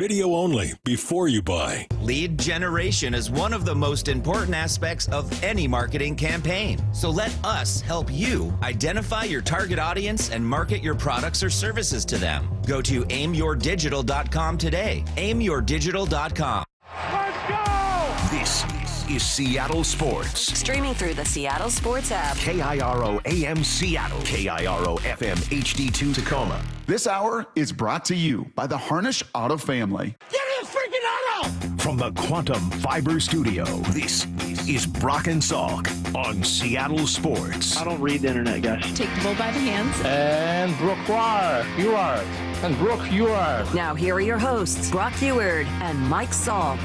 Video only before you buy. Lead generation is one of the most important aspects of any marketing campaign. So let us help you identify your target audience and market your products or services to them. Go to aimyourdigital.com today. aimyourdigital.com. Let's go! This is Seattle Sports. Streaming through the Seattle Sports app. KIRO AM Seattle. KIRO FM HD2 Tacoma. This hour is brought to you by the Harnish Auto family. Give me a freaking auto! From the Quantum Fiber Studio, this is Brock and Salk on Seattle Sports. I don't read the internet, guys. Take the bull by the hands. And Brooke, you are. And Brooke, you are. Now here are your hosts, Brock Heward and Mike Salk.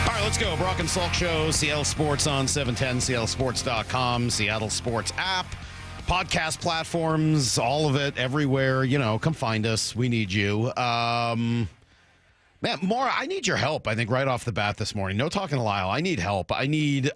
All right, let's go. Brock and Salk Show, Seattle Sports on 710, seattlesports.com, Seattle Sports app, podcast platforms, all of it, everywhere. You know, come find us. We need you. Man, Maura, I need your help, I think, right off the bat this morning. No talking to Lyle. I need help. I need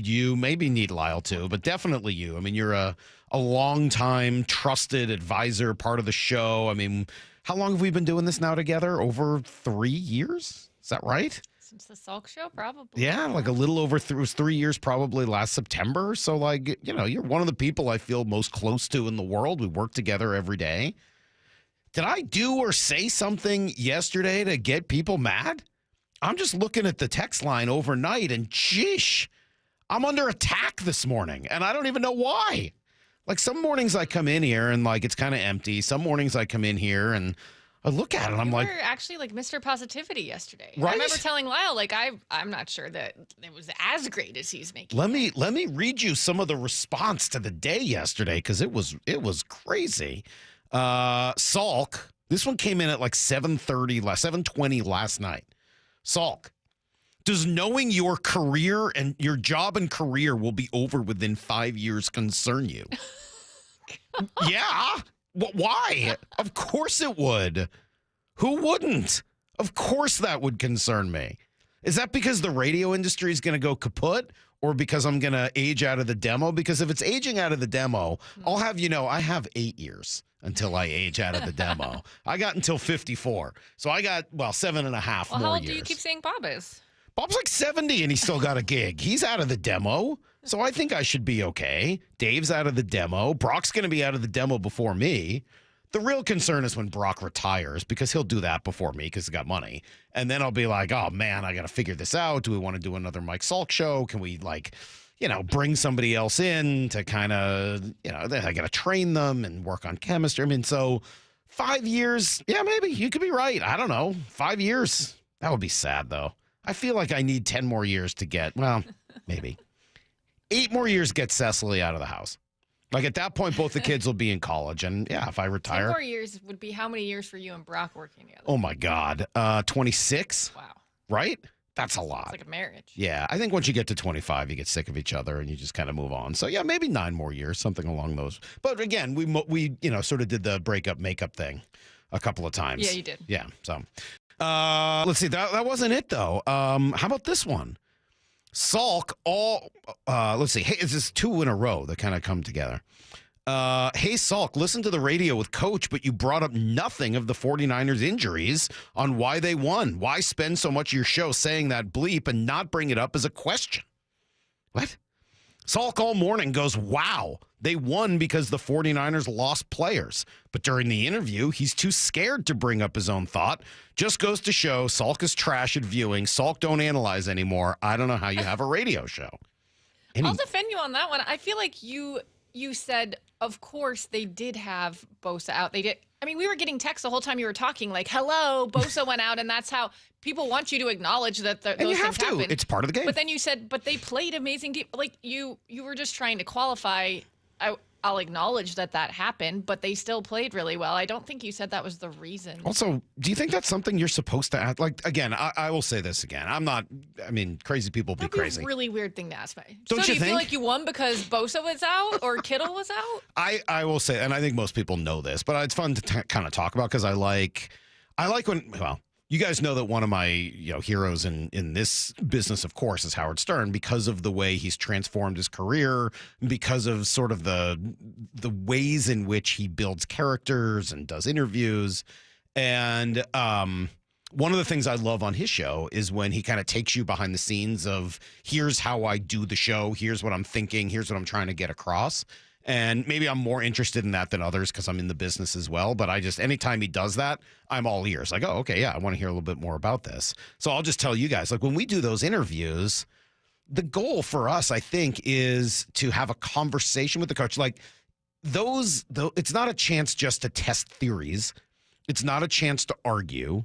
you. Maybe need Lyle, too, but definitely you. I mean, you're a long-time trusted advisor, part of the show. I mean, how long have we been doing this now together? Over 3 years? Is that right? Since the Salk Show, probably. Yeah, like a little over it was 3 years, probably last September. So, like, you know, you're one of the people I feel most close to in the world. We work together every day. Did I do or say something yesterday to get people mad? I'm just looking at the text line overnight, and sheesh, I'm under attack this morning, and I don't even know why. Like, some mornings I come in here, and, like, it's kind of empty. Some mornings I come in here, and I look at it, and I'm like, you were actually like Mr. Positivity yesterday. Right? I remember telling Lyle, like, I'm not sure that it was as great as he's making. Let me read you some of the response to the day yesterday, because it was crazy. Salk, this one came in at like 7:20 last night. Salk, does knowing your career and your job and career will be over within 5 years concern you? Yeah. Why? Of course it would. Who wouldn't? Of course that would concern me. Is that because the radio industry is going to go kaput, or because I'm going to age out of the demo? Because if it's aging out of the demo, I'll have, I have 8 years until I age out of the demo. I got until 54. So I got, 7.5 more years. How old do you keep saying Bob is? Bob's like 70 and he's still got a gig. He's out of the demo. So I think I should be okay. Dave's out of the demo. Brock's going to be out of the demo before me. The real concern is when Brock retires, because he'll do that before me because he's got money. And then I'll be like, oh, man, I got to figure this out. Do we want to do another Mike Salk show? Can we, bring somebody else in to kind of, then I got to train them and work on chemistry. I mean, so 5 years, yeah, maybe. You could be right. I don't know. 5 years. That would be sad, though. I feel like I need 10 more years to get, maybe. 8 more years to get Cecily out of the house. Like, at that point, both the kids will be in college. And, yeah, if I retire. 10 more years would be how many years for you and Brock working together? Oh, my God. 26? Wow. Right? That's a lot. It's like a marriage. Yeah. I think once you get to 25, you get sick of each other and you just kind of move on. So, yeah, maybe 9 more years, something along those. But, again, we sort of did the breakup makeup thing a couple of times. Yeah, you did. Yeah. So, let's see. That wasn't it, though. How about this one? Salk, let's see. Hey, this is 2 in a row that kind of come together. Hey, Salk, listen to the radio with Coach, but you brought up nothing of the 49ers injuries on why they won. Why spend so much of your show saying that bleep and not bring it up as a question? What? Salk all morning goes, wow, they won because the 49ers lost players. But during the interview, he's too scared to bring up his own thought. Just goes to show Salk is trash at viewing. Salk don't analyze anymore. I don't know how you have a radio show. I'll defend you on that one. I feel like you said, of course, they did have Bosa out. They did. I mean, we were getting texts the whole time you were talking, like, hello, Bosa went out, and that's how people want you to acknowledge that those things happen. It's part of the game. But then you said, but they played amazing game. Like, you were just trying to qualify. I'll acknowledge that happened, but they still played really well. I don't think you said that was the reason. Also, do you think that's something you're supposed to ask? Like, again, I will say this again. Crazy people be crazy. That'd be a really weird thing to ask me. Don't do you you feel like you won because Bosa was out or Kittle was out? I will say, and I think most people know this, but it's fun to kind of talk about because I like when, You guys know that one of my heroes in this business, of course, is Howard Stern, because of the way he's transformed his career, because of sort of the ways in which he builds characters and does interviews. And one of the things I love on his show is when he kind of takes you behind the scenes of, here's how I do the show, here's what I'm thinking, here's what I'm trying to get across. And maybe I'm more interested in that than others because I'm in the business as well. But anytime he does that, I'm all ears. Like, oh, okay, yeah, I want to hear a little bit more about this. So I'll just tell you guys, like when we do those interviews, the goal for us, I think, is to have a conversation with the coach. Like it's not a chance just to test theories. It's not a chance to argue.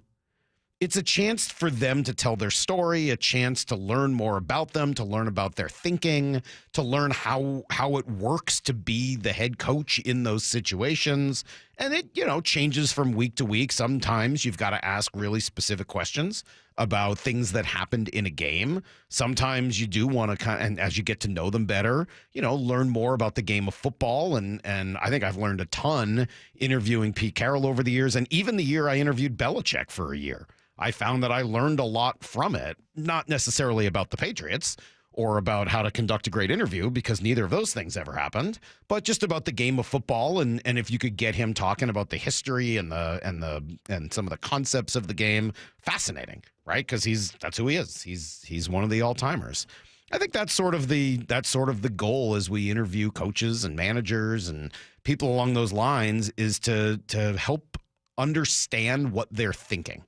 It's a chance for them to tell their story, a chance to learn more about them, to learn about their thinking, to learn how it works to be the head coach in those situations. And it, changes from week to week. Sometimes you've got to ask really specific questions about things that happened in a game. Sometimes you do want to and as you get to know them better, learn more about the game of football. And I think I've learned a ton interviewing Pete Carroll over the years. And even the year I interviewed Belichick for a year, I found that I learned a lot from it, not necessarily about the Patriots or about how to conduct a great interview, because neither of those things ever happened, but just about the game of football. And if you could get him talking about the history and some of the concepts of the game, fascinating, right? Because that's who he is. He's one of the all-timers. I think that's sort of the goal as we interview coaches and managers and people along those lines, is to help understand what they're thinking.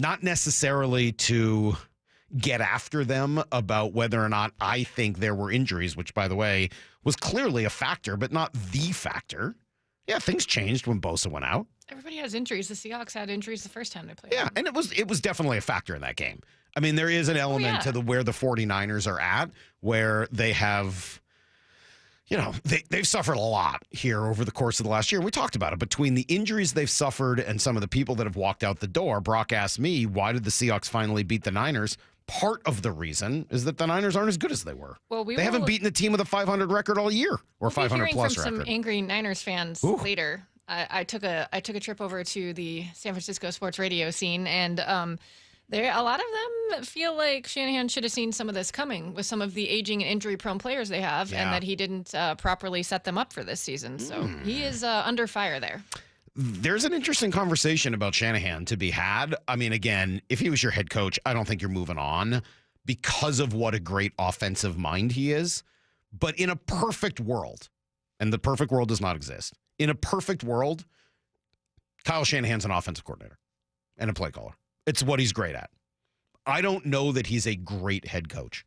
Not necessarily to get after them about whether or not I think there were injuries, which, by the way, was clearly a factor, but not the factor. Yeah, things changed when Bosa went out. Everybody has injuries. The Seahawks had injuries the first time they played. Yeah, and it was definitely a factor in that game. I mean, there is an element to where the 49ers are at, where they have... they've suffered a lot here over the course of the last year. We talked about it. Between the injuries they've suffered and some of the people that have walked out the door, Brock asked me, why did the Seahawks finally beat the Niners? Part of the reason is that the Niners aren't as good as they were. Well, they haven't beaten a team with a 500 record all year, or 500 plus record. From some angry Niners fans later. I took a trip over to the San Francisco sports radio scene, and a lot of them feel like Shanahan should have seen some of this coming with some of the aging and injury-prone players they have, and that he didn't properly set them up for this season. So he is under fire there. There's an interesting conversation about Shanahan to be had. I mean, again, if he was your head coach, I don't think you're moving on because of what a great offensive mind he is. But in a perfect world, and the perfect world does not exist, in a perfect world, Kyle Shanahan's an offensive coordinator and a play caller. It's what he's great at. I don't know that he's a great head coach.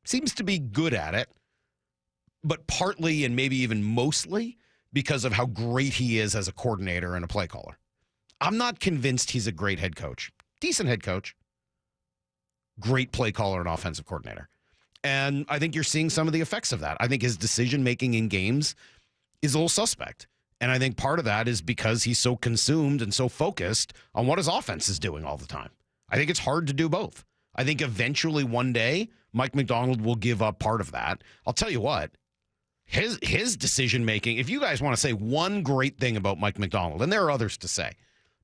Seems to be good at it, but partly and maybe even mostly because of how great he is as a coordinator and a play caller. I'm not convinced he's a great head coach. Decent head coach. Great play caller and offensive coordinator. And I think you're seeing some of the effects of that. I think his decision-making in games is a little suspect. And I think part of that is because he's so consumed and so focused on what his offense is doing all the time. I think it's hard to do both. I think eventually one day, Mike McDonald will give up part of that. I'll tell you what, his decision-making, if you guys want to say one great thing about Mike McDonald, and there are others to say,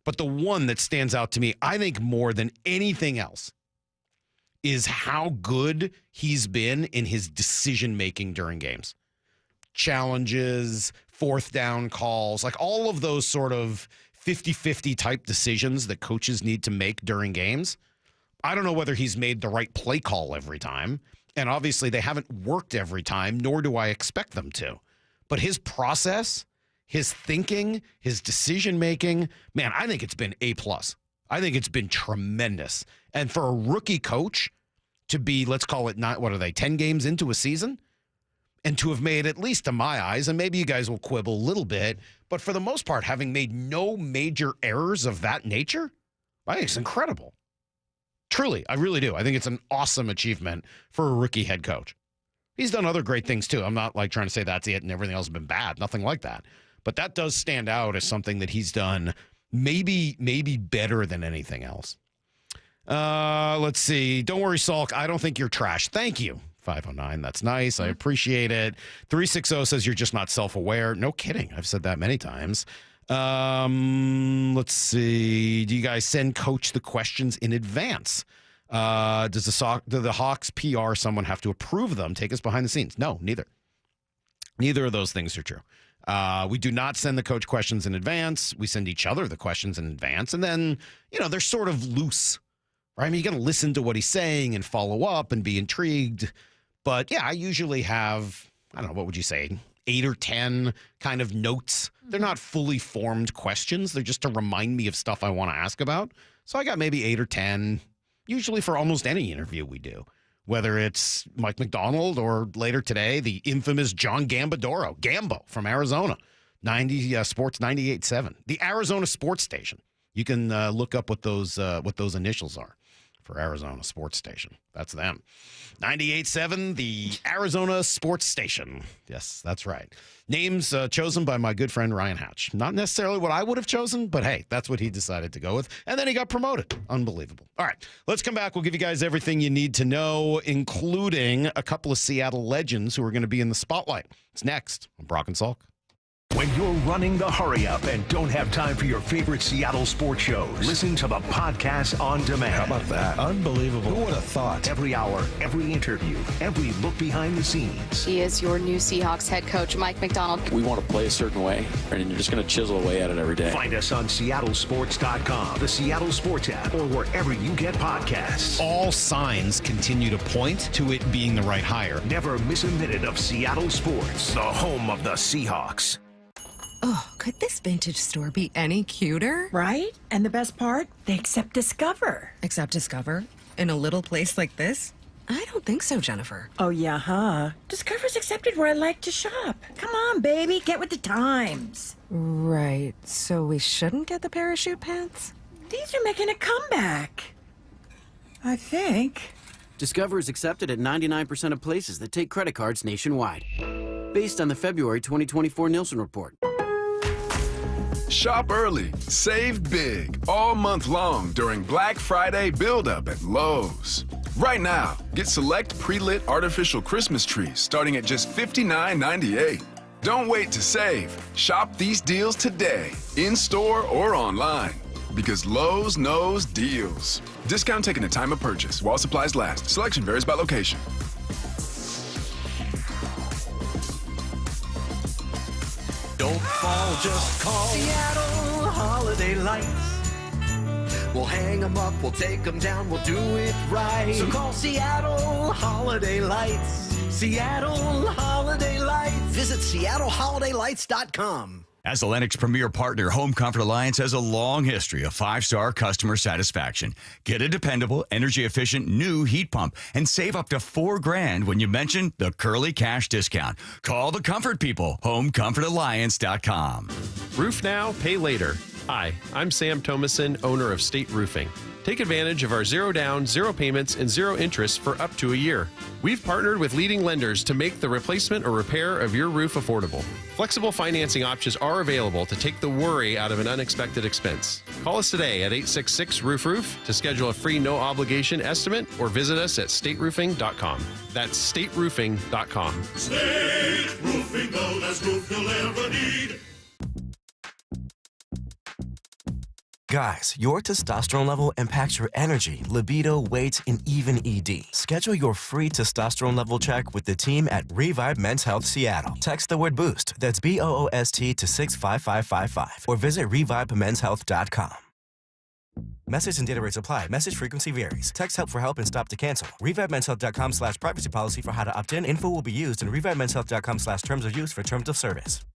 but the one that stands out to me, I think more than anything else, is how good he's been in his decision-making during games. Challenges, fourth down calls, like all of those sort of 50-50 type decisions that coaches need to make during games. I don't know whether he's made the right play call every time. And obviously they haven't worked every time, nor do I expect them to. But his process, his thinking, his decision-making, man, I think it's been A+. I think it's been tremendous. And for a rookie coach to be, let's call it, 10 games into a season? And to have made, at least to my eyes, and maybe you guys will quibble a little bit, but for the most part, having made no major errors of that nature, I think it's incredible. Truly, I really do. I think it's an awesome achievement for a rookie head coach. He's done other great things, too. I'm not trying to say that's it and everything else has been bad. Nothing like that. But that does stand out as something that he's done maybe better than anything else. Let's see. Don't worry, Salk. I don't think you're trash. Thank you. 509. That's nice. I appreciate it. 360 says you're just not self-aware. No kidding. I've said that many times. Let's see. Do you guys send coach the questions in advance? Do the Hawks PR someone have to approve them? Take us behind the scenes. No, neither. Neither of those things are true. We do not send the coach questions in advance. We send each other the questions in advance. And then, they're sort of loose, right? I mean, you got to listen to what he's saying and follow up and be intrigued. But yeah, I usually have, I don't know, what would you say, 8 or 10 kind of notes. They're not fully formed questions. They're just to remind me of stuff I want to ask about. So I got maybe 8 or 10, usually for almost any interview we do, whether it's Mike McDonald or later today, the infamous John Gambadoro, Gambo from Arizona, Sports 98.7, the Arizona sports station. You can look up what those initials are for Arizona sports station. That's them. 98.7, the Arizona sports station. Yes, that's right. Names chosen by my good friend Ryan Hatch. Not necessarily what I would have chosen, but hey, that's what he decided to go with. And then he got promoted. Unbelievable. All right, let's come back. We'll give you guys everything you need to know, including a couple of Seattle legends who are going to be in the spotlight. It's next on Brock and Salk. When you're running the hurry up and don't have time for your favorite Seattle sports shows, listen to the podcast on demand. How about that? Unbelievable. Who would have thought? Every hour, every interview, every look behind the scenes. He is your new Seahawks head coach, Mike McDonald. We want to play a certain way, and you're just going to chisel away at it every day. Find us on SeattleSports.com, the Seattle Sports app, or wherever you get podcasts. All signs continue to point to it being the right hire. Never miss a minute of Seattle sports, the home of the Seahawks. Oh, could this vintage store be any cuter? Right? And the best part? They accept Discover. Accept Discover? In a little place like this? I don't think so, Jennifer. Oh, yeah, huh? Discover's accepted where I like to shop. Come on, baby, get with the times. Right, so we shouldn't get the parachute pants? These are making a comeback. I think. Discover is accepted at 99% of places that take credit cards nationwide. Based on the February 2024 Nielsen report. Shop early, save big, all month long during Black Friday build-up at Lowe's. Right now, get select pre-lit artificial Christmas trees starting at just $59.98. Don't wait to save. Shop these deals today, in-store or online, because Lowe's knows deals. Discount taken at time of purchase while supplies last. Selection varies by location. Don't fall, just call Seattle Holiday Lights. We'll hang them up, we'll take them down, we'll do it right. So call Seattle Holiday Lights. Seattle Holiday Lights. Visit SeattleHolidayLights.com. As a Lennox Premier Partner, Home Comfort Alliance has a long history of 5-star customer satisfaction. Get a dependable, energy-efficient new heat pump and save up to $4,000 when you mention the Curly Cash discount. Call the comfort people, HomeComfortAlliance.com. Roof now, pay later. Hi, I'm Sam Thomason, owner of State Roofing. Take advantage of our 0 down, 0 payments, and 0 interest for up to a year. We've partnered with leading lenders to make the replacement or repair of your roof affordable. Flexible financing options are available to take the worry out of an unexpected expense. Call us today at 866-ROOF-ROOF to schedule a free no-obligation estimate or visit us at stateroofing.com. That's stateroofing.com. State Roofing, the last roof you'll ever need. Guys, your testosterone level impacts your energy, libido, weight, and even ED. Schedule your free testosterone level check with the team at Revive Men's Health Seattle. Text the word BOOST, that's BOOST, to 65555 or visit ReviveMen'sHealth.com. Message and data rates apply. Message frequency varies. Text help for help and stop to cancel. ReviveMen'sHealth.com/privacy policy for how to opt in. Info will be used and ReviveMen'sHealth.com/terms of use for terms of service.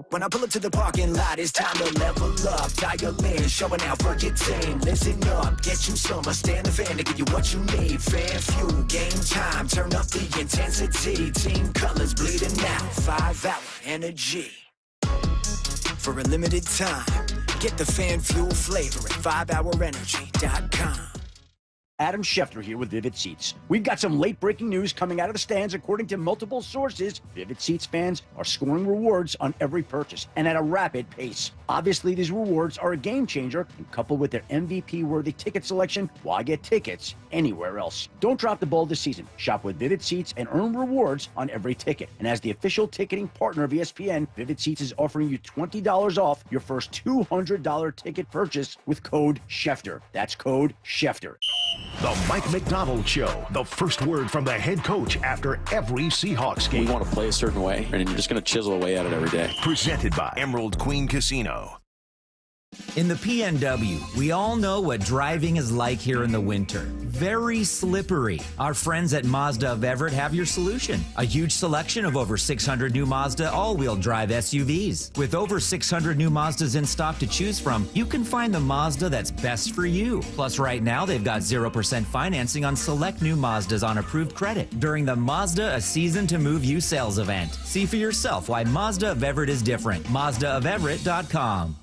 When I pull up to the parking lot, it's time to level up. Dial in, showing out for your team. Listen up, get you some. Stand the fan to give you what you need. Fan fuel, game time. Turn up the intensity. Team colors bleeding out. 5-hour energy. For a limited time, get the fan fuel flavor at 5hourenergy.com. Adam Schefter here with Vivid Seats. We've got some late-breaking news coming out of the stands. According to multiple sources, Vivid Seats fans are scoring rewards on every purchase and at a rapid pace. Obviously, these rewards are a game changer, and coupled with their MVP-worthy ticket selection, why get tickets anywhere else? Don't drop the ball this season. Shop with Vivid Seats and earn rewards on every ticket. And as the official ticketing partner of ESPN, Vivid Seats is offering you $20 off your first $200 ticket purchase with code Schefter. That's code Schefter. The Mike McDonald Show. The first word from the head coach after every Seahawks game. We want to play a certain way, and you're just going to chisel away at it every day. Presented by Emerald Queen Casino. In the PNW, we all know what driving is like here in the winter. Very slippery. Our friends at Mazda of Everett have your solution. A huge selection of over 600 new Mazda all-wheel drive SUVs. With over 600 new Mazdas in stock to choose from, you can find the Mazda that's best for you. Plus, right now, they've got 0% financing on select new Mazdas on approved credit during the Mazda A Season to Move You sales event. See for yourself why Mazda of Everett is different. MazdaofEverett.com.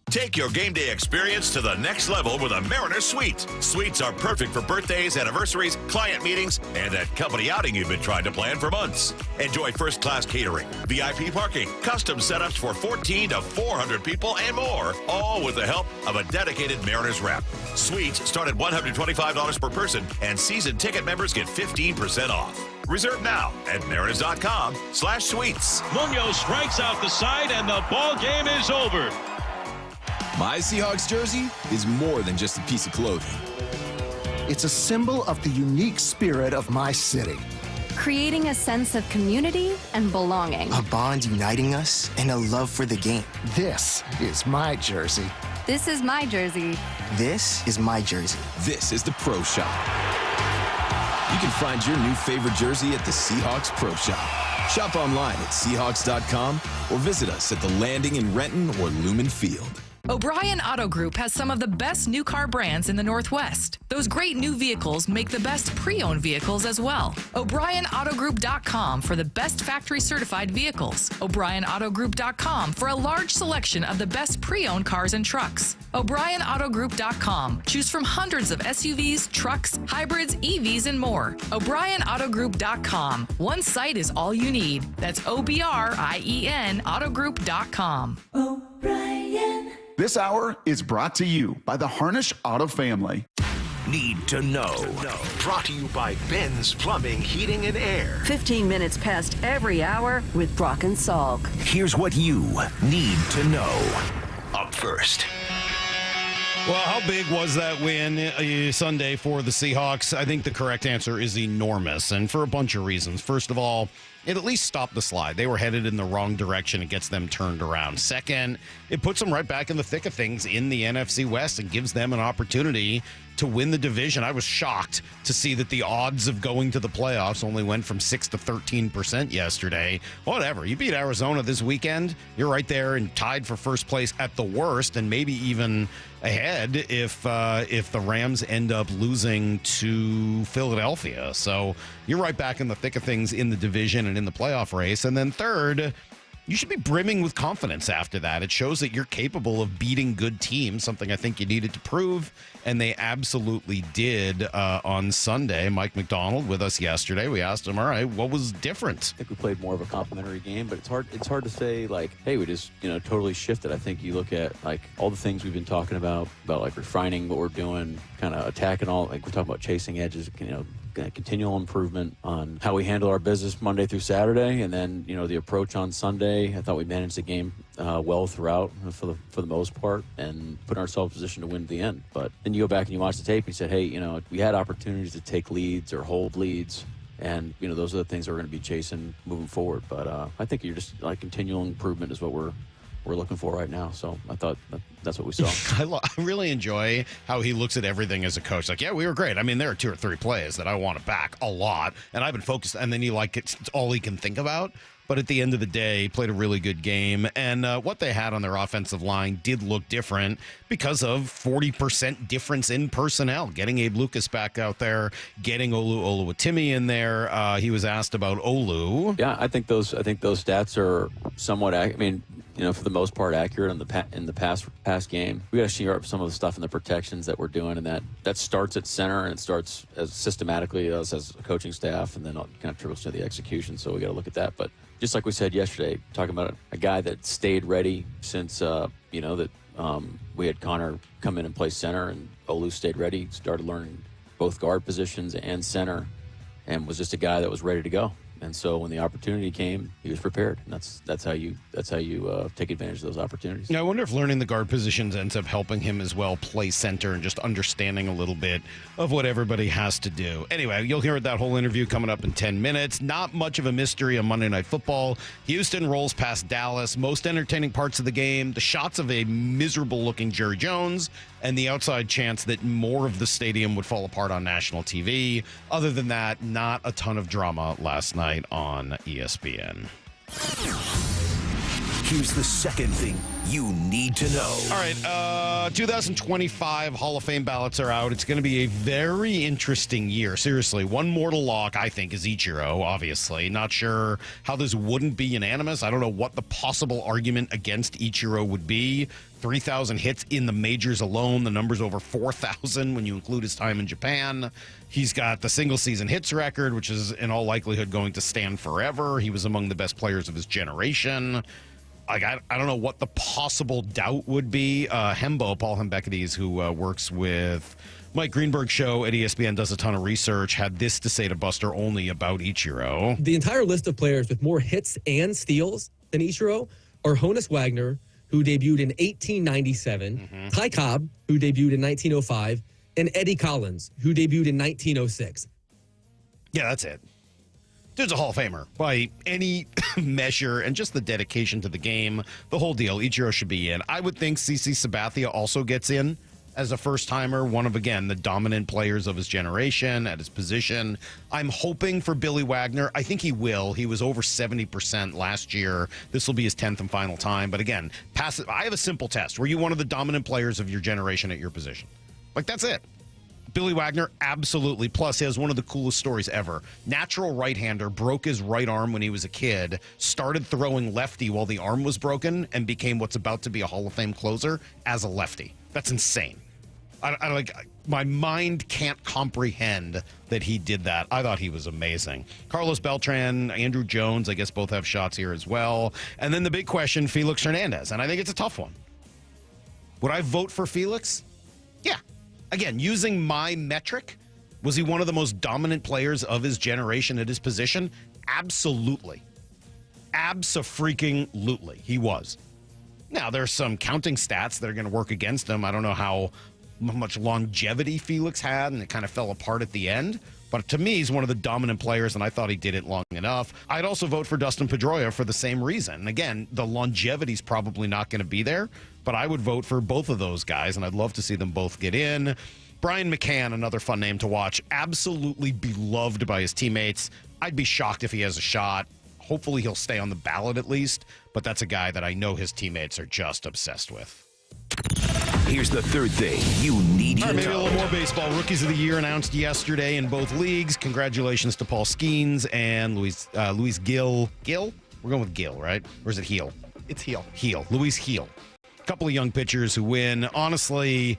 Take your game day experience to the next level with a Mariner Suite. Suites are perfect for birthdays, anniversaries, client meetings, and that company outing you've been trying to plan for months. Enjoy first-class catering, VIP parking, custom setups for 14 to 400 people, and more, all with the help of a dedicated Mariners rep. Suites start at $125 per person, and season ticket members get 15% off. Reserve now at mariners.com/suites. Munoz strikes out the side, and the ball game is over. My Seahawks jersey is more than just a piece of clothing. It's a symbol of the unique spirit of my city. Creating a sense of community and belonging. A bond uniting us and a love for the game. This is my jersey. This is my jersey. This is my jersey. This is the Pro Shop. You can find your new favorite jersey at the Seahawks Pro Shop. Shop online at Seahawks.com or visit us at the Landing in Renton or Lumen Field. O'Brien Auto Group has some of the best new car brands in the Northwest. Those great new vehicles make the best pre-owned vehicles as well. O'BrienAutoGroup.com for the best factory certified vehicles. O'BrienAutoGroup.com for a large selection of the best pre-owned cars and trucks. O'BrienAutoGroup.com. Choose from hundreds of SUVs, trucks, hybrids, EVs, and more. O'BrienAutoGroup.com. One site is all you need. That's OBRIEN Autogroup.com. O'Brien. This hour is brought to you by the Harnish Auto family. Need to know. Brought to you by Ben's Plumbing, Heating, and Air. 15 minutes past every hour with Brock and Salk. Here's what you need to know. Up first. Well, how big was that win Sunday for the Seahawks? I think the correct answer is enormous, and for a bunch of reasons. First of all, it at least stopped the slide. They were headed in the wrong direction. It gets them turned around. Second, it puts them right back in the thick of things in the NFC West and gives them an opportunity to win the division. I was shocked to see that the odds of going to the playoffs only went from 6 to 13% yesterday. Whatever. You beat Arizona this weekend, you're right there and tied for first place at the worst, and maybe even ahead if the Rams end up losing to Philadelphia. So you're right back in the thick of things in the division and in the playoff race. And then third, you should be brimming with confidence after that. It shows that you're capable of beating good teams, something I think you needed to prove, and they absolutely did on Sunday. Mike McDonald with us yesterday. We asked him, all right, what was different? I think we played more of a complimentary game, but it's hard to say, like, hey, we just, totally shifted. I think you look at, like, all the things we've been talking about, like, refining what we're doing, kind of attacking all, like, we're talking about chasing edges, continual improvement on how we handle our business Monday through Saturday, and then the approach on Sunday. I thought we managed the game well throughout for the most part, and put ourselves in position to win at the end. But then you go back and you watch the tape and you said, hey, we had opportunities to take leads or hold leads, and those are the things that we're going to be chasing moving forward. But I think you're just like continual improvement is what we're looking for right now. So I thought that's what we saw. I really enjoy how he looks at everything as a coach. Like, yeah, we were great. I mean, there are 2 or 3 plays that I want to back a lot, and I've been focused. And then it's all he can think about. But at the end of the day, he played a really good game. And what they had on their offensive line did look different because of 40% difference in personnel. Getting Abe Lucas back out there, getting Oluwatimi in there. He was asked about Olu. Yeah, I think those stats are somewhat. I mean, for the most part, accurate in the past game. We got to shear up some of the stuff in the protections that we're doing, and that starts at center, and it starts as systematically as a coaching staff, and then it kind of trickles to the execution. So we got to look at that. But just like we said yesterday, talking about a guy that stayed ready since we had Connor come in and play center, and Olu stayed ready, started learning both guard positions and center, and was just a guy that was ready to go. And so when the opportunity came, he was prepared. And that's how you take advantage of those opportunities. Now, I wonder if learning the guard positions ends up helping him as well play center and just understanding a little bit of what everybody has to do. Anyway, you'll hear that whole interview coming up in 10 minutes. Not much of a mystery on Monday Night Football. Houston rolls past Dallas. Most entertaining parts of the game, the shots of a miserable-looking Jerry Jones and the outside chance that more of the stadium would fall apart on national TV. Other than that, not a ton of drama last night on ESPN. Here's the second thing you need to know. All right, 2025 Hall of Fame ballots are out. It's going to be a very interesting year. Seriously, one more to lock, I think, is Ichiro, obviously. Not sure how this wouldn't be unanimous. I don't know what the possible argument against Ichiro would be. 3,000 hits in the majors alone. The number's over 4,000 when you include his time in Japan. He's got the single-season hits record, which is in all likelihood going to stand forever. He was among the best players of his generation. Like, I don't know what the possible doubt would be. Paul Hembekides, who works with Mike Greenberg's show at ESPN, does a ton of research, had this to say to Buster Olney about Ichiro. The entire list of players with more hits and steals than Ichiro are Honus Wagner, who debuted in 1897, Ty Cobb, who debuted in 1905, and Eddie Collins, who debuted in 1906. Yeah, that's it. Dude's a Hall of Famer by any measure, and just the dedication to the game, the whole deal. Ichiro should be in. I would think CeCe Sabathia also gets in as a first-timer, one of, again, the dominant players of his generation at his position. I'm hoping for Billy Wagner. I think he will. He was over 70% last year. This will be his 10th and final time. But again, I have a simple test. Were you one of the dominant players of your generation at your position? Like, that's it. Billy Wagner, absolutely. Plus, he has one of the coolest stories ever. Natural right-hander, broke his right arm when he was a kid, started throwing lefty while the arm was broken, and became what's about to be a Hall of Fame closer as a lefty. That's insane. My mind can't comprehend that he did that. I thought he was amazing. Carlos Beltran, Andrew Jones, I guess both have shots here as well. And then the big question, Felix Hernandez. And I think it's a tough one. Would I vote for Felix? Yeah. Again, using my metric, was he one of the most dominant players of his generation at his position? Absolutely. Abso-freaking-lutely. He was. Now, there's some counting stats that are going to work against him. I don't know how much longevity Felix had, and it kind of fell apart at the end. But to me, he's one of the dominant players, and I thought he did it long enough. I'd also vote for Dustin Pedroia for the same reason. Again, the longevity's probably not going to be there, but I would vote for both of those guys, and I'd love to see them both get in. Brian McCann, another fun name to watch, absolutely beloved by his teammates. I'd be shocked if he has a shot. Hopefully he'll stay on the ballot at least, but that's a guy that I know his teammates are just obsessed with. Here's the third thing you need to know. Maybe a little more baseball. Rookies of the Year announced yesterday in both leagues. Congratulations to Paul Skeens and Luis Gil. Gil? We're going with Gil, right? Or is it Heel? It's Heel. Heel. Luis Heel. A couple of young pitchers who win. Honestly,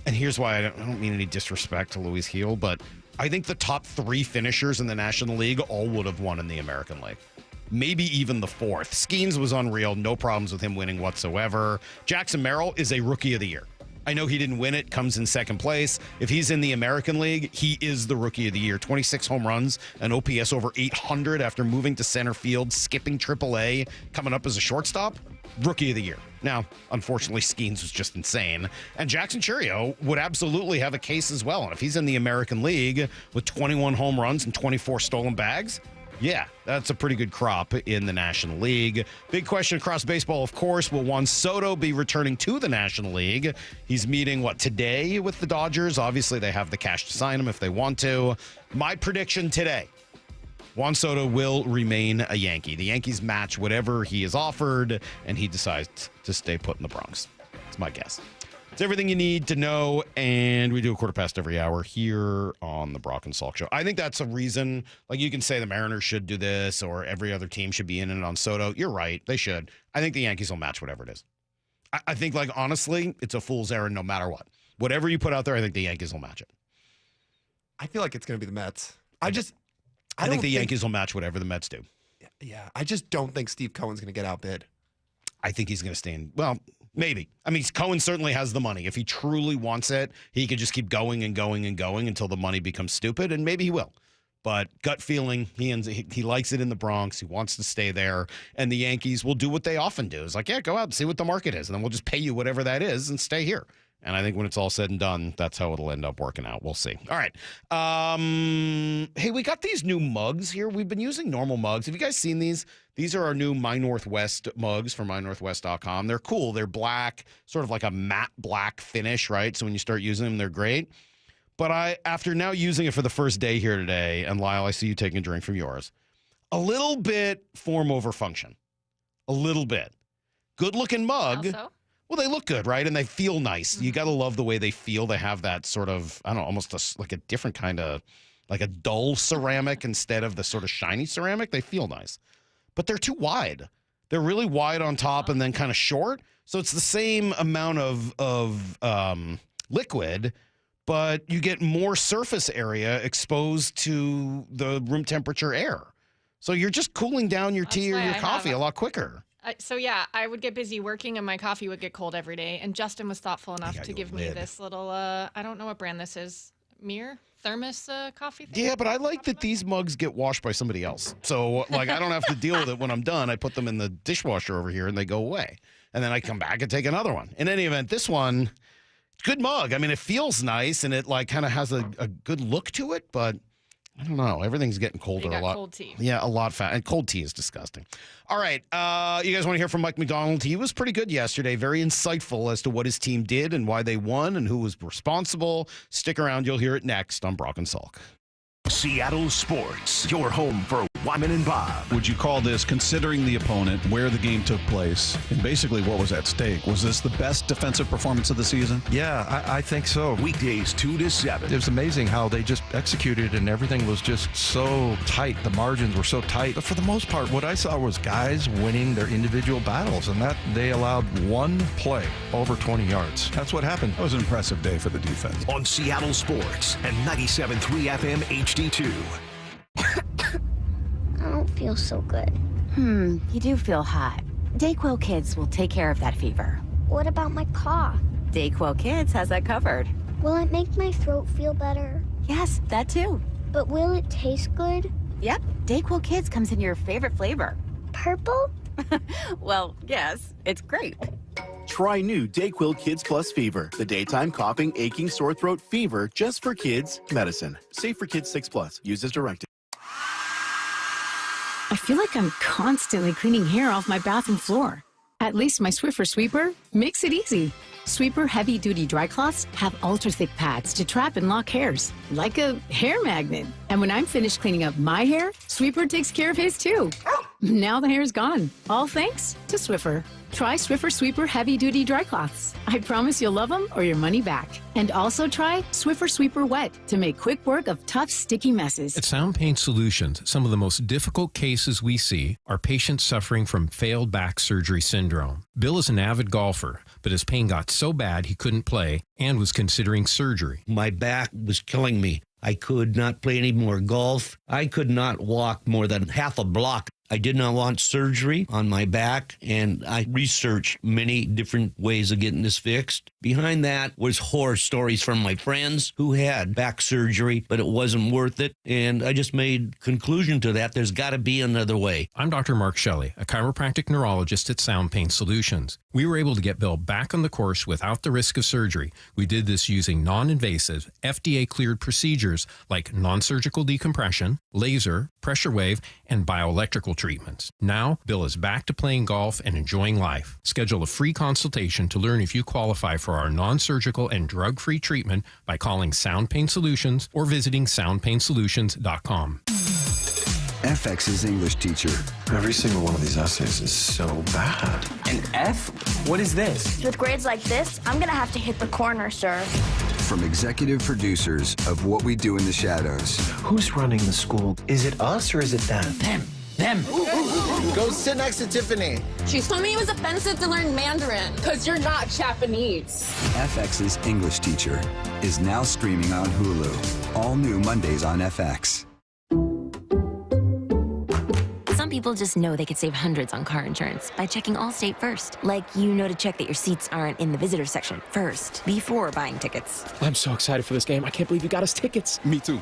and here's why I don't mean any disrespect to Luis Heel, but I think the top three finishers in the National League all would have won in the American League. Maybe even the fourth. Skeens was unreal. No problems with him winning whatsoever. Jackson Merrill is a Rookie of the Year. I know he didn't win it, comes in second place. If he's in the American League, he is the Rookie of the Year. 26 home runs, an OPS over 800 after moving to center field, skipping AAA, coming up as a shortstop. Rookie of the Year. Now, unfortunately, Skeens was just insane. And Jackson Chourio would absolutely have a case as well. And if he's in the American League with 21 home runs and 24 stolen bags, yeah, that's a pretty good crop in the National League. Big question across baseball, of course. Will Juan Soto be returning to the National League? He's meeting, today with the Dodgers? Obviously, they have the cash to sign him if they want to. My prediction today, Juan Soto will remain a Yankee. The Yankees match whatever he is offered, and he decides to stay put in the Bronx. That's my guess. It's everything you need to know, and we do a quarter past every hour here on the Brock and Salk Show. I think that's a reason. Like, you can say the Mariners should do this, or every other team should be in it on Soto. You're right. They should. I think the Yankees will match whatever it is. I think, like, honestly, it's a fool's errand no matter what. Whatever you put out there, I think the Yankees will match it. I feel like it's going to be the Mets. I think the Yankees will match whatever the Mets do. Yeah, I just don't think Steve Cohen's going to get outbid. I think he's going to stay in. Well, maybe. I mean, Cohen certainly has the money. If he truly wants it, he could just keep going and going and going until the money becomes stupid, and maybe he will. But gut feeling, he likes it in the Bronx. He wants to stay there. And the Yankees will do what they often do. It's like, yeah, go out and see what the market is, and then we'll just pay you whatever that is and stay here. And I think when it's all said and done, that's how it'll end up working out. We'll see. All right. Hey, we got these new mugs here. We've been using normal mugs. Have you guys seen these? These are our new My Northwest mugs from mynorthwest.com. They're cool. They're black, sort of like a matte black finish, right? So when you start using them, they're great. But after now using it for the first day here today, and Lyle, I see you taking a drink from yours, a little bit form over function. A little bit. Good looking mug. Also? Well, they look good, right? And they feel nice. Mm-hmm. You got to love the way they feel. They have that sort of, I don't know, almost like a different kind of, like a dull ceramic instead of the sort of shiny ceramic. They feel nice. But they're too wide. They're really wide on top and then kind of short. So it's the same amount of liquid, but you get more surface area exposed to the room temperature air. So you're just cooling down your tea or your coffee a lot quicker. So, yeah, I would get busy working and my coffee would get cold every day. And Justin was thoughtful enough to give me this little, I don't know what brand this is, thermos coffee thing? Yeah, but I like that these mugs get washed by somebody else. So, like, I don't have to deal with it when I'm done. I put them in the dishwasher over here and they go away. And then I come back and take another one. In any event, this one, good mug. I mean, it feels nice and it, like, kind of has a good look to it, but I don't know. Everything's getting colder a lot. Cold tea. Yeah, a lot fast. And cold tea is disgusting. All right. You guys want to hear from Mike McDonald? He was pretty good yesterday. Very insightful as to what his team did and why they won and who was responsible. Stick around. You'll hear it next on Brock and Salk. Seattle Sports, your home for Wyman and Bob. Would you call this, considering the opponent, where the game took place, and basically what was at stake, was this the best defensive performance of the season? Yeah, I think so. Weekdays 2 to 7. It was amazing how they just executed and everything was just so tight. The margins were so tight. But for the most part, what I saw was guys winning their individual battles, and that they allowed one play over 20 yards. That's what happened. That was an impressive day for the defense. On Seattle Sports and 97.3 FM HD2. I don't feel so good. You do feel hot. Dayquil Kids will take care of that fever. What about my cough? Dayquil Kids has that covered. Will it make my throat feel better? Yes, that too. But will it taste good? Yep, Dayquil Kids comes in your favorite flavor. Purple? Well, yes, it's grape. Try new Dayquil Kids Plus Fever, the daytime coughing, aching, sore throat fever just for kids medicine. Safe for kids 6+. Use as directed. I feel like I'm constantly cleaning hair off my bathroom floor. At least my Swiffer Sweeper makes it easy. Sweeper heavy-duty dry cloths have ultra-thick pads to trap and lock hairs, like a hair magnet. And when I'm finished cleaning up my hair, Sweeper takes care of his too. Now the hair's gone, all thanks to Swiffer. Try Swiffer Sweeper heavy-duty dry cloths. I promise you'll love them or your money back. And also try Swiffer Sweeper Wet to make quick work of tough, sticky messes. At Sound Pain Solutions, some of the most difficult cases we see are patients suffering from failed back surgery syndrome. Bill is an avid golfer, but his pain got so bad he couldn't play and was considering surgery. My back was killing me. I could not play any more golf. I could not walk more than half a block. I did not want surgery on my back, and I researched many different ways of getting this fixed. Behind that was horror stories from my friends who had back surgery, but it wasn't worth it, and I just made conclusion to that. There's got to be another way. I'm Dr. Mark Shelley, a chiropractic neurologist at Sound Pain Solutions. We were able to get Bill back on the course without the risk of surgery. We did this using non-invasive, FDA-cleared procedures like non-surgical decompression, laser, pressure wave, and bioelectrical treatments. Now, Bill is back to playing golf and enjoying life. Schedule a free consultation to learn if you qualify for our non-surgical and drug-free treatment by calling Sound Pain Solutions or visiting soundpainsolutions.com. FX's English teacher. Every single one of these essays is so bad. An F? What is this? With grades like this, I'm gonna have to hit the corner, sir. From executive producers of What We Do in the Shadows. Who's running the school? Is it us or is it them? Them. Go sit next to Tiffany. She told me it was offensive to learn Mandarin because you're not Japanese. FX's English teacher is now streaming on Hulu. All new Mondays on FX. Some people just know they could save hundreds on car insurance by checking Allstate first. Like, you know to check that your seats aren't in the visitor section first, before buying tickets. I'm so excited for this game. I can't believe you got us tickets. Me too.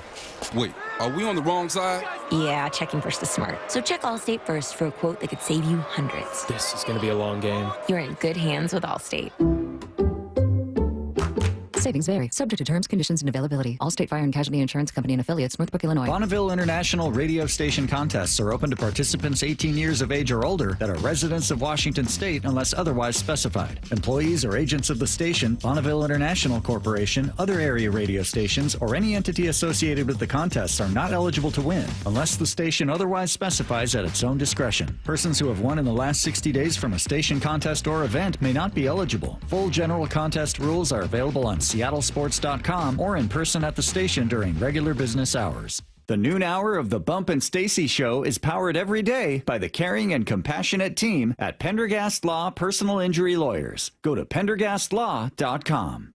Wait, are we on the wrong side? Yeah, checking first is smart. So check Allstate first for a quote that could save you hundreds. This is going to be a long game. You're in good hands with Allstate. Savings vary, subject to terms, conditions, and availability. Allstate Fire and Casualty Insurance Company and Affiliates, Northbrook, Illinois. Bonneville International radio station contests are open to participants 18 years of age or older that are residents of Washington State unless otherwise specified. Employees or agents of the station, Bonneville International Corporation, other area radio stations, or any entity associated with the contests are not eligible to win unless the station otherwise specifies at its own discretion. Persons who have won in the last 60 days from a station contest or event may not be eligible. Full general contest rules are available on seattlesports.com or in person at the station during regular business hours. The noon hour of the Bump and Stacy Show is powered every day by the caring and compassionate team at Pendergast Law Personal Injury Lawyers. Go to pendergastlaw.com.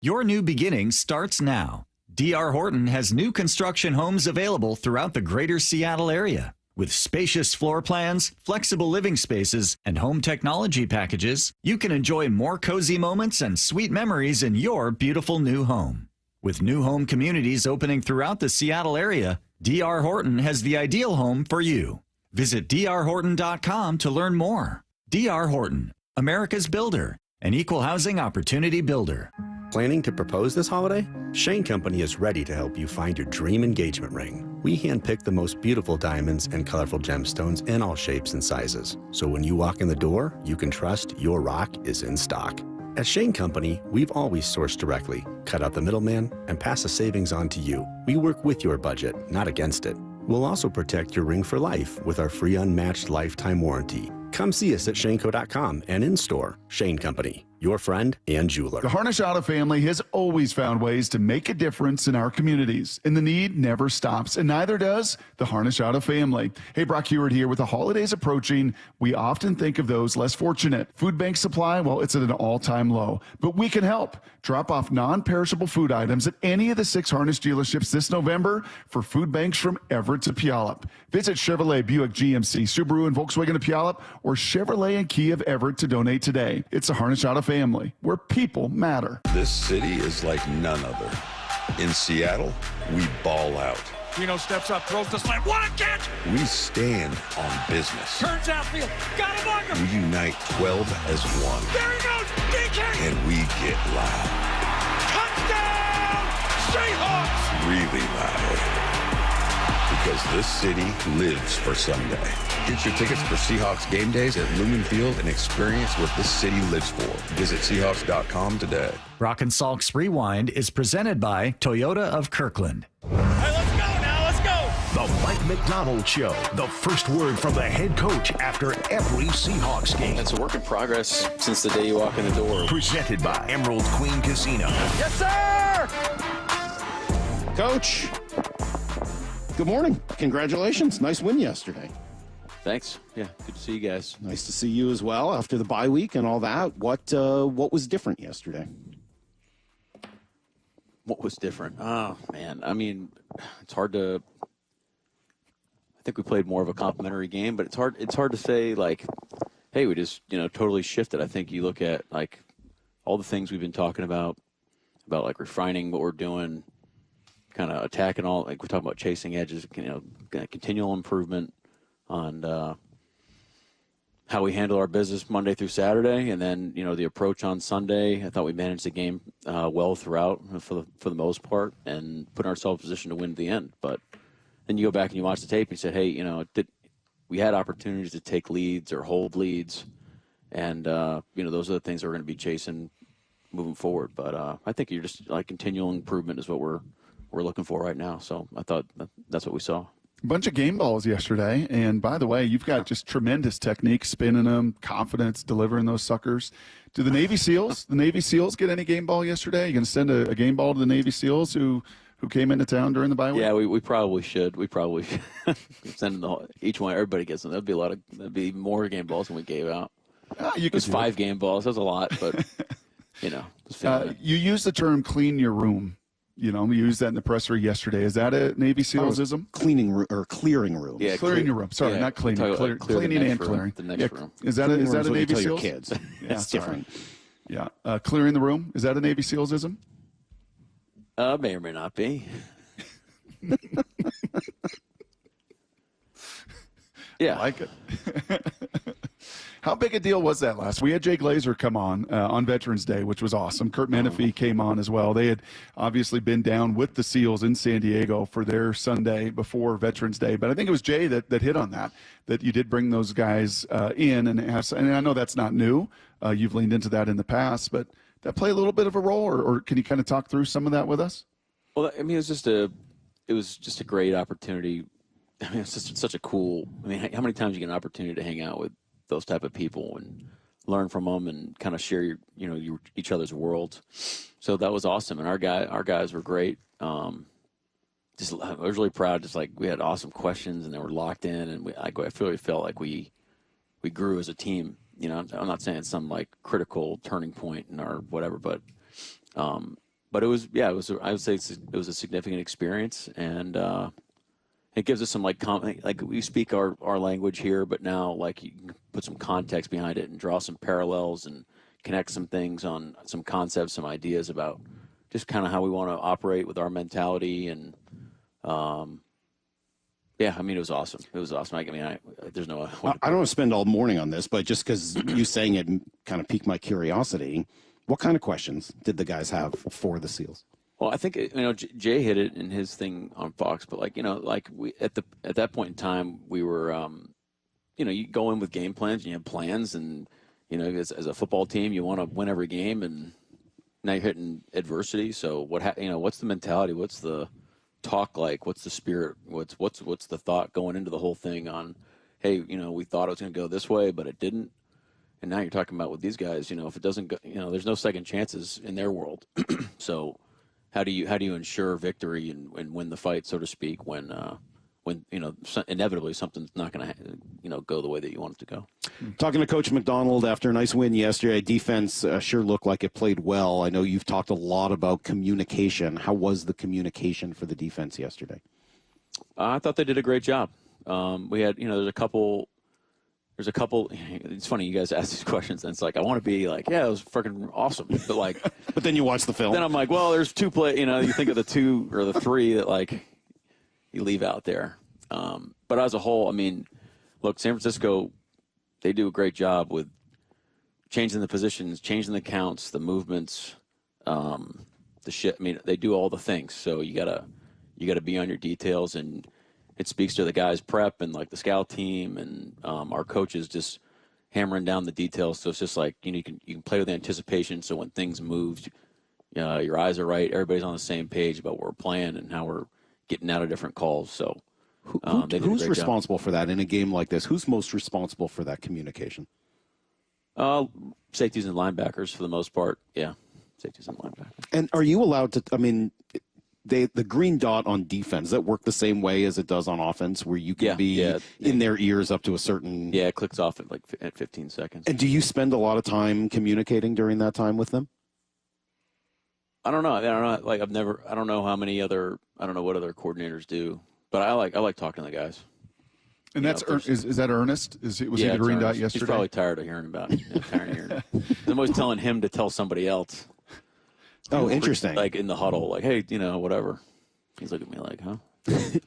Your new beginning starts now. D.R. Horton has new construction homes available throughout the greater Seattle area. With spacious floor plans, flexible living spaces, and home technology packages, you can enjoy more cozy moments and sweet memories in your beautiful new home. With new home communities opening throughout the Seattle area, D.R. Horton has the ideal home for you. Visit drhorton.com to learn more. D.R. Horton, America's builder, an equal housing opportunity builder. Planning to propose this holiday? Shane Company is ready to help you find your dream engagement ring. We handpick the most beautiful diamonds and colorful gemstones in all shapes and sizes. So when you walk in the door, you can trust your rock is in stock. At Shane Company, we've always sourced directly, cut out the middleman, and pass the savings on to you. We work with your budget, not against it. We'll also protect your ring for life with our free unmatched lifetime warranty. Come see us at shaneco.com and in-store. Shane Company, your friend and jeweler. The Harnish Auto family has always found ways to make a difference in our communities, and the need never stops, and neither does the Harnish Auto family. Hey, Brock Heward here. With the holidays approaching, we often think of those less fortunate. Food bank supply, well, it's at an all-time low, but we can help. Drop off non-perishable food items at any of the 6 Harnish dealerships this November for food banks from Everett to Puyallup. Visit Chevrolet, Buick, GMC, Subaru, and Volkswagen of Puyallup, or Chevrolet and Kia of Everett to donate today. It's a Harnish Auto family where people matter. This city is like none other. In Seattle, we ball out. Reno steps up, throws the slam. What a catch! We stand on business. Turns outfield. Got him under. We unite 12 as one. There he goes. DK. And we get loud. Touchdown! Seahawks! Really loud. Because this city lives for Sunday. Get your tickets for Seahawks game days at Lumen Field and experience what this city lives for. Visit Seahawks.com today. Brock and Salk's Rewind is presented by Toyota of Kirkland. Hey, let's go now. Let's go. The Mike McDonald Show. The first word from the head coach after every Seahawks game. It's a work in progress since the day you walk in the door. Presented by Emerald Queen Casino. Yes, sir! Coach, good morning. Congratulations. Nice win yesterday. Thanks. Yeah, good to see you guys. Nice to see you as well after the bye week and all that. What was different yesterday? What was different? Oh, man. I mean, it's hard to – I think we played more of a complimentary game, but it's hard to say, like, hey, we just, totally shifted. I think you look at, like, all the things we've been talking about, like, refining what we're doing, kind of attacking all – like, we're talking about chasing edges, continual improvement on how we handle our business Monday through Saturday, and then the approach on Sunday. I thought we managed the game well throughout for the most part, and put ourselves in a position to win at the end. But then you go back and you watch the tape and you said, hey, we had opportunities to take leads or hold leads, and those are the things that we're going to be chasing moving forward. But I think you're just like continual improvement is what we're looking for right now. So I thought that's what we saw. A bunch of game balls yesterday. And by the way, you've got just tremendous technique, spinning them, confidence, delivering those suckers. Do the Navy SEALs get any game ball yesterday? You going to send a game ball to the Navy SEALs who came into town during the bye week? Yeah, we probably should. We probably should send each one. Everybody gets them. That'd be more game balls than we gave out. It was 5 game balls. That's a lot, but you use the term "clean your room." We used that in the presser yesterday. Is that a Navy SEALsism? Cleaning or clearing room. Yeah, clearing your room. Sorry, not cleaning. Cleaning and clearing. The next room. Is that a Navy SEALs? Your kids. That's different. Yeah, clearing the room. Is that a Navy SEALsism? May or may not be. Yeah, I like it. How big a deal was that last? We had Jay Glazer come on Veterans Day, which was awesome. Kurt Menefee came on as well. They had obviously been down with the SEALs in San Diego for their Sunday before Veterans Day. But I think it was Jay that hit on that you did bring those guys in and I know that's not new. You've leaned into that in the past, but that play a little bit of a role, or can you kind of talk through some of that with us? Well, I mean, it was just a great opportunity. I mean, it's just such a cool. I mean, how many times you get an opportunity to hang out with those type of people and learn from them and kind of share each other's worlds. So that was awesome, and our guys were great. I was really proud. Just like we had awesome questions and they were locked in, and I really felt like we grew as a team. I'm not saying some like critical turning point in our whatever, but it was I would say it was a significant experience, and it gives us some like we speak our language here, but now like you can put some context behind it and draw some parallels and connect some things on some concepts, some ideas about just kind of how we want to operate with our mentality. And yeah, I mean, it was awesome. It was awesome. I mean, there's no. I don't want to spend all morning on this, but just because you saying it kind of piqued my curiosity. What kind of questions did the guys have for the SEALs? Well, I think Jay hit it in his thing on Fox, but we at that point in time we were you go in with game plans and you have plans, and as a football team you want to win every game, and now you're hitting adversity. So what's the mentality? What's the talk like? What's the spirit? What's the thought going into the whole thing on? Hey, we thought it was going to go this way, but it didn't. And now you're talking about with these guys, if it doesn't go, there's no second chances in their world. So how do you ensure victory and win the fight, so to speak, when inevitably something's not going to go the way that you want it to go. Talking to Coach McDonald after a nice win yesterday, defense sure looked like it played well. I know you've talked a lot about communication. How was the communication for the defense yesterday? I thought they did a great job. We had there's a couple. It's funny you guys ask these questions, and it's like I want to be like, yeah, it was freaking awesome, but but then you watch the film. Then I'm like, well, there's two play. You think of the two or the three that you leave out there. But as a whole, I mean, look, San Francisco, they do a great job with changing the positions, changing the counts, the movements, the shit. I mean, they do all the things. So you gotta be on your details, and it speaks to the guys' prep and the scout team and our coaches just hammering down the details. So it's just you can play with anticipation. So when things move, your eyes are right. Everybody's on the same page about what we're playing and how we're getting out of different calls. So who's responsible for that in a game like this? Who's most responsible for that communication? Safeties and linebackers for the most part. Yeah, safeties and linebackers. And are you allowed to? I mean, the green dot on defense, does that work the same way as it does on offense, where you can be in their ears up to a certain? Yeah, it clicks off at 15 seconds. And do you spend a lot of time communicating during that time with them? I don't know. I don't know how many other. I don't know what other coordinators do, but I like talking to the guys. And that's is that Ernest? Was he the green dot yesterday? He's probably tired of hearing about it. I'm always telling him to tell somebody else. Oh, interesting. In the huddle, hey, whatever. He's looking at me like, huh?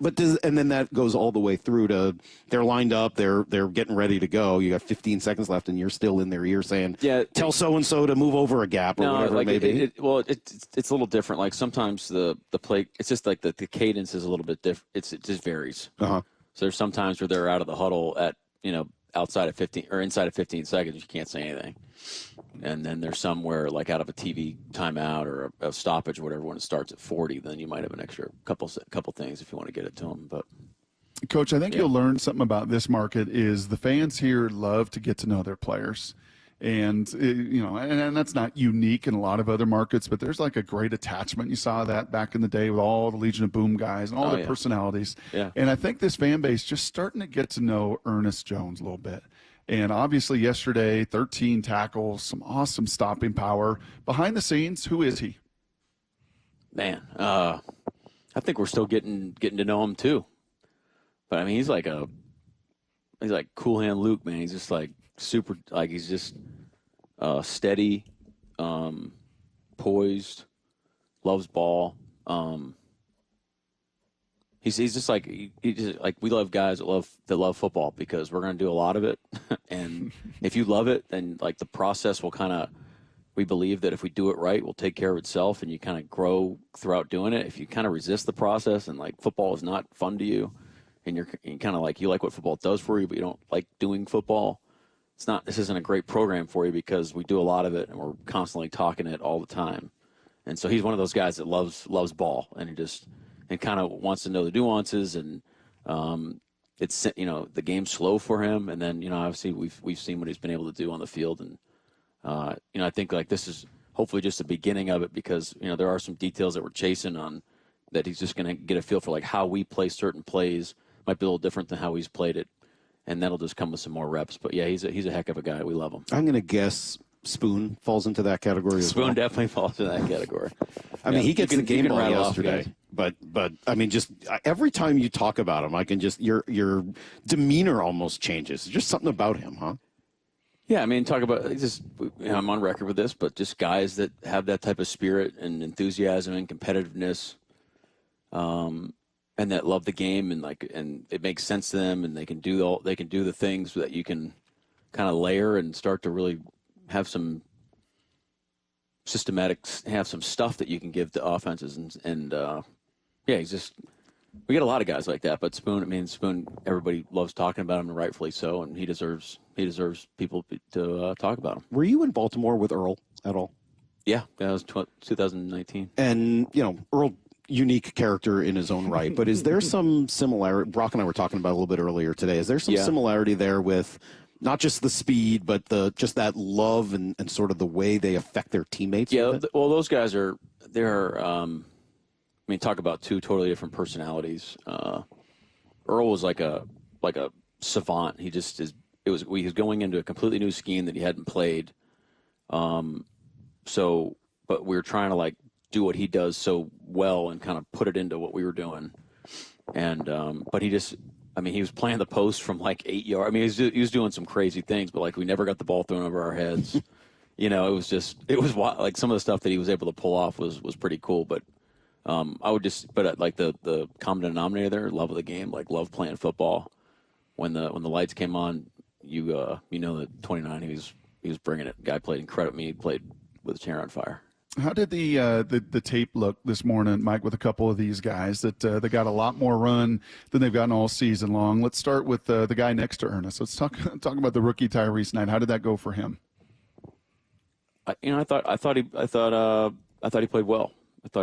But and then that goes all the way through to they're lined up, they're getting ready to go. You got 15 seconds left, and you're still in their ear saying, tell so and so to move over a gap or whatever it may be. It's a little different. Sometimes the play, it's just the cadence is a little bit different. It just varies. Uh-huh. So there's sometimes where they're out of the huddle at outside of 15 or inside of 15 seconds, you can't say anything. And then there's some where out of a TV timeout or a stoppage or whatever, when it starts at 40, then you might have an extra couple things if you want to get it to them. But Coach, I think you'll learn something about this market is the fans here love to get to know their players. And, and that's not unique in a lot of other markets, but there's like a great attachment. You saw that back in the day with all the Legion of Boom guys and all their personalities. Yeah. And I think this fan base just starting to get to know Ernest Jones a little bit. And obviously yesterday, 13 tackles, some awesome stopping power. Behind the scenes, who is he? Man, I think we're still getting to know him too. But I mean, he's like Cool Hand Luke, man. He's just like super, like he's just steady, poised, loves ball. He's just like we love guys that love football because we're going to do a lot of it, and if you love it, then like the process will kind of. We believe that if we do it right, we'll take care of itself, and you kind of grow throughout doing it. If you kind of resist the process and like football is not fun to you, and you're kind of like you like what football does for you, but you don't like doing football. This isn't a great program for you because we do a lot of it and we're constantly talking it all the time. And so he's one of those guys that loves ball and kind of wants to know the nuances and it's the game's slow for him. And then obviously we've seen what he's been able to do on the field and I think like this is hopefully just the beginning of it because there are some details that we're chasing on that he's just going to get a feel for like how we play certain plays might be a little different than how he's played it. And that'll just come with some more reps. But, yeah, he's a heck of a guy. We love him. I'm going to guess Spoon falls into that category as well. Spoon definitely falls into that category. I mean, he gets the game ball yesterday. But I mean, just every time you talk about him, I can just your demeanor almost changes. There's just something about him, huh? Yeah, I mean, talk about I'm on record with this, but just guys that have that type of spirit and enthusiasm and competitiveness. And that love the game and it makes sense to them and they can do the things that you can kind of layer and start to really have some have some stuff that you can give to offenses and we get a lot of guys like that, but Spoon, everybody loves talking about him and rightfully so, and he deserves people to talk about him. Were you in Baltimore with Earl at all? Yeah, that was 2019. And Earl. Unique character in his own right, but is there some similarity? Brock and I were talking about a little bit earlier today. Is there some similarity there with not just the speed, but just that love and sort of the way they affect their teammates? Yeah, well, those guys talk about two totally different personalities. Earl was like a savant. He just is. He was going into a completely new scheme that he hadn't played. But we were trying to do what he does so well and kind of put it into what we were doing. And but he was playing the post from 8 yards. I mean, he was doing some crazy things, but we never got the ball thrown over our heads. It was some of the stuff that he was able to pull off was pretty cool. But the common denominator there, love of the game, love playing football. When the lights came on, that 29, he was bringing it. The guy played incredible. He played with his hair on fire. How did the tape look this morning, Mike, with a couple of these guys that they got a lot more run than they've gotten all season long? Let's start with the guy next to Ernest. Let's talk about the rookie Tyrese Knight. How did that go for him? I thought he played well. It's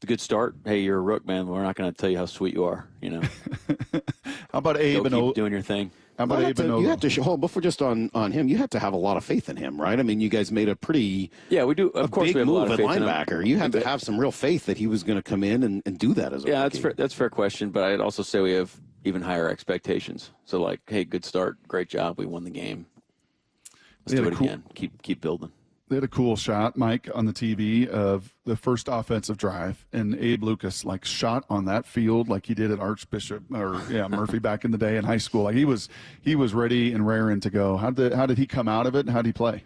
a good start. Hey, you're a rook, man. We're not going to tell you how sweet you are. How about Abe and keep doing your thing? How about Abe and you had to show, before just on him, you had to have a lot of faith in him, right? I mean, you guys made a pretty we do. Of course, big we have move a lot of at faith linebacker. You had to have some real faith that he was going to come in and do that as a rookie. That's a fair question. But I'd also say we have even higher expectations. So hey, good start, great job. We won the game. Let's do it again. Keep building. They had a cool shot, Mike, on the TV of the first offensive drive, and Abe Lucas shot on that field like he did at Murphy back in the day in high school. He was ready and raring to go. How did he come out of it, and how did he play?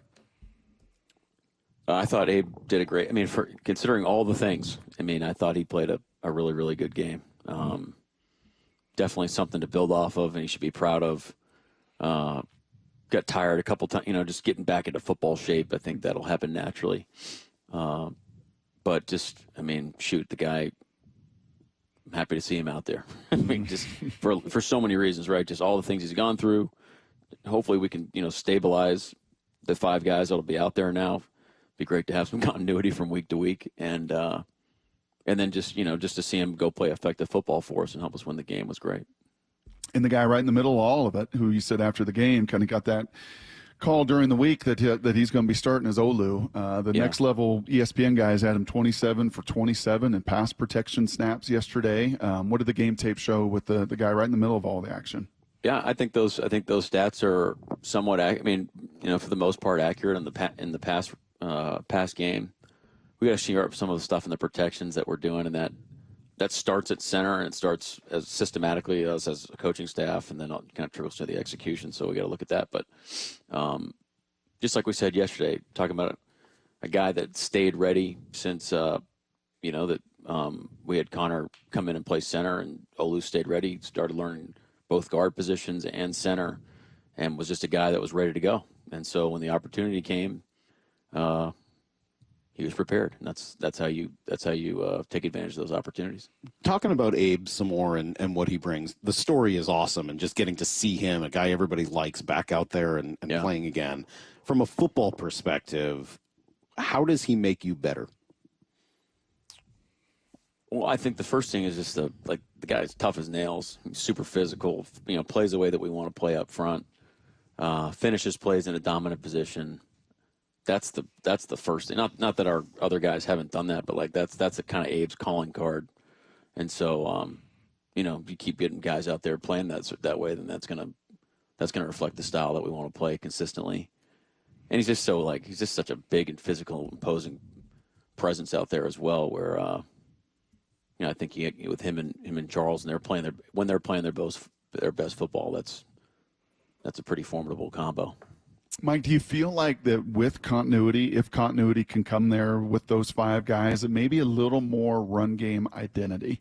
I thought Abe did a great. For considering all the things, I thought he played a really, really good game. Definitely something to build off of, and he should be proud of. Got tired a couple times, just getting back into football shape. I think that'll happen naturally. But the guy, I'm happy to see him out there. Just for so many reasons, right? Just all the things he's gone through. Hopefully we can, stabilize the 5 guys that'll be out there now. Be great to have some continuity from week to week. And And then just to see him go play effective football for us and help us win the game was great. And the guy right in the middle of all of it, who you said after the game kind of got that call during the week that he's going to be starting as Olu. The next level ESPN guys had him 27 for 27 in pass protection snaps yesterday. What did the game tape show with the guy right in the middle of all the action? Yeah, I think those stats are somewhat. For the most part, accurate in the past game. We got to share up some of the stuff in the protections that we're doing, and that starts at center, and it starts as systematically as a coaching staff, and then it kind of trickles to the execution. So we got to look at that. But just like we said yesterday, talking about a guy that stayed ready since we had Connor come in and play center, and Olu stayed ready, started learning both guard positions and center, and was just a guy that was ready to go. And so when the opportunity came, he was prepared, and that's how you take advantage of those opportunities. Talking about Abe some more and what he brings, the story is awesome, and just getting to see him, a guy everybody likes, back out there and playing again. From a football perspective, how does he make you better? Well, I think the first thing is just the guy's tough as nails, he's super physical, plays the way that we want to play up front, finishes plays in a dominant position. That's the first thing. Not that our other guys haven't done that, but that's the kind of Abe's calling card. And so, you keep getting guys out there playing that way, then that's gonna reflect the style that we want to play consistently. And he's just such a big and physical, imposing presence out there as well. Where I think with him and Charles, and when they're playing their best football, that's a pretty formidable combo. Mike, do you feel like that with continuity, if continuity can come there with those five guys, that maybe a little more run game identity?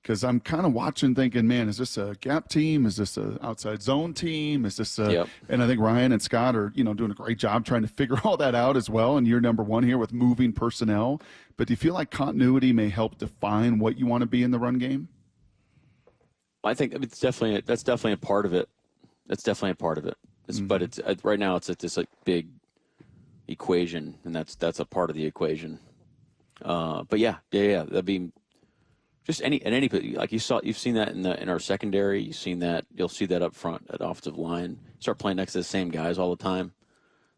Because I'm kind of watching thinking, man, is this a gap team? Is this an outside zone team? Is this a And I think Ryan and Scott are, doing a great job trying to figure all that out as well. And you're number one here with moving personnel. But do you feel like continuity may help define what you want to be in the run game? I think that's definitely a part of it. That's definitely a part of it. But it's right now it's this big equation, and that's a part of the equation. But yeah. That'd be just any like you've seen that in our secondary. You'll see that up front at offensive line. Start playing next to the same guys all the time.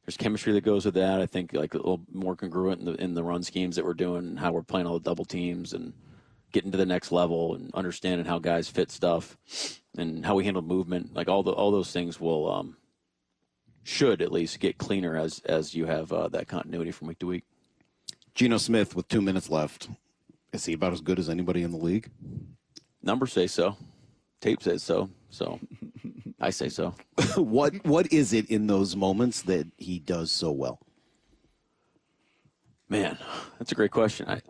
There's chemistry that goes with that. I think like a little more congruent in the run schemes that we're doing, and how we're playing all the double teams and getting to the next level and understanding how guys fit stuff and how we handle movement. Like all those things will. Should at least get cleaner as you have that continuity from week to week. Geno Smith with 2 minutes left. Is he about as good as anybody in the league? Numbers say so. Tape says so. So I say so. What is it in those moments that he does so well? Man, that's a great question. I've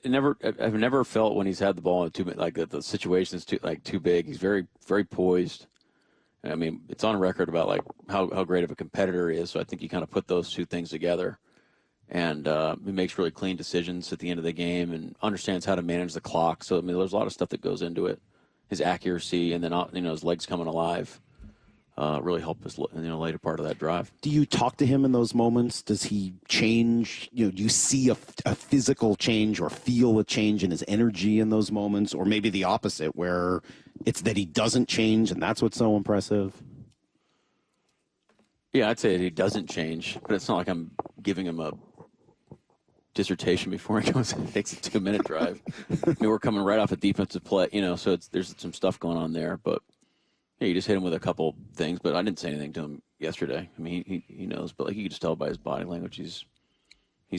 never felt when he's had the ball in the situation is too big. He's very, very poised. I mean, it's on record about how great of a competitor he is. So I think you kind of put those two things together, and he makes really clean decisions at the end of the game and understands how to manage the clock. So I mean, there's a lot of stuff that goes into it. His accuracy and then his legs coming alive really help us later part of that drive. Do you talk to him in those moments? Does he change? Do you see a physical change or feel a change in his energy in those moments, or maybe the opposite, where it's that he doesn't change and that's what's so impressive? Yeah, I'd say that he doesn't change, but it's not like I'm giving him a dissertation before he goes and takes a 2-minute drive. I mean, we're coming right off a defensive play, so there's some stuff going on there, but yeah, you just hit him with a couple things, but I didn't say anything to him yesterday. I mean, he knows, but you could just tell by his body language he's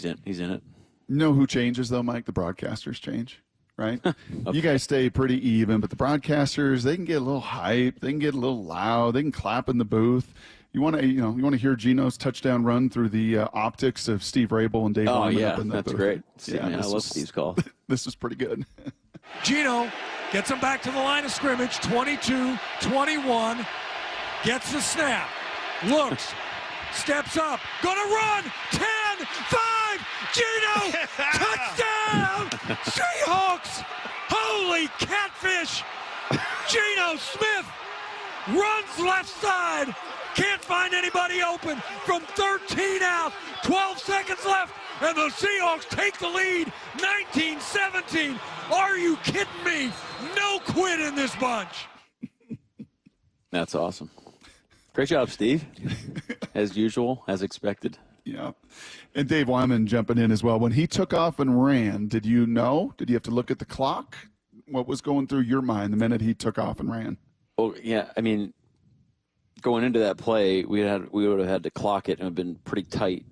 in it. You know who changes though, Mike? The broadcasters change. Right? Okay. You guys stay pretty even, but the broadcasters, they can get a little hype, they can get a little loud, they can clap in the booth. You want to hear Geno's touchdown run through the optics of Steve Rabel and Dave Lyman up in the that's booth. Great. Yeah, I love Steve's call. This is pretty good. Geno gets him back to the line of scrimmage, 22-21, gets the snap, looks, steps up, gonna run, 10, 5, Geno, touchdown, Seahawks, holy catfish, Geno Smith runs left side, can't find anybody open from 13 out, 12 seconds left, and the Seahawks take the lead 19-17. Are you kidding me? No quit in this bunch. That's awesome. Great job, Steve. As usual, as expected. Yeah. And Dave Wyman jumping in as well. When he took off and ran, did you know? Did you have to look at the clock? What was going through your mind the minute he took off and ran? Well, yeah, I mean, going into that play, we would have had to clock it and it would have been pretty tight.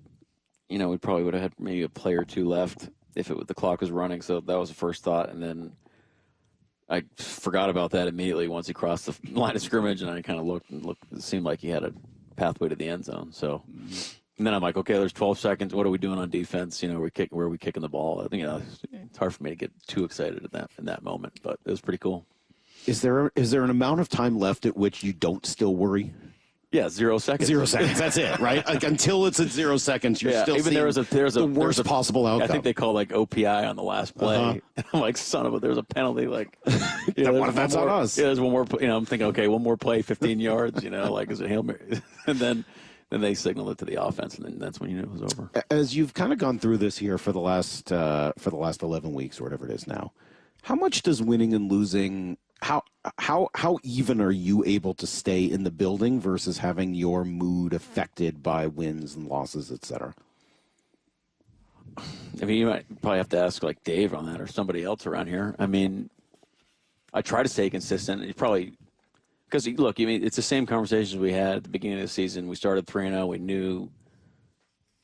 You know, we probably would have had maybe a play or two left if the clock was running. So that was the first thought. And then I forgot about that immediately once he crossed the line of scrimmage, and I kind of looked. It seemed like he had a pathway to the end zone. So, and then I'm like, okay, there's 12 seconds. What are we doing on defense? You know, where are we kicking the ball? I think it's hard for me to get too excited in that moment, but it was pretty cool. Is there an amount of time left at which you don't still worry? Yeah, 0 seconds. 0 seconds. That's it, right? Like until it's at 0 seconds, you're still even seeing the worst possible outcome. I think they call like OPI on the last play. I'm like, son of a, there's a penalty. Like, what if that's on us? Yeah, there's one more. I'm thinking, okay, one more play, 15 yards. Like is it Hail Mary? And then they signal it to the offense, and then that's when you knew it was over. As you've kind of gone through this here for the last 11 weeks or whatever it is now, how much does winning and losing? How even are you able to stay in the building versus having your mood affected by wins and losses, et cetera? I mean, you might probably have to ask like Dave on that or somebody else around here. I mean, I try to stay consistent. It's probably because look, I mean, it's the same conversations we had at the beginning of the season. We started 3-0. We knew,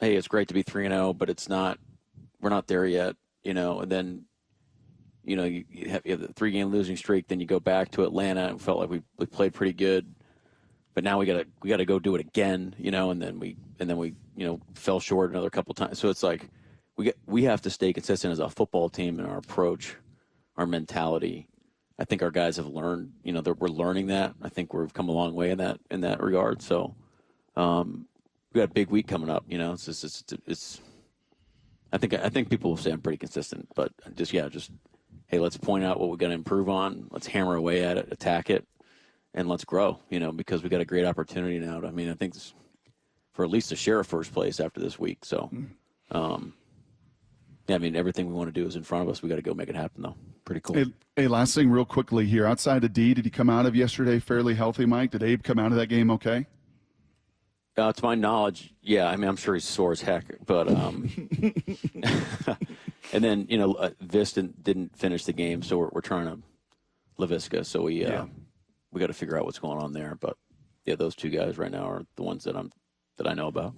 hey, it's great to be 3-0, but it's not. We're not there yet, And then, you have the 3-game losing streak. Then you go back to Atlanta and felt like we played pretty good, but now we gotta go do it again, And then we fell short another couple times. So it's like we have to stay consistent as a football team in our approach, our mentality. I think our guys have learned, we're learning that. I think we've come a long way in that regard. So we got a big week coming up. It's I think people will say I'm pretty consistent, but just hey, let's point out what we're going to improve on. Let's hammer away at it, attack it, and let's grow. Because we got a great opportunity now. I think for at least to share a first place after this week. So, everything we want to do is in front of us. We got to go make it happen, though. Pretty cool. Hey, last thing real quickly here. Outside of D, did he come out of yesterday fairly healthy, Mike? Did Abe come out of that game okay? To my knowledge, yeah. I'm sure he's sore as heck, but and then Vist didn't finish the game, so we're trying to Laviska. So we got to figure out what's going on there. But yeah, those two guys right now are the ones that I know about.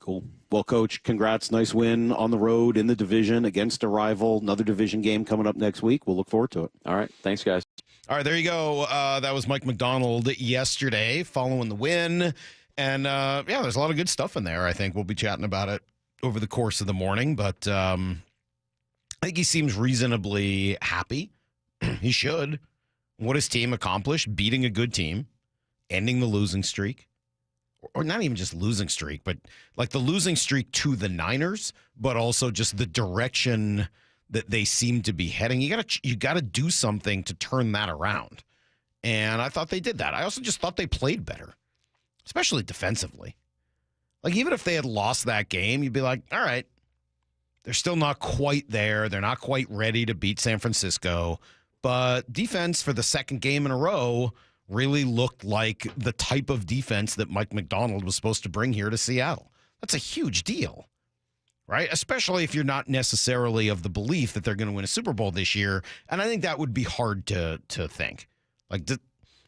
Cool. Well, Coach, congrats. Nice win on the road in the division against a rival. Another division game coming up next week. We'll look forward to it. All right. Thanks, guys. All right, there you go. That was Mike McDonald yesterday following the win. And, there's a lot of good stuff in there. I think we'll be chatting about it over the course of the morning. But I think he seems reasonably happy. He should. What his team accomplished, beating a good team, ending the losing streak. Or not even just losing streak, but like the losing streak to the Niners, but also just the direction that they seem to be heading. You gotta do something to turn that around. And I thought they did that. I also just thought they played better, especially defensively. Like even if they had lost that game, you'd be like, all right, they're still not quite there. They're not quite ready to beat San Francisco. But defense for the second game in a row really looked like the type of defense that Mike McDonald was supposed to bring here to Seattle. That's a huge deal, right? Especially if you're not necessarily of the belief that they're going to win a Super Bowl this year. And I think that would be hard to think. Like,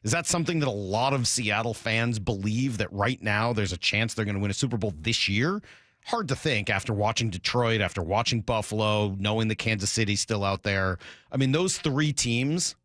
is that something that a lot of Seattle fans believe, that right now there's a chance they're going to win a Super Bowl this year? Hard to think after watching Detroit, after watching Buffalo, knowing that Kansas City's still out there. I mean, those three teams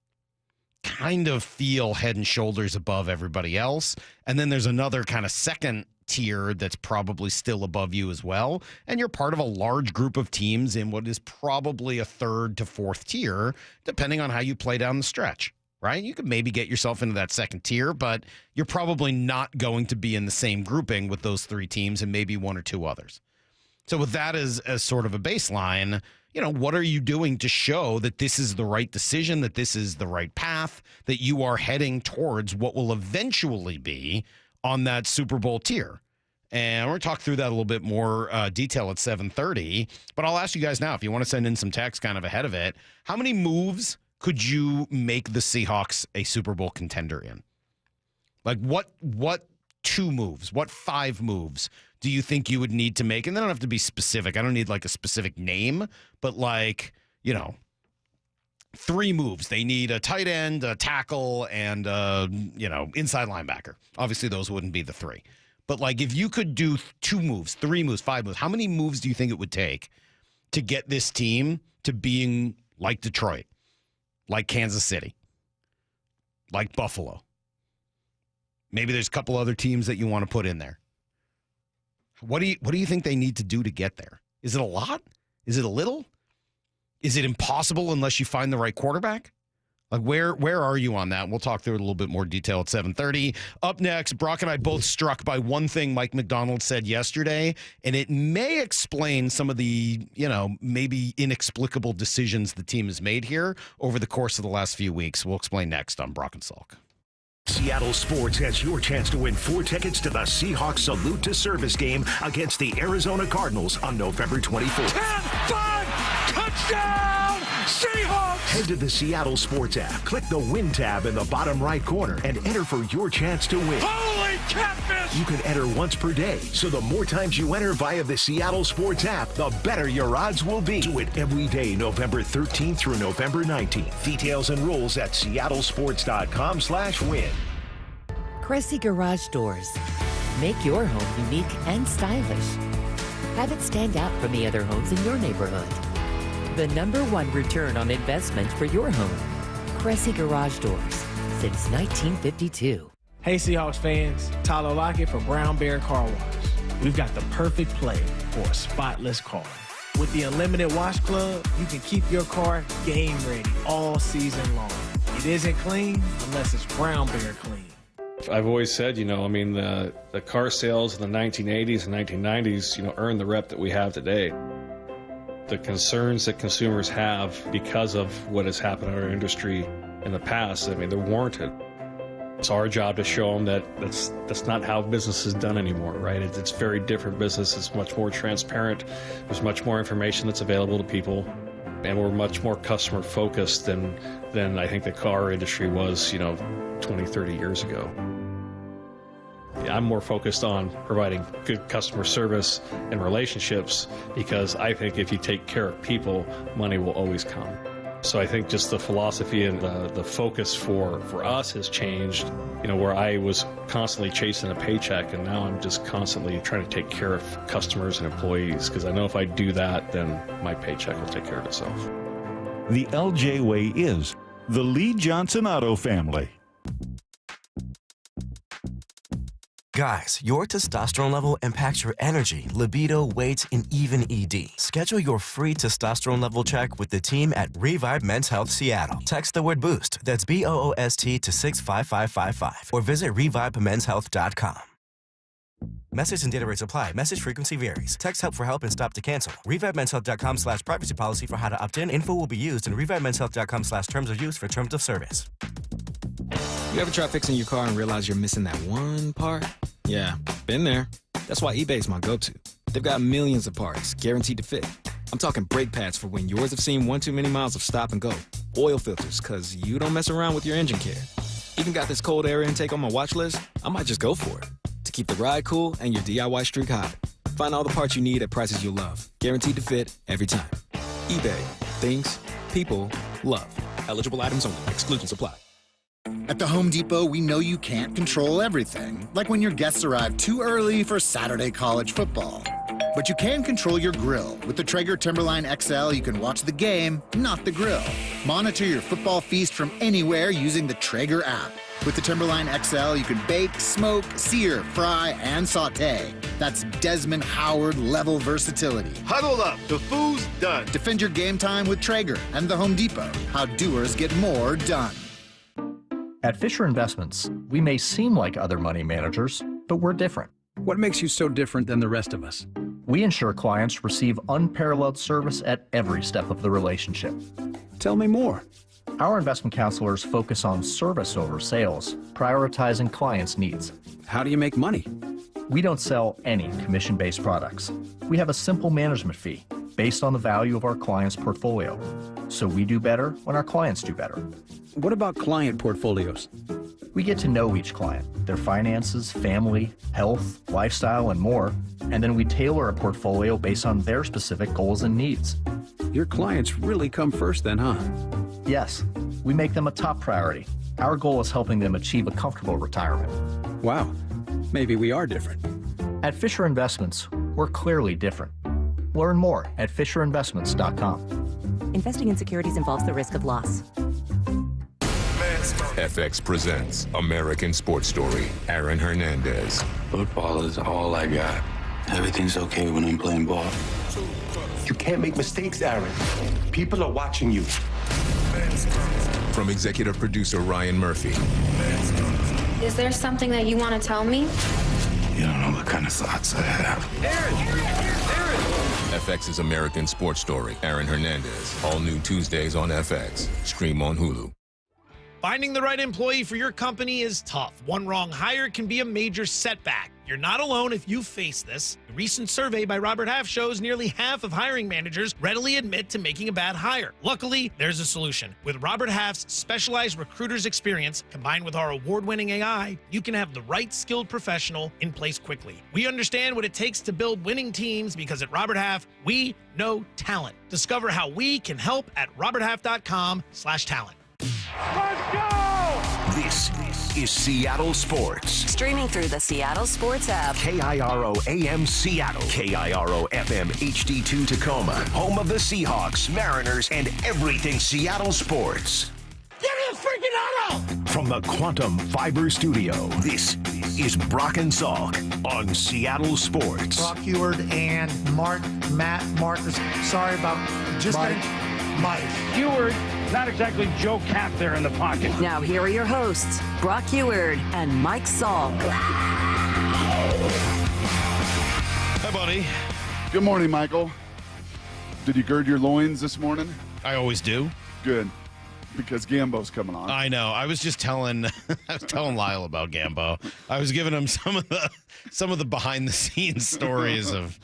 kind of feel head and shoulders above everybody else. And then there's another kind of second tier that's probably still above you as well. And you're part of a large group of teams in what is probably a third to fourth tier, depending on how you play down the stretch, right? You could maybe get yourself into that second tier, but you're probably not going to be in the same grouping with those three teams and maybe one or two others. So with that as sort of a baseline, what are you doing to show that this is the right decision, that this is the right path, that you are heading towards what will eventually be on that Super Bowl tier? And we're going to talk through that a little bit more detail at 7:30. But I'll ask you guys now, if you want to send in some text kind of ahead of it, how many moves could you make the Seahawks a Super Bowl contender in? Like what 2 moves, what 5 moves do you think you would need to make? And they don't have to be specific. I don't need like a specific name, but like, 3 moves. They need a tight end, a tackle, and inside linebacker. Obviously, those wouldn't be the 3. But like, if you could do 2 moves, 3 moves, 5 moves, how many moves do you think it would take to get this team to being like Detroit, like Kansas City, like Buffalo? Maybe there's a couple other teams that you want to put in there. What do you think they need to do to get there? Is it a lot? Is it a little? Is it impossible unless you find the right quarterback? Like, where are you on that? We'll talk through it a little bit more detail at 7:30. Up next, Brock and I both struck by one thing Mike McDonald said yesterday, and it may explain some of the, maybe inexplicable decisions the team has made here over the course of the last few weeks. We'll explain next on Brock and Salk. Seattle Sports has your chance to win 4 tickets to the Seahawks Salute to Service game against the Arizona Cardinals on November 24th. 10-5, touchdown, Seahawks! Head to the Seattle Sports app, click the Win tab in the bottom right corner, and enter for your chance to win. Holy catfish! You can enter once per day, so the more times you enter via the Seattle Sports app, the better your odds will be. Do it every day, November 13th through November 19th. Details and rules at seattlesports.com/win. Cressy Garage Doors. Make your home unique and stylish. Have it stand out from the other homes in your neighborhood. The #1 return on investment for your home. Cressy Garage Doors. Since 1952. Hey Seahawks fans, Tyler Lockett for Brown Bear Car Wash. We've got the perfect play for a spotless car. With the Unlimited Wash Club, you can keep your car game ready all season long. It isn't clean unless it's Brown Bear clean. I've always said, the car sales in the 1980s and 1990s, earned the rep that we have today. The concerns that consumers have because of what has happened in our industry in the past, they're warranted. It's our job to show them that that's not how business is done anymore, right? It's very different business. It's much more transparent. There's much more information that's available to people, and we're much more customer focused than I think the car industry was, 20, 30 years ago. I'm more focused on providing good customer service and relationships, because I think if you take care of people, money will always come. So I think just the philosophy and the focus for us has changed, where I was constantly chasing a paycheck, and now I'm just constantly trying to take care of customers and employees, because I know if I do that, then my paycheck will take care of itself. The LJ way is the Lee Johnson Auto family. Guys, your testosterone level impacts your energy, libido, weight, and even ED. Schedule your free testosterone level check with the team at Revive Men's Health Seattle. Text the word BOOST, that's BOOST, to 65555, or visit ReviveMen'sHealth.com. Message and data rates apply. Message frequency varies. Text help for help and stop to cancel. ReviveMen'sHealth.com/privacy policy for how to opt in. Info will be used, and ReviveMen'sHealth.com/terms of use for terms of service. You ever try fixing your car and realize you're missing that one part? Yeah, been there. That's why eBay's my go-to. They've got millions of parts, guaranteed to fit. I'm talking brake pads for when yours have seen one too many miles of stop and go. Oil filters, because you don't mess around with your engine care. Even got this cold air intake on my watch list. I might just go for it. To keep the ride cool and your DIY streak hot. Find all the parts you need at prices you'll love. Guaranteed to fit every time. eBay. Things people love. Eligible items only. Exclusions apply. At the Home Depot, we know you can't control everything, like when your guests arrive too early for Saturday college football. But you can control your grill. With the Traeger Timberline XL, you can watch the game, not the grill. Monitor your football feast from anywhere using the Traeger app. With the Timberline XL, you can bake, smoke, sear, fry, and saute. That's Desmond Howard level versatility. Huddle up, the food's done. Defend your game time with Traeger and the Home Depot. How doers get more done. At Fisher Investments, we may seem like other money managers, but we're different. What makes you so different than the rest of us? We ensure clients receive unparalleled service at every step of the relationship. Tell me more. Our investment counselors focus on service over sales, prioritizing clients' needs. How do you make money? We don't sell any commission-based products. We have a simple management fee based on the value of our client's portfolio. So we do better when our clients do better. What about client portfolios? We get to know each client, their finances, family, health, lifestyle, and more, and then we tailor a portfolio based on their specific goals and needs. Your clients really come first then, huh? Yes, we make them a top priority. Our goal is helping them achieve a comfortable retirement. Wow, maybe we are different. At Fisher Investments, we're clearly different. Learn more at FisherInvestments.com. Investing in securities involves the risk of loss. FX presents American Sports Story, Aaron Hernandez. Football is all I got. Everything's okay when I'm playing ball. You can't make mistakes, Aaron. People are watching you. From executive producer Ryan Murphy. Is there something that you want to tell me? You don't know the kind of thoughts I have. FX's American Sports Story, Aaron Hernandez. All new Tuesdays on FX. Stream on Hulu. Finding the right employee for your company is tough. One wrong hire can be a major setback. You're not alone if you face this. A recent survey by Robert Half shows nearly half of hiring managers readily admit to making a bad hire. Luckily, there's a solution. With Robert Half's specialized recruiter's experience, combined with our award-winning AI, you can have the right skilled professional in place quickly. We understand what it takes to build winning teams because at Robert Half, we know talent. Discover how we can help at roberthalf.com/talent. Let's go! This is Seattle Sports. Streaming through the Seattle Sports app. KIRO AM Seattle. KIRO FM HD2 Tacoma. Home of the Seahawks, Mariners, and everything Seattle sports. Give me a freaking auto! From the Quantum Fiber Studio, this is Brock and Salk on Seattle Sports. Brock Heward and Matt Marcus. Sorry about just Mike. Heward, not exactly Joe Cap there in the pocket. Now here are your hosts, Brock Heward and Mike Salk. Hi, buddy. Good morning, Michael. Did you gird your loins this morning? I always do. Good. Because Gambo's coming on. I know. I was just telling Lyle about Gambo. I was giving him some of the behind the scenes stories of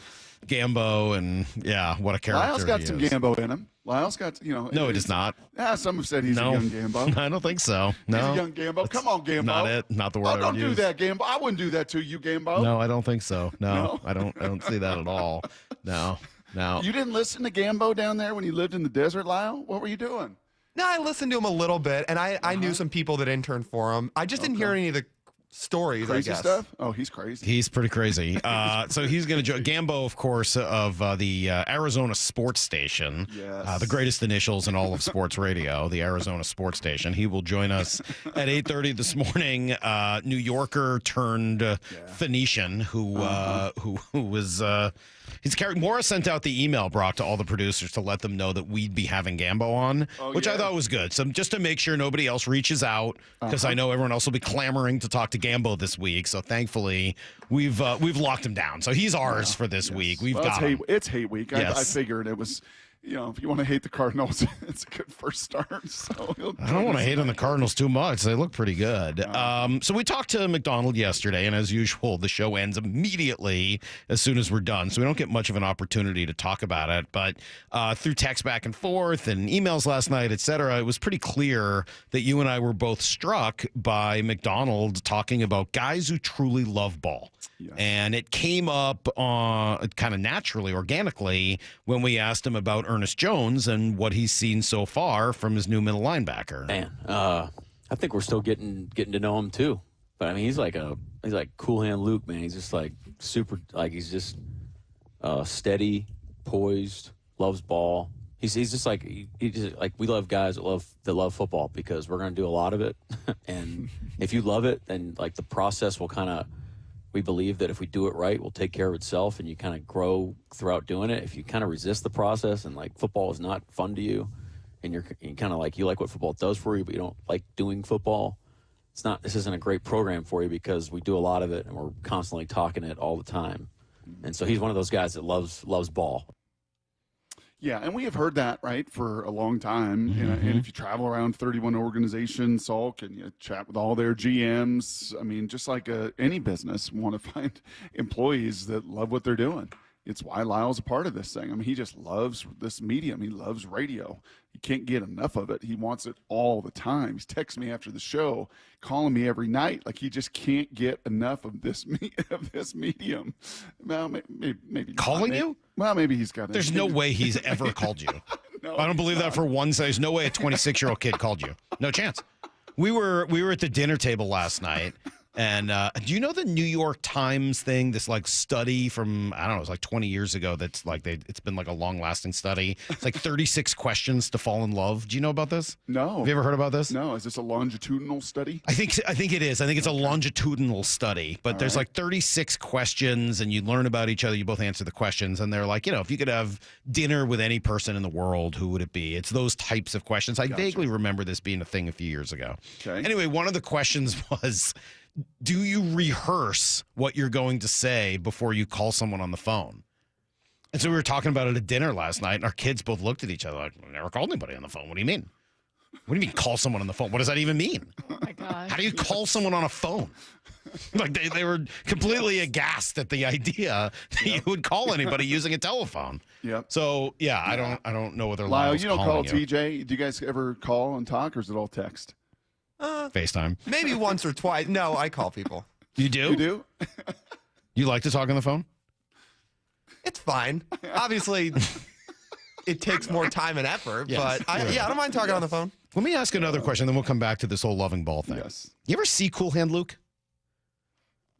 Gambo, and yeah, what a character. Lyle's got some Gambo in him. Lyle's got, No, it is not. Yeah, some have said he's a young Gambo. I don't think so. No. He's a young Gambo. Come on, Gambo. Not it. Not the word I would don't use. do that, Gambo. I wouldn't do that to you, Gambo. No, I don't think so. No. I don't see that at all. No. You didn't listen to Gambo down there when you lived in the desert, Lyle? What were you doing? No, I listened to him a little bit, and I knew some people that interned for him. I just didn't hear any of the stories, crazy I guess. Stuff? Oh, he's crazy. He's pretty crazy. So he's going to join Gambo, of course, of the Arizona Sports Station. Yes. The greatest initials in all of sports radio, the Arizona Sports Station. He will join us at 8:30 this morning. New Yorker turned Phoenician, who was... Morris sent out the email, Brock, to all the producers to let them know that we'd be having Gambo on, which I thought was good. So just to make sure nobody else reaches out, because I know everyone else will be clamoring to talk to Gambo this week. So thankfully, we've locked him down. So he's ours for this week. We've got him. It's hate week. Yes. I figured it was. If you want to hate the Cardinals, it's a good first start. So I don't want to hate on the Cardinals too much. They look pretty good. So we talked to McDonald yesterday, and as usual, the show ends immediately as soon as we're done. So we don't get much of an opportunity to talk about it. But through text back and forth and emails last night, et cetera, it was pretty clear that you and I were both struck by McDonald talking about guys who truly love ball. Yes. And it came up kind of naturally, organically, when we asked him about Ernest Jones and what he's seen so far from his new middle linebacker. Man, I think we're still getting to know him too. But I mean, he's like Cool Hand Luke, man. He's just like super, like he's just steady, poised, loves ball. He's just like we love guys that love football because we're gonna do a lot of it, and if you love it, then like the process will kind of. We believe that if we do it right, we'll take care of itself, and you kind of grow throughout doing it. If you kind of resist the process and like football is not fun to you, and you kind of like you like what football does for you, but you don't like doing football, this isn't a great program for you because we do a lot of it and we're constantly talking it all the time. And so he's one of those guys that loves ball. Yeah, and we have heard that, right, for a long time. And if you travel around 31 organizations, Salk, and you chat with all their GMs, I mean, just like any business, want to find employees that love what they're doing. It's why Lyle's a part of this thing. I mean, he just loves this medium. He loves radio. He can't get enough of it. He wants it all the time. He's texting me after the show, calling me every night. Like, he just can't get enough of this medium. Well, maybe calling you? Well, maybe he's got it. There's no way he's ever called you. No, I don't believe that for one second. There's no way a 26-year-old kid called you. No chance. We were at the dinner table last night. And do you know the New York Times thing, this like study from, I don't know, it was like 20 years ago that's like it's been like a long-lasting study. It's like 36 questions to fall in love. Do you know about this? No. Have you ever heard about this? No. Is this a longitudinal study? I think it is. I think it's a longitudinal study. But there's like 36 questions, and you learn about each other. You both answer the questions. And they're like, if you could have dinner with any person in the world, who would it be? It's those types of questions. I vaguely remember this being a thing a few years ago. Okay. Anyway, one of the questions was, do you rehearse what you're going to say before you call someone on the phone? And so we were talking about it at dinner last night, and our kids both looked at each other like, I've never called anybody on the phone. What do you mean? What do you mean call someone on the phone? What does that even mean? Oh, my gosh. How do you call someone on a phone? Like they were completely aghast at the idea that you would call anybody using a telephone. Yep. So, yeah, I don't know whether Lyle, Lyle's you don't calling call TJ. Do you guys ever call and talk, or is it all text? FaceTime. Maybe once or twice. No, I call people. You do? You do? You like to talk on the phone? It's fine. Obviously, it takes more time and effort, Yes. but I don't mind talking on the phone. Let me ask another question, then we'll come back to this whole loving ball thing. Yes. You ever see Cool Hand Luke?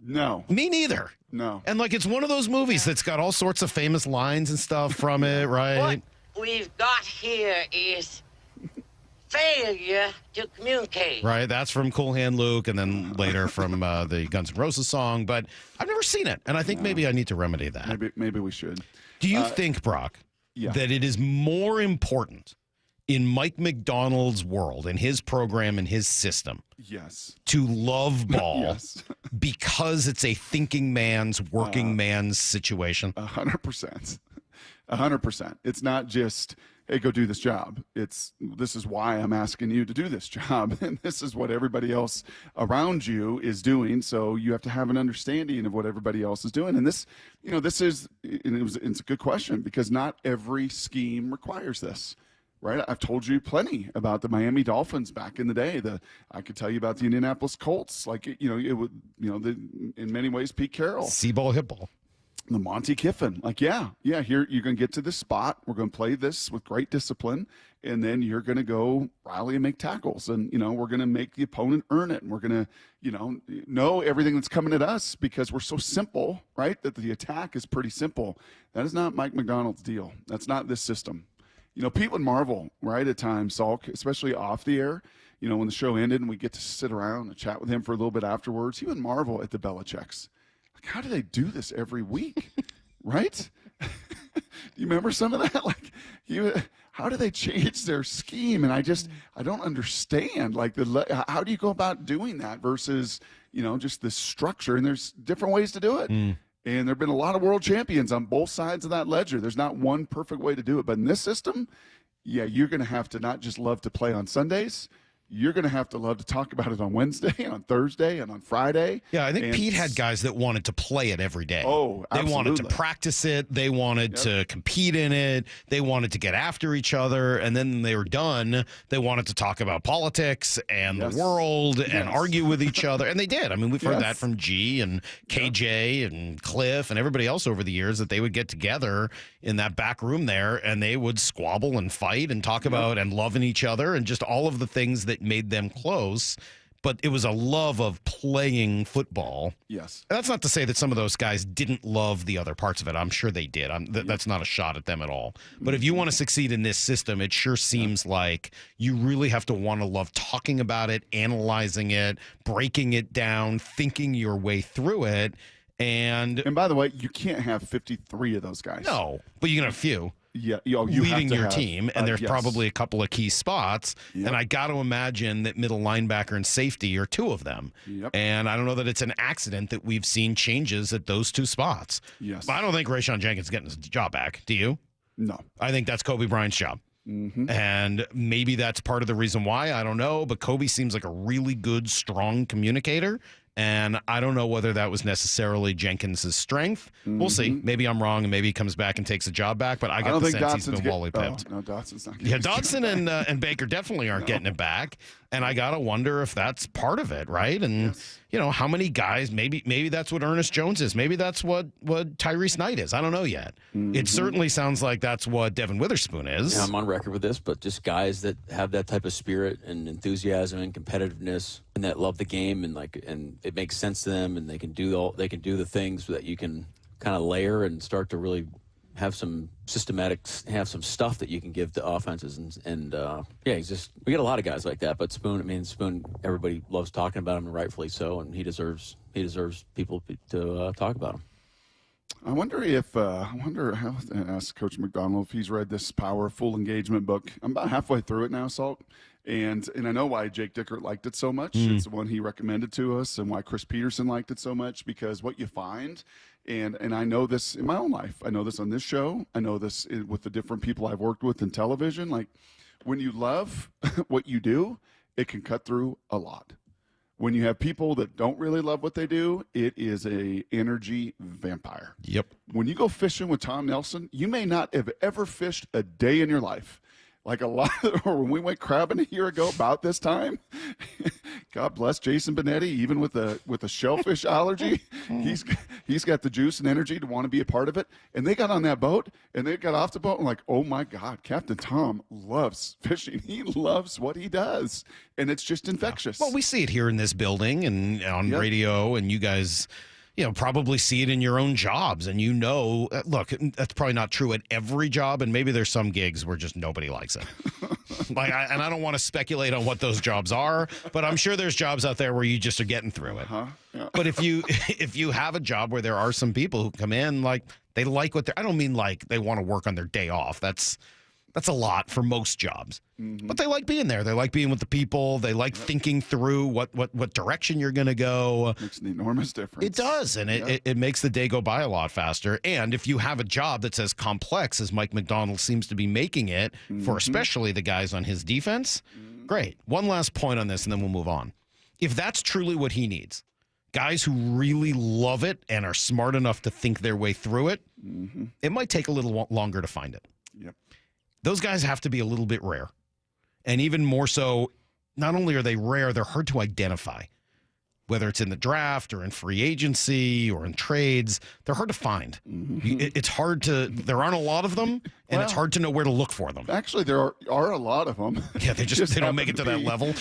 No. Me neither. No. And like, it's one of those movies that's got all sorts of famous lines and stuff from it, right? What we've got here is failure to communicate. Right, that's from Cool Hand Luke, and then later from the Guns N' Roses song. But I've never seen it, and I think maybe I need to remedy that. Maybe we should. Do you think, Brock, that it is more important in Mike McDonald's world, in his program, in his system, yes, to love ball Yes. because it's a thinking man's, working man's situation? 100%. 100%. It's not just, hey, go do this job. This is why I'm asking you to do this job. And this is what everybody else around you is doing. So you have to have an understanding of what everybody else is doing. And it's a good question, because not every scheme requires this. Right, I've told you plenty about the Miami Dolphins back in the day. I could tell you about the Indianapolis Colts. Like it would, in many ways, Pete Carroll, C-ball, hip ball, the Monty Kiffin. Like, here you're going to get to this spot. We're going to play this with great discipline, and then you're going to go rally and make tackles, and we're going to make the opponent earn it, and we're going to know everything that's coming at us, because we're so simple, right? That the attack is pretty simple. That is not Mike McDonald's deal. That's not this system. People would marvel, right, at times, Salk, especially off the air, when the show ended and we get to sit around and chat with him for a little bit afterwards. He would marvel at the Belichicks. Like, how do they do this every week, right? Do you remember some of that? Like, how do they change their scheme? And I don't understand. Like, how do you go about doing that versus, just the structure? And there's different ways to do it. And there have been a lot of world champions on both sides of that ledger. There's not one perfect way to do it. But in this system, you're going to have to not just love to play on Sundays. You're going to have to love to talk about it on Wednesday and on Thursday and on Friday. Yeah, I think Pete had guys that wanted to play it every day. Oh, absolutely. They wanted to practice it. They wanted to compete in it. They wanted to get after each other. And then when they were done, they wanted to talk about politics and the world and argue with each other. And they did. I mean, we've heard that from G and KJ and Cliff and everybody else over the years, that they would get together in that back room there and they would squabble and fight and talk about and loving each other and just all of the things that made them close. But it was a love of playing football. Yes. And that's not to say that some of those guys didn't love the other parts of it. I'm sure they did. That's not a shot at them at all. But if you want to succeed in this system, it sure seems like you really have to want to love talking about it, analyzing it, breaking it down, thinking your way through it. And by the way, you can't have 53 of those guys. No, but you can have a few. Yeah, you leading your have, team, and there's probably a couple of key spots. Yep. And I got to imagine that middle linebacker and safety are two of them. Yep. And I don't know that it's an accident that we've seen changes at those two spots. Yes. But I don't think Rayshon Jenkins is getting his job back. Do you? No. I think that's Kobe Bryant's job. And maybe that's part of the reason why. I don't know. But Kobe seems like a really good, strong communicator. And I don't know whether that was necessarily Jenkins' strength. We'll see. Maybe I'm wrong, and maybe he comes back and takes a job back. But I got the sense he's been wally pipped. Oh, no, Dotson's not. Yeah, Dodson and Baker definitely aren't getting it back. And I got to wonder if that's part of it, right? And, how many guys, maybe that's what Ernest Jones is. Maybe that's what Tyrese Knight is. I don't know yet. It certainly sounds like that's what Devin Witherspoon is. Yeah, I'm on record with this, but just guys that have that type of spirit and enthusiasm and competitiveness and that love the game and it makes sense to them and they can do the things that you can kind of layer and start to really have some have some stuff that you can give to offenses and we get a lot of guys like that. But Spoon, everybody loves talking about him, and rightfully so, and he deserves people to talk about him. I wonder how to ask Coach McDonald if he's read this Power of Full Engagement book. I'm about halfway through it now, Salt. And I know why Jake Dickert liked it so much. It's the one he recommended to us, and why Chris Peterson liked it so much, because what you find, and I know this in my own life, I know this on this show, I know this with the different people I've worked with in television, like when you love what you do, it can cut through a lot. When you have people that don't really love what they do, it is a energy vampire. Yep. When you go fishing with Tom Nelson, you may not have ever fished a day in your life. Like or when we went crabbing a year ago about this time, God bless Jason Benetti, even with a shellfish allergy, he's got the juice and energy to want to be a part of it. And they got on that boat and they got off the boat and like, oh my God, Captain Tom loves fishing. He loves what he does. And it's just infectious. Well, we see it here in this building and on radio, and you guys probably see it in your own jobs. And look, that's probably not true at every job. And maybe there's some gigs where just nobody likes it. And I don't want to speculate on what those jobs are, but I'm sure there's jobs out there where you just are getting through it. Yeah. But if you have a job where there are some people who come in, like they like what I don't mean like they want to work on their day off. That's a lot for most jobs. But they like being there. They like being with the people. They like thinking through what direction you're going to go. Makes an enormous difference. It does, and it makes the day go by a lot faster. And if you have a job that's as complex as Mike McDonald seems to be making it for especially the guys on his defense, great. One last point on this, and then we'll move on. If that's truly what he needs, guys who really love it and are smart enough to think their way through it, it might take a little longer to find it. Yep. Those guys have to be a little bit rare. And even more so, not only are they rare, they're hard to identify. Whether it's in the draft or in free agency or in trades, they're hard to find. It's hard there aren't a lot of them, and it's hard to know where to look for them. Actually, there are a lot of them. Yeah, they don't make it to that level.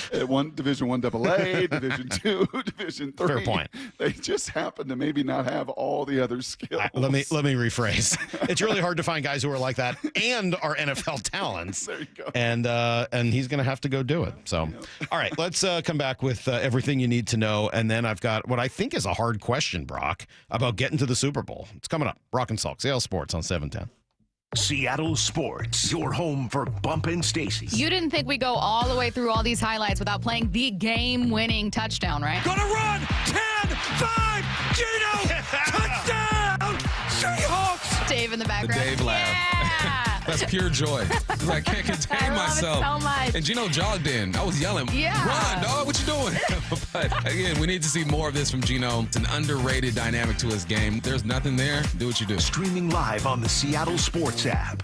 Division 1 AA, Division 2, Division 3. Fair point. They just happen to maybe not have all the other skills. Let me rephrase. It's really hard to find guys who are like that and are NFL talents. There you go. And he's going to have to go do it. So, all right, let's come back with everything you need to know. And then I've got what I think is a hard question, Brock, about getting to the Super Bowl. It's coming up. Brock and Salk, Seattle Sports on 710. Seattle Sports, your home for Bump and Stacy. You didn't think we'd go all the way through all these highlights without playing the game-winning touchdown, right? Gonna run! 10, 5, Gino! Touchdown! Seahawks! Dave in the background. The Dave laugh. Yeah. That's pure joy. I can't contain myself. I love it so much. And Gino jogged in. I was yelling, run, dog, what you doing? But again, we need to see more of this from Gino. It's an underrated dynamic to his game. There's nothing there. Do what you do. Streaming live on the Seattle Sports app.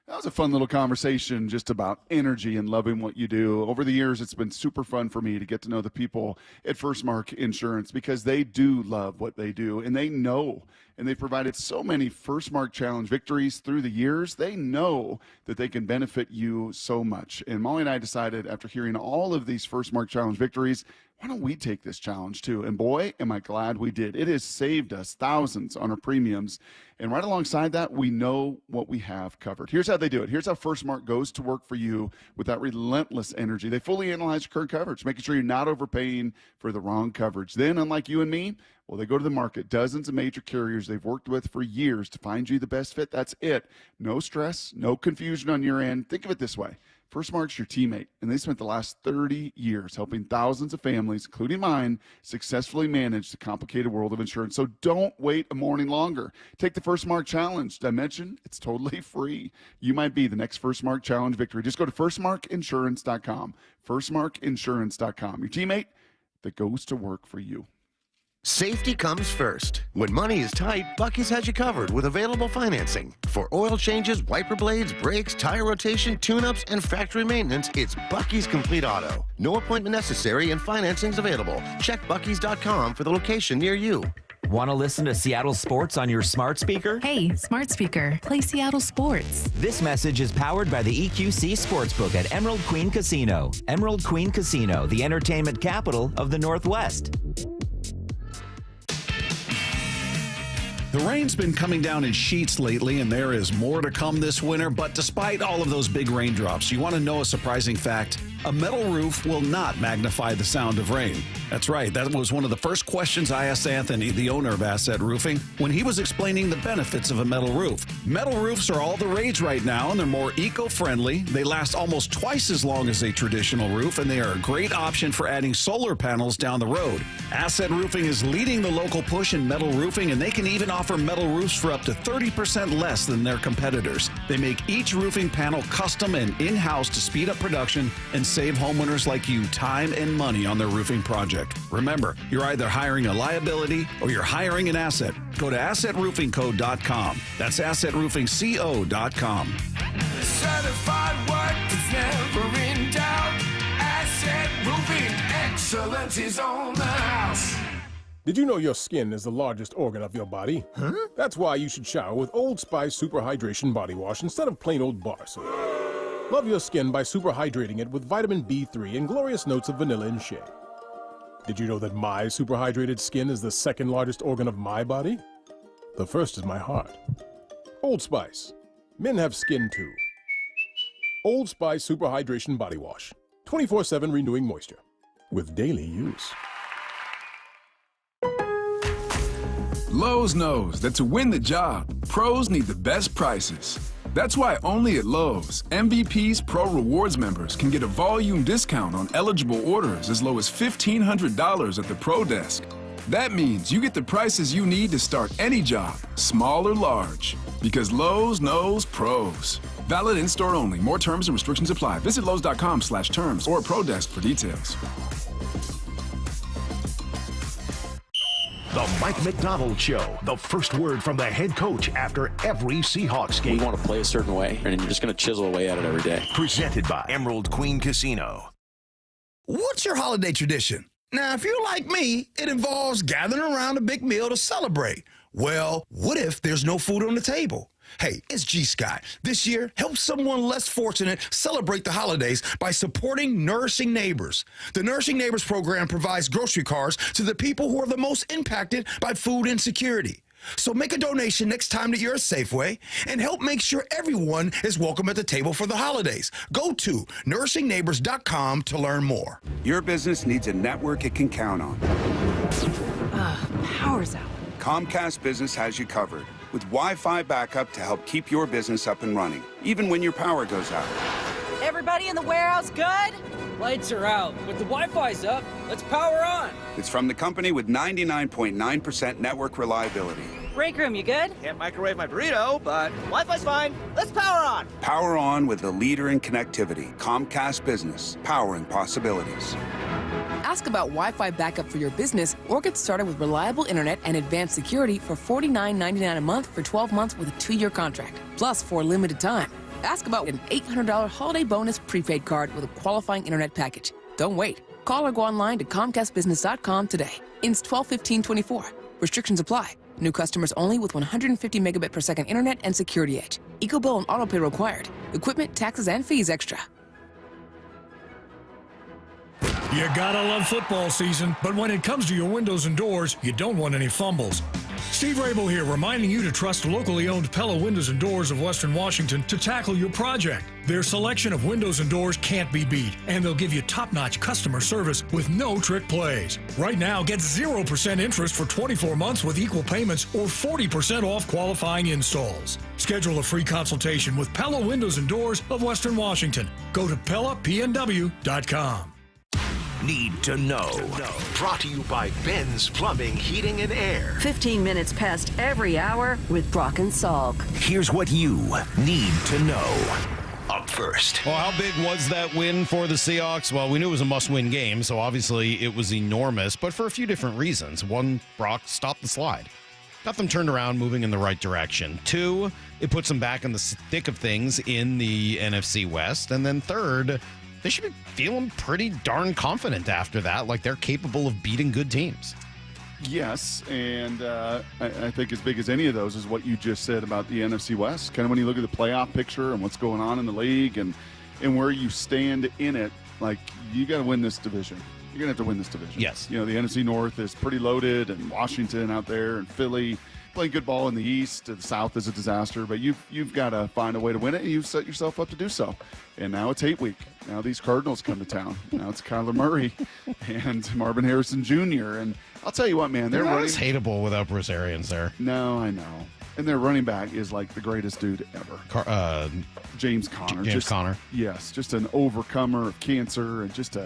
That was a fun little conversation just about energy and loving what you do. Over the years, it's been super fun for me to get to know the people at First Mark Insurance because they do love what they do, and they know, and they've provided so many First Mark Challenge victories through the years. They know that they can benefit you so much. And Molly and I decided after hearing all of these First Mark Challenge victories, why don't we take this challenge too? And boy, am I glad we did. It has saved us thousands on our premiums. And right alongside that, we know what we have covered. Here's how they do it. Here's how First Mark goes to work for you with that relentless energy. They fully analyze your current coverage, making sure you're not overpaying for the wrong coverage. Then, unlike you and me, well, they go to the market, dozens of major carriers they've worked with for years to find you the best fit. That's it. No stress, no confusion on your end. Think of it this way. FirstMark's your teammate, and they spent the last 30 years helping thousands of families, including mine, successfully manage the complicated world of insurance. So don't wait a morning longer. Take the FirstMark Challenge. Did I mention it's totally free? You might be the next FirstMark Challenge victory. Just go to firstmarkinsurance.com. Firstmarkinsurance.com. Your teammate that goes to work for you. Safety comes first. When money is tight, Buc-ee's has you covered with available financing. For oil changes, wiper blades, brakes, tire rotation, tune-ups, and factory maintenance, it's Buc-ee's Complete Auto. No appointment necessary and financing's available. Check Buc-ee's.com for the location near you. Want to listen to Seattle sports on your smart speaker? Hey, smart speaker, play Seattle sports. This message is powered by the EQC Sportsbook at Emerald Queen Casino. Emerald Queen Casino, the entertainment capital of the Northwest. The rain's been coming down in sheets lately, and there is more to come this winter. But despite all of those big raindrops, you want to know a surprising fact? A metal roof will not magnify the sound of rain. That's right. That was one of the first questions I asked Anthony, the owner of Asset Roofing, when he was explaining the benefits of a metal roof. Metal roofs are all the rage right now, and they're more eco-friendly. They last almost twice as long as a traditional roof, and they are a great option for adding solar panels down the road. Asset Roofing is leading the local push in metal roofing, and they can even offer metal roofs for up to 30% less than their competitors. They make each roofing panel custom and in-house to speed up production and save homeowners like you time and money on their roofing project. Remember, you're either hiring a liability or you're hiring an asset. Go to AssetRoofingCo.com. That's AssetRoofingCo.com. Certified work that's never in doubt. Asset Roofing, excellence is on the house. Did you know your skin is the largest organ of your body? Huh? That's why you should shower with Old Spice Super Hydration Body Wash instead of plain old bar soap. Love your skin by super hydrating it with vitamin B3 and glorious notes of vanilla and shea. Did you know that my super hydrated skin is the second largest organ of my body? The first is my heart. Old Spice. Men have skin too. Old Spice Super Hydration Body Wash. 24/7 renewing moisture. With daily use. Lowe's knows that to win the job, pros need the best prices. That's why only at Lowe's, MVP's Pro Rewards members can get a volume discount on eligible orders as low as $1,500 at the Pro Desk. That means you get the prices you need to start any job, small or large. Because Lowe's knows pros. Valid in-store only. More terms and restrictions apply. Visit Lowe's.com/terms or Pro Desk for details. The Mike McDonald Show, the first word from the head coach after every Seahawks game. We want to play a certain way, and you're just going to chisel away at it every day. Presented by Emerald Queen Casino. What's your holiday tradition? Now, if you're like me, it involves gathering around a big meal to celebrate. Well, what if there's no food on the table? Hey, it's G. Scott. This year, help someone less fortunate celebrate the holidays by supporting Nourishing Neighbors. The Nourishing Neighbors program provides grocery cards to the people who are the most impacted by food insecurity. So make a donation next time that you're at Safeway and help make sure everyone is welcome at the table for the holidays. Go to nourishingneighbors.com to learn more. Your business needs a network it can count on. Power's out. Comcast Business has you covered with Wi-Fi backup to help keep your business up and running, even when your power goes out. Everybody in the warehouse good? Lights are out, but the Wi-Fi's up. Let's power on. It's from the company with 99.9% network reliability. Break room, you good? Can't microwave my burrito, but Wi-Fi's fine. Let's power on. Power on with the leader in connectivity, Comcast Business, powering possibilities. Ask about Wi-Fi backup for your business or get started with reliable internet and advanced security for $49.99 a month for 12 months with a 2-year contract, plus for a limited time. Ask about an $800 holiday bonus prepaid card with a qualifying internet package. Don't wait. Call or go online to ComcastBusiness.com today. Ins 12/15/24. Restrictions apply. New customers only with 150 megabit per second internet and security edge. EcoBill and autopay required. Equipment, taxes, and fees extra. You gotta love football season, but when it comes to your windows and doors, you don't want any fumbles. Steve Rabel here, reminding you to trust locally owned Pella Windows and Doors of Western Washington to tackle your project. Their selection of windows and doors can't be beat, and they'll give you top-notch customer service with no trick plays. Right now, get 0% interest for 24 months with equal payments or 40% off qualifying installs. Schedule a free consultation with Pella Windows and Doors of Western Washington. Go to PellaPNW.com. Need to know. Brought to you by Ben's Plumbing, Heating, and Air. 15 minutes past every hour with Brock and Salk. Here's what you need to know. Up first. Well, how big was that win for the Seahawks? Well, we knew it was a must-win game, so obviously it was enormous, but for a few different reasons. One, Brock stopped the slide. Got them turned around, moving in the right direction. Two, it puts them back in the thick of things in the NFC West. And then third, they should be feeling pretty darn confident after that, like they're capable of beating good teams. Yes, and I think as big as any of those is what you just said about the NFC West. Kind of when you look at the playoff picture and what's going on in the league and where you stand in it, like you got to win this division. You're going to have to win this division. Yes. You know, the NFC North is pretty loaded, and Washington out there and Philly playing good ball in the East. The South is a disaster, but you've got to find a way to win it, and you've set yourself up to do so. And now it's 8 week. Now these Cardinals come to town. Now it's Kyler Murray and Marvin Harrison Jr. And I'll tell you what, man, they're not as hateable without Bruce Arians there. No, I know. And their running back is like the greatest dude ever. James Conner. James Conner. Yes, just an overcomer of cancer and just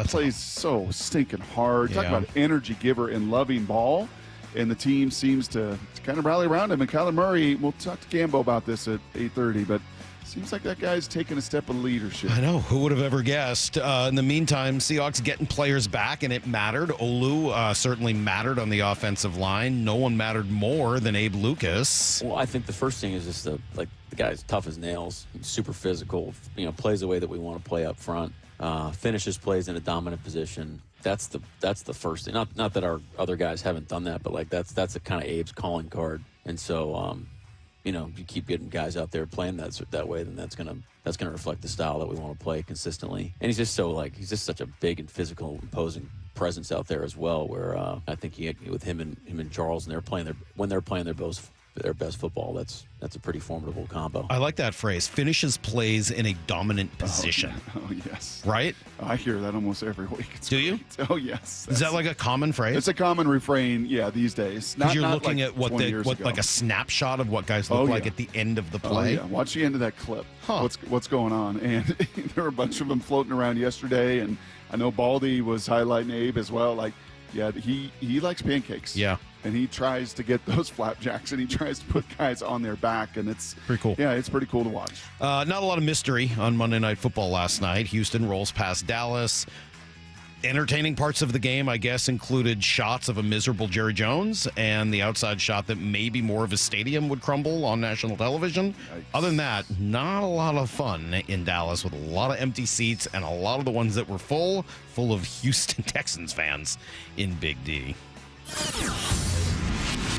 plays so stinking hard. Talk about energy giver and loving ball. And the team seems to kind of rally around him. And Kyler Murray, we'll talk to Gambo about this at 8:30, but seems like that guy's taking a step of leadership. I know. Who would have ever guessed? In the meantime, Seahawks getting players back, and it mattered. Olu certainly mattered on the offensive line. No one mattered more than Abe Lucas. Well, I think the first thing is just the guy's tough as nails, super physical, plays the way that we want to play up front, finishes plays in a dominant position. That's the first thing. Not that our other guys haven't done that, but that's a kind of Abe's calling card. And so, you keep getting guys out there playing that way, then that's gonna reflect the style that we want to play consistently. And he's just such a big and physical, imposing presence out there as well. Where I think with him and Charles, and when they're playing their best football, that's a pretty formidable combo. I like that phrase. Finishes plays in a dominant position. Oh yes. Right? I hear that almost every week. Do you? Oh yes. Is that like a common phrase? It's a common refrain, these days. Because you're looking like at what like a snapshot of what guys look like at the end of the play. Oh, yeah. Watch the end of that clip. What's going on? And there were a bunch of them floating around yesterday, and I know Baldy was highlighting Abe as well. Like, yeah, he likes pancakes. Yeah. And he tries to get those flapjacks, and he tries to put guys on their back, and it's pretty cool. Yeah, it's pretty cool to watch. Not a lot of mystery on Monday Night Football last night. Houston rolls past Dallas. Entertaining parts of the game, I guess, included shots of a miserable Jerry Jones and the outside shot that maybe more of a stadium would crumble on national television. Yikes. Other than that, not a lot of fun in Dallas with a lot of empty seats, and a lot of the ones that were full of Houston Texans fans in Big D.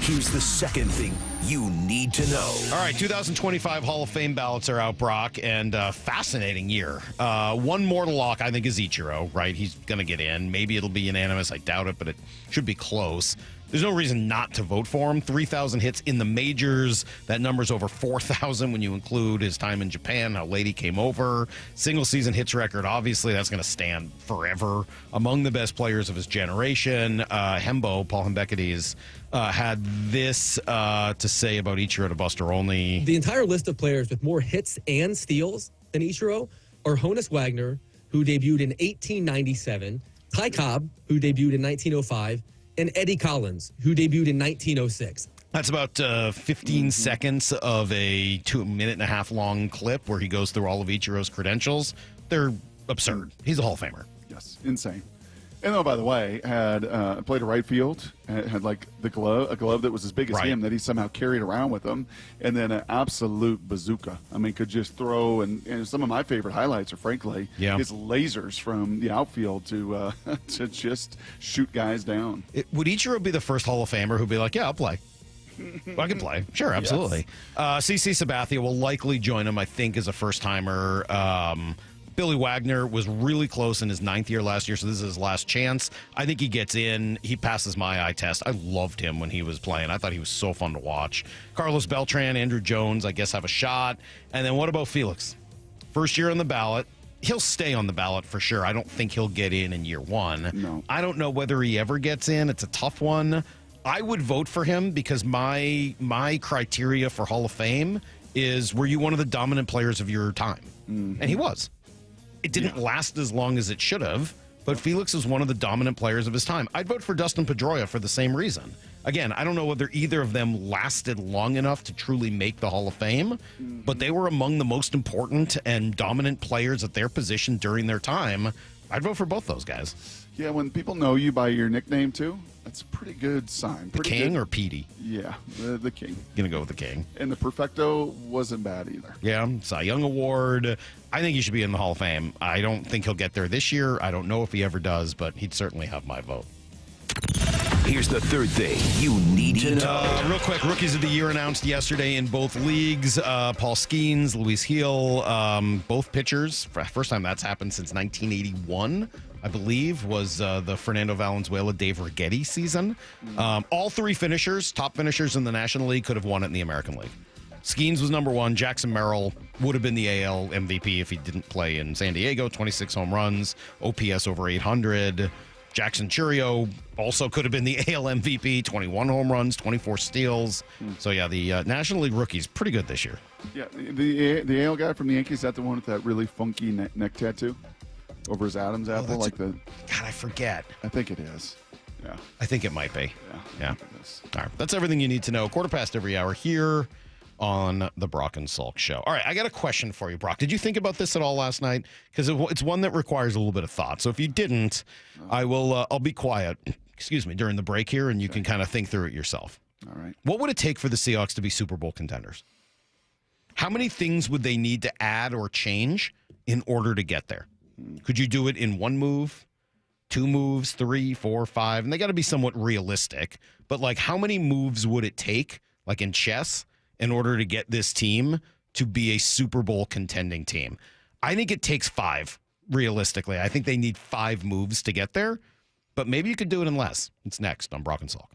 Here's the second thing you need to know. All right, 2025 Hall of Fame ballots are out, Brock, and fascinating year. One more to lock, I think, is Ichiro, right? He's going to get in. Maybe it'll be unanimous. I doubt it, but it should be close. There's no reason not to vote for him. 3,000 hits in the majors. That number's over 4,000 when you include his time in Japan, how late he came over. Single season hits record, obviously, that's going to stand forever. Among the best players of his generation, Paul Hembekides, had this to say about Ichiro to Buster Olney. The entire list of players with more hits and steals than Ichiro are Honus Wagner, who debuted in 1897, Ty Cobb, who debuted in 1905, and Eddie Collins, who debuted in 1906. That's about 15 seconds of a 2 minute and a half long clip where he goes through all of Ichiro's credentials. They're absurd. He's a Hall of Famer. Yes, insane. And by the way, had played a right field, had like a glove that was as big as him that he somehow carried around with him, and then an absolute bazooka. I mean, could just throw, and some of my favorite highlights are, frankly, his lasers from the outfield to just shoot guys down. Would Ichiro be the first Hall of Famer who'd be like, yeah, I'll play? I can play. Sure, absolutely. Yes. CC Sabathia will likely join him, I think, as a first-timer. Billy Wagner was really close in his 9th year last year, so this is his last chance. I think he gets in. He passes my eye test. I loved him when he was playing. I thought he was so fun to watch. Carlos Beltran, Andrew Jones, I guess, have a shot. And then what about Felix? First year on the ballot. He'll stay on the ballot for sure. I don't think he'll get in year one. No. I don't know whether he ever gets in. It's a tough one. I would vote for him because my criteria for Hall of Fame is, were you one of the dominant players of your time? Mm-hmm. And he was. It didn't last as long as it should have, but Felix is one of the dominant players of his time. I'd vote for Dustin Pedroia for the same reason. Again, I don't know whether either of them lasted long enough to truly make the Hall of Fame, but they were among the most important and dominant players at their position during their time. I'd vote for both those guys. Yeah, when people know you by your nickname, too, that's a pretty good sign. The King or Petey? Yeah, the King. Gonna go with the King. And the Perfecto wasn't bad either. Yeah, Cy Young Award. I think he should be in the Hall of Fame. I don't think he'll get there this year. I don't know if he ever does, but he'd certainly have my vote. Here's the third thing you need to know. Real quick, Rookies of the Year announced yesterday in both leagues. Paul Skeens, Luis Gil, both pitchers. First time that's happened since 1981, I believe, was the Fernando Valenzuela, Dave Righetti season. All three finishers, top finishers in the National League, could have won it in the American League. Skeens was number one. Jackson Merrill would have been the AL MVP if he didn't play in San Diego. 26 home runs, OPS over 800. Jackson Churio also could have been the AL MVP, 21 home runs, 24 steals. So, yeah, the National League rookies, pretty good this year. Yeah, the AL guy from the Yankees, is that the one with that really funky neck tattoo over his Adam's apple? God, I forget. I think it is. Yeah. I think it might be. Yeah. I think it is. All right. That's everything you need to know. 1/4 every hour here on the Brock and Salk Show. All right, I got a question for you, Brock. Did you think about this at all last night? Because it's one that requires a little bit of thought. So if you didn't, I'll be quiet, during the break here, and you can kind of think through it yourself. All right. What would it take for the Seahawks to be Super Bowl contenders? How many things would they need to add or change in order to get there? Could you do it in one move, 2 moves, 3, 4, 5? And they got to be somewhat realistic. But, like, how many moves would it take, like in chess, in order to get this team to be a Super Bowl contending team? I think it takes 5, realistically. I think they need 5 moves to get there, but maybe you could do it in less. It's next on Brock and Salk.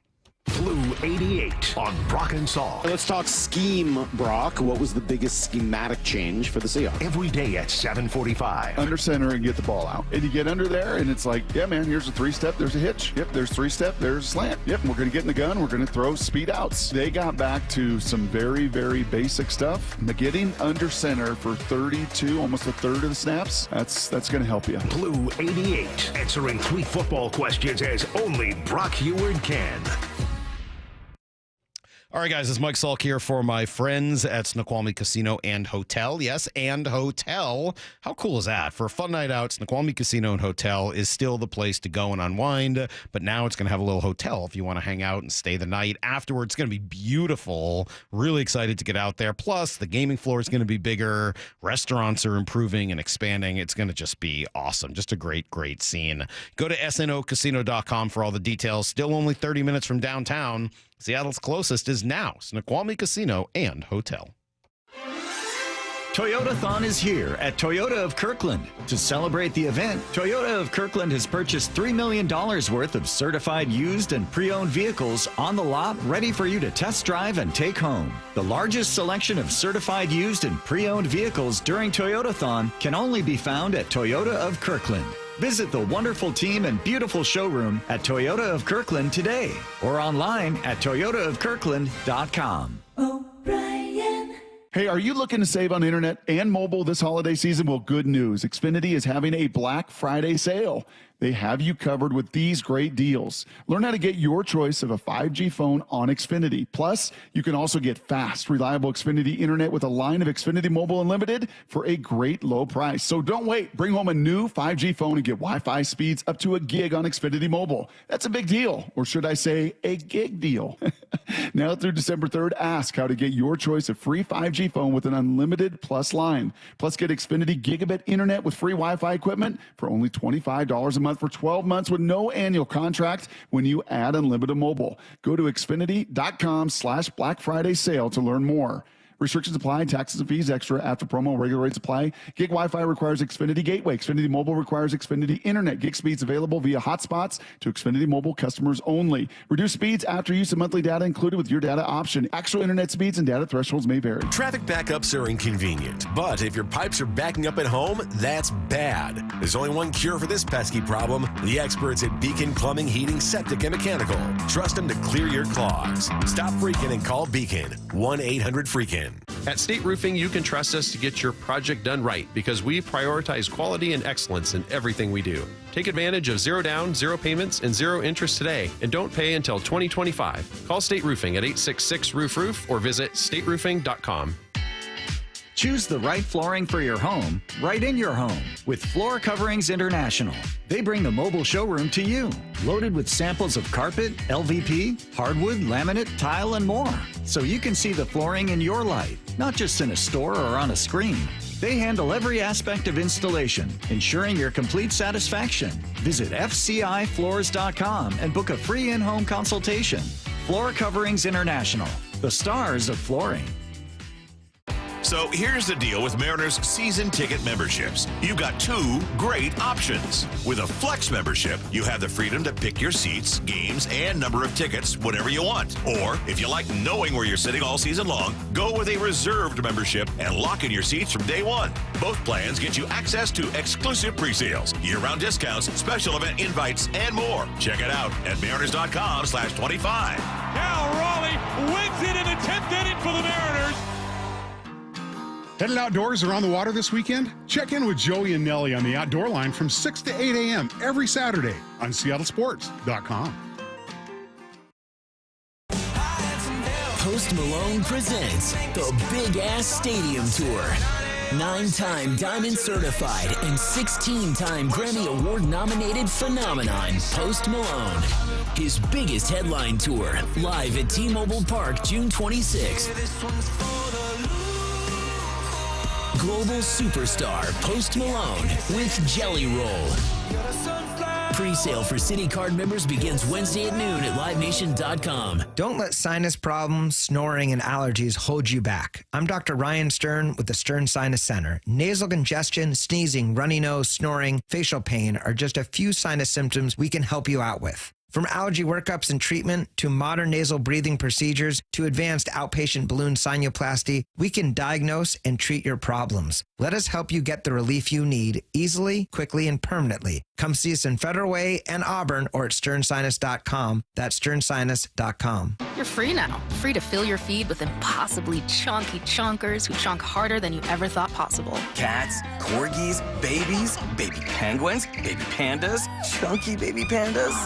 Blue 88 on Brock and Salk. Let's talk scheme, Brock. What was the biggest schematic change for the Seahawks? Every day at 7:45. Under center and get the ball out. And you get under there, and it's like, yeah, man, here's a 3-step, there's a hitch. Yep, there's 3-step, there's a slant. Yep, we're going to get in the gun, we're going to throw speed outs. They got back to some very, very basic stuff. Getting under center for 32, almost a third of the snaps, that's going to help you. Blue 88, answering 3 football questions as only Brock Heward can. All right, guys, it's Mike Salk here for my friends at Snoqualmie Casino and Hotel. Yes, and Hotel. How cool is that? For a fun night out, Snoqualmie Casino and Hotel is still the place to go and unwind, but now it's going to have a little hotel if you want to hang out and stay the night afterwards. It's going to be beautiful. Really excited to get out there. Plus, the gaming floor is going to be bigger. Restaurants are improving and expanding. It's going to just be awesome. Just a great, great scene. Go to snocasino.com for all the details. Still only 30 minutes from downtown. Seattle's closest is now Snoqualmie Casino and Hotel. Toyotathon is here at Toyota of Kirkland. To celebrate the event, Toyota of Kirkland has purchased $3 million worth of certified used and pre-owned vehicles on the lot ready for you to test drive and take home. The largest selection of certified used and pre-owned vehicles during Toyotathon can only be found at Toyota of Kirkland. Visit the wonderful team and beautiful showroom at Toyota of Kirkland today or online at toyotaofkirkland.com. Hey, are you looking to save on internet and mobile this holiday season? Well, good news. Xfinity is having a Black Friday sale. They have you covered with these great deals. Learn how to get your choice of a 5G phone on Xfinity. Plus, you can also get fast, reliable Xfinity internet with a line of Xfinity Mobile Unlimited for a great low price. So don't wait. Bring home a new 5G phone and get Wi-Fi speeds up to a gig on Xfinity Mobile. That's a big deal. Or should I say a gig deal? Now through December 3rd, ask how to get your choice of free 5G phone with an unlimited plus line. Plus, get Xfinity Gigabit internet with free Wi-Fi equipment for only $25 a month for 12 months with no annual contract when you add unlimited mobile. Go to Xfinity.com/Black Friday sale to learn more. Restrictions apply. Taxes and fees extra after promo. Regular rates apply. Gig Wi-Fi requires Xfinity Gateway. Xfinity Mobile requires Xfinity Internet. Gig speeds available via hotspots to Xfinity Mobile customers only. Reduced speeds after use of monthly data included with your data option. Actual internet speeds and data thresholds may vary. Traffic backups are inconvenient, but if your pipes are backing up at home, that's bad. There's only one cure for this pesky problem: the experts at Beacon Plumbing, Heating, Septic, and Mechanical. Trust them to clear your clogs. Stop freaking and call Beacon. 1-800-FREAKIN. At State Roofing, you can trust us to get your project done right because we prioritize quality and excellence in everything we do. Take advantage of 0 down, 0 payments, and 0 interest today, and don't pay until 2025. Call State Roofing at 866-ROOF-ROOF or visit stateroofing.com. Choose the right flooring for your home, right in your home, with Floor Coverings International. They bring the mobile showroom to you, loaded with samples of carpet, LVP, hardwood, laminate, tile, and more, so you can see the flooring in your light, not just in a store or on a screen. They handle every aspect of installation, ensuring your complete satisfaction. Visit FCIFloors.com and book a free in-home consultation. Floor Coverings International, the stars of flooring. So here's the deal with Mariners season ticket memberships. You've got 2 great options. With a Flex membership, you have the freedom to pick your seats, games, and number of tickets whenever you want. Or, if you like knowing where you're sitting all season long, go with a Reserved membership and lock in your seats from day one. Both plans get you access to exclusive pre-sales, year-round discounts, special event invites, and more. Check it out at mariners.com/25. Now Raleigh wins it in the 10th inning for the Mariners. Headed outdoors or on the water this weekend? Check in with Joey and Nelly on the Outdoor Line from 6 to 8 a.m. every Saturday on seattlesports.com. Post Malone presents the Big Ass Stadium Tour. 9-time Diamond certified and 16-time Grammy Award nominated phenomenon, Post Malone. His biggest headline tour, live at T-Mobile Park, June 26th. Global superstar Post Malone with Jelly Roll. Pre-sale for City Card members begins Wednesday at noon at LiveNation.com. Don't let sinus problems, snoring, and allergies hold you back. I'm Dr. Ryan Stern with the Stern Sinus Center. Nasal congestion, sneezing, runny nose, snoring, facial pain are just a few sinus symptoms we can help you out with. From allergy workups and treatment to modern nasal breathing procedures to advanced outpatient balloon sinuplasty, we can diagnose and treat your problems. Let us help you get the relief you need easily, quickly, and permanently. Come see us in Federal Way and Auburn or at sternsinus.com. That's sternsinus.com. You're free now. Free to fill your feed with impossibly chunky chunkers who chunk harder than you ever thought possible. Cats, corgis, babies, baby penguins, baby pandas, chunky baby pandas.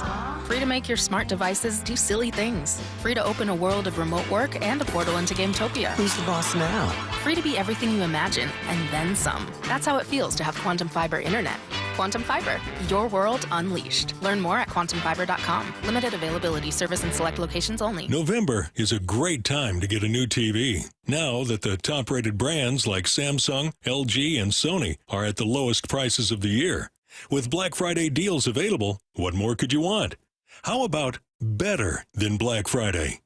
Free to make your smart devices do silly things. Free to open a world of remote work and a portal into Gametopia. Who's the boss now? Free to be everything you imagine, and then some. That's how it feels to have Quantum Fiber Internet. Quantum Fiber, your world unleashed. Learn more at quantumfiber.com. Limited availability, service in select locations only. November is a great time to get a new TV. Now that the top-rated brands like Samsung, LG, and Sony are at the lowest prices of the year. With Black Friday deals available, what more could you want? How about better than Black Friday?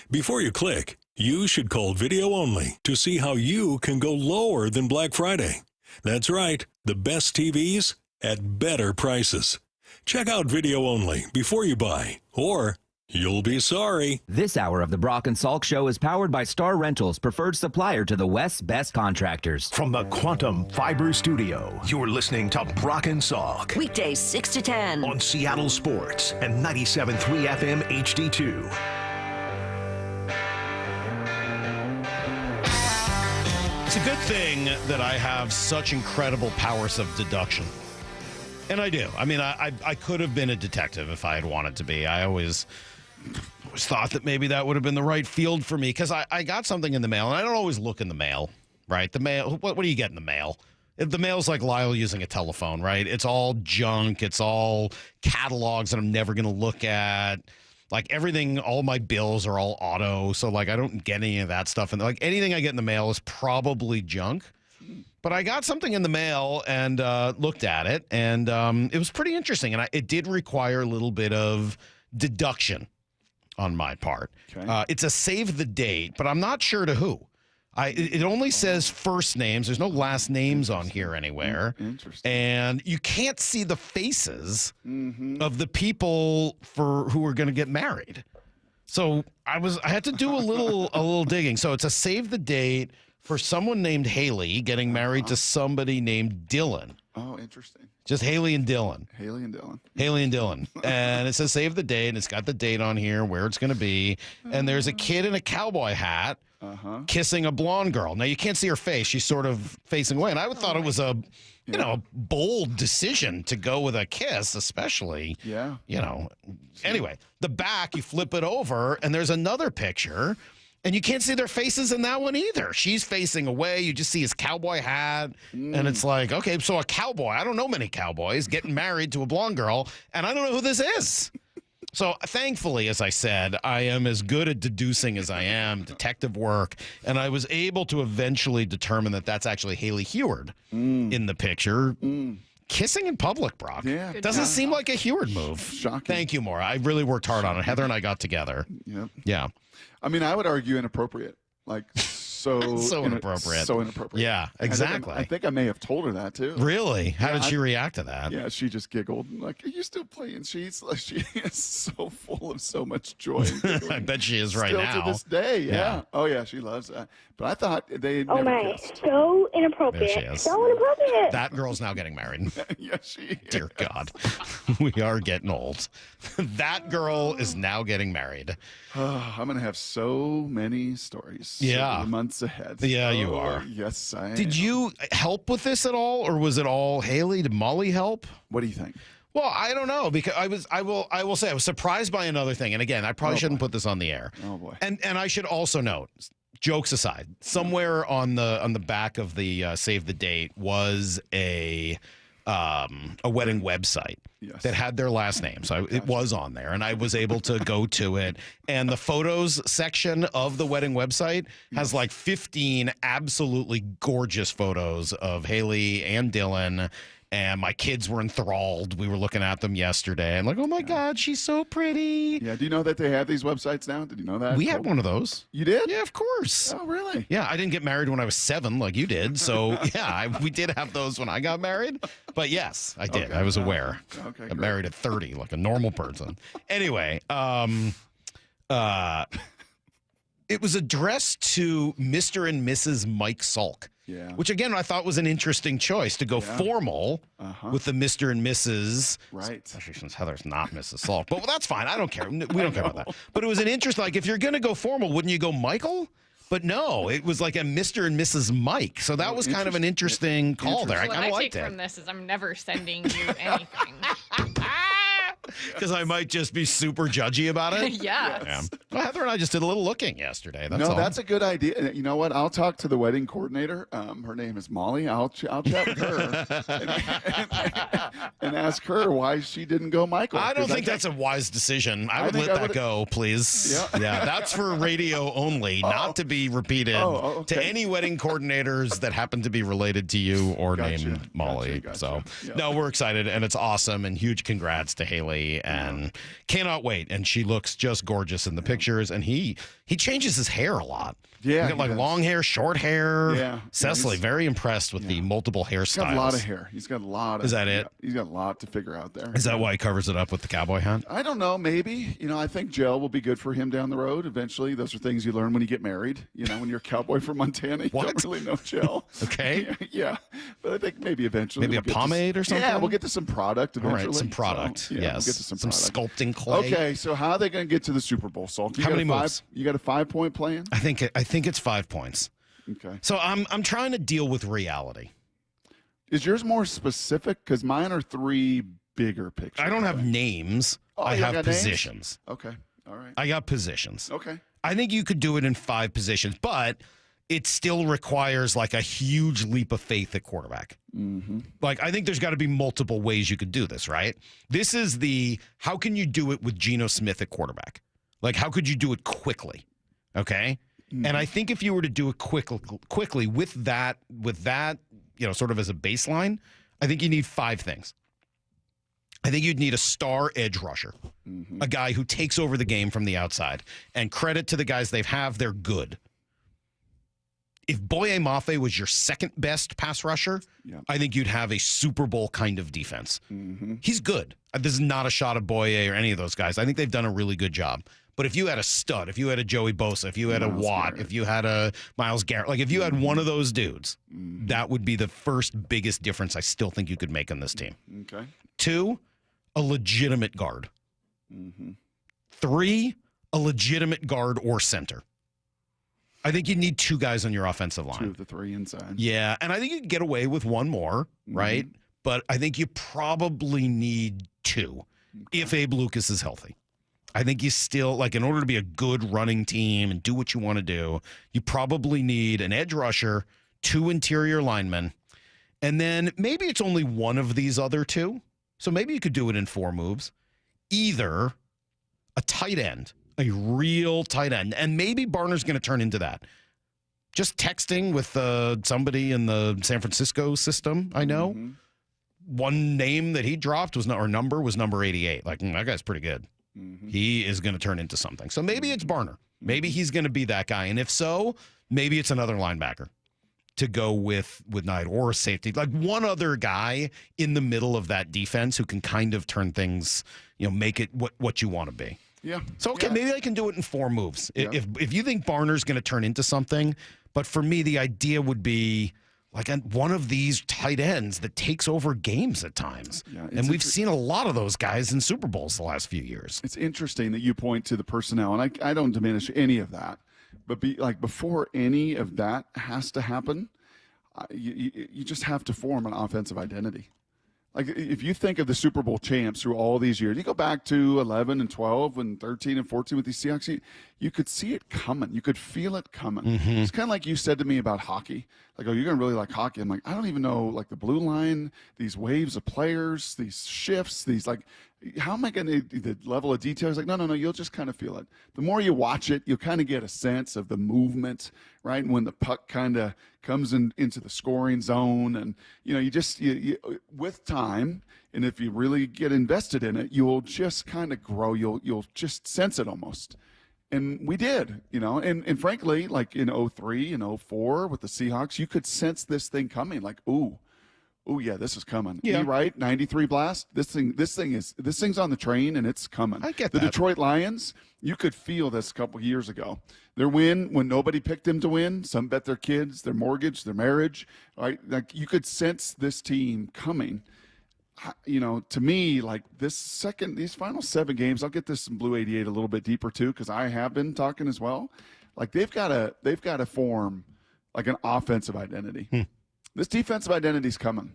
Before you click, you should call Video Only to see how you can go lower than Black Friday. That's right, the best TVs at better prices. Check out Video Only before you buy, or you'll be sorry. This hour of the Brock and Salk Show is powered by Star Rentals, preferred supplier to the West's best contractors. From the Quantum Fiber Studio, you're listening to Brock and Salk. Weekdays 6 to 10. On Seattle Sports and 97.3 FM HD2. It's a good thing that I have such incredible powers of deduction. And I do. I mean, I could have been a detective if I had wanted to be. I always thought that maybe that would have been the right field for me because I got something in the mail, and I don't always look in the mail, right? The mail, what do you get in the mail? If the mail's like Lyle using a telephone, right? It's all junk. It's all catalogs that I'm never going to look at. Like everything, all my bills are all auto. So like I don't get any of that stuff. And like anything I get in the mail is probably junk. But I got something in the mail and looked at it, and it was pretty interesting. And it did require a little bit of deduction on my part. Okay. It's a save the date, but I'm not sure to who. It only says first names. There's no last names on here anywhere. Interesting. And you can't see the faces of the people who are going to get married. So I had to do a little digging. So it's a save the date for someone named Haley getting married to somebody named Dylan. Oh, interesting. Just Haley and Dylan. Haley and Dylan. Haley and Dylan. And it says save the date, and it's got the date on here, where it's going to be. And there's a kid in a cowboy hat kissing a blonde girl. Now, you can't see her face. She's sort of facing away. And I would thought it was a bold decision to go with a kiss, especially. Yeah. Anyway, the back, you flip it over, and there's another picture. And you can't see their faces in that one either. She's facing away. You just see his cowboy hat. And it's like, okay, so a cowboy, I don't know many cowboys, getting married to a blonde girl, and I don't know who this is. So thankfully, as I said, I am as good at deducing as I am, detective work, and I was able to eventually determine that that's actually Haley Heward in the picture. Kissing in public, Brock. Yeah. Doesn't seem like a Heward move. Shocking. Thank you, Maura. I really worked hard on it. Heather and I got together. Yep. Yeah. I mean, I would argue inappropriate. Like, so inappropriate. So inappropriate. Yeah, exactly. I think I may have told her that too. Really? How did she react to that? Yeah, she just giggled. Like, are you still playing sheets? Like, she is so full of so much joy. I bet she is right Still now. to this day, yeah. Oh, yeah, she loves that. But I thought they never kissed. So inappropriate. There she is. So inappropriate. That girl's now getting married. Yes, she is. Dear God. We are getting old. That girl is now getting married. I'm going to have so many stories. Yeah. For the months ahead. Yeah, you are. Yes, I am. Did you help with this at all, or was it all Haley? Did Molly help? What do you think? Well, I don't know, because I will say I was surprised by another thing. And again, I probably shouldn't put this on the air. Oh boy. And I should also note, jokes aside, somewhere on the back of the save the date was a wedding website that had their last name. So it was on there, and I was able to go to it. And the photos section of the wedding website has like 15 absolutely gorgeous photos of Haley and Dylan. And my kids were enthralled. We were looking at them yesterday. And like, oh my God, she's so pretty. Yeah. Do you know that they have these websites now? Did you know that? We had one of those. You did? Yeah, of course. Oh, really? Yeah, I didn't get married when I was 7 like you did. So, yeah, we did have those when I got married. But yes, I did. Okay. I was aware. Okay, I got great. married at 30 like a normal person. Anyway, it was addressed to Mr. and Mrs. Mike Salk. Yeah. Which, again, I thought was an interesting choice to go formal with the Mr. and Mrs. Right. Especially since Heather's not Mrs. Salk. But that's fine. I don't care. We don't care about that. But it was an interest. Like, if you're going to go formal, wouldn't you go Michael? But no, it was like a Mr. and Mrs. Mike. So that was kind of an interesting call there. I kind of liked it. What I take from this is I'm never sending you anything. Because I might just be super judgy about it. Yeah. Well, Heather and I just did a little looking yesterday. That's all. That's a good idea. You know what? I'll talk to the wedding coordinator. Her name is Molly. I'll chat with her and ask her why she didn't go Michael. I don't think that's a wise decision. I would let that go, please. Yeah, that's for radio only, not to be repeated to any wedding coordinators that happen to be related to you or named Molly. So, no, we're excited, and it's awesome, and huge congrats to Haley, and cannot wait. And she looks just gorgeous in the pictures, and he changes his hair a lot. Yeah, he got like long hair, short hair. Yeah. Cecily, very impressed with the multiple hairstyles. He's got a lot of hair. He's got a lot of. Is that it? He's got a lot to figure out there. Is that why he covers it up with the cowboy hat? I don't know. Maybe. I think gel will be good for him down the road. Eventually, those are things you learn when you get married. When you're a cowboy from Montana, you don't really know gel. Okay. Yeah. But I think maybe eventually. Maybe a pomade or something? Yeah, we'll get to some product eventually. All right, some product. So, yes. We'll get to some product. Sculpting clay. Okay, so how are they going to get to the Super Bowl, Salk? How many moves? You got a 5-point plan? I think it's 5 points. Okay. So I'm trying to deal with reality. Is yours more specific? Because mine are 3 bigger pictures. I don't have names. I have positions. Names? Okay. All right. I got positions. Okay. I think you could do it in 5 positions, but it still requires like a huge leap of faith at quarterback. Mm-hmm. Like, I think there's got to be multiple ways you could do this, right? This is how can you do it with Geno Smith at quarterback? Like, how could you do it quickly? Okay. Mm-hmm. And I think if you were to do it quickly with that, sort of as a baseline, I think you need 5 things. I think you'd need a star edge rusher, a guy who takes over the game from the outside. And credit to the guys they're good. if Boye Mafe was your second best pass rusher, I think you'd have a Super Bowl kind of defense. He's good. This is not a shot at Boye or any of those guys. I think they've done a really good job. But if you had a stud, if you had a Joey Bosa, if you had a Watt, if you had a Myles Garrett, like if you had one of those dudes, that would be the first biggest difference I still think you could make on this team. Okay. 2, a legitimate guard. 3, a legitimate guard or center. I think you need 2 guys on your offensive line. 2 of the 3 inside. Yeah, and I think you can get away with 1 more, right? But I think you probably need 2 if Abe Lucas is healthy. I think you still, like, in order to be a good running team and do what you want to do, you probably need an edge rusher, 2 interior linemen, and then maybe it's only one of these other 2. So maybe you could do it in 4 moves. Either a tight end, a real tight end, and maybe Barner's going to turn into that. Just texting with somebody in the San Francisco system, I know. One name that he dropped was number 88. Like, that guy's pretty good. He is going to turn into something. So maybe it's Barner. Maybe he's going to be that guy. And if so, maybe it's another linebacker to go with Knight or a safety. Like one other guy in the middle of that defense who can kind of turn things, make it what you want to be. Yeah. So, okay, maybe I can do it in 4 moves. Yeah. If you think Barner's going to turn into something, but for me, the idea would be like one of these tight ends that takes over games at times. Yeah, and we've seen a lot of those guys in Super Bowls the last few years. It's interesting that you point to the personnel, and I don't diminish any of that. But before any of that has to happen, you just have to form an offensive identity. Like if you think of the Super Bowl champs through all these years, you go back to 11 and 12 and 13 and 14 with these Seahawks, you could see it coming. You could feel it coming. It's kind of like you said to me about hockey. Like, oh, you're going to really like hockey. I'm like, I don't even know, like the blue line, these waves of players, these shifts, these like, how am I going to, the level of detail? He's like, no, you'll just kind of feel it. The more you watch it, you'll kind of get a sense of the movement, right? And when the puck kind of comes into the scoring zone and, you with time, and if you really get invested in it, you'll just kind of grow. You'll just sense it almost. And we did, and frankly, like in 03 and 04 with the Seahawks, you could sense this thing coming like, ooh, yeah, this is coming. Yeah. Right? 93 blast. This thing's on the train and it's coming. I get the that. Detroit Lions, you could feel this a couple years ago. Their win when nobody picked them to win, some bet their kids, their mortgage, their marriage, right? Like you could sense this team coming. To me, like these final 7 games, I'll get this in Blue 88 a little bit deeper too, because I have been talking as well. Like they've got to form like an offensive identity. This defensive identity is coming.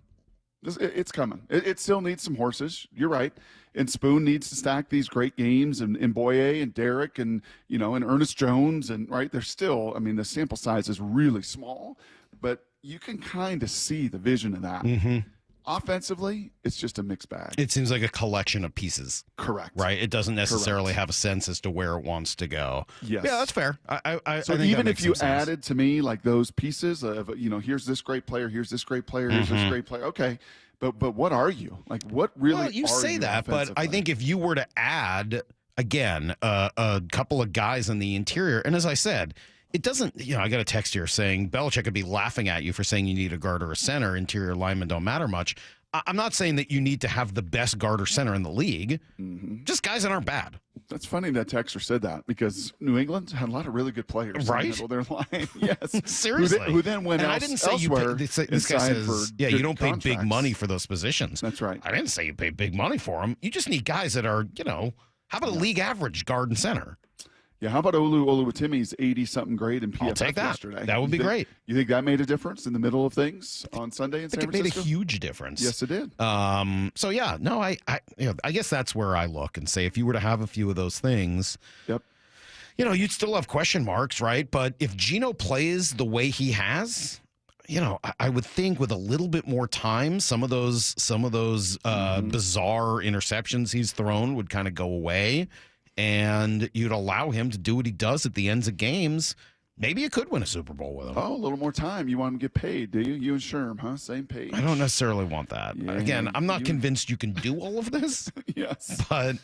It's coming. It still needs some horses. You're right. And Spoon needs to stack these great games, and Boye and Derek and and Ernest Jones and right. They're still. I mean, the sample size is really small, but you can kind of see the vision of that. Offensively, it's just a mixed bag. It seems like a collection of pieces. Correct. Right? It doesn't necessarily have a sense as to where it wants to go. Yes. Yeah, that's fair. I so think even that if you makes some sense. added to me like those pieces of, here's this great player, here's this great player, here's this great player. Okay. But what are you? Like what really Well, you are say you that, but I think if you were to add, again, a couple of guys in the interior, and as I said, it doesn't, I got a text here saying Belichick could be laughing at you for saying you need a guard or a center. Interior linemen don't matter much. I'm not saying that you need to have the best guard or center in the league. Just guys that aren't bad. That's funny that texter said that because New England had a lot of really good players. Right? In their line. Yes. Seriously. Who then went and I didn't say elsewhere you pay, this guy says, you don't pay big contracts. money for those positions. That's right. I didn't say you pay big money for them. You just need guys that are, how about a league average guard and center? Yeah, how about Oluwatimi's 80-something grade in PFF I'll take that. yesterday? That would be great. You think that made a difference in the middle of things on Sunday in San Francisco? It made a huge difference. Yes, it did. So yeah, no, I guess that's where I look and say if you were to have a few of those things, yep, you'd still have question marks, right? But if Geno plays the way he has, I would think with a little bit more time, some of those bizarre interceptions he's thrown would kind of go away. And you'd allow him to do what he does at the ends of games. Maybe you could win a Super Bowl with him. Oh, a little more time. You want him to get paid, do you? You and Sherm, huh? Same page. I don't necessarily want that. Yeah, Again, I'm not convinced you can do all of this. Yes. But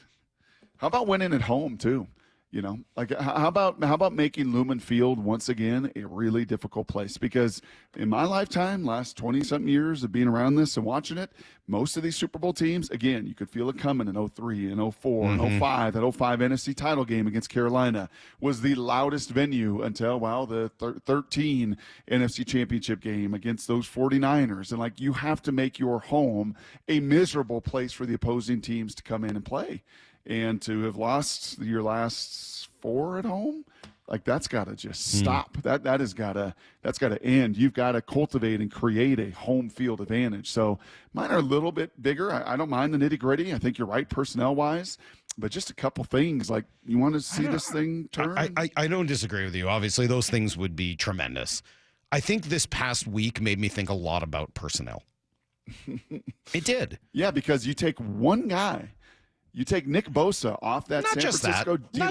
how about winning at home, too? You know, like how about making Lumen Field once again a really difficult place? Because in my lifetime, last 20-something years of being around this and watching it, most of these Super Bowl teams, again, you could feel it coming in 03 and 04 and 05. That 05 NFC title game against Carolina was the loudest venue until, the 13 NFC championship game against those 49ers. And, like, you have to make your home a miserable place for the opposing teams to come in and play. And to have lost your last 4 at home, like, that's got to just stop. That's got to end. You've got to cultivate and create a home field advantage. So mine are a little bit bigger. I don't mind the nitty gritty. I think you're right personnel wise, but just a couple things, like, you want to see this thing turn. I don't disagree with you. Obviously, those things would be tremendous. I think this past week made me think a lot about personnel. It did. Yeah, because you take one guy. You take Nick Bosa off that San Francisco D-line.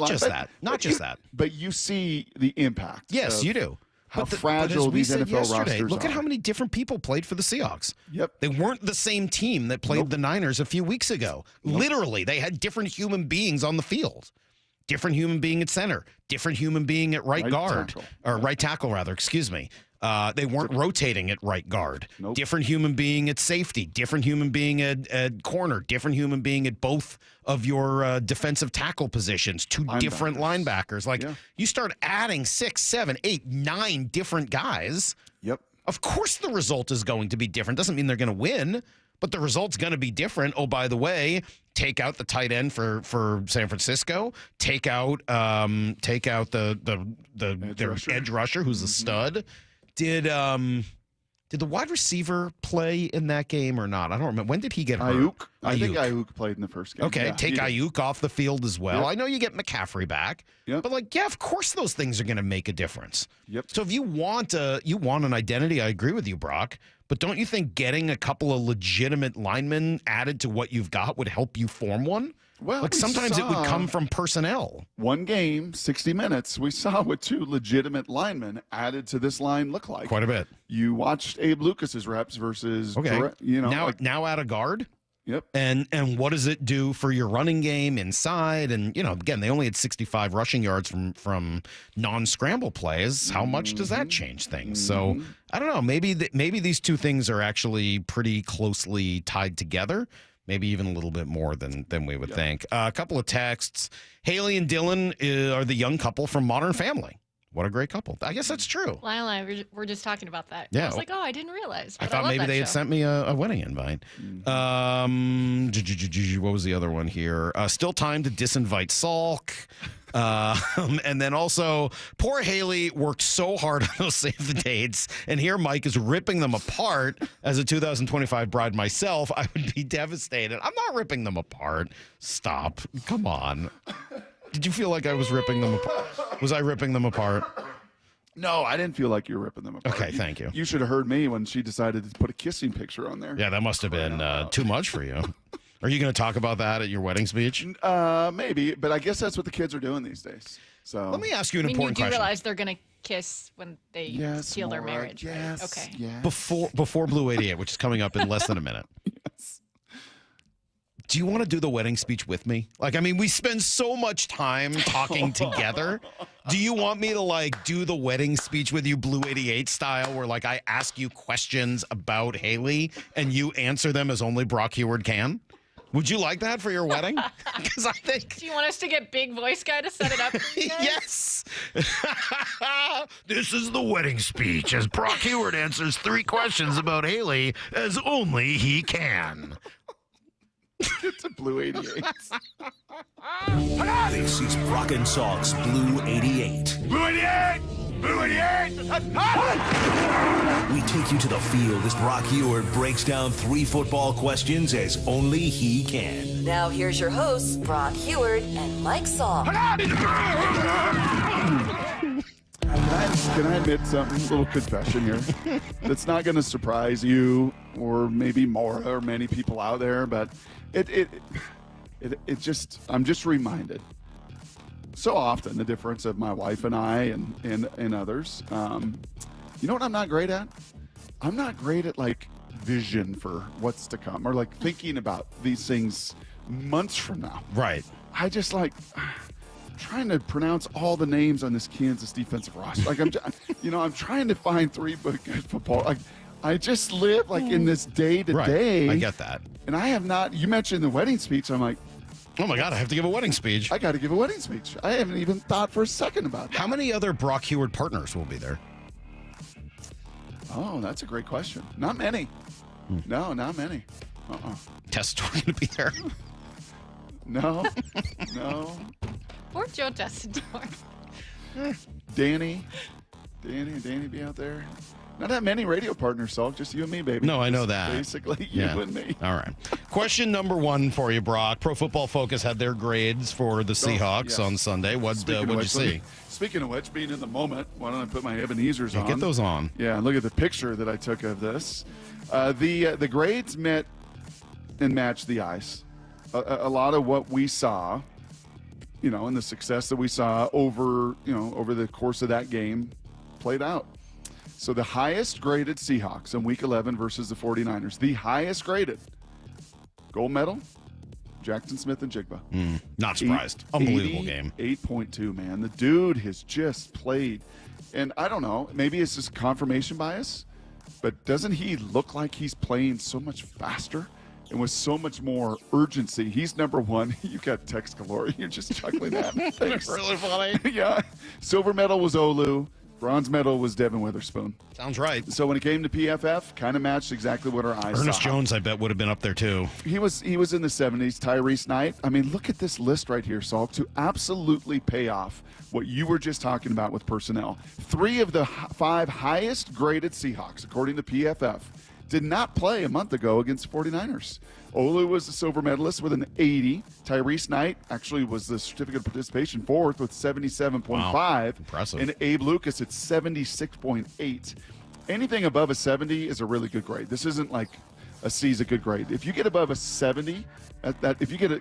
Not just that. But you see the impact. Yes, you do. How fragile these NFL rosters are. Look at how many different people played for the Seahawks. Yep. They weren't the same team that played the Niners a few weeks ago. Literally, they had different human beings on the field. Different human being at center. Different human being at right guard. Right tackle, rather. Excuse me. They weren't rotating at right guard. Different human being at safety. Different human being at corner. Different human being at both of your defensive tackle positions. 2 different linebackers. Like, you start adding 6, 7, 8, 9 different guys. Yep. Of course the result is going to be different. Doesn't mean they're going to win, but the result's going to be different. Oh, by the way, take out the tight end for San Francisco. Take out their edge rusher, who's a stud. Did the wide receiver play in that game or not? I don't remember. When did he get hurt? Ayuk. I think Ayuk played in the first game. Okay, take Ayuk off the field as well. Yep. I know you get McCaffrey back, but of course those things are going to make a difference. Yep. So if you want an identity, I agree with you, Brock. But don't you think getting a couple of legitimate linemen added to what you've got would help you form one? Well, like sometimes it would come from personnel. One game, 60 minutes, we saw what 2 legitimate linemen added to this line look like. Quite a bit. You watched Abe Lucas's reps versus, now add a guard. Yep. And what does it do for your running game inside? And, again, they only had 65 rushing yards from non-scramble plays. How much does that change things? So, I don't know. Maybe these 2 things are actually pretty closely tied together. Maybe even a little bit more than we would think. A couple of texts. Haley and Dylan are the young couple from Modern Family. What a great couple. I guess that's true. Lyle and I were just talking about that. Yeah. I was like, I didn't realize. I thought maybe they had sent me a wedding invite. What was the other one here? Still time to disinvite Salk. And then also, poor Haley worked so hard on those save the dates, and here Mike is ripping them apart. As a 2025 bride myself, I would be devastated. I'm not ripping them apart. Stop. Come on. Did you feel like I was ripping them apart? Was I ripping them apart? No, I didn't feel like you were ripping them apart. Okay, thank you. You should have heard me when she decided to put a kissing picture on there. Yeah, that must have been too much for you. Are you going to talk about that at your wedding speech? Maybe, but I guess that's what the kids are doing these days. So let me ask you an important question. You do realize they're going to kiss when they seal their marriage, yes, right? Okay. Yes. Before Blue 88, which is coming up in less than a minute. Yes. Do you want to do the wedding speech with me? Like, I mean, we spend so much time talking together. Do you want me to, do the wedding speech with you Blue 88 style where, I ask you questions about Haley and you answer them as only Brock Heward can? Would you like that for your wedding? Because I think... Do you want us to get Big Voice Guy to set it up for you guys? Yes! This is the wedding speech as Brock Heward answers 3 questions about Haley as only he can. Get to Blue 88. This is Brock and Salk's Blue 88. Blue 88! Blue 88! We take you to the field as Brock Heward breaks down 3 football questions as only he can. Now here's your hosts, Brock Heward and Mike Salk. Can I admit something? A little confession here. That's not going to surprise you or maybe more or many people out there, but it just, I'm just reminded so often the difference of my wife and I and others. You know what I'm not great at? I'm not great at vision for what's to come or thinking about these things months from now. Right. I just trying to pronounce all the names on this Kansas defensive roster. Like I'm trying to find three good football. Like I just live like in this day to day. I get that. And I have not. You mentioned the wedding speech. I'm like, oh my God, I have to give a wedding speech. I got to give a wedding speech. I haven't even thought for a second about that. How many other Brock Heward partners will be there? Oh, that's a great question. Not many. No, not many. Tessitore going to be there? No. Poor Joe Tessitore. Danny be out there. Not that many radio partners, Salk. Just you and me, baby. No, I know that. Basically, you and me. All right. Question number 1 for you, Brock. Pro Football Focus had their grades for the Seahawks on Sunday. What'd you see? Speaking of which, being in the moment, why don't I put my Ebenezer's on? Get those on. Yeah, look at the picture that I took of this. The grades met and matched the eyes. A lot of what we saw, and the success that we saw over the course of that game played out. So the highest graded Seahawks in Week 11 versus the 49ers, the highest graded gold medal, Jackson Smith and Jigba. Not surprised. Unbelievable game. 8.2, man. The dude has just played. And I don't know, maybe it's just confirmation bias, but doesn't he look like he's playing so much faster and with so much more urgency? He's number 1. You got text galore. You're just chuckling at me. Thanks. Really funny. Yeah. Silver medal was Olu. Bronze medal was Devin Witherspoon. Sounds right. So when it came to PFF, kind of matched exactly what our eyes saw. Ernest Jones, I bet, would have been up there too. He was in the 70s. Tyrese Knight. I mean, look at this list right here, Salk, to absolutely pay off what you were just talking about with personnel. 3 of the 5 highest graded Seahawks, according to PFF, did not play a month ago against the 49ers. Olu was the silver medalist with an 80. Tyrese Knight actually was the certificate of participation 4th with 77.5. Wow. Impressive. And Abe Lucas at 76.8. Anything above a 70 is a really good grade. This isn't like a C is a good grade. If you get above a 70, if you get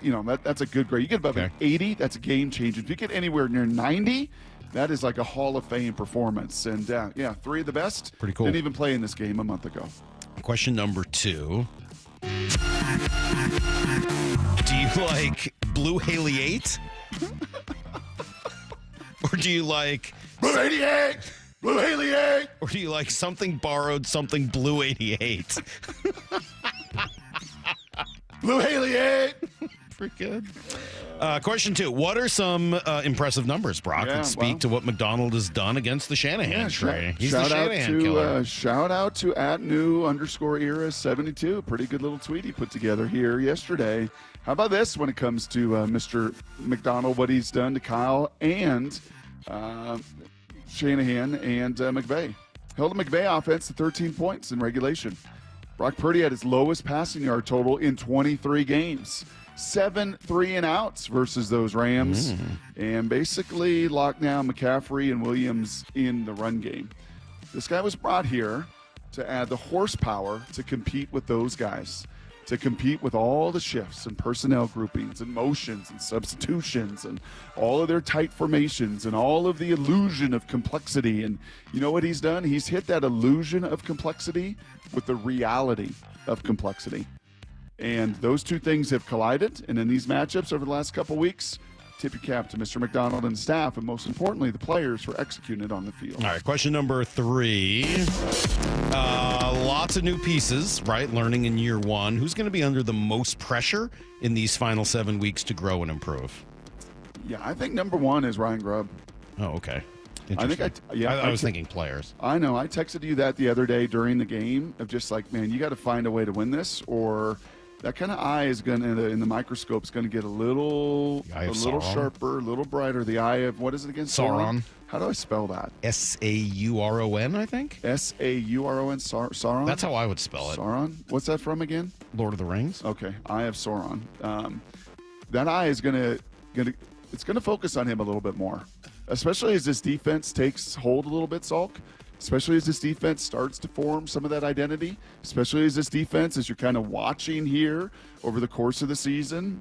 that's a good grade. You get above an 80, that's a game changer. If you get anywhere near 90, that is like a Hall of Fame performance. And 3 of the best. Pretty cool. Didn't even play in this game a month ago. Question number 2. Do you like Blue Haley 8? Or do you like Blue 88? Blue Haley 8? Or do you like something borrowed, something Blue 88? Blue Haley 8? Pretty good. Question 2. What are some impressive numbers, Brock, that speak to what McDonald has done against the Shanahan tree? He's the Shanahan killer. Shout out to @new_era72. Pretty good little tweet he put together here yesterday. How about this when it comes to Mr. McDonald, what he's done to Kyle and Shanahan and McVay? Held the McVay offense to 13 points in regulation. Brock Purdy had his lowest passing yard total in 23 games. 7 3-and-outs versus those Rams, and basically locked down McCaffrey and Williams in the run game. This guy was brought here to add the horsepower to compete with those guys, to compete with all the shifts and personnel groupings and motions and substitutions and all of their tight formations and all of the illusion of complexity. And you know what he's done? He's hit that illusion of complexity with the reality of complexity. And those two things have collided. And in these matchups over the last couple weeks, tip your cap to Mr. McDonald and staff, and most importantly, the players for executing it on the field. All right, question number 3. Lots of new pieces, right? Learning in year 1. Who's going to be under the most pressure in these final 7 weeks to grow and improve? Yeah, I think number 1 is Ryan Grubb. Oh, okay. I was thinking players. I know. I texted you that the other day during the game of just like, man, you got to find a way to win this, or that kind of eye is going to, in the microscope, is going to get a little sharper, a little brighter. The eye of, what is it again? Sauron. How do I spell that? Sauron, I think. Sauron. Sauron. That's how I would spell it. Sauron. What's that from again? Lord of the Rings. Okay, Eye of Sauron. That eye is going to focus on him a little bit more, especially as this defense takes hold a little bit, Salk. Especially as this defense starts to form some of that identity, especially as this defense, as you're kind of watching here over the course of the season,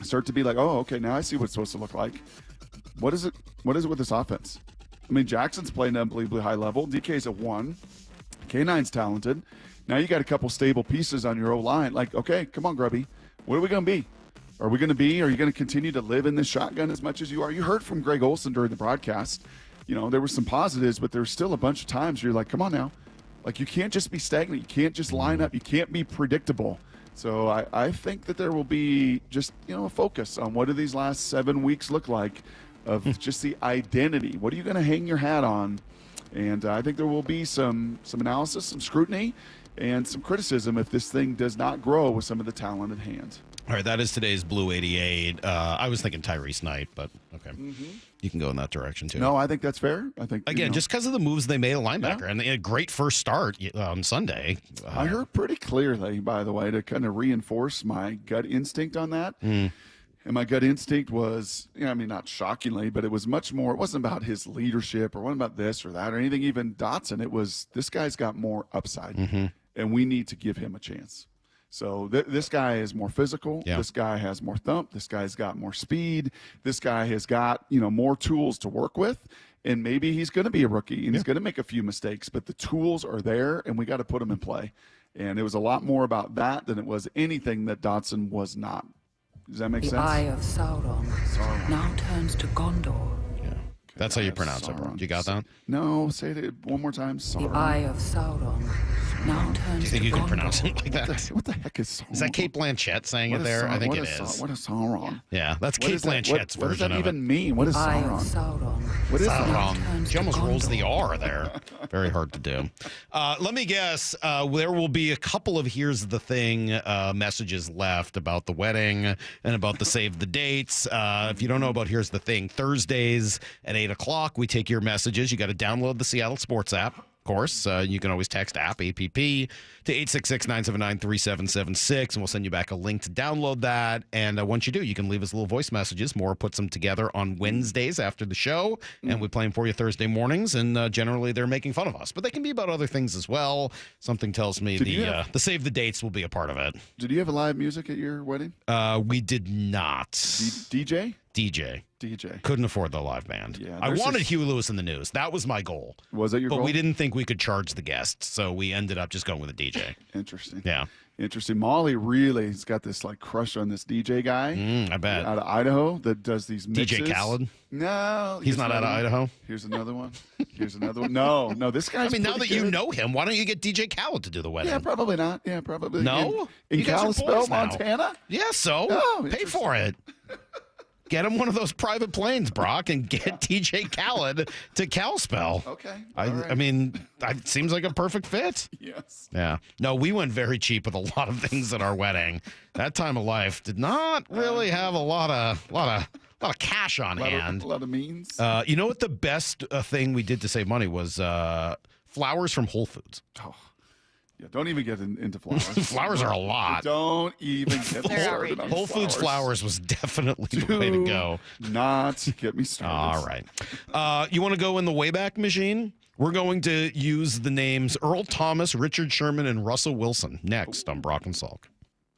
start to be like, oh, okay, now I see what it's supposed to look like. What is it with this offense? I mean, Jackson's playing at an unbelievably high level. DK's at 1. K9's talented. Now you got a couple stable pieces on your O-line. Like, okay, come on, Grubby. What are we going to be? Are you going to continue to live in this shotgun as much as you are? You heard from Greg Olson during the broadcast. There were some positives, but there's still a bunch of times you're like, come on now. Like, you can't just be stagnant. You can't just line up. You can't be predictable. So I think that there will be just, a focus on what do these last 7 weeks look like of just the identity. What are you going to hang your hat on? And I think there will be some analysis, some scrutiny, and some criticism if this thing does not grow with some of the talent at hand. All right, that is today's Blue 88. I was thinking Tyrese Knight, but okay. You can go in that direction, too. No, I think that's fair. I think again, just because of the moves they made a linebacker, and they had a great first start on Sunday. I heard pretty clearly, by the way, to kind of reinforce my gut instinct on that. And my gut instinct was, not shockingly, but it was much more, it wasn't about his leadership or wasn't about this or that or anything, even Dotson. It was, this guy's got more upside, and we need to give him a chance. So this guy is more physical. Yeah. This guy has more thump. This guy's got more speed. This guy has got, more tools to work with. And maybe he's going to be a rookie and he's going to make a few mistakes, but the tools are there and we got to put them in play. And it was a lot more about that than it was anything that Dotson was not. Does that make sense? The eye of Sauron now turns to Gondor. Yeah. That's how you pronounce it, bro. You got that? No, say it one more time. Sauron. The eye of Sauron now turns to Gondor. Do you think you can pronounce it like that? What the heck is Sauron? Is that Kate Blanchett saying it there? I think it is. What is Sauron? Yeah, that's Kate Blanchett's version of it. What does that even mean? What is Sauron? What is Sauron? She almost rolls the R there. Very hard to do. Let me guess. There will be a couple of Here's the Thing messages left about the wedding and about the save the dates. If you don't know about Here's the Thing, Thursdays at 8 o'clock, we take your messages. You got to download the Seattle Sports app. Course, you can always text APP to 866-979-3776, and we'll send you back a link to download that. And once you do, you can leave us little voice messages. Maura puts them together on Wednesdays after the show, and we play them for you Thursday mornings. And generally, they're making fun of us, but they can be about other things as well. Something tells me the save the dates will be a part of it. Did you have live music at your wedding? We did not. DJ? DJ. Couldn't afford the live band. Yeah, I wanted Huey Lewis in the news. That was my goal. Was that your goal? But we didn't think we could charge the guests, so we ended up just going with a DJ. Interesting. Yeah. Interesting. Molly really has got this crush on this DJ guy. I bet. Out of Idaho that does these mixes. DJ Khaled? No. He's not out of Idaho? Here's another one. No, this guy's now that good. you know him, why don't you get DJ Khaled to do the wedding? Yeah, probably not. Yeah, probably. No? In Kalispell, Montana? Yeah, so pay for it. Get him one of those private planes, Brock, and get DJ Khaled to Kalispell. Okay. I mean, it seems like a perfect fit. Yes. Yeah. No, we went very cheap with a lot of things at our wedding. That time of life did not really have a lot of cash on hand. A lot of means. You know what the best thing we did to save money was flowers from Whole Foods. Oh. Yeah, don't even get into flowers. Flowers are a lot. Don't even get started on Whole Foods flowers was definitely the way to go. Not get me started. All right. You want to go in the Wayback Machine? We're going to use the names Earl Thomas, Richard Sherman, and Russell Wilson next on Brock and Salk.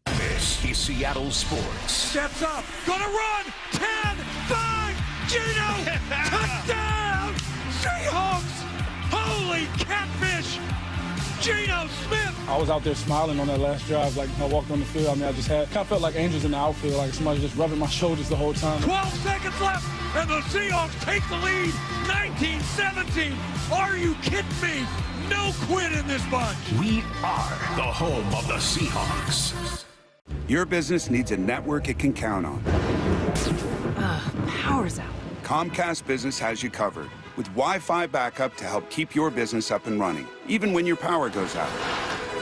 This is Seattle Sports. Steps up, gonna run, 10, 5, Gino, touchdown, Seahawks, holy catfish, Geno Smith. I was out there smiling on that last drive. Like, I walked on the field. I mean, I just kind of felt like angels in the outfield. Like somebody just rubbing my shoulders the whole time. 12 seconds left, and the Seahawks take the lead. 19-17. Are you kidding me? No quit in this bunch. We are the home of the Seahawks. Your business needs a network it can count on. Power's out. Comcast Business has you covered with Wi-Fi backup to help keep your business up and running, even when your power goes out.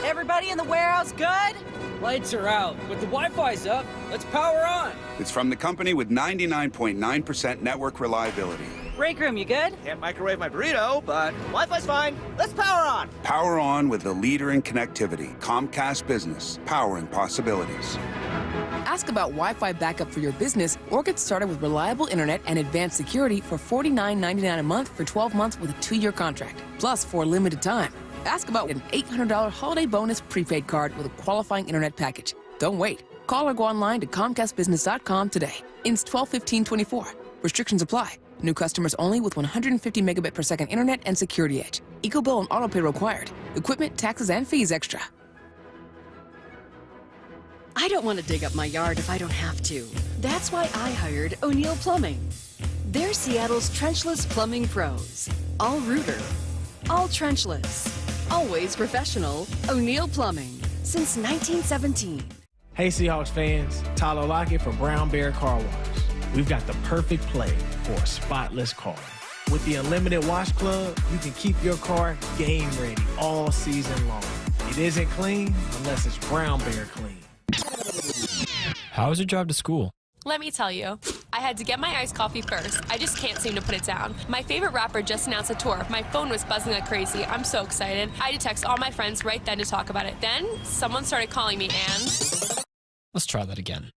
Everybody in the warehouse good? Lights are out, but the Wi-Fi's up. Let's power on. It's from the company with 99.9% network reliability. Break room, you good? Can't microwave my burrito, but Wi-Fi's fine. Let's power on. Power on with the leader in connectivity, Comcast Business, powering possibilities. Ask about Wi-Fi backup for your business or get started with reliable internet and advanced security for $49.99 a month for 12 months with a 2-year contract. Plus, for a limited time, ask about an $800 holiday bonus prepaid card with a qualifying internet package. Don't wait. Call or go online to ComcastBusiness.com today. Ins 12/15/24. Restrictions apply. New customers only with 150 megabit per second internet and security edge. EcoBill and autopay required. Equipment, taxes, and fees extra. I don't want to dig up my yard if I don't have to. That's why I hired O'Neill Plumbing. They're Seattle's trenchless plumbing pros. All rooter, all trenchless, always professional. O'Neill Plumbing since 1917. Hey Seahawks fans, Tyler Lockett for Brown Bear Car Wash. We've got the perfect play for a spotless car. With the Unlimited Wash Club, you can keep your car game ready all season long. It isn't clean unless it's Brown Bear clean. How was your drive to school? Let me tell you, I had to get my iced coffee first. I just can't seem to put it down. My favorite rapper just announced a tour. My phone was buzzing like crazy. I'm so excited. I had to text all my friends right then to talk about it. Then, someone started calling me and... Let's try that again.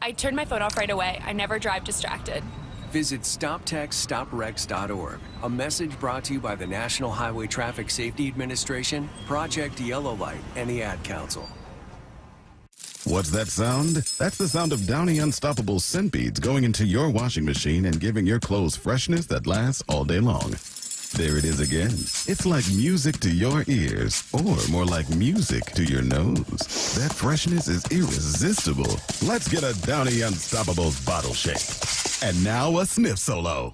I turned my phone off right away. I never drive distracted. Visit StopTextStopWrecks.org. A message brought to you by the National Highway Traffic Safety Administration, Project Yellow Light, and the Ad Council. What's that sound? That's the sound of Downy Unstoppable scent beads going into your washing machine and giving your clothes freshness that lasts all day long. There it is again. It's like music to your ears, or more like music to your nose. That freshness is irresistible. Let's get a Downy Unstoppables bottle shake. And now a sniff solo.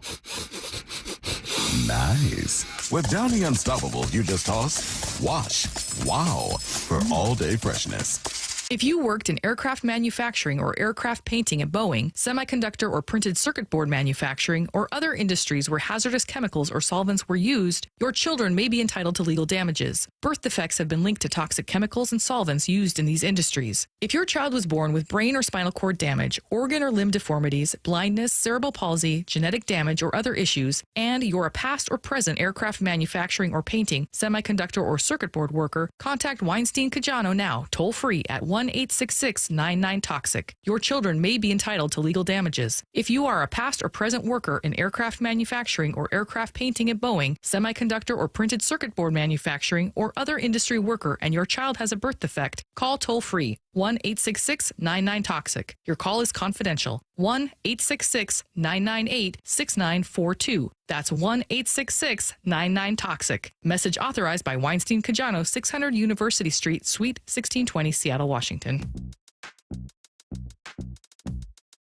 Nice. With Downy Unstoppables, you just toss, wash, wow, for all-day freshness. If you worked in aircraft manufacturing or aircraft painting at Boeing, semiconductor or printed circuit board manufacturing, or other industries where hazardous chemicals or solvents were used, your children may be entitled to legal damages. Birth defects have been linked to toxic chemicals and solvents used in these industries. If your child was born with brain or spinal cord damage, organ or limb deformities, blindness, cerebral palsy, genetic damage, or other issues, and you're a past or present aircraft manufacturing or painting, semiconductor or circuit board worker, contact Weinstein-Cajano now, toll-free at 1-866-99-TOXIC. Your children may be entitled to legal damages. If you are a past or present worker in aircraft manufacturing or aircraft painting at Boeing, semiconductor or printed circuit board manufacturing, or other industry worker and your child has a birth defect, call toll-free 1-866-99-TOXIC. Your call is confidential. 1-866-998-6942. That's 1-866-99-TOXIC. Message authorized by Weinstein-Cajano, 600 University Street, Suite 1620, Seattle, Washington.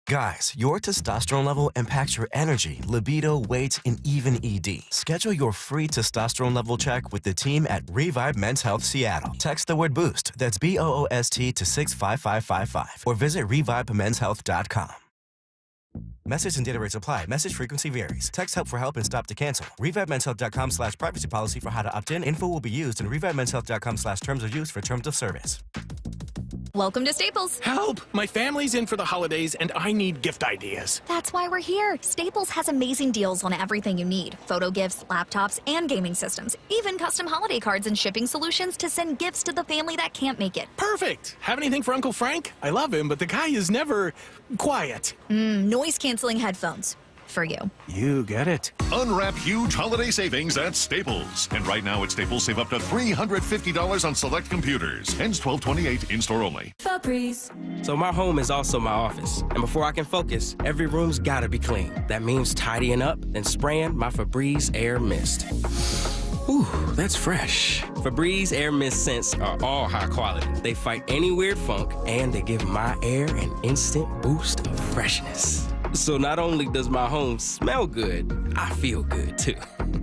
Guys, your testosterone level impacts your energy, libido, weight, and even ED. Schedule your free testosterone level check with the team at Revive Men's Health Seattle. Text the word BOOST, that's BOOST, to 65555, or visit ReviveMen'sHealth.com. Message and data rates apply. Message frequency varies. Text help for help and stop to cancel. ReviveMen'sHealth.com/privacy policy for how to opt in. Info will be used, and ReviveMen'sHealth.com/terms of use for terms of service. Welcome to Staples. Help! My family's in for the holidays and I need gift ideas. That's why we're here. Staples has amazing deals on everything you need. Photo gifts, laptops, and gaming systems. Even custom holiday cards and shipping solutions to send gifts to the family that can't make it. Perfect! Have anything for Uncle Frank? I love him, but the guy is never quiet. Noise-canceling headphones. For you. You get it. Unwrap huge holiday savings at Staples. And right now at Staples, save up to $350 on select computers. Ends 12/28, in-store only. Febreze. So my home is also my office. And before I can focus, every room's gotta be clean. That means tidying up and spraying my Febreze Air Mist. Ooh, that's fresh. Febreze Air Mist scents are all high quality. They fight any weird funk, and they give my air an instant boost of freshness. So not only does my home smell good, I feel good too.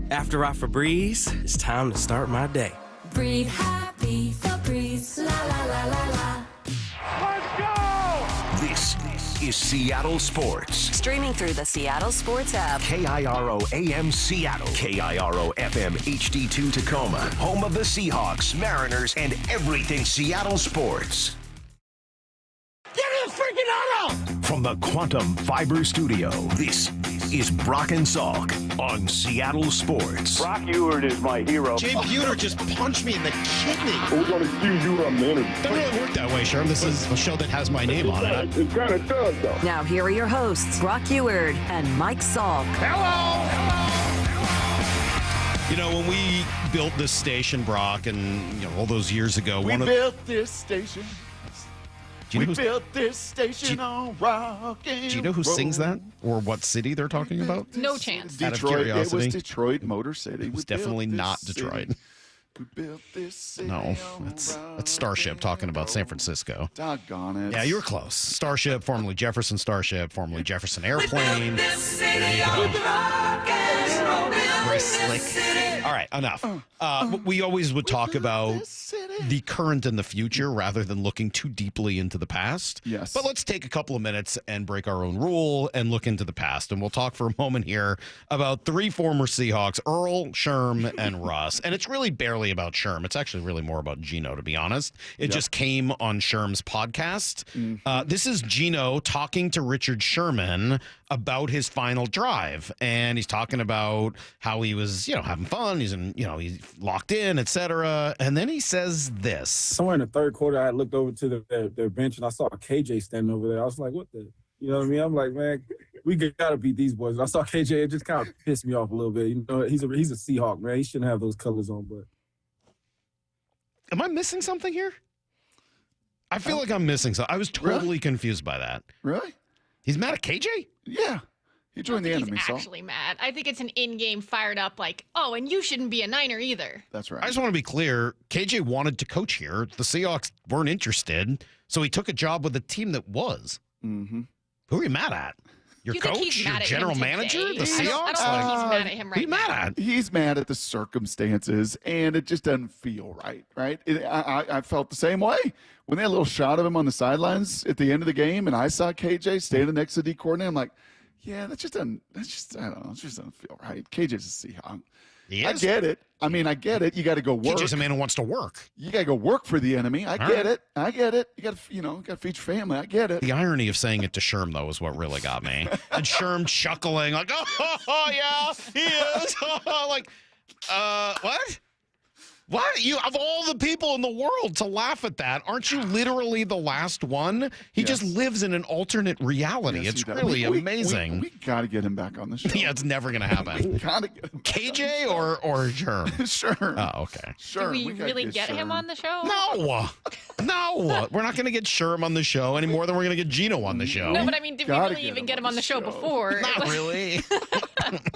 After I Febreze, it's time to start my day. Breathe happy, Febreze, la la la la la. Let's go! This is Seattle Sports. Streaming through the Seattle Sports app. KIRO AM Seattle. KIRO FM HD2 Tacoma. Home of the Seahawks, Mariners, and everything Seattle sports. Get his freaking auto! From the Quantum Fiber Studio, this is Brock and Salk on Seattle Sports. Brock Ewert is my hero. Jay Buhner just punched me in the kidney. We're going to see you on the interview. Doesn't really work that way, Sherm. This is a show that has my name on it. It kind of does, though. Now here are your hosts, Brock Ewert and Mike Salk. Hello! You know, when we built this station, Brock, and all those years ago, we built this station. We built this station on rock and Do you know who sings that? Or what city they're talking about? No chance. Out of Detroit. curiosity. It was Detroit, Motor City. It was definitely not Detroit. We built this city No, on that's rock Starship talking about San Francisco. Doggone it. Yeah, you were close. Starship, formerly Jefferson Starship, formerly Jefferson Airplane. There you go. Very slick. All right, enough. We always would talk about the current and the future rather than looking too deeply into the past. Yes. But let's take a couple of minutes and break our own rule and look into the past. And we'll talk for a moment here about 3 former Seahawks, Earl, Sherm, and Russ. And it's really barely about Sherm. It's actually really more about Gino, to be honest. It just came on Sherm's podcast. This is Gino talking to Richard Sherman about his final drive. And he's talking about how he was, having fun. He's he's locked in, etc. And then he says this. Somewhere in the third quarter, I looked over to their bench and I saw KJ standing over there. I was like, what the? You know what I mean? I'm like, man, we got to beat these boys. And I saw KJ. It just kind of pissed me off a little bit. He's a Seahawk, man. He shouldn't have those colors on. But am I missing something here? I feel like I'm missing something. I was totally confused by that. Really? He's mad at KJ? Yeah. He joined the enemy. He's actually mad. I think it's an in-game fired up like, oh, and you shouldn't be a Niner either. That's right. I just want to be clear. KJ wanted to coach here. The Seahawks weren't interested, so he took a job with a team that was. Mm-hmm. Who are you mad at? Your coach? Your general manager? The Seahawks? I don't think he's mad at him right now. Who are you mad at? He's mad at the circumstances, and it just doesn't feel right, right? I felt the same way. When they had a little shot of him on the sidelines at the end of the game, and I saw KJ standing next to the D coordinator, I'm like, yeah, I don't know. It just doesn't feel right. KJ's a Seahawk. I get it. I mean, I get it. You got to go work. KJ's a man who wants to work. You got to go work for the enemy. I get it. I get it. You got to, got to feed your family. I get it. The irony of saying it to Sherm, though, is what really got me. And Sherm chuckling like, oh yeah, he is. Like, what? What? You, of all the people in the world to laugh at that, aren't you literally the last one? He just lives in an alternate reality. Yes, it's really amazing. We got to get him back on the show. Yeah, it's never going to happen. We got to get him KJ or Sherm? Sherm. Oh, okay. Sure. Do we really get him on the show? No. We're not going to get Sherm on the show any more than we're going to get Gino on the show. No, but I mean, did we really even get him on the show before? Not really.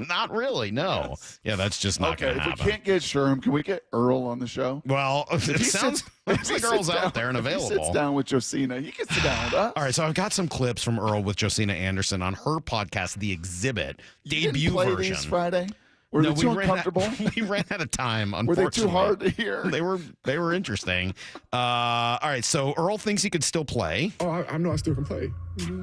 Not really, no. Yes. Yeah, that's just not going to happen. If we can't get Sherm, can we get Earl on the show? Well, it sounds like Earl's out there and available. He sits down with Josina. He can sit down with us. All right, so I've got some clips from Earl with Josina Anderson on her podcast, The Exhibit, debut play version. These Friday? Were they too uncomfortable? We ran out of time, Were unfortunately. they too hard to hear? They were interesting. All right, so Earl thinks he could still play. Oh, I know I still can play.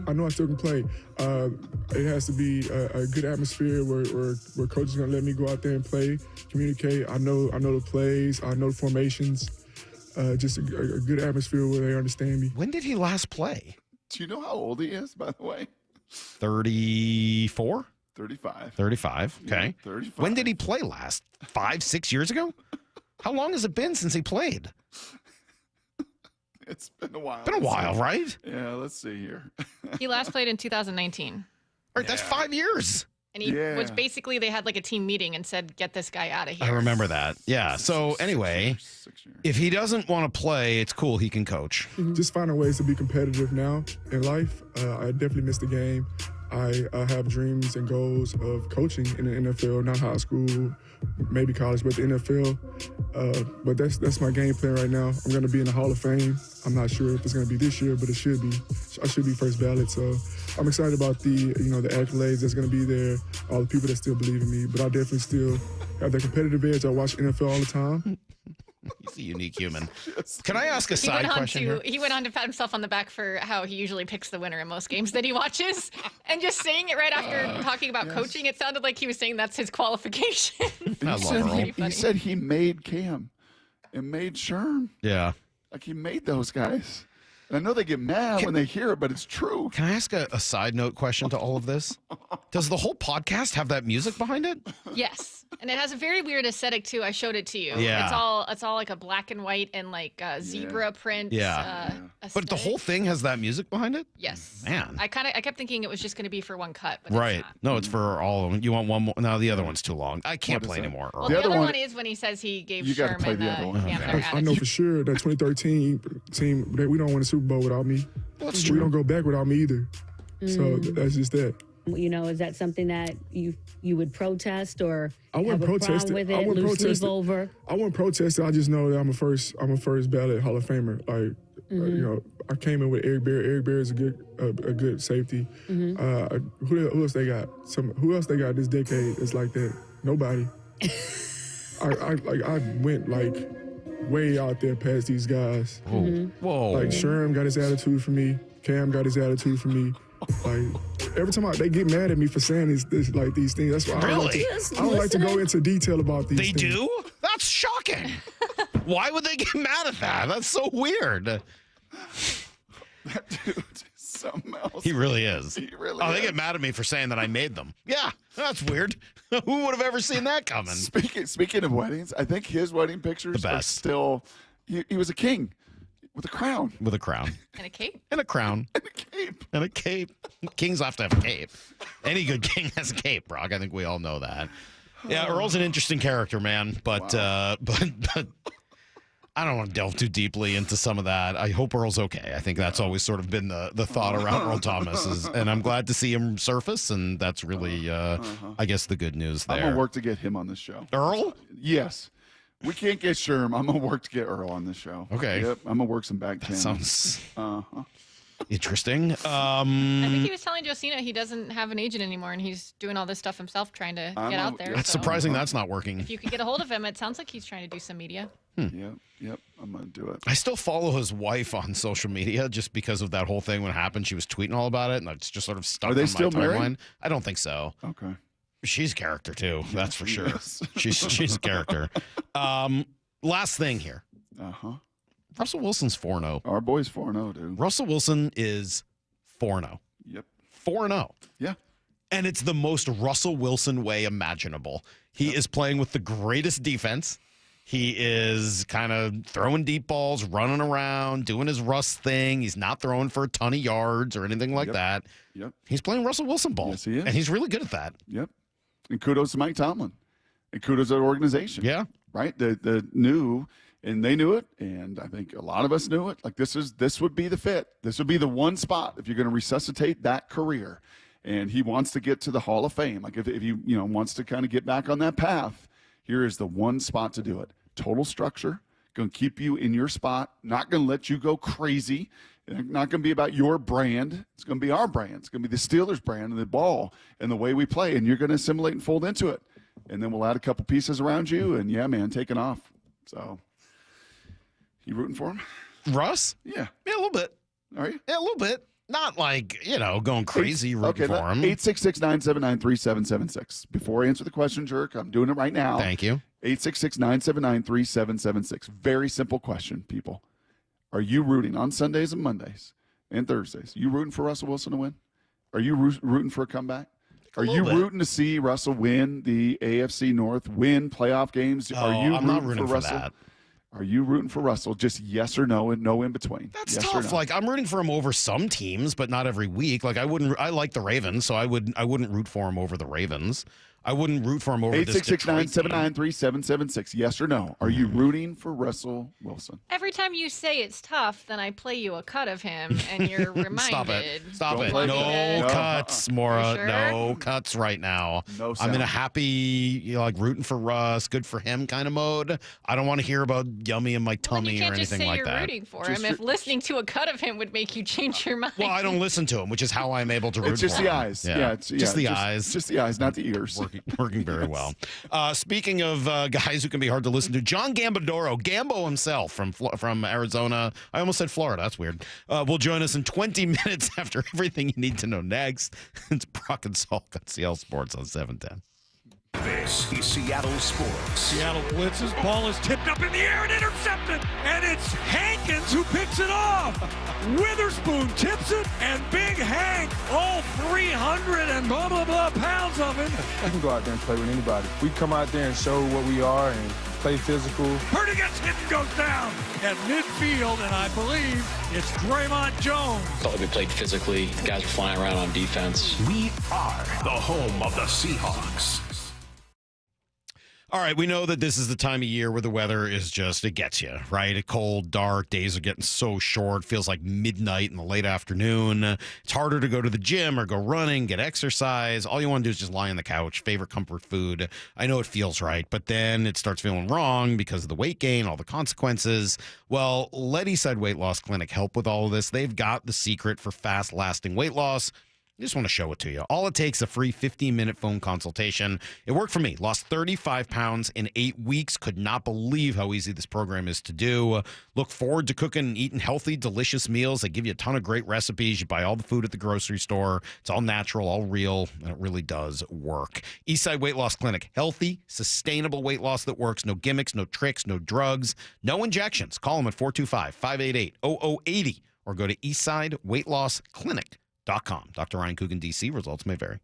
I know I still can play. It has to be a good atmosphere where coach is going to let me go out there and play, communicate. I know the plays. I know the formations. Just a good atmosphere where they understand me. When did he last play? Do you know how old he is, by the way? 34? 35. 35, okay. Yeah, 35. When did he play last? 5-6 years ago? How long has it been since he played? It's been a while. Been a while, right? Yeah, let's see here. He last played in 2019. Right, that's 5 years. And he was basically, they had like a team meeting and said, get this guy out of here. I remember that. Yeah. So anyway, if he doesn't want to play, it's cool. He can coach. Just finding ways to be competitive now in life. I definitely miss the game. I have dreams and goals of coaching in the NFL, not high school, maybe college, but the NFL. But that's my game plan right now. I'm going to be in the Hall of Fame. I'm not sure if it's going to be this year, but it should be. I should be first ballot. So I'm excited about the accolades that's going to be there, all the people that still believe in me. But I definitely still have that competitive edge. I watch NFL all the time. He's a unique human. Can I ask a side question here? He went on to pat himself on the back for how he usually picks the winner in most games that he watches. And just saying it right after talking about coaching, it sounded like he was saying that's his qualification. He said he made Cam and made Sherm. Yeah. Like he made those guys. And I know they get mad when they hear it, but it's true. Can I ask a side note question to all of this? Does the whole podcast have that music behind it? Yes. And it has a very weird aesthetic too. I showed it to you. Yeah. It's all like a black and white and like zebra print. But the whole thing has that music behind it? Yes. Man. I kept thinking it was just going to be for one cut. But Right. It's not. No, it's for all of them. You want one more? No, the other one's too long. I can't play anymore. Well, the other one is when he says he gave Sherman I know for sure that 2013 team, that we don't win a Super Bowl without me. That's We don't go back without me either. So that's just that. You know, is that something that you would protest or I wouldn't have a protest problem it. with I it, wouldn't loose protest leaf it. over? I wouldn't protest it. I just know that I'm a first ballot Hall of Famer. Like, you know, I came in with Eric Berry. Eric Berry is a good safety. Who else they got? Who else they got this decade is like that? Nobody. I went like way out there past these guys. Whoa. Like Sherm got his attitude for me. Cam got his attitude for me. Like every time they get mad at me for saying these things. That's why I don't like to go into detail about these They things. do? That's shocking. Why would they get mad at that? That's so weird. That dude is something else. He really is. He really They is. get mad at me for saying that I made them. Yeah, that's weird. Who would have ever seen that coming? Speaking of weddings, I think his wedding pictures are still. He was a king with a crown. With a crown. And a cape. And a crown. And a cape. And a cape. Kings have to have a cape. Any good king has a cape, Brock. I think we all know that. Yeah, Earl's an interesting character, man. But but I don't want to delve too deeply into some of that. I hope Earl's okay. I think that's always sort of been the thought around Earl Thomas. And I'm glad to see him surface, and that's really, I guess, the good news there. I'm going to work to get him on this show. Earl? Yes. We can't get Sherm. I'm going to work to get Earl on this show. Okay. Yep. I'm going to work some back channels. Sounds Uh-huh. interesting. I think he was telling Josina he doesn't have an agent anymore, and he's doing all this stuff himself, trying to get out there. It's so surprising that's not working. if you could get a hold of him, it sounds like he's trying to do some media. Yep. I'm going to do it. I still follow his wife on social media just because of that whole thing when it happened. She was tweeting all about it, and it's just sort of stuck Are they on still my married? timeline. I don't think so. Okay. She's a character too, that's for sure. Yes. She's a character. Last thing here. Russell Wilson's 4-0. Our boy's 4-0, dude. Russell Wilson is 4-0. Yep. 4-0. Yeah. And it's the most Russell Wilson way imaginable. He is playing with the greatest defense. He is kind of throwing deep balls, running around, doing his Russ thing. He's not throwing for a ton of yards or anything like that. Yep. He's playing Russell Wilson ball. Yes, he is. And he's really good at that. Yep. And kudos to Mike Tomlin. And kudos to the organization. Yeah. Right? The new, and they knew it, and I think a lot of us knew it. Like this would be the fit. This would be the one spot if you're going to resuscitate that career. And he wants to get to the Hall of Fame. Like if he wants to kind of get back on that path, here is the one spot to do it. Total structure, going to keep you in your spot, not going to let you go crazy. It's not going to be about your brand. It's going to be our brand. It's going to be the Steelers brand and the ball and the way we play. And you're going to assimilate and fold into it. And then we'll add a couple pieces around you. And yeah, man, taking off. So you rooting for him? Russ? Yeah. Yeah, a little bit. Are you? Yeah, a little bit. Not like, going crazy rooting for him. 866-979-3776. Before I answer the question, Jerk, I'm doing it right now. Thank you. 866-979-3776. Very simple question, people. Are you rooting on Sundays and Mondays and Thursdays? You rooting for Russell Wilson to win? Are you rooting for a comeback? Are you rooting to see Russell win the AFC North, win playoff games? I'm not rooting for Russell? that. Are you rooting for Russell? Just yes or no, and no in between. That's yes or tough. no. Like I'm rooting for him over some teams, but not every week. Like I like the Ravens, so I wouldn't root for him over the Ravens. I wouldn't root for him over this Detroit team. 866-979-3776. Yes or no? Are you rooting for Russell Wilson? Every time you say it's tough, then I play you a cut of him, and you're reminded. Stop it. play No cuts, Maura. Sure? No cuts right now. No I'm in a sound. happy, like rooting for Russ, good for him kind of mode. I don't want to hear about yummy in my tummy You or can't just anything say like you're that. rooting for him if listening to a cut of him would make you change your mind. Well, I don't listen to him, which is how I'm able to root It's just for the him. eyes. Yeah, just the eyes. Just the eyes, not the ears. Working very well. Speaking of guys who can be hard to listen to, John Gambadoro, Gambo himself from Arizona. I almost said Florida. That's weird. Will join us in 20 minutes after everything you need to know next. It's Brock and Salk on Seattle Sports on 710. This is Seattle Sports. Seattle blitzes. Ball is tipped up in the air and intercepted. And it's Hankins who picks it off. Witherspoon tips it, and Big Hank, all 300 and blah, blah, blah pounds of him. I can go out there and play with anybody. We come out there and show what we are and play physical. Purdy gets hit and goes down at midfield, and I believe it's Draymond Jones. Felt like we played physically. The guys were flying around on defense. We are the home of the Seahawks. All right, we know that this is the time of year where the weather is just, it gets you, right? It's cold, dark, days are getting so short, feels like midnight in the late afternoon. It's harder to go to the gym or go running, get exercise. All you want to do is just lie on the couch, favorite comfort food. I know it feels right, but then it starts feeling wrong because of the weight gain, all the consequences. Well, let Eastside Weight Loss Clinic help with all of this. They've got the secret for fast-lasting weight loss. I just want to show it to you. All it takes is a free 15-minute phone consultation. It worked for me. Lost 35 pounds in 8 weeks. Could not believe how easy this program is to do. Look forward to cooking and eating healthy, delicious meals. They give you a ton of great recipes. You buy all the food at the grocery store. It's all natural, all real, and it really does work. Eastside Weight Loss Clinic. Healthy, sustainable weight loss that works. No gimmicks, no tricks, no drugs, no injections. Call them at 425-588-0080 or go to eastsideweightlossclinic.com. Dr. Ryan Coogan, D.C. Results may vary.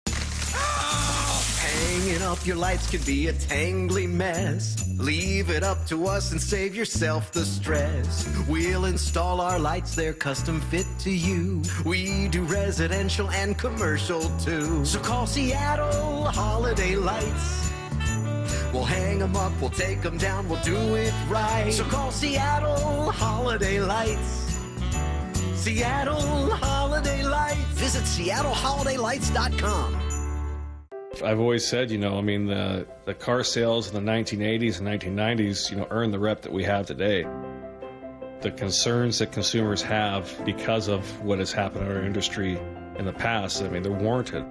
Hanging up your lights can be a tangly mess. Leave it up to us and save yourself the stress. We'll install our lights, they're custom fit to you. We do residential and commercial too. So call Seattle Holiday Lights. We'll hang them up, we'll take them down, we'll do it right. So call Seattle Holiday Lights. Seattle Holiday Lights. Visit SeattleHolidayLights.com. I've always said, the car sales in the 1980s and 1990s, earned the rep that we have today. The concerns that consumers have because of what has happened in our industry in the past, they're warranted.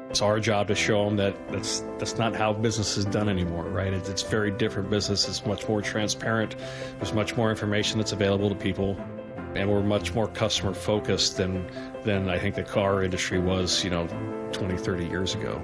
It's our job to show them that that's not how business is done anymore, right? It's very different business. It's much more transparent. There's much more information that's available to people. And we're much more customer focused than I think the car industry was, 20, 30 years ago.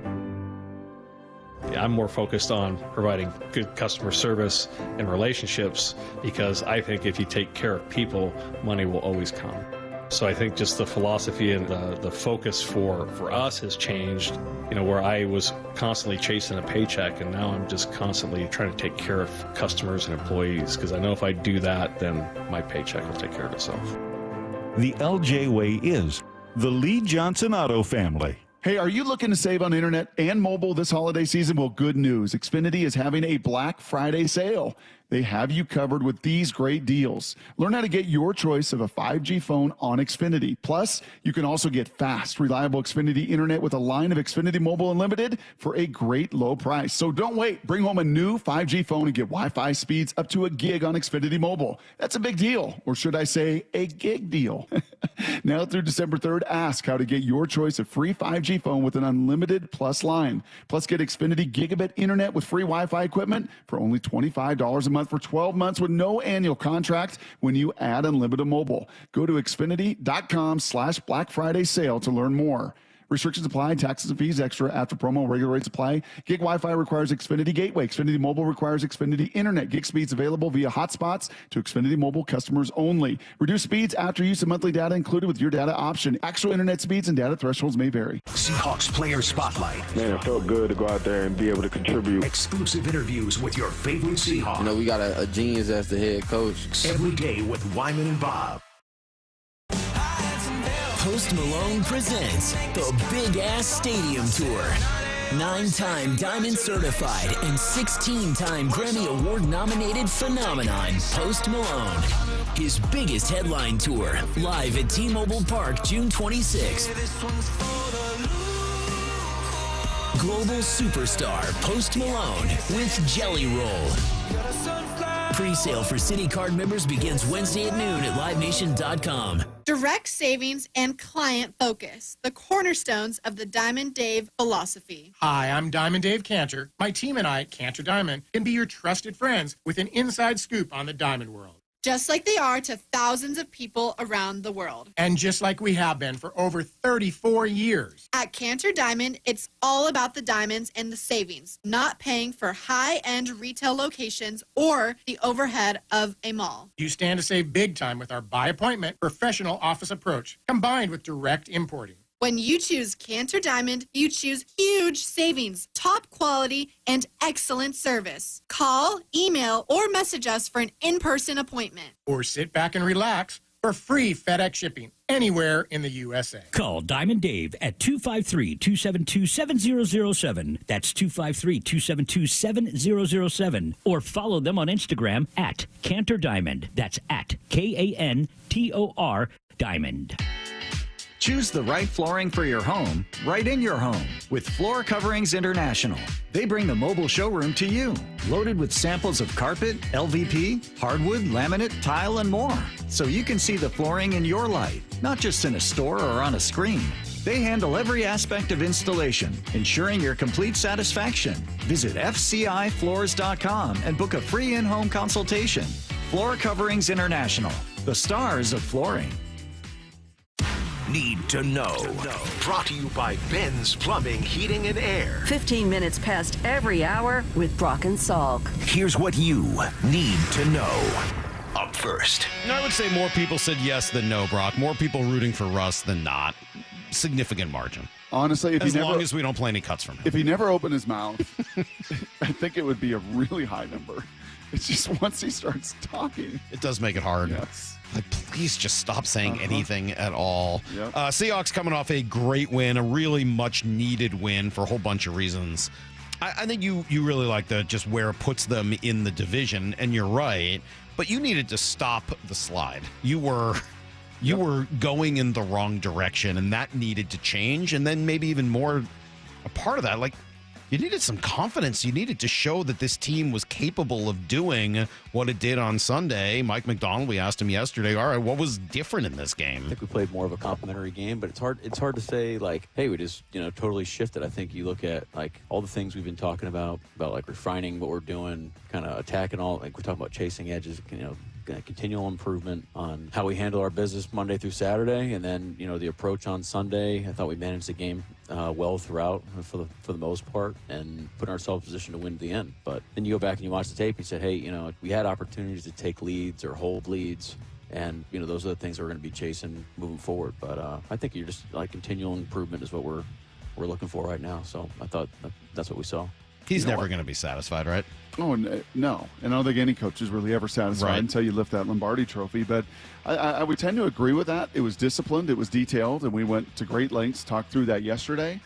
I'm more focused on providing good customer service and relationships because I think if you take care of people, money will always come. So I think just the philosophy and the focus for us has changed, where I was constantly chasing a paycheck and now I'm just constantly trying to take care of customers and employees because I know if I do that, then my paycheck will take care of itself. The LJ Way is the Lee Johnson Auto family. Hey, are you looking to save on internet and mobile this holiday season? Well, good news. Xfinity is having a Black Friday sale. They have you covered with these great deals. Learn how to get your choice of a 5G phone on Xfinity. Plus, you can also get fast, reliable Xfinity internet with a line of Xfinity Mobile Unlimited for a great low price. So don't wait. Bring home a new 5G phone and get Wi-Fi speeds up to a gig on Xfinity Mobile. That's a big deal. Or should I say a gig deal? Now through December 3rd, ask how to get your choice of free 5G phone with an unlimited plus line. Plus, get Xfinity Gigabit internet with free Wi-Fi equipment for only $25 a month for 12 months with no annual contract when you add unlimited mobile. Go to Xfinity.com/Black Friday sale to learn more. Restrictions apply, taxes and fees extra after promo, regular rates apply. Gig Wi-Fi requires Xfinity Gateway. Xfinity Mobile requires Xfinity Internet. Gig speeds available via hotspots to Xfinity Mobile customers only. Reduced speeds after use of monthly data included with your data option. Actual internet speeds and data thresholds may vary. Seahawks Player Spotlight. Man, it felt good to go out there and be able to contribute. Exclusive interviews with your favorite Seahawks. We got a genius as the head coach. Every day with Wyman and Bob. Post Malone presents the Big Ass Stadium Tour. 9-time Diamond certified and 16-time Grammy Award nominated phenomenon, Post Malone. His biggest headline tour, live at T-Mobile Park, June 26th. Global superstar Post Malone with Jelly Roll. Pre-sale for City Card members begins Wednesday at noon at LiveNation.com. Direct savings and client focus, the cornerstones of the Diamond Dave philosophy. Hi, I'm Diamond Dave Cantor. My team and I, Cantor Diamond, can be your trusted friends with an inside scoop on the diamond world. Just like they are to thousands of people around the world. And just like we have been for over 34 years. At Cantor Diamond, it's all about the diamonds and the savings, not paying for high-end retail locations or the overhead of a mall. You stand to save big time with our by-appointment professional office approach, combined with direct importing. When you choose Cantor Diamond, you choose huge savings, top quality, and excellent service. Call, email, or message us for an in-person appointment. Or sit back and relax for free FedEx shipping anywhere in the USA. Call Diamond Dave at 253-272-7007. That's 253-272-7007. Or follow them on Instagram at Cantor Diamond. That's at KANTOR Diamond. Choose the right flooring for your home, right in your home, with Floor Coverings International. They bring the mobile showroom to you, loaded with samples of carpet, LVP, hardwood, laminate, tile, and more. So you can see the flooring in your light, not just in a store or on a screen. They handle every aspect of installation, ensuring your complete satisfaction. Visit FCIFloors.com and book a free in-home consultation. Floor Coverings International, the stars of flooring. Need to know. Brought to you by Ben's Plumbing, Heating, and Air. 15 minutes past every hour with Brock and Salk. Here's what you need to know. Up first. I would say more people said yes than no, Brock. More people rooting for Russ than not. Significant margin. Honestly, if as long as we don't play any cuts from him. If he never opened his mouth, I think it would be a really high number. It's just once he starts talking. It does make it hard. Yes. Like, please just stop saying anything at all. Yep. Seahawks coming off a great win, a really much needed win for a whole bunch of reasons. I think you really like just where it puts them in the division, and you're right. But you needed to stop the slide. You were going in the wrong direction, and that needed to change. And then maybe even more, a part of that, like, you needed some confidence. You needed to show that this team was capable of doing what it did on Sunday. Mike McDonald, we asked him yesterday, all right, what was different in this game? I think we played more of a complimentary game, but it's hard to say, like, hey, we just, totally shifted. I think you look at, like, all the things we've been talking about like refining what we're doing, kind of attacking all, like we're talking about chasing edges, continual improvement on how we handle our business Monday through Saturday, and then the approach on Sunday. I thought we managed the game well throughout for the most part, and put ourselves in a position to win at the end. But then you go back and you watch the tape and you said, hey, we had opportunities to take leads or hold leads, and those are the things that we're going to be chasing moving forward. But I think you're just like continual improvement is what we're looking for right now. So I thought that's what we saw. He's never going to be satisfied, right? Oh, no. And I don't think any coach is really ever satisfied until you lift that Lombardi trophy. But I would tend to agree with that. It was disciplined. It was detailed. And we went to great lengths to talk through that yesterday.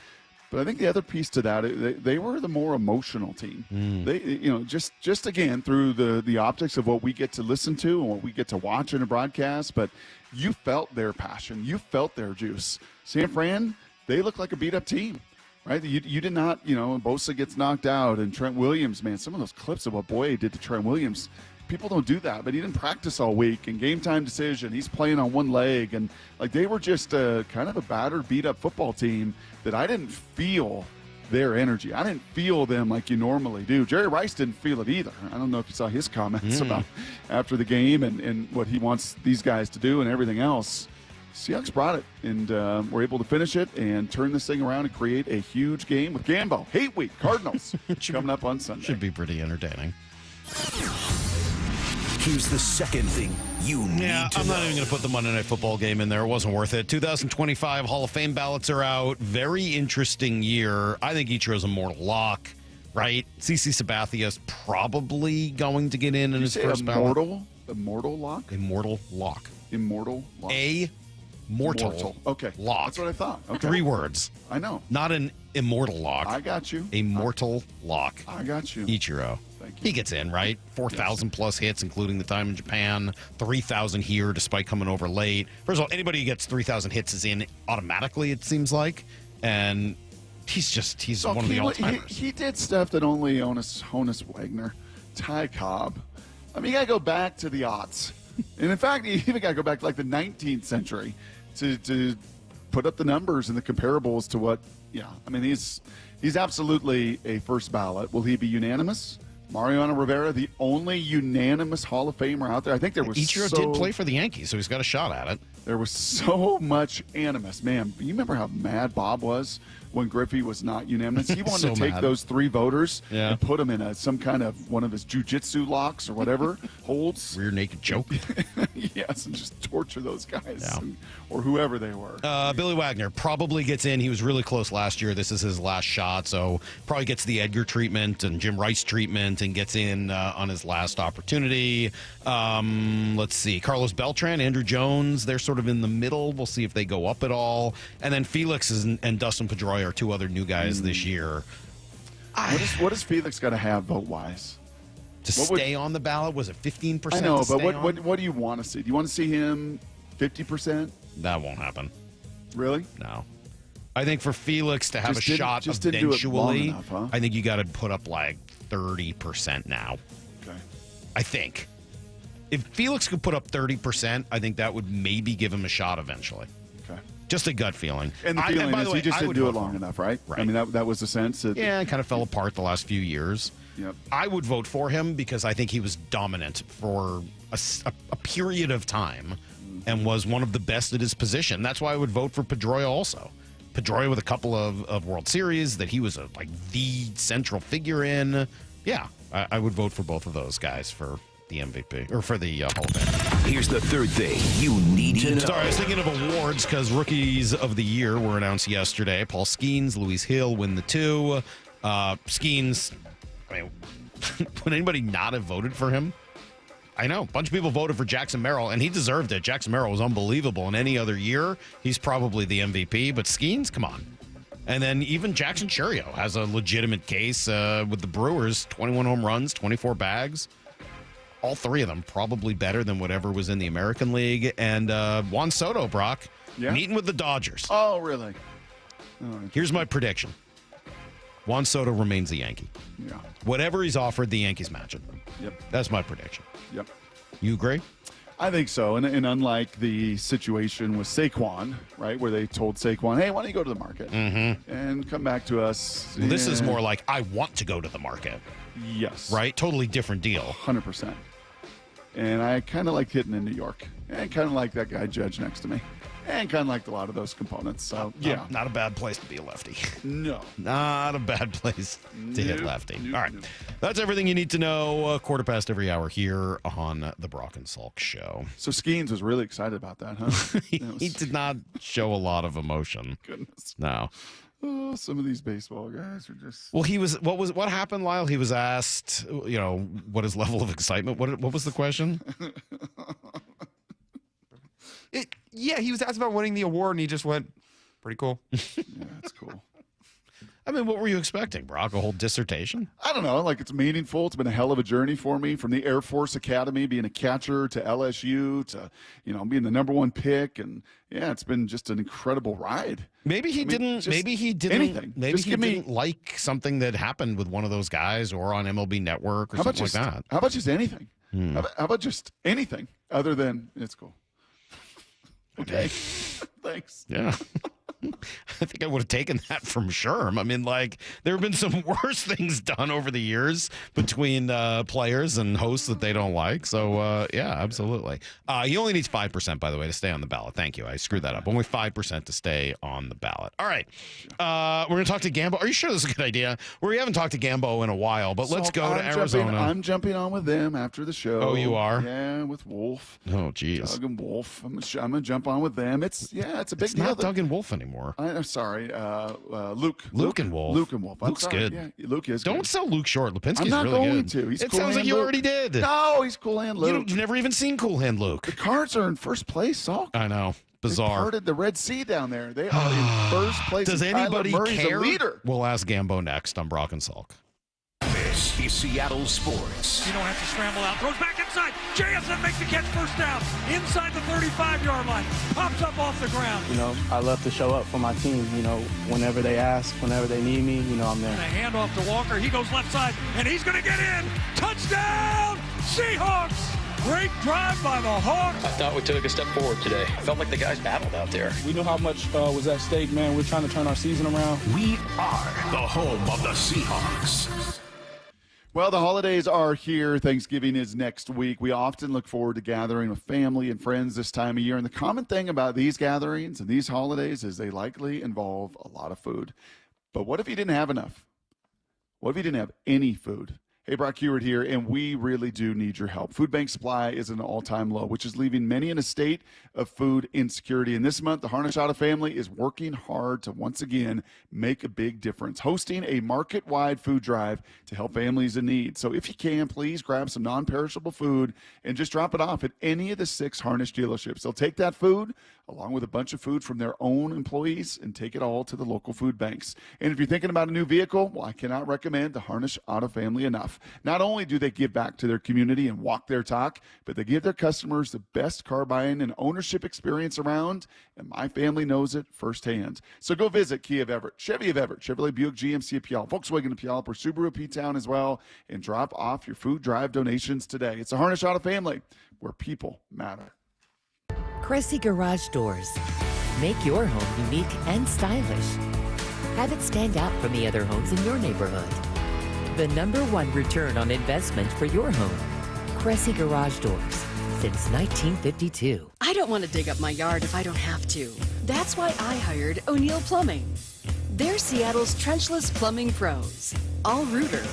But I think the other piece to that, they were the more emotional team. They, just again, through the optics of what we get to listen to and what we get to watch in a broadcast. But you felt their passion. You felt their juice. San Fran, they look like a beat-up team. Right, you did not, Bosa gets knocked out, and Trent Williams, man, some of those clips of what Boye did to Trent Williams, people don't do that, but he didn't practice all week, and game time decision, he's playing on one leg, and like they were just kind of a battered, beat-up football team that I didn't feel their energy. I didn't feel them like you normally do. Jerry Rice didn't feel it either. I don't know if you saw his comments about after the game and what he wants these guys to do and everything else. Seahawks brought it, and were able to finish it and turn this thing around and create a huge game with Gambo. Hate Week, Cardinals, coming up on Sunday. Should be pretty entertaining. Here's the second thing you need to know. I'm not even going to put the Monday Night Football game in there. It wasn't worth it. 2025 Hall of Fame ballots are out. Very interesting year. I think Ichiro's a mortal lock, right? CeCe Sabathia's probably going to get in his first ballot. Immortal lock? Immortal lock. Immortal lock. Mortal. Okay. Lock. That's what I thought. Okay. 3 words. I know. Not an immortal lock. I got you. A mortal lock. I got you. Ichiro. Thank you. He gets in, right? 4,000 plus hits, including the time in Japan. 3,000 here, despite coming over late. First of all, anybody who gets 3,000 hits is in automatically, it seems like. And he's one of the all-timers. He did stuff that only Honus Wagner, Ty Cobb. I mean, you got to go back to the aughts. And in fact, you even got to go back to like the 19th century to put up the numbers and the comparables to what, I mean, he's absolutely a first ballot. Will he be unanimous? Mariano Rivera, the only unanimous Hall of Famer out there. I think there was Ichiro did play for the Yankees, so he's got a shot at it. There was so much animus. Man, you remember how mad Bob was when Griffey was not unanimous. He wanted So to take mad. those 3 voters Yeah. and put them in some kind of one of his jiu-jitsu locks or whatever holds. Rear naked choke. Yes, and just torture those guys Yeah. or whoever they were. Billy Wagner probably gets in. He was really close last year. This is his last shot, so probably gets the Edgar treatment and Jim Rice treatment and gets in on his last opportunity. Let's see. Carlos Beltran, Andrew Jones, they're sort of in the middle. We'll see if they go up at all. And then Felix and Dustin Pedroia are 2 other new guys this year. What does Felix got to have vote-wise? To stay on the ballot, was it 15%? I know, to but stay on? what do you want to see? Do you want to see him 50%? That won't happen. Really? No. I think for Felix to have Just a didn't- shot just didn't do it long eventually, enough, huh? I think you got to put up like 30% now. Okay. I think. If Felix could put up 30%, I think that would maybe give him a shot eventually. Okay. Just a gut feeling. And the feeling is he just didn't do it long enough, right? Right. I mean, that was the sense. Yeah, it kind of fell apart the last few years. Yep. I would vote for him because I think he was dominant for a period of time and was one of the best at his position. That's why I would vote for Pedroia also. Pedroia with a couple of World Series that he was the central figure in. Yeah, I would vote for both of those guys for the MVP or for the Hall of Fame. Here's the third thing you need to know. Sorry, I was thinking of awards because Rookies of the Year were announced yesterday. Paul Skeens, Luis Hill win the 2. Skeens, I mean, would anybody not have voted for him? I know. A bunch of people voted for Jackson Merrill, and he deserved it. Jackson Merrill was unbelievable. In any other year, he's probably the MVP. But Skeens, come on. And then even Jackson Churio has a legitimate case with the Brewers. 21 home runs, 24 bags. All 3 of them probably better than whatever was in the American League. And Juan Soto, Brock, meeting with the Dodgers. Oh, really? All right. Here's my prediction. Juan Soto remains a Yankee. Yeah. Whatever he's offered, the Yankees match it. Yep. That's my prediction. Yep. You agree? I think so. And unlike the situation with Saquon, right, where they told Saquon, hey, why don't you go to the market and come back to us? Well, this is more like, I want to go to the market. Yes. Right? Totally different deal. 100%. And I kind of liked hitting in New York. And kind of like that guy Judge next to me. And kind of liked a lot of those components. So, yeah. Not a bad place to be a lefty. No. Not a bad place to hit lefty. Nope, All right. nope. That's everything you need to know. Quarter past every hour here on the Brock and Salk Show. So Skeens was really excited about that, huh? He did not show a lot of emotion. Goodness. No. Oh, some of these baseball guys are just. Well, what happened, Lyle? He was asked, what his level of excitement. What was the question? Yeah, he was asked about winning the award, and he just went, pretty cool. Yeah, that's cool. I mean, what were you expecting, Brock? A whole dissertation? I don't know. Like, it's meaningful. It's been a hell of a journey for me, from the Air Force Academy, being a catcher, to LSU, to, being the number 1 pick. And yeah, it's been just an incredible ride. Maybe he didn't anything. Maybe Just he give me- didn't like something that happened with one of those guys or on MLB Network or How about something like that. How about just anything? How about just anything other than it's cool? Okay. Thanks. Yeah. I think I would have taken that from Sherm. I mean, there have been some worse things done over the years between players and hosts that they don't like. So, yeah, absolutely. He only needs 5%, by the way, to stay on the ballot. Thank you. I screwed that up. Only 5% to stay on the ballot. All right. We're going to talk to Gambo. Are you sure this is a good idea? We haven't talked to Gambo in a while, but let's go to Arizona. I'm jumping on with them after the show. Oh, you are? Yeah, with Wolf. Oh, geez. Doug and Wolf. I'm going to jump on with them. It's a big It's deal. not Doug and Wolf anymore. I'm sorry. Luke. Luke and Wolf. Luke and Wolf. I'm Luke's sorry. good. Yeah, Luke is Don't good. sell Luke short. Lipinski's I'm not really going good. to. He's It Cool sounds like Hand you Luke. already did. No, he's Cool Hand Luke. You've never even seen Cool Hand Luke. The Cards are in first place, Salk. I know. They Bizarre. parted the Red Sea down there. They are in first place. Does and Kyler anybody Murray's care? a leader. We'll ask Gambo next on Brock and Salk. This is Seattle Sports. You don't have to scramble out. Throws back inside. JSN makes the catch, first down. Inside the 35-yard line. Pops up off the ground. I love to show up for my team. Whenever they ask, whenever they need me, I'm there. And a handoff to Walker. He goes left side, and he's going to get in. Touchdown, Seahawks. Great drive by the Hawks. I thought we took a step forward today. Felt like the guys battled out there. We knew how much was at stake, man. We're trying to turn our season around. We are the home of the Seahawks. Well, the holidays are here. Thanksgiving is next week. We often look forward to gathering with family and friends this time of year. And the common thing about these gatherings and these holidays is they likely involve a lot of food. But what if you didn't have enough? What if you didn't have any food? Hey, Brock Heward here, and we really do need your help. Food bank supply is at an all-time low, which is leaving many in a state of food insecurity. And this month, the Harnish Auto family is working hard to once again make a big difference, hosting a market-wide food drive to help families in need. So if you can, please grab some non-perishable food and just drop it off at any of the 6 Harnish dealerships. They'll take that food along with a bunch of food from their own employees and take it all to the local food banks. And if you're thinking about a new vehicle, well, I cannot recommend the Harnish Auto family enough. Not only do they give back to their community and walk their talk, but they give their customers the best car buying and ownership experience around, and my family knows it firsthand. So go visit Kia of Everett, Chevy of Everett, Chevrolet Buick GMC of Puyallup, Volkswagen of Puyallup, or Subaru of P-Town as well, and drop off your food drive donations today. It's the Harnish Auto family, where people matter. Cressy Garage Doors. Make your home unique and stylish. Have it stand out from the other homes in your neighborhood. The #1 return on investment for your home. Cressy Garage Doors. Since 1952. I don't want to dig up my yard if I don't have to. That's why I hired O'Neill Plumbing. They're Seattle's trenchless plumbing pros. All rooter,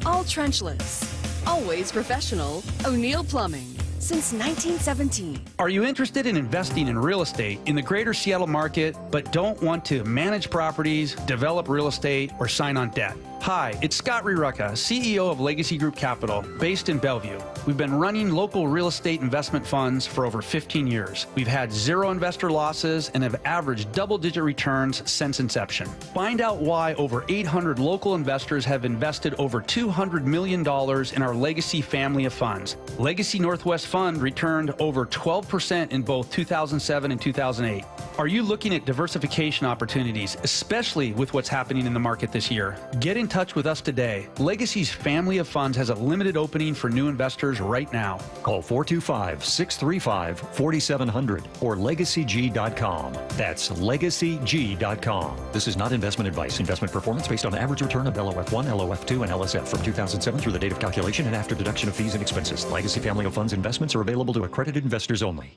all trenchless, always professional. O'Neill Plumbing. Since 1917. Are you interested in investing in real estate in the greater Seattle market, but don't want to manage properties, develop real estate, or sign on debt? Hi, it's Scott Rirucka, CEO of Legacy Group Capital, based in Bellevue. We've been running local real estate investment funds for over 15 years. We've had 0 investor losses and have averaged double-digit returns since inception. Find out why over 800 local investors have invested over $200 million in our Legacy family of funds. Legacy Northwest Fund returned over 12% in both 2007 and 2008. Are you looking at diversification opportunities, especially with what's happening in the market this year? Get in touch with us today. Legacy's family of funds has a limited opening for new investors right now. Call 425-635-4700 or legacyg.com. That's legacyg.com. This is not investment advice. Investment performance based on average return of LOF1, LOF2, and LSF from 2007 through the date of calculation and after deduction of fees and expenses. Legacy family of funds investments are available to accredited investors only.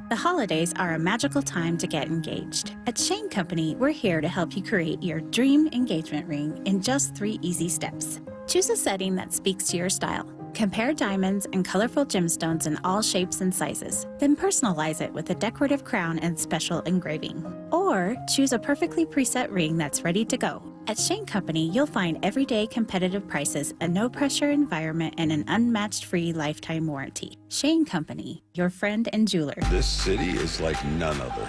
The holidays are a magical time to get engaged. At Shane Company, we're here to help you create your dream engagement ring in just 3 easy steps. Choose a setting that speaks to your style. Compare diamonds and colorful gemstones in all shapes and sizes. Then personalize it with a decorative crown and special engraving. Or choose a perfectly preset ring that's ready to go. At Shane Company, you'll find everyday competitive prices, a no-pressure environment, and an unmatched free lifetime warranty. Shane Company, your friend and jeweler. This city is like none other.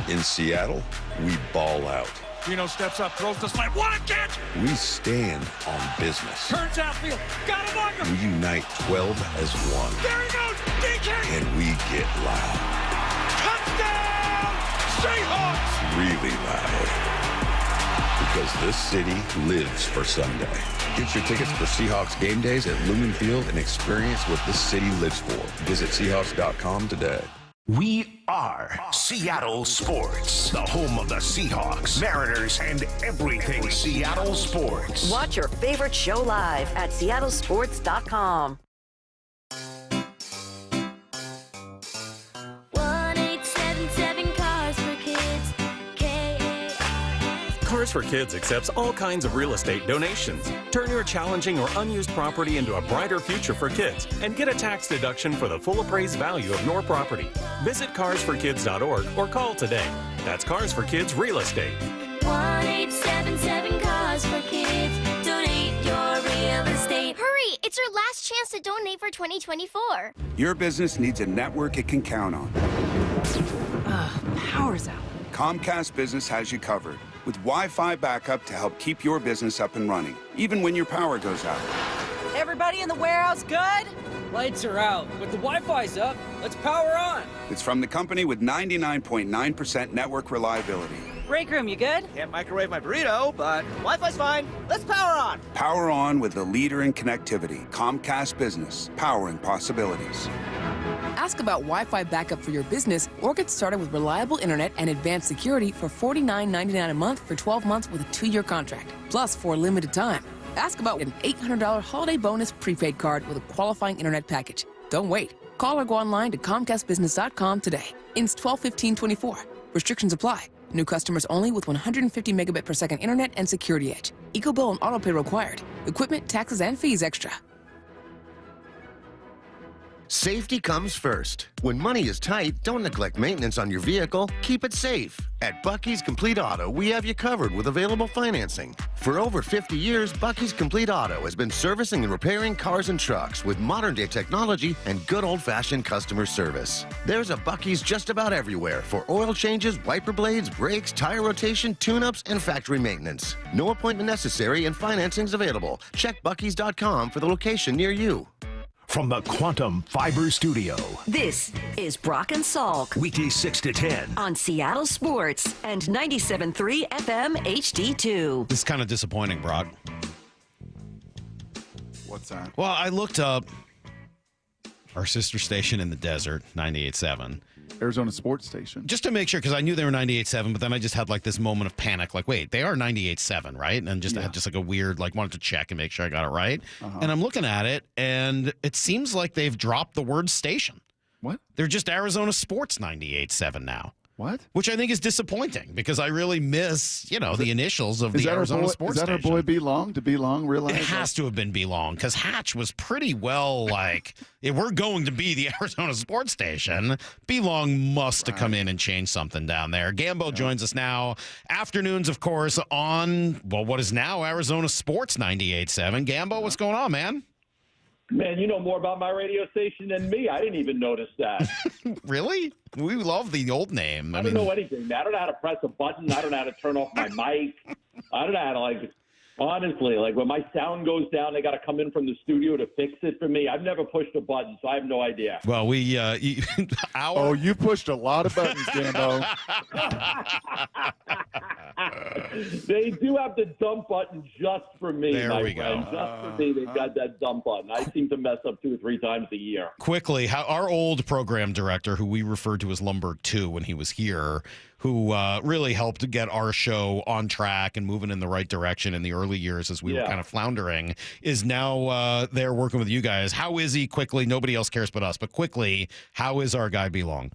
In Seattle, we ball out. Gino steps up, throws the slant. What a catch! We stand on business. Turns outfield. Got him on him. We unite 12 as one. There he goes. DK. And we get loud. Touchdown! Seahawks! Really loud. Because this city lives for Sunday. Get your tickets for Seahawks game days at Lumen Field and experience what this city lives for. Visit Seahawks.com today. We are Seattle Sports, the home of the Seahawks, Mariners, and everything Seattle sports. Watch your favorite show live at seattlesports.com. Cars for Kids accepts all kinds of real estate donations. Turn your challenging or unused property into a brighter future for kids and get a tax deduction for the full appraised value of your property. Visit carsforkids.org or call today. That's Cars for Kids Real Estate. 1-877-CARS-FOR-KIDS. Donate your real estate. Hurry! It's your last chance to donate for 2024. Your business needs a network it can count on. Power's out. Comcast Business has you covered with Wi-Fi backup to help keep your business up and running, even when your power goes out. Everybody in the warehouse good? Lights are out, but the Wi-Fi's up. Let's power on. It's from the company with 99.9% network reliability. Break room, you good? Can't microwave my burrito, but Wi-Fi's fine. Let's power on. Power on with the leader in connectivity, Comcast Business, powering possibilities. Ask about Wi-Fi backup for your business or get started with reliable internet and advanced security for $49.99 a month for 12 months with a 2-year contract, plus for a limited time. Ask about an $800 holiday bonus prepaid card with a qualifying internet package. Don't wait. Call or go online to ComcastBusiness.com today. Ins 12/15/24. Restrictions apply. New customers only with 150 megabit per second internet and security edge. EcoBill and autopay required. Equipment, taxes, and fees extra. Safety comes first. When money is tight, don't neglect maintenance on your vehicle. Keep it safe. At Bucky's Complete Auto, we have you covered with available financing. For over 50 years, Bucky's Complete Auto has been servicing and repairing cars and trucks with modern-day technology and good old-fashioned customer service. There's a Bucky's just about everywhere for oil changes, wiper blades, brakes, tire rotation, tune-ups, and factory maintenance. No appointment necessary and financing's available. Check Bucky's.com for the location near you. From the Quantum Fiber Studio. This is Brock and Salk. Weekdays 6 to 10. On Seattle Sports and 97.3 FM HD2. This is kind of disappointing, Brock. What's that? Well, I looked up our sister station in the desert, 98.7. Arizona Sports Station. Just to make sure, because I knew they were 98.7, but then I just had like this moment of panic, like, wait, they are 98.7, right? And just I had just like a weird, like, wanted to check and make sure I got it right. And I'm looking at it, and it seems like they've dropped the word station. What? They're just Arizona Sports 98.7 now. What? Which I think is disappointing because I really miss, the initials of the Arizona Sports Station. Is that our boy B Long? Did B Long realize it has to have been B Long because Hatch was pretty well like, if we're going to be the Arizona Sports Station, B Long must have come in and changed something down there. Gambo joins us now. Afternoons, of course, on, well, what is now Arizona Sports 98.7. Gambo, what's going on, man? Man, you know more about my radio station than me. I didn't even notice that. Really? We love the old name. I don't know anything, man. I don't know how to press a button. I don't know how to turn off my mic. I don't know how to, honestly, when my sound goes down, they got to come in from the studio to fix it for me. I've never pushed a button, so I have no idea. Well, you pushed a lot of buttons, Gambo. They do have the dump button just for me, there we friend. Go. Just for me, they've got that dump button. I seem to mess up 2 or 3 times a year. Quickly, our old program director, who we referred to as Lumberg 2 when he was here, who really helped to get our show on track and moving in the right direction in the early years as we were kind of floundering, is now there working with you guys. How is he? Quickly, nobody else cares but us, but quickly, how is our guy B Long?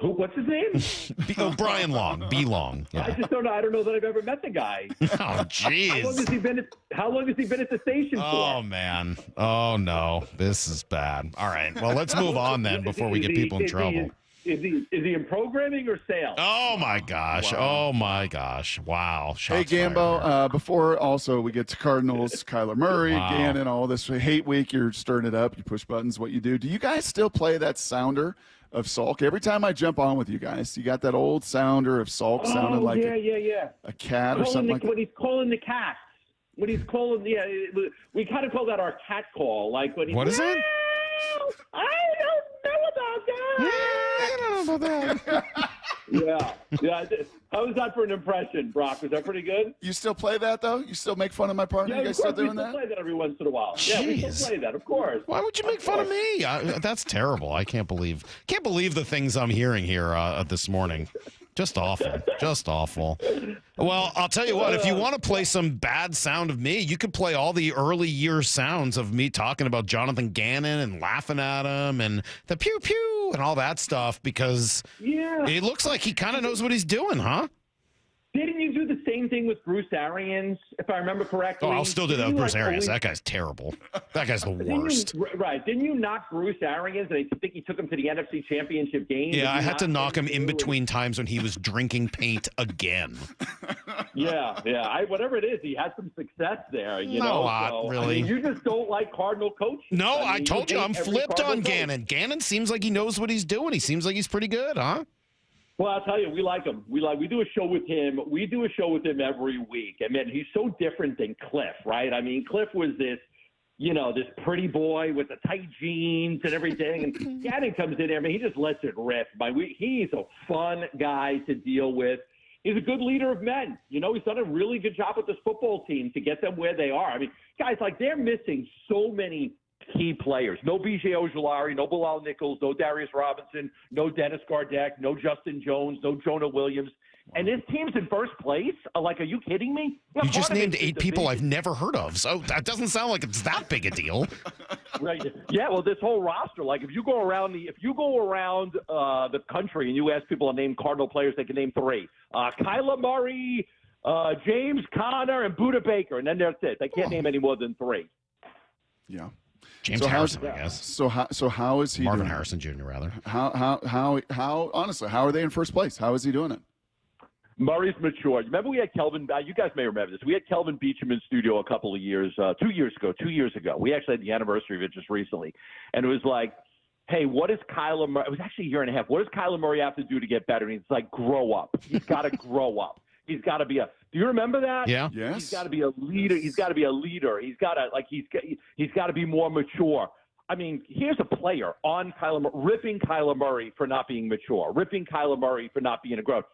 Who? What's his name? Brian Long. B Long. Yeah. I just don't know. I don't know that I've ever met the guy. Oh, jeez. How long has he been at the station for? Oh, man. Oh, no. This is bad. All right. Well, let's move on then before we get people in trouble. Is he in programming or sales? Oh, my gosh. Wow. Oh, my gosh. Wow. Shots hey, Gambo, before also we get to Cardinals, Kyler Murray, Gannon, all this hate week, you're stirring it up. You push buttons, what you do. Do you guys still play that sounder of Salk? Every time I jump on with you guys, you got that old sounder of Salk sounding like a cat or something like that. When he's calling the cats. When he's calling, we kind of call that our cat call. Like when he's, what is it? I don't know about that. Yeah. How was that for an impression, Brock? Was that pretty good? You still play that, though? You still make fun of my partner? Yeah, you guys still doing that? We play that every once in a while. Jeez. Yeah, we still play that, of course. Why would you make fun of me? That's terrible. I can't believe the things I'm hearing here this morning. Just awful. Just awful. Well, I'll tell you what, if you want to play some bad sound of me, you could play all the early year sounds of me talking about Jonathan Gannon and laughing at him and the pew pew and all that stuff, because it looks like he kind of knows what he's doing, huh? Didn't you do the same thing with Bruce Arians, if I remember correctly? Oh, I'll still do that with Bruce Arians. That guy's terrible. That guy's the worst. Didn't you knock Bruce Arians? And I think he took him to the NFC Championship game. Yeah, I had to knock him in between times when he was drinking paint again. Yeah. Whatever it is, he had some success there. Not really. You just don't like Cardinal coaches. No, I told you I'm flipped on Gannon. Gannon seems like he knows what he's doing. He seems like he's pretty good, huh? Well, I'll tell you, we like him. We do a show with him. We do a show with him every week. I mean, he's so different than Cliff, right? I mean, Cliff was this pretty boy with the tight jeans and everything. And Gannon comes in there, I mean, he just lets it rip. He's a fun guy to deal with. He's a good leader of men. He's done a really good job with this football team to get them where they are. I mean, guys, they're missing so many key players. No B.J. Ojulari, no Bilal Nichols, no Darius Robinson, no Dennis Gardeck, no Justin Jones, no Jonah Williams. And this team's in first place? Are you kidding me? You just named 8 people I've never heard of, so that doesn't sound like it's that big a deal. Right. Yeah. Well, this whole roster, like if you go around the country and you ask people to name Cardinal players, they can name 3: Kyler Murray, James Conner, and Budda Baker, and then that's it. They can't name any more than 3. Yeah. James Harrison, I guess. So how is he Marvin doing? Harrison Jr. rather. How honestly, how are they in first place? How is he doing it? Murray's mature. Remember we had Kelvin, you guys may remember this. We had Kelvin Beacham in studio a couple of years, 2 years ago. We actually had the anniversary of it just recently. And it was like, hey, what does Kyler Murray, it was actually a year and a half. What does Kyler Murray have to do to get better? And he's like, grow up. He's got to grow up. He's got to be do you remember that? Yeah. Yes. He's got to be a leader. He's got to be a leader. He's got to be more mature. I mean, here's a player on ripping Kyler Murray for not being mature, ripping Kyler Murray for not being a growth.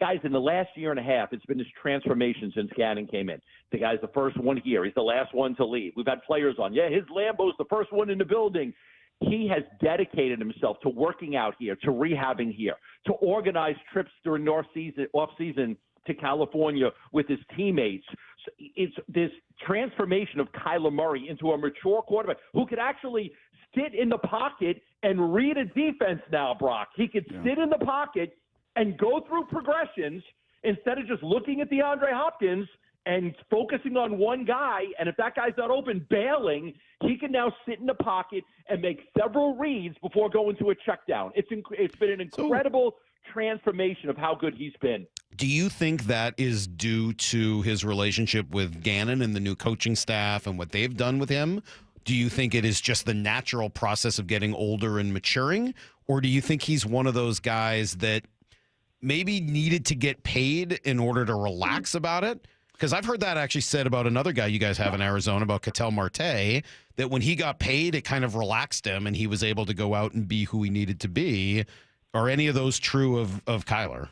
Guys, in the last year and a half, it's been this transformation since Gannon came in. The guy's the first one here. He's the last one to leave. We've had players on. Yeah, his Lambo's the first one in the building. He has dedicated himself to working out here, to rehabbing here, to organize trips during off-season to California with his teammates. So it's this transformation of Kyler Murray into a mature quarterback who could actually sit in the pocket and read a defense now, Brock. He could sit in the pocket and go through progressions instead of just looking at DeAndre Hopkins and focusing on one guy. And if that guy's not open, bailing, he can now sit in the pocket and make several reads before going to a check down. It's been an incredible transformation of how good he's been. Do you think that is due to his relationship with Gannon and the new coaching staff and what they've done with him? Do you think it is just the natural process of getting older and maturing? Or do you think he's one of those guys that maybe needed to get paid in order to relax about it? Because I've heard that actually said about another guy you guys have in Arizona, about Ketel Marte, that when he got paid, it kind of relaxed him and he was able to go out and be who he needed to be. Are any of those true of Kyler?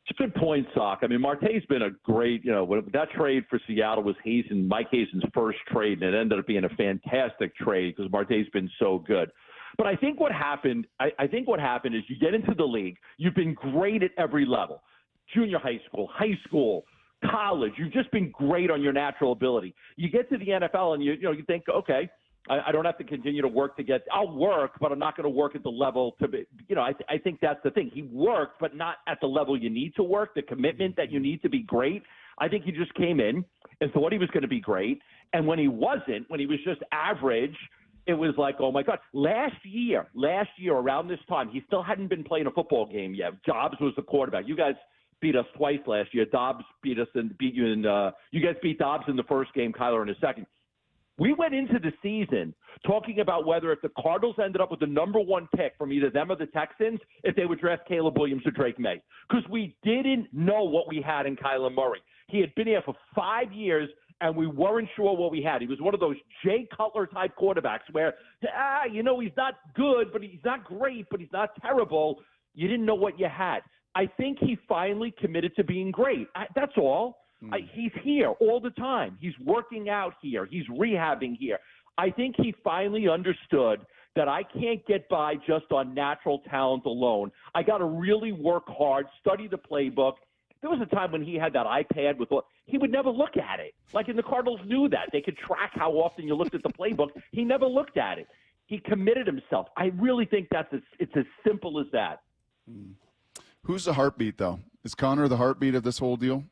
It's a good point, Sock. I mean, Marte's been a great, that trade for Seattle was Mike Hazen's first trade, and it ended up being a fantastic trade because Marte's been so good. But I think what happened, is you get into the league, you've been great at every level, junior high school, college. You've just been great on your natural ability. You get to the NFL and you think, okay, I don't have to continue to work I'll work, but I'm not going to work at the level to be, I think that's the thing. He worked, but not at the level you need to work, the commitment that you need to be great. I think he just came in and thought he was going to be great. And when he wasn't, when he was just average, it was like, oh my God. Last year around this time, he still hadn't been playing a football game yet. Dobbs was the quarterback. You guys beat us twice last year. Dobbs beat us and beat you you guys beat Dobbs in the first game, Kyler in the second. We went into the season talking about whether if the Cardinals ended up with the number 1 pick from either them or the Texans, if they would draft Caleb Williams or Drake May. Because we didn't know what we had in Kyler Murray. He had been here for 5 years, and we weren't sure what we had. He was one of those Jay Cutler-type quarterbacks where, he's not good, but he's not great, but he's not terrible. You didn't know what you had. I think he finally committed to being great. That's all. He's here all the time. He's working out here. He's rehabbing here. I think he finally understood that I can't get by just on natural talent alone. I got to really work hard, study the playbook. There was a time when he had that iPad he would never look at it. Like, and the Cardinals knew that. They could track how often you looked at the playbook. He never looked at it. He committed himself. I really think it's as simple as that. Who's the heartbeat, though? Is Connor the heartbeat of this whole deal?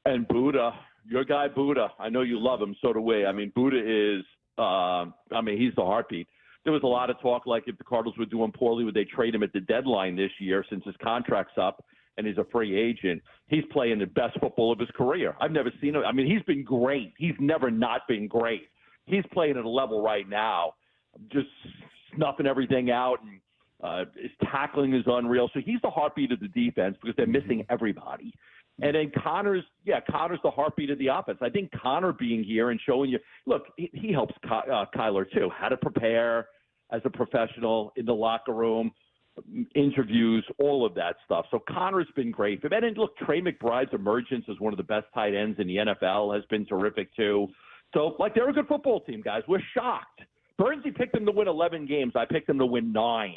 And Budda, your guy Budda, I know you love him, so do we. I mean, Budda is, he's the heartbeat. There was a lot of talk like if the Cardinals were doing poorly, would they trade him at the deadline this year since his contract's up and he's a free agent. He's playing the best football of his career. I've never seen him. I mean, he's been great. He's never not been great. He's playing at a level right now, just snuffing everything out, and his tackling is unreal. So he's the heartbeat of the defense because they're missing everybody. And then Connor's the heartbeat of the offense. I think Connor being here and showing you, look, he helps Kyler too, how to prepare as a professional in the locker room, interviews, all of that stuff. So Connor's been great. And then look, Trey McBride's emergence as one of the best tight ends in the NFL has been terrific too. So, they're a good football team, guys. We're shocked. Bernsey picked them to win 11 games. I picked them to win 9.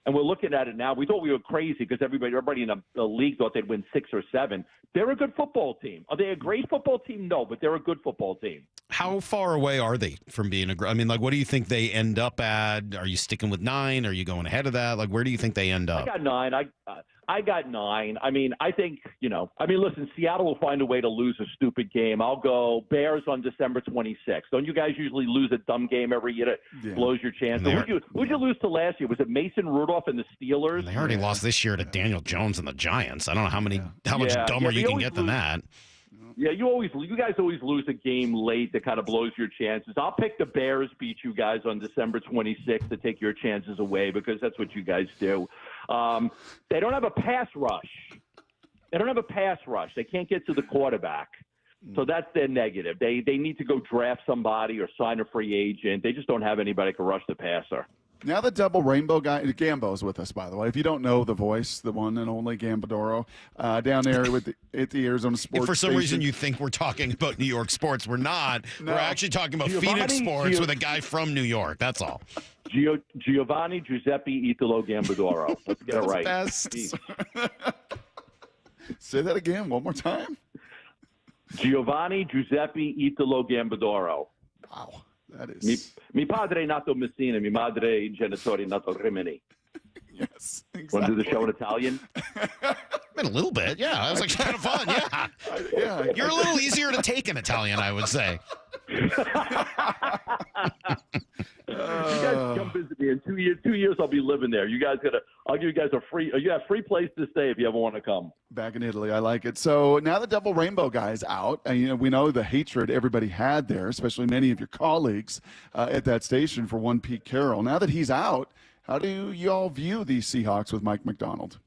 And we're looking at it now. We thought we were crazy because everybody in the league thought they'd win 6 or 7. They're a good football team. Are they a great football team? No, but they're a good football team. How far away are they from being I mean, like, what do you think they end up at? Are you sticking with 9? Are you going ahead of that? Like, where do you think they end up? I got 9. I got 9. I mean, I think, listen, Seattle will find a way to lose a stupid game. I'll go Bears on December 26th. Don't you guys usually lose a dumb game every year that blows your chance? Who'd you lose to last year? Was it Mason Rudolph and the Steelers? They already lost this year to Daniel Jones and the Giants. I don't know how much dumber you can get than that. Yeah, you guys always lose a game late that kind of blows your chances. I'll pick the Bears beat you guys on December 26th to take your chances away because that's what you guys do. They don't have a pass rush. They can't get to the quarterback. So that's their negative. They need to go draft somebody or sign a free agent. They just don't have anybody who can rush the passer. Now the double rainbow guy, Gambo's with us, by the way. If you don't know the voice, the one and only Gambadoro, down there at the Arizona Sports If for some Station. reason you think we're talking about New York sports, we're not. No. We're actually talking about Phoenix sports with a guy from New York. That's all. Giovanni Giuseppe Italo Gambadoro. Let's get it right. Best. Say that again one more time. Giovanni Giuseppe Italo Gambadoro. Wow. That is. Mi padre nato Messina, mi madre genitori nato Rimini. Yes, exactly. Want to do the show in Italian? A little bit, yeah. That was actually kind of fun, yeah. You're a little easier to take in Italian, I would say. You guys come visit me in 2 years. 2 years, I'll be living there. I'll give you guys a free. You have free place to stay if you ever want to come. Back in Italy, I like it. So now the double rainbow guy is out, and we know the hatred everybody had there, especially many of your colleagues at that station for one Pete Carroll. Now that he's out, how do you all view these Seahawks with Mike McDonald?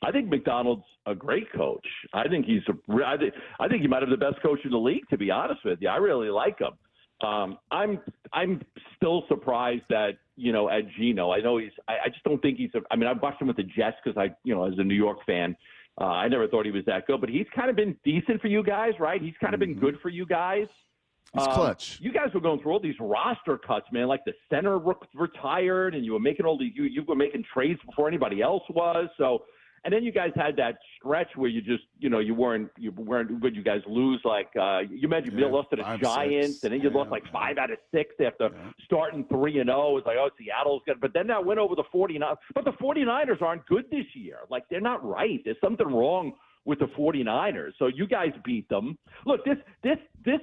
I think McDonald's a great coach. I think he might have the best coach in the league, to be honest with you. I really like him. I'm still surprised that, at Geno, I know I just don't think I've watched him with the Jets because as a New York fan, I never thought he was that good, but he's kind of been decent for you guys, right? He's kind of been good for you guys. He's clutch. You guys were going through all ththese roster cuts, man, like the center retired and you were making you were making trades before anybody else was. So, and then you guys had that stretch where you just, you weren't good. You guys lose you mentioned you lost to the Giants, and then you lost 5 out of 6 after starting 3-0. It's like, oh, Seattle's good. But then that win over the 49ers. But the 49ers aren't good this year. Like, they're not right. There's something wrong with the 49ers. So you guys beat them. Look, this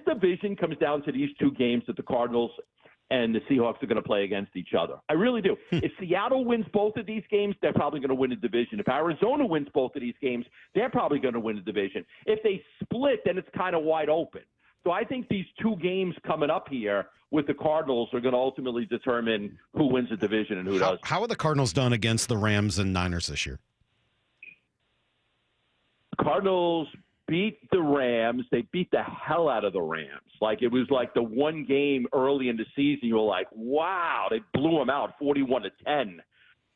division comes down to these 2 games that the Cardinals and the Seahawks are going to play against each other. I really do. If Seattle wins both of these games, they're probably going to win the division. If Arizona wins both of these games, they're probably going to win the division. If they split, then it's kind of wide open. So I think these 2 games coming up here with the Cardinals are going to ultimately determine who wins the division and who does. How are the Cardinals done against the Rams and Niners this year? Cardinals beat the Rams. They beat the hell out of the Rams. Like, it was like the one game early in the season you were like, wow, they blew them out 41-10.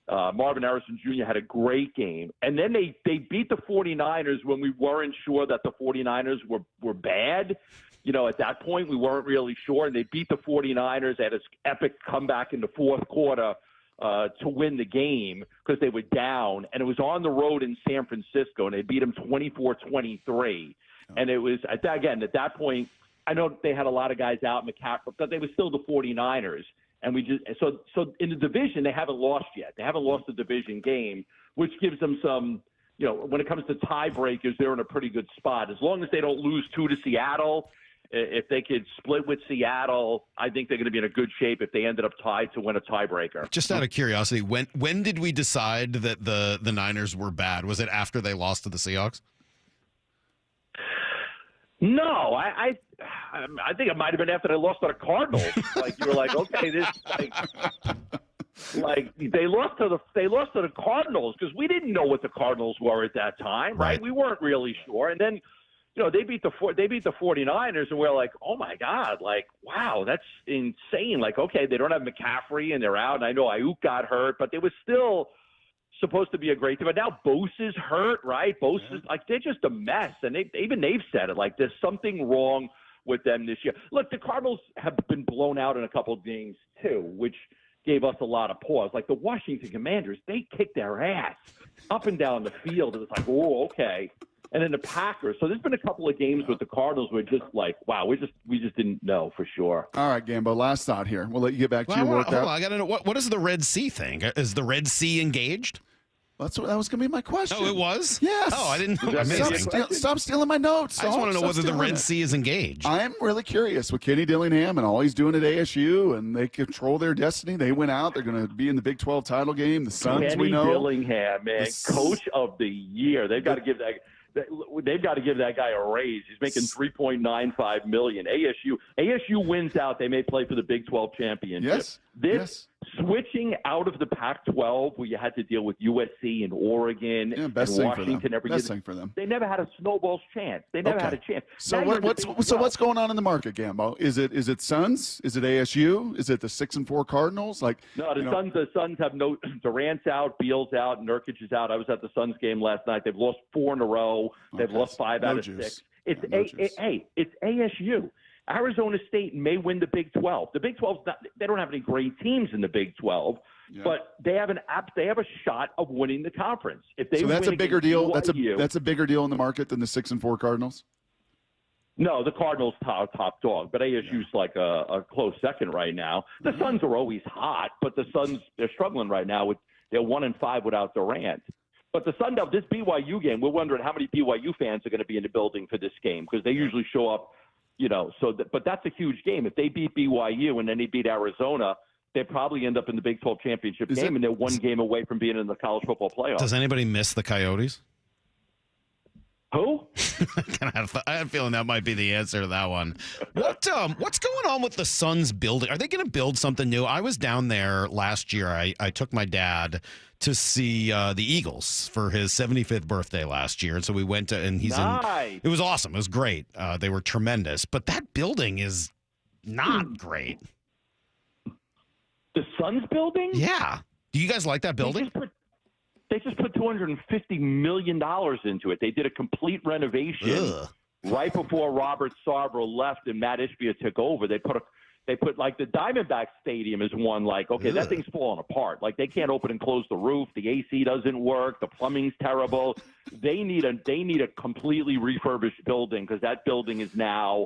Marvin Harrison Jr. had a great game. And then they beat the 49ers when we weren't sure that the 49ers were bad. At that point, we weren't really sure. And they beat the 49ers at an epic comeback in the fourth quarter to win the game because they were down. And it was on the road in San Francisco, and they beat them 24-23. And it was, at that point, I know they had a lot of guys out, McCaffrey, but they were still the 49ers. And we just so in the division, they haven't lost yet. They haven't lost the division game, which gives them some, when it comes to tiebreakers, they're in a pretty good spot. As long as they don't lose 2 to Seattle, if they could split with Seattle, I think they're going to be in a good shape if they ended up tied to win a tiebreaker. Just out of curiosity, when did we decide that the Niners were bad? Was it after they lost to the Seahawks? No, I think it might have been after they lost to the Cardinals. You were like, okay, this they lost to the Cardinals because we didn't know what the Cardinals were at that time, right? We weren't really sure, and then they beat the 49ers, and we're like, oh my God, wow, that's insane. Okay, they don't have McCaffrey and they're out, and I know Ayuk got hurt, but they were still supposed to be a great team. But now Bose is hurt, right? Bose is they're just a mess, and they've said it. There's something wrong with them this year. Look, the Cardinals have been blown out in a couple of games too, which gave us a lot of pause. Like the Washington Commanders, they kicked their ass up and down the field. It was like, oh, okay. And then the Packers. So there's been a couple of games with the Cardinals where just like, wow, we just didn't know for sure. All right, Gambo, last thought here. We'll let you get back to your workout. Hold on, I got to know, what is the Red Sea thing? Is the Red Sea engaged? That was going to be my question. Oh, it was? Yes. Oh, I didn't know. Stop stealing my notes. I just want to know whether the Red Sea is engaged. I'm really curious with Kenny Dillingham and all he's doing at ASU, and they control their destiny. They went out. They're going to be in the Big 12 title game. The Suns, we know. Kenny Dillingham, man, coach of the year. They've got to give that guy a raise. He's making $3.95 million. ASU wins out. They may play for the Big 12 championship. Yes. Switching out of the Pac-12, where you had to deal with USC and Oregon and Washington every year. Best thing for them. They never had a snowball's chance. They never had a chance. So what's going on in the market, Gambo? Is it Suns? Is it ASU? Is it the 6-4 Cardinals? The Suns have no Durant's out, Beal's out, Nurkic is out. I was at the Suns game last night. They've lost 4 in a row. They've lost 5 out of 6. It's ASU. Arizona State may win the Big 12. The Big 12's they don't have any great teams in the Big 12, but they have a shot of winning the conference. If they that's a bigger deal. BYU, that's a bigger deal in the market than the 6-4 Cardinals. No, the Cardinals top dog, but ASU's like a close second right now. The Suns are always hot, but the Suns they're struggling right now they're 1-5 without Durant. But the Sun Devils, this BYU game, we're wondering how many BYU fans are going to be in the building for this game because they usually show up. But that's a huge game. If they beat BYU and then they beat Arizona, they probably end up in the Big 12 championship game, and they're one game away from being in the college football playoff. Does anybody miss the Coyotes? Who? I had a feeling that might be the answer to that one. What's going on with the Suns building? Are they going to build something new? I was down there last year. I took my dad to see the Eagles for his 75th birthday last year, and so we went to, and he's in. It was awesome. It was great. They were tremendous, but that building is not great. The Suns building? Yeah. Do you guys like that building? They just put $250 million into it. They did a complete renovation right before Robert Sarver left and Matt Ishbia took over. They put like the Diamondback Stadium is one like, okay, that thing's falling apart. Like they can't open and close the roof. The AC doesn't work. The plumbing's terrible. They need a completely refurbished building because that building is now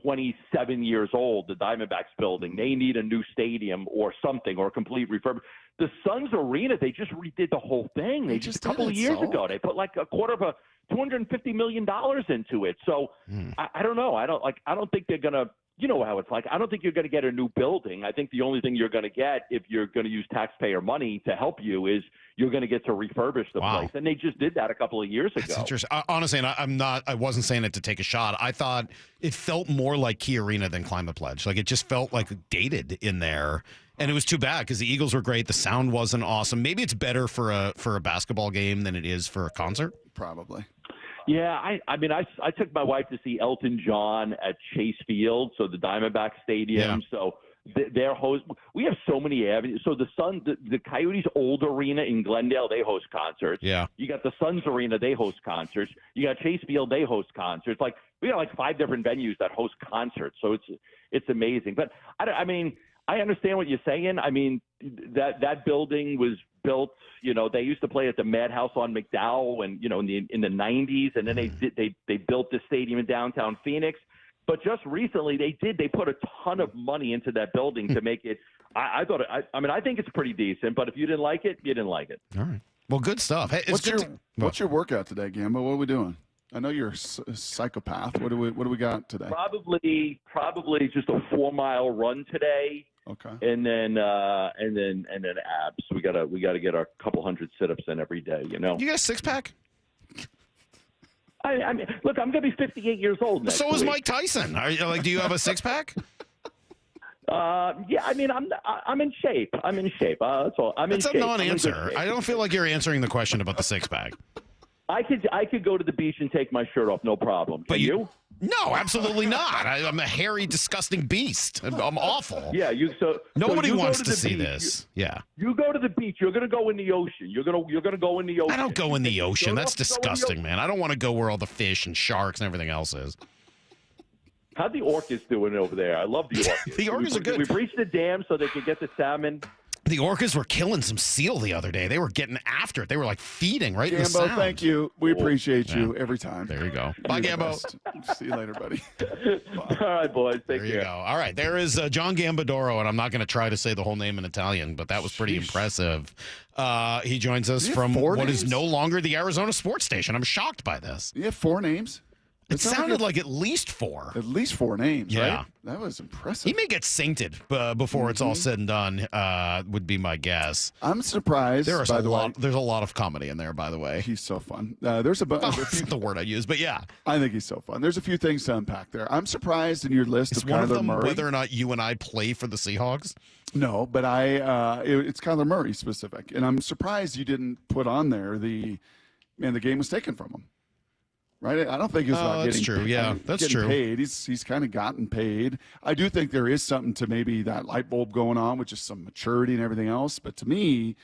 27 years old, the Diamondbacks building. They need a new stadium or something or a complete refurb. The Suns Arena, they just redid the whole thing. They just a couple of years ago. They put like $250 million into it. So I don't know. I don't think they're gonna. You know how it's like. I don't think you're going to get a new building. I think the only thing you're going to get if you're going to use taxpayer money to help you is you're going to get to refurbish the place. And they just did that a couple of years ago. That's interesting. Honestly, and I wasn't saying it to take a shot. I thought it felt more like Key Arena than Climate Pledge. Like it just felt like dated in there. And it was too bad because the Eagles were great. The sound wasn't awesome. Maybe it's better for a basketball game than it is for a concert. Probably. Yeah, I took my wife to see Elton John at Chase Field, so the Diamondback Stadium. Yeah. So their host, we have so many avenues. So the Coyotes' old arena in Glendale, they host concerts. Yeah. You got the Suns Arena, they host concerts. You got Chase Field, they host concerts. Like we got like 5 different venues that host concerts. So it's amazing. But I understand what you're saying. I mean, that building was built, they used to play at the Madhouse on McDowell and, in the 90s. And then they built this stadium in downtown Phoenix. But just recently they put a ton of money into that building to make it. I think it's pretty decent. But if you didn't like it, you didn't like it. All right. Well, good stuff. Hey, what's your workout today, Gambo? What are we doing? I know you're a psychopath. What do we got today? Probably just a 4-mile run today. Okay. And then abs. We gotta get our couple hundred sit-ups in every day. You got a 6-pack? I mean, look, I'm gonna be 58 years old next So is week. Mike Tyson. Are you do you have a 6-pack? Yeah. I mean, I'm in shape. That's all. It's a non-answer. I don't feel like you're answering the question about the 6-pack. I could go to the beach and take my shirt off, no problem. But you? No, absolutely not. I'm a hairy, disgusting beast. I'm awful. Yeah, nobody wants to to see beach. this. Yeah. You go to the beach. You're gonna go in the ocean. You're gonna go in the ocean. I don't go in the ocean. That's disgusting, man. I don't want to go where all the fish and sharks and everything else is. How'd the orcas doing over there? I love the orcas. The orcas are good. We've reached the dam so they can get the salmon. The orcas were killing some seal the other day. They were getting after it. They were like feeding right in the Gambo, sound. thank you. We appreciate you every time. There you go. Bye, Gambo. See you later, buddy. All right, boys. Take There you go. All right. There is John Gambadoro, and I'm not going to try to say the whole name in Italian, but that was pretty impressive. He joins us from what is no longer the Arizona sports station. I'm shocked by this. You have 4 names? It sounded like at least 4. At least 4 names, Yeah. right? That was impressive. He may get sainted before it's all said and done, would be my guess. I'm surprised, There's by a the lot. way. There's a lot of comedy in there, by the way. He's so fun. There's a bunch. That's the word I use, but yeah. I think he's so fun. There's a few things to unpack there. I'm surprised in your list Is of one of Kyler them Murray. whether or not you and I play for the Seahawks? No, but it's Kyler Murray specific, and I'm surprised you didn't put on there the game was taken from him. Right? I don't think it was about that's getting true. Yeah, that's getting true. paid. He's kind of gotten paid. I do think there is something to maybe that light bulb going on, with just some maturity and everything else. But to me,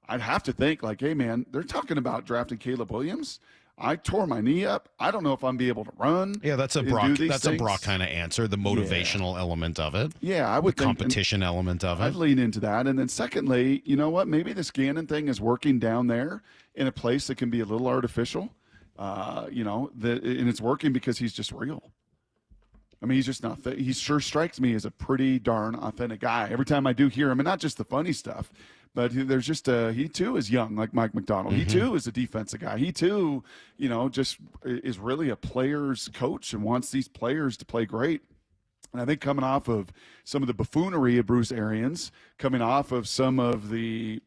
I'd have to think like, hey, man, they're talking about drafting Caleb Williams. I tore my knee up. I don't know if I'm be able to run. Yeah, that's a and Brock. do these That's things. a Brock kind of answer. The motivational element of it. Yeah, I would the think, competition element of it. I'd lean into that. And then secondly, you know what? Maybe this Gannon thing is working down there in a place that can be a little artificial. And it's working because he's just real. I mean, he's just not. He sure strikes me as a pretty darn authentic guy. Every time I do hear him, and not just the funny stuff, but there's just he too is young, like Mike McDonald. He too is a defensive guy. He too, just is really a player's coach and wants these players to play great. And I think coming off of some of the buffoonery of Bruce Arians, coming off of some of the,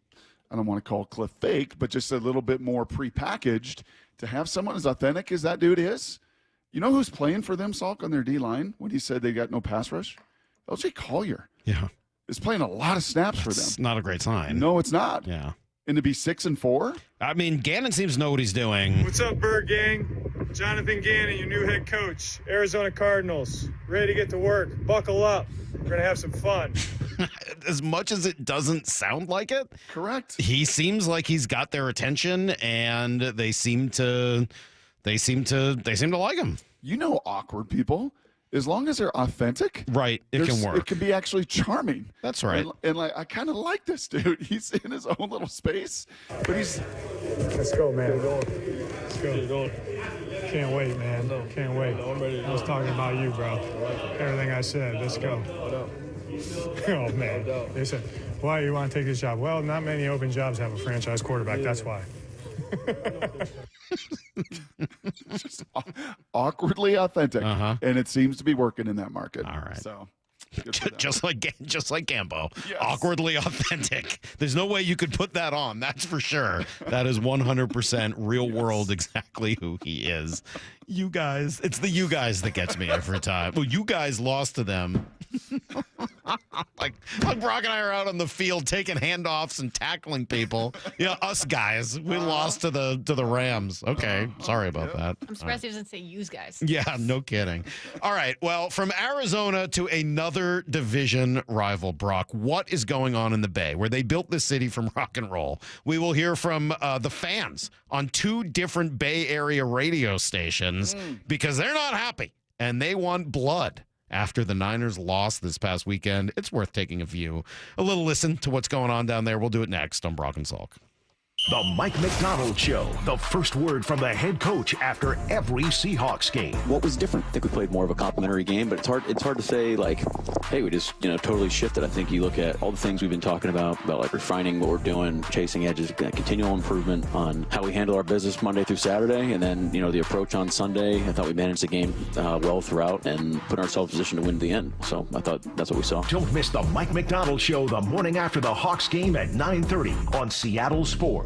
I don't want to call it Cliff fake, but just a little bit more prepackaged, to have someone as authentic as that dude is. You know who's playing for them, Salk, on their D-line when he said they got no pass rush? LJ Collier. Yeah. Is playing a lot of snaps for them. It's not a great sign. No, it's not. Yeah. And to be 6-4? I mean, Gannon seems to know what he's doing. What's up, Bird Gang? Jonathan Gannon, your new head coach, Arizona Cardinals. Ready to get to work. Buckle up. We're going to have some fun. As much as it doesn't sound like it. Correct. He seems like he's got their attention, and they seem to like him. Awkward people. As long as they're authentic, right? It can work. It can be actually charming. That's right. And like, I kind of like this dude. He's in his own little space, but he's. Let's go, man. Let's go. Can't wait, man. Can't wait. I was talking about you, bro. Everything I said. Let's go. Oh, man. They said, why do you want to take this job? Well, not many open jobs have a franchise quarterback. That's why. Just awkwardly authentic, and it seems to be working in that market. All right. So. Just like Gambo, yes. Awkwardly authentic. There's no way you could put that on. That's for sure. That is 100% real world, exactly who he is. You guys, it's the you guys that gets me every time. Well, you guys lost to them. like Brock and I are out on the field taking handoffs and tackling people. Yeah, us guys, we lost to the Rams. Okay, sorry about that. I'm surprised he doesn't say use guys. Yeah, no kidding. All right, well, from Arizona to another division rival, Brock, what is going on in the Bay, where they built this city from rock and roll? We will hear from the fans on 2 different Bay Area radio stations because they're not happy and they want blood. After the Niners lost this past weekend, it's worth taking a little listen to what's going on down there. We'll do it next on Brock and Salk. The Mike McDonald Show, the first word from the head coach after every Seahawks game. What was different? I think we played more of a complimentary game, but it's hard to say, like, hey, we just, totally shifted. I think you look at all the things we've been talking about like refining what we're doing, chasing edges, continual improvement on how we handle our business Monday through Saturday, and then, the approach on Sunday. I thought we managed the game well throughout and put ourselves in position to win the end. So I thought that's what we saw. Don't miss the Mike McDonald Show the morning after the Hawks game at 9:30 on Seattle Sports.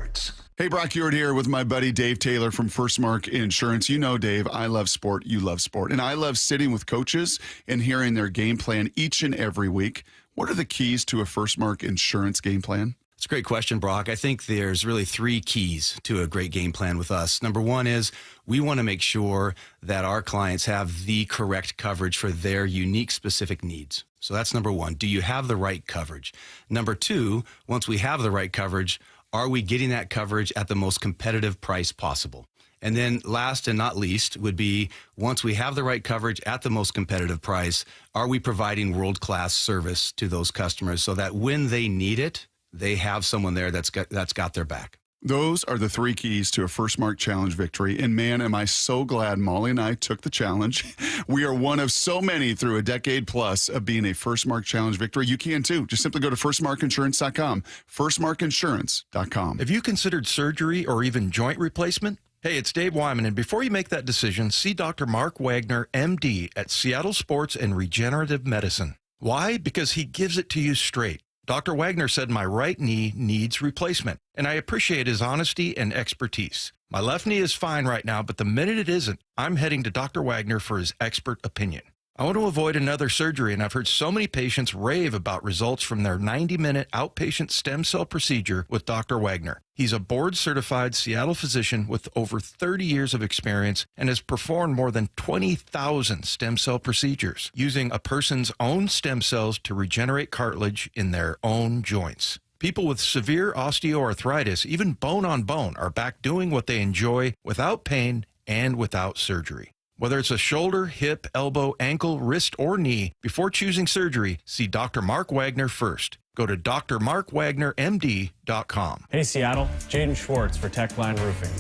Hey, Brock Ewart here with my buddy Dave Taylor from First Mark Insurance. You know, Dave, I love sport. You love sport. And I love sitting with coaches and hearing their game plan each and every week. What are the keys to a First Mark Insurance game plan? It's a great question, Brock. I think there's really 3 keys to a great game plan with us. Number 1 is we want to make sure that our clients have the correct coverage for their unique specific needs. So that's number 1. Do you have the right coverage? Number 2, once we have the right coverage, are we getting that coverage at the most competitive price possible? And then last and not least would be, once we have the right coverage at the most competitive price, are we providing world-class service to those customers so that when they need it, they have someone there that's got their back. Those are the 3 keys to a First Mark Challenge victory. And man, am I so glad Molly and I took the challenge. We are one of so many through a decade plus of being a First Mark Challenge victory. You can too. Just simply go to firstmarkinsurance.com, firstmarkinsurance.com. Have you considered surgery or even joint replacement? Hey, it's Dave Wyman, and before you make that decision, see Dr. Mark Wagner, MD, at Seattle Sports and Regenerative Medicine. Why? Because he gives it to you straight. Dr. Wagner said my right knee needs replacement, and I appreciate his honesty and expertise. My left knee is fine right now, but the minute it isn't, I'm heading to Dr. Wagner for his expert opinion. I want to avoid another surgery, and I've heard so many patients rave about results from their 90-minute outpatient stem cell procedure with Dr. Wagner. He's a board-certified Seattle physician with over 30 years of experience and has performed more than 20,000 stem cell procedures using a person's own stem cells to regenerate cartilage in their own joints. People with severe osteoarthritis, even bone on bone, are back doing what they enjoy without pain and without surgery. Whether it's a shoulder, hip, elbow, ankle, wrist, or knee, before choosing surgery, see Dr. Mark Wagner first. Go to drmarkwagnermd.com. Hey Seattle, Jaden Schwartz for Techline Roofing.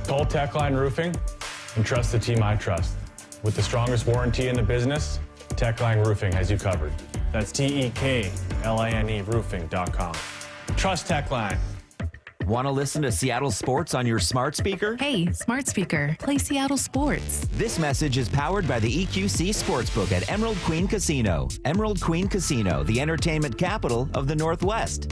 Call Techline Roofing and trust the team I trust. With the strongest warranty in the business, Techline Roofing has you covered. That's TEKLINE roofing.com. Trust Techline. Want to listen to Seattle sports on your smart speaker? Hey, smart speaker, play Seattle sports. This message is powered by the EQC Sportsbook at Emerald Queen Casino. Emerald Queen Casino, the entertainment capital of the Northwest.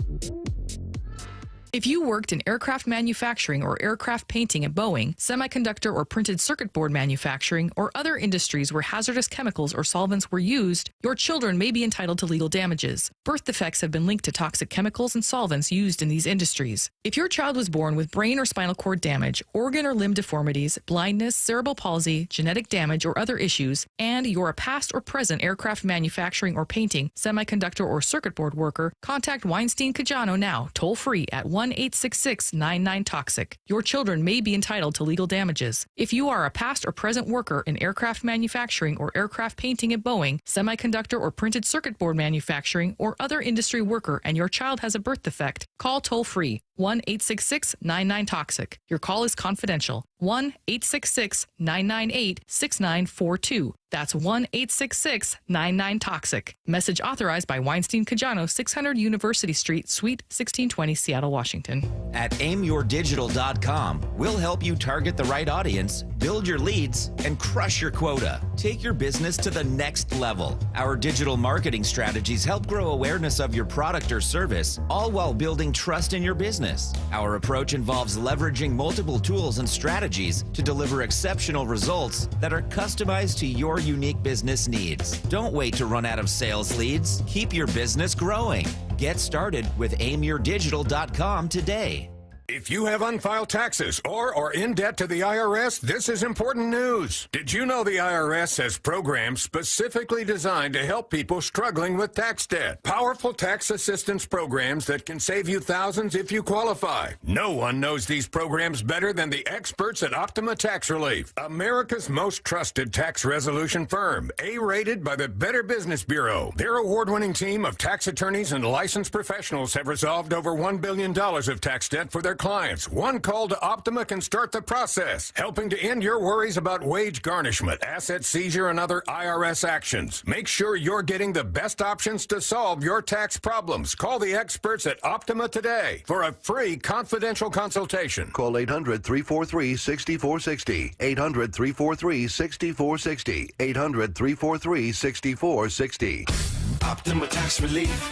If you worked in aircraft manufacturing or aircraft painting at Boeing, semiconductor or printed circuit board manufacturing, or other industries where hazardous chemicals or solvents were used, your children may be entitled to legal damages. Birth defects have been linked to toxic chemicals and solvents used in these industries. If your child was born with brain or spinal cord damage, organ or limb deformities, blindness, cerebral palsy, genetic damage, or other issues, and you're a past or present aircraft manufacturing or painting, semiconductor or circuit board worker, contact Weinstein-Cajano now, toll-free at 1-866-99-TOXIC. Your children may be entitled to legal damages. If you are a past or present worker in aircraft manufacturing or aircraft painting at Boeing, semiconductor or printed circuit board manufacturing, or other industry worker and your child has a birth defect, call toll-free 1-866-99-TOXIC. Your call is confidential. 1-866-998-6942. That's 1-866-99-TOXIC. Message authorized by Weinstein-Cajano, 600 University Street, Suite 1620, Seattle, Washington. At aimyourdigital.com, we'll help you target the right audience, build your leads, and crush your quota. Take your business to the next level. Our digital marketing strategies help grow awareness of your product or service, all while building trust in your business. Our approach involves leveraging multiple tools and strategies to deliver exceptional results that are customized to your unique business needs. Don't wait to run out of sales leads. Keep your business growing. Get started with aimyourdigital.com today. If you have unfiled taxes or are in debt to the IRS, this is important news. Did you know the IRS has programs specifically designed to help people struggling with tax debt? Powerful tax assistance programs that can save you thousands if you qualify. No one knows these programs better than the experts at Optima Tax Relief, America's most trusted tax resolution firm, A-rated by the Better Business Bureau. Their award-winning team of tax attorneys and licensed professionals have resolved over $1 billion of tax debt for their clients. One call to Optima can start the process, helping to end your worries about wage garnishment, asset seizure, and other IRS actions. Make sure you're getting the best options to solve your tax problems. Call the experts at Optima today for a free confidential consultation. Call 800-343-6460. 800-343-6460. 800-343-6460. Optima Tax Relief.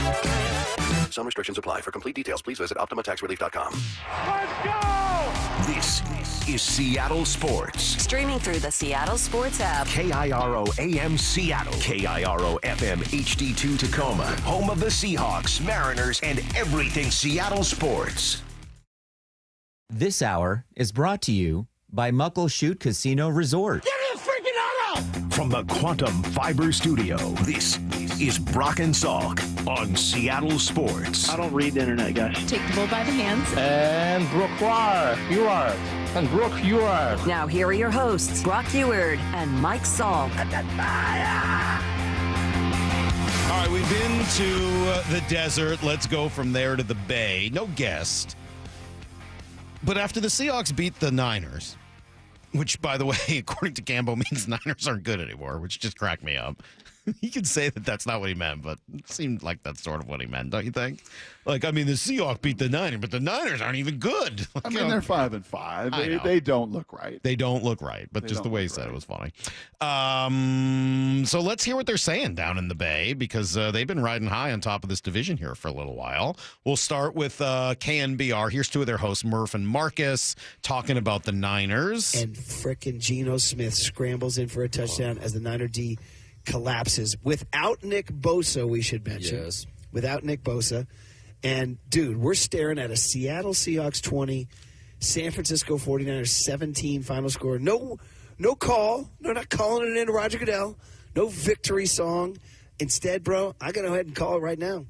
Some restrictions apply. For complete details, please visit OptimaTaxRelief.com. Let's go! This is Seattle Sports. Streaming through the Seattle Sports app. KIRO AM Seattle. KIRO FM HD2 Tacoma. Home of the Seahawks, Mariners, and everything Seattle sports. This hour is brought to you by Muckleshoot Casino Resort. Give me a freaking auto! From the Quantum Fiber Studio, this is Brock and Salk on Seattle Sports. I don't read the internet, guys. Take the bull by the hands. And Brooke, you are. And Brooke, you are. Now here are your hosts, Brock Eward and Mike Salk. All All right, we've been to the desert. Let's go from there to the Bay. No guest. But after the Seahawks beat the Niners, which, by the way, according to Gambo, means Niners aren't good anymore, which just cracked me up. You can say that that's not what he meant, but it seemed like that's sort of what he meant, don't you think? Like, I mean, the Seahawks beat the Niners, but the Niners aren't even good. I mean, they're 5-5. They don't look right. They don't look right, but just the way he said it was funny. So let's hear what they're saying down in the Bay, because they've been riding high on top of this division here for a little while. We'll start with KNBR. Here's two of their hosts, Murph and Marcus, talking about the Niners. And frickin' Geno Smith scrambles in for a touchdown as the Niner D collapses without Nick Bosa, we should mention. Yes. Without Nick Bosa. And, dude, we're staring at a Seattle Seahawks 20, San Francisco 49ers 17 final score. No call. No, not calling it in to Roger Goodell. No victory song. Instead, bro, I got to go ahead and call it right now.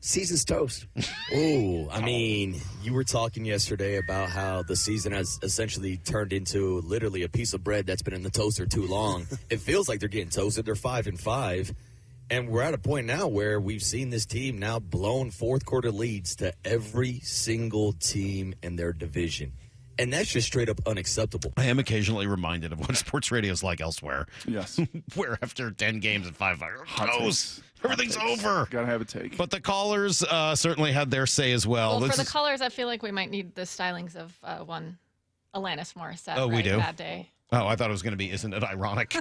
Season's toast. Oh, I mean, you were talking yesterday about how the season has essentially turned into literally a piece of bread that's been in the toaster too long. It feels like they're getting toasted. They're 5-5. And we're at a point now where we've seen this team now blown fourth quarter leads to every single team in their division. And that's just straight up unacceptable. I am occasionally reminded of what sports radio is like elsewhere. Yes. Where after 10 games and 5-5, everything's over. Gotta have a take. But the callers certainly had their say as well. Well, for the callers, I feel like we might need the stylings of one Alanis Morissette. Oh, we do? That day. Oh, I thought it was going to be, isn't it ironic?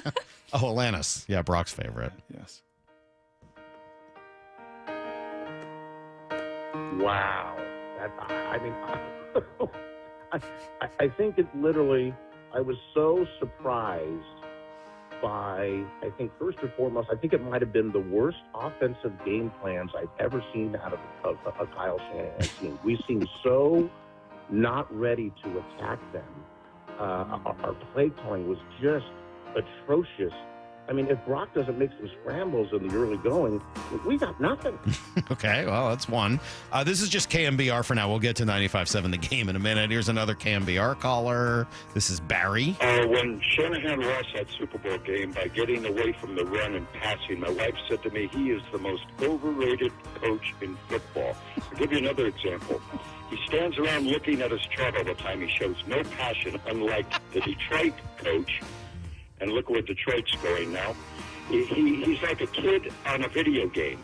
Oh, Alanis. Yeah, Brock's favorite. Yes. Wow. I think it literally, I was so surprised by, I think first and foremost, I think it might have been the worst offensive game plans I've ever seen out of a Kyle Shanahan team. We seemed so not ready to attack them. Our play calling was just atrocious. I mean, if Brock doesn't make some scrambles in the early going, we got nothing. Okay, well, that's one. This is just KMBR for now. We'll get to 95.7 The Game in a minute. Here's another KMBR caller. This is Barry. When Shanahan lost that Super Bowl game by getting away from the run and passing, my wife said to me, he is the most overrated coach in football. I'll give you another example. He stands around looking at his chart all the time. He shows no passion, unlike the Detroit coach. And look where Detroit's going now. He's like a kid on a video game,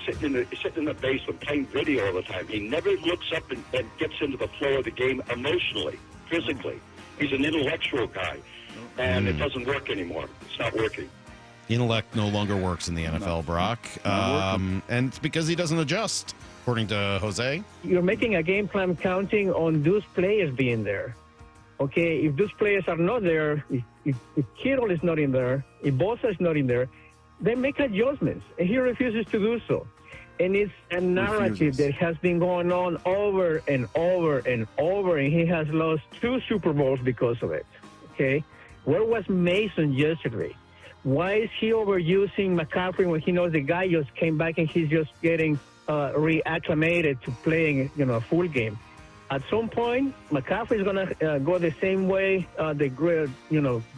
sitting in the basement playing video all the time. He never looks up and gets into the flow of the game emotionally, physically. He's an intellectual guy, and it doesn't work anymore. It's not working. Intellect no longer works in the NFL, Brock. And it's because he doesn't adjust, according to Jose. You're making a game plan counting on those players being there. Okay, if those players are not there, if KIRO is not in there, if Bosa is not in there, then make adjustments. And he refuses to do so. And it's a narrative that has been going on over and over and over, and he has lost 2 Super Bowls because of it. Okay? Where was Mason yesterday? Why is he overusing McCaffrey when he knows the guy just came back and he's just getting reacclimated to playing, a full game? At some point, McCaffrey is going to go the same way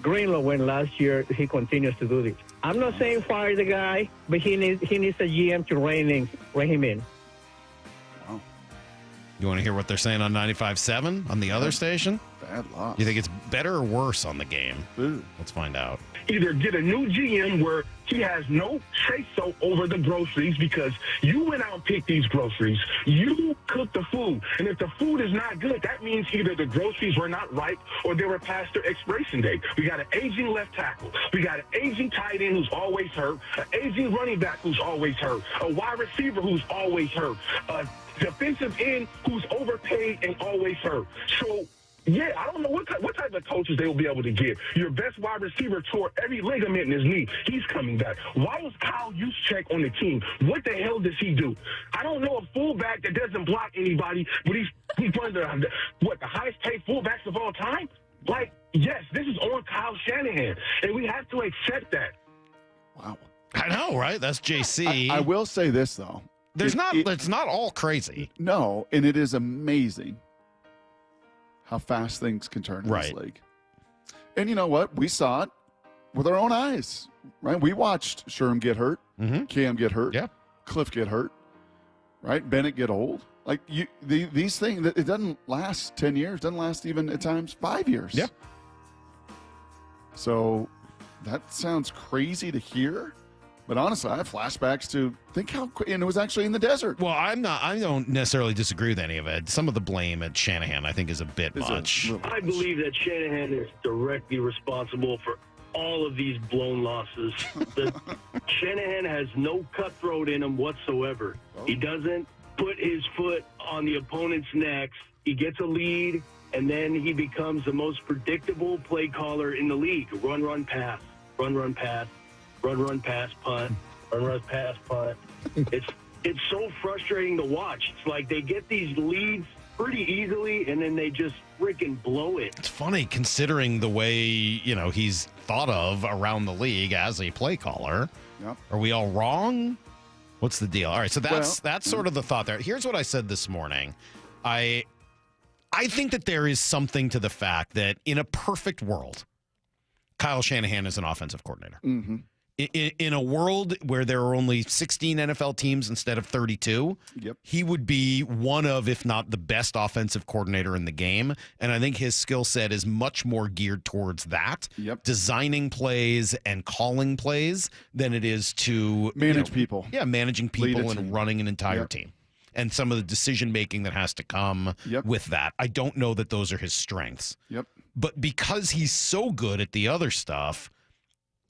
Greenlaw went last year. He continues to do this. I'm not saying fire the guy, but he needs a GM to rein him in. Wow. You want to hear what they're saying on 95.7 on the other station? Bad loss. You think it's better or worse on the game? Ooh. Let's find out. Either get a new GM where he has no say-so over the groceries because you went out and picked these groceries. You cooked the food. And if the food is not good, that means either the groceries were not ripe or they were past their expiration date. We got an aging left tackle. We got an aging tight end who's always hurt. An aging running back who's always hurt. A wide receiver who's always hurt. A defensive end who's overpaid and always hurt. So, yeah, I don't know what type of coaches they will be able to get. Your best wide receiver tore every ligament in his knee. He's coming back. Why was Kyle Juszczyk on the team? What the hell does he do? I don't know a fullback that doesn't block anybody, but he's one of the highest paid fullbacks of all time? Like, yes, this is on Kyle Shanahan, and we have to accept that. Wow. I know, right? That's JC. I will say this, though. It's not all crazy. No, and it is amazing how fast things can turn in this league. And you know what? We saw it with our own eyes, right? We watched Sherm get hurt, Cam get hurt, Cliff get hurt, right? Bennett get old. Like these things, it doesn't last 10 years, doesn't last even at times 5 years. Yeah. So that sounds crazy to hear. But honestly, I have flashbacks to think how, and it was actually in the desert. Well, I don't necessarily disagree with any of it. Some of the blame at Shanahan, I think, is a bit much. I believe that Shanahan is directly responsible for all of these blown losses. Shanahan has no cutthroat in him whatsoever. He doesn't put his foot on the opponent's necks. He gets a lead, and then he becomes the most predictable play caller in the league. Run, pass, run, pass. Run, pass, punt. Run, pass, punt. It's so frustrating to watch. It's like they get these leads pretty easily, and then they just freaking blow it. It's funny considering the way, he's thought of around the league as a play caller. Yep. Are we all wrong? What's the deal? All right, so that's sort of the thought there. Here's what I said this morning. I think that there is something to the fact that in a perfect world, Kyle Shanahan is an offensive coordinator. Mm-hmm. In a world where there are only 16 NFL teams instead of 32, he would be one of, if not the best offensive coordinator in the game. And I think his skill set is much more geared towards that, designing plays and calling plays, than it is to manage people. Yeah, managing people and team. running an entire team. And some of the decision-making that has to come with that. I don't know that those are his strengths. But because he's so good at the other stuff,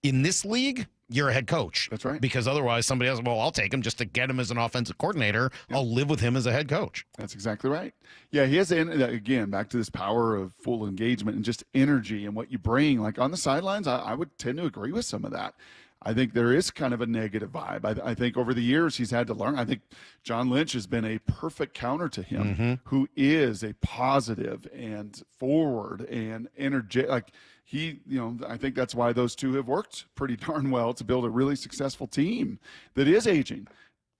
in this league, you're a head coach. That's right. Because otherwise somebody else, I'll take him just to get him as an offensive coordinator. I'll live with him as a head coach. That's exactly right. Yeah, he has, again, back to this power of full engagement and just energy and what you bring. Like on the sidelines, I would tend to agree with some of that. I think there is kind of a negative vibe. I think over the years he's had to learn. I think John Lynch has been a perfect counter to him, who is a positive and forward and energetic. Like I think that's why those two have worked pretty darn well to build a really successful team that is aging,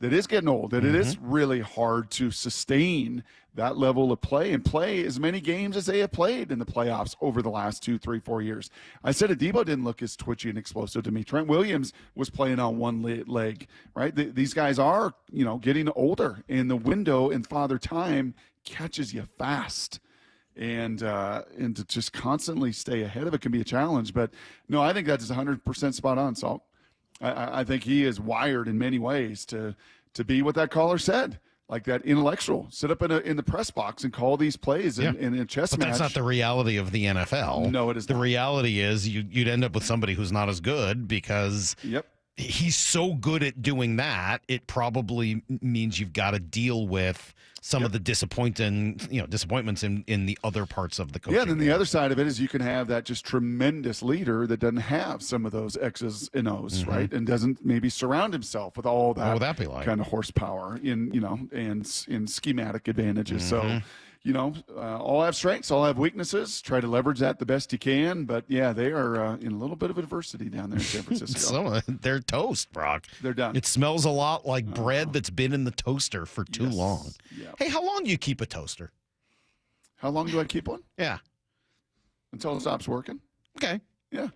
that is getting old, that it is really hard to sustain that level of play and play as many games as they have played in the playoffs over the last 2, 3, 4 years. I said Adebo didn't look as twitchy and explosive to me. Trent Williams was playing on one leg, right? These guys are, getting older, and the window and father time catches you fast. And to just constantly stay ahead of it can be a challenge. But no, I think that's 100% spot on, Salt. I think he is wired in many ways to be what that caller said, like that intellectual. Sit up in the press box and call these plays in a chess match. But that's not the reality of the NFL. No, it is the not. reality is you'd end up with somebody who's not as good because he's so good at doing that. It probably means you've got to deal with some of the disappointments in the other parts of the coaching. Yeah, and then the other side of it is you can have that just tremendous leader that doesn't have some of those X's and O's, right? And doesn't maybe surround himself with all that, what would that be like? Kind of horsepower and in schematic advantages. So, all have strengths, all have weaknesses. Try to leverage that the best you can. But yeah, they are in a little bit of adversity down there in San Francisco. They're toast, Brock. They're done. It smells a lot like bread that's been in the toaster for too long. Yeah. Hey, how long do you keep a toaster? How long do I keep one? Yeah. Until it stops working. Okay. Yeah.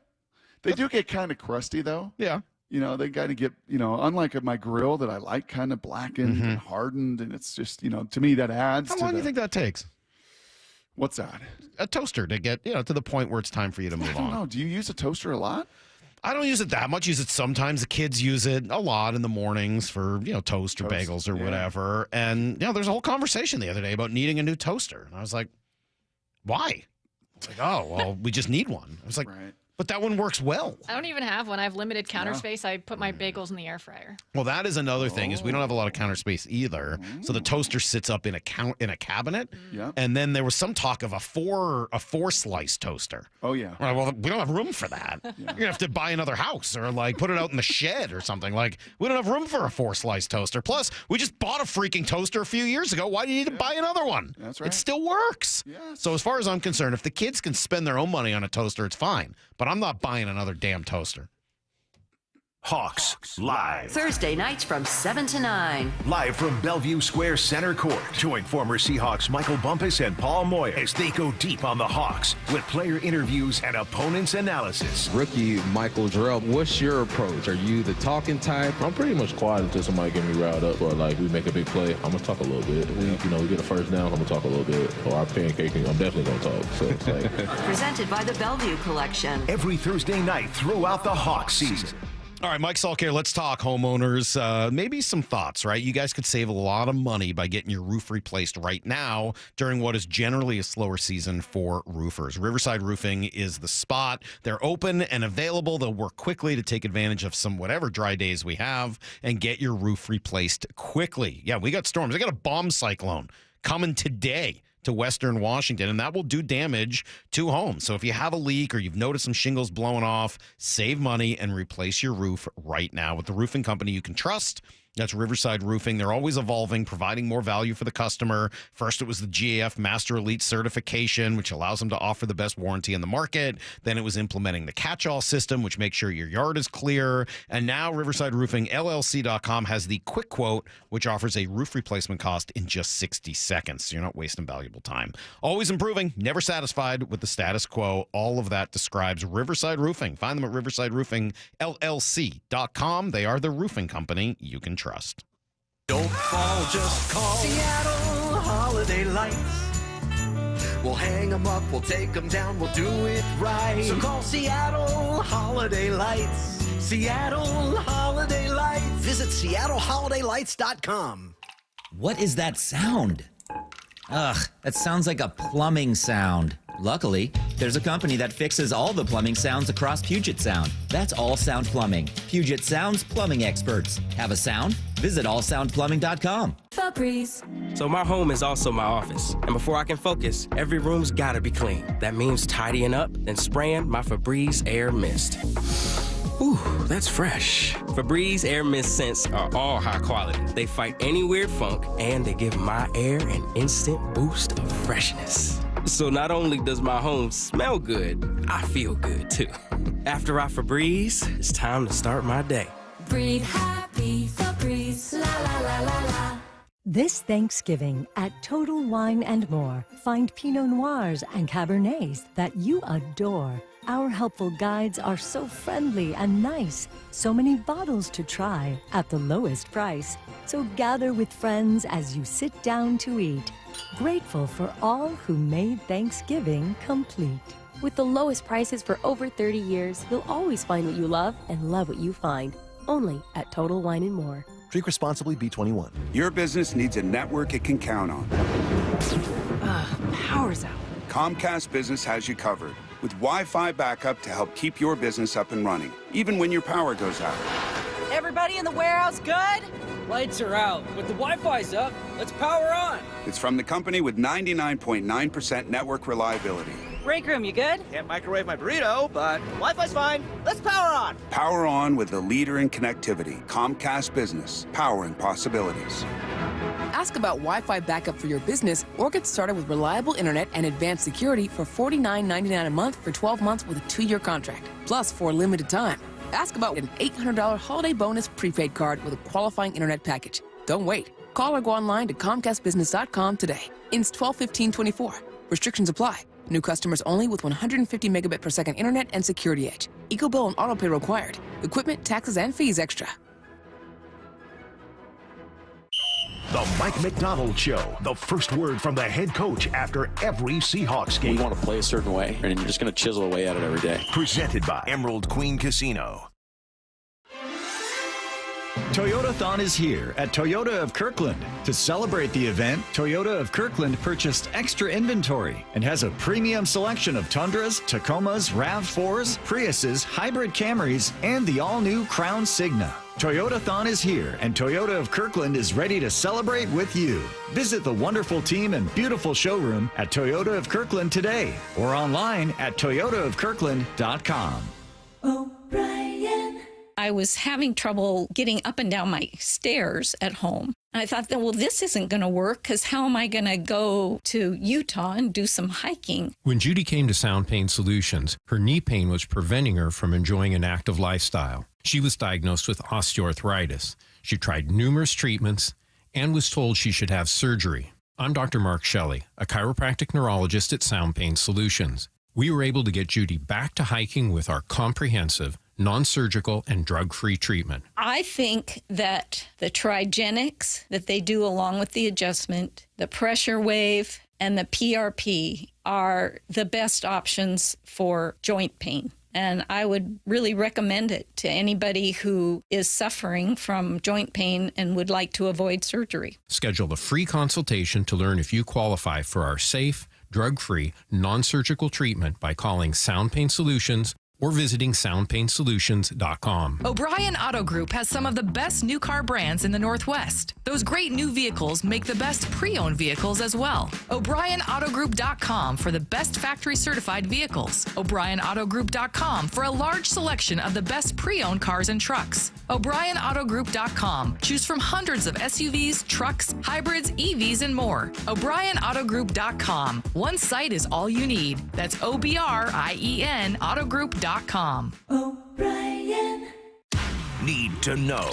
They do get kind of crusty, though. Yeah. They got to get, unlike my grill that I like kind of blackened and hardened, and it's just, to me that adds How long do you think that takes? What's that? A toaster to get, to the point where it's time for you to move on. I don't know. Do you use a toaster a lot? I don't use it that much. Use it sometimes. The kids use it a lot in the mornings for, toast or bagels or whatever. And, there's a whole conversation the other day about needing a new toaster. And I was like, why? It's like, oh, well, we just need one. I was like, but that one works well. I don't even have one. I have limited counter space. I put my bagels in the air fryer. Well, that is another thing is we don't have a lot of counter space either. So the toaster sits up in a cabinet. Yeah. And then there was some talk of a four slice toaster. Oh yeah. Well, we don't have room for that. You're gonna have to buy another house or put it out in the shed or something. We don't have room for a 4-slice toaster. Plus, we just bought a freaking toaster a few years ago. Why do you need to buy another one? That's right. It still works. Yes. So as far as I'm concerned, if the kids can spend their own money on a toaster, it's fine. But I'm not buying another damn toaster. Hawks Live. Thursday nights from 7 to 9. Live from Bellevue Square Center Court. Join former Seahawks Michael Bumpus and Paul Moyer as they go deep on the Hawks with player interviews and opponents analysis. Rookie Michael Jarrell, what's your approach? Are you the talking type? I'm pretty much quiet until somebody get me riled up, or like we make a big play. I'm gonna talk a little bit. We get a first down. I'm gonna talk a little bit. Or our pancaking, I'm definitely gonna talk. So it's like Presented by the Bellevue Collection. Every Thursday night throughout the Hawks season. All right, Mike Salk here. Let's talk homeowners. Maybe some thoughts, right? You guys could save a lot of money by getting your roof replaced right now during what is generally a slower season for roofers. Riverside Roofing is the spot. They're open and available. They'll work quickly to take advantage of some whatever dry days we have and get your roof replaced quickly. Yeah, we got storms. I got a bomb cyclone coming today to Western Washington, and that will do damage to homes. So if you have a leak or you've noticed some shingles blowing off, save money and replace your roof right now with the roofing company you can trust. That's Riverside Roofing. They're always evolving, providing more value for the customer. First, it was the GAF Master Elite certification, which allows them to offer the best warranty in the market. Then it was implementing the catch-all system, which makes sure your yard is clear. And now Riverside Roofing, LLC.com has the quick quote, which offers a roof replacement cost in just 60 seconds. So you're not wasting valuable time. Always improving, never satisfied with the status quo. All of that describes Riverside Roofing. Find them at Riverside Roofing, LLC.com. They are the roofing company you can trust. Don't fall, just call Seattle Holiday Lights. We'll hang them up, we'll take them down, we'll do it right. So call Seattle Holiday Lights. Seattle Holiday Lights. Visit SeattleHolidayLights.com. What is that sound? Ugh, that sounds like a plumbing sound. Luckily, there's a company that fixes all the plumbing sounds across Puget Sound. That's All Sound Plumbing. Puget Sound's plumbing experts. Have a sound? Visit allsoundplumbing.com. Febreze. So my home is also my office. And before I can focus, every room's gotta be clean. That means tidying up, then spraying my Febreze Air Mist. Ooh, that's fresh. Febreze Air Mist scents are all high quality. They fight any weird funk, and they give my air an instant boost of freshness. So not only does my home smell good, I feel good too. After I Febreze, it's time to start my day. Breathe happy, Febreze, la la la la la. This Thanksgiving at Total Wine & More, find Pinot Noirs and Cabernets that you adore. Our helpful guides are so friendly and nice. So many bottles to try at the lowest price. So gather with friends as you sit down to eat. Grateful for all who made Thanksgiving complete. With the lowest prices for over 30 years, you'll always find what you love and love what you find. Only at Total Wine & More. Drink responsibly, B21. Your business needs a network it can count on. Power's out. Comcast Business has you covered with Wi-Fi backup to help keep your business up and running, even when your power goes out. Everybody in the warehouse good? Lights are out, but the Wi-Fi's up. Let's power on. It's from the company with 99.9% network reliability. Break room, you good? Can't microwave my burrito, but Wi-Fi's fine. Let's power on. Power on with the leader in connectivity, Comcast Business, powering possibilities. Ask about Wi-Fi backup for your business or get started with reliable internet and advanced security for $49.99 a month for 12 months with a 2-year contract, plus for a limited time. Ask about an $800 holiday bonus prepaid card with a qualifying internet package. Don't wait. Call or go online to ComcastBusiness.com today. Ins 12/15/24. Restrictions apply. New customers only with 150 megabit per second internet and security edge. EcoBill and autopay required. Equipment, taxes, and fees extra. The Mike McDonald Show. The first word from the head coach after every Seahawks game. We want to play a certain way, and you're just going to chisel away at it every day. Presented by Emerald Queen Casino. Toyotathon is here at Toyota of Kirkland. To celebrate the event, Toyota of Kirkland purchased extra inventory and has a premium selection of Tundras, Tacomas, RAV4s, Priuses, hybrid Camrys, and the all-new Crown Signa. Toyotathon is here, and Toyota of Kirkland is ready to celebrate with you. Visit the wonderful team and beautiful showroom at Toyota of Kirkland today or online at toyotaofkirkland.com. I was having trouble getting up and down my stairs at home. I thought, well, this isn't going to work because how am I going to go to Utah and do some hiking? When Judy came to Sound Pain Solutions, her knee pain was preventing her from enjoying an active lifestyle. She was diagnosed with osteoarthritis. She tried numerous treatments and was told she should have surgery. I'm Dr. Mark Shelley, a chiropractic neurologist at Sound Pain Solutions. We were able to get Judy back to hiking with our comprehensive, non-surgical, and drug-free treatment. I think that the Trigenics that they do along with the adjustment, the pressure wave, and the PRP are the best options for joint pain. And I would really recommend it to anybody who is suffering from joint pain and would like to avoid surgery. Schedule a free consultation to learn if you qualify for our safe, drug-free, non-surgical treatment by calling Sound Pain Solutions or visiting soundpainsolutions.com. O'Brien Auto Group has some of the best new car brands in the Northwest. Those great new vehicles make the best pre-owned vehicles as well. O'BrienAutoGroup.com for the best factory certified vehicles. O'BrienAutoGroup.com for a large selection of the best pre-owned cars and trucks. O'BrienAutoGroup.com. Choose from hundreds of SUVs, trucks, hybrids, EVs, and more. O'BrienAutoGroup.com. One site is all you need. That's OBRIEN Autogroup.com. O'Brien. Need to know.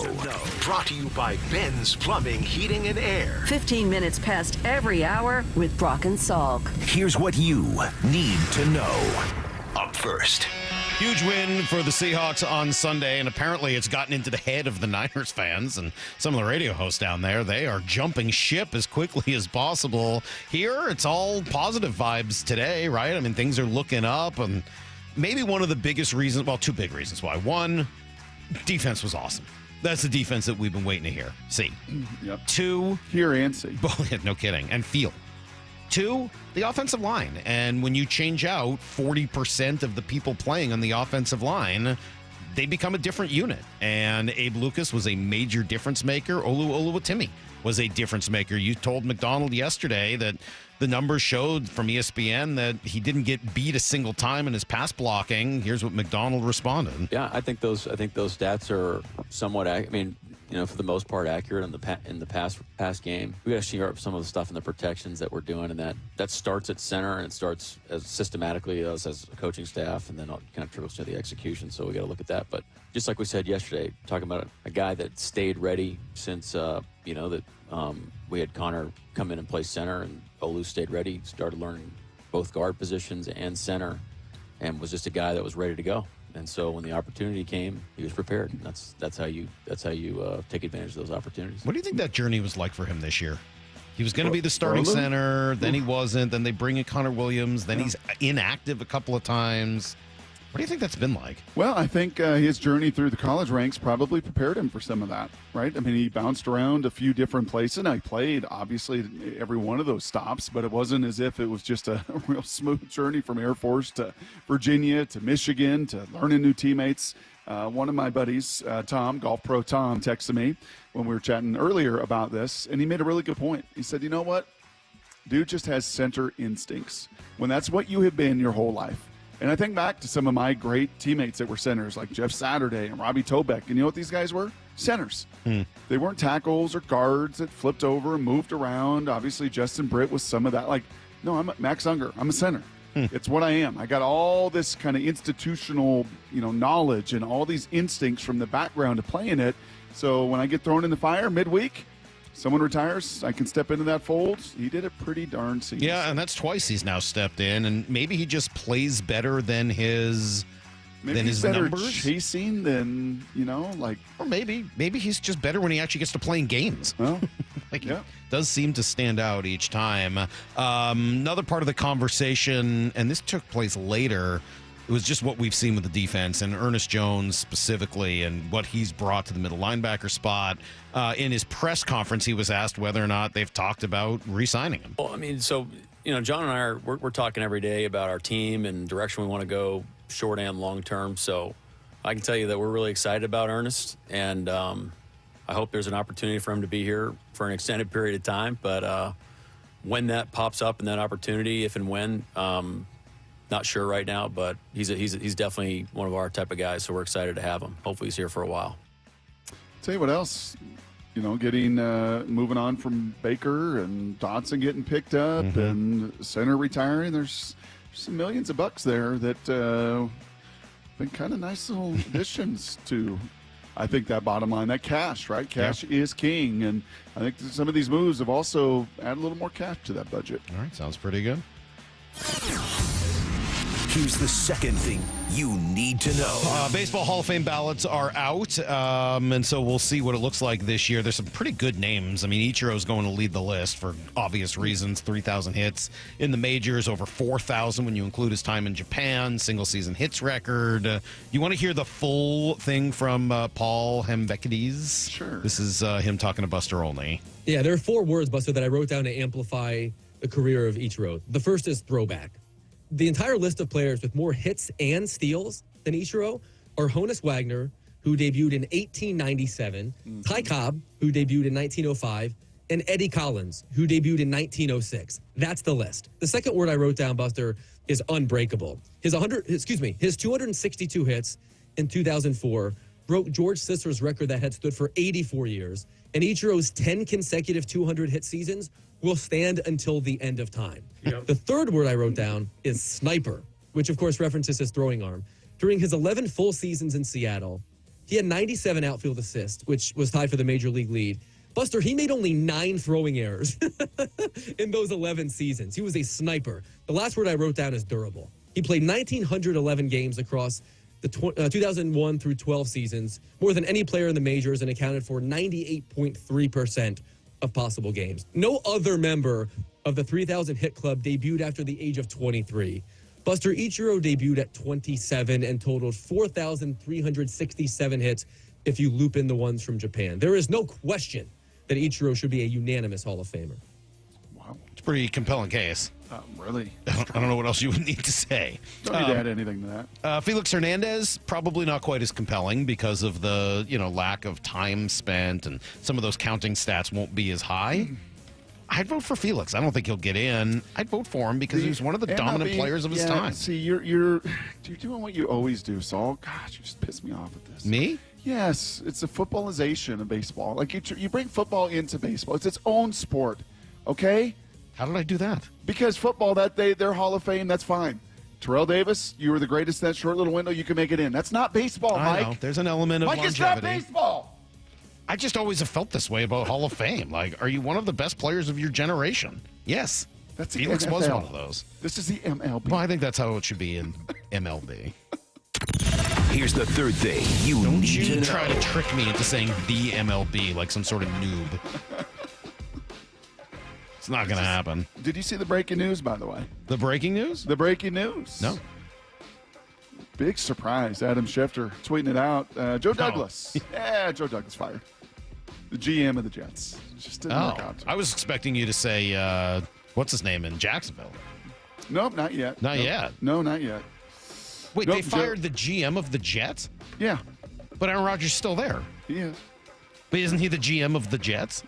Brought to you by Ben's Plumbing, Heating, and Air. 15 minutes past every hour with Brock and Salk. Here's what you need to know. Up first. Huge win for the Seahawks on Sunday, and apparently it's gotten into the head of the Niners fans and some of the radio hosts down there. They are jumping ship as quickly as possible. Here, it's all positive vibes today, right? I mean, things are looking up, and maybe one of the biggest reasons, well, two big reasons why. One, defense was awesome. That's the defense that we've been waiting to hear. See. Yep. Two. Hear and see. No kidding. And feel. Two, the offensive line. And when you change out 40% of the people playing on the offensive line, they become a different unit. And Abe Lucas was a major difference maker. Olu Oluwatimi was a difference maker. You told McDonald yesterday that the numbers showed from ESPN that he didn't get beat a single time in his pass blocking. Here's what McDonald responded. Yeah, I think those stats are somewhat. I mean, for the most part, accurate in the pass game. We got to share up some of the stuff in the protections that we're doing, and that starts at center and it starts as systematically as a coaching staff, and then it kind of trickles to the execution. So we got to look at that. But just like we said yesterday, talking about a guy that stayed ready since we had Connor come in and play center, and Olu stayed ready, started learning both guard positions and center, and was just a guy that was ready to go. And so when the opportunity came, he was prepared. And that's how you take advantage of those opportunities. What do you think that journey was like for him this year? He was going to be the starting center, then he wasn't, then they bring in Connor Williams, then he's inactive a couple of times. What do you think that's been like? Well, I think his journey through the college ranks probably prepared him for some of that, right? I mean, he bounced around a few different places. And he played, obviously, every one of those stops, but it wasn't as if it was just a real smooth journey from Air Force to Virginia to Michigan to learning new teammates. One of my buddies, Tom, Golf Pro Tom, texted me when we were chatting earlier about this, and he made a really good point. He said, you know what? Dude just has center instincts. When that's what you have been your whole life. And I think back to some of my great teammates that were centers, like Jeff Saturday and Robbie Tobeck. And you know what these guys were? Centers. They weren't tackles or guards that flipped over and moved around. Obviously, Justin Britt was some of that. No, I'm Max Unger. I'm a center. It's what I am. I got all this kind of institutional, knowledge and all these instincts from the background of playing it. So when I get thrown in the fire midweek, someone retires, I can step into that fold. He did it pretty darn seamless. Yeah, and that's twice he's now stepped in, and maybe he just plays better than his numbers. Chasing than, or maybe he's just better when he actually gets to play in games. Well, He does seem to stand out each time. Another part of the conversation, and this took place later, it was just what we've seen with the defense and Ernest Jones specifically and what he's brought to the middle linebacker spot. In his press conference, he was asked whether or not they've talked about re-signing him. Well, I mean, so, John and I we're talking every day about our team and direction we want to go short and long term. So I can tell you that we're really excited about Ernest, and I hope there's an opportunity for him to be here for an extended period of time. But when that pops up and that opportunity, if and when, not sure right now, but he's definitely one of our type of guys, so we're excited to have him. Hopefully he's here for a while. Tell you what else, getting moving on from Baker and Dotson getting picked up and center retiring. There's some millions of bucks there that been kind of nice little additions to I think that bottom line, that cash, right? Cash is king. And I think some of these moves have also added a little more cash to that budget. All right, sounds pretty good. Here's the second thing you need to know. Baseball Hall of Fame ballots are out, and so we'll see what it looks like this year. There's some pretty good names. I mean, Ichiro's going to lead the list for obvious reasons. 3,000 hits in the majors, over 4,000 when you include his time in Japan, single-season hits record. You want to hear the full thing from Paul Hembekides? Sure. This is him talking to Buster Olney. Yeah, there are 4 words, Buster, that I wrote down to amplify the career of Ichiro. The first is throwback. The entire list of players with more hits and steals than Ichiro are Honus Wagner, who debuted in 1897, Ty Cobb, who debuted in 1905, and Eddie Collins, who debuted in 1906. That's the list. The second word I wrote down, Buster, is unbreakable. His 262 hits in 2004 broke George Sisler's record that had stood for 84 years, and Ichiro's 10 consecutive 200-hit seasons will stand until the end of time. Yep. The third word I wrote down is sniper, which of course references his throwing arm. During his 11 full seasons in Seattle, he had 97 outfield assists, which was tied for the major league lead. Buster, he made only 9 throwing errors in those 11 seasons. He was a sniper. The last word I wrote down is durable. He played 1,911 games across the 2001 through 12 seasons, more than any player in the majors, and accounted for 98.3% of possible games. No other member of the 3,000 hit club debuted after the age of 23. Buster Ichiro debuted at 27 and totaled 4,367 hits if you loop in the ones from Japan. There is no question that Ichiro should be a unanimous Hall of Famer. Wow. It's a pretty compelling case. Really? I don't know what else you would need to say. Don't need to add anything to that. Felix Hernandez, probably not quite as compelling because of the lack of time spent, and some of those counting stats won't be as high. I'd vote for Felix. I don't think he'll get in. I'd vote for him because he was one of the dominant players of his time. See, you're doing what you always do, Saul. Gosh, you just piss me off with this. Me? Yes, it's a footballization of baseball. Like you bring football into baseball. It's its own sport. Okay? How did I do that? Because football, their Hall of Fame, that's fine. Terrell Davis, you were the greatest in that short little window. You can make it in. That's not baseball, Mike. I know. There's an element of Mike, longevity. it's not baseball. I just always have felt this way about Hall of Fame. Like, are you one of the best players of your generation? Yes. That's the Felix NFL. was one of those. This is the MLB. Well, I think that's how it should be in MLB. Here's the third thing you need to know. Don't you try to trick me into saying the MLB like some sort of noob. It's not going to happen. Did you see the breaking news, by the way? The breaking news? The breaking news. No. Big surprise. Adam Schefter tweeting it out. Joe Douglas. Yeah, Joe Douglas fired. The GM of the Jets. Just didn't work out. I was expecting you to say, what's his name in Jacksonville? Nope, not yet. Not yet? No, not yet. Wait, they fired the GM of the Jets? Yeah. But Aaron Rodgers is still there. He is. But isn't he the GM of the Jets?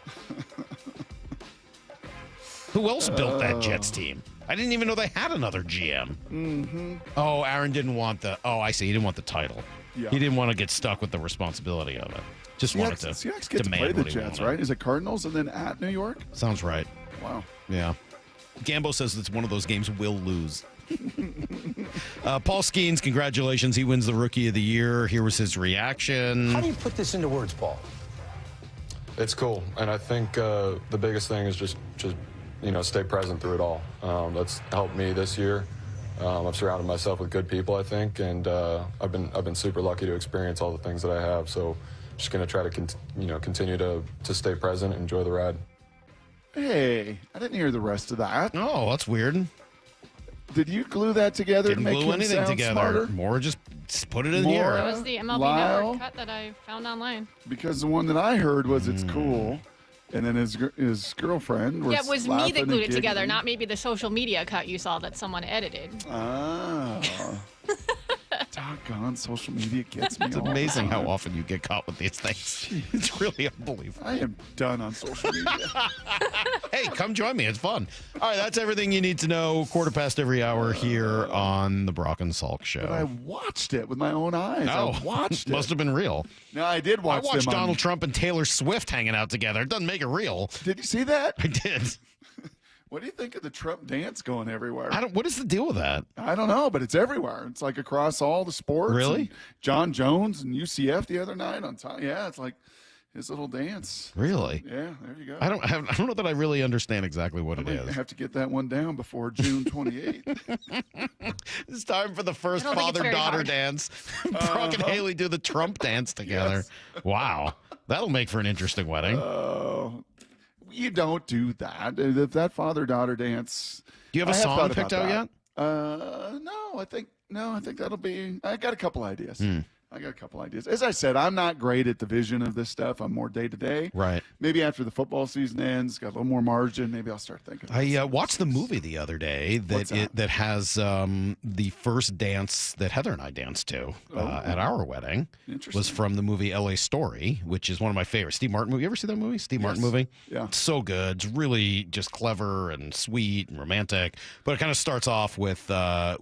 Who else built that Jets team? I didn't even know they had another GM. Mm-hmm. Oh, Aaron didn't want the... Oh, I see. He didn't want the title. Yeah. He didn't want to get stuck with the responsibility of it. Just wanted to Seahawks get to demand play the what he Jets, wanted. right? Is it Cardinals and then at New York? Sounds right. Wow. Yeah. Gambo says it's one of those games we'll lose. Paul Skeens, congratulations. He wins the Rookie of the Year. Here was his reaction. How do you put this into words, Paul? It's cool, and I think the biggest thing is just stay present through it all. That's helped me this year. I've surrounded myself with good people, I think, and I've been super lucky to experience all the things that I have. So, just going to try to continue to stay present, and enjoy the ride. Hey, I didn't hear the rest of that. Oh, that's weird. Did you glue that together Didn't to make glue him anything sound together. smarter? More just put it in here. That was the MLB Lyle? Network cut that I found online. Because the one that I heard was it's cool, and then his girlfriend was Yeah, it was me laughing that and glued it together, giggling. not maybe the social media cut you saw that someone edited. Ah. Doggone, social media gets me. It's all the amazing how time. often you get caught with these things. It's really unbelievable. I am done on social media. Hey, come join me. It's fun. All right, that's everything you need to know. 1/4 every hour here on the Brock and Salk Show. But I watched it with my own eyes. Oh, I watched it. Must have been real. No, I did watch I watched them on- Donald Trump and Taylor Swift hanging out together. It doesn't make it real. Did you see that? I did. What do you think of the Trump dance going everywhere? What is the deal with that? I don't know, but it's everywhere. It's like across all the sports. Really? And John Jones and UCF the other night on time. Yeah, it's like his little dance. Really? Yeah, there you go. I don't know that I really understand exactly what it is. I have to get that one down before June 28th. It's time for the first I don't think it's very father-daughter hard. dance. Brock and Haley do the Trump dance together. Yes. Wow. That'll make for an interesting wedding. You don't do that. That father-daughter dance. Do you have a song picked out yet? No, I think that'll be. I got a couple ideas. As I said, I'm not great at the vision of this stuff. I'm more day to day. Right. Maybe after the football season ends, got a little more margin. Maybe I'll start thinking. I watched the movie the other day that has the first dance that Heather and I danced to at our wedding. Was from the movie L.A. Story, which is one of my favorites. Steve Martin movie. You ever see that movie? Steve Martin movie? Yeah. It's so good. It's really just clever and sweet and romantic. But it kind of starts off with Charles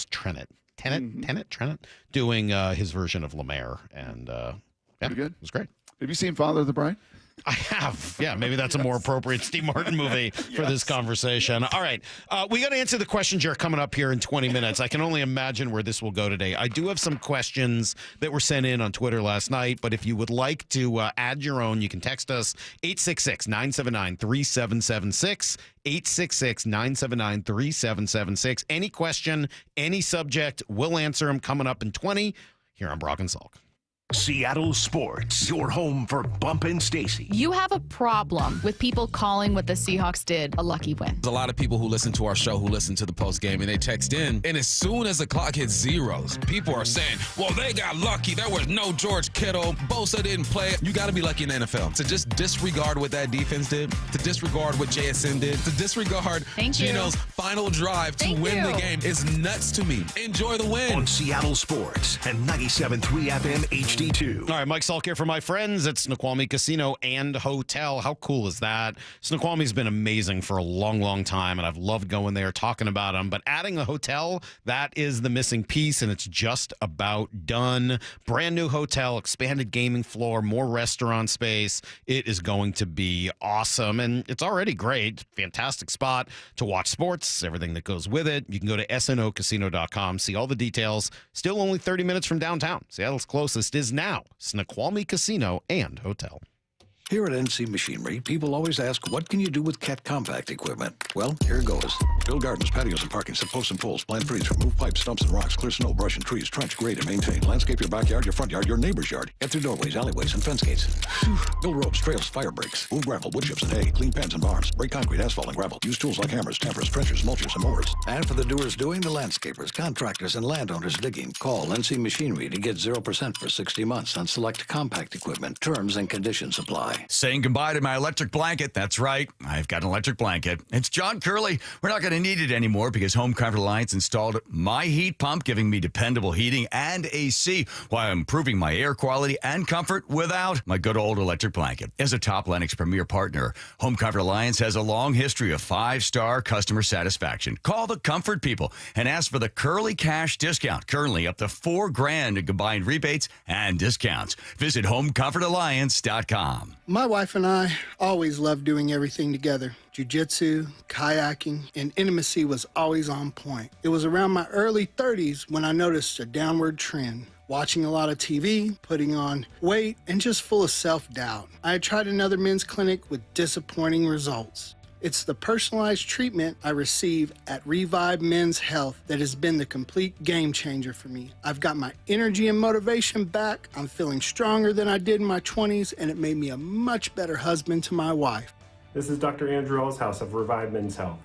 Trennett. Trennett, doing his version of Lemaire, and Pretty good. It was great. Have you seen Father of the Bride? I have. Yeah, maybe that's a more appropriate Steve Martin movie for this conversation. All right. We got to answer the questions here coming up here in 20 minutes. I can only imagine where this will go today. I do have some questions that were sent in on Twitter last night, but if you would like to add your own, you can text us 866-979-3776. 866-979-3776. Any question, any subject, we'll answer them coming up in 20 here on Brock and Salk. Seattle Sports, your home for Bump and Stacy. You have a problem with people calling what the Seahawks did a lucky win. There's a lot of people who listen to our show who listen to the post game and they text in, and as soon as the clock hits zeros, people are saying, well, they got lucky. There was no George Kittle. Bosa didn't play. You got to be lucky in the NFL. To just disregard what that defense did, to disregard what JSN did, to disregard Gino's final drive to win the game is nuts to me. Enjoy the win. On Seattle Sports and 97.3 FM HD2. All right, Mike Salk here for my friends at Snoqualmie Casino and Hotel. How cool is that? Snoqualmie's been amazing for a long, long time, and I've loved going there, talking about them. But adding a hotel, that is the missing piece, and it's just about done. Brand new hotel, expanded gaming floor, more restaurant space. It is going to be awesome, and it's already great. Fantastic spot to watch sports, everything that goes with it. You can go to snocasino.com, see all the details. Still only 30 minutes from downtown. Seattle's closest is now Snoqualmie Casino and Hotel. Here at NC Machinery, people always ask, what can you do with Cat compact equipment? Well, here goes. Build gardens, patios, and parking, set posts and poles, plant trees, remove pipes, stumps, and rocks, clear snow, brush, and trees, trench, grade, and maintain. Landscape your backyard, your front yard, your neighbor's yard. Get through doorways, alleyways, and fence gates. Build ropes, trails, fire breaks. Move gravel, wood chips, and hay. Clean pens and barns. Break concrete, asphalt, and gravel. Use tools like hammers, tampers, trenchers, mulchers, and mowers. And for the doers doing, the landscapers, contractors, and landowners digging, call NC Machinery to get 0% for 60 months on select compact equipment. Terms and conditions apply. Saying goodbye to my electric blanket. That's right. I've got an electric blanket. It's John Curley. We're not going to need it anymore because Home Comfort Alliance installed my heat pump, giving me dependable heating and AC while improving my air quality and comfort without my good old electric blanket. As a top Lennox Premier partner, Home Comfort Alliance has a long history of 5-star customer satisfaction. Call the comfort people and ask for the Curley Cash discount. Currently up to $4,000 in combined rebates and discounts. Visit HomecomfortAlliance.com. My wife and I always loved doing everything together. Jiu-jitsu, kayaking, and intimacy was always on point. It was around my early 30s when I noticed a downward trend. Watching a lot of TV, putting on weight, and just full of self-doubt. I had tried another men's clinic with disappointing results. It's the personalized treatment I receive at Revive Men's Health that has been the complete game changer for me. I've got my energy and motivation back. I'm feeling stronger than I did in my 20s, and it made me a much better husband to my wife. This is Dr. Andrew Elshouse of Revive Men's Health.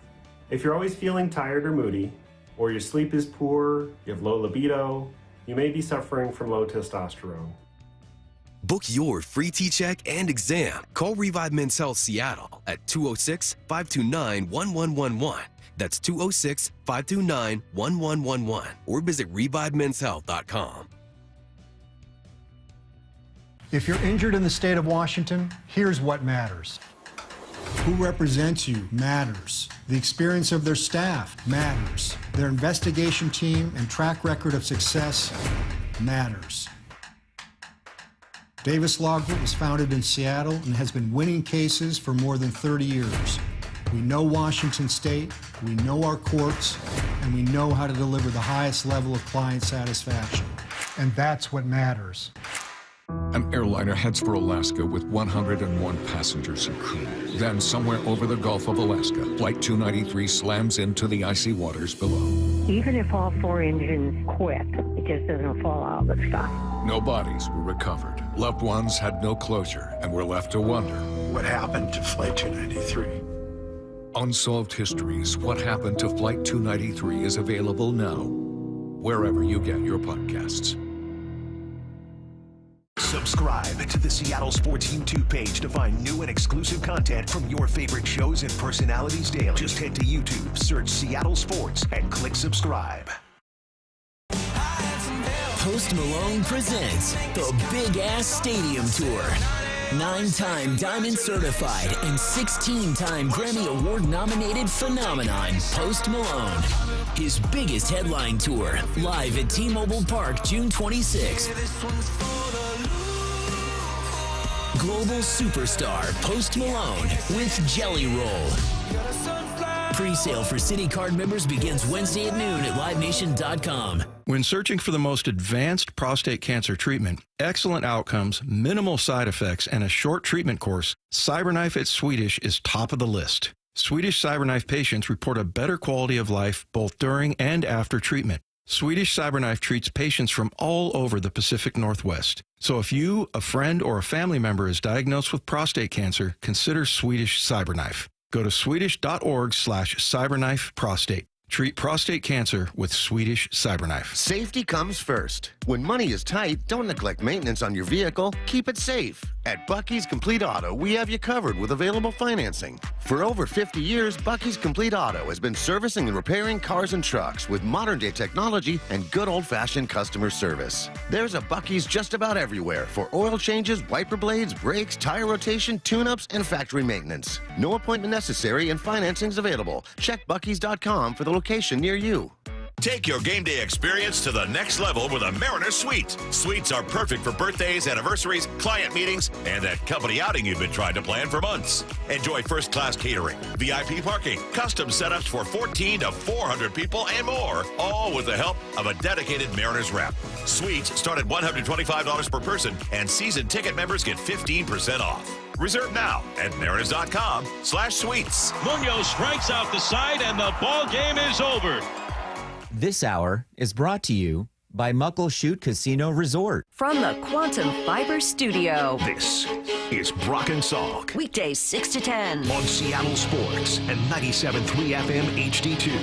If you're always feeling tired or moody, or your sleep is poor, you have low libido, you may be suffering from low testosterone. Book your free T-check and exam. Call Revive Men's Health Seattle at 206-529-1111. That's 206-529-1111. Or visit ReviveMen'sHealth.com. If you're injured in the state of Washington, here's what matters. Who represents you matters. The experience of their staff matters. Their investigation team and track record of success matters. Davis Law Group was founded in Seattle and has been winning cases for more than 30 years. We know Washington State, we know our courts, and we know how to deliver the highest level of client satisfaction. And that's what matters. An airliner heads for Alaska with 101 passengers and crew. Then, somewhere over the Gulf of Alaska, Flight 293 slams into the icy waters below. Even if all 4 engines quit, it just doesn't fall out of the sky. No bodies were recovered. Loved ones had no closure and were left to wonder. What happened to Flight 293? Unsolved Histories, What Happened to Flight 293 is available now, wherever you get your podcasts. Subscribe to the Seattle Sports YouTube page to find new and exclusive content from your favorite shows and personalities daily. Just head to YouTube, search Seattle Sports, and click subscribe. Post Malone presents the Big Ass Stadium Tour. 9-time Diamond certified and 16-time Grammy Award nominated phenomenon, Post Malone. His biggest headline tour, live at T-Mobile Park, June 26th. Global superstar Post Malone with Jelly Roll. Pre-sale for City Card members begins Wednesday at noon at LiveNation.com. When searching for the most advanced prostate cancer treatment, excellent outcomes, minimal side effects, and a short treatment course, CyberKnife at Swedish is top of the list. Swedish CyberKnife patients report a better quality of life both during and after treatment. Swedish CyberKnife treats patients from all over the Pacific Northwest. So if you, a friend, or a family member is diagnosed with prostate cancer, consider Swedish CyberKnife. Go to swedish.org/cyberknifeprostate. Treat prostate cancer with Swedish CyberKnife. Safety comes first. When money is tight, don't neglect maintenance on your vehicle. Keep it safe. At Bucky's Complete Auto, we have you covered with available financing. For over 50 years, Bucky's Complete Auto has been servicing and repairing cars and trucks with modern-day technology and good old-fashioned customer service. There's a Bucky's just about everywhere for oil changes, wiper blades, brakes, tire rotation, tune-ups, and factory maintenance. No appointment necessary and financing's available. Check Bucky's.com for the location near you. Take your game day experience to the next level with a Mariner Suite. Suites are perfect for birthdays, anniversaries, client meetings, and that company outing you've been trying to plan for months. Enjoy first-class catering, VIP parking, custom setups for 14 to 400 people, and more, all with the help of a dedicated Mariners rep. Suites start at $125 per person, and season ticket members get 15% off. Reserve now at mariners.com/suites. Munoz strikes out the side, and the ball game is over. This hour is brought to you by Muckleshoot Casino Resort. From the Quantum Fiber Studio. This is Brock and Salk. Weekdays 6 to 10. On Seattle Sports and 97.3 FM HD2.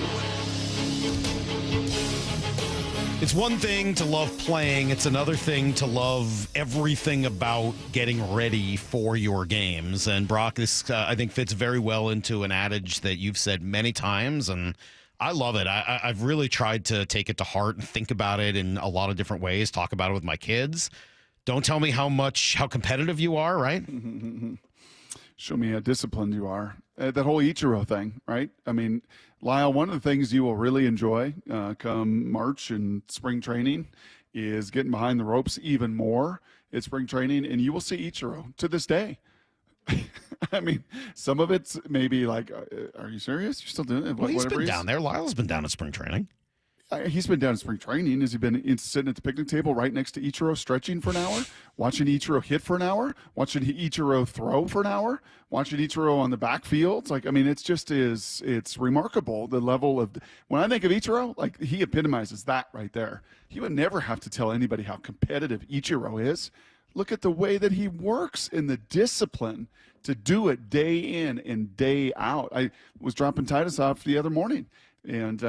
It's one thing to love playing. It's another thing to love everything about getting ready for your games. And Brock, this I think fits very well into an adage that you've said many times, and I love it. I've really tried to take it to heart and think about it in a lot of different ways, talk about it with my kids. Don't tell me how competitive you are, right? Show me how disciplined you are. That whole Ichiro thing, right? I mean, Lyle, one of the things you will really enjoy come March and spring training is getting behind the ropes even more at spring training, and you will see Ichiro to this day. I mean, some of it's maybe like, are you serious? You're still doing it? Well, he's been down there. Lyle's been down at spring training. He's been down at spring training. Has he been sitting at the picnic table right next to Ichiro, stretching for an hour, watching Ichiro hit for an hour, watching Ichiro throw for an hour, watching Ichiro on the backfield? Like, I mean, it's remarkable the level of, when I think of Ichiro, like he epitomizes that right there. You would never have to tell anybody how competitive Ichiro is. Look at the way that he works in the discipline to do it day in and day out. I was dropping Titus off the other morning, and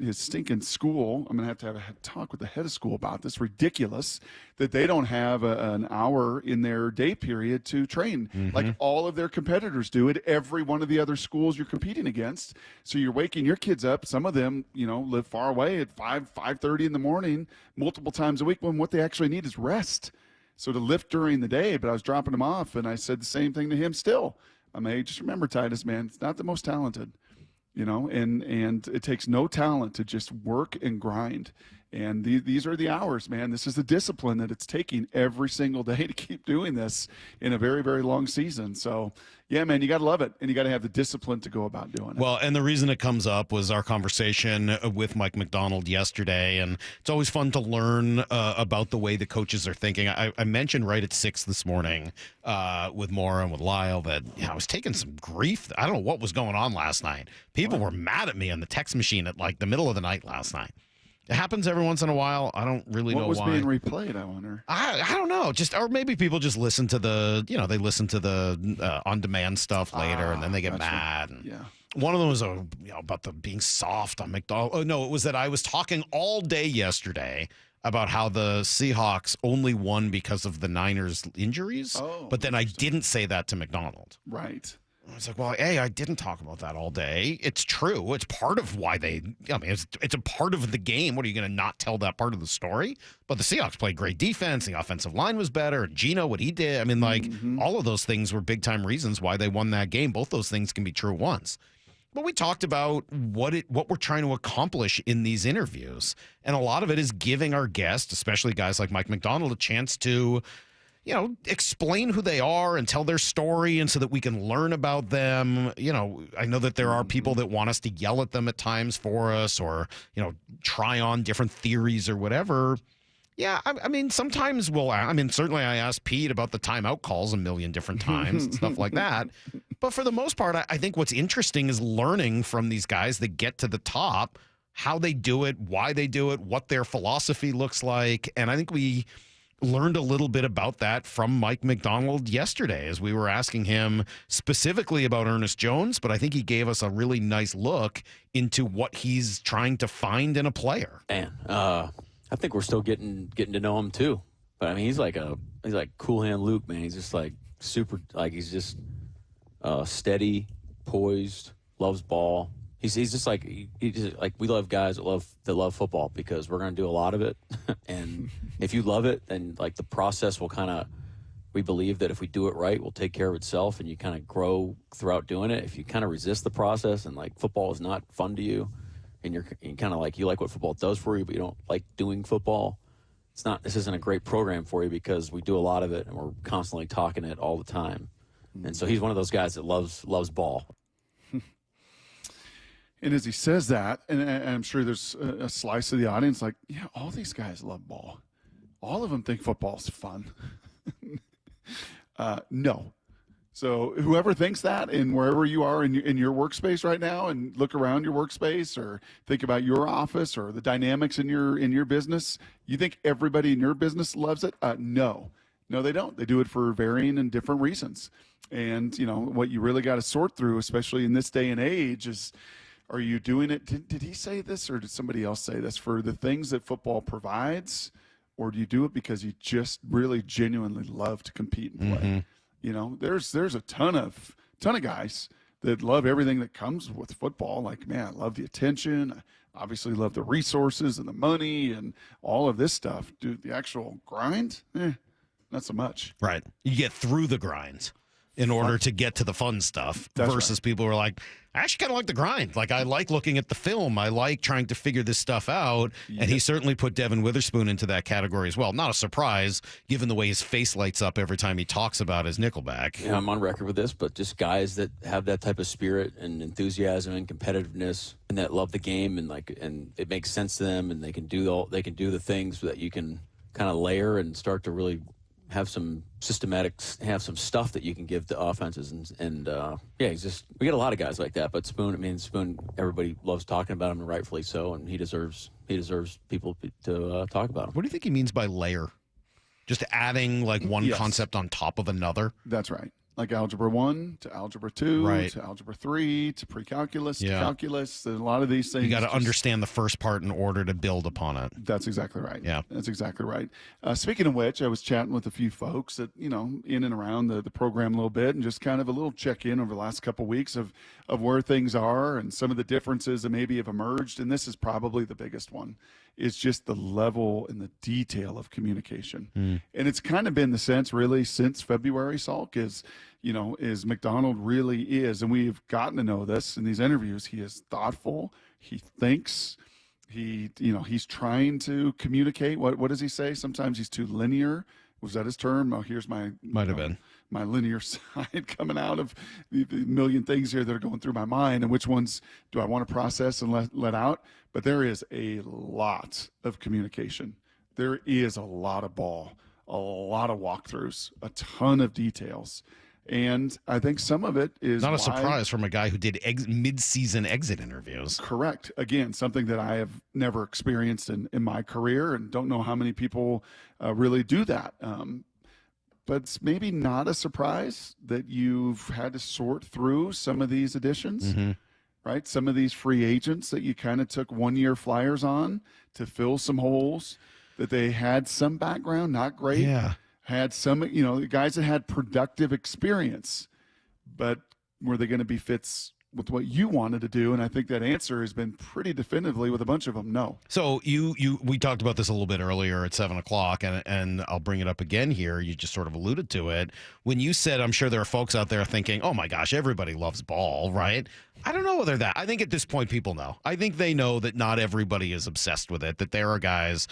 his stinking school, I'm going to have a talk with the head of school about this. Ridiculous that they don't have an hour in their day period to train like all of their competitors do at every one of the other schools you're competing against. So you're waking your kids up. Some of them, live far away at 5:30 in the morning, multiple times a week, when what they actually need is rest. So to lift during the day, but I was dropping him off, and I said the same thing to him still. I mean, just remember, Titus, man, it's not the most talented, and it takes no talent to just work and grind. And these are the hours, man. This is the discipline that it's taking every single day to keep doing this in a very, very long season. So, yeah, man, you got to love it, and you got to have the discipline to go about doing it. Well, and the reason it comes up was our conversation with Mike McDonald yesterday, and it's always fun to learn about the way the coaches are thinking. I mentioned right at 6 this morning with Maura and with Lyle that I was taking some grief. I don't know what was going on last night. People were mad at me on the text machine at like the middle of the night last night. It happens every once in a while. I don't really know why. What was being replayed, I wonder? I don't know. Or maybe people just listen to they listen to the on-demand stuff later, and then they get mad. And yeah. One of them was about the being soft on McDonald. Oh, no, it was that I was talking all day yesterday about how the Seahawks only won because of the Niners' injuries, but then I didn't say that to McDonald. Right. I was like, well, I didn't talk about that all day. It's true. It's part of why it's a part of the game. What, are you going to not tell that part of the story? But the Seahawks played great defense. The offensive line was better. And Gino, what he did. I mean, all of those things were big-time reasons why they won that game. Both those things can be true at once. But we talked about what we're trying to accomplish in these interviews. And a lot of it is giving our guests, especially guys like Mike McDonald, a chance to explain who they are and tell their story, and so that we can learn about them. I know that there are people that want us to yell at them at times for us, or, try on different theories or whatever. Yeah, I mean, sometimes certainly I asked Pete about the timeout calls a million different times and stuff like that. But for the most part, I think what's interesting is learning from these guys that get to the top, how they do it, why they do it, what their philosophy looks like. And I think we learned a little bit about that from Mike McDonald yesterday as we were asking him specifically about Ernest Jones, but I think he gave us a really nice look into what he's trying to find in a player. Man, I think we're still getting to know him too. But I mean, he's like Cool Hand Luke, man. He's just like super, like he's just steady, poised, loves ball. He's just like we love guys that love football because we're going to do a lot of it. And if you love it, then like the process will we believe that if we do it right, will take care of itself, and you kind of grow throughout doing it. If you kind of resist the process and like football is not fun to you, and you kind of like you like what football does for you, but you don't like doing football, this isn't a great program for you because we do a lot of it and we're constantly talking it all the time. And so he's one of those guys that loves ball. And as he says that, and I'm sure there's a slice of the audience like, yeah, all these guys love ball. All of them think football's fun. No. So whoever thinks that, and wherever you are in your workspace right now, and look around your workspace or think about your office or the dynamics in your business, you think everybody in your business loves it? No, they don't. They do it for varying and different reasons. And, what you really got to sort through, especially in this day and age, is, are you doing it? Did he say this, or did somebody else say this, for the things that football provides, or do you do it because you just really genuinely love to compete and play? There's a ton of guys that love everything that comes with football. Like, man, I love the attention. I obviously love the resources and the money and all of this stuff. Dude, the actual grind, not so much. Right. You get through the grinds in order to get to the fun stuff. That's versus people who are like, I actually kind of like the grind. Like, I like looking at the film. I like trying to figure this stuff out. And he certainly put Devin Witherspoon into that category as well. Not a surprise, given the way his face lights up every time he talks about his Nickelback. Yeah, I'm on record with this, but just guys that have that type of spirit and enthusiasm and competitiveness, and that love the game, and it makes sense to them, and they can do the things that you can kind of layer and start to really have some some stuff that you can give to offenses, and we get a lot of guys like that. But Spoon, everybody loves talking about him, and rightfully so, and he deserves people to talk about him. What do you think he means by layer? Just adding like one concept on top of another? That's right. Like Algebra 1 to Algebra 2 to Algebra 3 to pre-calculus to calculus. A lot of these things. You got to understand the first part in order to build upon it. That's exactly right. Yeah. That's exactly right. Speaking of which, I was chatting with a few folks that, in and around the program a little bit, and just kind of a little check-in over the last couple of weeks of where things are and some of the differences that maybe have emerged. And this is probably the biggest one, is just the level and the detail of communication. And it's kind of been the sense really since February, Salk, is McDonald really is, and we've gotten to know this in these interviews. He is thoughtful. He thinks. He's trying to communicate. What does he say? Sometimes he's too linear. Was that his term? Oh, here's my my linear side coming out of the million things here that are going through my mind, and which ones do I want to process and let out? But there is a lot of communication. There is a lot of ball, a lot of walkthroughs, a ton of details. And I think some of it is not a surprise from a guy who did mid-season exit interviews. Correct. Again, something that I have never experienced in my career, and don't know how many people really do that. But it's maybe not a surprise that you've had to sort through some of these additions, right? Some of these free agents that you kind of took one-year flyers on to fill some holes, that they had some background, not great. Yeah. Had some, guys that had productive experience, but were they going to be fits with what you wanted to do? And I think that answer has been pretty definitively with a bunch of them, no. So we talked about this a little bit earlier at 7 o'clock, and I'll bring it up again here. You just sort of alluded to it when you said, I'm sure there are folks out there thinking, oh my gosh, everybody loves ball, right? I don't know whether that. I think at this point people know. I think they know that not everybody is obsessed with it, that there are guys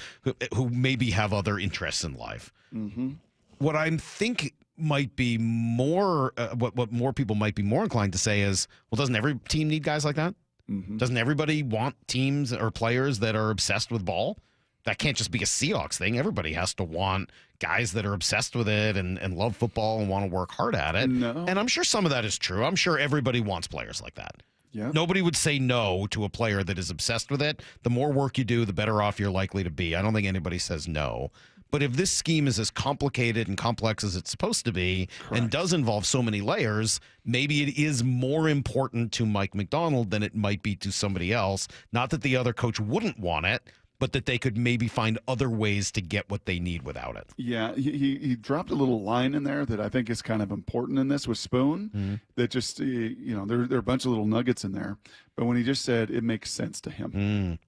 who maybe have other interests in life. Mm-hmm. What I think might be more, what more people might be more inclined to say is, well, doesn't every team need guys like that? Mm-hmm. Doesn't everybody want teams or players that are obsessed with ball? That can't just be a Seahawks thing. Everybody has to want guys that are obsessed with it and love football and want to work hard at it. No. And I'm sure some of that is true. I'm sure everybody wants players like that. Yeah. Nobody would say no to a player that is obsessed with it. The more work you do, the better off you're likely to be. I don't think anybody says no. But if this scheme is as complicated and complex as it's supposed to be, and does involve so many layers, maybe it is more important to Mike McDonald than it might be to somebody else. Not that the other coach wouldn't want it, but that they could maybe find other ways to get what they need without it. Yeah, he dropped a little line in there that I think is kind of important in this with Spoon, that just, there are a bunch of little nuggets in there. But when he just said it makes sense to him.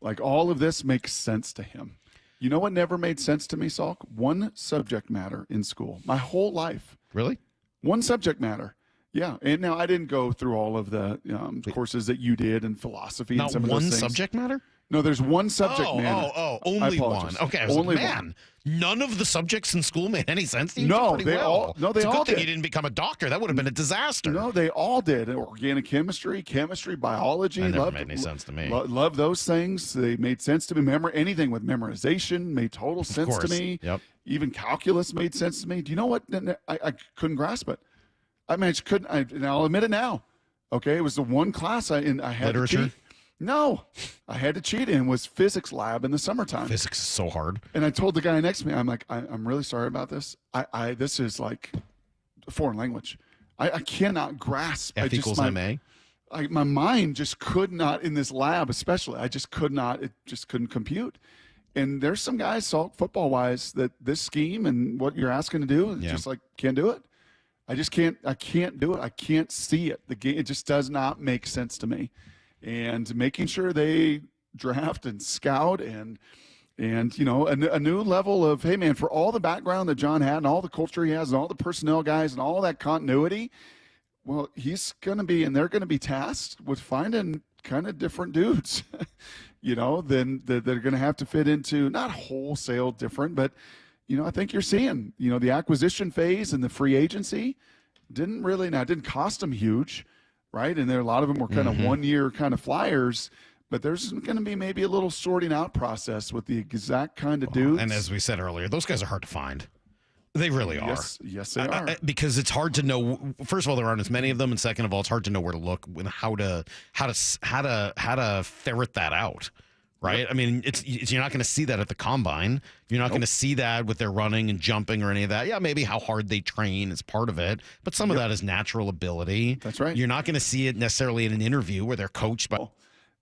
Like all of this makes sense to him. You know what never made sense to me, Salk? One subject matter in school. My whole life. Really? One subject matter. Yeah. And now I didn't go through all of the courses that you did in philosophy and some of those things. Not one subject matter? No, there's one subject matter. Only one. Okay, I was only like, man, one. None of the subjects in school made any sense to you? No, They all it's a good all thing did. you didn't become a doctor. That would have been a disaster. No, they all did. Organic chemistry, biology. That never made any sense to me. Love those things. They made sense to me. Anything with memorization made total sense to me. Yep. Even calculus made sense to me. Do you know what? I couldn't grasp it. I mean, I just couldn't. And I'll admit it now. Okay, it was the one class I had Literature? to cheat. No, I had to cheat in was physics lab in the summertime. Physics is so hard. And I told the guy next to me, I'm like, I'm really sorry about this. This is like a foreign language. I cannot grasp. F equals MA? My mind just could not, in this lab especially, I just could not, it just couldn't compute. And there's some guys, football-wise, that this scheme and what you're asking to do, just like, can't do it. I can't do it. I can't see it. The game, it just does not make sense to me. And making sure they draft and scout and a new level of, hey, man, for all the background that John had and all the culture he has and all the personnel guys and all that continuity, well, he's going to be, and they're going to be tasked with finding kind of different dudes, than that they're going to have to fit into, not wholesale different, but, I think you're seeing, the acquisition phase and the free agency didn't cost them huge. Right. And a lot of them were kind of 1 year kind of flyers, but there's going to be maybe a little sorting out process with the exact kind of dudes. And as we said earlier, those guys are hard to find. They really are. Yes, they are. Because it's hard to know. First of all, there aren't as many of them, and second of all, it's hard to know where to look and how to ferret that out. Right. Yep. I mean, you're not going to see that at the combine. You're not going to see that with their running and jumping or any of that. Yeah, maybe how hard they train is part of it, but some of that is natural ability. That's right. You're not going to see it necessarily in an interview where they're coached by.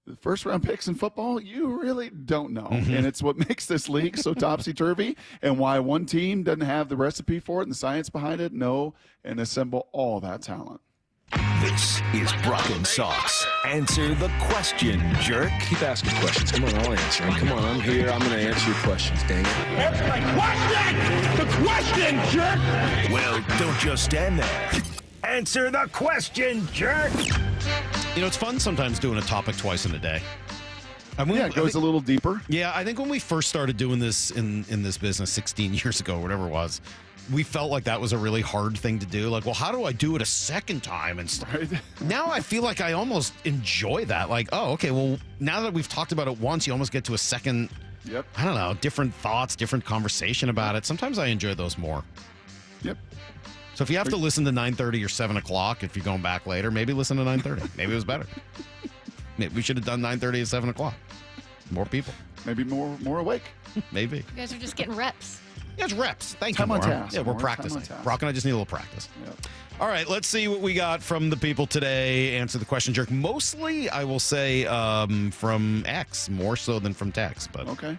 The first round picks in football, you really don't know. And it's what makes this league so topsy-turvy and why one team doesn't have the recipe for it and the science behind it, and assemble all that talent. This is Brock and Sox. Answer the question, jerk. Keep asking questions. Come on, I'll answer them. Come on, I'm here. I'm going to answer your questions, dang it. Answer my question! The question, jerk! Well, don't just stand there. Answer the question, jerk! It's fun sometimes doing a topic twice in a day. It goes a little deeper. Yeah, I think when we first started doing this in this business 16 years ago, whatever it was, we felt like that was a really hard thing to do. Like, well, how do I do it a second time? And right. Now I feel like I almost enjoy that. Like, oh, okay, well, now that we've talked about it once, you almost get to a second, I don't know, different thoughts, different conversation about it. Sometimes I enjoy those more. Yep. So if you have to listen to 9:30 or 7 o'clock, if you're going back later, maybe listen to 9:30. Maybe it was better. Maybe we should have done 9:30 at 7 o'clock. More people. Maybe more awake. Maybe. You guys are just getting reps. Yeah, it's reps. Thank Time you, on Maura. task. Yeah, we're More practicing. time on task. Brock and I just need a little practice. Yep. All right, let's see what we got from the people today. Answer the question, Jerk. Mostly, I will say, from X, more so than from text. But okay.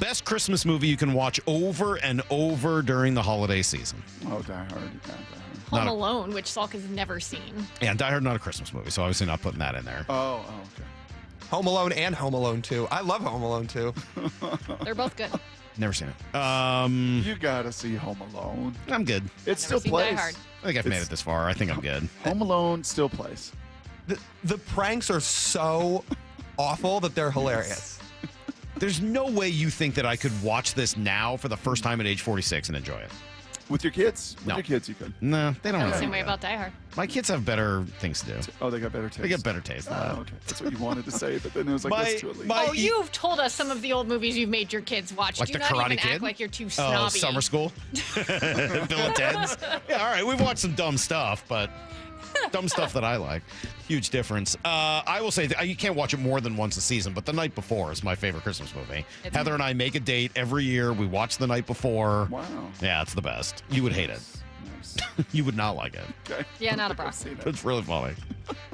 Best Christmas movie you can watch over and over during the holiday season. Oh, Die Hard. Yeah, Die Home Alone, which Salk has never seen. Yeah, Die Hard, not a Christmas movie, so obviously not putting that in there. Oh, okay. Home Alone and Home Alone 2. I love Home Alone 2. They're both good. Never seen it. You gotta see Home Alone. I'm good. It still seen plays. Die Hard. I think I've made it this far. I think I'm good. Home Alone still plays. The pranks are so awful that they're hilarious. There's no way you think that I could watch this now for the first time at age 46 and enjoy it. With your kids? No. With your kids, you could. No, they don't. I feel the really same do way that. about Die Hard. My kids have better things to do. Oh, they got better taste. They get better taste than that. Okay. That's what you wanted to say, but then it was like, that's too late. Oh, you've told us some of the old movies you've made your kids watch. Like Do the not Karate even Kid? act like you're too Oh, snobby. Summer School? Bill and Ted's? Yeah, all right. We've watched some dumb stuff, but dumb stuff that I like. Huge difference. I will say that you can't watch it more than once a season, but The Night Before is my favorite Christmas movie. Heather and I make a date every year. We watch The Night Before. Wow. Yeah, it's the best. You would hate it. You would not like it. Okay. Yeah, not a problem. It's really funny.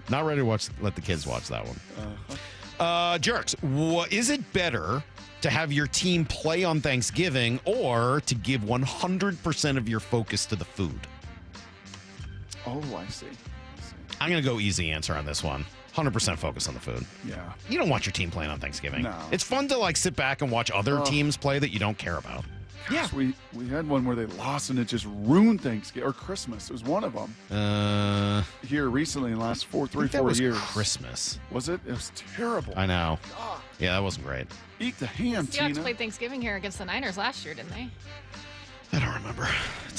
Not ready to let the kids watch that one. Jerks, is it better to have your team play on Thanksgiving or to give 100% of your focus to the food? Oh, I see. I'm going to go easy answer on this one. 100% focus on the food. Yeah. You don't want your team playing on Thanksgiving. No. It's fun to sit back and watch other teams play that you don't care about. Gosh, we had one where they lost and it just ruined Thanksgiving or Christmas. It was one of them. Here recently in the last 4 years. Christmas. Was it? It was terrible. I know. Yeah, that wasn't great. Eat the ham, Seahawks Tina. played Thanksgiving here against the Niners last year, didn't they? I don't remember.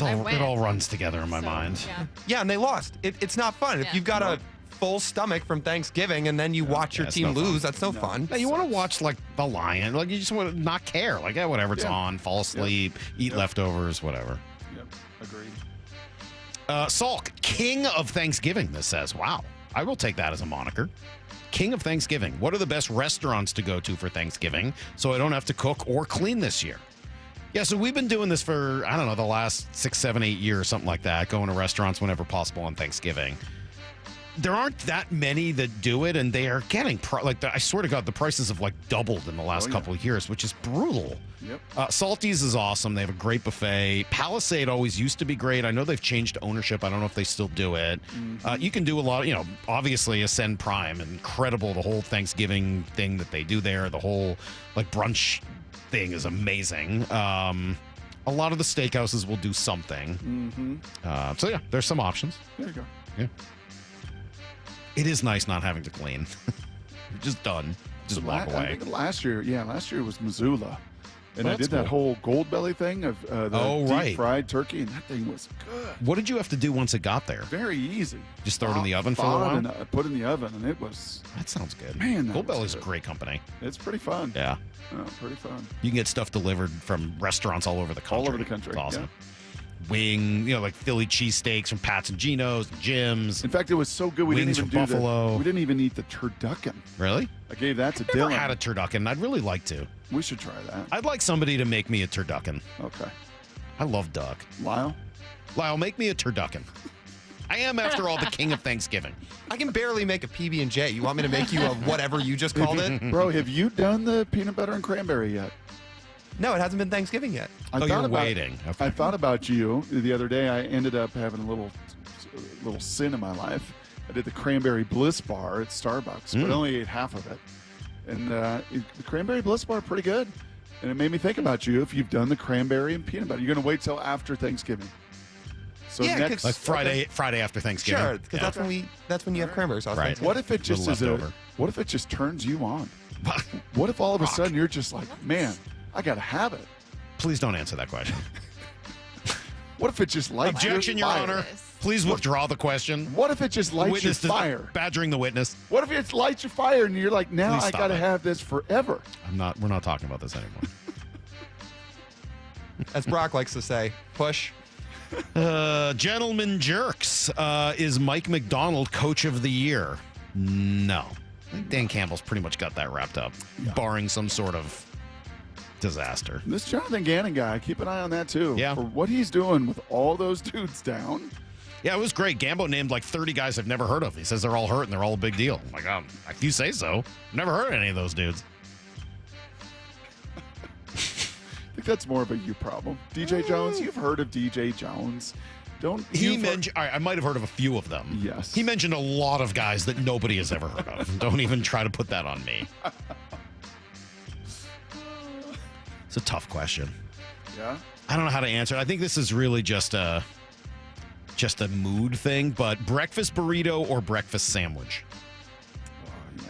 I It went. all runs together in my mind. Yeah. Yeah, and they lost. It's not fun. If you've got a full stomach from Thanksgiving and then you watch your it's team no fun. lose, that's no fun. No, you want to watch the Lion. You just want to not care. Whatever it's on, fall asleep, eat leftovers, whatever. Yep, agreed. Salk, King of Thanksgiving, this says. Wow. I will take that as a moniker. King of Thanksgiving. What are the best restaurants to go to for Thanksgiving so I don't have to cook or clean this year? Yeah, so we've been doing this for, I don't know, the last 6, 7, 8 years, something like that, going to restaurants whenever possible on Thanksgiving. There aren't that many that do it, and they are getting, I swear to God, the prices have doubled in the last couple of years, which is brutal. Yep. Salty's is awesome. They have a great buffet. Palisade always used to be great. I know they've changed ownership. I don't know if they still do it. You can do a lot, obviously Ascend Prime, incredible, the whole Thanksgiving thing that they do there, the whole brunch thing is amazing. A lot of the steakhouses will do something. So yeah, there's some options. There you go. Yeah. It is nice not having to clean. You're just done. Just walk I away. think last year was Missoula. And Well, I that's did that cool. whole gold belly thing of the right. deep fried turkey, and that thing was good. What did you have to do once it got there? Very easy. Just throw it in the oven for a Thawed while? and put it in the oven, and it was. That sounds good. Man, that Gold was Belly's a good. great company. It's pretty fun. Yeah. Oh, pretty fun. You can get stuff delivered from restaurants all over the country. All over the country, It's awesome. Wing, like Philly cheesesteaks from Pat's and Geno's, Jim's. In fact, it was so good we Wings didn't even from Buffalo. we didn't even eat the turducken. Really? I gave that to I've never Dylan. had a turducken. I'd really like to. We should try that. I'd like somebody to make me a turducken. Okay. I love duck. Lyle, make me a turducken. I am, after all, the king of Thanksgiving. I can barely make a PB&J. You want me to make you a whatever you just called it? Bro, have you done the peanut butter and cranberry yet? No, it hasn't been Thanksgiving yet. You're waiting. Okay. I thought about you the other day. I ended up having a little sin in my life. I did the cranberry bliss bar at Starbucks, but only ate half of it. And the cranberry bliss bar, pretty good. And it made me think about you if you've done the cranberry and peanut butter. You're going to wait till after Thanksgiving. So Yeah, next, Like Friday after Thanksgiving. Sure, because that's when you have cranberry sauce. Right. what if it just Little is a? leftover. What if it just turns you on? What if all of a sudden you're just like, man, I gotta have it. Please don't answer that question. What if it just lights Objection, your Your fire? Honor. Please withdraw the question. What if it just lights your Witness fire? badgering the witness. What if it lights your fire and you're like, now Please I stop gotta it. have this forever? We're not talking about this anymore. As Brock likes to say, push. Gentlemen jerks. Is Mike McDonald coach of the year? No. I think Dan Campbell's pretty much got that wrapped up, barring some sort of disaster. This Jonathan Gannon guy, keep an eye on that too. Yeah. For what he's doing with all those dudes down. Yeah, it was great. Gambo named like 30 guys I've never heard of. He says they're all hurt and they're all a big deal. I'm like, if you say so. Never heard of any of those dudes. I think that's more of a you problem. DJ Jones, you've heard of DJ Jones. He mentioned, I might have heard of a few of them. Yes. He mentioned a lot of guys that nobody has ever heard of. Don't even try to put that on me. It's a tough question. Yeah. I don't know how to answer it. I think this is really just a mood thing, but breakfast burrito or breakfast sandwich? Oh, yeah.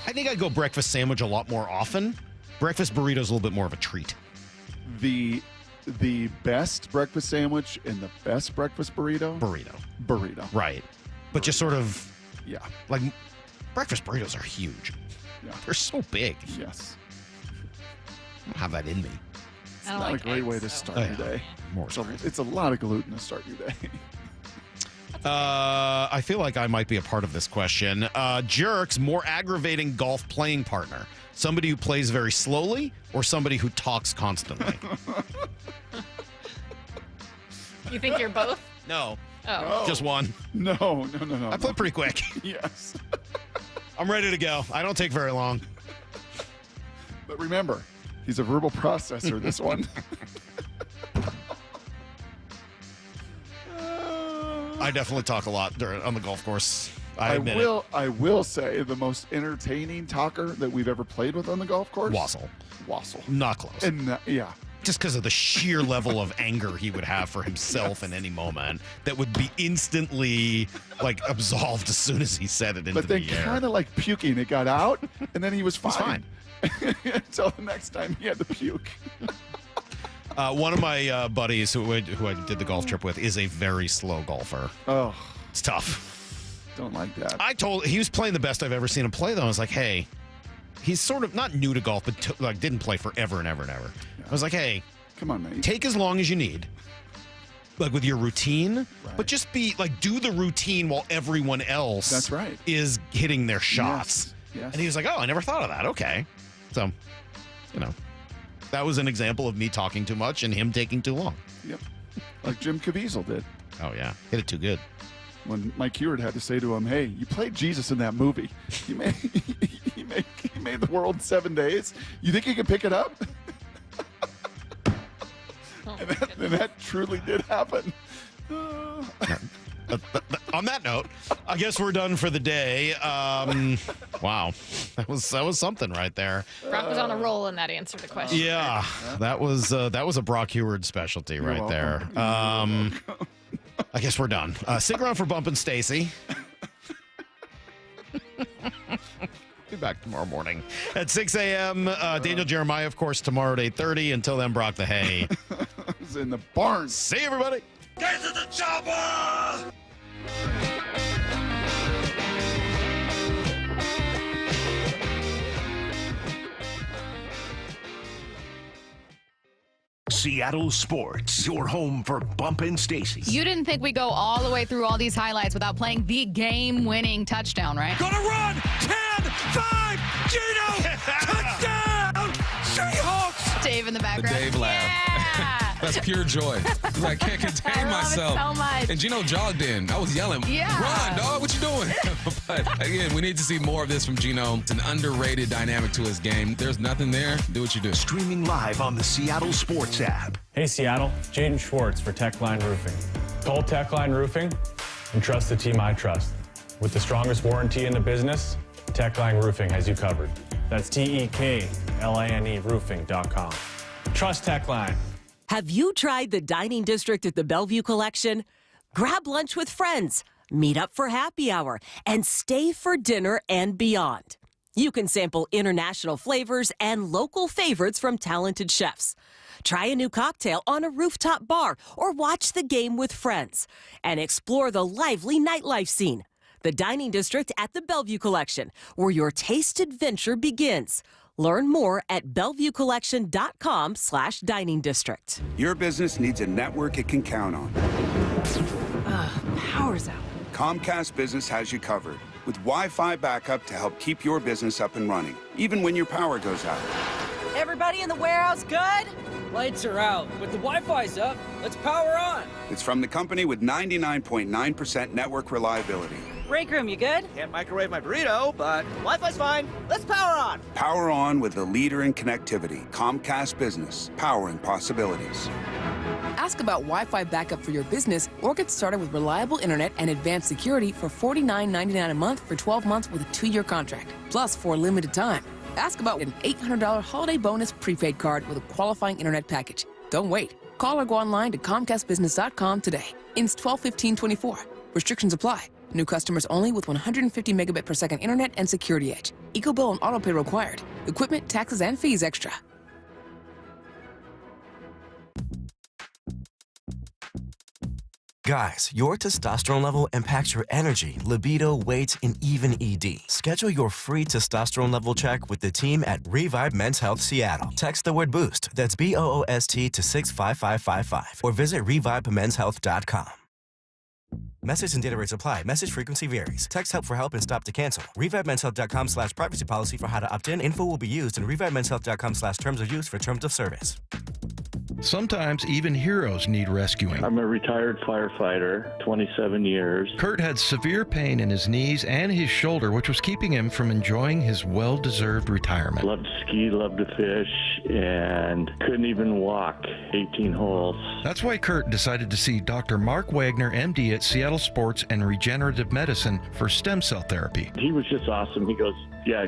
I think I'd go breakfast sandwich a lot more often. Breakfast burrito's a little bit more of a treat. The best breakfast sandwich and the best breakfast burrito? Burrito. Right. But just sort of, yeah. Like, breakfast burritos are huge. Yeah. They're so big. Yes. I don't have that in me. It's not a great way to start your day. It's a lot of gluten to start your day. I feel like I might be a part of this question. Jerks, more aggravating golf playing partner. Somebody who plays very slowly or somebody who talks constantly? You think you're both? No. Oh. Just one. No. I play pretty quick. Yes. I'm ready to go. I don't take very long. But remember, he's a verbal processor, this one. I definitely talk a lot on the golf course. I admit it. I will say the most entertaining talker that we've ever played with on the golf course. Wassel. Not close. And yeah. Just because of the sheer level of anger he would have for himself in any moment that would be instantly like absolved as soon as he said it into But then the air. kind of like puking, it got out, and then he was fine. He's fine. Until the next time he had to puke. One of my buddies who I did the golf trip with is a very slow golfer. Oh. It's tough. Don't like that. He was playing the best I've ever seen him play, though. I was like, hey, he's sort of not new to golf, but didn't play forever and ever and ever. Yeah. I was like, hey, come on, mate. Take as long as you need, like with your routine, but just do the routine while everyone else That's right. is hitting their shots. Yes. And he was like, oh, I never thought of that. Okay. So, that was an example of me talking too much and him taking too long. Yep. Like Jim Caviezel did. Oh, yeah. Hit it too good. When Mike Heward had to say to him, hey, you played Jesus in that movie. He made the world in 7 days. You think you can pick it up? And that truly did happen. On that note, I guess we're done for the day. Wow, that was something right there. Brock was on a roll in that answer to the question. Yeah, that was a Brock Heward specialty right there. I guess we're done. Stick around for Bumpin' Stacy. Be back tomorrow morning at 6 a.m. Daniel Jeremiah, of course, tomorrow at 8:30. Until then, Brock the Hay. It's in the barn. See you, everybody. Get to the chopper! Seattle Sports, your home for Bumpin' Stacy. You didn't think we'd go all the way through all these highlights without playing the game-winning touchdown, right? Gonna run! 10, 5, Gino! Touchdown! Seahawks! Dave in the background. The Dave laugh. Yeah. That's pure joy. I can't contain I love myself. it so much. And Gino jogged in. I was yelling, Yeah. run, dog, what you doing? But again, we need to see more of this from Gino. It's an underrated dynamic to his game. There's nothing there. Do what you do. Streaming live on the Seattle Sports app. Hey, Seattle. Jaden Schwartz for Techline Roofing. Call Techline Roofing and trust the team I trust. With the strongest warranty in the business, Techline Roofing has you covered. That's TEKLINE roofing.com. Trust Techline. Have you tried the dining district at the Bellevue Collection? Grab lunch with friends, meet up for happy hour, and stay for dinner and beyond. You can sample international flavors and local favorites from talented chefs. Try a new cocktail on a rooftop bar or watch the game with friends. And explore the lively nightlife scene. The dining district at the Bellevue Collection, where your taste adventure begins. Learn more at BellevueCollection.com/dining district. Your business needs a network it can count on. Power's out. Comcast Business has you covered with Wi-Fi backup to help keep your business up and running, even when your power goes out. Everybody in the warehouse good? Lights are out, but the Wi-Fi's up. Let's power on. It's from the company with 99.9% network reliability. Break room, you good? Can't microwave my burrito, but Wi-Fi's fine. Let's power on. Power on with the leader in connectivity, Comcast Business, powering possibilities. Ask about Wi-Fi backup for your business or get started with reliable internet and advanced security for $49.99 a month for 12 months with a 2-year contract, plus for a limited time. Ask about an $800 holiday bonus prepaid card with a qualifying internet package. Don't wait. Call or go online to ComcastBusiness.com today. Ins 12/15/24. Restrictions apply. New customers only with 150 megabit per second internet and security edge. EcoBill and autopay required. Equipment, taxes, and fees extra. Guys, your testosterone level impacts your energy, libido, weight, and even ED. Schedule your free testosterone level check with the team at Revive Men's Health Seattle. Text the word BOOST, that's BOOST, to 65555 or visit ReviveMen'sHealth.com. Message and data rates apply. Message frequency varies. Text help for help and stop to cancel. ReviveMen'sHealth.com/privacy policy for how to opt in. Info will be used, and ReviveMen'sHealth.com/terms of use for terms of service. Sometimes even heroes need rescuing. I'm a retired firefighter, 27 years. Kurt had severe pain in his knees and his shoulder, which was keeping him from enjoying his well-deserved retirement. Loved to ski, loved to fish, and couldn't even walk 18 holes. That's why Kurt decided to see Dr. Mark Wagner, MD at Seattle Sports and Regenerative Medicine for stem cell therapy. He was just awesome. He goes, yeah,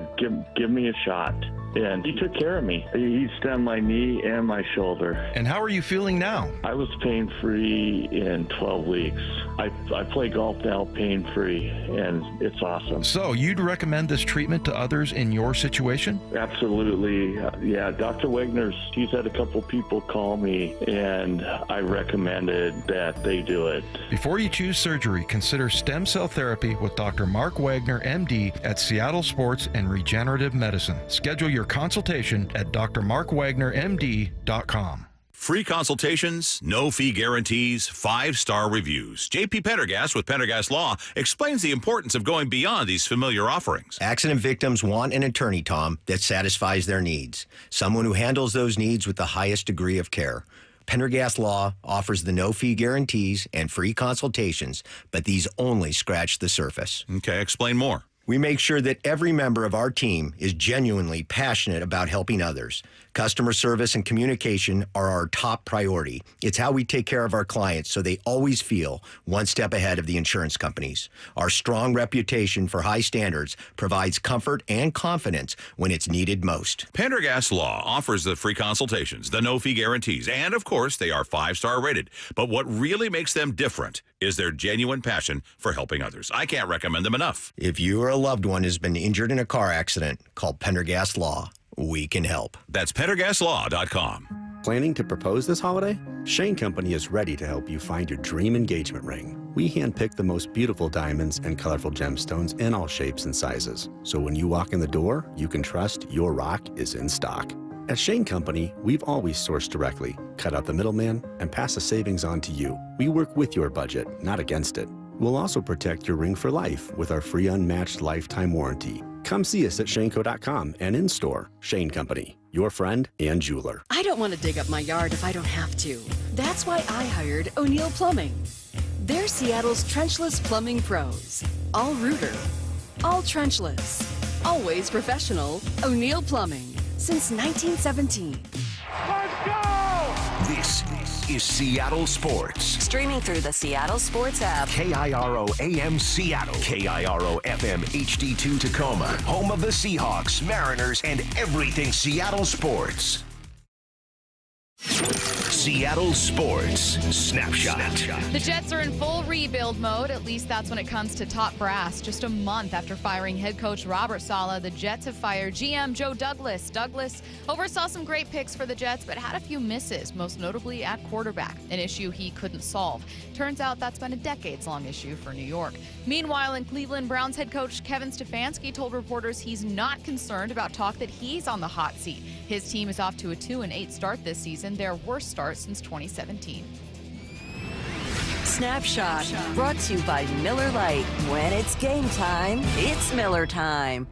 give me a shot. And he took care of me. He stemmed my knee and my shoulder. And how are you feeling now? I was pain-free in 12 weeks. I play golf now pain-free, and it's awesome. So you'd recommend this treatment to others in your situation? Absolutely. Yeah, Dr. Wagner's, he's had a couple people call me, and I recommended that they do it. Before you choose surgery, consider stem cell therapy with Dr. Mark Wagner, MD at Seattle Sports and Regenerative Medicine. Schedule your consultation at drmarkwagnermd.com. Free consultations, no fee guarantees, 5-star reviews. JP Pendergast with Pendergast Law explains the importance of going beyond these familiar offerings. Accident victims want an attorney, Tom, that satisfies their needs. Someone who handles those needs with the highest degree of care. Pendergast Law offers the no-fee guarantees and free consultations, but these only scratch the surface. Okay, explain more. We make sure that every member of our team is genuinely passionate about helping others. Customer service and communication are our top priority. It's how we take care of our clients so they always feel one step ahead of the insurance companies. Our strong reputation for high standards provides comfort and confidence when it's needed most. Pendergast Law offers the free consultations, the no-fee guarantees, and, of course, they are 5-star rated. But what really makes them different is their genuine passion for helping others. I can't recommend them enough. If you or a loved one has been injured in a car accident, call Pendergast Law. We can help. That's PendergastLaw.com. Planning to propose this holiday? Shane Company is ready to help you find your dream engagement ring. We handpick the most beautiful diamonds and colorful gemstones in all shapes and sizes. So when you walk in the door, you can trust your rock is in stock. At Shane Company, we've always sourced directly, cut out the middleman, and pass the savings on to you. We work with your budget, not against it. We'll also protect your ring for life with our free unmatched lifetime warranty. Come see us at shaneco.com and in-store. Shane Company, your friend and jeweler. I don't want to dig up my yard if I don't have to. That's why I hired O'Neill Plumbing. They're Seattle's trenchless plumbing pros. All rooter, all trenchless, always professional. O'Neill Plumbing, since 1917. Let's go! This is Seattle Sports. Streaming through the Seattle Sports app. KIRO AM Seattle. KIRO FM HD2 Tacoma. Home of the Seahawks, Mariners, and everything Seattle sports. Seattle Sports Snapshot. The Jets are in full rebuild mode. At least that's when it comes to top brass. Just a month after firing head coach Robert Saleh, the Jets have fired GM Joe Douglas. Douglas oversaw some great picks for the Jets, but had a few misses, most notably at quarterback, an issue he couldn't solve. Turns out that's been a decades-long issue for New York. Meanwhile, in Cleveland, Browns head coach Kevin Stefanski told reporters he's not concerned about talk that he's on the hot seat. His team is off to a 2-8 start this season, their worst start since 2017. Snapshot, brought to you by Miller Lite. When it's game time, it's Miller time.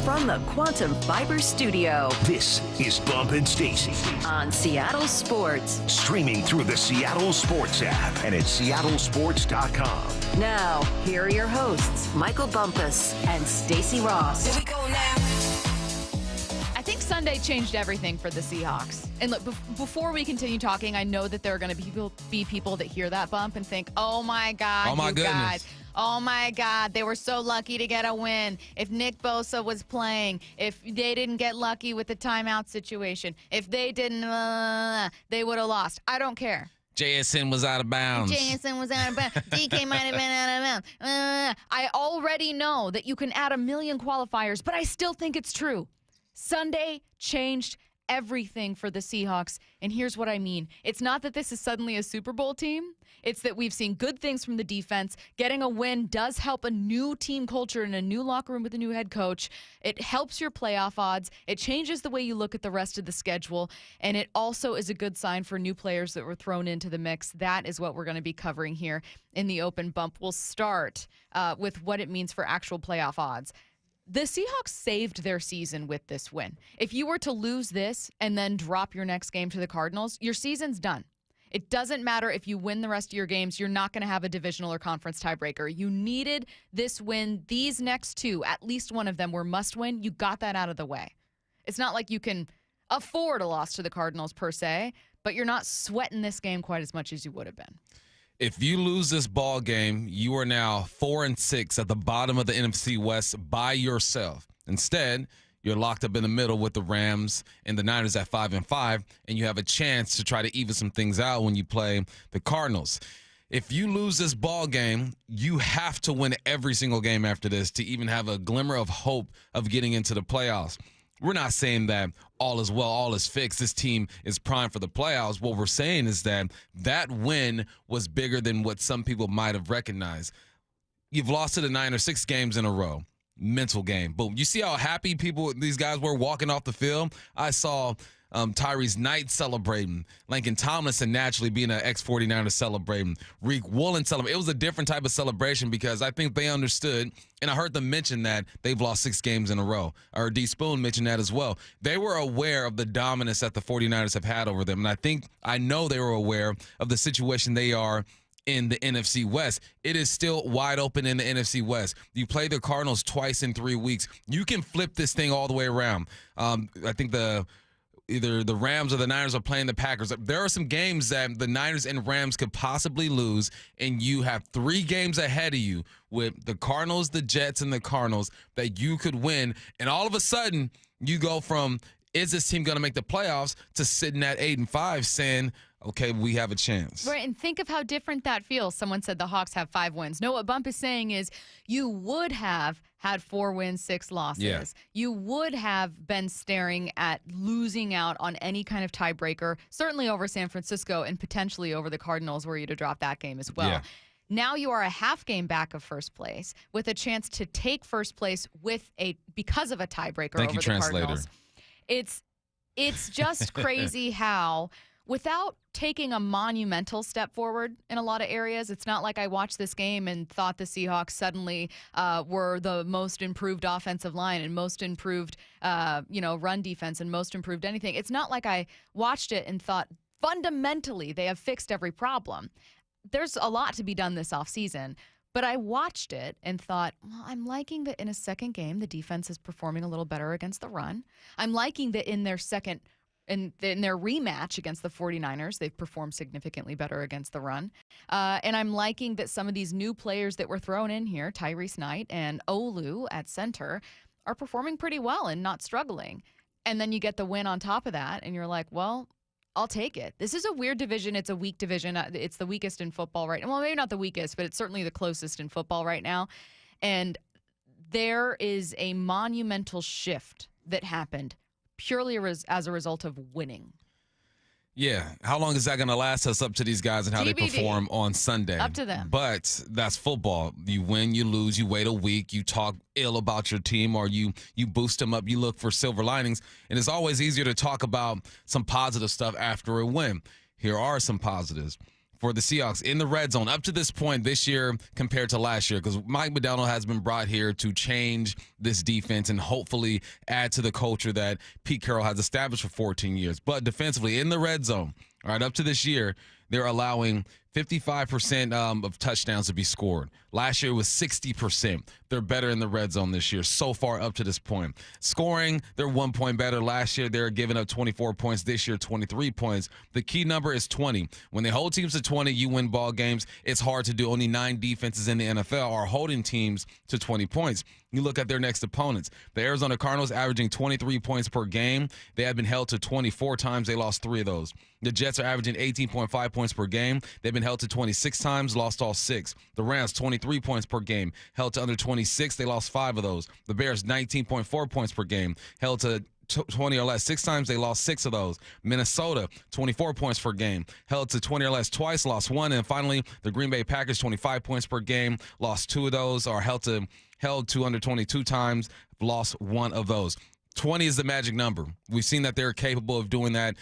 From the Quantum Fiber Studio, this is Bump and Stacy on Seattle Sports. Streaming through the Seattle Sports app and at seattlesports.com. Now, here are your hosts, Michael Bumpus and Stacy Ross. Here we go now. I think Sunday changed everything for the Seahawks. And look, before we continue talking, I know that there are going to be people that hear that bump and think, oh my God, oh my goodness. guys. Oh my God, they were so lucky to get a win. If Nick Bosa was playing, if they didn't get lucky with the timeout situation, if they didn't, they would have lost. I don't care. JSN was out of bounds. JSN was out of bounds. DK might have been out of bounds. I already know that you can add a million qualifiers, but I still think it's true. Sunday changed everything for the Seahawks, and here's what I mean. It's not that this is suddenly a Super Bowl team. It's that we've seen good things from the defense. Getting a win does help a new team culture and a new locker room with a new head coach. It helps your playoff odds. It changes the way you look at the rest of the schedule, and it also is a good sign for new players that were thrown into the mix. That is what we're going to be covering here in the open bump. We'll start with what it means for actual playoff odds. The Seahawks saved their season with this win. If you were to lose this and then drop your next game to the Cardinals, your season's done. It doesn't matter if you win the rest of your games. You're not going to have a divisional or conference tiebreaker. You needed this win. These next two, at least one of them, were must win. You got that out of the way. It's not like you can afford a loss to the Cardinals per se, but you're not sweating this game quite as much as you would have been. If you lose this ball game, you are now 4-6 at the bottom of the NFC West by yourself. Instead, you're locked up in the middle with the Rams and the Niners at 5-5, and you have a chance to try to even some things out when you play the Cardinals. If you lose this ball game, you have to win every single game after this to even have a glimmer of hope of getting into the playoffs. We're not saying that all is well, all is fixed. This team is primed for the playoffs. What we're saying is that that win was bigger than what some people might have recognized. You've lost to the Niners 6 games in a row. Mental game. Boom. You see how happy these guys were walking off the field? I saw Tyrese Knight celebrating. Lincoln Tomlinson naturally being an ex-49er celebrating. Reek Woolen celebrating. It was a different type of celebration because I think they understood, and I heard them mention that they've lost 6 games in a row. Or D. Spoon mentioned that as well. They were aware of the dominance that the 49ers have had over them, and I know they were aware of the situation they are in the NFC West. It is still wide open in the NFC West. You play the Cardinals twice in 3 weeks. You can flip this thing all the way around. I think either the Rams or the Niners are playing the Packers. There are some games that the Niners and Rams could possibly lose, and you have 3 games ahead of you with the Cardinals, the Jets, and the Cardinals that you could win. And all of a sudden, you go from, is this team going to make the playoffs, to sitting at 8-5 saying, okay, we have a chance. Right, and think of how different that feels. Someone said the Hawks have 5 wins. No, what Bump is saying is you would have had 4 wins, 6 losses. Yeah. You would have been staring at losing out on any kind of tiebreaker, certainly over San Francisco and potentially over the Cardinals were you to drop that game as well. Yeah. Now you are a half game back of first place with a chance to take first place because of a tiebreaker over the Cardinals. It's just crazy how, without taking a monumental step forward in a lot of areas, it's not like I watched this game and thought the Seahawks suddenly were the most improved offensive line and most improved, run defense and most improved anything. It's not like I watched it and thought fundamentally they have fixed every problem. There's a lot to be done this offseason. But I watched it and thought, well, I'm liking that in a second game, the defense is performing a little better against the run. I'm liking that in their rematch against the 49ers, they've performed significantly better against the run. And I'm liking that some of these new players that were thrown in here, Tyrese Knight and Olu at center, are performing pretty well and not struggling. And then you get the win on top of that, and you're like, well, I'll take it. This is a weird division. It's a weak division. It's the weakest in football right now. Well, maybe not the weakest, but it's certainly the closest in football right now. And there is a monumental shift that happened purely as a result of winning. Yeah. How long is that going to last us up to these guys and how they perform on Sunday? Up to them. But that's football. You win, you lose, you wait a week, you talk ill about your team, or you boost them up, you look for silver linings. And it's always easier to talk about some positive stuff after a win. Here are some positives for the Seahawks in the red zone up to this point this year compared to last year, because Mike McDonald has been brought here to change this defense and hopefully add to the culture that Pete Carroll has established for 14 years. But defensively in the red zone, all right, up to this year, they're allowing 55% of touchdowns to be scored. Last year was 60%. They're better in the red zone this year so far up to this point. Scoring, they're 1 point better. Last year, they were giving up 24 points. This year, 23 points. The key number is 20. When they hold teams to 20, you win ball games. It's hard to do. Only 9 defenses in the NFL are holding teams to 20 points. You look at their next opponents. The Arizona Cardinals averaging 23 points per game. They have been held to 24 times. They lost 3 of those. The Jets are averaging 18.5 points per game. They've been held to 26 times, lost all 6. The Rams, 23 points per game, held to under 26. They lost 5 of those. The Bears, 19.4 points per game, held to 20 or less 6 times. They lost 6 of those. Minnesota, 24 points per game, held to 20 or less twice, lost 1. And finally, the Green Bay Packers, 25 points per game, lost 2 of those, or held to under 22 times, lost 1 of those. 20 is the magic number. We've seen that they're capable of doing that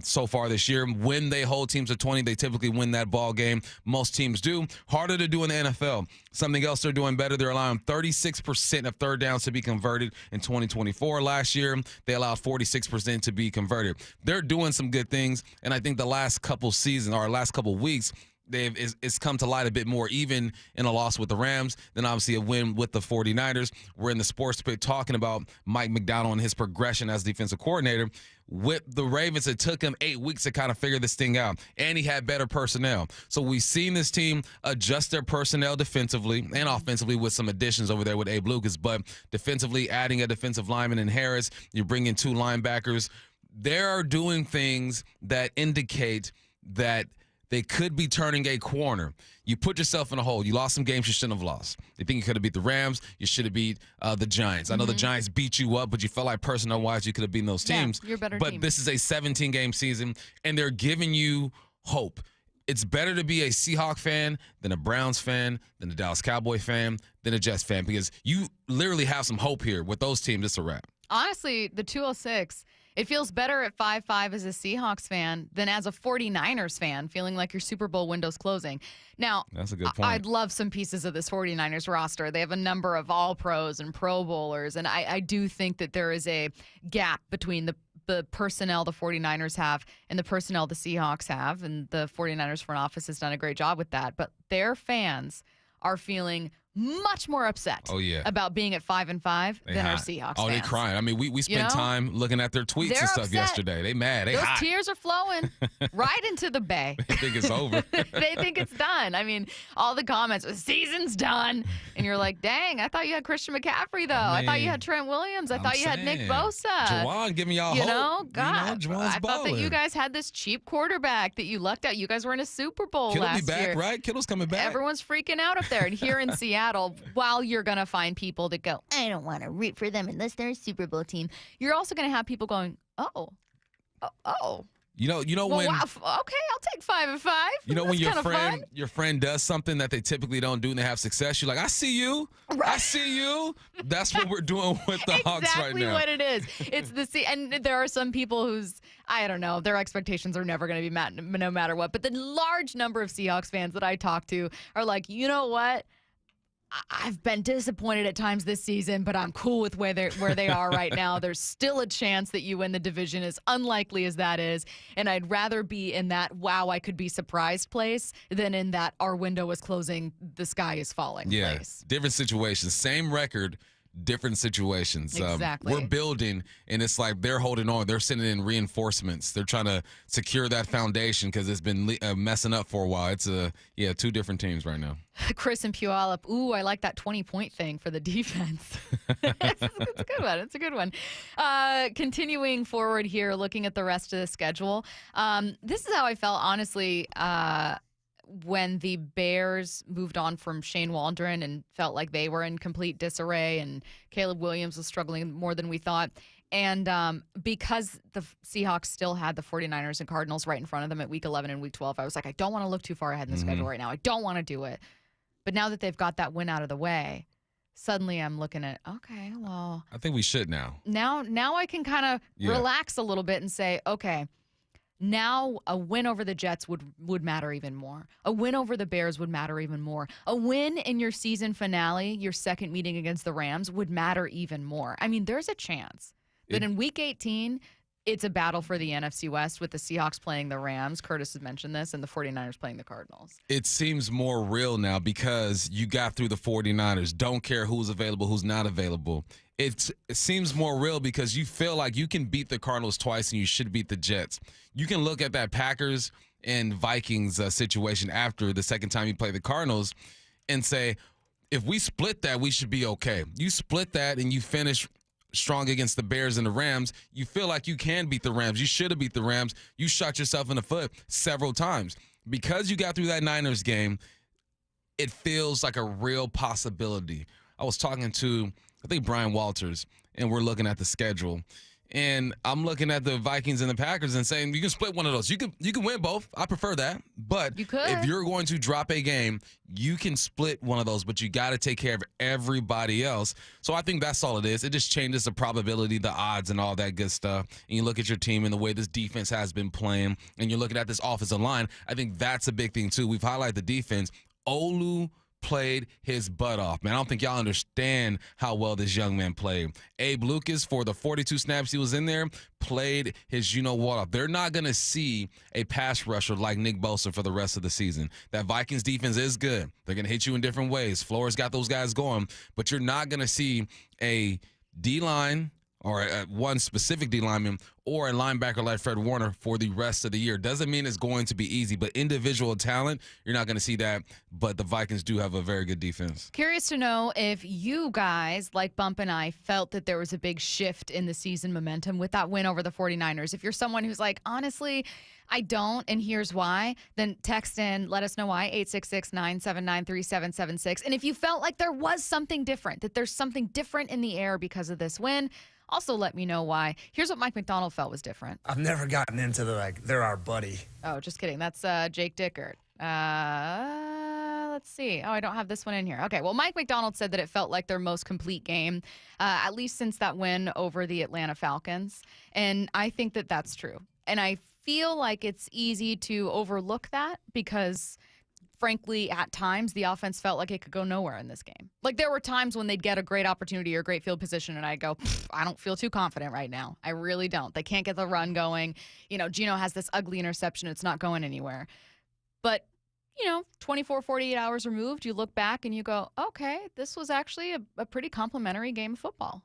so far this year. When they hold teams to 20, they typically win that ball game. Most teams do. Harder to do in the NFL. Something else they're doing better, they're allowing 36% of third downs to be converted in 2024. Last year, they allowed 46% to be converted. They're doing some good things, and I think the last couple seasons or last couple weeks, it's come to light a bit more, even in a loss with the Rams, then obviously a win with the 49ers. We're in the sports pit talking about Mike McDonald and his progression as defensive coordinator. With the Ravens, it took him 8 weeks to kind of figure this thing out, and he had better personnel. So we've seen this team adjust their personnel defensively and offensively with some additions over there with Abe Lucas, but defensively adding a defensive lineman in Harris, you bring in 2 linebackers. They're doing things that indicate that they could be turning a corner. You put yourself in a hole. You lost some games you shouldn't have lost. You think you could have beat the Rams. You should have beat the Giants. I know the Giants beat you up, but you felt like personnel-wise you could have beaten those teams. Yeah, you're a better but team. This is a 17-game season, and they're giving you hope. It's better to be a Seahawks fan than a Browns fan, than a Dallas Cowboy fan, than a Jets fan, because you literally have some hope here. With those teams, it's a wrap. Honestly, the 206, it feels better at 5-5 as a Seahawks fan than as a 49ers fan, feeling like your Super Bowl window's closing. Now, that's a good point. I'd love some pieces of this 49ers roster. They have a number of All-Pros and Pro Bowlers, and I do think that there is a gap between the personnel the 49ers have and the personnel the Seahawks have, and the 49ers front office has done a great job with that. But their fans are feeling much more upset about being at 5-5 than our Seahawks fans. They're crying. I mean, we spent time looking at their tweets and stuff yesterday. They mad. They Those hot. tears are flowing right into the bay. They think it's over. They think it's done. I mean, all the comments, the season's done. And you're like, dang, I thought you had Christian McCaffrey, though. I thought you had Trent Williams. I thought you had Nick Bosa. Juwan giving y'all hope. God, Juwan's I thought that balling. you guys had this cheap quarterback that you lucked out. You guys were in a Super Bowl Kittle last be back, year. right? Kittle's coming back. Everyone's freaking out up there. And here in Seattle, while you're going to find people that go, I don't want to root for them unless they're a Super Bowl team, you're also going to have people going, oh. You know Well, when wow, okay, I'll take 5-5. you know when That's your friend does something that they typically don't do and they have success, you're like, I see you. Right. I see you. That's what we're doing with the Hawks right now. Exactly what it is. It's and there are some people whose, I don't know, their expectations are never going to be met no matter what. But the large number of Seahawks fans that I talk to are like, you know what? I've been disappointed at times this season, but I'm cool with where they are right now. There's still a chance that you win the division, as unlikely as that is. And I'd rather be in that, wow, I could be surprised place than in that our window is closing, the sky is falling place. Different situations. Same record, different situations. Exactly. We're building, and it's like they're holding on. They're sending in reinforcements. They're trying to secure that foundation because it's been messing up for a while. It's two different teams right now. Chris and Puyallup. Ooh, I like that 20-point thing for the defense. It's a good one. It's a good one. Continuing forward here, looking at the rest of the schedule. This is how I felt, honestly, when the Bears moved on from Shane Waldron and felt like they were in complete disarray, and Caleb Williams was struggling more than we thought. And because the Seahawks still had the 49ers and Cardinals right in front of them at Week 11 and Week 12, I was like, I don't want to look too far ahead in the schedule right now. I don't want to do it. But now that they've got that win out of the way, suddenly I'm looking at, okay, well. I think we should now. Now I can kind of relax a little bit and say, okay, now a win over the Jets would matter even more. A win over the Bears would matter even more. A win in your season finale, your second meeting against the Rams, would matter even more. I mean, there's a chance that in Week 18, it's a battle for the NFC West with the Seahawks playing the Rams. Curtis has mentioned this, and the 49ers playing the Cardinals. It seems more real now because you got through the 49ers. Don't care who's available, who's not available. It seems more real because you feel like you can beat the Cardinals twice and you should beat the Jets. You can look at that Packers and Vikings situation after the second time you play the Cardinals and say, if we split that, we should be okay. You split that and you finish strong against the Bears and the Rams, you feel like you can beat the Rams. You should have beat the Rams. You shot yourself in the foot several times. Because you got through that Niners game, it feels like a real possibility. I was talking to, I think, Brian Walters, and we're looking at the schedule. And I'm looking at the Vikings and the Packers and saying, you can split one of those. You can win both. I prefer that. But if you're going to drop a game, you can split one of those, but you got to take care of everybody else. So I think that's all it is. It just changes the probability, the odds, and all that good stuff. And you look at your team and the way this defense has been playing, and you're looking at this offensive line. I think that's a big thing, too. We've highlighted the defense. Olu played his butt off, man. I don't think y'all understand how well this young man played. Abe Lucas, for the 42 snaps he was in there, played his you-know-what off. They're not going to see a pass rusher like Nick Bosa for the rest of the season. That Vikings defense is good. They're going to hit you in different ways. Flores got those guys going, but you're not going to see a D-line or one specific D lineman or a linebacker like Fred Warner for the rest of the year. Doesn't mean it's going to be easy, but individual talent, you're not going to see that. But the Vikings do have a very good defense. Curious to know if you guys, like Bump and I, felt that there was a big shift in the season momentum with that win over the 49ers. If you're someone who's like, honestly, I don't, and here's why, then text in, let us know why, 866-979-3776. And if you felt like there was something different, that there's something different in the air because of this win, also let me know why. Here's what Mike McDonald felt was different. I've never gotten into they're our buddy. Oh, just kidding. That's Jake Dickert. Let's see. Oh, I don't have this one in here. Okay, well, Mike McDonald said that it felt like their most complete game, at least since that win over the Atlanta Falcons. And I think that that's true. And I feel like it's easy to overlook that because, frankly, at times the offense felt like it could go nowhere in this game. Like there were times when they'd get a great opportunity or great field position and I'd go, I don't feel too confident right now. I really don't. They can't get the run going. You know, Geno has this ugly interception. It's not going anywhere. But, 24, 48 hours removed, you look back and you go, okay, this was actually a pretty complimentary game of football.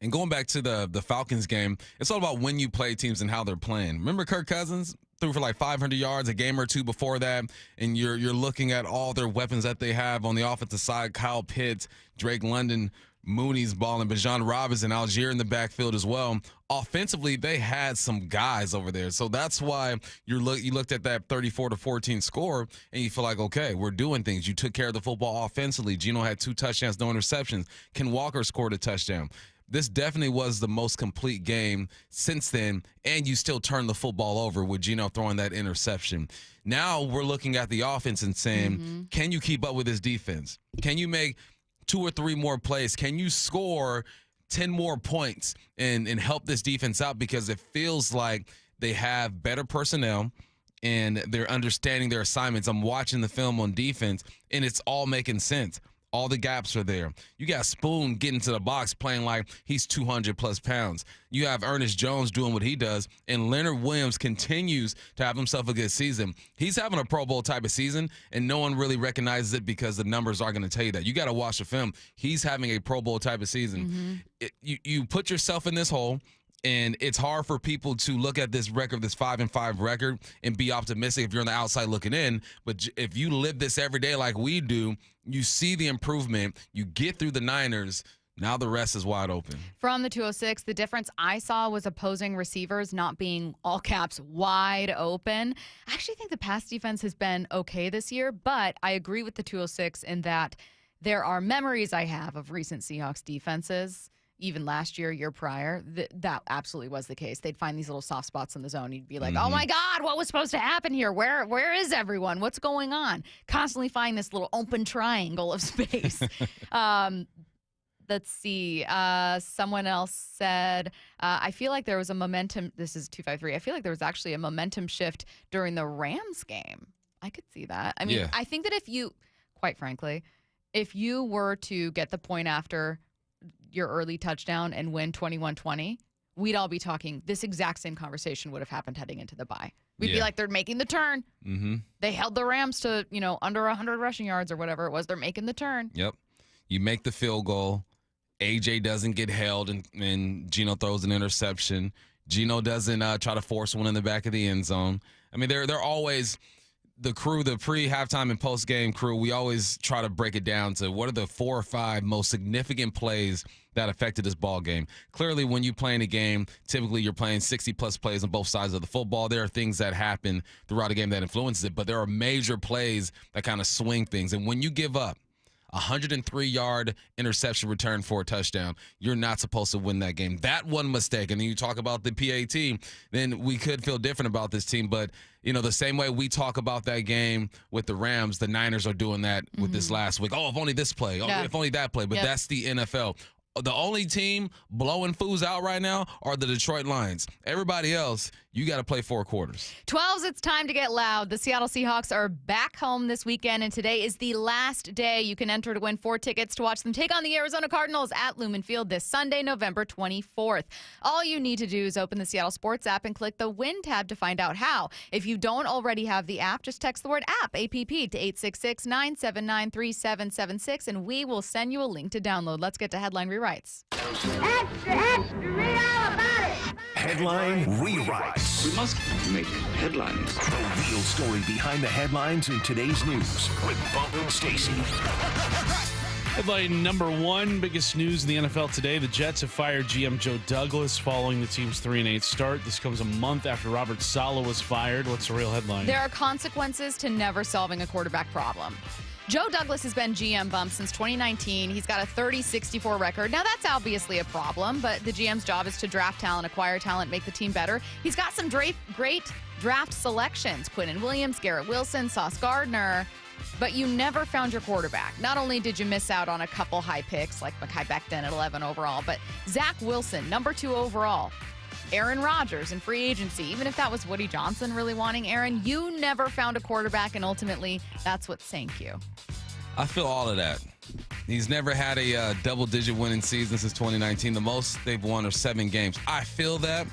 And going back to the Falcons game, it's all about when you play teams and how they're playing. Remember Kirk Cousins threw for like 500 yards a game or two before that, and you're looking at all their weapons that they have on the offensive side. Kyle Pitts, Drake London, Mooney's balling, Bijan Robinson, Algier in the backfield as well. Offensively, they had some guys over there. So that's why you looked at that 34-14 score, and you feel like, okay, we're doing things. You took care of the football offensively. Geno had 2 touchdowns, no interceptions. Ken Walker scored a touchdown. This definitely was the most complete game since then, and you still turn the football over with Geno throwing that interception. Now we're looking at the offense and saying, can you keep up with this defense? Can you make 2 or 3 more plays? Can you score 10 more points and help this defense out? Because it feels like they have better personnel and they're understanding their assignments. I'm watching the film on defense, and it's all making sense. All the gaps are there. You got Spoon getting to the box playing like he's 200-plus pounds. You have Ernest Jones doing what he does, and Leonard Williams continues to have himself a good season. He's having a Pro Bowl type of season, and no one really recognizes it because the numbers are going to tell you that. You got to watch the film. He's having a Pro Bowl type of season. You put yourself in this hole, and it's hard for people to look at this record, this 5-5 record, and be optimistic if you're on the outside looking in. But if you live this every day like we do, you see the improvement. You get through the Niners. Now the rest is wide open. From the 206, the difference I saw was opposing receivers not being, all caps, wide open. I actually think the pass defense has been okay this year, but I agree with the 206 in that there are memories I have of recent Seahawks defenses. Even last year prior, that absolutely was the case. They'd find these little soft spots in the zone. You'd be like, oh, my God, what was supposed to happen here? Where is everyone? What's going on? Constantly find this little open triangle of space. Let's see. Someone else said, I feel like there was a momentum. This is 253. I feel like there was actually a momentum shift during the Rams game. I could see that. I mean, I think that if you, quite frankly, if you were to get the point after your early touchdown and win 21-20, we'd all be talking. This exact same conversation would have happened heading into the bye. We'd be like, they're making the turn. They held the Rams to, under 100 rushing yards or whatever it was. They're making the turn. Yep. You make the field goal. AJ doesn't get held, and Geno throws an interception. Geno doesn't try to force one in the back of the end zone. I mean, they're always the crew, the pre-halftime and post-game crew. We always try to break it down to what are the 4 or 5 most significant plays that affected this ball game. Clearly, when you play in a game, typically you're playing 60-plus plays on both sides of the football. There are things that happen throughout a game that influences it, but there are major plays that kind of swing things. And when you give up 103-yard interception return for a touchdown, you're not supposed to win that game. That one mistake, and then you talk about the PAT, then we could feel different about this team. But, the same way we talk about that game with the Rams, the Niners are doing that with this last week. Oh, if only this play. Oh, if only that play. But that's the NFL. The only team blowing fools out right now are the Detroit Lions. Everybody else, you got to play 4 quarters. 12s, it's time to get loud. The Seattle Seahawks are back home this weekend, and today is the last day you can enter to win 4 tickets to watch them take on the Arizona Cardinals at Lumen Field this Sunday, November 24th. All you need to do is open the Seattle Sports app and click the Win tab to find out how. If you don't already have the app, just text the word app, APP, to 866-979-3776, and we will send you a link to download. Let's get to headline rewrites. Extra, read all about it. Headline rewrites. We must make headlines. The real story behind the headlines in today's news with Bump and Stacy. Headline number 1, biggest news in the NFL today. The Jets have fired GM Joe Douglas following the team's 3-8 start. This comes a month after Robert Saleh was fired. What's the real headline? There are consequences to never solving a quarterback problem. Joe Douglas has been GM bump since 2019. He's got a 30-64 record. Now, that's obviously a problem, but the GM's job is to draft talent, acquire talent, make the team better. He's got some great draft selections. Quinnen Williams, Garrett Wilson, Sauce Gardner. But you never found your quarterback. Not only did you miss out on a couple high picks, like Mekhi Becton at 11 overall, but Zach Wilson, number 2 overall. Aaron Rodgers in free agency, even if that was Woody Johnson really wanting Aaron, you never found a quarterback, and ultimately that's what sank you. I feel all of that. He's never had a double-digit winning season since 2019. The most they've won are 7 games. I feel that.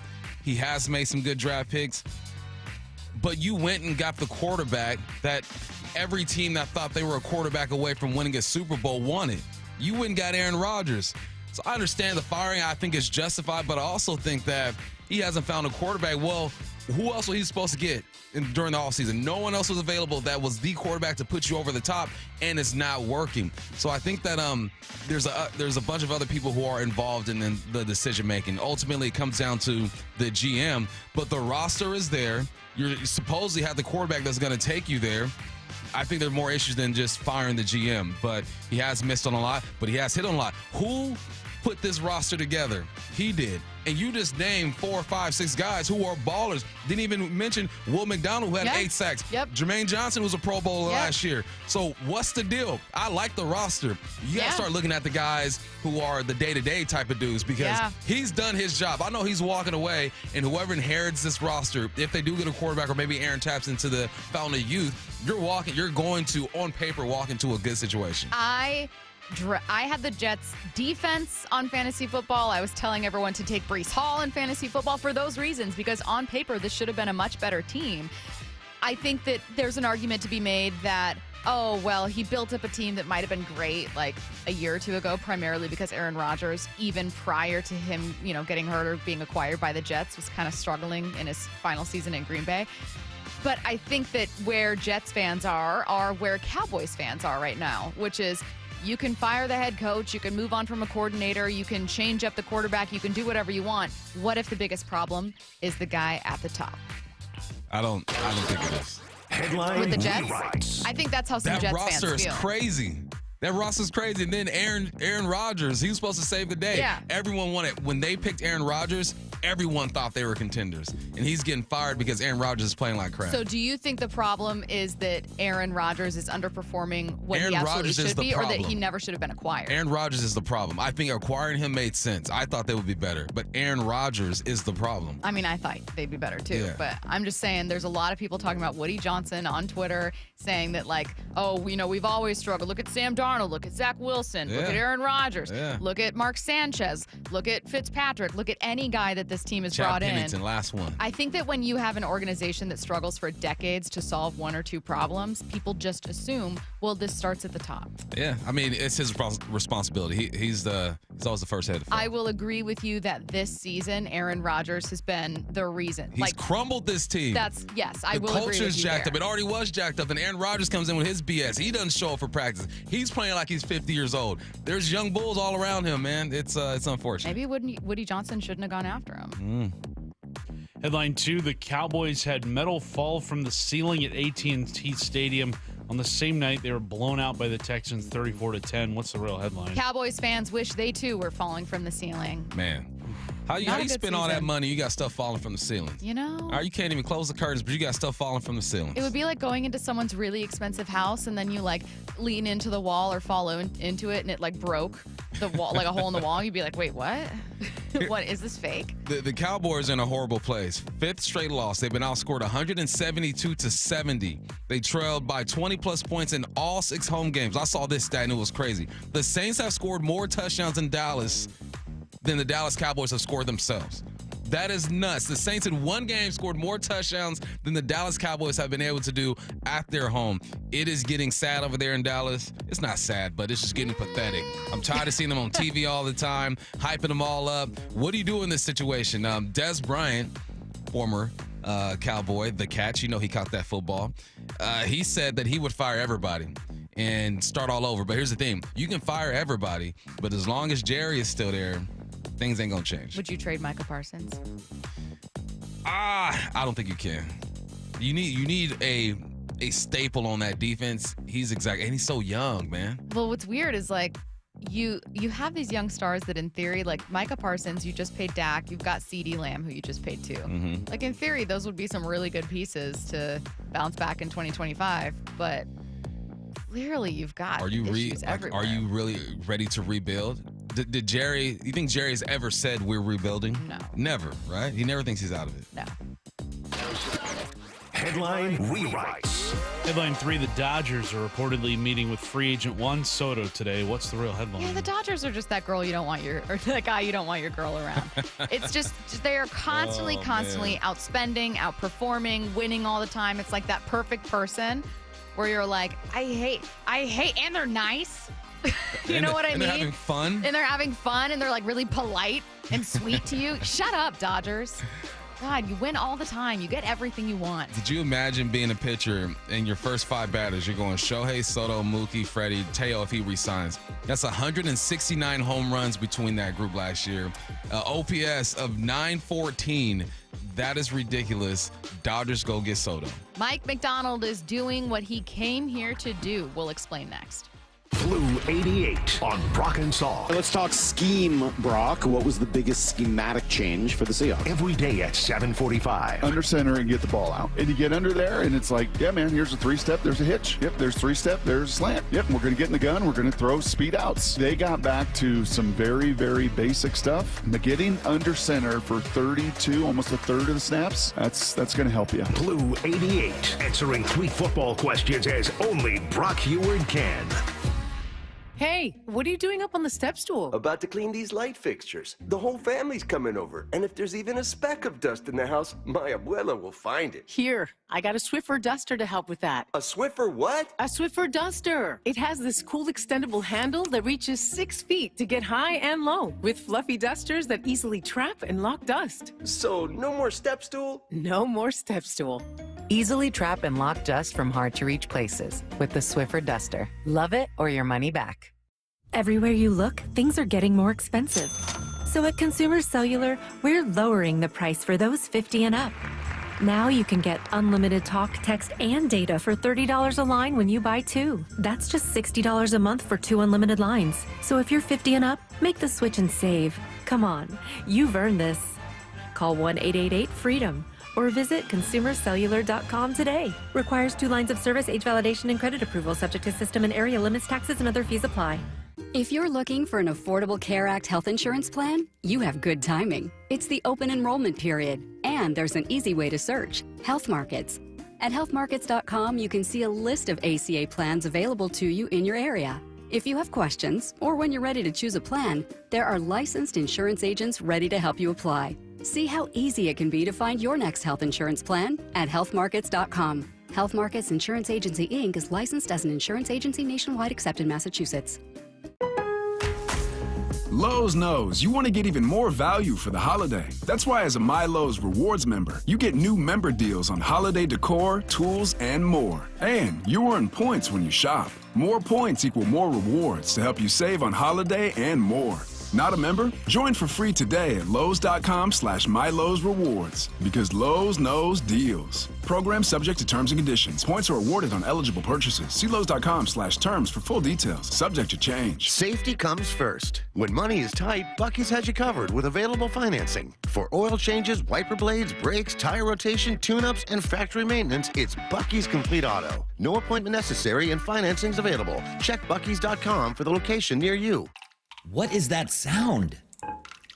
He has made some good draft picks, but you went and got the quarterback that every team that thought they were a quarterback away from winning a Super Bowl wanted. You went and got Aaron Rodgers. So I understand the firing, I think, is justified, but I also think that he hasn't found a quarterback. Well, who else was he supposed to get during the offseason? No one else was available that was the quarterback to put you over the top, and it's not working. So I think that there's a bunch of other people who are involved in the decision-making. Ultimately, it comes down to the GM, but the roster is there. You supposedly have the quarterback that's going to take you there. I think there are more issues than just firing the GM, but he has missed on a lot, but he has hit on a lot. Who put this roster together? He did. And you just named 4, 5, 6 guys who are ballers. Didn't even mention Will McDonald, who had 8 sacks. Jermaine Johnson was a Pro Bowler last year. So what's the deal? I like the roster. You got to start looking at the guys who are the day-to-day type of dudes because he's done his job. I know he's walking away, and whoever inherits this roster, if they do get a quarterback or maybe Aaron taps into the fountain of youth, you're going to, on paper, walk into a good situation. I had the Jets defense on fantasy football. I was telling everyone to take Breece Hall in fantasy football for those reasons, because on paper, this should have been a much better team. I think that there's an argument to be made that, oh, well, he built up a team that might have been great like a year or two ago, primarily because Aaron Rodgers, even prior to him, getting hurt or being acquired by the Jets, was kind of struggling in his final season in Green Bay. But I think that where Jets fans are where Cowboys fans are right now, which is, you can fire the head coach, you can move on from a coordinator, you can change up the quarterback, you can do whatever you want. What if the biggest problem is the guy at the top? I don't think it is. Headline with the Jets? I think that's how some Jets fans feel. That roster is crazy. That roster's crazy. And then Aaron Rodgers, he was supposed to save the day. Yeah. Everyone wanted. When they picked Aaron Rodgers, everyone thought they were contenders. And he's getting fired because Aaron Rodgers is playing like crap. So do you think the problem is that Aaron Rodgers is underperforming what Aaron he absolutely Rodgers is should the be, or that problem. he never should have been acquired? Aaron Rodgers is the problem. I think acquiring him made sense. I thought they would be better. But Aaron Rodgers is the problem. I mean, I thought they'd be better too. But I'm just saying there's a lot of people talking about Woody Johnson on Twitter saying that, like, oh, we've always struggled. Look at Sam Darnold. Look at Zach Wilson. Look at Aaron Rodgers. Look at Mark Sanchez. Look at Fitzpatrick. Look at any guy that this team has brought in. Pennington, last one. I think that when you have an organization that struggles for decades to solve one or two problems, people just assume, well, this starts at the top. Yeah, I mean, it's his responsibility. He's always the first head to fall. I will agree with you that this season, Aaron Rodgers has been the reason. He's crumbled this team. Yes, I will agree with you. The culture's jacked there. up. It already was jacked up, and Aaron Rodgers comes in with his BS. He doesn't show up for practice. He's playing like he's 50 years old. There's young bulls all around him, man. It's unfortunate. Maybe Woody Johnson shouldn't have gone after him. Headline 2, the Cowboys had metal fall from the ceiling at AT&T Stadium on the same night they were blown out by the Texans 34-10. What's the real headline? Cowboys fans wish they too were falling from the ceiling. Man. How you spend all that money? You got stuff falling from the ceiling. You know? You can't even close the curtains, but you got stuff falling from the ceiling. It would be like going into someone's really expensive house and then you like lean into the wall or fall into it and it like broke the wall, like a hole in the wall. You'd be like, wait, what? What is this fake? The Cowboys are in a horrible place. 5th straight loss. They've been outscored 172-70. They trailed by 20-plus points in all 6 home games. I saw this stat and it was crazy. The Saints have scored more touchdowns in Dallas than the Dallas Cowboys have scored themselves. That is nuts. The Saints in one game scored more touchdowns than the Dallas Cowboys have been able to do at their home. It is getting sad over there in Dallas. It's not sad, but it's just getting pathetic. I'm tired of seeing them on TV all the time, hyping them all up. What do you do in this situation? Des Bryant, former Cowboy, the catch, he caught that football. He said that he would fire everybody and start all over. But here's the thing. You can fire everybody, but as long as Jerry is still there, things ain't gonna change. Would you trade Michael Parsons? I don't think you can. You need a staple on that defense. And he's so young, man. Well, what's weird is like you have these young stars that in theory, like Micah Parsons, you just paid Dak. You've got CeeDee Lamb, who you just paid too. Mm-hmm. Like in theory, those would be some really good pieces to bounce back in 2025. But clearly, you've got issues everywhere. Are you really ready to rebuild? Did Jerry? You think Jerry's ever said we're rebuilding? No. Never, right? He never thinks he's out of it. No. Headline rewrites. Headline 3, the Dodgers are reportedly meeting with free agent Juan Soto today. What's the real headline? Yeah, the Dodgers are just that girl you don't want or that guy you don't want your girl around. It's just they are constantly outspending, outperforming, winning all the time. It's like that perfect person where you're like, I hate, and they're nice. You know what I mean? They're having fun. And they're having fun, and they're like really polite and sweet to you. Shut up, Dodgers. God, you win all the time. You get everything you want. Did you imagine being a pitcher and your first 5 batters, you're going Shohei, Soto, Mookie, Freddie, Teo if he resigns? That's 169 home runs between that group last year. OPS of 914. That is ridiculous. Dodgers go get Soto. Mike McDonald is doing what he came here to do. We'll explain next. Blue 88 on Brock and Saul. Let's talk scheme, Brock. What was the biggest schematic change for the Seahawks? Every day at 7:45. Under center and get the ball out. And you get under there, and it's like, yeah, man, here's a 3-step, there's a hitch. Yep, there's 3-step, there's a slant. Yep, we're going to get in the gun, we're going to throw speed outs. They got back to some very, very basic stuff. Getting under center for 32, almost a third of the snaps, that's going to help you. Blue 88, answering 3 football questions as only Brock Heward can. Hey, what are you doing up on the step stool? About to clean these light fixtures. The whole family's coming over. And if there's even a speck of dust in the house, my abuela will find it. Here, I got a Swiffer duster to help with that. A Swiffer what? A Swiffer duster. It has this cool extendable handle that reaches 6 feet to get high and low, with fluffy dusters that easily trap and lock dust. So no more step stool? No more step stool. Easily trap and lock dust from hard-to-reach places with the Swiffer duster. Love it or your money back. Everywhere you look, things are getting more expensive. So at Consumer Cellular, we're lowering the price for those 50 and up. Now you can get unlimited talk, text, and data for $30 a line when you buy 2. That's just $60 a month for 2 unlimited lines. So if you're 50 and up, make the switch and save. Come on, you've earned this. Call 1-888-FREEDOM or visit consumercellular.com today. Requires 2 lines of service, age validation, and credit approval, subject to system and area limits, taxes, and other fees apply. If you're looking for an Affordable Care Act health insurance plan, you have good timing. It's the open enrollment period, and there's an easy way to search, Health Markets. At healthmarkets.com, you can see a list of ACA plans available to you in your area. If you have questions, or when you're ready to choose a plan, there are licensed insurance agents ready to help you apply. See how easy it can be to find your next health insurance plan at healthmarkets.com. Health Markets Insurance Agency, Inc. is licensed as an insurance agency nationwide except in Massachusetts. Lowe's knows you want to get even more value for the holiday. That's why as a MyLowe's Rewards member, you get new member deals on holiday decor, tools, and more. And you earn points when you shop. More points equal more rewards to help you save on holiday and more. Not a member? Join for free today at Lowe's.com/MyLowe's Because Lowe's knows deals. Program subject to terms and conditions. Points are awarded on eligible purchases. See Lowe's.com/terms for full details. Subject to change. Safety comes first. When money is tight, Buc-ee's has you covered with available financing. For oil changes, wiper blades, brakes, tire rotation, tune-ups, and factory maintenance, it's Buc-ee's Complete Auto. No appointment necessary and financing's available. Check Buc-ee's.com for the location near you. What is that sound?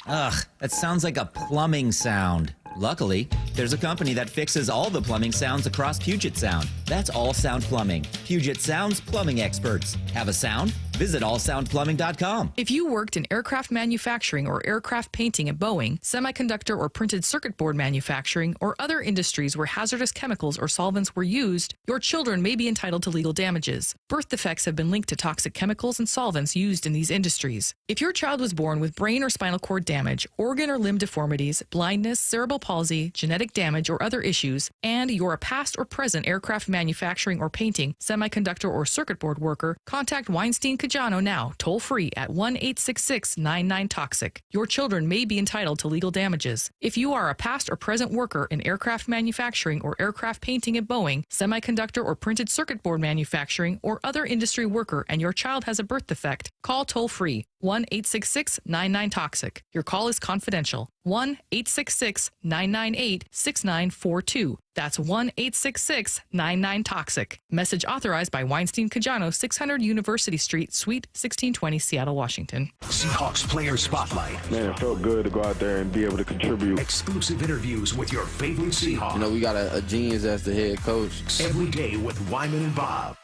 Ugh, that sounds like a plumbing sound. Luckily, there's a company that fixes all the plumbing sounds across Puget Sound. That's All Sound Plumbing. Puget Sound's plumbing experts. Have a sound? Visit allsoundplumbing.com. If you worked in aircraft manufacturing or aircraft painting at Boeing, semiconductor or printed circuit board manufacturing, or other industries where hazardous chemicals or solvents were used, your children may be entitled to legal damages. Birth defects have been linked to toxic chemicals and solvents used in these industries. If your child was born with brain or spinal cord damage, organ or limb deformities, blindness, cerebral palsy, genetic damage, or other issues, and you're a past or present aircraft manufacturing or painting, semiconductor or circuit board worker, contact Weinstein-Cajano now, toll-free at 1-866-99-TOXIC. Your children may be entitled to legal damages. If you are a past or present worker in aircraft manufacturing or aircraft painting at Boeing, semiconductor or printed circuit board manufacturing, or other industry worker, and your child has a birth defect, call toll-free 1-866-99-TOXIC. Your call is confidential. 1-866-998-6942. That's 1-866-99-TOXIC. Message authorized by Weinstein-Cajano, 600 University Street, Suite 1620, Seattle, Washington. Seahawks Player Spotlight. Man, it felt good to go out there and be able to contribute. Exclusive interviews with your favorite Seahawks. You know, we got a genius as the head coach. Every day with Wyman and Bob.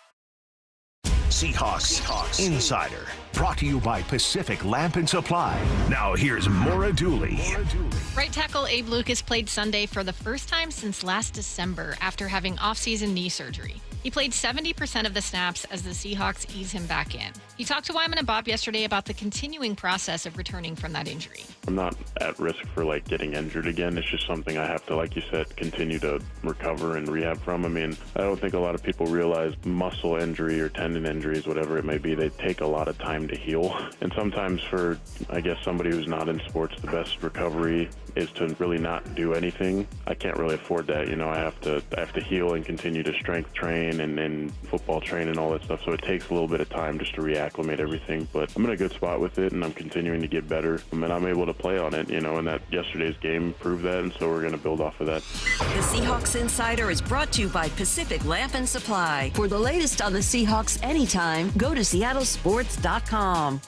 Seahawks Insider. Brought to you by Pacific Lamp and Supply. Now here's Maura Dooley. Right tackle Abe Lucas played Sunday for the first time since last December after having off-season knee surgery. He played 70% of the snaps as the Seahawks ease him back in. He talked to Wyman and Bob yesterday about the continuing process of returning from that injury. I'm not at risk for getting injured again. It's just something I have to, like you said, continue to recover and rehab from. I mean, I don't think a lot of people realize muscle injury or tendon injuries, whatever it may be, they take a lot of time to heal. And sometimes for, I guess, somebody who's not in sports, the best recovery is to really not do anything. I can't really afford that. You know, I have to heal and continue to strength train training and football training and all that stuff. So it takes a little bit of time just to reacclimate everything. But I'm in a good spot with it, and I'm continuing to get better. And I'm able to play on it, and that yesterday's game proved that, and so we're going to build off of that. The Seahawks Insider is brought to you by Pacific Lamp and Supply. For the latest on the Seahawks anytime, go to seattlesports.com.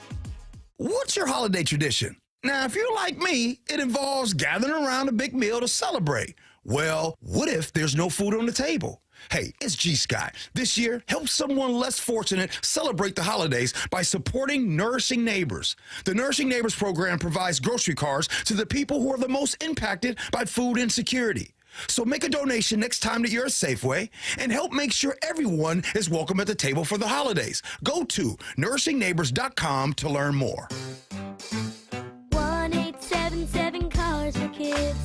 What's your holiday tradition? Now, if you're like me, it involves gathering around a big meal to celebrate. Well, what if there's no food on the table? Hey, it's G-Sky. This year, help someone less fortunate celebrate the holidays by supporting Nourishing Neighbors. The Nourishing Neighbors program provides grocery cards to the people who are the most impacted by food insecurity. So make a donation next time that you're at Safeway and help make sure everyone is welcome at the table for the holidays. Go to nourishingneighbors.com to learn more. 1-877 Cars for Kids.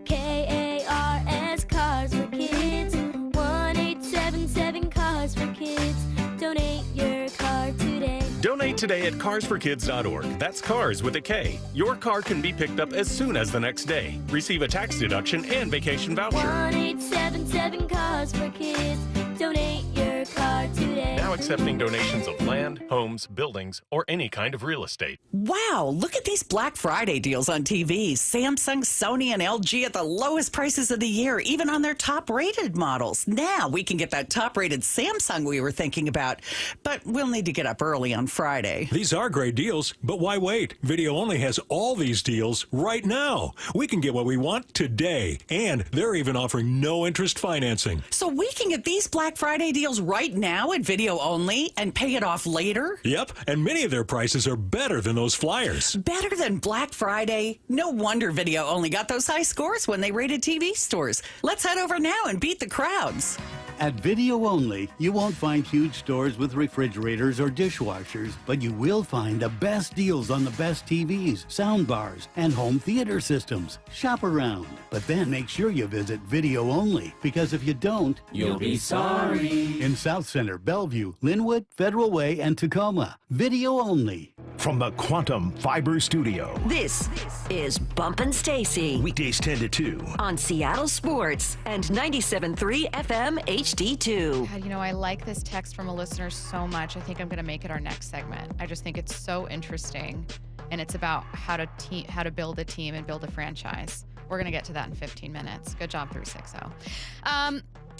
KARS Cars for Kids. 1-877 Cars for Kids. Donate your car today. Donate today at carsforkids.org. That's cars with a K. Your car can be picked up as soon as the next day. Receive a tax deduction and vacation voucher. 1-877 Cars for Kids. Donate your car today. Now accepting donations of land, homes, buildings, or any kind of real estate. Wow, look at these Black Friday deals on TVs. Samsung, Sony, and LG at the lowest prices of the year, even on their top-rated models. Now we can get that top-rated Samsung we were thinking about, but we'll need to get up early on Friday. These are great deals, but why wait? Video Only has all these deals right now. We can get what we want today, and they're even offering no-interest financing. So we can get these Black Friday deals right now at Video Only and pay it off later? Yep, and many of their prices are better than those flyers. Better than Black Friday? No wonder Video Only got those high scores when they rated TV stores. Let's head over now and beat the crowds. At Video Only, you won't find huge stores with refrigerators or dishwashers, but you will find the best deals on the best TVs, sound bars, and home theater systems. Shop around, but then make sure you visit Video Only, because if you don't, you'll be sorry. In South Center, Bellevue, Linwood, Federal Way, and Tacoma. Video Only. From the Quantum Fiber Studio. This is Bumpin' Stacy. Weekdays 10 to 2. On Seattle Sports and 97.3 FM HD2. God, I like this text from a listener so much. I think I'm going to make it our next segment. I just think it's so interesting, and it's about how to build a team and build a franchise. We're going to get to that in 15 minutes. Good job, 360.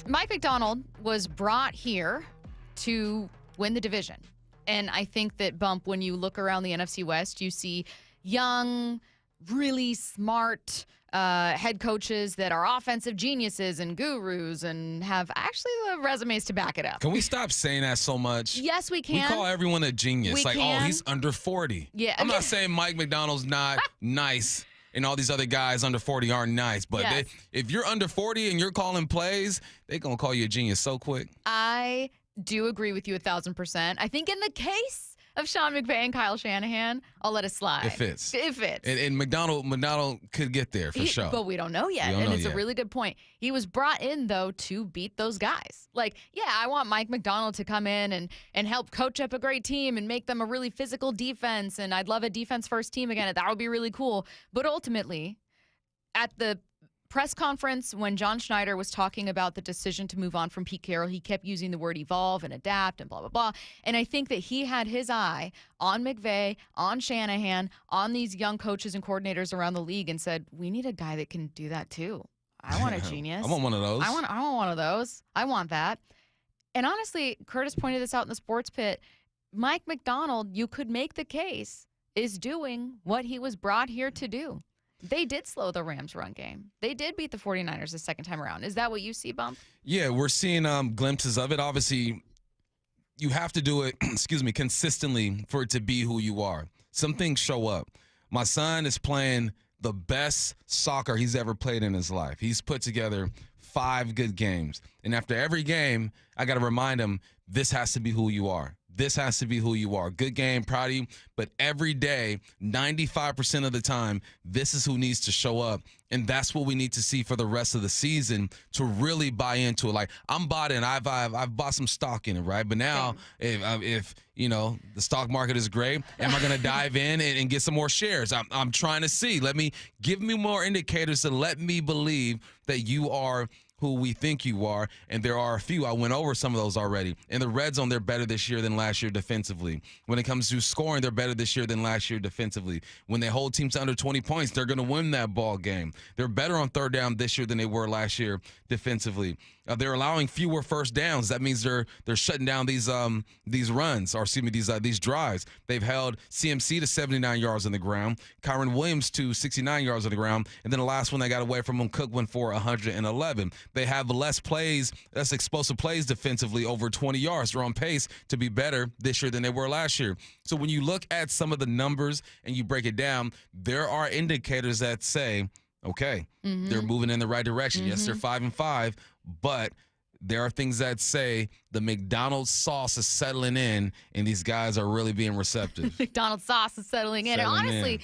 Mike McDonald was brought here to win the division. And I think that, Bump, when you look around the NFC West, you see young, really smart head coaches that are offensive geniuses and gurus and have actually the resumes to back it up. Can we stop saying that so much? Yes, we can. We call everyone a genius. We like, can. oh, he's under 40. Yeah. I'm not saying Mike McDonald's not nice and all these other guys under 40 aren't nice. But Yes. if you're under 40 and you're calling plays, they're going to call you a genius so quick. I do agree with you 1,000%. I think in the case of Sean McVay and Kyle Shanahan, I'll let it slide. It fits. It fits. And McDonald could get there for sure. But we don't know yet. And it's a really good point. He was brought in, though, to beat those guys. Like, yeah, I want Mike McDonald to come in and help coach up a great team and make them a really physical defense. And I'd love a defense-first team again. That would be really cool. But ultimately, at the press conference when John Schneider was talking about the decision to move on from Pete Carroll, he kept using the word evolve and adapt and blah, blah, blah. And I think that he had his eye on McVay, on Shanahan, on these young coaches and coordinators around the league and said, we need a guy that can do that too. I want a genius. I want one of those. I want one of those. I want that. And honestly, Curtis pointed this out in the sports pit. Mike McDonald, you could make the case, is doing what he was brought here to do. They did slow the Rams' run game. They did beat the 49ers the second time around. Is that what you see, Bump? Yeah, we're seeing glimpses of it. Obviously, you have to do it, consistently for it to be who you are. Some things show up. My son is playing the best soccer he's ever played in his life. He's put together 5 good games. And after every game, I got to remind him, this has to be who you are. This has to be who you are. Good game, proud of you. But every day, 95% of the time, this is who needs to show up. And that's what we need to see for the rest of the season to really buy into it. Like, I'm bought in. I've bought some stock in it, right? But now, if the stock market is great, am I going to dive in and get some more shares? I'm trying to see. Give me more indicators to let me believe that you are who we think you are, and there are a few. I went over some of those already. In the red zone, they're better this year than last year defensively. When it comes to scoring, they're better this year than last year defensively. When they hold teams to under 20 points, they're going to win that ball game. They're better on third down this year than they were last year defensively. They're allowing fewer first downs. That means they're shutting down these runs, or excuse me, these drives. They've held CMC to 79 yards on the ground, Kyron Williams to 69 yards on the ground, and then the last one they got away from him, Cook went for 111. They have less explosive plays defensively, over 20 yards. They're on pace to be better this year than they were last year. So when you look at some of the numbers and you break it down, there are indicators that say, okay, they're moving in the right direction. Yes, they're 5-5, but there are things that say the McDonald's sauce is settling in, and these guys are really being receptive. McDonald's sauce is settling in. And honestly,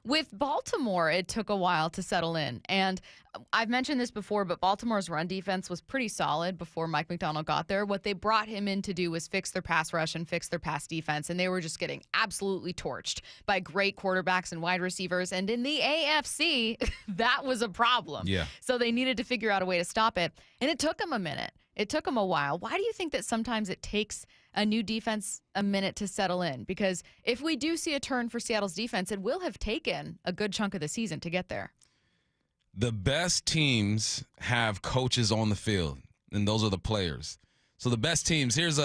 with Baltimore, it took a while to settle in. And I've mentioned this before, but Baltimore's run defense was pretty solid before Mike McDonald got there. What they brought him in to do was fix their pass rush and fix their pass defense, and they were just getting absolutely torched by great quarterbacks and wide receivers. And in the AFC, that was a problem. Yeah. So they needed to figure out a way to stop it, and it took them a minute. It took them a while. Why do you think that sometimes it takes a new defense a minute to settle in? Because if we do see a turn for Seattle's defense, it will have taken a good chunk of the season to get there. The best teams have coaches on the field, and those are the players. So the best teams, here's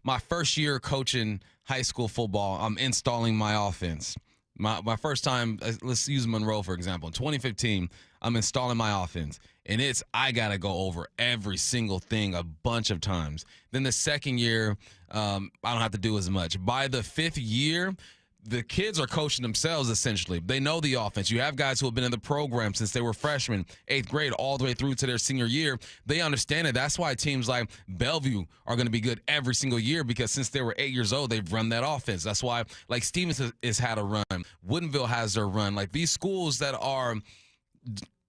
my first year coaching high school football. I'm installing my offense. My first time, let's use Monroe, for example. In 2015, I'm installing my offense. And I got to go over every single thing a bunch of times. Then the second year, I don't have to do as much. By the fifth year, the kids are coaching themselves, essentially. They know the offense. You have guys who have been in the program since they were freshmen, 8th grade, all the way through to their senior year. They understand it. That's why teams like Bellevue are going to be good every single year, because since they were 8 years old, they've run that offense. That's why, like, Stevens has had a run. Woodinville has their run. Like, these schools that are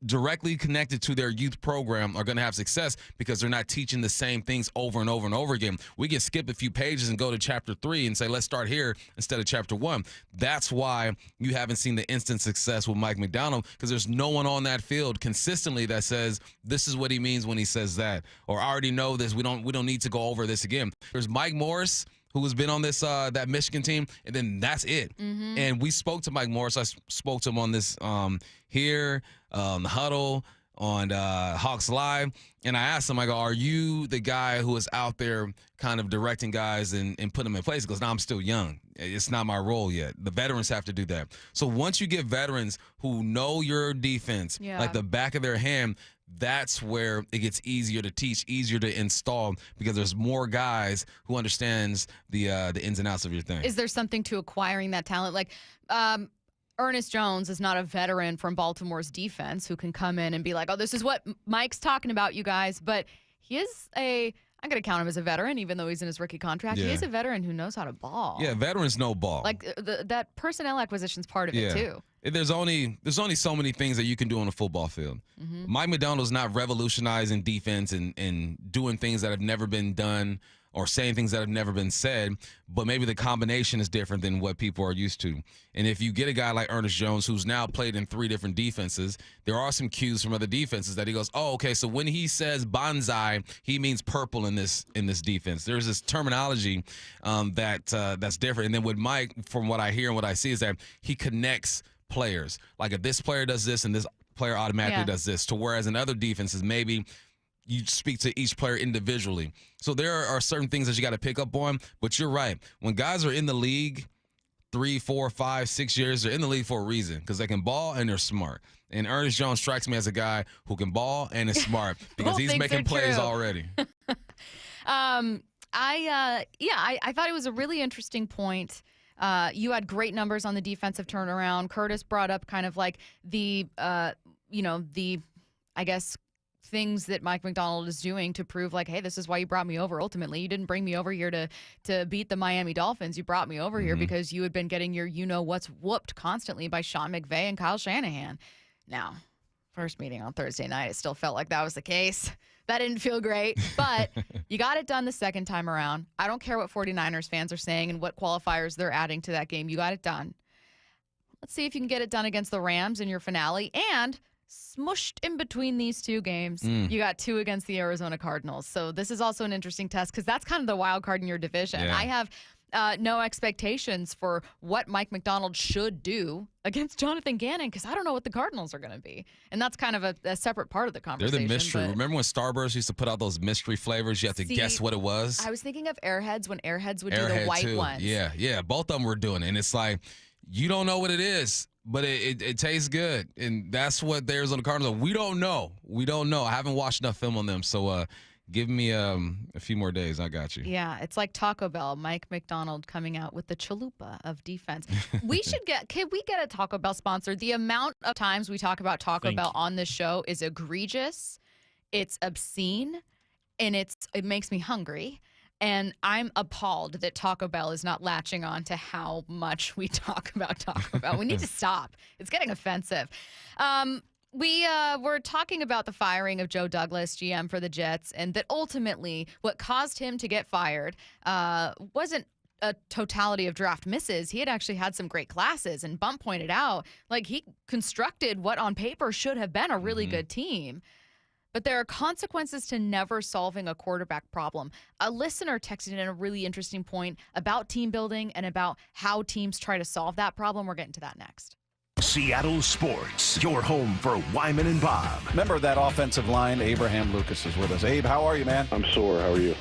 directly connected to their youth program are going to have success because they're not teaching the same things over and over and over again. We can skip a few pages and go to chapter 3 and say, let's start here instead of chapter 1. That's why you haven't seen the instant success with Mike McDonald, because there's no one on that field consistently that says, this is what he means when he says that, or I already know this. We don't need to go over this again. There's Mike Morris, who has been on this that Michigan team, and then that's it. And we spoke to Mike Morris. I spoke to him on this here, the huddle, on Hawks Live, and I asked him, I go, are you the guy who is out there kind of directing guys and putting them in place? He goes, no, I'm still young. It's not my role yet. The veterans have to do that. So once you get veterans who know your defense like the back of their hand, that's where it gets easier to teach, easier to install, because there's more guys who understands the ins and outs of your thing. Is there something to acquiring that talent? Like, Ernest Jones is not a veteran from Baltimore's defense who can come in and be like, oh, this is what Mike's talking about, you guys. But he is I'm going to count him as a veteran, even though he's in his rookie contract. Yeah. He is a veteran who knows how to ball. Yeah, veterans know ball. Like, that personnel acquisition is part of it, too. There's only so many things that you can do on a football field. Mike McDonald's not revolutionizing defense and doing things that have never been done or saying things that have never been said, but maybe the combination is different than what people are used to. And if you get a guy like Ernest Jones, who's now played in 3 different defenses, there are some cues from other defenses that he goes, oh, okay, so when he says bonsai, he means purple in this defense. There's this terminology that's different. And then with Mike, from what I hear and what I see, is that he connects players. Like, if this player does this and this player automatically does this, to whereas in other defenses, maybe you speak to each player individually. So there are certain things that you got to pick up on, but you're right. When guys are in the league 3, 4, 5, 6 years, they're in the league for a reason, because they can ball and they're smart. And Ernest Jones strikes me as a guy who can ball and is smart, because he's making plays already. I thought it was a really interesting point. You had great numbers on the defensive turnaround. Curtis brought up kind of like the I guess, things that Mike McDonald is doing to prove, like, hey, this is why you brought me over. Ultimately, you didn't bring me over here to beat the Miami Dolphins. You brought me over here because you had been getting your what's whooped constantly by Sean McVay and Kyle Shanahan. Now, first meeting on Thursday night, it still felt like that was the case. That didn't feel great, but you got it done the second time around. I don't care what 49ers fans are saying and what qualifiers they're adding to that game. You got it done. Let's see if you can get it done against the Rams in your finale. And smushed in between these two games, you got 2 against the Arizona Cardinals. So this is also an interesting test because that's kind of the wild card in your division. Yeah. I have no expectations for what Mike McDonald should do against Jonathan Gannon because I don't know what the Cardinals are going to be. And that's kind of a separate part of the conversation. They're the mystery. but- Remember when Starburst used to put out those mystery flavors? You have to guess what it was? I was thinking of Airheads when Airheads would do Airhead the white too. ones. Yeah. Both of them were doing it. And it's like, you don't know what it is, but it tastes good. And that's what the Arizona Cardinals are. We don't know. I haven't watched enough film on them. So give me a few more days. I got you. Yeah, it's like Taco Bell. Mike McDonald coming out with the chalupa of defense. Can we get a Taco Bell sponsor? The amount of times we talk about Taco Bell on this show is egregious. It's obscene, and it makes me hungry. And I'm appalled that Taco Bell is not latching on to how much we talk about Taco Bell. We need to stop. It's getting offensive. We were talking about the firing of Joe Douglas, GM for the Jets, and that ultimately what caused him to get fired wasn't a totality of draft misses. He had actually had some great classes, and Bump pointed out, like, he constructed what on paper should have been a really good team. But there are consequences to never solving a quarterback problem. A listener texted in a really interesting point about team building and about how teams try to solve that problem. We're getting to that next. Seattle Sports, your home for Wyman and Bob. Member of that offensive line, Abraham Lucas, is with us. Abe, how are you, man? I'm sore. How are you?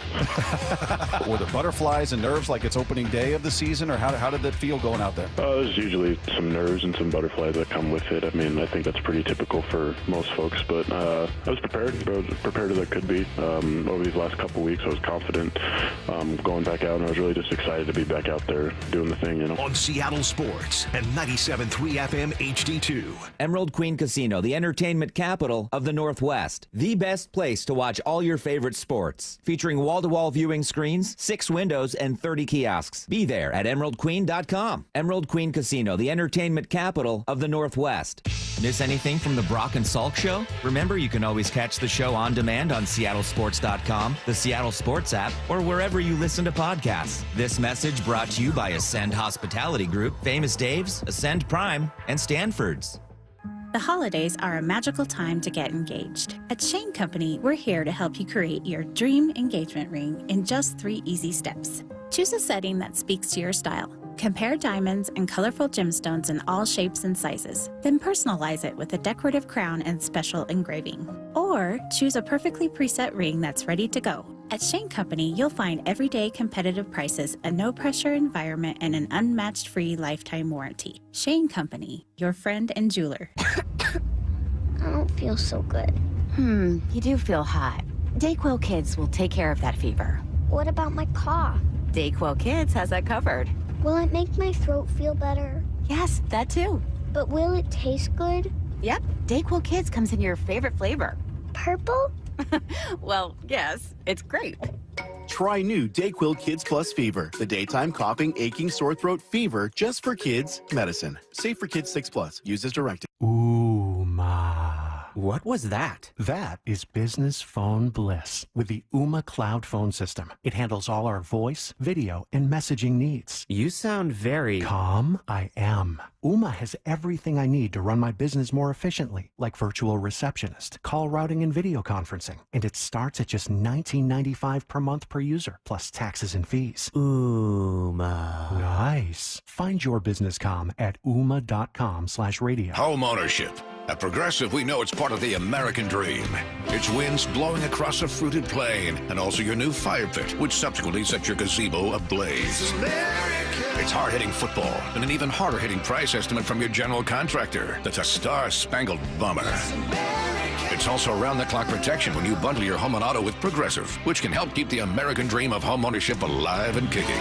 Were there butterflies and nerves like it's opening day of the season, or how did that feel going out there? There's usually some nerves and some butterflies that come with it. I mean, I think that's pretty typical for most folks, but I was prepared. I was prepared as I could be. Over these last couple weeks, I was confident going back out, and I was really just excited to be back out there doing the thing. On Seattle Sports and 97.3 FM HD2. Emerald Queen Casino, the entertainment capital of the Northwest. The best place to watch all your favorite sports. Featuring wall-to-wall viewing screens, 6 windows, and 30 kiosks. Be there at emeraldqueen.com. Emerald Queen Casino, the entertainment capital of the Northwest. Miss anything from the Brock and Salk Show? Remember, you can always catch the show on demand on seattlesports.com, the Seattle Sports app, or wherever you listen to podcasts. This message brought to you by Ascend Hospitality Group, Famous Dave's, Ascend Prime, and Stanford's. The holidays are a magical time to get engaged. At Shane Company, we're here to help you create your dream engagement ring in just 3 easy steps. Choose a setting that speaks to your style. Compare diamonds and colorful gemstones in all shapes and sizes. Then personalize it with a decorative crown and special engraving. Or choose a perfectly preset ring that's ready to go. At Shane Company, you'll find everyday competitive prices, a no-pressure environment, and an unmatched free lifetime warranty. Shane Company, your friend and jeweler. I don't feel so good. You do feel hot. Dayquil Kids will take care of that fever. What about my cough? Dayquil Kids has that covered. Will it make my throat feel better? Yes, that too. But will it taste good? Yep, Dayquil Kids comes in your favorite flavor. Purple? Well, yes, it's great. Try new Dayquil Kids Plus Fever, the daytime coughing, aching, sore throat fever just for kids medicine. Safe for kids 6+. Use as directed. What was that? That is business phone bliss with the Ooma Cloud Phone System. It handles all our voice, video, and messaging needs. You sound very... Calm, I am. Ooma has everything I need to run my business more efficiently, like virtual receptionist, call routing, and video conferencing. And it starts at just $19.95 per month per user, plus taxes and fees. Ooma. Nice. Find your business calm at ooma.com/radio. Home ownership. At Progressive, we know it's part of the American dream. It's winds blowing across a fruited plain, and also your new fire pit, which subsequently sets your gazebo ablaze. It's hard-hitting football, and an even harder-hitting price estimate from your general contractor. That's a star-spangled bummer. It's also round-the-clock protection when you bundle your home and auto with Progressive, which can help keep the American dream of home ownership alive and kicking.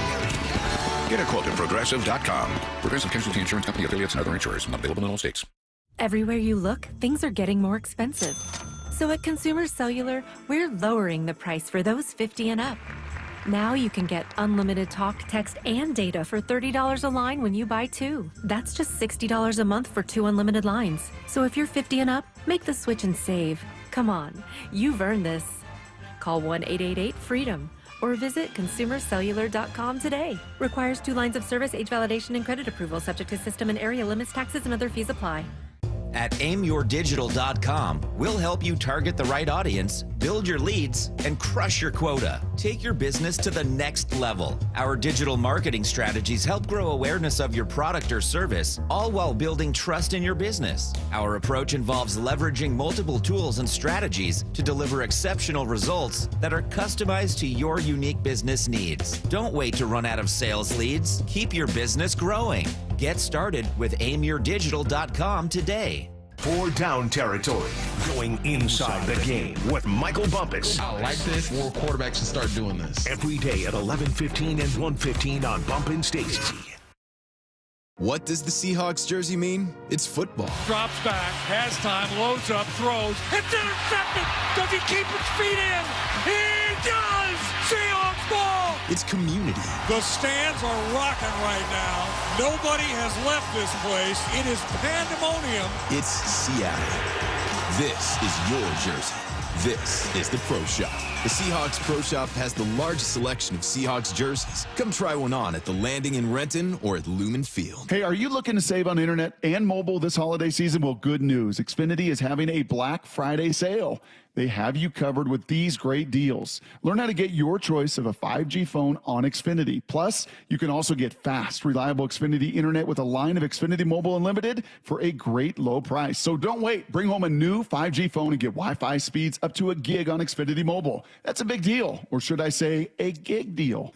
Get a quote at Progressive.com. Progressive Casualty Insurance Company, affiliates, and other insurers. Not available in all states. Everywhere you look, things are getting more expensive. So at Consumer Cellular, we're lowering the price for those 50 and up. Now you can get unlimited talk, text, and data for $30 a line when you buy 2. That's just $60 a month for 2 unlimited lines. So if you're 50 and up, make the switch and save. Come on, you've earned this. Call 1-888-FREEDOM or visit consumercellular.com today. Requires 2 lines of service, age validation, and credit approval, subject to system and area limits, taxes, and other fees apply. At aimyourdigital.com, we'll help you target the right audience, build your leads, and crush your quota. Take your business to the next level. Our digital marketing strategies help grow awareness of your product or service, all while building trust in your business. Our approach involves leveraging multiple tools and strategies to deliver exceptional results that are customized to your unique business needs. Don't wait to run out of sales leads. Keep your business growing. Get started with aimyourdigital.com today. For Down Territory, going inside the game with Michael Bumpus. I like this. More quarterbacks should start doing this. Every day at 11:15 and 1:15 on Bump and Stacy. What does the Seahawks jersey mean? It's football. Drops back, has time, loads up, throws. It's intercepted. Does he keep his feet in? He does! Seahawks ball! It's community. The stands are rocking right now. Nobody has left this place. It is pandemonium. It's Seattle. This is your jersey. This is the Pro Shop. The Seahawks Pro Shop has the largest selection of Seahawks jerseys. Come try one on at the Landing in Renton or at Lumen Field. Hey, are you looking to save on internet and mobile this holiday season? Well, good news. Xfinity is having a Black Friday sale. They have you covered with these great deals. Learn how to get your choice of a 5G phone on Xfinity. Plus, you can also get fast, reliable Xfinity internet with a line of Xfinity Mobile Unlimited for a great low price. So don't wait. Bring home a new 5G phone and get Wi-Fi speeds up to a gig on Xfinity Mobile. That's a big deal, or should I say a gig deal.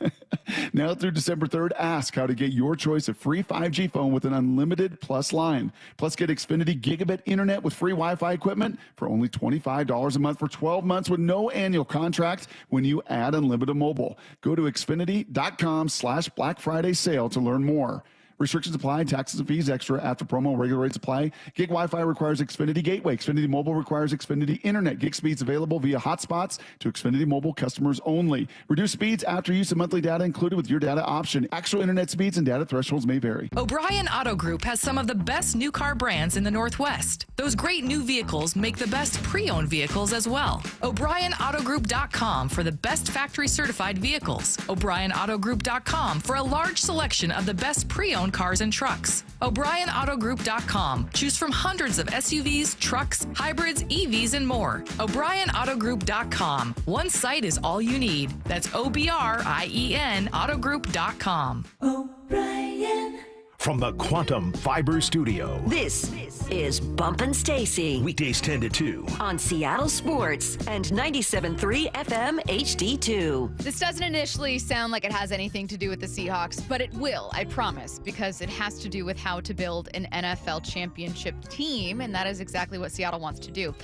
Now through December 3rd, ask how to get your choice of free 5G phone with an unlimited plus line. Plus, get Xfinity Gigabit internet with free Wi-Fi equipment for only $25 a month for 12 months with no annual contract when you add unlimited mobile. Go to Xfinity.com/Black Friday sale to learn more. Restrictions apply, taxes and fees extra after promo, regular rates apply. Gig Wi-Fi requires Xfinity Gateway. Xfinity Mobile requires Xfinity Internet. Gig speeds available via hotspots to Xfinity Mobile customers only. Reduced speeds after use of monthly data included with your data option. Actual internet speeds and data thresholds may vary. O'Brien Auto Group has some of the best new car brands in the Northwest. Those great new vehicles make the best pre-owned vehicles as well. O'BrienAutoGroup.com for the best factory certified vehicles. O'BrienAutoGroup.com for a large selection of the best pre-owned cars and trucks. O'BrienAutoGroup.com. Choose from hundreds of SUVs, trucks, hybrids, EVs, and more. O'BrienAutoGroup.com. One site is all you need. That's OBRIEN Autogroup.com. O'Brien. From the Quantum Fiber Studio. This is Bumpin' Stacy. Weekdays 10 to 2. On Seattle Sports and 97.3 FM HD2. This doesn't initially sound like it has anything to do with the Seahawks, but it will, I promise, because it has to do with how to build an NFL championship team, and that is exactly what Seattle wants to do.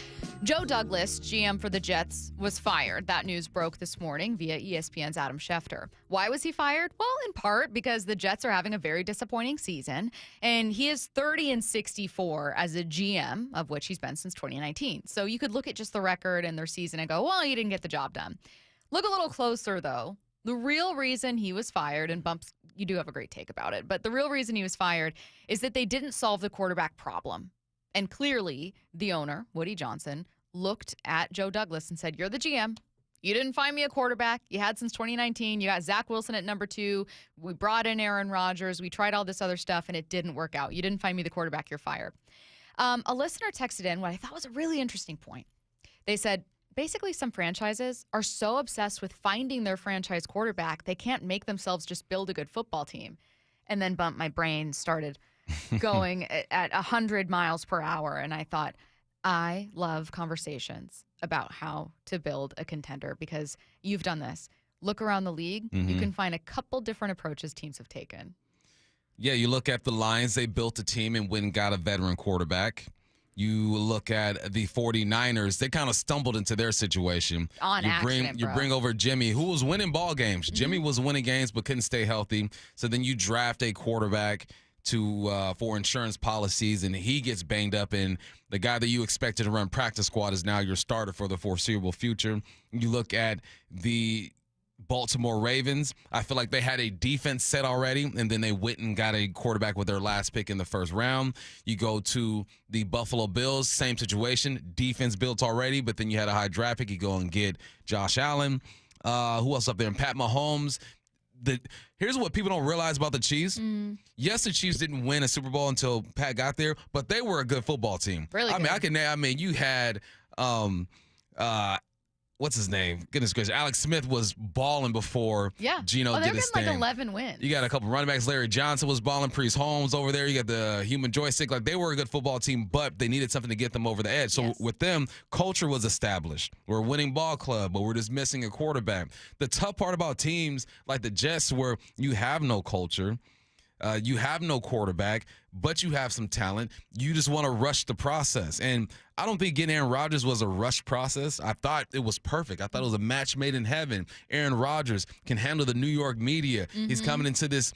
Joe Douglas, GM for the Jets, was fired. That news broke this morning via ESPN's Adam Schefter. Why was he fired? Well, in part because the Jets are having a very disappointing season, and he is 30-64 as a GM, of which he's been since 2019. So you could look at just the record and their season and go, well, he didn't get the job done. Look a little closer, though. The real reason he was fired, and Bumps, you do have a great take about it, but the real reason he was fired is that they didn't solve the quarterback problem. And clearly, the owner, Woody Johnson, looked at Joe Douglas and said, you're the GM. You didn't find me a quarterback. You had since 2019. You got Zach Wilson at number 2. We brought in Aaron Rodgers. We tried all this other stuff, and it didn't work out. You didn't find me the quarterback. You're fired. A listener texted in what I thought was a really interesting point. They said, basically, some franchises are so obsessed with finding their franchise quarterback, they can't make themselves just build a good football team. And then my brain started going at 100 miles per hour, and I thought, I love conversations about how to build a contender because you've done this. Look around the league. Mm-hmm. You can find a couple different approaches teams have taken. Yeah, you look at the Lions. They built a team and went and got a veteran quarterback. You look at the 49ers. They kind of stumbled into their situation. You bring over Jimmy, who was winning ball games. Mm-hmm. Jimmy was winning games but couldn't stay healthy. So then you draft a quarterback for insurance policies, and he gets banged up, and the guy that you expected to run practice squad is now your starter for the foreseeable future. You look at the Baltimore Ravens. I feel like they had a defense set already, and then they went and got a quarterback with their last pick in the first round. You go to the Buffalo Bills, same situation. Defense built already, but then you had a high draft pick. You go and get Josh Allen. Who else up there? And Pat Mahomes. here's what people don't realize about the Chiefs. Yes, the Chiefs didn't win a Super Bowl until Pat got there, but they were a good football team. Really good. I mean, you had what's his name? Goodness gracious. Alex Smith was balling before Geno did his thing. They're getting like 11 wins. You got a couple running backs. Larry Johnson was balling. Priest Holmes over there. You got the human joystick. Like, they were a good football team, but they needed something to get them over the edge. So with them, culture was established. We're a winning ball club, but we're just missing a quarterback. The tough part about teams like the Jets, where you have no culture, you have no quarterback, but you have some talent. You just want to rush the process. And I don't think getting Aaron Rodgers was a rush process. I thought it was perfect. I thought it was a match made in heaven. Aaron Rodgers can handle the New York media. He's coming into this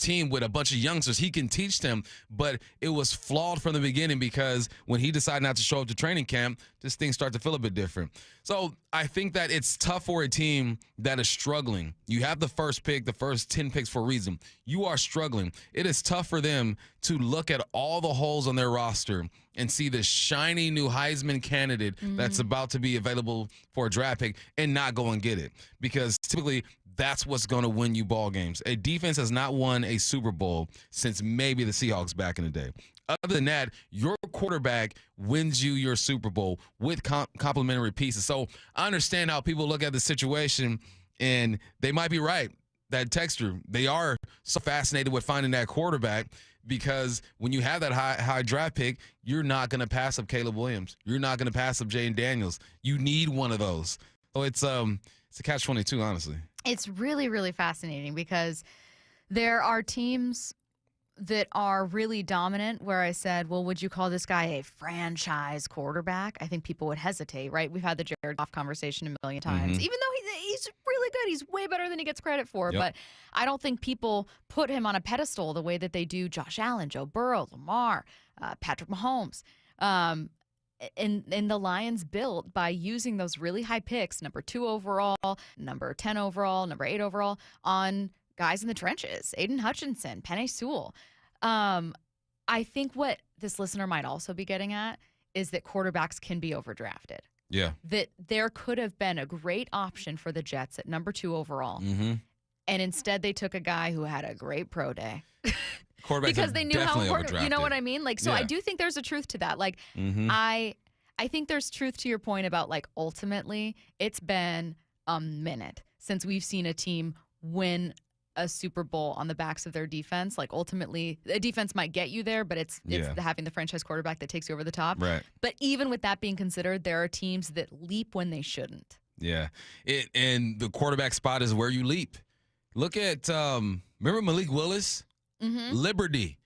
team with a bunch of youngsters. He can teach them, but it was flawed from the beginning because when he decided not to show up to training camp, this thing started to feel a bit different. So I think that it's tough for a team that is struggling. You have the first pick, the first 10 picks for a reason. You are struggling. It is tough for them to look at all the holes on their roster and see this shiny new Heisman candidate that's about to be available for a draft pick and not go and get it. Because typically that's what's going to win you ball games. A defense has not won a Super Bowl since maybe the Seahawks back in the day. Other than that, your quarterback wins you your Super Bowl with complementary pieces. So I understand how people look at the situation, and they might be right. That texter, they are so fascinated with finding that quarterback, because when you have that high draft pick, you're not going to pass up Caleb Williams. You're not going to pass up Jaden Daniels. You need one of those. So it's a catch-22, honestly. It's really, really fascinating because there are teams that are really dominant where I said, well, would you call this guy a franchise quarterback? I think people would hesitate, right? We've had the Jared Goff conversation a million times. Even though he's really good. He's way better than he gets credit for. But I don't think people put him on a pedestal the way that they do Josh Allen, Joe Burrow, Lamar, Patrick Mahomes. And the Lions built by using those really high picks, number 2 overall, number 10 overall, number 8 overall, on guys in the trenches, Aiden Hutchinson, Penei Sewell. I think what this listener might also be getting at is that quarterbacks can be overdrafted. Yeah. That there could have been a great option for the Jets at number 2 overall. And instead they took a guy who had a great pro day. Because they knew how important, you know what I mean? Like, so I do think there's a truth to that. Like, I think there's truth to your point about, like, ultimately it's been a minute since we've seen a team win a Super Bowl on the backs of their defense. Like, ultimately, the defense might get you there, but it's having the franchise quarterback that takes you over the top. Right. But even with that being considered, there are teams that leap when they shouldn't. Yeah. And the quarterback spot is where you leap. Look at, remember Malik Willis? Liberty.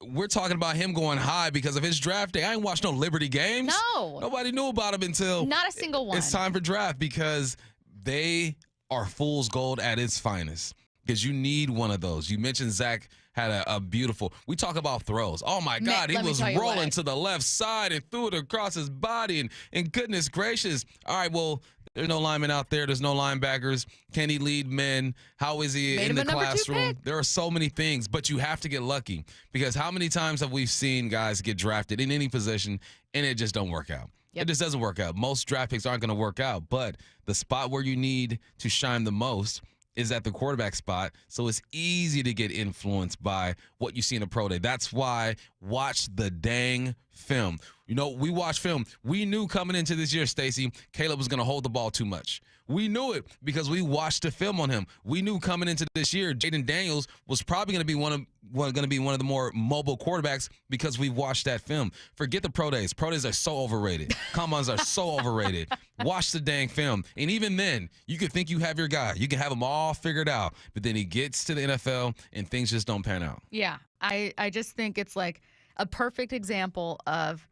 We're talking about him going high because of his draft day. I ain't watched no Liberty games. No. Nobody knew about him until not a single one. It's time for draft, because they are fool's gold at its finest. Because you need one of those. You mentioned Zach had a beautiful. We talk about throws. Oh my God, he was rolling to the left side and threw it across his body. And goodness gracious. All right, well, there's no linemen out there. There's no linebackers. Can he lead men? How is he in the classroom? There are so many things, but you have to get lucky, because how many times have we seen guys get drafted in any position and it just don't work out? It just doesn't work out. Most draft picks aren't going to work out, but the spot where you need to shine the most is at the quarterback spot. So it's easy to get influenced by what you see in a pro day. That's why watch the dang film. You know, we watch film. We knew coming into this year, Stacey, Caleb was going to hold the ball too much. We knew it because we watched the film on him. We knew coming into this year, Jaden Daniels was probably going to be one of the more mobile quarterbacks because we watched that film. Forget the pro days. Pro days are so overrated. Combines are so overrated. Watch the dang film. And even then, you could think you have your guy. You can have him all figured out. But then he gets to the NFL and things just don't pan out. Yeah. I just think it's like a perfect example of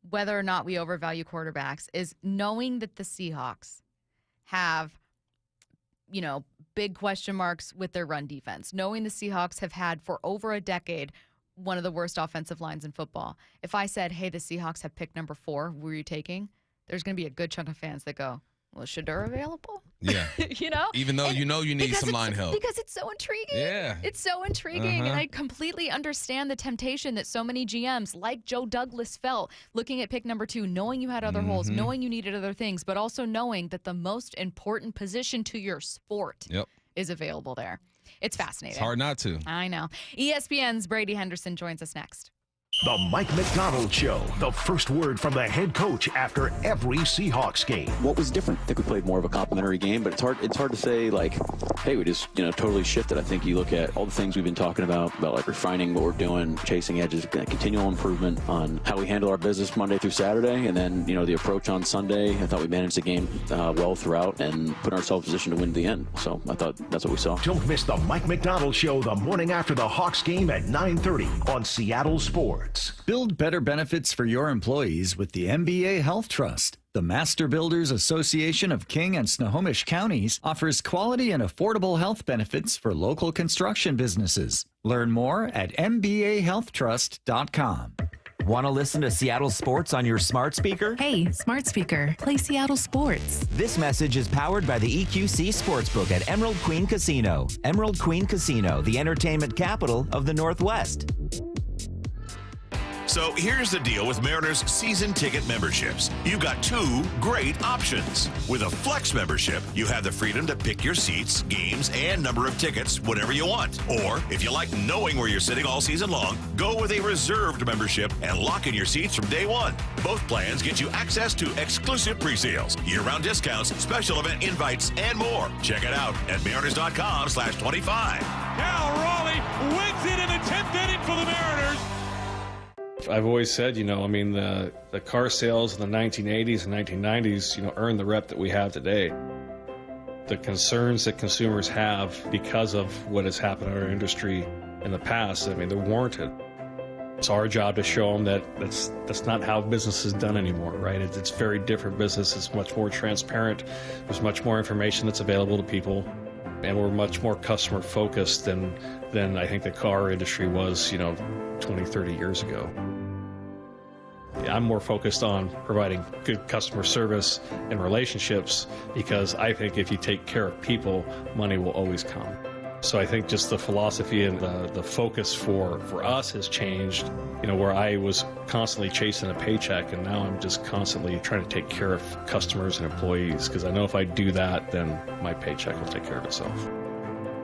whether or not we overvalue quarterbacks is knowing that the Seahawks have, you know, big question marks with their run defense, knowing the Seahawks have had for over a decade one of the worst offensive lines in football. If I said, hey, the Seahawks have pick number 4, who are you taking? There's going to be a good chunk of fans that go, well, is Shedeur available? Yeah. You know? Even though you need some line help. Because it's so intriguing. Yeah. It's so intriguing. And I completely understand the temptation that so many GMs, like Joe Douglas, felt looking at pick number 2, knowing you had other holes, knowing you needed other things, but also knowing that the most important position to your sport is available there. It's fascinating. It's hard not to. I know. ESPN's Brady Henderson joins us next. The Mike McDonald Show, the first word from the head coach after every Seahawks game. What was different? I think we played more of a complimentary game, but it's hard to say, like, hey, we just, totally shifted. I think you look at all the things we've been talking about like refining what we're doing, chasing edges, continual improvement on how we handle our business Monday through Saturday, and then, the approach on Sunday. I thought we managed the game well throughout and put ourselves in position to win at the end. So I thought that's what we saw. Don't miss the Mike McDonald Show the morning after the Hawks game at 9:30 on Seattle Sports. Build better benefits for your employees with the MBA Health Trust. The Master Builders Association of King and Snohomish Counties offers quality and affordable health benefits for local construction businesses. Learn more at mbahealthtrust.com. Want to listen to Seattle sports on your smart speaker? Hey, smart speaker, play Seattle sports. This message is powered by the EQC Sportsbook at Emerald Queen Casino. Emerald Queen Casino, the entertainment capital of the Northwest. So here's the deal with Mariners season ticket memberships. You've got two great options. With a Flex membership, you have the freedom to pick your seats, games, and number of tickets whenever you want. Or if you like knowing where you're sitting all season long, go with a reserved membership and lock in your seats from day one. Both plans get you access to exclusive pre-sales, year-round discounts, special event invites, and more. Check it out at mariners.com/25. Now Raleigh wins it in the 10th inning for the Mariners. I've always said, the car sales in the 1980s and 1990s, earned the rep that we have today. The concerns that consumers have because of what has happened in our industry in the past, they're warranted. It's our job to show them that that's not how business is done anymore, right? It's very different business. It's much more transparent. There's much more information that's available to people. And we're much more customer focused than I think the car industry was, 20, 30 years ago. I'm more focused on providing good customer service and relationships because I think if you take care of people, money will always come. So I think just the philosophy and the focus for us has changed, where I was constantly chasing a paycheck and now I'm just constantly trying to take care of customers and employees because I know if I do that, then my paycheck will take care of itself.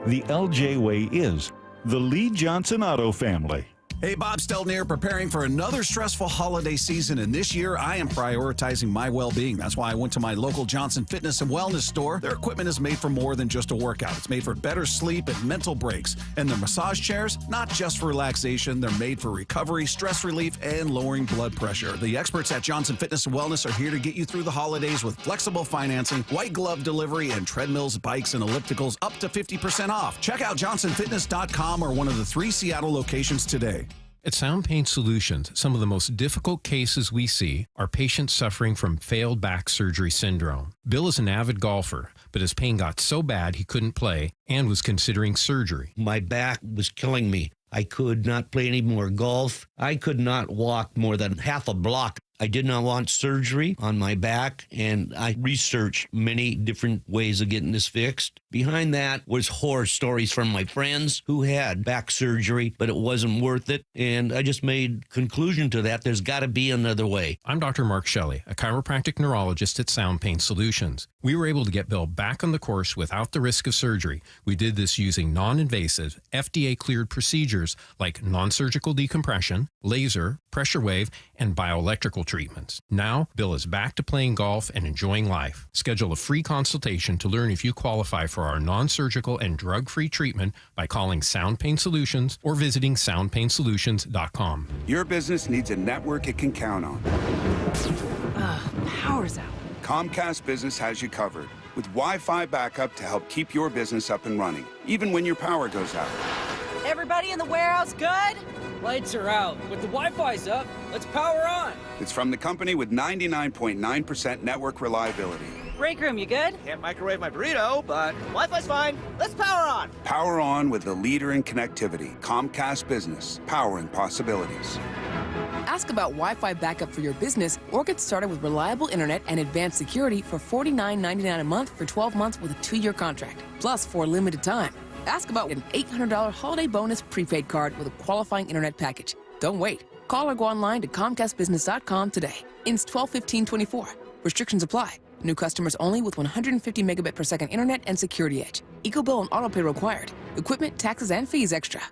The LJ way is the Lee Johnson Auto family. Hey, Bob Stelton here, preparing for another stressful holiday season, and this year I am prioritizing my well-being. That's why I went to my local Johnson Fitness and Wellness store. Their equipment is made for more than just a workout. It's made for better sleep and mental breaks. And their massage chairs, not just for relaxation, they're made for recovery, stress relief, and lowering blood pressure. The experts at Johnson Fitness and Wellness are here to get you through the holidays with flexible financing, white glove delivery, and treadmills, bikes, and ellipticals up to 50% off. Check out johnsonfitness.com or one of the 3 Seattle locations today. At Sound Pain Solutions, some of the most difficult cases we see are patients suffering from failed back surgery syndrome. Bill is an avid golfer, but his pain got so bad he couldn't play and was considering surgery. My back was killing me. I could not play any more golf. I could not walk more than half a block. I did not want surgery on my back, and I researched many different ways of getting this fixed. Behind that was horror stories from my friends who had back surgery, but it wasn't worth it, and I just made conclusion to that. There's got to be another way. I'm Dr. Mark Shelley, a chiropractic neurologist at Sound Pain Solutions. We were able to get Bill back on the course without the risk of surgery. We did this using non-invasive, FDA-cleared procedures like non-surgical decompression, laser, pressure wave, and bioelectrical treatments. Now, Bill is back to playing golf and enjoying life. Schedule a free consultation to learn if you qualify for our non-surgical and drug-free treatment by calling Sound Pain Solutions or visiting soundpainsolutions.com. Your business needs a network it can count on. Power's out. Comcast Business has you covered with Wi-Fi backup to help keep your business up and running, even when your power goes out. Everybody in the warehouse good? Lights are out, but the Wi-Fi's up. Let's power on. It's from the company with 99.9% network reliability. Break room, you good? Can't microwave my burrito, but Wi-Fi's fine. Let's power on. Power on with the leader in connectivity, Comcast Business, powering possibilities. Ask about Wi-Fi backup for your business or get started with reliable internet and advanced security for $49.99 a month for 12 months with a 2-year contract, plus for a limited time. Ask about an $800 holiday bonus prepaid card with a qualifying internet package. Don't wait. Call or go online to ComcastBusiness.com today. Ins 12/15/24. Restrictions apply. New customers only with 150 megabit per second internet and security edge. EcoBill and autopay required. Equipment, taxes, and fees extra.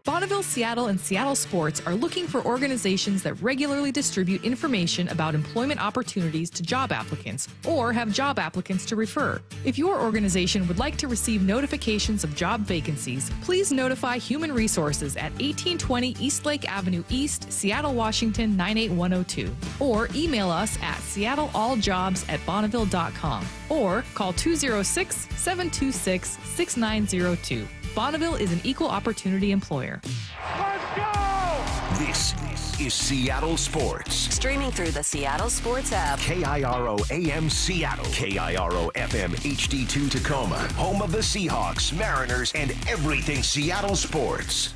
Bonneville, Seattle, and Seattle Sports are looking for organizations that regularly distribute information about employment opportunities to job applicants or have job applicants to refer. If your organization would like to receive notifications of job vacancies, please notify Human Resources at 1820 Eastlake Avenue East, Seattle, Washington 98102, or email us at seattlealljobs@bonneville.com or call 206-726-6902. Bonneville is an equal opportunity employer. Let's go! This is Seattle Sports. Streaming through the Seattle Sports app. KIRO AM Seattle. KIRO FM HD2 Tacoma. Home of the Seahawks, Mariners, and everything Seattle sports.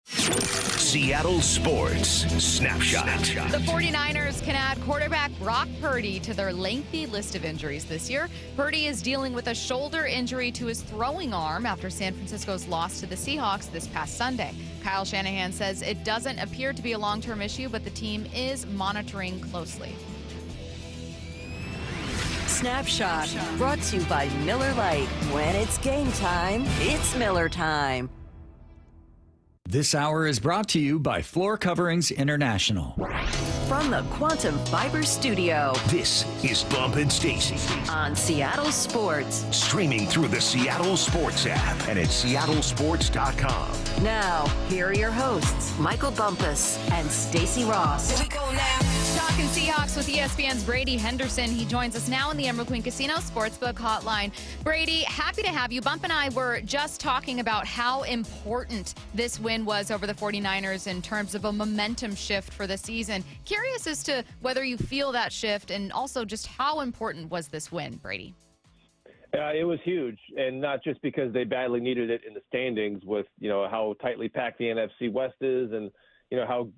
Seattle Sports Snapshot. The 49ers can add quarterback Brock Purdy to their lengthy list of injuries this year. Purdy is dealing with a shoulder injury to his throwing arm after San Francisco's loss to the Seahawks this past Sunday. Kyle Shanahan says it doesn't appear to be a long-term issue, but the team is monitoring closely. Snapshot, brought to you by Miller Lite. When it's game time, it's Miller time. This hour is brought to you by Floor Coverings International. From the Quantum Fiber Studio, this is Bump and Stacy on Seattle Sports. Streaming through the Seattle Sports app and at seattlesports.com. Now, here are your hosts, Michael Bumpus and Stacy Ross. Here we go now. Talking Seahawks with ESPN's Brady Henderson. He joins us now in the Emerald Queen Casino Sportsbook Hotline. Brady, happy to have you. Bump and I were just talking about how important this win was over the 49ers in terms of a momentum shift for the season. Curious as to whether you feel that shift and also just how important was this win, Brady? It was huge, and not just because they badly needed it in the standings with, how tightly packed the NFC West is and, how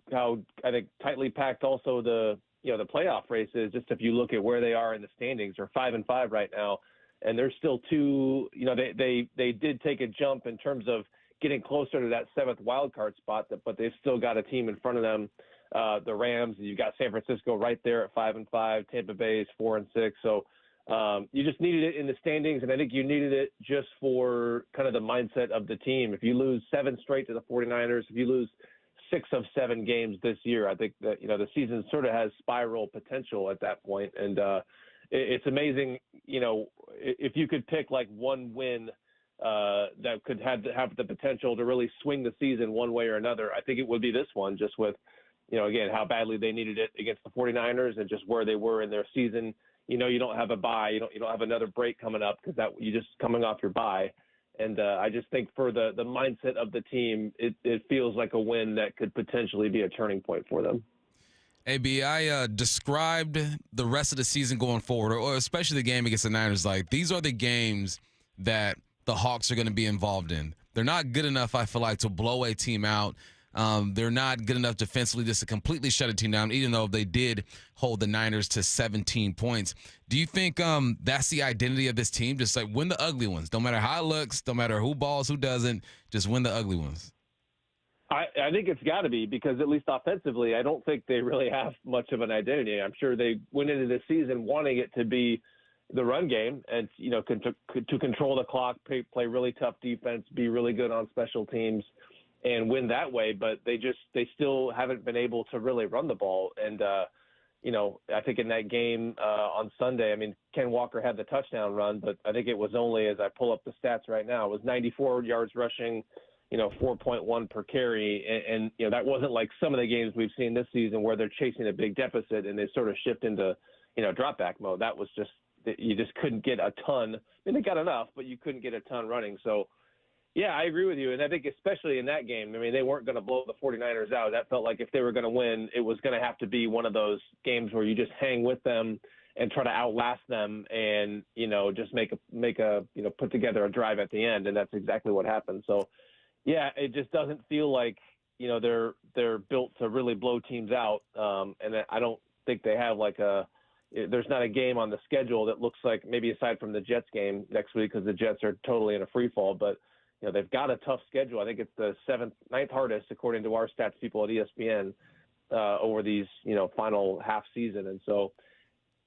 I think tightly packed also the playoff race is. Just if you look at where they are in the standings, they're 5-5 right now, and they're still they did take a jump in terms of getting closer to that seventh wild card spot, but they've still got a team in front of them, the Rams. You've got San Francisco right there at 5-5. Tampa Bay is 4-6. So you just needed it in the standings, and I think you needed it just for kind of the mindset of the team. If you lose 7 straight to the 49ers, if you lose 6 of 7 games this year, I think that, the season sort of has spiral potential at that point. And it's amazing, if you could pick like one win that could have the potential to really swing the season one way or another, I think it would be this one, just with, again, how badly they needed it against the 49ers and just where they were in their season. You don't have a bye. You don't have another break coming up because you just coming off your bye. And I just think for the mindset of the team, it feels like a win that could potentially be a turning point for them. AB, I described the rest of the season going forward, or especially the game against the Niners, like these are the games that the Hawks are going to be involved in. They're not good enough, I feel like, to blow a team out. They're not good enough defensively just to completely shut a team down, even though they did hold the Niners to 17 points. Do you think that's the identity of this team? Just like win the ugly ones. No matter how it looks, no matter who balls, who doesn't, just win the ugly ones. I think it's got to be, because at least offensively, I don't think they really have much of an identity. I'm sure they went into the season wanting it to be the run game and, to control the clock, play really tough defense, be really good on special teams, and win that way, but they still haven't been able to really run the ball. And, I think in that game on Sunday, Ken Walker had the touchdown run, but I think it was only, as I pull up the stats right now, it was 94 yards rushing, 4.1 per carry. And that wasn't like some of the games we've seen this season where they're chasing a big deficit and they sort of shift into, drop back mode. That was just, you just couldn't get a ton. They got enough, but you couldn't get a ton running. So, yeah, I agree with you. And I think especially in that game, they weren't going to blow the 49ers out. That felt like if they were going to win, it was going to have to be one of those games where you just hang with them and try to outlast them and, just make a put together a drive at the end. And that's exactly what happened. So, yeah, it just doesn't feel like, they're built to really blow teams out. And I don't think they have there's not a game on the schedule that looks like, maybe aside from the Jets game next week, because the Jets are totally in a free fall, but they've got a tough schedule. I think it's the 9th hardest, according to our stats people at ESPN, over these, final half season. And so,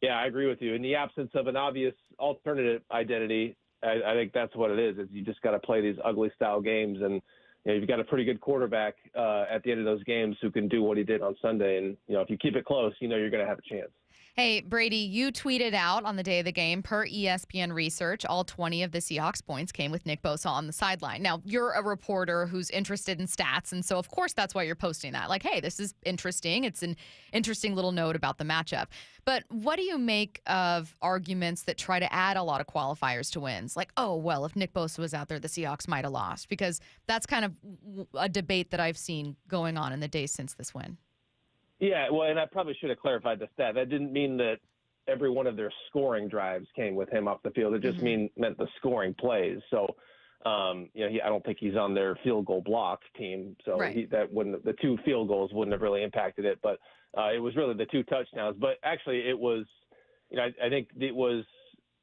Yeah, I agree with you. In the absence of an obvious alternative identity, I think that's what it is you just got to play these ugly style games. And you've got a pretty good quarterback at the end of those games who can do what he did on Sunday. And, if you keep it close, you're going to have a chance. Hey, Brady, you tweeted out on the day of the game, per ESPN research, all 20 of the Seahawks points came with Nick Bosa on the sideline. Now, you're a reporter who's interested in stats, and so, of course, that's why you're posting that. Like, hey, this is interesting. It's an interesting little note about the matchup. But what do you make of arguments that try to add a lot of qualifiers to wins? Like, oh, well, if Nick Bosa was out there, the Seahawks might have lost. Because that's kind of a debate that I've seen going on in the days since this win. Yeah, well, and I probably should have clarified the stat. That didn't mean that every one of their scoring drives came with him off the field. It just meant the scoring plays. So, I don't think he's on their field goal block team. So right. The 2 field goals wouldn't have really impacted it. But it was really the 2 touchdowns. But actually, it was, I think it was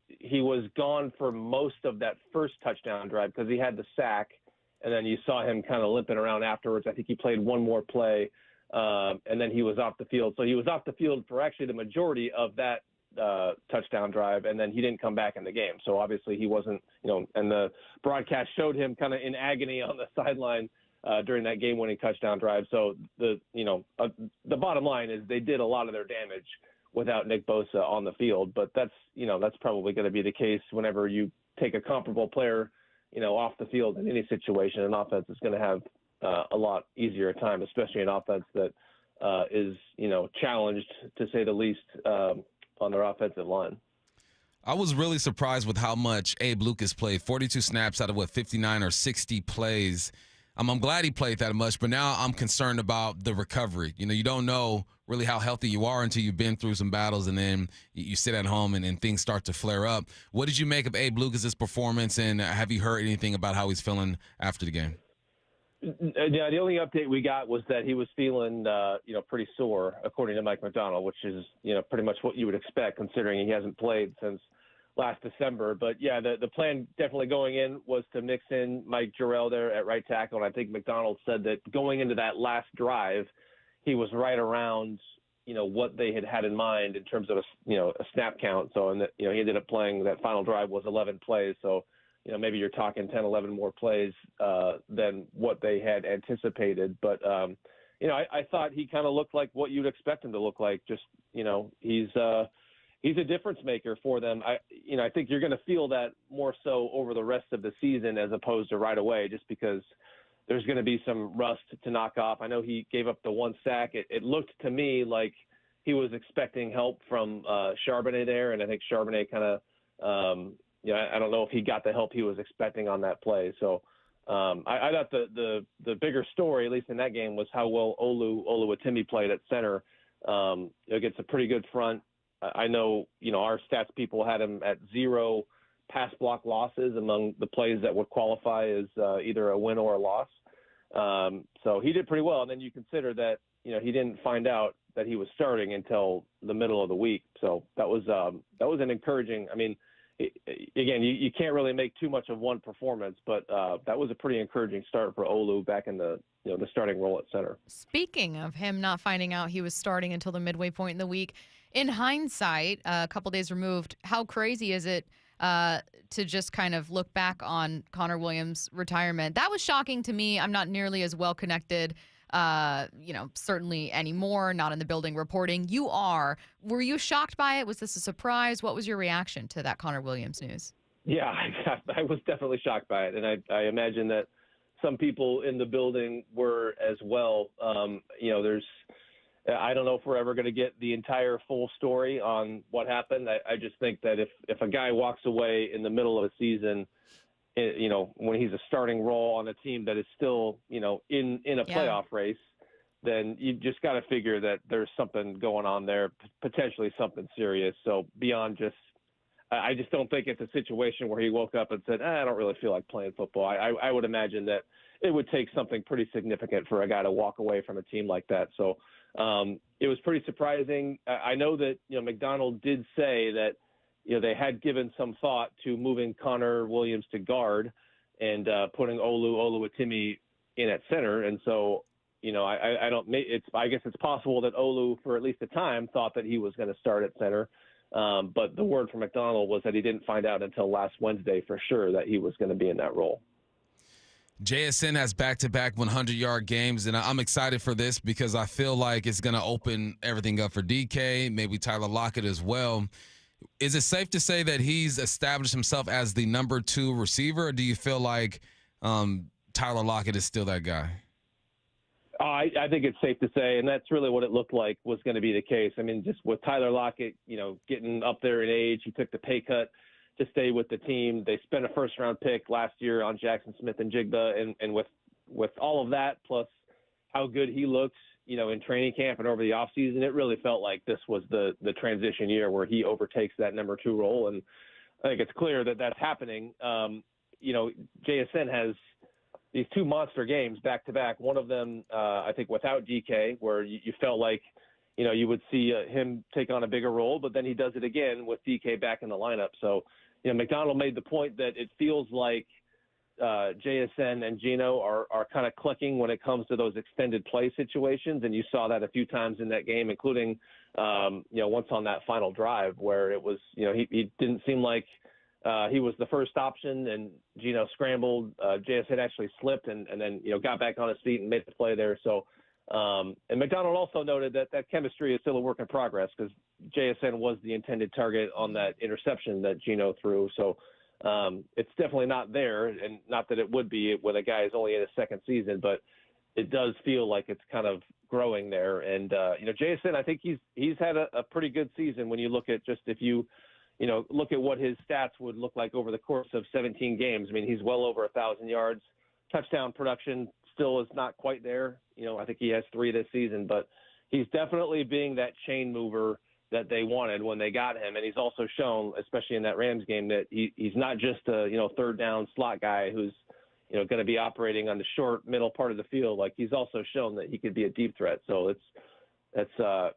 he was gone for most of that first touchdown drive because he had the sack, and then you saw him kind of limping around afterwards. I think he played one more play. And then he was off the field. So he was off the field for actually the majority of that touchdown drive, and then he didn't come back in the game. So obviously he wasn't, and the broadcast showed him kind of in agony on the sideline during that game-winning touchdown drive. So the bottom line is they did a lot of their damage without Nick Bosa on the field. But that's probably going to be the case whenever you take a comparable player, off the field in any situation. An offense is going to have a lot easier time, especially an offense that is, challenged, to say the least, on their offensive line. I was really surprised with how much Abe Lucas played. 42 snaps out of, 59 or 60 plays. I'm glad he played that much, but now I'm concerned about the recovery. You don't know really how healthy you are until you've been through some battles, and then you sit at home and things start to flare up. What did you make of Abe Lucas's performance, and have you heard anything about how he's feeling after the game? Yeah, the only update we got was that he was feeling, pretty sore, according to Mike McDonald, which is, pretty much what you would expect considering he hasn't played since last December. But, yeah, the plan definitely going in was to mix in Mike Jarrell there at right tackle. And I think McDonald said that going into that last drive, he was right around, what they had in mind in terms of, a snap count. So, and he ended up playing that final drive was 11 plays. So, maybe you're talking 10, 11 more plays than what they had anticipated. But, I thought he kind of looked like what you'd expect him to look like. Just, he's a difference maker for them. I think you're going to feel that more so over the rest of the season as opposed to right away, just because there's going to be some rust to knock off. I know he gave up the 1 sack. It looked to me like he was expecting help from Charbonnet there, and I think Charbonnet kind of I don't know if he got the help he was expecting on that play. So I thought the bigger story, at least in that game, was how well Oluwatimi played at center. Against a pretty good front. I know, our stats people had him at 0 pass block losses among the plays that would qualify as either a win or a loss. So he did pretty well. And then you consider that, he didn't find out that he was starting until the middle of the week. So that was an encouraging, again, you can't really make too much of one performance, but that was a pretty encouraging start for Olu back in the starting role at center. Speaking of him not finding out he was starting until the midway point in the week, in hindsight, a couple days removed, how crazy is it to just kind of look back on Connor Williams' retirement? That was shocking to me. I'm not nearly as well connected, certainly anymore, not in the building reporting. You are. Were you shocked by it? Was this a surprise? What was your reaction to that Connor Williams news? Yeah, I was definitely shocked by it. And I imagine that some people in the building were as well. I don't know if we're ever going to get the entire full story on what happened. I just think that if a guy walks away in the middle of a season, when he's a starting role on a team that is still, in a playoff race, then you just got to figure that there's something going on there, potentially something serious. So beyond I just don't think it's a situation where he woke up and said, I don't really feel like playing football. I would imagine that it would take something pretty significant for a guy to walk away from a team like that. So it was pretty surprising. I know that, McDonald did say that, they had given some thought to moving Connor Williams to guard and putting Oluwatimi in at center. And so, I guess it's possible that Olu, for at least a time, thought that he was going to start at center. But the word from McDonald was that he didn't find out until last Wednesday for sure that he was going to be in that role. JSN has back-to-back 100-yard games, and I'm excited for this because I feel like it's going to open everything up for DK, maybe Tyler Lockett as well. Is it safe to say that he's established himself as the number 2 receiver, or do you feel like Tyler Lockett is still that guy? I think it's safe to say, and that's really what it looked like was going to be the case. I mean, just with Tyler Lockett, getting up there in age, he took the pay cut to stay with the team. They spent a first-round pick last year on Jackson Smith and Jigba, and with all of that, plus how good he looked, in training camp and over the offseason, it really felt like this was the transition year where he overtakes that number 2 role, and I think it's clear that that's happening. JSN has these 2 monster games back-to-back, one of them, I think, without DK, where you felt like, you would see him take on a bigger role, but then he does it again with DK back in the lineup. So, McDonald made the point that it feels like JSN and Geno are kind of clicking when it comes to those extended play situations, and you saw that a few times in that game, including, once on that final drive where it was, he didn't seem like he was the first option, and Geno scrambled. JSN actually slipped and then, got back on his feet and made the play there. So, and McDonald also noted that chemistry is still a work in progress because JSN was the intended target on that interception that Geno threw. So it's definitely not there, and not that it would be when a guy is only in his second season, but it does feel like it's kind of growing there. And, JSN, I think he's had a pretty good season when you look at just if you look at what his stats would look like over the course of 17 games. I mean, he's well over 1,000 yards. Touchdown production still is not quite there. I think he has 3 this season, but he's definitely being that chain mover that they wanted when they got him. And he's also shown, especially in that Rams game, that he's not just a, third down slot guy who's, going to be operating on the short middle part of the field. Like, he's also shown that he could be a deep threat. So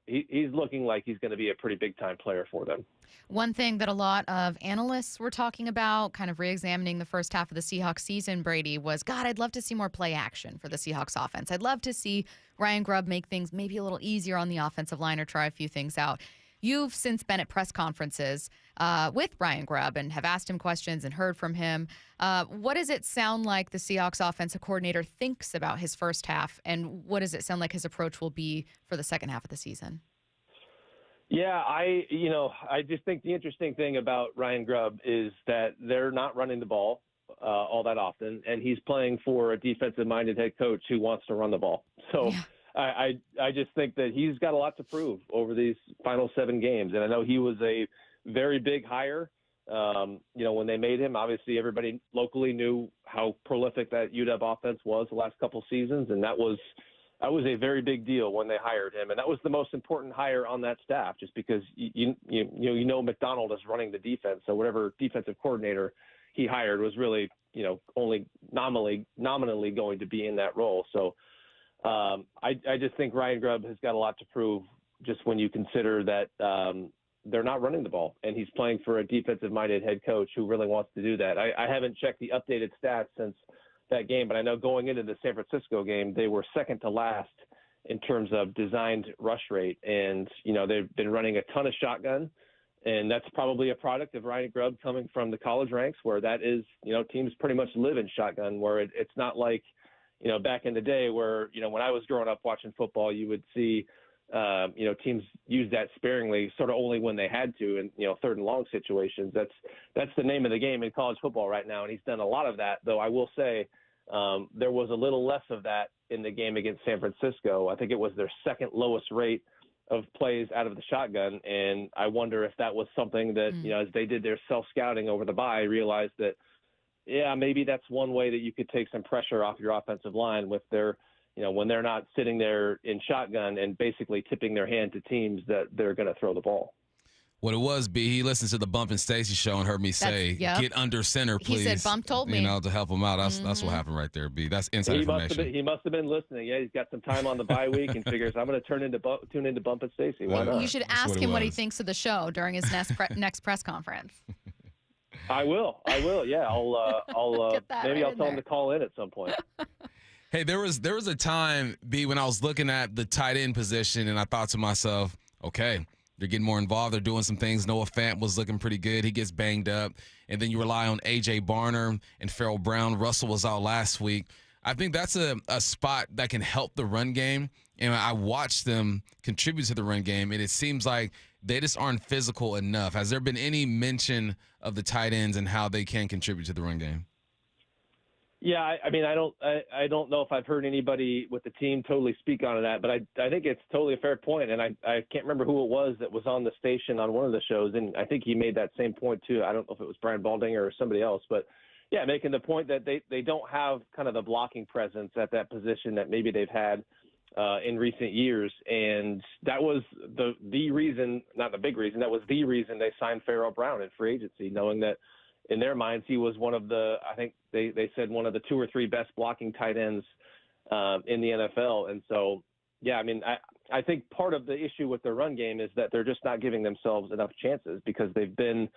he's looking like he's going to be a pretty big time player for them. One thing that a lot of analysts were talking about, kind of re-examining the first half of the Seahawks season, Brady, was, God, I'd love to see more play action for the Seahawks offense. I'd love to see Ryan Grubb make things maybe a little easier on the offensive line or try a few things out. You've since been at press conferences with Ryan Grubb and have asked him questions and heard from him. What does it sound like the Seahawks offensive coordinator thinks about his first half, and what does it sound like his approach will be for the second half of the season? Yeah, I just think the interesting thing about Ryan Grubb is that they're not running the ball all that often, and he's playing for a defensive-minded head coach who wants to run the ball. So yeah. I just think that he's got a lot to prove over these final 7 games. And I know he was a very big hire. When they made him, obviously everybody locally knew how prolific that UW offense was the last couple seasons. And that was a very big deal when they hired him. And that was the most important hire on that staff, just because McDonald is running the defense. So whatever defensive coordinator he hired was really, only nominally going to be in that role. So, I just think Ryan Grubb has got a lot to prove just when you consider that they're not running the ball, and he's playing for a defensive-minded head coach who really wants to do that. I haven't checked the updated stats since that game, but I know going into the San Francisco game, they were second to last in terms of designed rush rate, and, they've been running a ton of shotgun, and that's probably a product of Ryan Grubb coming from the college ranks where that is, teams pretty much live in shotgun, where it's not like, back in the day where, when I was growing up watching football, you would see, teams use that sparingly, sort of only when they had to, and, third and long situations. That's the name of the game in college football right now. And he's done a lot of that, though I will say there was a little less of that in the game against San Francisco. I think it was their second lowest rate of plays out of the shotgun. And I wonder if that was something that, as they did their self-scouting over the bye, realized that, yeah, maybe that's one way that you could take some pressure off your offensive line with their, when they're not sitting there in shotgun and basically tipping their hand to teams that they're going to throw the ball. What it was, B, he listened to the Bump and Stacy show and heard me say, get under center, please. He said, Bump told me. To help him out. That's what happened right there, B. That's inside information. He must have been listening. Yeah, he's got some time on the bye week and figures, I'm going to tune into Bump and Stacy. Why not? You should ask him what he thinks of the show during his next press conference. I will. Yeah, I'll maybe I'll tell him to call in at some point. Hey, there was a time, B, when I was looking at the tight end position, and I thought to myself, okay, They're getting more involved. They're doing some things. Noah Fant was looking pretty good. He gets banged up. And then you rely on A.J. Barner and Farrell Brown. Russell was out last week. I think that's a spot that can help the run game. And I watched them contribute to the run game, and it seems like they just aren't physical enough. Has there been any mention of the tight ends and how they can contribute to the run game? Yeah, I mean, I don't know if I've heard anybody with the team totally speak on that, but I think it's totally a fair point, and I can't remember who it was that was on the station on one of the shows, and I think he made that same point too. I don't know if it was Brian Baldinger or somebody else, but yeah, making the point that they don't have kind of the blocking presence at that position that maybe they've had in recent years, and that was the reason, not the big reason, that was the reason they signed Farrell Brown in free agency, knowing that in their minds he was one of the, I think they said one of the 2 or 3 best blocking tight ends in the NFL. And so, yeah, I mean, I think part of the issue with their run game is that they're just not giving themselves enough chances because they've been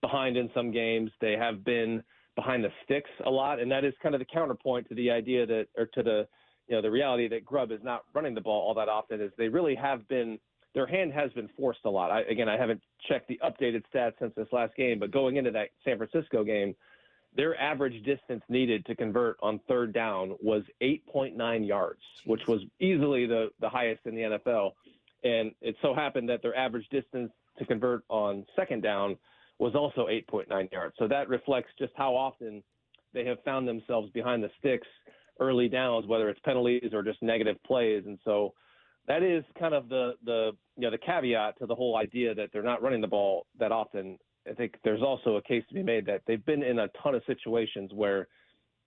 behind in some games. They have been behind the sticks a lot, and that is kind of the counterpoint to the idea that, or to the, the reality that Grubb is not running the ball all that often, is they really have been, their hand has been forced a lot. I haven't checked the updated stats since this last game, but going into that San Francisco game, their average distance needed to convert on third down was 8.9 yards, which was easily the highest in the NFL. And it so happened that their average distance to convert on second down was also 8.9 yards. So that reflects just how often they have found themselves behind the sticks early downs, whether it's penalties or just negative plays. And so that is kind of the caveat to the whole idea that they're not running the ball that often. I think there's also a case to be made that they've been in a ton of situations where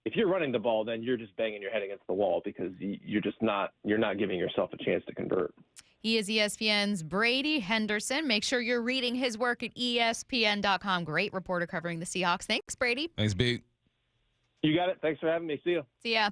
if you're running the ball, then you're just banging your head against the wall because you're not giving yourself a chance to convert. He is ESPN's Brady Henderson. Make sure you're reading his work at ESPN.com. Great reporter covering the Seahawks. Thanks, Brady. Thanks, Big. You got it. Thanks for having me. See you. See ya.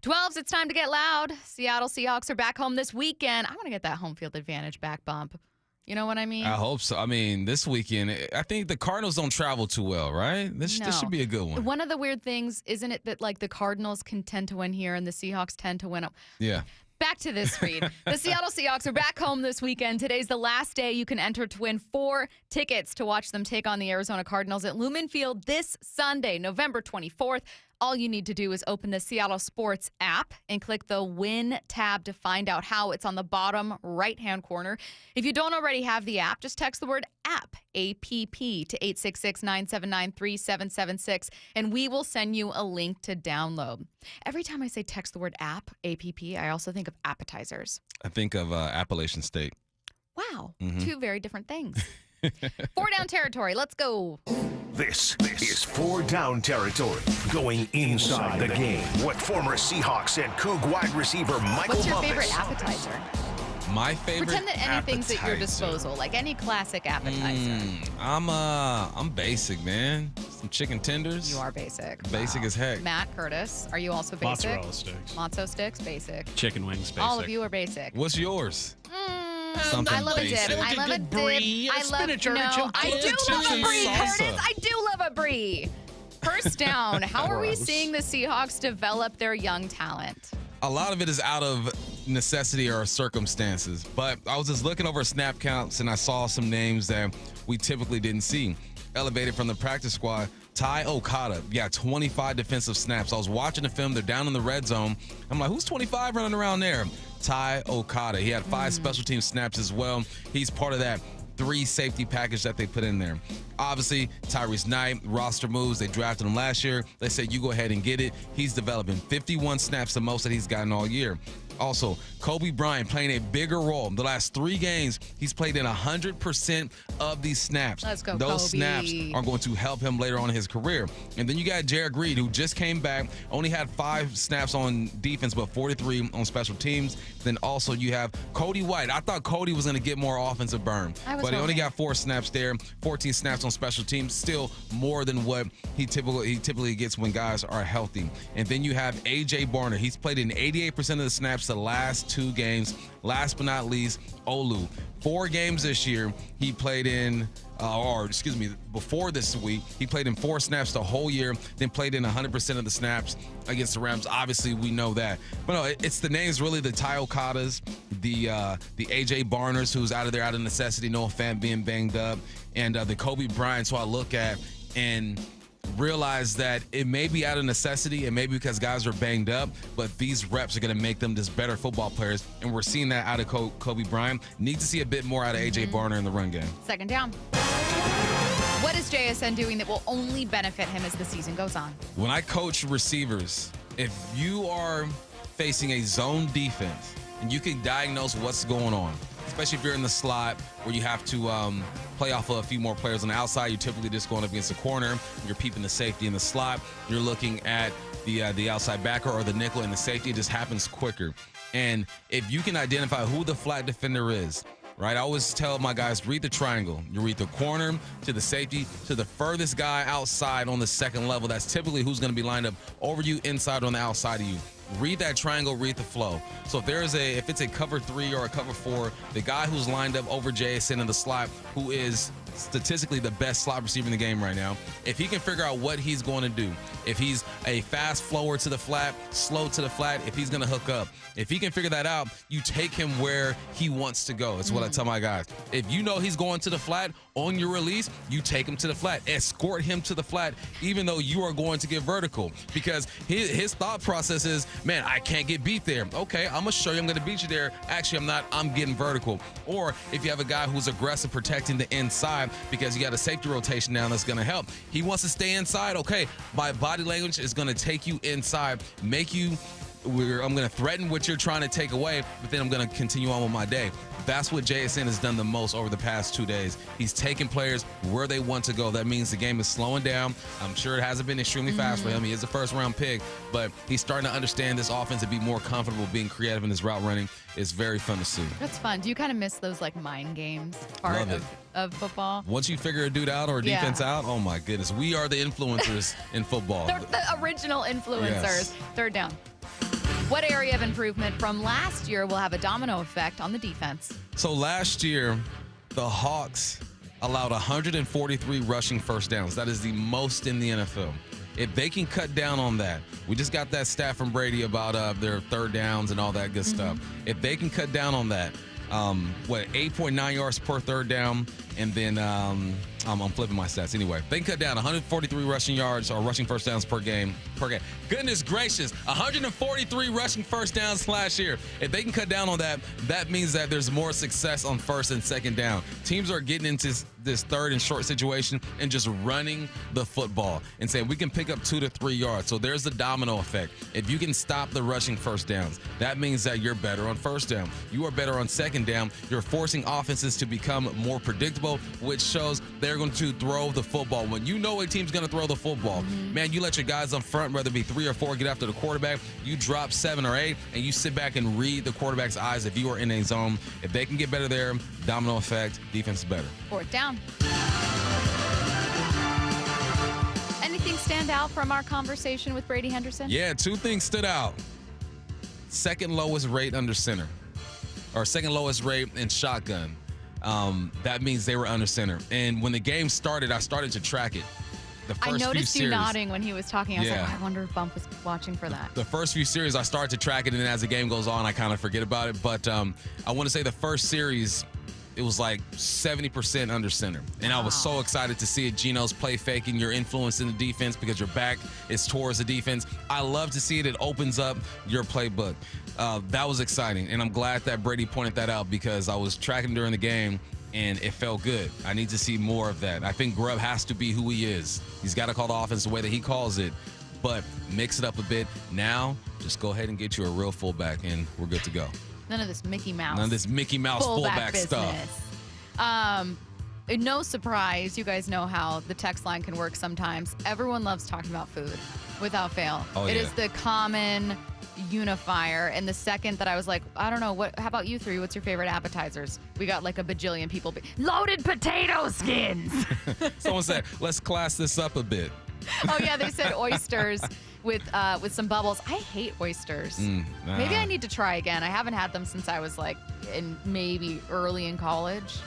12s, it's time to get loud. Seattle Seahawks are back home this weekend. I want to get that home field advantage back bump. You know what I mean? I hope so. I mean, this weekend, I think the Cardinals don't travel too well, right? This should be a good one. One of the weird things, isn't it, that like the Cardinals can tend to win here and the Seahawks tend to win up? Yeah. Back to this read. The Seattle Seahawks are back home this weekend. Today's the last day you can enter to win 4 tickets to watch them take on the Arizona Cardinals at Lumen Field this Sunday, November 24th. All you need to do is open the Seattle Sports app and click the Win tab to find out how. It's on the bottom right-hand corner. If you don't already have the app, just text the word app, A-P-P, to 866-979-3776, and we will send you a link to download. Every time I say text the word app, A-P-P, I also think of appetizers. I think of Appalachian State. Wow, 2 very different things. 4 down territory. Let's go. This is 4 down territory. Going inside the game with former Seahawks and Coug wide receiver Michael What's your Bumpus. favorite appetizer? My favorite Pretend that anything's appetizer. at your disposal, like any classic appetizer. I'm basic, man. Some chicken tenders. You are basic. Basic as heck. Matt Curtis, are you also basic? Mozzarella sticks. Mozzo sticks, basic. Chicken wings, basic. All of you are basic. What's yours? I love a dip. I love a dip. I love I do love a brie, Curtis. I do love a brie. First down. How are we seeing the Seahawks develop their young talent? A lot of it is out of necessity or circumstances, but I was just looking over snap counts and I saw some names that we typically didn't see. Elevated from the practice squad, Ty Okada, 25 defensive snaps. I was watching the film. They're down in the red zone. I'm like, who's 25 running around there? Ty Okada. He had 5 special team snaps as well. He's part of that 3 safety package that they put in there. Obviously, Tyrese Knight, roster moves. They drafted him last year. They said, you go ahead and get it. He's developing 51 snaps, the most that he's gotten all year. Also, Kobe Bryant playing a bigger role. The last 3 games, he's played in 100% of these snaps. Let's go, Those Kobe. snaps are going to help him later on in his career. And then you got Jared Reed, who just came back, only had 5 snaps on defense, but 43 on special teams. Then also you have Cody White. I thought Cody was going to get more offensive burn, but he only got 4 snaps there, 14 snaps on special teams, still more than what he typically gets when guys are healthy. And then you have A.J. Barner. He's played in 88% of the snaps the last 2 games. Last but not least, Olu. 4 games this year. He played in before this week, he played in 4 snaps the whole year, then played in 100% of the snaps against the Rams. Obviously, we know that. But no, it's the names really, the Ty Okadas, the A.J. Barners, who's out of there out of necessity, Noah Fant being banged up, and the Kobe Bryant, who I look at and realize that it may be out of necessity, it may be because guys are banged up, but these reps are going to make them just better football players, and we're seeing that out of Kobe Bryant. Need to see a bit more out of A.J. Barner in the run game. Second down. What is JSN doing that will only benefit him as the season goes on? When I coach receivers, if you are facing a zone defense and you can diagnose what's going on, especially if you're in the slot where you have to play off of a few more players on the outside, you're typically just going up against the corner, you're peeping the safety in the slot, you're looking at the outside backer or the nickel and the safety. It just happens quicker. And if you can identify who the flat defender is, right? I always tell my guys, read the triangle. You read the corner to the safety to the furthest guy outside on the second level. That's typically who's going to be lined up over you, inside, on the outside of you. Read that triangle, read the flow. So if it's a cover 3 or a cover 4, the guy who's lined up over JSN in the slot, who is statistically the best slot receiver in the game right now, if he can figure out what he's going to do, if he's a fast flower to the flat, slow to the flat, if he's going to hook up, if he can figure that out, you take him where he wants to go. That's what I tell my guys. If you know he's going to the flat on your release, you take him to the flat. Escort him to the flat, even though you are going to get vertical, because his thought process is, man, I can't get beat there. Okay, I'm going to show you I'm going to beat you there. Actually, I'm not. I'm getting vertical. Or if you have a guy who's aggressive protecting the inside because you got a safety rotation down, that's going to help. He wants to stay inside. Okay, my body language is going to take you inside, make you I'm going to threaten what you're trying to take away, but then I'm going to continue on with my day. That's what JSN has done the most over the past 2 days. He's taking players where they want to go. That means the game is slowing down. I'm sure it hasn't been extremely fast for him. He is a first-round pick, but he's starting to understand this offense and be more comfortable being creative in his route running. It's very fun to see. That's fun. Do you kind of miss those like mind games part of football? Once you figure a dude out or a defense out, oh my goodness. We are the influencers in football. They're the original influencers. Yes. Third down. What area of improvement from last year will have a domino effect on the defense? So last year, the Hawks allowed 143 rushing first downs. That is the most in the NFL. If they can cut down on that, we just got that stat from Brady about their third downs and all that good stuff. If they can cut down on that, 8.9 yards per third down, and then I'm flipping my stats anyway. They can cut down 143 rushing yards or rushing first downs per game. Goodness gracious, 143 rushing first downs last year. If they can cut down on that, that means that there's more success on first and second down. Teams are getting into this third and short situation and just running the football and saying we can pick up 2 to 3 yards. So there's the domino effect. If you can stop the rushing first downs, that means that you're better on first down. You are better on second down. You're forcing offenses to become more predictable, which shows they're going to throw the football. When you know a team's going to throw the football, man, you let your guys up front, whether it be 3 or 4, get after the quarterback. You drop 7 or 8, and you sit back and read the quarterback's eyes if you are in a zone. If they can get better there, domino effect, defense is better. Fourth down. Anything stand out from our conversation with Brady Henderson? Yeah, 2 things stood out. Second lowest rate under center, or second lowest rate in shotgun. That means they were under center. And when the game started, I started to track it. I noticed you nodding when he was talking. I was like, I wonder if Bump was watching for that. The first few series, I started to track it, and then as the game goes on, I kind of forget about it. But I want to say the first series, it was like 70% under center. And I was so excited to see it. Geno's play faking, your influence in the defense because your back is towards the defense. I love to see it. It opens up your playbook. That was exciting. And I'm glad that Brady pointed that out because I was tracking during the game and it felt good. I need to see more of that. I think Grubb has to be who he is. He's got to call the offense the way that he calls it, but mix it up a bit. Now, just go ahead and get you a real fullback and we're good to go. None of this Mickey Mouse. None of this Mickey Mouse fullback stuff. No surprise, you guys know how the text line can work sometimes. Everyone loves talking about food without fail. It is the common unifier. And the second that I was like, I don't know, how about you three? What's your favorite appetizers? We got like a bajillion people. Loaded potato skins. Someone said, let's class this up a bit. Oh yeah, they said oysters with some bubbles. I hate oysters. Maybe I need to try again. I haven't had them since I was like maybe early in college.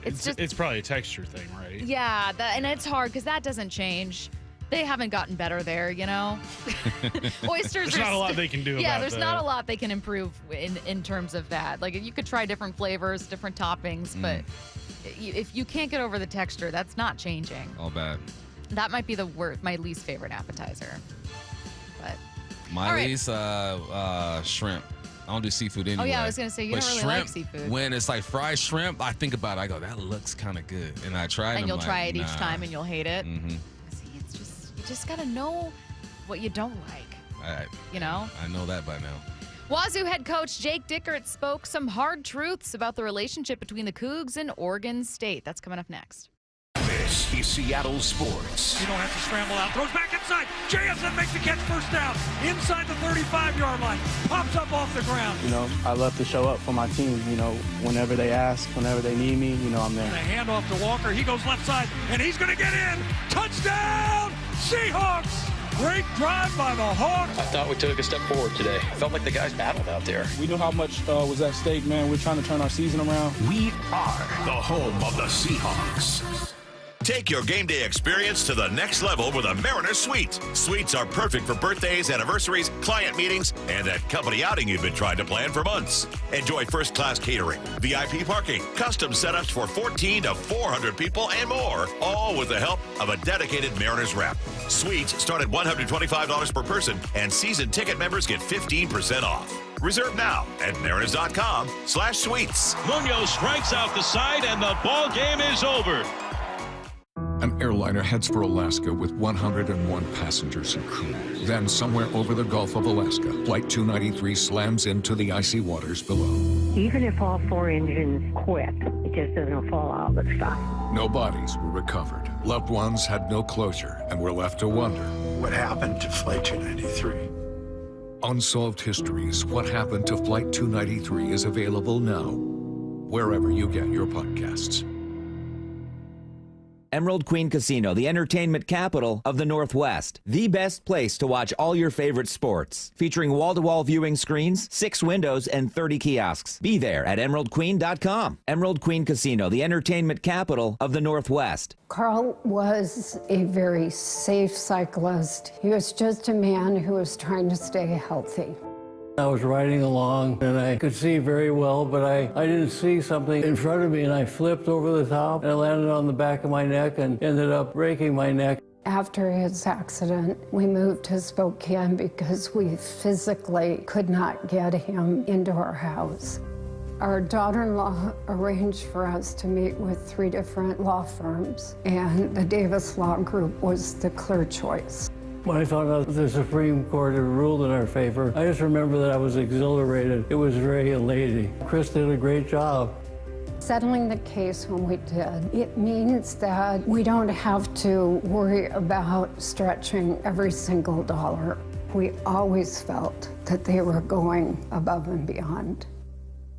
It's probably a texture thing, right? Yeah, and it's hard because that doesn't change. They haven't gotten better there, you know? Oysters There's not a lot they can do Yeah, about there's that. not a lot they can improve in terms of that. Like, you could try different flavors, different toppings, but if you can't get over the texture, that's not changing. All bad. That might be my least favorite appetizer. But My least, shrimp. I don't do seafood anyway. Oh, yeah, I was going to say, you But don't really shrimp, like seafood. When it's like fried shrimp, I think about it. I go, that looks kind of good. And I try it. And you'll I'm try like, it each nah. time and you'll hate it. Mm-hmm. See, it's just, you just got to know what you don't like, you know? I know that by now. Wazoo head coach Jake Dickert spoke some hard truths about the relationship between the Cougs and Oregon State. That's coming up next. This is Seattle Sports. You don't have to scramble out. Throws back inside. JSN makes the catch, first down. Inside the 35-yard line. Pops up off the ground. You know, I love to show up for my team. You know, whenever they ask, whenever they need me, you know, I'm there. And a handoff to Walker. He goes left side, and he's going to get in. Touchdown, Seahawks. Great drive by the Hawks. I thought we took a step forward today. Felt like the guys battled out there. We knew how much was at stake, man. We're trying to turn our season around. We are the home of the Seahawks. Take your game day experience to the next level with a Mariner Suite. Suites are perfect for birthdays, anniversaries, client meetings, and that company outing you've been trying to plan for months. Enjoy first-class catering, VIP parking, custom setups for 14 to 400 people, and more, all with the help of a dedicated Mariners rep. Suites start at $125 per person, and season ticket members get 15% off. Reserve now at mariners.com/suites. Munoz strikes out the side, and the ball game is over. An airliner heads for Alaska with 101 passengers and crew. Then, somewhere over the Gulf of Alaska, Flight 293 slams into the icy waters below. Even if all 4 engines quit, it just doesn't fall out of the sky. No bodies were recovered. Loved ones had no closure and were left to wonder. What happened to Flight 293? Unsolved Histories, What Happened to Flight 293 is available now, wherever you get your podcasts. Emerald Queen Casino, the entertainment capital of the Northwest. The best place to watch all your favorite sports. Featuring wall-to-wall viewing screens, 6 windows, and 30 kiosks. Be there at emeraldqueen.com. Emerald Queen Casino, the entertainment capital of the Northwest. Carl was a very safe cyclist. He was just a man who was trying to stay healthy. I was riding along and I could see very well, but I didn't see something in front of me, and I flipped over the top and I landed on the back of my neck and ended up breaking my neck. After his accident, we moved to Spokane because we physically could not get him into our house. Our daughter-in-law arranged for us to meet with 3 different law firms, and the Davis Law Group was the clear choice. When I found out the Supreme Court had ruled in our favor, I just remember that I was exhilarated. It was very elating. Chris did a great job. Settling the case when we did, it means that we don't have to worry about stretching every single dollar. We always felt that they were going above and beyond.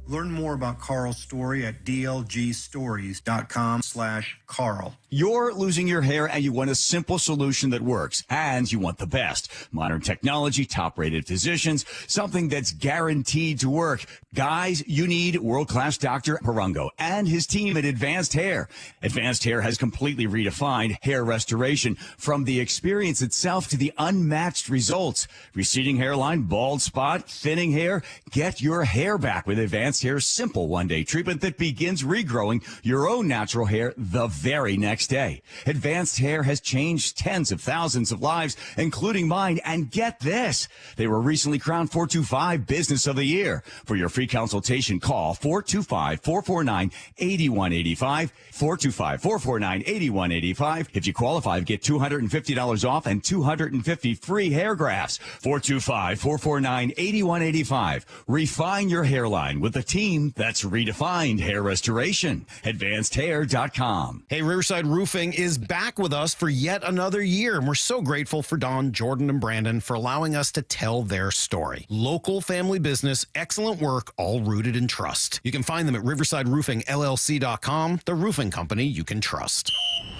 Learn more about Carl's story at dlgstories.com/Carl. You're losing your hair and you want a simple solution that works, and you want the best. Modern technology, top-rated physicians, something that's guaranteed to work. Guys, you need world-class Dr. Parango and his team at Advanced Hair. Advanced Hair has completely redefined hair restoration, from the experience itself to the unmatched results. Receding hairline, bald spot, thinning hair. Get your hair back with Advanced Hair's simple one-day treatment that begins regrowing your own natural hair the very next day. Advanced Hair has changed tens of thousands of lives, including mine. And get this, they were recently crowned 425 Business of the Year. For your free consultation, call 425-449-8185. 425-449-8185. If you qualify, get $250 off and $250 free hair grafts. 425-449-8185. Refine your hairline with a team that's redefined hair restoration. AdvancedHair.com. Hey, Riverside Roofing is back with us for yet another year, and we're so grateful for Don, Jordan, and Brandon for allowing us to tell their story. Local family business, excellent work, all rooted in trust. You can find them at riversideroofingllc.com, the roofing company you can trust.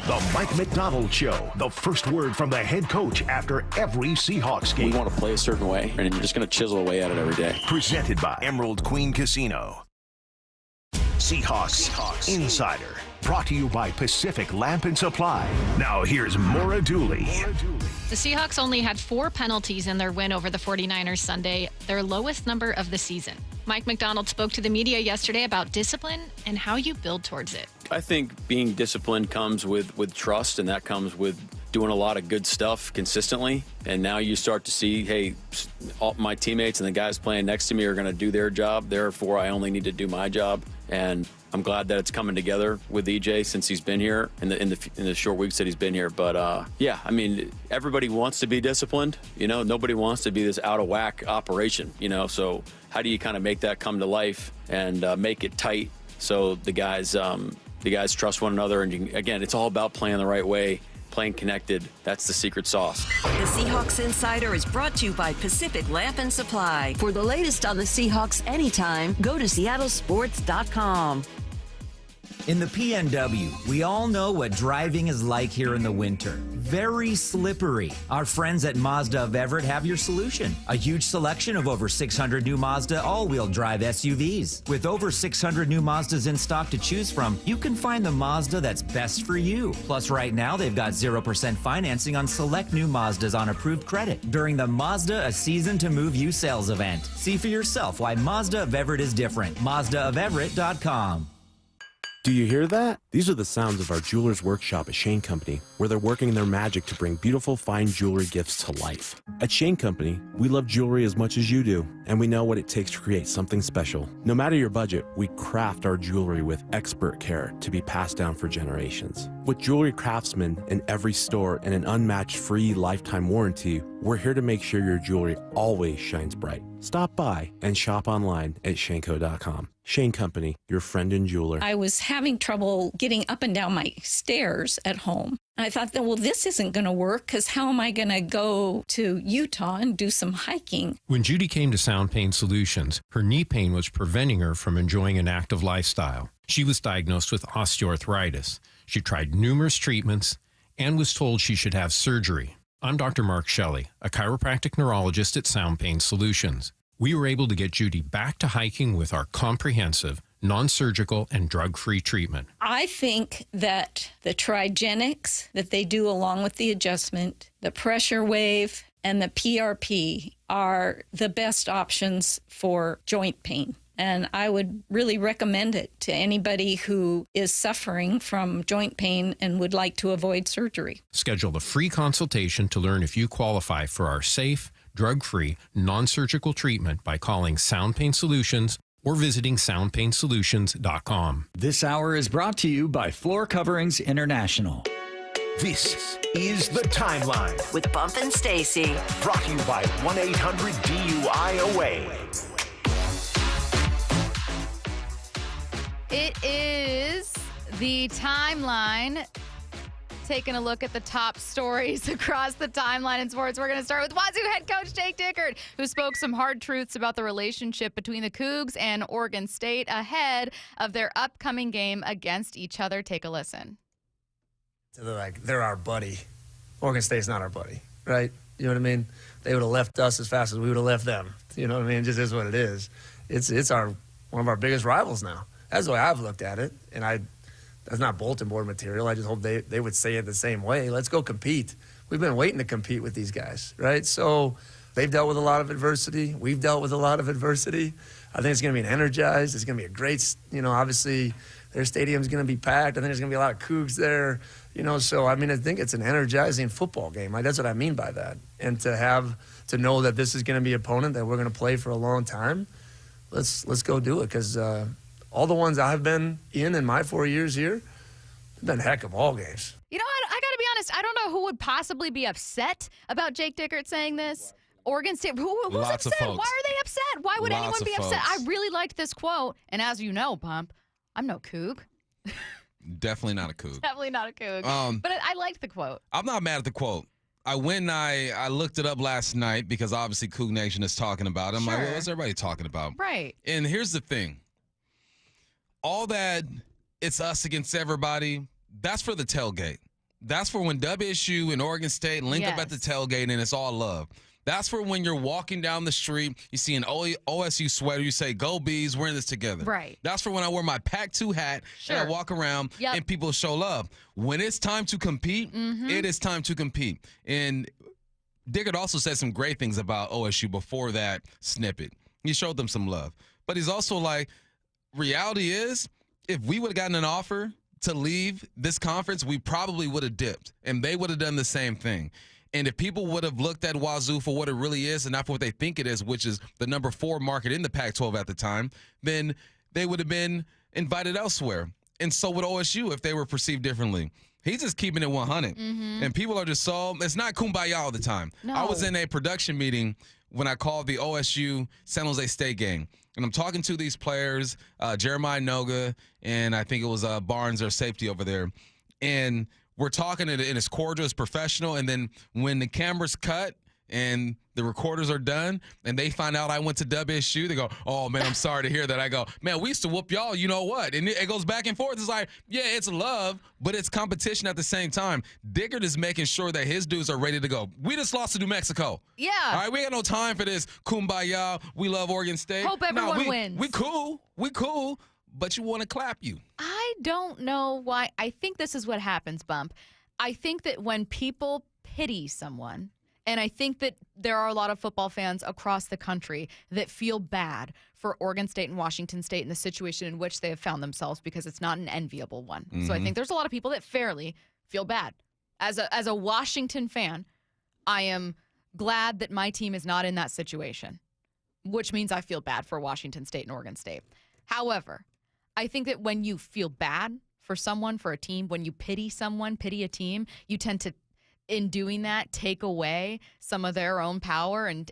The Mike McDonald Show, the first word from the head coach after every Seahawks game. We want to play a certain way, and you're just going to chisel away at it every day. Presented by Emerald Queen Casino. Seahawks Insider Brought to you by Pacific Lamp and Supply. Now here's Maura Dooley. The Seahawks only had 4 penalties in their win over the 49ers Sunday, their lowest number of the season. Mike McDonald spoke to the media yesterday about discipline and how you build towards it. I think being disciplined comes with trust, and that comes with doing a lot of good stuff consistently. And now you start to see, hey, all my teammates and the guys playing next to me are going to do their job. Therefore, I only need to do my job. And I'm glad that it's coming together with EJ since he's been here in the short weeks that he's been here. But yeah, I mean, everybody wants to be disciplined. You know, nobody wants to be this out of whack operation. You know, so how do you kind of make that come to life and make it tight so the guys trust one another? And again, it's all about playing the right way, playing connected. That's the secret sauce. The Seahawks Insider is brought to you by Pacific Lamp and Supply. For the latest on the Seahawks anytime, go to seattlesports.com. In the PNW, we all know what driving is like here in the winter. Very slippery. Our friends at Mazda of Everett have your solution. A huge selection of over 600 new Mazda all-wheel drive SUVs. With over 600 new Mazdas in stock to choose from, you can find the Mazda that's best for you. Plus, right now, they've got 0% financing on select new Mazdas on approved credit during the Mazda A Season to Move You sales event. See for yourself why Mazda of Everett is different. MazdaofEverett.com. Do you hear that? These are the sounds of our jeweler's workshop at Shane Company, where they're working their magic to bring beautiful, fine jewelry gifts to life. At Shane Company, we love jewelry as much as you do, and we know what it takes to create something special. No matter your budget, we craft our jewelry with expert care to be passed down for generations. With jewelry craftsmen in every store and an unmatched free lifetime warranty, we're here to make sure your jewelry always shines bright. Stop by and shop online at shaneco.com. Shane Company, your friend and jeweler. I was having trouble getting up and down my stairs at home. I thought, well, this isn't going to work because how am I going to go to Utah and do some hiking? When Judy came to Sound Pain Solutions, her knee pain was preventing her from enjoying an active lifestyle. She was diagnosed with osteoarthritis. She tried numerous treatments and was told she should have surgery. I'm Dr. Mark Shelley, a chiropractic neurologist at Sound Pain Solutions. We were able to get Judy back to hiking with our comprehensive, non-surgical, and drug-free treatment. I think that the Trigenics that they do along with the adjustment, the pressure wave, and the PRP are the best options for joint pain. And I would really recommend it to anybody who is suffering from joint pain and would like to avoid surgery. Schedule a free consultation to learn if you qualify for our safe, drug-free, non-surgical treatment by calling Sound Pain Solutions or visiting soundpainsolutions.com. This hour is brought to you by Floor Coverings International. This is The Timeline with Bump and Stacy. Brought to you by 1-800-DUI-AWAY. It is The Timeline. Taking a look at the top stories across the timeline in sports. We're going to start with Wazoo head coach Jake Dickert, who spoke some hard truths about the relationship between the Cougs and Oregon State ahead of their upcoming game against each other. Take a listen. So they're our buddy. Oregon State's not our buddy, right? You know what I mean? They would have left us as fast as we would have left them. You know what I mean? It just is what it is. It's one of our biggest rivals now. That's the way I've looked at it, and that's not bulletin board material. I just hope they would say it the same way. Let's go compete. We've been waiting to compete with these guys, right? So they've dealt with a lot of adversity. We've dealt with a lot of adversity. I think it's going to be an energized. It's going to be a great, obviously their stadium's going to be packed. I think there's going to be a lot of Cougs there, So, I think it's an energizing football game. That's what I mean by that. And to know that this is going to be an opponent that we're going to play for a long time, let's go do it because all the ones I've been in my 4 years here, have been heck of ball games. You know, I got to be honest. I don't know who would possibly be upset about Jake Dickert saying this. Oregon State. Who's Lots upset? of folks. Why are they upset? Why would Lots anyone be of upset? folks. I really liked this quote. And as you know, Pump, I'm no Coug. Definitely not a Coug. Definitely not a Coug. But I liked the quote. I'm not mad at the quote. I went and I looked it up last night because obviously Coug Nation is talking about it. I'm like, well, what's everybody talking about? Right. And here's the thing. All that it's us against everybody, that's for the tailgate. That's for when WSU and Oregon State link up at the tailgate and it's all love. That's for when you're walking down the street, you see an OSU sweater, you say, "Go Bees, we're in this together." Right. That's for when I wear my Pac-2 hat and I walk around and people show love. When it's time to compete, it is time to compete. And Diggert also said some great things about OSU before that snippet. He showed them some love. But he's also like, reality is, if we would have gotten an offer to leave this conference, we probably would have dipped. And they would have done the same thing. And if people would have looked at Wazoo for what it really is and not for what they think it is, which is the number 4 market in the Pac-12 at the time, then they would have been invited elsewhere. And so would OSU if they were perceived differently. He's just keeping it 100. And people are just so, it's not kumbaya all the time. No. I was in a production meeting when I called the OSU San Jose State game. And I'm talking to these players, Jeremiah Noga, and I think it was Barnes, their safety over there. And we're talking, and it's cordial, it's professional. And then when the cameras cut and the recorders are done and they find out I went to WSU, they go, "Oh, man, I'm sorry to hear that." I go, "Man, we used to whoop y'all, you know what?" And it goes back and forth. It's like, yeah, it's love, but it's competition at the same time. Diggert is making sure that his dudes are ready to go. We just lost to New Mexico. Yeah. All right, we got no time for this kumbaya, we love Oregon State. Hope everyone wins. We cool, but you want to clap you. I don't know why. I think this is what happens, Bump. I think that when people pity someone, and I think that there are a lot of football fans across the country that feel bad for Oregon State and Washington State in the situation in which they have found themselves because it's not an enviable one. So I think there's a lot of people that fairly feel bad. As a Washington fan, I am glad that my team is not in that situation, which means I feel bad for Washington State and Oregon State. However, I think that when you feel bad for someone, for a team, when you pity someone, pity a team, you tend to, in doing that, take away some of their own power and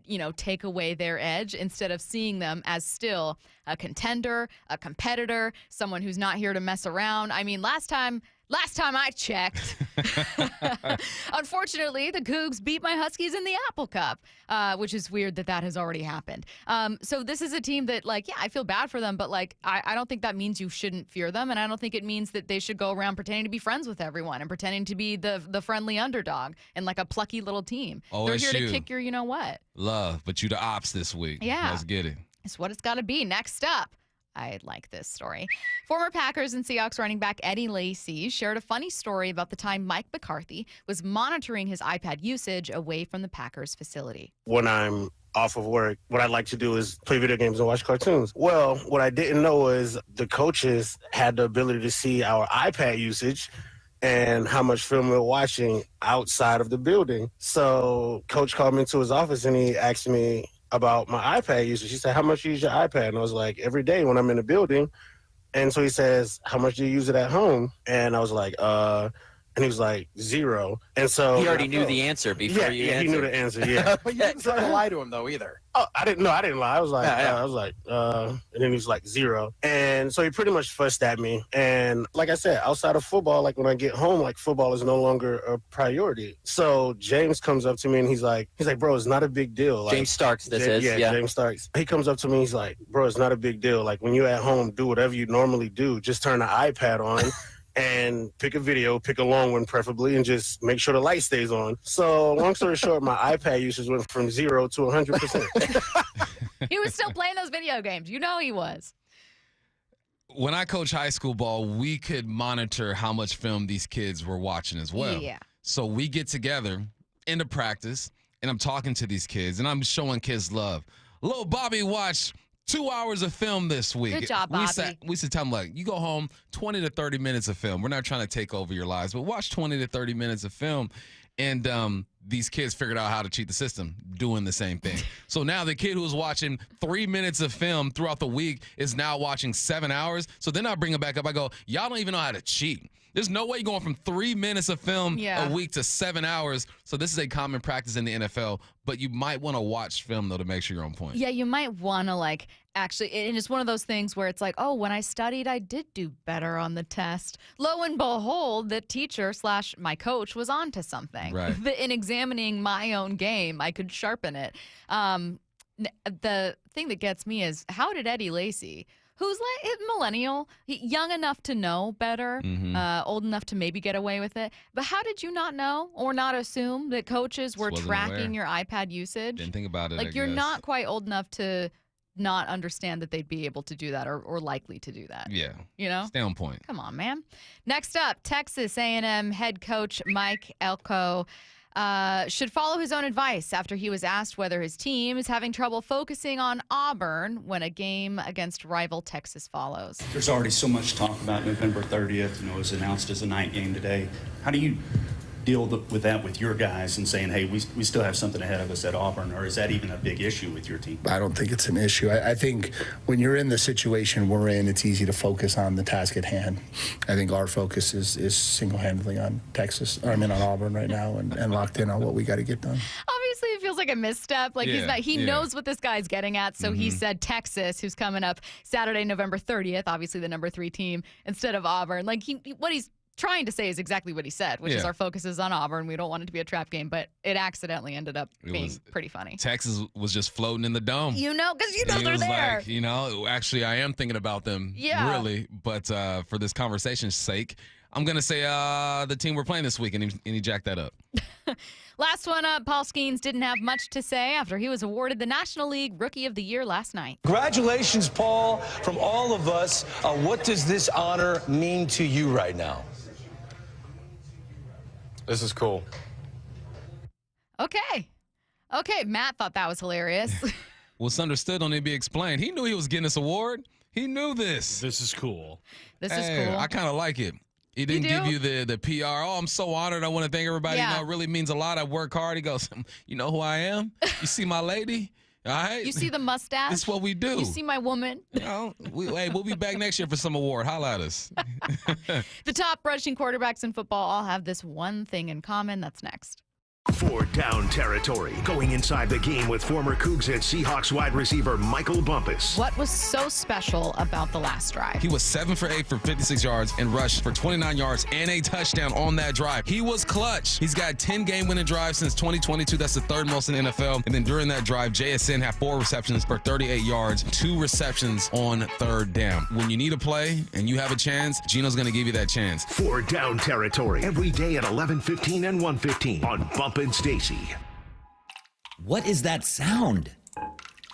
you know, take away their edge instead of seeing them as still a contender, a competitor, someone who's not here to mess around. I mean, last time I checked, unfortunately, the Cougs beat my Huskies in the Apple Cup, which is weird that has already happened. So this is a team that, like, yeah, I feel bad for them, but, like, I don't think that means you shouldn't fear them, and I don't think it means that they should go around pretending to be friends with everyone and pretending to be the friendly underdog and, like, a plucky little team. They're here to kick your you-know-what. Love, but you the ops this week. Yeah. Let's get it. It's what it's got to be. Next up, I like this story. Former Packers and Seahawks running back Eddie Lacy shared a funny story about the time Mike McCarthy was monitoring his iPad usage away from the Packers facility. When I'm off of work, what I like to do is play video games and watch cartoons. Well, what I didn't know is the coaches had the ability to see our iPad usage and how much film we're watching outside of the building. So coach called me into his office and he asked me about my iPad usage. He said, "How much do you use your iPad?" And I was like, "Every day when I'm in the building." And so he says, "How much do you use it at home?" And I was like, and he was like, 0. And so he already knew the answer before you answered. He knew the answer, yeah. But you didn't try to lie to him, though, either. Oh, I didn't lie. I was like, and then he was like 0. And so he pretty much fussed at me. And like I said, outside of football, like when I get home, like football is no longer a priority. So James comes up to me and he's like, "Bro, it's not a big deal." Like, James Starks, James Starks. He comes up to me, he's like, "Bro, it's not a big deal. Like when you're at home, do whatever you normally do. Just turn the iPad on." And pick a video, pick a long one preferably, and just make sure the light stays on. So long story short, my iPad usage went from 0 to 100%. He was still playing those video games. You know he was. When I coach high school ball, we could monitor how much film these kids were watching as well. Yeah. So we get together into practice, and I'm talking to these kids, and I'm showing kids love. Little Bobby watched 2 hours of film this week. Good job, Bobby. We used to tell them, like, you go home, 20 to 30 minutes of film. We're not trying to take over your lives, but watch 20 to 30 minutes of film. And these kids figured out how to cheat the system doing the same thing. So now the kid who was watching 3 minutes of film throughout the week is now watching 7 hours. So then I bring it back up. I go, y'all don't even know how to cheat. There's no way you're going from 3 minutes of film a week to 7 hours. So this is a common practice in the NFL, but you might want to watch film, though, to make sure you're on point. Yeah, you might want to, like, actually, and it's one of those things where it's like, oh, when I studied, I did do better on the test. Lo and behold, the teacher / my coach was onto something. Right. In examining my own game, I could sharpen it. The thing that gets me is, how did Eddie Lacy, who's like millennial, young enough to know better, old enough to maybe get away with it. But how did you not know or not assume that coaches were tracking your iPad usage? Didn't think about it. Like, you're not quite old enough to not understand that they'd be able to do that or likely to do that. Yeah. You know? Stay on point. Come on, man. Next up, Texas A&M head coach Mike Elko should follow his own advice after he was asked whether his team is having trouble focusing on Auburn when a game against rival Texas follows. There's already so much talk about November 30th, it was announced as a night game today. How do you deal with that with your guys and saying, hey, we still have something ahead of us at Auburn, or is that even a big issue with your team? I don't think it's an issue. I think when you're in the situation we're in, it's easy to focus on the task at hand. I think our focus is single-handedly on on Auburn right now and locked in on what we got to get done. Obviously, it feels like a misstep. Like, he knows what this guy's getting at, so he said Texas, who's coming up Saturday, November 30th, obviously the number 3 team, instead of Auburn. Like, what he's trying to say is exactly what he said, which is our focus is on Auburn. We don't want it to be a trap game, but it accidentally ended up being pretty funny. Texas was just floating in the dome. You know, because they're there. Like, actually, I am thinking about them, really. But for this conversation's sake, I'm going to say the team we're playing this week, and he jacked that up. Last one up, Paul Skeens didn't have much to say after he was awarded the National League Rookie of the Year last night. Congratulations, Paul, from all of us. What does this honor mean to you right now? This is cool. Okay, Matt thought that was hilarious. What's understood don't need to be explained. He knew he was getting this award. He knew this. This is cool. This is cool. I kind of like it. He didn't give you the PR. Oh, I'm so honored. I want to thank everybody. Yeah. You know, it really means a lot. I work hard. He goes, you know who I am? You see my lady? All right. You see the mustache? This is what we do. You see my woman? You know, we'll be back next year for some award. Holla at us. The top rushing quarterbacks in football all have this one thing in common. That's next. 4 down territory, going inside the game with former Cougs and Seahawks wide receiver Michael Bumpus. What was so special about the last drive? He was 7 for 8 for 56 yards and rushed for 29 yards and a touchdown on that drive. He was clutch. He's got 10 game-winning drives since 2022. That's the 3rd most in the NFL. And then during that drive, JSN had 4 receptions for 38 yards, 2 receptions on 3rd down. When you need a play and you have a chance, Gino's going to give you that chance. 4 down territory, every day at 11:15 and 1:15 on Bump and Stacy. What is that sound?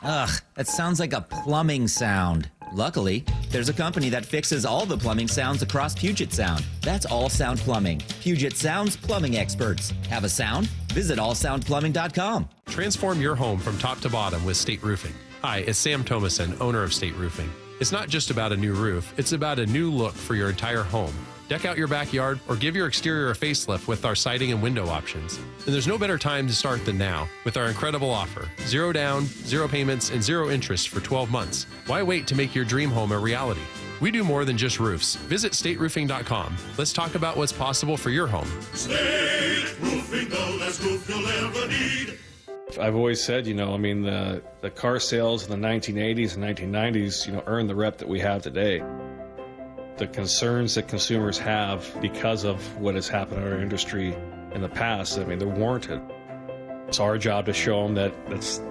Ugh, that sounds like a plumbing sound. Luckily, there's a company that fixes all the plumbing sounds across Puget Sound. That's All Sound Plumbing. Puget Sound's plumbing experts. Have a sound? Visit allsoundplumbing.com. Transform your home from top to bottom with State Roofing. Hi, it's Sam Thomason, owner of State Roofing. It's not just about a new roof, it's about a new look for your entire home. Deck out your backyard or give your exterior a facelift with our siding and window options. And there's no better time to start than now with our incredible offer. 0 down, 0 payments, and 0 interest for 12 months. Why wait to make your dream home a reality? We do more than just roofs. Visit stateroofing.com. Let's talk about what's possible for your home. State Roofing, the last roof you'll ever need. I've always said, the car sales in the 1980s and 1990s, earned the rep that we have today. The concerns that consumers have because of what has happened in our industry in the past, they're warranted. It's our job to show them that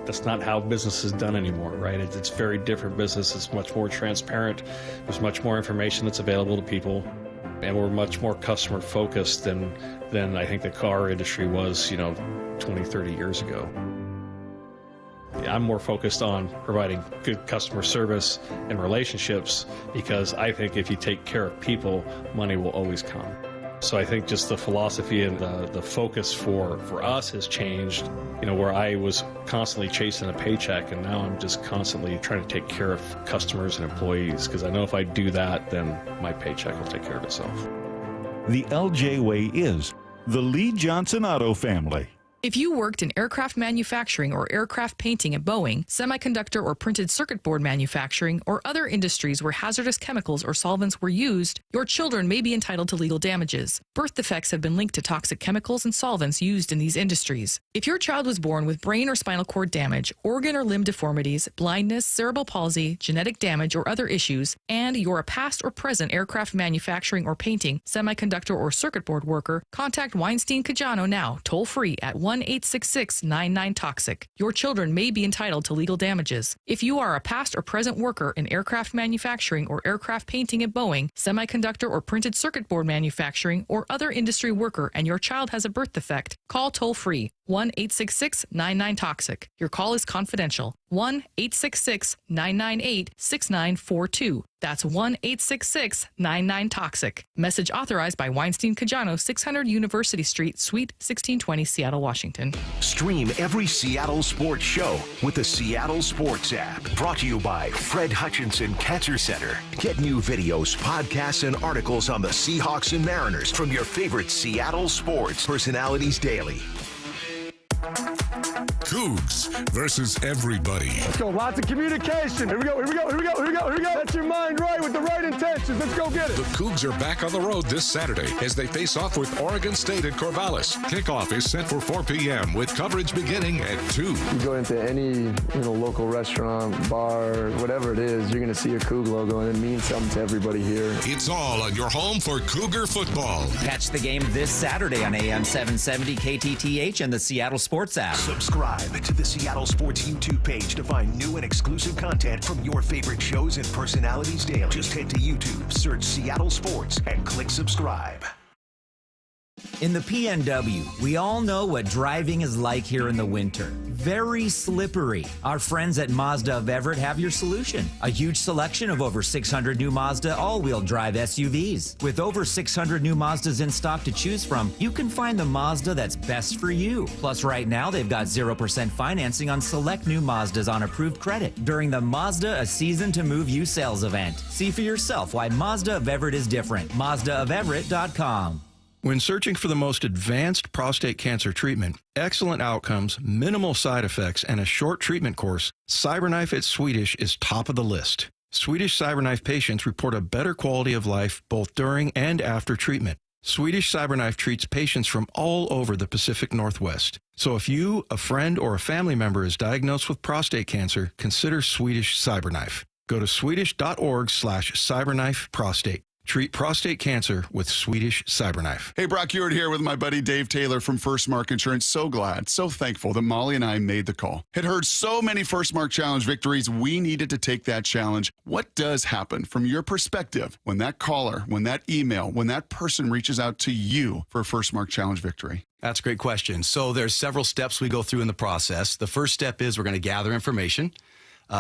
that's not how business is done anymore, right? It's very different business. It's much more transparent. There's much more information that's available to people, and we're much more customer focused than I think the car industry was, 20, 30 years ago. I'm more focused on providing good customer service and relationships, because I think if you take care of people, money will always come. So I think just the philosophy and the focus for us has changed, where I was constantly chasing a paycheck, and now I'm just constantly trying to take care of customers and employees, because I know if I do that, then my paycheck will take care of itself. The LJ way is the Lee Johnson Auto family. If you worked in aircraft manufacturing or aircraft painting at Boeing, semiconductor or printed circuit board manufacturing, or other industries where hazardous chemicals or solvents were used, your children may be entitled to legal damages. Birth defects have been linked to toxic chemicals and solvents used in these industries. If your child was born with brain or spinal cord damage, organ or limb deformities, blindness, cerebral palsy, genetic damage, or other issues, and you're a past or present aircraft manufacturing or painting, semiconductor or circuit board worker, contact Weinstein Cajano now, toll-free at 1-866-99-TOXIC. Your children may be entitled to legal damages. If you are a past or present worker in aircraft manufacturing or aircraft painting at Boeing, semiconductor or printed circuit board manufacturing, or other industry worker and your child has a birth defect, call toll-free 1-866-99-TOXIC. Your call is confidential. 1-866-998-6942. That's 1-866-99-TOXIC. Message authorized by Weinstein Cajano, 600 University Street, Suite 1620, Seattle, Washington. Stream every Seattle sports show with the Seattle Sports app. Brought to you by Fred Hutchinson Cancer Center. Get new videos, podcasts, and articles on the Seahawks and Mariners from your favorite Seattle sports personalities daily. Cougs versus everybody. Let's go. Lots of communication. Here we go. Set your mind right with the right intentions. Let's go get it. The Cougs are back on the road this Saturday as they face off with Oregon State at Corvallis. Kickoff is set for 4 p.m. with coverage beginning at 2. You go into any local restaurant, bar, whatever it is, you're going to see a Coug logo, and it means something to everybody here. It's all on your home for Cougar football. Catch the game this Saturday on AM 770 KTTH and the Seattle Sports app. Subscribe to the Seattle Sports YouTube page to find new and exclusive content from your favorite shows and personalities daily. Just head to YouTube, search Seattle Sports, and click subscribe. In the PNW, we all know what driving is like here in the winter. Very slippery. Our friends at Mazda of Everett have your solution. A huge selection of over 600 new Mazda all-wheel drive SUVs. With over 600 new Mazdas in stock to choose from, you can find the Mazda that's best for you. Plus, right now, they've got 0% financing on select new Mazdas on approved credit during the Mazda A Season to Move You sales event. See for yourself why Mazda of Everett is different. MazdaofEverett.com. When searching for the most advanced prostate cancer treatment, excellent outcomes, minimal side effects, and a short treatment course, CyberKnife at Swedish is top of the list. Swedish CyberKnife patients report a better quality of life both during and after treatment. Swedish CyberKnife treats patients from all over the Pacific Northwest. So if you, a friend, or a family member is diagnosed with prostate cancer, consider Swedish CyberKnife. Go to swedish.org/CyberKnifeProstate. Treat prostate cancer with Swedish CyberKnife. Hey, Brock Ewart here with my buddy Dave Taylor from First Mark Insurance. So glad, so thankful that Molly and I made the call. Had heard so many First Mark Challenge victories, we needed to take that challenge. What does happen from your perspective when that caller, when that email, when that person reaches out to you for a First Mark Challenge victory? That's a great question. So there's several steps we go through in the process. The first step is we're going to gather information,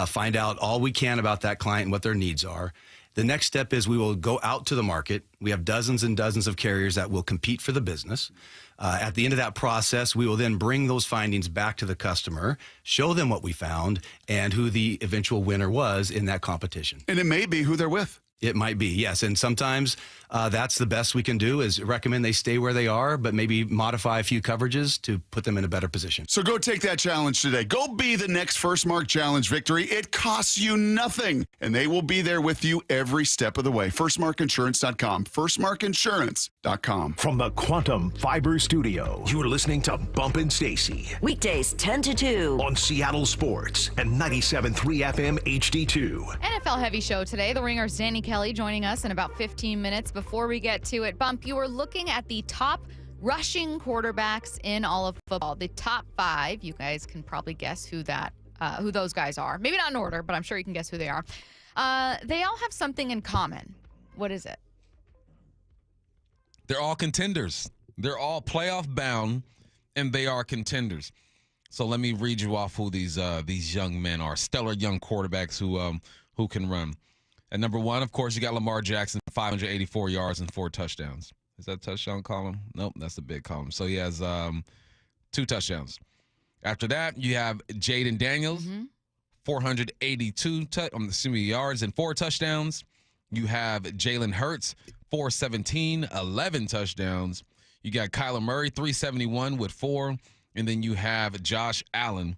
find out all we can about that client and what their needs are. The next step is we will go out to the market. We have dozens and dozens of carriers that will compete for the business. At the end of that process, we will then bring those findings back to the customer, show them what we found, and who the eventual winner was in that competition. And it may be who they're with. It might be, yes. And sometimes that's the best we can do is recommend they stay where they are, but maybe modify a few coverages to put them in a better position. So go take that challenge today. Go be the next First Mark Challenge victory. It costs you nothing, and they will be there with you every step of the way. FirstMarkInsurance.com. FirstMarkInsurance.com. From the Quantum Fiber Studio, you're listening to Bumpin' Stacy. Weekdays 10 to 2. On Seattle Sports and 97.3 FM HD2. NFL heavy show today. The Ringer's Danny Kelly joining us in about 15 minutes. Before we get to it, Bump, you were looking at the top rushing quarterbacks in all of football. The top 5. You guys can probably guess who those guys are. Maybe not in order, but I'm sure you can guess who they are. They all have something in common. What is it? They're all contenders. They're all playoff bound, and they are contenders. So let me read you off who these young men are. Stellar young quarterbacks who can run. At number 1, of course, you got Lamar Jackson, 584 yards and 4 touchdowns. Is that a touchdown column? Nope, that's the big column. So he has 2 touchdowns. After that, you have Jaden Daniels, 482 yards and 4 touchdowns. You have Jalen Hurts, 417, 11 touchdowns. You got Kyler Murray, 371 with 4. And then you have Josh Allen,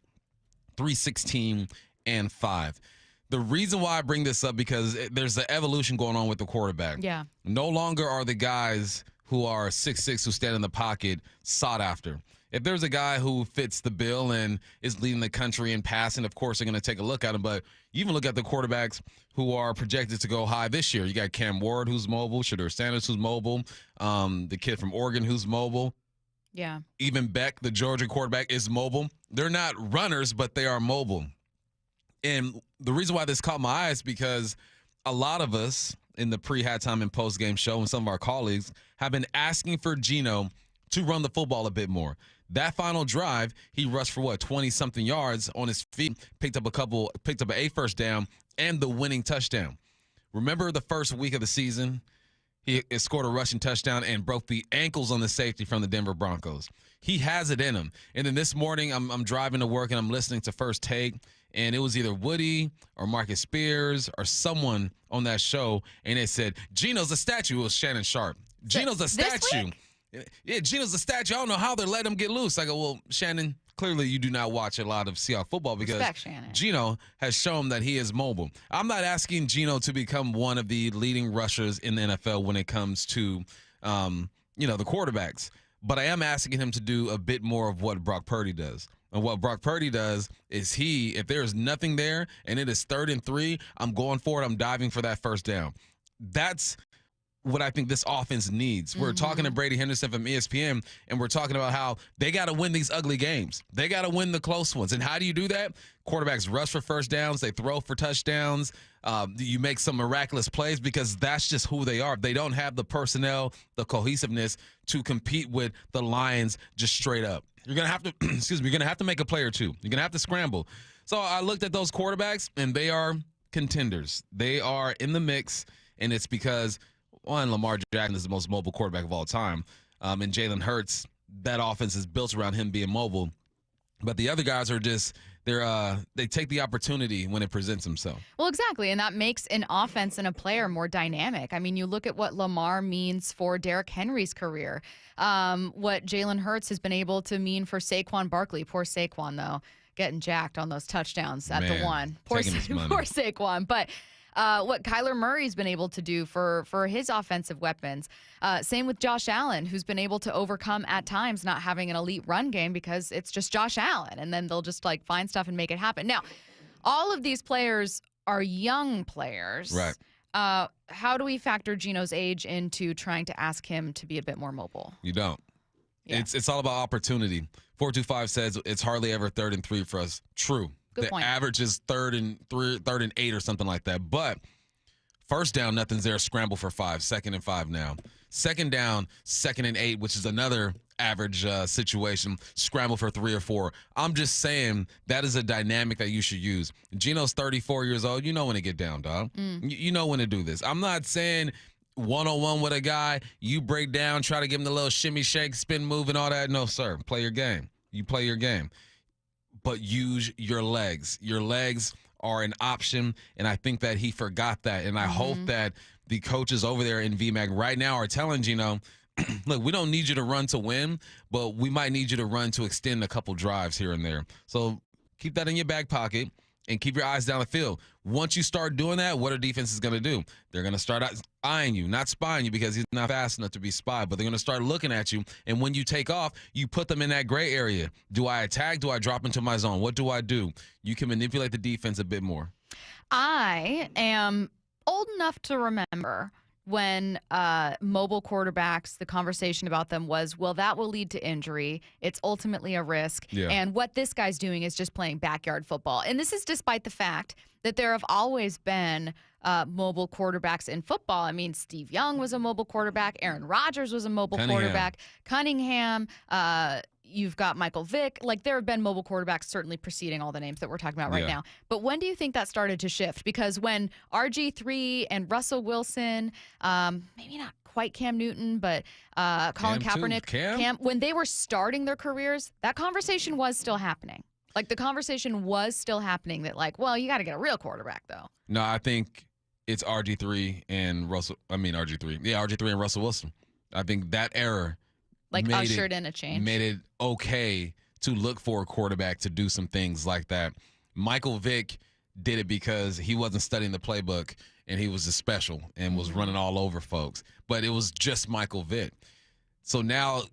316 and 5. The reason why I bring this up because there's an evolution going on with the quarterback. Yeah. No longer are the guys who are 6'6", who stand in the pocket, sought after. If there's a guy who fits the bill and is leading the country in passing, of course they're going to take a look at him. But you even look at the quarterbacks who are projected to go high this year. You got Cam Ward, who's mobile, Shedeur Sanders, who's mobile, the kid from Oregon, who's mobile. Yeah. Even Beck, the Georgia quarterback, is mobile. They're not runners, but they are mobile. And the reason why this caught my eye is because a lot of us in the pre-halftime and post-game show and some of our colleagues have been asking for Geno to run the football a bit more. That final drive, he rushed for 20-something yards on his feet, picked up a first down and the winning touchdown. Remember the first week of the season? He scored a rushing touchdown and broke the ankles on the safety from the Denver Broncos. He has it in him. And then this morning, I'm driving to work and I'm listening to First Take, and it was either Woody or Marcus Spears or someone on that show, and it said, Geno's a statue. It was Shannon Sharp. Geno's a statue. Yeah, Geno's a statue. I don't know how they're letting him get loose. I go, well, Shannon, clearly you do not watch a lot of Seahawks football because Geno has shown that he is mobile. I'm not asking Geno to become one of the leading rushers in the NFL when it comes to, the quarterbacks. But I am asking him to do a bit more of what Brock Purdy does. And what Brock Purdy does is if there's nothing there and it is 3rd and 3, I'm going for it. I'm diving for that first down. That's what I think this offense needs. We're talking to Brady Henderson from ESPN, and we're talking about how they got to win these ugly games. They got to win the close ones. And how do you do that? Quarterbacks rush for first downs. They throw for touchdowns. You make some miraculous plays because that's just who they are. They don't have the personnel, the cohesiveness to compete with the Lions just straight up. You're going to have to, you're going to have to make a play or two. You're going to have to scramble. So I looked at those quarterbacks, and they are contenders. They are in the mix, and it's because one, Lamar Jackson is the most mobile quarterback of all time. And Jalen Hurts, that offense is built around him being mobile. But the other guys are just, they take the opportunity when it presents themselves. Well, exactly. And that makes an offense and a player more dynamic. I mean, you look at what Lamar means for Derrick Henry's career, what Jalen Hurts has been able to mean for Saquon Barkley. Poor Saquon, though, getting jacked on those touchdowns at the one. Poor Saquon. But what Kyler Murray's been able to do for his offensive weapons. Same with Josh Allen, who's been able to overcome at times not having an elite run game because it's just Josh Allen, and then they'll just find stuff and make it happen. Now, all of these players are young players. Right. How do we factor Geno's age into trying to ask him to be a bit more mobile? You don't. Yeah. It's all about opportunity. 425 says it's hardly ever 3rd and 3 for us. True. Good the point. average is 3rd and 8 or something like that. But first down, nothing's there. Scramble for 5. 2nd and 5 now. Second down, 2nd and 8, which is another average situation. Scramble for 3 or 4. I'm just saying that is a dynamic that you should use. Geno's 34 years old. You know when to get down, dog. You know when to do this. I'm not saying one-on-one with a guy, you break down, try to give him the little shimmy, shake, spin move and all that. No, sir. Play your game. You play your game. But use your legs. Your legs are an option, and I think that he forgot that. And I hope that the coaches over there in VMAC right now are telling Geno, look, we don't need you to run to win, but we might need you to run to extend a couple drives here and there. So keep that in your back pocket and keep your eyes down the field. Once you start doing that, what are defenses going to do? They're going to start eyeing you, not spying you because he's not fast enough to be spied, but they're going to start looking at you. And when you take off, you put them in that gray area. Do I attack? Do I drop into my zone? What do I do? You can manipulate the defense a bit more. I am old enough to remember when mobile quarterbacks, the conversation about them was, well, that will lead to injury. It's ultimately a risk. Yeah. And what this guy's doing is just playing backyard football. And this is despite the fact that there have always been mobile quarterbacks in football. I mean, Steve Young was a mobile quarterback. Aaron Rodgers was a mobile quarterback. Cunningham. You've got Michael Vick. There have been mobile quarterbacks certainly preceding all the names that we're talking about right now. But when do you think that started to shift? Because when RG3 and Russell Wilson, maybe not quite Cam Newton, but Colin Kaepernick, when they were starting their careers, that conversation was still happening. The conversation was still happening that well, you got to get a real quarterback though. No, I think it's RG3 and Russell. I mean RG3. Yeah, RG3 and Russell Wilson. I think that era ushered in a change. Made it okay to look for a quarterback to do some things like that. Michael Vick did it because he wasn't studying the playbook and he was a special and was running all over folks. But it was just Michael Vick. So now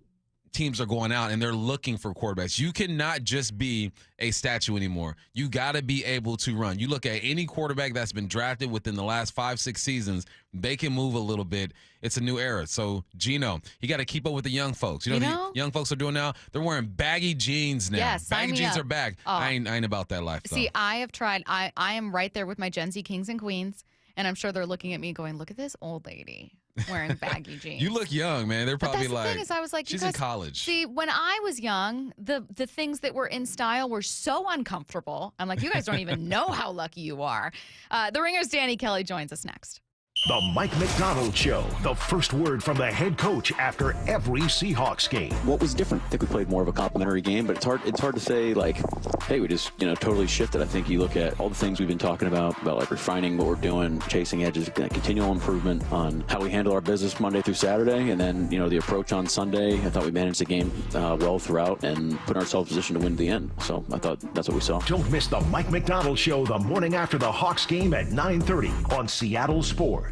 teams are going out and they're looking for quarterbacks. You cannot just be a statue anymore. You got to be able to run. You look at any quarterback that's been drafted within the last 5-6 seasons, they can move a little bit. It's a new era. So, Gino, you got to keep up with the young folks. You know what the young folks are doing now? They're wearing baggy jeans now. Yes, baggy jeans are back. Oh. I ain't about that life, though. See, I have tried. I am right there with my Gen Z kings and queens, and I'm sure they're looking at me going, look at this old lady wearing baggy jeans. You look young, man. They're probably the thing is, I was like, she's you guys, in college. See, when I was young, the things that were in style were so uncomfortable. I'm like, you guys don't even know how lucky you are. The Ringer's Danny Kelly joins us next. The Mike McDonald Show, the first word from the head coach after every Seahawks game. What was different? I think we played more of a complimentary game, but it's hard to say, like, hey, we just, totally shifted. I think you look at all the things we've been talking about like refining what we're doing, chasing edges, continual improvement on how we handle our business Monday through Saturday, and then, the approach on Sunday. I thought we managed the game well throughout and put ourselves in position to win at the end. So I thought that's what we saw. Don't miss the Mike McDonald Show the morning after the Hawks game at 9:30 on Seattle Sports.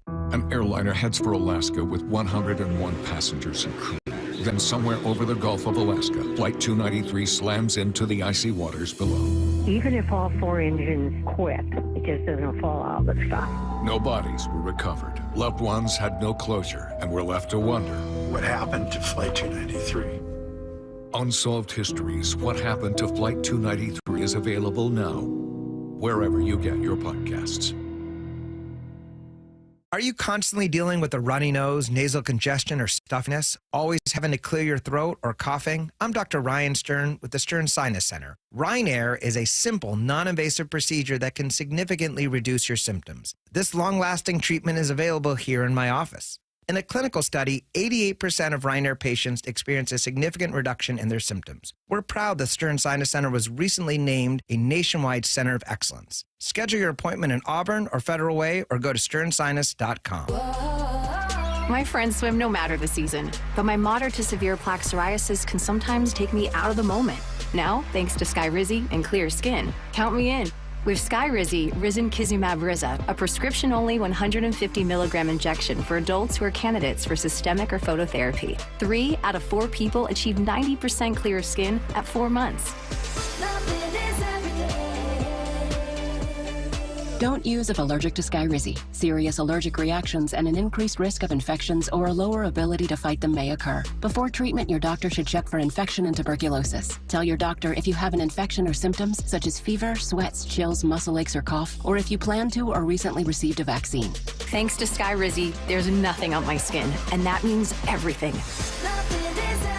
An airliner heads for Alaska with 101 passengers and crew. Then somewhere over the Gulf of Alaska, Flight 293 slams into the icy waters below. Even if all 4 engines quit, it just doesn't fall out of the sky. No bodies were recovered. Loved ones had no closure and were left to wonder. What happened to Flight 293? Unsolved Histories, What Happened to Flight 293 is available now, wherever you get your podcasts. Are you constantly dealing with a runny nose, nasal congestion, or stuffiness? Always having to clear your throat or coughing? I'm Dr. Ryan Stern with the Stern Sinus Center. Rhine-Air is a simple, non-invasive procedure that can significantly reduce your symptoms. This long-lasting treatment is available here in my office. In a clinical study, 88% of Rhine-Air patients experience a significant reduction in their symptoms. We're proud the Stern Sinus Center was recently named a nationwide center of excellence. Schedule your appointment in Auburn or Federal Way or go to sternsinus.com. My friends swim no matter the season, but my moderate to severe plaque psoriasis can sometimes take me out of the moment. Now, thanks to Skyrizi and Clear Skin, count me in. With Skyrizi, Risankizumab Riza, a prescription-only 150 milligram injection for adults who are candidates for systemic or phototherapy. 3 out of 4 people achieve 90% clear skin at 4 months. Don't use if allergic to Skyrizi. Serious allergic reactions and an increased risk of infections or a lower ability to fight them may occur. Before treatment, your doctor should check for infection and tuberculosis. Tell your doctor if you have an infection or symptoms such as fever, sweats, chills, muscle aches, or cough, or if you plan to or recently received a vaccine. Thanks to Skyrizi, there's nothing on my skin, and that means everything.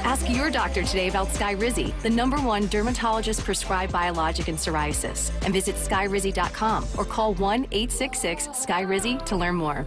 Ask your doctor today about Skyrizi, the #1 dermatologist-prescribed biologic in psoriasis, and visit skyrizi.com or call 1-866-SKYRIZI to learn more.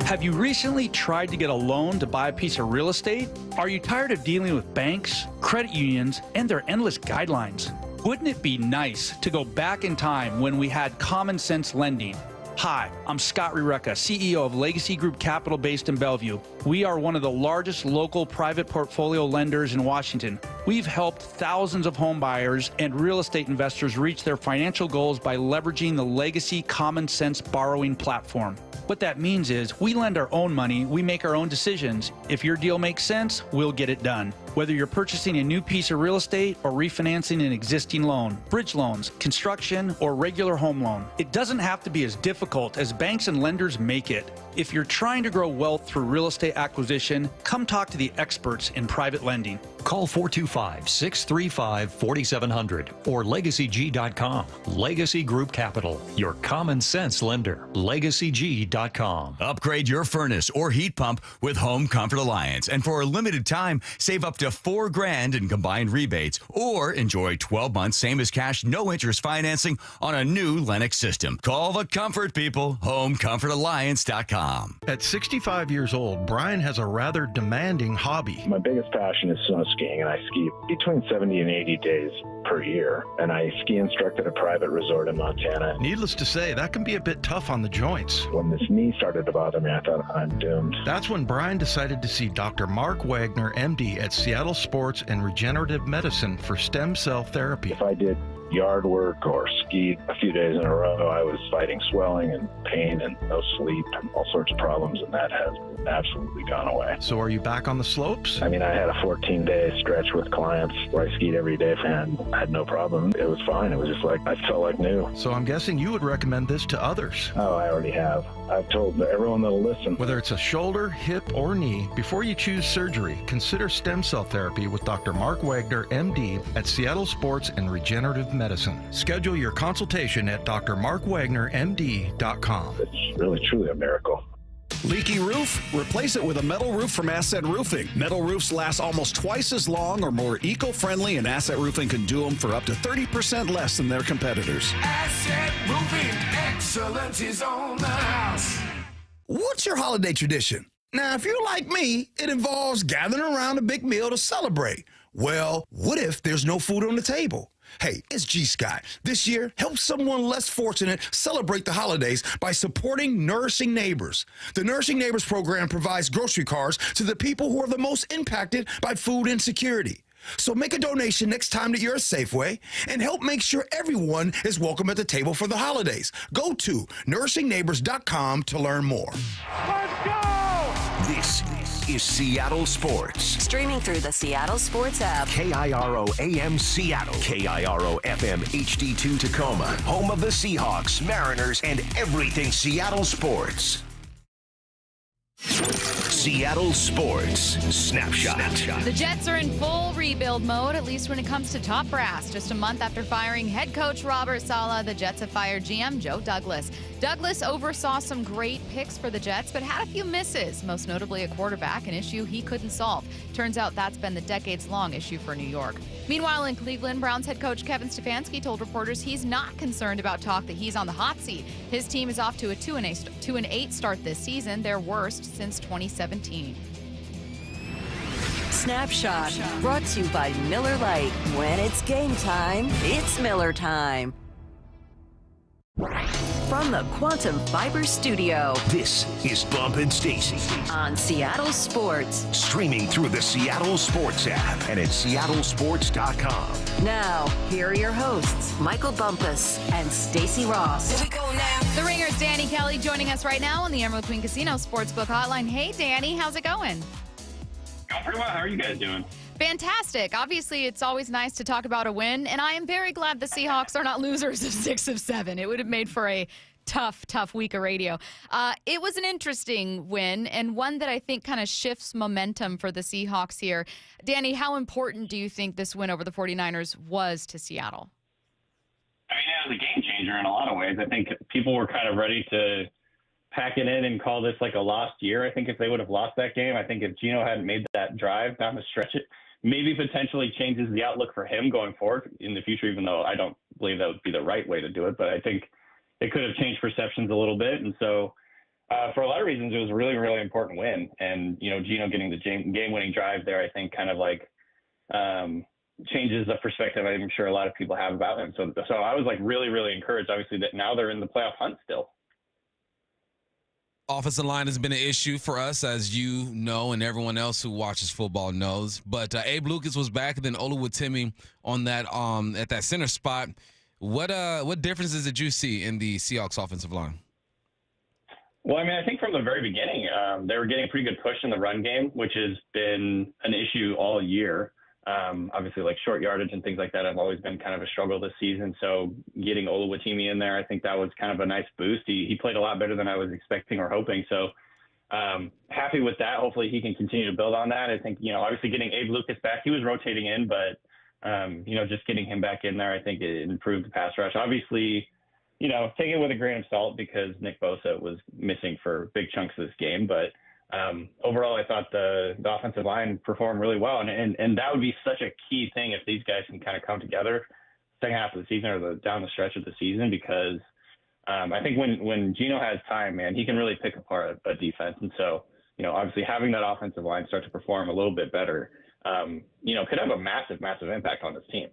Have you recently tried to get a loan to buy a piece of real estate? Are you tired of dealing with banks, credit unions, and their endless guidelines? Wouldn't it be nice to go back in time when we had common sense lending? Hi, I'm Scott Rureka, CEO of Legacy Group Capital based in Bellevue. We are one of the largest local private portfolio lenders in Washington. We've helped thousands of home buyers and real estate investors reach their financial goals by leveraging the Legacy Common Sense borrowing platform. What that means is we lend our own money, we make our own decisions. If your deal makes sense, we'll get it done. Whether you're purchasing a new piece of real estate or refinancing an existing loan, bridge loans, construction, or regular home loan, it doesn't have to be as difficult as banks and lenders make it. If you're trying to grow wealth through real estate acquisition, come talk to the experts in private lending. Call 425-635-4700 or LegacyG.com. Legacy Group Capital, your common sense lender. LegacyG.com. Upgrade your furnace or heat pump with Home Comfort Alliance, and for a limited time, save up to $4,000 in combined rebates, or enjoy 12 months same as cash, no interest financing on a new Lennox system. Call the comfort people. HomeComfortAlliance.com. At 65 years old, Brian has a rather demanding hobby. My biggest passion is snow skiing, and I ski between 70 and 80 days per year, and I ski instruct at a private resort in Montana. Needless to say, that can be a bit tough on the joints. When this knee started to bother me, I thought, I'm doomed. That's when Brian decided to see Dr. Mark Wagner, MD, at Seattle Sports and Regenerative Medicine for stem cell therapy. If I did yard work or skied a few days in a row, I was fighting swelling and pain and no sleep and all sorts of problems, and that has absolutely gone away. So are you back on the slopes? I mean, I had a 14-day stretch with clients where I skied every day and had no problem. It was fine. It was just like, I felt like new. So I'm guessing you would recommend this to others. Oh, I already have. I've told everyone that'll listen. Whether it's a shoulder, hip, or knee, before you choose surgery, consider stem cell therapy with Dr. Mark Wagner, MD, at Seattle Sports and Regenerative Medicine. Schedule your consultation at drmarkwagnermd.com. It's really, truly a miracle. Leaky roof? Replace it with a metal roof from Asset Roofing. Metal roofs last almost twice as long or more eco-friendly, and Asset Roofing can do them for up to 30% less than their competitors. Asset Roofing, excellence is on the house. What's your holiday tradition? Now, if you're like me, it involves gathering around a big meal to celebrate. Well, what if there's no food on the table? Hey, it's G-Scott. This year, help someone less fortunate celebrate the holidays by supporting Nourishing Neighbors. The Nourishing Neighbors program provides grocery cards to the people who are the most impacted by food insecurity. So make a donation next time that you're at Safeway and help make sure everyone is welcome at the table for the holidays. Go to nourishingneighbors.com to learn more. Let's go! This is Seattle Sports. Streaming through the Seattle Sports app. KIRO AM Seattle. KIRO FM HD2 Tacoma. Home of the Seahawks, Mariners, and everything Seattle sports. Seattle Sports Snapshot. The Jets are in full rebuild mode, at least when it comes to top brass. Just a month after firing head coach Robert Saleh, the Jets have fired GM Joe Douglas. Douglas oversaw some great picks for the Jets, but had a few misses, most notably a quarterback, an issue he couldn't solve. Turns out that's been the decades-long issue for New York. Meanwhile, in Cleveland, Browns head coach Kevin Stefanski told reporters he's not concerned about talk that he's on the hot seat. His team is off to a 2-8 start this season, their worst since 2017. Snapshot, brought to you by Miller Lite. When it's game time, it's Miller time. From the Quantum Fiber Studio, this is Bump and Stacy on Seattle Sports. Streaming through the Seattle Sports app and at seattlesports.com. Now, here are your hosts, Michael Bumpus and Stacy Ross. Here we go now. The Ringer's Danny Kelly joining us right now on the Emerald Queen Casino Sportsbook Hotline. Hey, Danny, how's it going? Going pretty well. How are you guys doing? Fantastic. Obviously, it's always nice to talk about a win, and I am very glad the Seahawks are not losers of 6 of 7. It would have made for a tough week of radio. It was an interesting win, and one that I think kind of shifts momentum for the Seahawks here. Danny, how important do you think this win over the 49ers was to Seattle? I mean, it was a game changer in a lot of ways. I think people were kind of ready to pack it in and call this like a lost year. I think if they would have lost that game, I think if Geno hadn't made that drive down the stretch, it maybe potentially changes the outlook for him going forward in the future, even though I don't believe that would be the right way to do it. But I think it could have changed perceptions a little bit. And so for a lot of reasons, it was a really, really important win. And, you know, Geno getting the game-winning drive there, I think kind of like changes the perspective I'm sure a lot of people have about him. So I was like really, really encouraged, obviously, that now they're in the playoff hunt still. Offensive line has been an issue for us, as you know, and everyone else who watches football knows. But Abe Lucas was back, and then Oluwatimi on that at that center spot. What differences did you see in the Seahawks offensive line? Well, I mean, I think from the very beginning, they were getting a pretty good push in the run game, which has been an issue all year. Obviously, like short yardage and things like that have always been kind of a struggle this season. So getting Oluwatimi in there, I think that was kind of a nice boost. He played a lot better than I was expecting or hoping. So happy with that. Hopefully he can continue to build on that. I think, you know, obviously getting Abe Lucas back, he was rotating in, but, you know, just getting him back in there, I think it improved the pass rush. Obviously, you know, take it with a grain of salt because Nick Bosa was missing for big chunks of this game. But overall, I thought the offensive line performed really well. And that would be such a key thing if these guys can kind of come together second half of the season or down the stretch of the season, because I think when Geno has time, man, he can really pick apart a defense. And so, you know, obviously having that offensive line start to perform a little bit better, you know, could have a massive, massive impact on this team.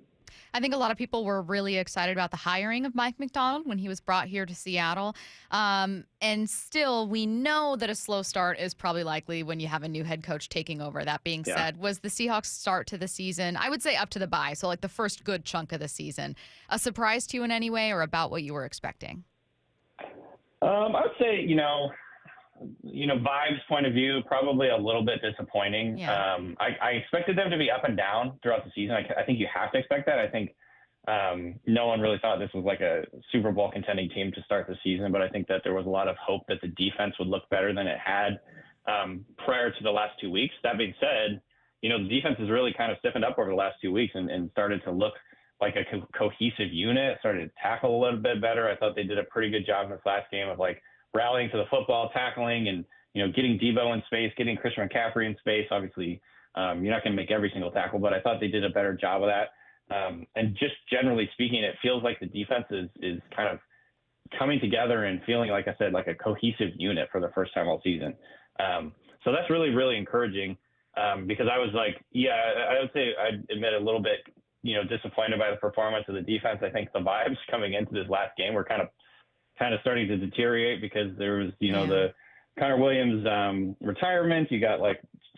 I think a lot of people were really excited about the hiring of Mike McDonald when he was brought here to Seattle. And still, we know that a slow start is probably likely when you have a new head coach taking over. That being said, was the Seahawks start to the season, I would say up to the bye, so like the first good chunk of the season, a surprise to you in any way or about what you were expecting? I would say, vibes point of view, probably a little bit disappointing. Yeah. I expected them to be up and down throughout the season. I think you have to expect that. I think no one really thought this was like a Super Bowl contending team to start the season, but I think that there was a lot of hope that the defense would look better than it had prior to the last 2 weeks. That being said, the defense has really kind of stiffened up over the last 2 weeks and started to look like a cohesive unit, started to tackle a little bit better. I thought they did a pretty good job in this last game of rallying to the football, tackling, and getting Debo in space, getting Christian McCaffrey in space. Obviously, you're not going to make every single tackle, but I thought they did a better job of that. And just generally speaking, it feels like the defense is kind of coming together and feeling, like I said, like a cohesive unit for the first time all season. So that's really, really encouraging because I was I would say I'd admit a little bit, disappointed by the performance of the defense. I think the vibes coming into this last game were kind of starting to deteriorate because there was, the Connor Williams retirement. You got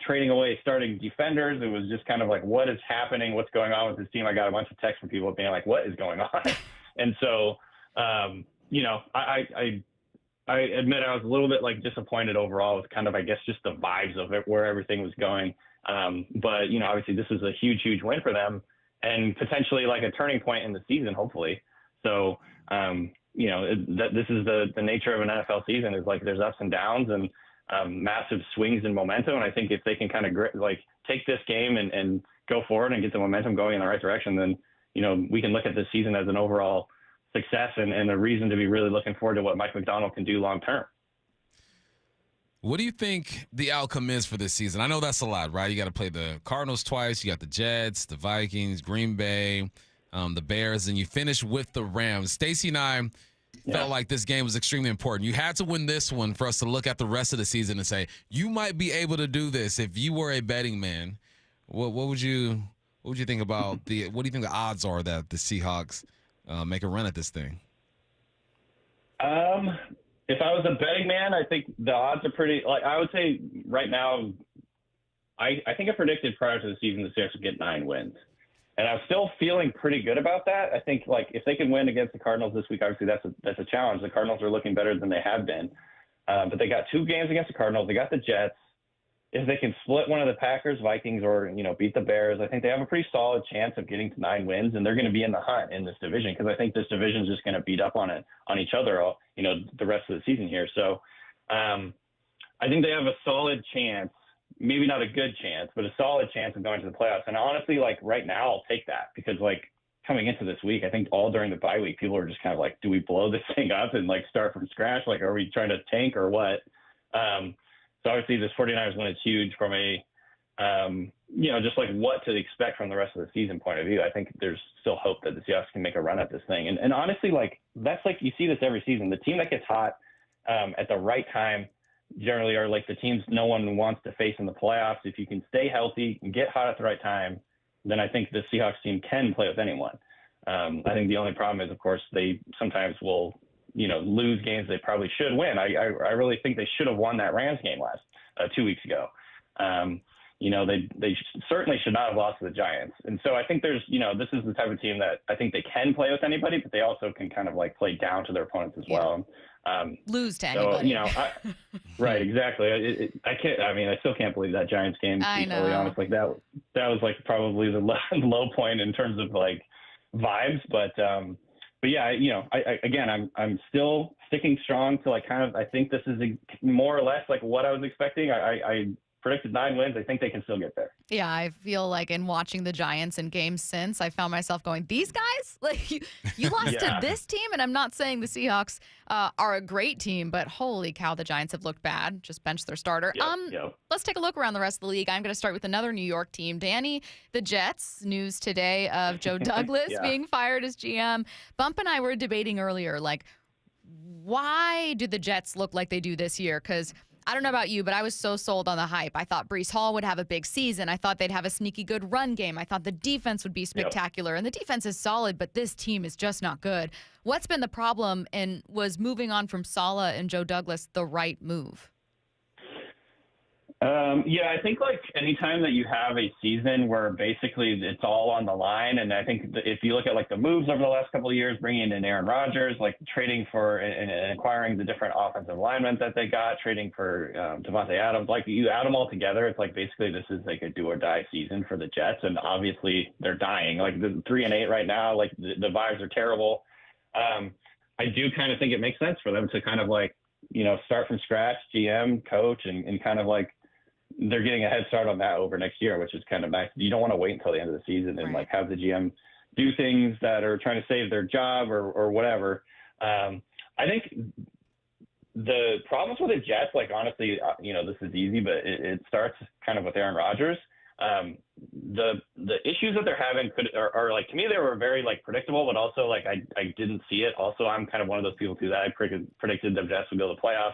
trading away starting defenders. It was just kind of what is happening? What's going on with this team? I got a bunch of texts from people being like, what is going on? And so, I admit I was a little bit disappointed overall with kind of, I guess, just the vibes of it, where everything was going. But, obviously this is a huge, huge win for them and potentially a turning point in the season, hopefully. So, this is the nature of an NFL season is there's ups and downs and massive swings in momentum. And I think if they can kind of take this game and go forward and get the momentum going in the right direction, then, we can look at this season as an overall success and a reason to be really looking forward to what Mike McDonald can do long term. What do you think the outcome is for this season? I know that's a lot, right? You got to play the Cardinals twice. You got the Jets, the Vikings, Green Bay, the Bears, and you finish with the Rams. Stacey and I felt like this game was extremely important. You had to win this one for us to look at the rest of the season and say, you might be able to do this if you were a betting man. What would you think about what do you think the odds are that the Seahawks make a run at this thing? If I was a betting man, I think the odds are pretty, I would say right now, I think I predicted prior to the season the Seahawks would get 9 wins. And I'm still feeling pretty good about that. I think if they can win against the Cardinals this week, obviously that's a challenge. The Cardinals are looking better than they have been. But they got 2 games against the Cardinals. They got the Jets. If they can split one of the Packers, Vikings, or, beat the Bears, I think they have a pretty solid chance of getting to 9 wins, and they're going to be in the hunt in this division because I think this division is just going to beat up on each other, the rest of the season here. So I think they have a solid chance, maybe not a good chance, but a solid chance of going to the playoffs. And honestly, right now, I'll take that because coming into this week, I think all during the bye week, people are just kind of do we blow this thing up and start from scratch? Are we trying to tank or what? So obviously this 49ers win is huge from a, just what to expect from the rest of the season point of view. I think there's still hope that the Seahawks can make a run at this thing. And honestly, that's you see this every season. The team that gets hot at the right time generally are the teams no one wants to face in the playoffs. If you can stay healthy and get hot at the right time, then I think the Seahawks team can play with anyone. I think the only problem is, of course, they sometimes will lose games they probably should win. I really think they should have won that Rams game 2 weeks ago. They certainly should not have lost to the Giants. And so I think there's, this is the type of team that I think they can play with anybody, but they also can kind of play down to their opponents as well. Lose to anybody. Right, exactly. I still can't believe that Giants game, to be totally honest. That was probably the low point in terms of vibes, but yeah, I'm still sticking strong to I think this is more or less what I was expecting. I predicted 9 wins. I think they can still get there. Yeah, I feel in watching the Giants in games since, I found myself going, these guys? You lost to this team? And I'm not saying the Seahawks are a great team, but holy cow, the Giants have looked bad. Just benched their starter. Let's take a look around the rest of the league. I'm going to start with another New York team. Danny, the Jets. News today of Joe Douglas being fired as GM. Bump and I were debating earlier, why do the Jets look like they do this year? Because I don't know about you, but I was so sold on the hype. I thought Breece Hall would have a big season. I thought they'd have a sneaky good run game. I thought the defense would be spectacular. And the defense is solid, but this team is just not good. What's been the problem, and was moving on from Saleh and Joe Douglas the right move? Yeah, I think like anytime that you have a season where basically it's all on the line, and I think if you look at like the moves over the last couple of years, bringing in Aaron Rodgers, like trading for and acquiring the different offensive linemen that they got, trading for Devontae Adams, like you add them all together, it's like basically this is like a do or die season for the Jets, and obviously they're dying. Like the 3-8 right now, like the vibes are terrible. I do kind of think it makes sense for them to kind of like, start from scratch, GM, coach, and kind of like, they're getting a head start on that over next year, which is kind of nice. You don't want to wait until the end of the season and like have the GM do things that are trying to save their job or whatever. I think the problems with the Jets, like honestly, this is easy, but it starts kind of with Aaron Rodgers. The issues that they're having are like, to me, they were very like predictable, but also like I didn't see it. Also, I'm kind of one of those people too that I predicted the Jets would go to the playoffs.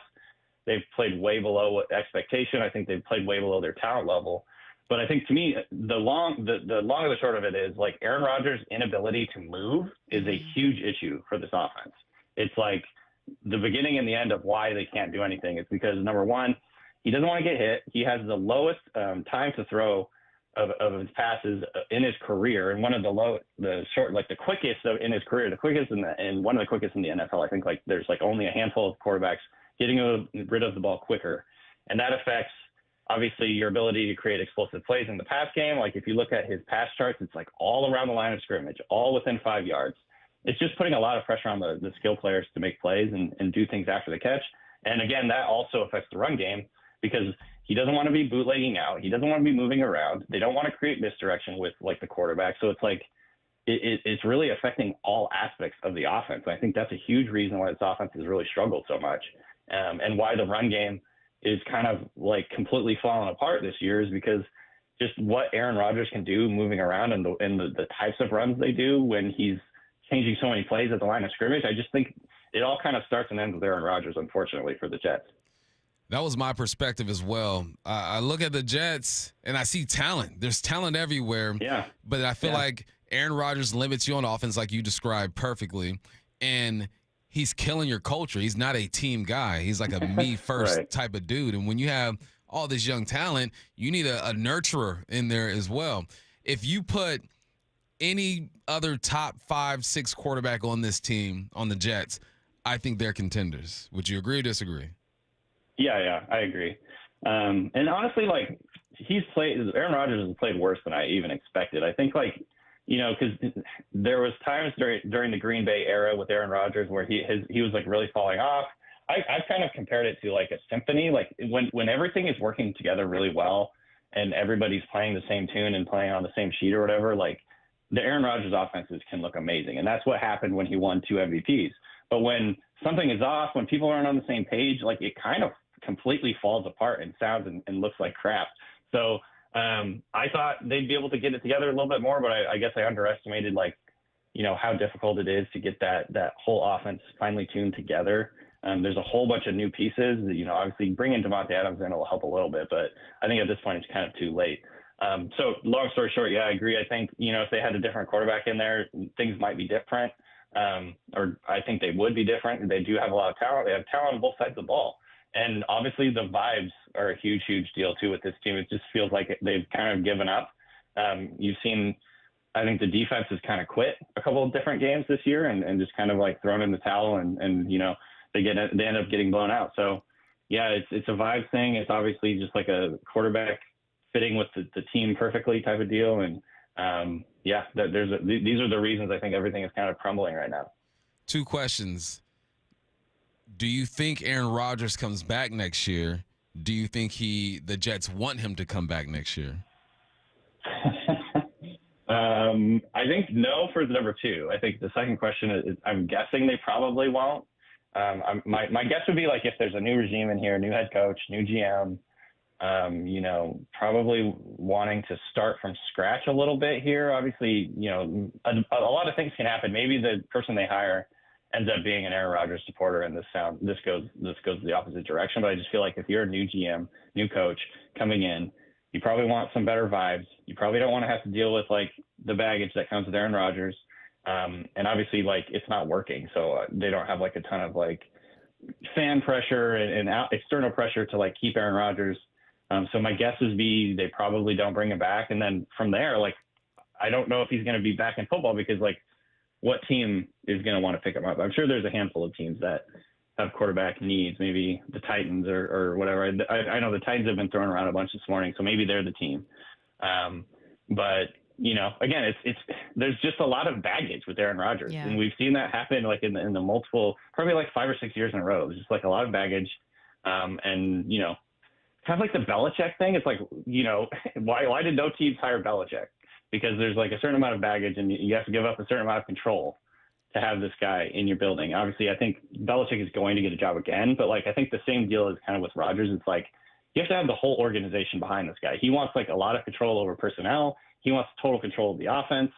They've played way below expectation. I think they've played way below their talent level. But I think to me, the long and the short of it is like Aaron Rodgers' inability to move is a huge issue for this offense. It's like the beginning and the end of why they can't do anything. It's because number one, he doesn't want to get hit. He has the lowest time to throw of his passes in his career, and one of the quickest in his career, the quickest and one of the quickest in the NFL. I think like there's like only a handful of quarterbacks getting rid of the ball quicker. And that affects, obviously, your ability to create explosive plays in the pass game. Like, if you look at his pass charts, it's like all around the line of scrimmage, all within 5 yards. It's just putting a lot of pressure on the skill players to make plays and do things after the catch. And, again, that also affects the run game because he doesn't want to be bootlegging out. He doesn't want to be moving around. They don't want to create misdirection with, like, the quarterback. So it's like it's really affecting all aspects of the offense. I think that's a huge reason why this offense has really struggled so much. And why the run game is kind of like completely falling apart this year is because just what Aaron Rodgers can do moving around and the types of runs they do when he's changing so many plays at the line of scrimmage. I just think it all kind of starts and ends with Aaron Rodgers, unfortunately, for the Jets. That was my perspective as well. I look at the Jets and I see talent. There's talent everywhere. Yeah. But I feel like Aaron Rodgers limits you on offense like you described perfectly. And he's killing your culture. He's not a team guy. He's like a me first type of dude. And when you have all this young talent, you need a nurturer in there as well. If you put any other top 5-6 quarterback on this team, on the Jets, I think they're contenders. Would you agree or disagree? Yeah, I agree. And honestly, like Aaron Rodgers has played worse than I even expected. I think because there was times during the Green Bay era with Aaron Rodgers where he was like really falling off. I've kind of compared it to like a symphony, like when everything is working together really well and everybody's playing the same tune and playing on the same sheet or whatever, like the Aaron Rodgers offenses can look amazing. And that's what happened when he won 2 MVPs. But when something is off, when people aren't on the same page, like it kind of completely falls apart and sounds and looks like crap. So I thought they'd be able to get it together a little bit more, but I guess I underestimated how difficult it is to get that whole offense finely tuned together. There's a whole bunch of new pieces. Obviously bringing Devontae Adams in will help a little bit, but I think at this point it's kind of too late. So long story short, yeah, I agree. I think, if they had a different quarterback in there, things might be different. Or I think they would be different. They do have a lot of talent. They have talent on both sides of the ball. And obviously the vibes are a huge, huge deal too with this team. It just feels like they've kind of given up. You've seen, I think the defense has kind of quit a couple of different games this year and just kind of like thrown in the towel and they end up getting blown out. So yeah, it's a vibes thing. It's obviously just like a quarterback fitting with the team perfectly type of deal. And these are the reasons I think everything is kind of crumbling right now. 2 questions. Do you think Aaron Rodgers comes back next year? Do you think the Jets want him to come back next year? I think no for the number 2. I think the second question is I'm guessing they probably won't. My guess would be like if there's a new regime in here, new head coach, new GM, probably wanting to start from scratch a little bit here. Obviously, a lot of things can happen. Maybe the person they hire ends up being an Aaron Rodgers supporter, and this goes the opposite direction. But I just feel like if you're a new GM, new coach coming in, you probably want some better vibes. You probably don't want to have to deal with like the baggage that comes with Aaron Rodgers. And obviously like it's not working. So they don't have like a ton of like fan pressure and external pressure to like keep Aaron Rodgers. So my guess is they probably don't bring him back. And then from there, like, I don't know if he's going to be back in football because like what team is going to want to pick him up? I'm sure there's a handful of teams that have quarterback needs, maybe the Titans or whatever. I know the Titans have been throwing around a bunch this morning, so maybe they're the team. But you know, again, there's just a lot of baggage with Aaron Rodgers, and we've seen that happen like in the multiple, probably like 5 or 6 years in a row. There's just like a lot of baggage, and you know, kind of like the Belichick thing. It's like, you know, why did no teams hire Belichick? Because there's like a certain amount of baggage, and you have to give up a certain amount of control to have this guy in your building. Obviously, I think Belichick is going to get a job again, but like I think the same deal is kind of with Rodgers. It's like you have to have the whole organization behind this guy. He wants like a lot of control over personnel. He wants total control of the offense,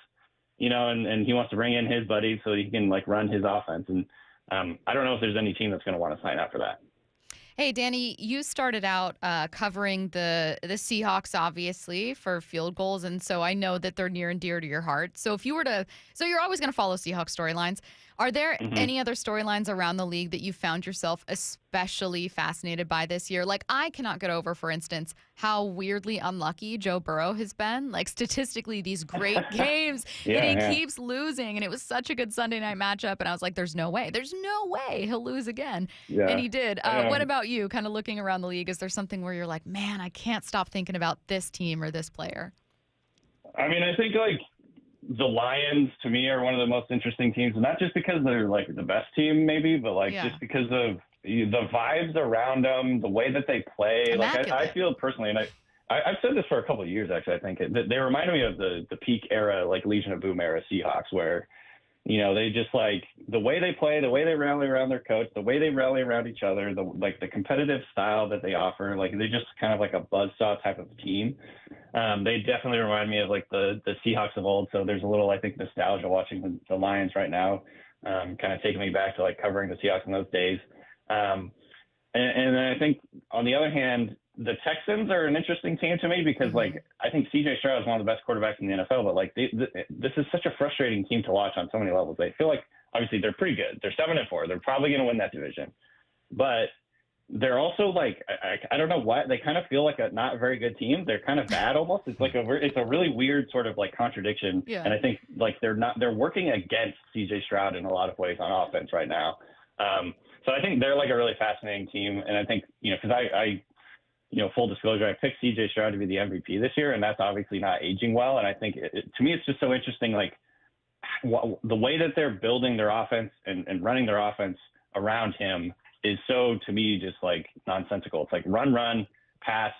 you know, and he wants to bring in his buddies so he can like run his offense. And I don't know if there's any team that's going to want to sign up for that. Hey, Danny, you started out covering the Seahawks, obviously, for field goals, and so I know that they're near and dear to your heart. So if you were so you're always going to follow Seahawks storylines. Are there any other storylines around the league that you found yourself especially fascinated by this year? Like, I cannot get over, for instance, how weirdly unlucky Joe Burrow has been. Like, statistically, these great games, and he keeps losing. And it was such a good Sunday night matchup. And I was like, there's no way he'll lose again. Yeah. And he did. What about you, kind of looking around the league? Is there something where you're like, man, I can't stop thinking about this team or this player? I mean, I think, like, the Lions, to me, are one of the most interesting teams, and not just because they're like the best team, maybe, but like just because of the vibes around them, the way that they play. Like I feel personally, and I've said this for a couple of years actually. I think they remind me of the peak era, like Legion of Boom era Seahawks, where you know they just like the way they play, the way they rally around their coach, the way they rally around each other, the competitive style that they offer. Like they just kind of like a buzzsaw type of team. They definitely remind me of like the Seahawks of old. So there's a little, I think, nostalgia watching the Lions right now, kind of taking me back to like covering the Seahawks in those days. And then I think on the other hand, the Texans are an interesting team to me because like, I think CJ Stroud is one of the best quarterbacks in the NFL, but like this is such a frustrating team to watch on so many levels. They feel like obviously they're pretty good. They're 7-4. They're probably going to win that division, but they're also like, I don't know what, they kind of feel like a not very good team. They're kind of bad almost. It's like it's a really weird sort of like contradiction. Yeah. And I think like they're working against CJ Stroud in a lot of ways on offense right now. So I think they're like a really fascinating team. And I think, you know, cause I you know, full disclosure, I picked CJ Stroud to be the MVP this year, and that's obviously not aging well. And I think to me, it's just so interesting, like the way that they're building their offense and running their offense around him is so, to me, just like nonsensical. It's like run, pass,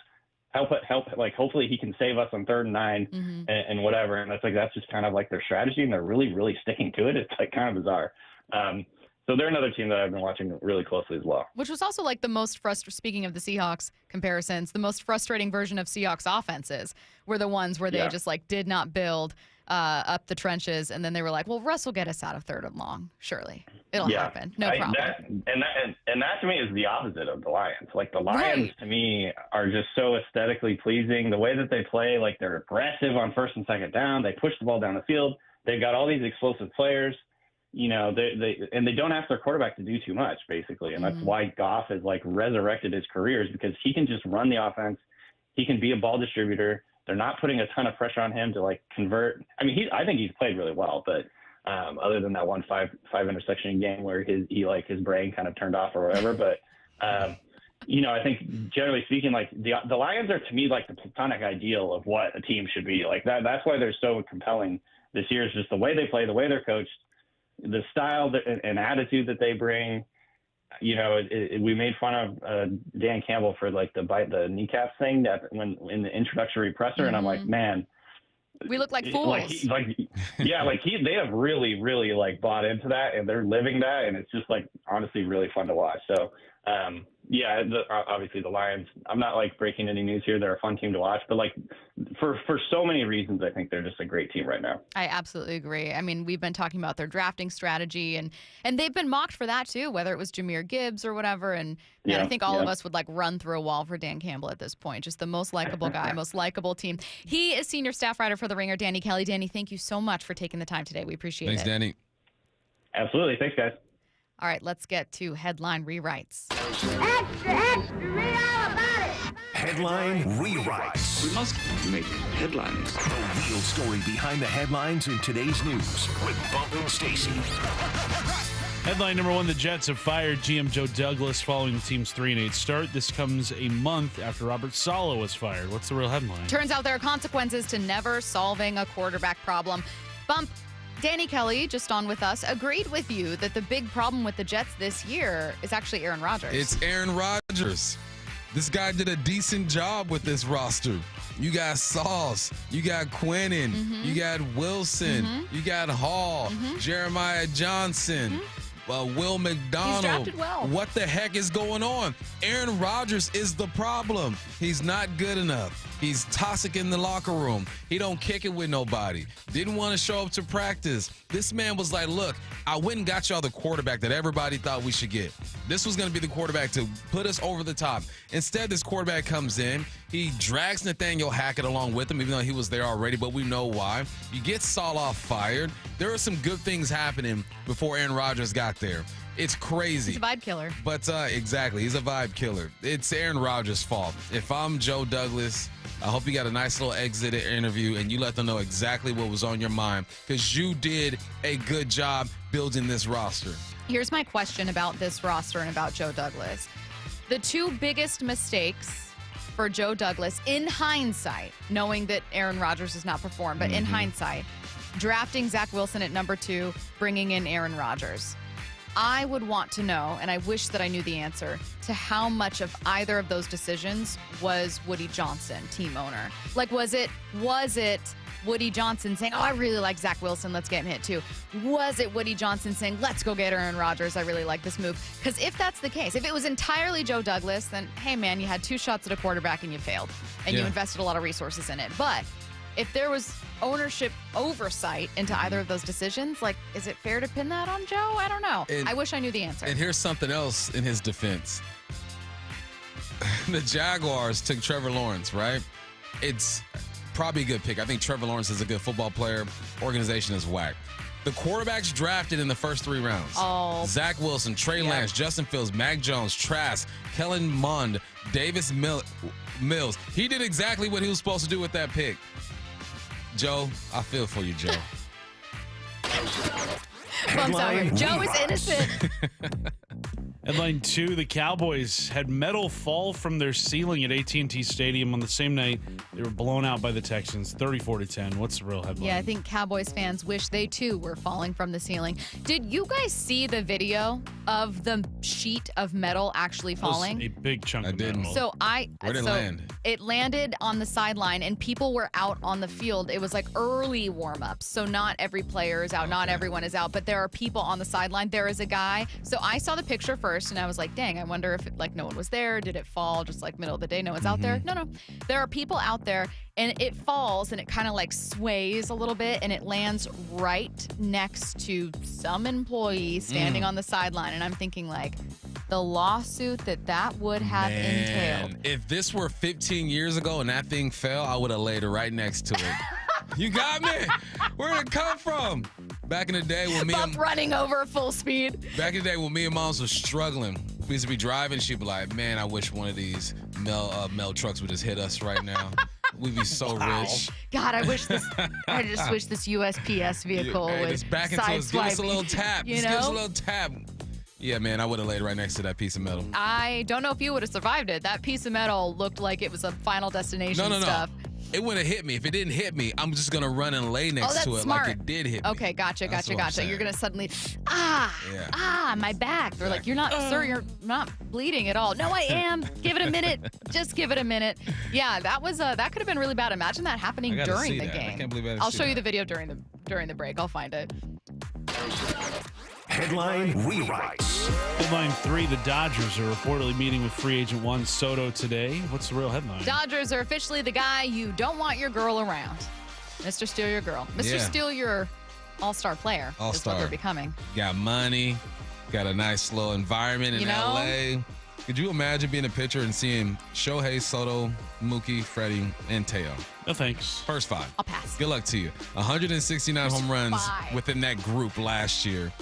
help, like hopefully he can save us on 3rd and 9 and whatever. And that's just kind of like their strategy, and they're really, really sticking to it. It's like kind of bizarre. So they're another team that I've been watching really closely as well. Which was also like the most speaking of the Seahawks comparisons, the most frustrating version of Seahawks offenses were the ones where they just like did not build up the trenches, and then they were like, well, Russ will get us out of 3rd and long. Surely it'll happen. No problem. That to me is the opposite of the Lions. Like the Lions to me are just so aesthetically pleasing. The way that they play, like they're aggressive on 1st and 2nd down. They push the ball down the field. They've got all these explosive players. You know, they don't ask their quarterback to do too much, basically. And that's why Goff has like resurrected his career, is because he can just run the offense. He can be a ball distributor. They're not putting a ton of pressure on him to like convert. I mean, I think he's played really well, but other than that one five intersection game where his brain kind of turned off or whatever. But you know, I think generally speaking, like the Lions are to me like the platonic ideal of what a team should be. Like that's why they're so compelling this year, is just the way they play, the way they're coached, the style and attitude that they bring. You know, we made fun of Dan Campbell for like the kneecaps thing that when in the introductory presser, and I'm like, man, we look like fools. They have really, really like bought into that, and they're living that, and it's just like honestly really fun to watch. So yeah, obviously the Lions, I'm not like breaking any news here. They're a fun team to watch, but like for so many reasons, I think they're just a great team right now. I absolutely agree. I mean, we've been talking about their drafting strategy, and they've been mocked for that too, whether it was Jahmyr Gibbs or whatever. And I think all of us would like run through a wall for Dan Campbell at this point. Just the most likable guy, most likable team. He is senior staff writer for The Ringer, Danny Kelly. Danny, thank you so much for taking the time today. We appreciate it. Thanks, Danny. Absolutely. Thanks, guys. All right, let's get to headline rewrites. Extra, read all about it. Headline rewrites. We must make headlines. The real story behind the headlines in today's news with Bump and Stacy. Headline number one, the Jets have fired GM Joe Douglas following the team's 3-8 start. This comes a month after Robert Saleh was fired. What's the real headline? Turns out there are consequences to never solving a quarterback problem. Bump, Danny Kelly, just on with us, agreed with you that the big problem with the Jets this year is actually Aaron Rodgers. It's Aaron Rodgers. This guy did a decent job with this roster. You got Sauce, you got Quinnen, you got Wilson, you got Hall, Jeremiah Johnson, Will McDonald. He's drafted well. What the heck is going on? Aaron Rodgers is the problem. He's not good enough. He's toxic in the locker room. He don't kick it with nobody. Didn't want to show up to practice. This man was like, look, I went and got y'all the quarterback that everybody thought we should get. This was going to be the quarterback to put us over the top. Instead, this quarterback comes in. He drags Nathaniel Hackett along with him, even though he was there already, but we know why. You get Saleh fired. There are some good things happening before Aaron Rodgers got there. It's crazy. He's a vibe killer. But exactly, he's a vibe killer. It's Aaron Rodgers' fault. If I'm Joe Douglas, I hope you got a nice little exit interview and you let them know exactly what was on your mind, because you did a good job building this roster. Here's my question about this roster and about Joe Douglas. The two biggest mistakes for Joe Douglas in hindsight, knowing that Aaron Rodgers has not performed, but in hindsight, drafting Zach Wilson at number 2, bringing in Aaron Rodgers. I would want to know, and I wish that I knew the answer, to how much of either of those decisions was Woody Johnson, team owner. Like, was it Woody Johnson saying, oh, I really like Zach Wilson, let's get him hit too? Was it Woody Johnson saying, let's go get Aaron Rodgers, I really like this move? Because if that's the case, if it was entirely Joe Douglas, then, hey, man, you had 2 shots at a quarterback and you failed, and you invested a lot of resources in it. But if there was ownership oversight into either of those decisions, like, is it fair to pin that on Joe? I don't know. I wish I knew the answer. And here's something else in his defense. The Jaguars took Trevor Lawrence, right? It's probably a good pick. I think Trevor Lawrence is a good football player. Organization is whack. The quarterbacks drafted in the first 3 rounds. Oh. Zach Wilson, Trey Lance, Justin Fields, Mac Jones, Trask, Kellen Mond, Davis Mills. He did exactly what he was supposed to do with that pick. Joe, I feel for you, Joe. Bumps out here. Joe is innocent. Headline 2, the Cowboys had metal fall from their ceiling at AT&T Stadium on the same night they were blown out by the Texans, 34-10. What's the real headline? Yeah, I think Cowboys fans wish they too were falling from the ceiling. Did you guys see the video of the sheet of metal actually falling? A big chunk of metal. So Where'd it land? It landed on the sideline, and people were out on the field. It was like early warm-ups, so not every player is out, not everyone is out, but there are people on the sideline. There is a guy. So I saw the picture first, and I was like, dang, I wonder if no one was there. Did it fall just like middle of the day? No one's out there? No. There are people out there, and it falls, and it kind of like sways a little bit, and it lands right next to some employee standing on the sideline. And I'm thinking, like, the lawsuit that would have entailed. If this were 15 years ago and that thing fell, I would have laid it right next to it. You got me? Where'd it come from? Back in the day when running over full speed. Back in the day when me and moms was struggling, we used to be driving. She'd be like, "Man, I wish one of these Mel trucks would just hit us right now. We'd be so rich." God, I just wish this USPS vehicle would just back into us. Give us a little tap. You Just know? give us a little tap. Yeah, man, I would have laid right next to that piece of metal. I don't know if you would have survived it. That piece of metal looked like it was a Final Destination stuff. It wouldn't hit me. If it didn't hit me, I'm just going to run and lay next to it smart. like it did hit me. Okay, gotcha. You're going to suddenly, my back. They're like, sir, you're not bleeding at all. No, I am. Give it a minute. Just give it a minute. Yeah, that could have been really bad. Imagine that happening during the game. I can't believe I'll show you the video during the break. I'll find it. Headline Rewrites. Headline 3, the Dodgers are reportedly meeting with free agent Juan Soto today. What's the real headline? Dodgers are officially the guy you don't want your girl around. Mr. Steal Your Girl. Mr. Steal Your all-star player is what they're becoming. Got money, got a nice little environment in LA. Could you imagine being a pitcher and seeing Shohei, Soto, Mookie, Freddie, and Teo? No thanks. First 5. I'll pass. Good luck to you. 169 home runs within that group last year.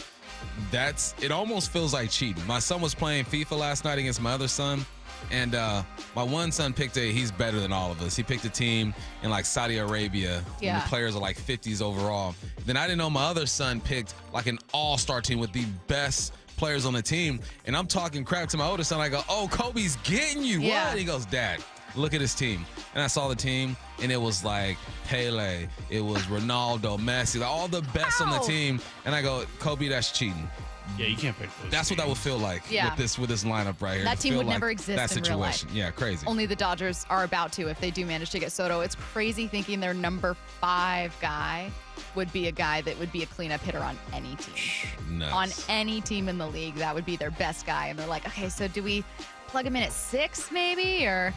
It almost feels like cheating. My son was playing FIFA last night against my other son, and my one son he's better than all of us. He picked a team in like Saudi Arabia, and the players are like 50s overall. Then I didn't know my other son picked like an all-star team with the best players on the team, and I'm talking crap to my older son. I go, "Oh, Kobe's getting you." Yeah. What? He goes, "Dad, look at his team." And I saw the team, and it was like Pele, it was Ronaldo, Messi, like all the best on the team. And I go, "Kobe, that's cheating." Yeah, you can't pick those. That's what that would feel like with this lineup right here. That team would never exist that in real life. situation. Yeah, crazy. Only the Dodgers are about to if they do manage to get Soto. It's crazy thinking their number 5 guy would be a guy that would be a cleanup hitter on any team. Nuts. On any team in the league, that would be their best guy. And they're like, okay, so do we plug him in at 6 maybe, or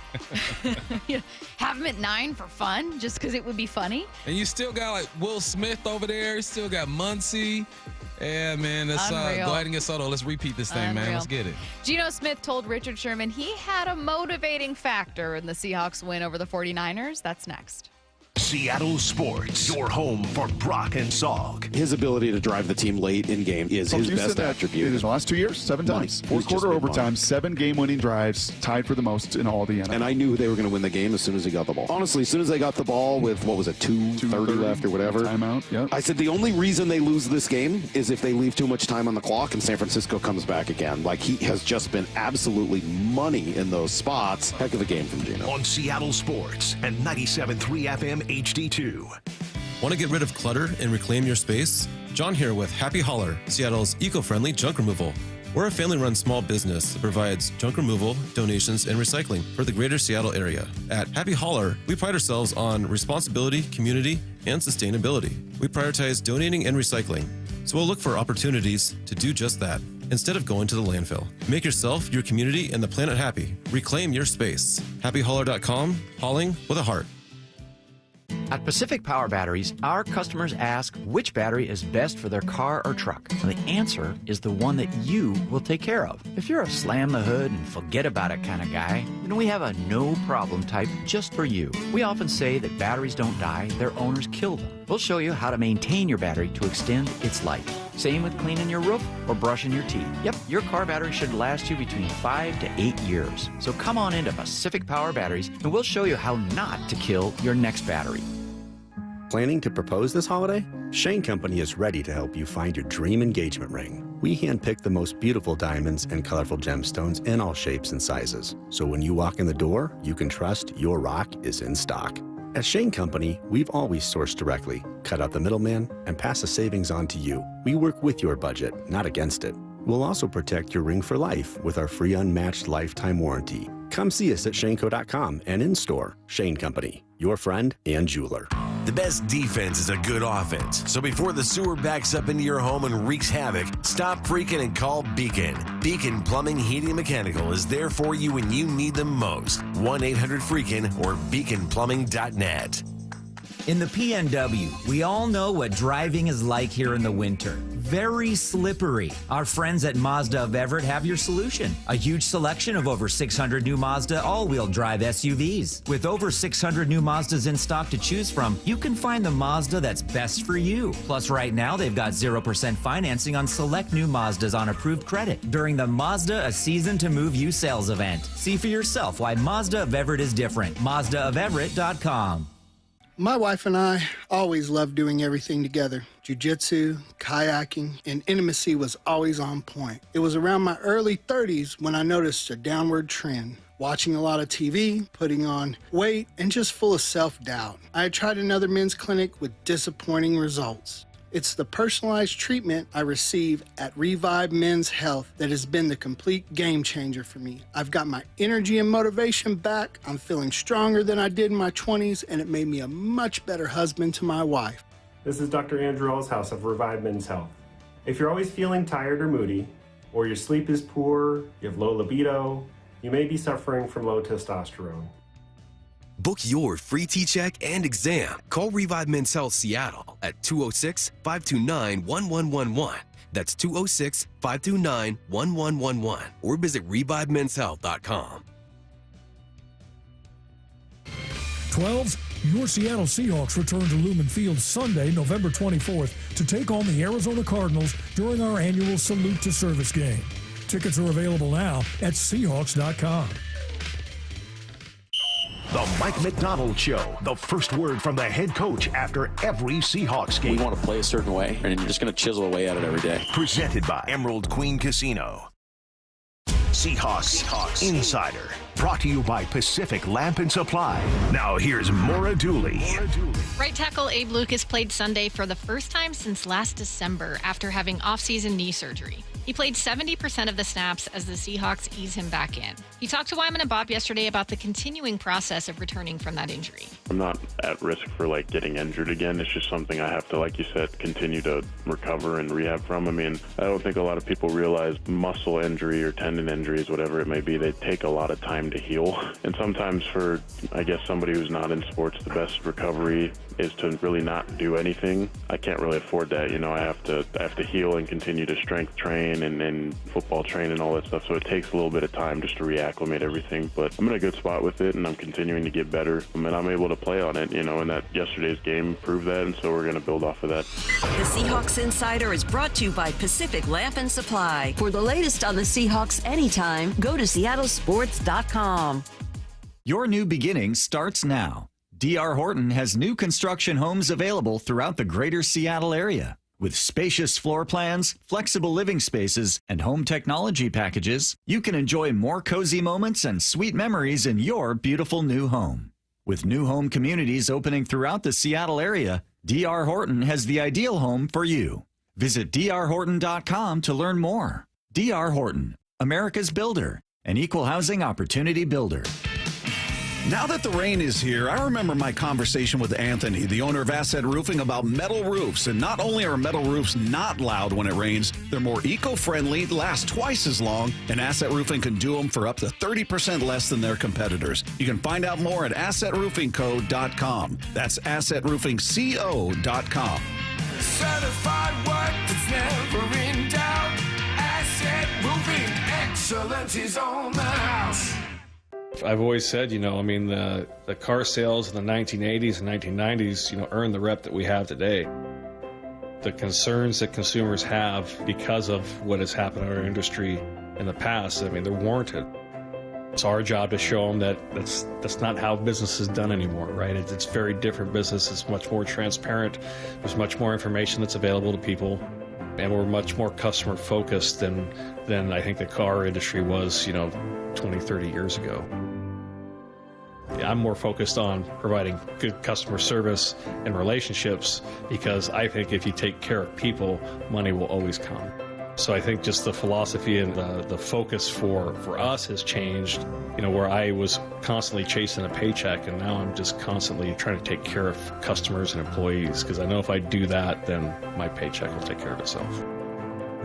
have him at 9 for fun just because it would be funny? And you still got like Will Smith over there. You still got Muncy. Yeah, man. Let's go ahead and get Soto. Let's repeat this thing, man. Let's get it. Geno Smith told Richard Sherman he had a motivating factor in the Seahawks win over the 49ers. That's next. Seattle Sports, your home for Brock and Salk. His ability to drive the team late in game is his best attribute. In his last 2 years, 7 times. Fourth-quarter overtime, 7 game-winning drives, tied for the most in all the NFL. And I knew they were going to win the game as soon as he got the ball. Honestly, as soon as they got the ball with, 2:30 left or whatever. Timeout, yep. I said the only reason they lose this game is if they leave too much time on the clock and San Francisco comes back again. Like, he has just been absolutely money in those spots. Heck of a game from Geno. On Seattle Sports and 97.3 FM HD2. Want to get rid of clutter and reclaim your space? John here with Happy Hauler, Seattle's eco-friendly junk removal. We're a family-run small business that provides junk removal, donations, and recycling for the greater Seattle area. At Happy Hauler, we pride ourselves on responsibility, community, and sustainability. We prioritize donating and recycling, so we'll look for opportunities to do just that instead of going to the landfill. Make yourself, your community, and the planet happy. Reclaim your space. HappyHauler.com, hauling with a heart. At Pacific Power Batteries, our customers ask which battery is best for their car or truck. And the answer is the one that you will take care of. If you're a slam the hood and forget about it kind of guy, then we have a no problem type just for you. We often say that batteries don't die, their owners kill them. We'll show you how to maintain your battery to extend its life. Same with cleaning your roof or brushing your teeth. Yep, your car battery should last you between 5 to 8 years. So come on into Pacific Power Batteries and we'll show you how not to kill your next battery. Planning to propose this holiday? Shane Company is ready to help you find your dream engagement ring. We handpick the most beautiful diamonds and colorful gemstones in all shapes and sizes. So when you walk in the door, you can trust your rock is in stock. At Shane Company, we've always sourced directly, cut out the middleman, and pass the savings on to you. We work with your budget, not against it. We'll also protect your ring for life with our free unmatched lifetime warranty. Come see us at shaneco.com and in-store. Shane Company, your friend and jeweler. The best defense is a good offense. So before the sewer backs up into your home and wreaks havoc, stop freaking and call Beacon. Beacon Plumbing, Heating, and Mechanical is there for you when you need them most. 1-800-FREAKIN or beaconplumbing.net. In the PNW, we all know what driving is like here in the winter. Very slippery. Our friends at Mazda of Everett have your solution. A huge selection of over 600 new Mazda all-wheel drive SUVs. With over 600 new Mazdas in stock to choose from, you can find the Mazda that's best for you. Plus, right now, they've got 0% financing on select new Mazdas on approved credit during the Mazda A Season to Move You sales event. See for yourself why Mazda of Everett is different. MazdaofEverett.com. My wife and I always loved doing everything together. Jiu-jitsu, kayaking, and intimacy was always on point. It was around my early 30s when I noticed a downward trend. Watching a lot of TV, putting on weight, and just full of self-doubt. I had tried another men's clinic with disappointing results. It's the personalized treatment I receive at Revive Men's Health that has been the complete game changer for me. I've got my energy and motivation back. I'm feeling stronger than I did in my 20s, and it made me a much better husband to my wife. This is Dr. Andrew Elshouse of Revive Men's Health. If you're always feeling tired or moody, or your sleep is poor, you have low libido, you may be suffering from low testosterone. Book your free T-check and exam. Call Revive Men's Health Seattle at 206-529-1111. That's 206-529-1111. Or visit ReviveMen'sHealth.com. 12s, your Seattle Seahawks return to Lumen Field Sunday, November 24th to take on the Arizona Cardinals during our annual Salute to Service game. Tickets are available now at Seahawks.com. The Mike McDonald Show. The first word from the head coach after every Seahawks game. We want to play a certain way, and you're just going to chisel away at it every day. Presented by Emerald Queen Casino. Seahawks Insider. Brought to you by Pacific Lamp and Supply. Now here's Maura Dooley. Right tackle Abe Lucas played Sunday for the first time since last December after having off-season knee surgery. He played 70% of the snaps as the Seahawks ease him back in. He talked to Wyman and Bob yesterday about the continuing process of returning from that injury. I'm not at risk for getting injured again. It's just something I have to, like you said, continue to recover and rehab from. I mean, I don't think a lot of people realize muscle injury or tendon injuries, whatever it may be, they take a lot of time to heal. And sometimes for, I guess, somebody who's not in sports, the best recovery is to really not do anything. I can't really afford that. I have to heal and continue to strength train and football train and all that stuff. So it takes a little bit of time just to reacclimate everything. But I'm in a good spot with it, and I'm continuing to get better. And I'm able to play on it, and that yesterday's game proved that, and so we're going to build off of that. The Seahawks Insider is brought to you by Pacific Lamp and Supply. For the latest on the Seahawks anytime, go to seattlesports.com. Your new beginning starts now. D.R. Horton has new construction homes available throughout the greater Seattle area. With spacious floor plans, flexible living spaces, and home technology packages, you can enjoy more cozy moments and sweet memories in your beautiful new home. With new home communities opening throughout the Seattle area, D.R. Horton has the ideal home for you. Visit drhorton.com to learn more. D.R. Horton, America's builder, an equal housing opportunity builder. Now that the rain is here, I remember my conversation with Anthony, the owner of Asset Roofing, about metal roofs. And not only are metal roofs not loud when it rains, they're more eco-friendly, last twice as long, and Asset Roofing can do them for up to 30% less than their competitors. You can find out more at assetroofingco.com. That's assetroofingco.com. Certified work that's never in doubt. Asset Roofing, excellence is on the house. I've always said, the car sales in the 1980s and 1990s, earned the rep that we have today. The concerns that consumers have because of what has happened in our industry in the past, they're warranted. It's our job to show them that that's not how business is done anymore, right? It's very different business. It's much more transparent. There's much more information that's available to people. And we're much more customer focused than I think the car industry was, 20, 30 years ago. I'm more focused on providing good customer service and relationships, because I think if you take care of people, money will always come. So I think just the philosophy and the focus for us has changed, where I was constantly chasing a paycheck, and now I'm just constantly trying to take care of customers and employees, because I know if I do that, then my paycheck will take care of itself.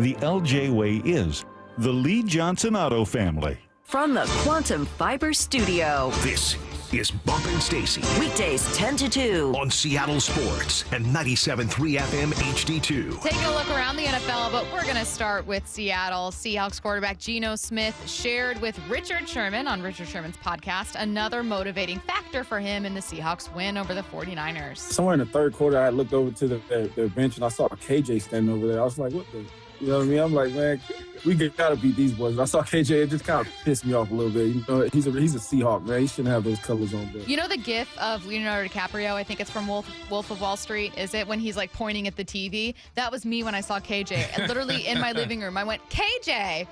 The LJ Way is the Lee Johnson Auto family. From the Quantum Fiber Studio. This is Bumpin' Stacy. Weekdays 10 to 2. On Seattle Sports and 97.3 FM HD2. Taking a look around the NFL, but we're going to start with Seattle. Seahawks quarterback Geno Smith shared with Richard Sherman on Richard Sherman's podcast another motivating factor for him in the Seahawks win over the 49ers. Somewhere in the third quarter, I looked over to the bench and I saw KJ standing over there. I was like, what the? You know what I mean? I'm like, man, we gotta beat these boys. I saw KJ, it just kind of pissed me off a little bit. He's a Seahawk, man. He shouldn't have those colors on. But. You know the gif of Leonardo DiCaprio, I think it's from Wolf of Wall Street, is it, when he's like pointing at the TV? That was me when I saw KJ. And literally in my living room, I went, KJ!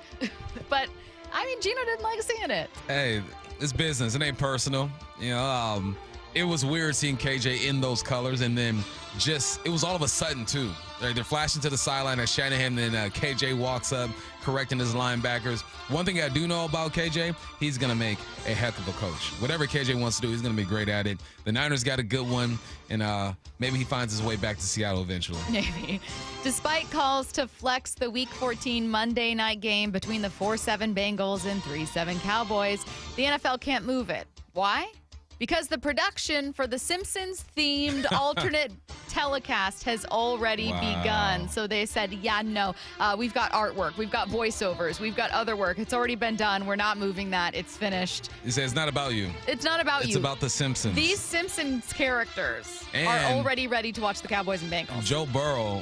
But, Geno didn't like seeing it. Hey, it's business. It ain't personal. It was weird seeing KJ in those colors, and then it was all of a sudden, too. They're flashing to the sideline as Shanahan, and then KJ walks up, correcting his linebackers. One thing I do know about KJ, he's going to make a heck of a coach. Whatever KJ wants to do, he's going to be great at it. The Niners got a good one, and maybe he finds his way back to Seattle eventually. Maybe. Despite calls to flex the Week 14 Monday night game between the 4-7 Bengals and 3-7 Cowboys, the NFL can't move it. Why? Because the production for the Simpsons-themed alternate telecast has already begun. So they said, yeah, no, we've got artwork, we've got voiceovers, we've got other work. It's already been done. We're not moving that. It's finished. He says it's not about you. It's not about you. It's about the Simpsons. These Simpsons characters are already ready to watch the Cowboys and Bengals. Joe Burrow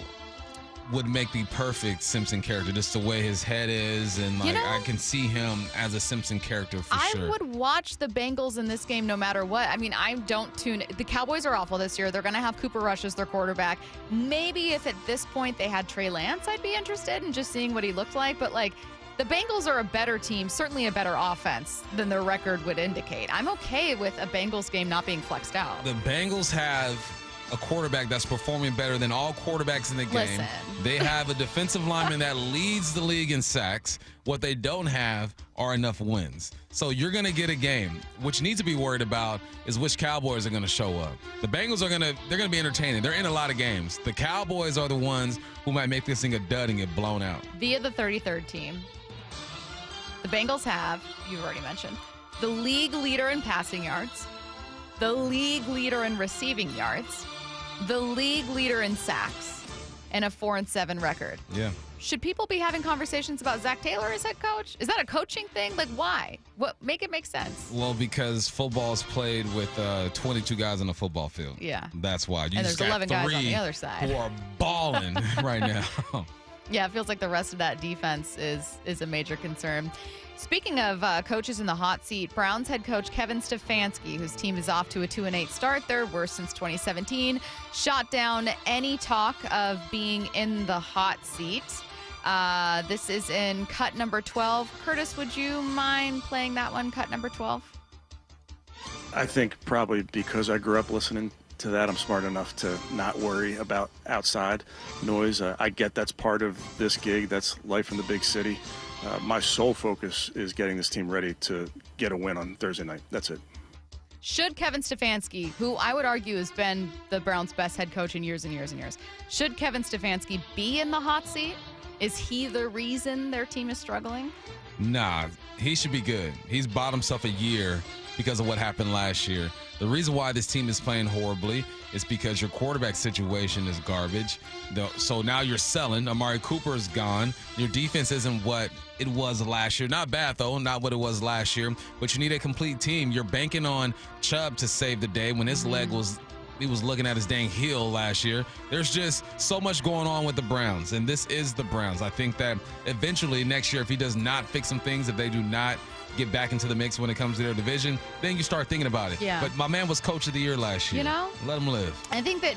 would make the perfect Simpson character, just the way his head is, and I can see him as a Simpson character for sure. I would watch the Bengals in this game no matter what. I mean, I don't tune. The Cowboys are awful this year. They're going to have Cooper Rush as their quarterback. Maybe if at this point they had Trey Lance, I'd be interested in just seeing what he looked like. But the Bengals are a better team, certainly a better offense than their record would indicate. I'm okay with a Bengals game not being flexed out. The Bengals have a quarterback that's performing better than all quarterbacks in the game. Listen. They have a defensive lineman that leads the league in sacks. What they don't have are enough wins. So you're going to get a game. What you need to be worried about is which Cowboys are going to show up. The Bengals they're going to be entertaining. They're in a lot of games. The Cowboys are the ones who might make this thing a dud and get blown out. Via the 33rd team, the Bengals have, you've already mentioned, the league leader in passing yards, the league leader in receiving yards, the league leader in sacks, and a 4-7 record. Yeah. Should people be having conversations about Zach Taylor as head coach? Is that a coaching thing? Why? Make it make sense. Well, because football is played with 22 guys on a football field. Yeah. That's why. And there's 11 guys on the other side who are balling right now. Yeah, it feels like the rest of that defense is a major concern. Speaking of coaches in the hot seat, Browns head coach Kevin Stefanski, whose team is off to a 2-8 start, their worst since 2017, shot down any talk of being in the hot seat. This is in cut number 12. Curtis, would you mind playing that one, cut number 12? I think probably because I grew up listening to that, I'm smart enough to not worry about outside noise. I get that's part of this gig. That's life in the big city. My sole focus is getting this team ready to get a win on Thursday night. That's it. Should Kevin Stefanski, who I would argue has been the Browns' best head coach in years and years and years, should Kevin Stefanski be in the hot seat? Is he the reason their team is struggling? Nah, he should be good. He's bought himself a year because of what happened last year. The reason why this team is playing horribly is because your quarterback situation is garbage. So now you're selling. Amari Cooper is gone. Your defense isn't what it was last year. Not bad, though. Not what it was last year. But you need a complete team. You're banking on Chubb to save the day when his leg was he was looking at his dang heel last year. There's just so much going on with the Browns, and this is the Browns. I think that eventually next year, if he does not fix some things, if they do not get back into the mix when it comes to their division, then you start thinking about it. Yeah. But my man was coach of the year last year. You know? Let him live. I think that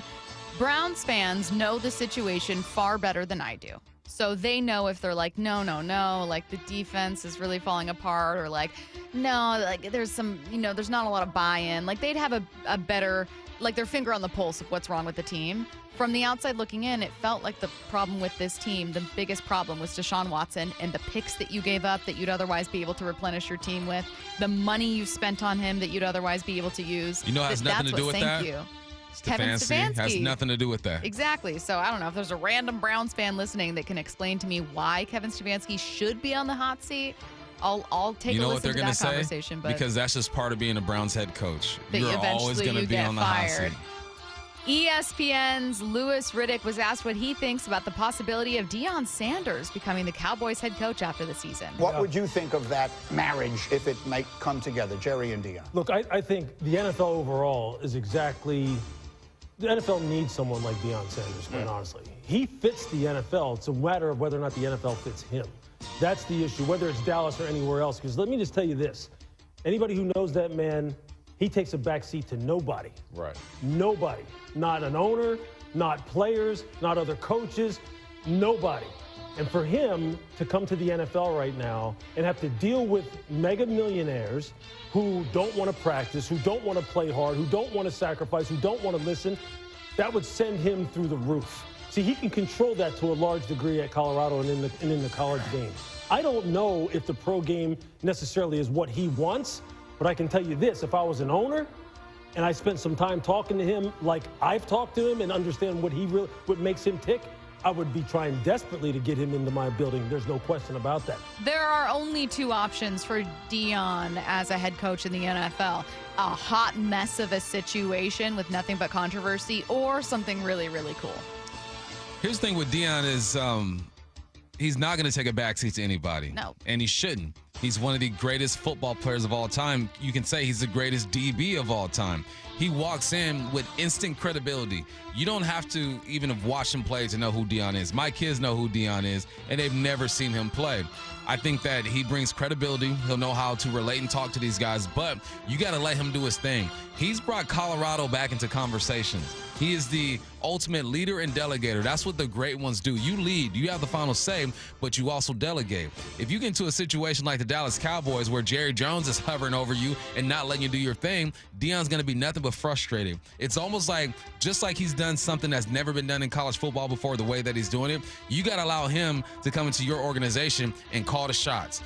Browns fans know the situation far better than I do. So they know if they're like, no, like the defense is really falling apart, or like, no, like there's some, there's not a lot of buy-in. Like they'd have a better, like their finger on the pulse of what's wrong with the team. From the outside looking in, it felt like the problem with this team, the biggest problem was Deshaun Watson and the picks that you gave up that you'd otherwise be able to replenish your team with, the money you spent on him that you'd otherwise be able to use. You know, it has nothing to do with that. Thank you. Kevin Stefanski has nothing to do with that. Exactly. So I don't know if there's a random Browns fan listening that can explain to me why Kevin Stefanski should be on the hot seat. I'll take a listen to that conversation. But because that's just part of being a Browns head coach. That You're always going to be on the hot seat. ESPN's Louis Riddick was asked what he thinks about the possibility of Deion Sanders becoming the Cowboys head coach after the season. What would you think of that marriage if it might come together, Jerry and Deion? Look, I think the NFL overall is exactly... The NFL needs someone like Deion Sanders, quite honestly. He fits the NFL. It's a matter of whether or not the NFL fits him. That's the issue, whether it's Dallas or anywhere else. Because let me just tell you this. Anybody who knows that man, he takes a back seat to nobody. Right. Nobody. Not an owner, not players, not other coaches, nobody. And for him to come to the NFL right now and have to deal with mega millionaires who don't want to practice, who don't want to play hard, who don't want to sacrifice, who don't want to listen, that would send him through the roof. See, he can control that to a large degree at Colorado and in the college game. I don't know if the pro game necessarily is what he wants, but I can tell you this, if I was an owner and I spent some time talking to him like I've talked to him and understand what makes him tick, I would be trying desperately to get him into my building. There's no question about that. There are only two options for Deion as a head coach in the NFL. A hot mess of a situation with nothing but controversy, or something really, really cool. Here's the thing with Deion is he's not going to take a backseat to anybody. No. And he shouldn't. He's one of the greatest football players of all time. You can say he's the greatest DB of all time. He walks in with instant credibility. You don't have to even have watched him play to know who Deion is. My kids know who Deion is, and they've never seen him play. I think that he brings credibility. He'll know how to relate and talk to these guys, but you got to let him do his thing. He's brought Colorado back into conversations. He is the ultimate leader and delegator. That's what the great ones do. You lead, you have the final say, but you also delegate. If you get into a situation like the Dallas Cowboys where Jerry Jones is hovering over you and not letting you do your thing, Deion's going to be nothing but frustrated. It's almost like, just like he's done something that's never been done in college football before, the way that he's doing it, you got to allow him to come into your organization and call the shots.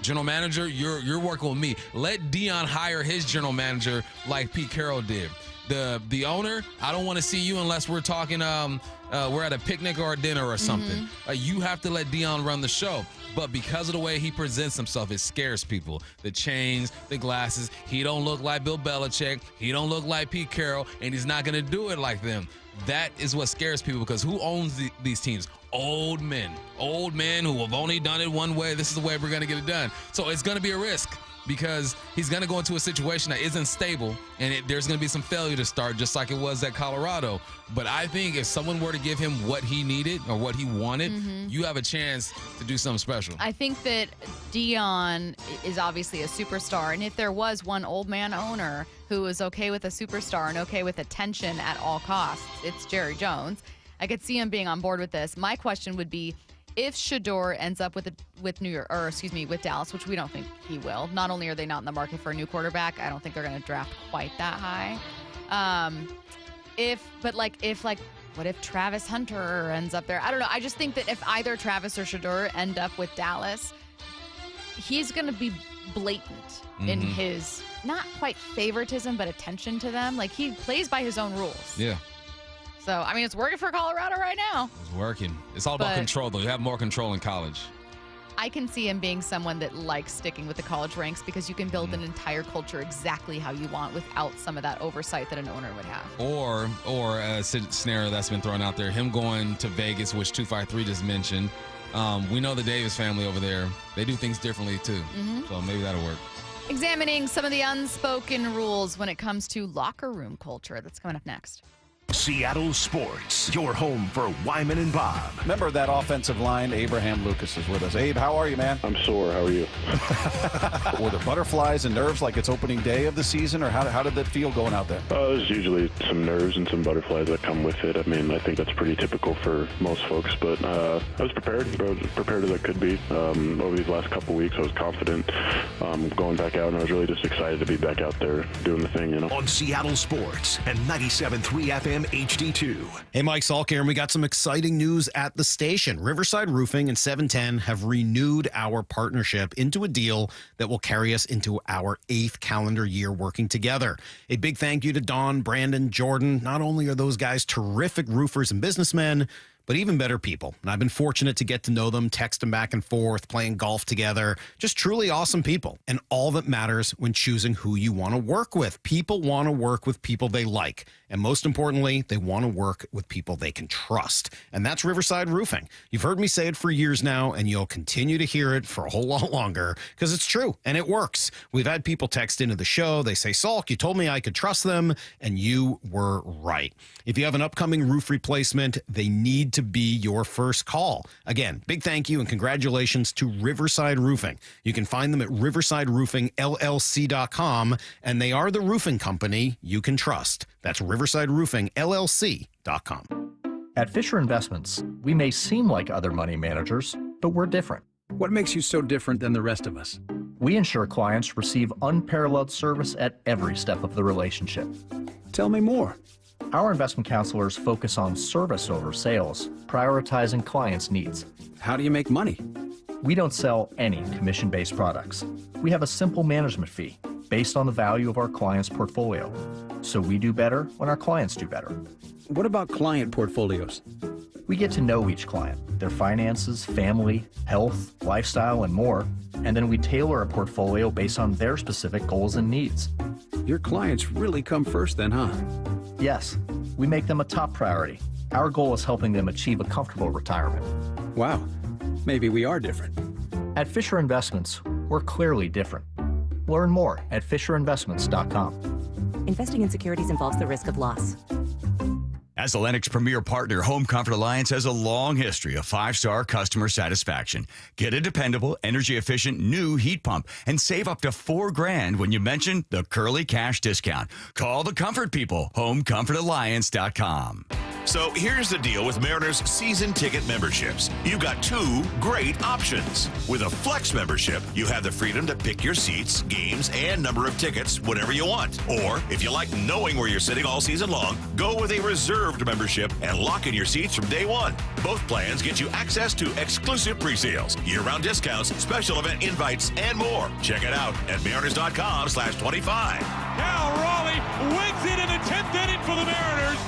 General manager, you're working with me. Let Deion hire his general manager like Pete Carroll did. The owner, I don't want to see you unless we're talking we're at a picnic or a dinner or something. You have to let Deion run the show. But because of the way he presents himself, it scares people. The chains, the glasses, he don't look like Bill Belichick, he don't look like Pete Carroll, and he's not going to do it like them. That is what scares people, because who owns these teams? Old men who have only done it one way. This is the way we're going to get it done. So it's going to be a risk, because he's going to go into a situation that isn't stable, and there's going to be some failure to start, just like it was at Colorado. But I think if someone were to give him what he needed or what he wanted, you have a chance to do something special. I think that Deion is obviously a superstar, and if there was one old man owner who was okay with a superstar and okay with attention at all costs, it's Jerry Jones. I could see him being on board with this. My question would be, if Shedeur ends up with Dallas, which we don't think he will. Not only are they not in the market for a new quarterback, I don't think they're going to draft quite that high. What if Travis Hunter ends up there? I don't know. I just think that if either Travis or Shedeur end up with Dallas, he's going to be blatant in his, not quite favoritism, but attention to them. Like, he plays by his own rules. Yeah. So, I mean, it's working for Colorado right now. It's working. It's all about control, though. You have more control in college. I can see him being someone that likes sticking with the college ranks, because you can build an entire culture exactly how you want without some of that oversight that an owner would have. Or a scenario that's been thrown out there, him going to Vegas, which 253 just mentioned. We know the Davis family over there. They do things differently, too. So maybe that'll work. Examining some of the unspoken rules when it comes to locker room culture. That's coming up next. Seattle Sports, your home for Wyman and Bob. Member of that offensive line, Abraham Lucas, is with us. Abe, how are you, man? I'm sore. How are you? Were there butterflies and nerves like it's opening day of the season, or how did that feel going out there? There's usually some nerves and some butterflies that come with it. I mean, I think that's pretty typical for most folks, but I was prepared as I could be. Over these last couple weeks, I was confident going back out, and I was really just excited to be back out there doing the thing, On Seattle Sports and 97.3 FM HD2. Hey, Mike Salk here, and we got some exciting news at the station. Riverside Roofing and 710 have renewed our partnership into a deal that will carry us into our 8th calendar year working together. A big thank you to Don, Brandon, Jordan. Not only are those guys terrific roofers and businessmen, but even better people. And I've been fortunate to get to know them, text them back and forth, playing golf together. Just truly awesome people. And all that matters when choosing who you want to work with. People want to work with people they like. And most importantly, they want to work with people they can trust. And that's Riverside Roofing. You've heard me say it for years now, and you'll continue to hear it for a whole lot longer, because it's true and it works. We've had people text into the show. They say, Salk, you told me I could trust them, and you were right. If you have an upcoming roof replacement, they need to be your first call. Again, big thank you and congratulations to Riverside Roofing. You can find them at riversideroofingllc.com, and they are the roofing company you can trust. That's riversideroofingllc.com. At Fisher Investments, we may seem like other money managers, but we're different. What makes you so different than the rest of us? We ensure clients receive unparalleled service at every step of the relationship. Tell me more. Our investment counselors focus on service over sales, prioritizing clients' needs. How do you make money? We don't sell any commission-based products. We have a simple management fee based on the value of our client's portfolio. So we do better when our clients do better. What about client portfolios? We get to know each client, their finances, family, health, lifestyle, and more, and then we tailor a portfolio based on their specific goals and needs. Your clients really come first then, huh? Yes, we make them a top priority. Our goal is helping them achieve a comfortable retirement. Wow, maybe we are different. At Fisher Investments, we're clearly different. Learn more at FisherInvestments.com. Investing in securities involves the risk of loss. As the Lennox Premier Partner, Home Comfort Alliance has a long history of 5-star customer satisfaction. Get a dependable, energy-efficient new heat pump and save up to $4,000 when you mention the Curly Cash discount. Call the comfort people, homecomfortalliance.com. So here's the deal with Mariners season ticket memberships. You've got two great options. With a Flex membership, you have the freedom to pick your seats, games, and number of tickets whenever you want. Or, if you like knowing where you're sitting all season long, go with a reserved membership and lock in your seats from day one. Both plans get you access to exclusive pre-sales, year-round discounts, special event invites, and more. Check it out at mariners.com/25. Now Raleigh wins it in the 10th inning for the Mariners.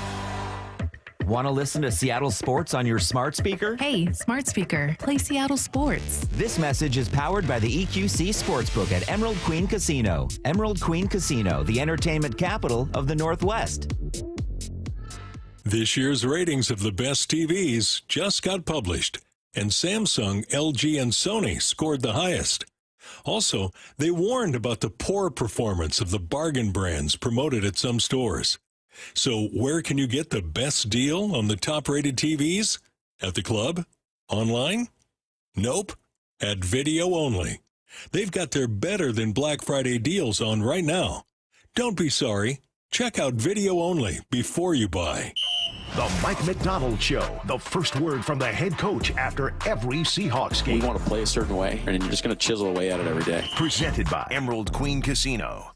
Want to listen to Seattle sports on your smart speaker? Hey, smart speaker, play Seattle sports. This message is powered by the EQC Sportsbook at Emerald Queen Casino. Emerald Queen Casino, the entertainment capital of the Northwest. This year's ratings of the best TVs just got published, and Samsung, LG, and Sony scored the highest. Also, they warned about the poor performance of the bargain brands promoted at some stores. So where can you get the best deal on the top-rated TVs? At the club? Online? Nope. At Video Only. They've got their better than Black Friday deals on right now. Don't be sorry. Check out Video Only before you buy. The Mike McDonald Show. The first word from the head coach after every Seahawks game. We want to play a certain way, and you're just going to chisel away at it every day. Presented by Emerald Queen Casino.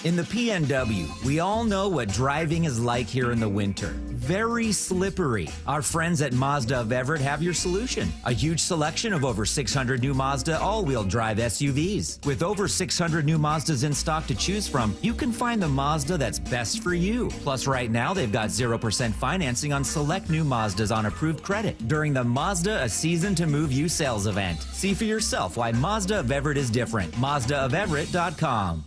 In the PNW, we all know what driving is like here in the winter. Very slippery. Our friends at Mazda of Everett have your solution. A huge selection of over 600 new Mazda all-wheel drive SUVs. With over 600 new Mazdas in stock to choose from, you can find the Mazda that's best for you. Plus, right now, they've got 0% financing on select new Mazdas on approved credit during the Mazda A Season to Move You sales event. See for yourself why Mazda of Everett is different. MazdaofEverett.com.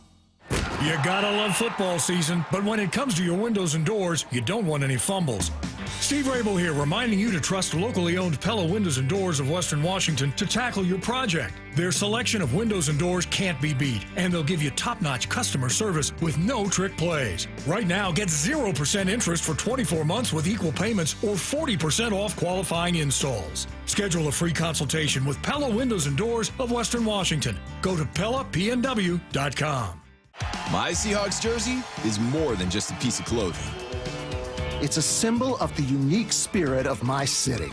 You gotta love football season, but when it comes to your windows and doors, you don't want any fumbles. Steve Rabel here, reminding you to trust locally owned Pella Windows and Doors of Western Washington to tackle your project. Their selection of windows and doors can't be beat, and they'll give you top-notch customer service with no trick plays. Right now, get 0% interest for 24 months with equal payments or 40% off qualifying installs. Schedule a free consultation with Pella Windows and Doors of Western Washington. Go to PellaPNW.com. My Seahawks jersey is more than just a piece of clothing. It's a symbol of the unique spirit of my city.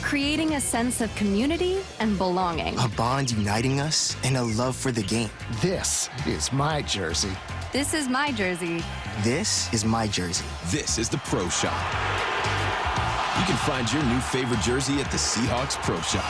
Creating a sense of community and belonging. A bond uniting us and a love for the game. This is my jersey. This is my jersey. This is my jersey. This is the Pro Shop. You can find your new favorite jersey at the Seahawks Pro Shop.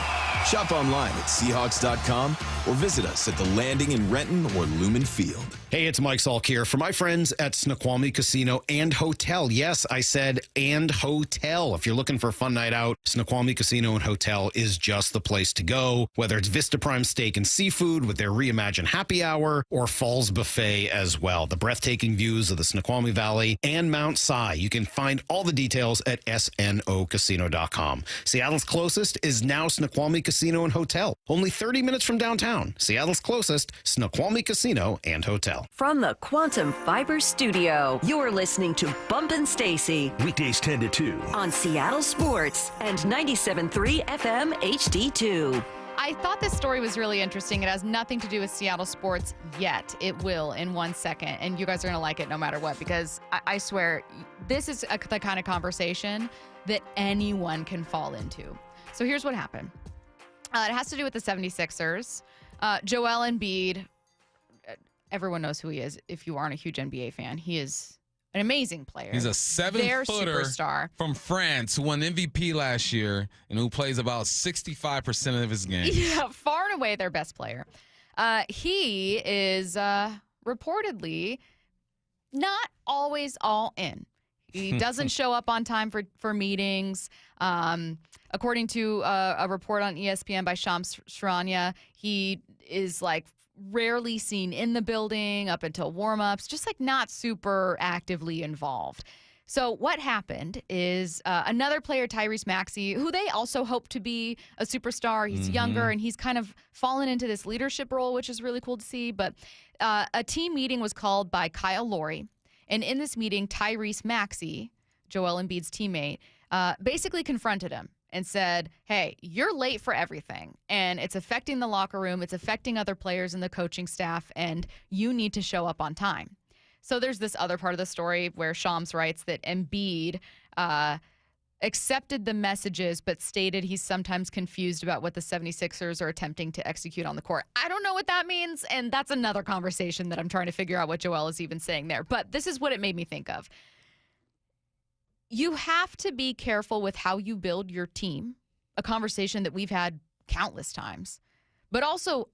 Shop online at Seahawks.com or visit us at the Landing in Renton or Lumen Field. Hey, it's Mike Salk here for my friends at Snoqualmie Casino and Hotel. Yes, I said and hotel. If you're looking for a fun night out, Snoqualmie Casino and Hotel is just the place to go. Whether it's Vista Prime Steak and Seafood with their reimagined happy hour or Falls Buffet as well. The breathtaking views of the Snoqualmie Valley and Mount Si. You can find all the details at snocasino.com. Seattle's closest is now Snoqualmie Casino and Hotel. Only 30 minutes from downtown. Seattle's closest, Snoqualmie Casino and Hotel. From the Quantum Fiber Studio, you're listening to Bumpin' Stacy. Weekdays 10 to 2. On Seattle Sports and 97.3 FM HD2. I thought this story was really interesting. It has nothing to do with Seattle sports yet. It will in 1 second. And you guys are going to like it no matter what, because I swear, this is the kind of conversation that anyone can fall into. So here's what happened. It has to do with the 76ers. Joel Embiid, everyone knows who he is if you aren't a huge NBA fan. He is an amazing player. He's a 7-footer superstar from France who won MVP last year and who plays about 65% of his games. Yeah, far and away their best player. He is reportedly not always all in. He doesn't show up on time for meetings. According to a report on ESPN by Shams Charania, he is like rarely seen in the building up until warmups, just like not super actively involved. So what happened is another player, Tyrese Maxey, who they also hope to be a superstar. He's younger, and he's kind of fallen into this leadership role, which is really cool to see. But a team meeting was called by Kyle Lowry. And in this meeting, Tyrese Maxey, Joel Embiid's teammate, basically confronted him and said, hey, you're late for everything, and it's affecting the locker room, it's affecting other players and the coaching staff, and you need to show up on time. So there's this other part of the story where Shams writes that Embiid accepted the messages but stated he's sometimes confused about what the 76ers are attempting to execute on the court. I don't know what that means, and that's another conversation that I'm trying to figure out what Joel is even saying there. But this is what it made me think of. You have to be careful with how you build your team, a conversation that we've had countless times, but also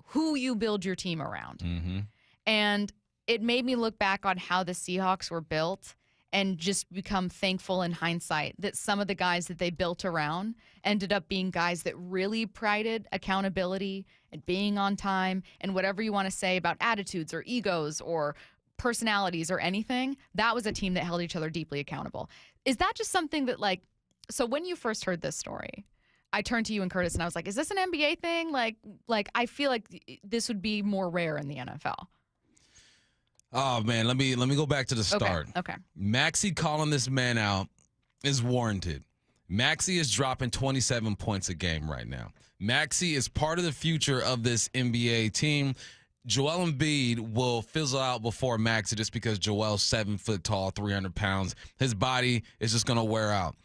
who you build your team around. And it made me look back on how the Seahawks were built and just become thankful in hindsight that some of the guys that they built around ended up being guys that really prided accountability and being on time and whatever you want to say about attitudes or egos or personalities or anything. That was a team that held each other deeply accountable. Is that just something that, like, so when you first heard this story, I turned to you and Curtis and I was like, is this an NBA thing? Like I feel like this would be more rare in the NFL. Oh man, let me go back to the start. Okay. Maxey calling this man out is warranted. Maxey is dropping 27 points a game right now. Maxey is part of the future of this NBA team. Joel Embiid will fizzle out before Maxey just because Joel's 7 foot tall, 300 pounds. His body is just going to wear out.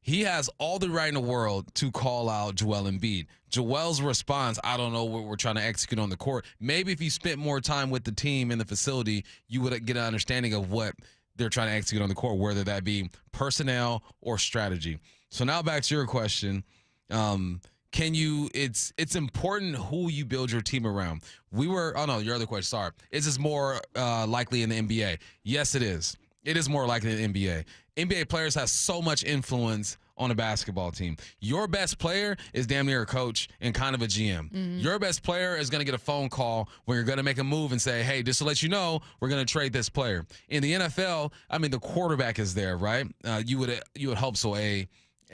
He has all the right in the world to call out Joel Embiid. Joel's response, I don't know what we're trying to execute on the court. Maybe if you spent more time with the team in the facility, you would get an understanding of what they're trying to execute on the court, whether that be personnel or strategy. So now back to your question. It's important who you build your team around. Your other question, sorry. Is this more likely in the NBA? Yes, it is. It is more likely in the NBA. NBA players have so much influence on a basketball team. Your best player is damn near a coach and kind of a GM. Your best player is going to get a phone call when you're going to make a move and say, hey, just to let you know, we're going to trade this player. In the NFL, I mean, the quarterback is there, right? You would hope so.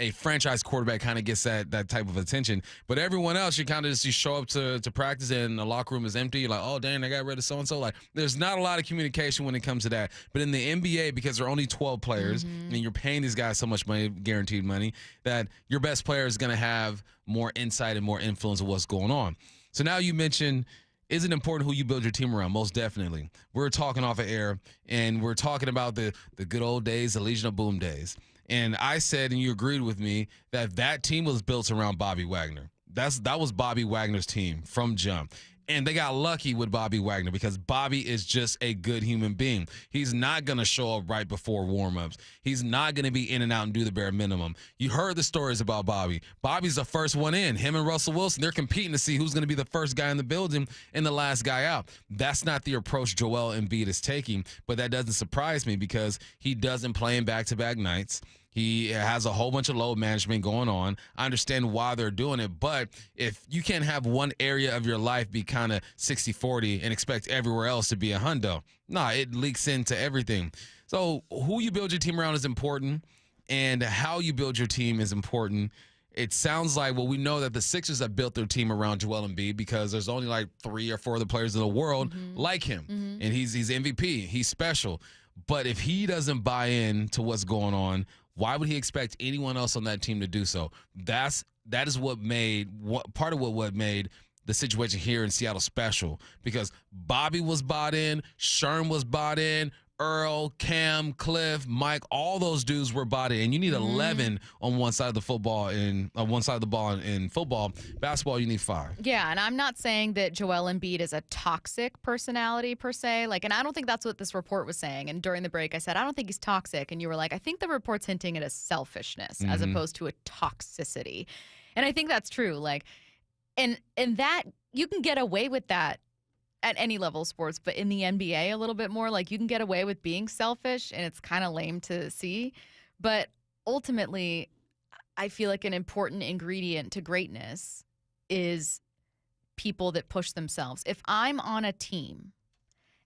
A franchise quarterback kind of gets that type of attention. But everyone else, you kind of just show up to practice and the locker room is empty. You're like, oh, dang, I got rid of so-and-so. Like, there's not a lot of communication when it comes to that. But in the NBA, because there are only 12 players and you're paying these guys so much money, guaranteed money, that your best player is going to have more insight and more influence of what's going on. So now you mentioned, is it important who you build your team around? Most definitely. We're talking off of air, and we're talking about the good old days, the Legion of Boom days. And I said, and you agreed with me, that team was built around Bobby Wagner. That was Bobby Wagner's team from jump. And they got lucky with Bobby Wagner because Bobby is just a good human being. He's not going to show up right before warmups. He's not going to be in and out and do the bare minimum. You heard the stories about Bobby. Bobby's the first one in. Him and Russell Wilson, they're competing to see who's going to be the first guy in the building and the last guy out. That's not the approach Joel Embiid is taking, but that doesn't surprise me because he doesn't play in back-to-back nights. He has a whole bunch of load management going on. I understand why they're doing it, but if you can't have one area of your life be kind of 60-40 and expect everywhere else to be a hundo, it leaks into everything. So who you build your team around is important, and how you build your team is important. It sounds like, we know that the Sixers have built their team around Joel Embiid because there's only like 3 or 4 other players in the world like him, and he's MVP. He's special. But if he doesn't buy in to what's going on, why would he expect anyone else on that team to do so? That is what made the situation here in Seattle special, because Bobby was bought in, Sherm was bought in, Earl, Cam, Cliff, Mike, all those dudes were body, and you need 11 on one side of the football on one side of the ball in football. Basketball, you need 5. Yeah, and I'm not saying that Joel Embiid is a toxic personality per se. And I don't think that's what this report was saying. And during the break, I said, I don't think he's toxic. And you were like, I think the report's hinting at a selfishness as opposed to a toxicity. And I think that's true. And that you can get away with that at any level of sports, but in the NBA a little bit more, you can get away with being selfish, and it's kind of lame to see. But ultimately, I feel like an important ingredient to greatness is people that push themselves. If I'm on a team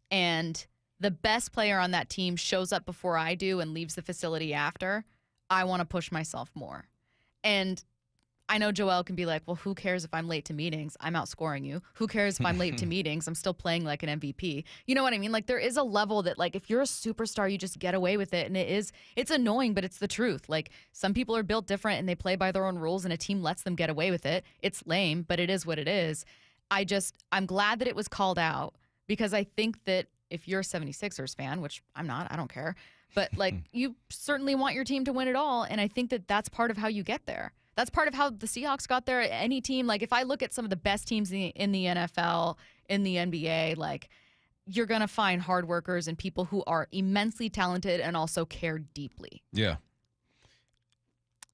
and the best player on that team shows up before I do and leaves the facility after, I want to push myself more. And I know Joel can be like, well, who cares if I'm late to meetings? I'm outscoring you. Who cares if I'm late to meetings? I'm still playing like an MVP. You know what I mean? There is a level that, if you're a superstar, you just get away with it. And it's annoying, but it's the truth. Some people are built different and they play by their own rules, and a team lets them get away with it. It's lame, but it is what it is. I'm glad that it was called out, because I think that if you're a 76ers fan, which I'm not, I don't care, but you certainly want your team to win it all. And I think that that's part of how you get there. That's part of how the Seahawks got there. Any team, if I look at some of the best teams in the NFL, in the NBA, you're going to find hard workers and people who are immensely talented and also care deeply. Yeah.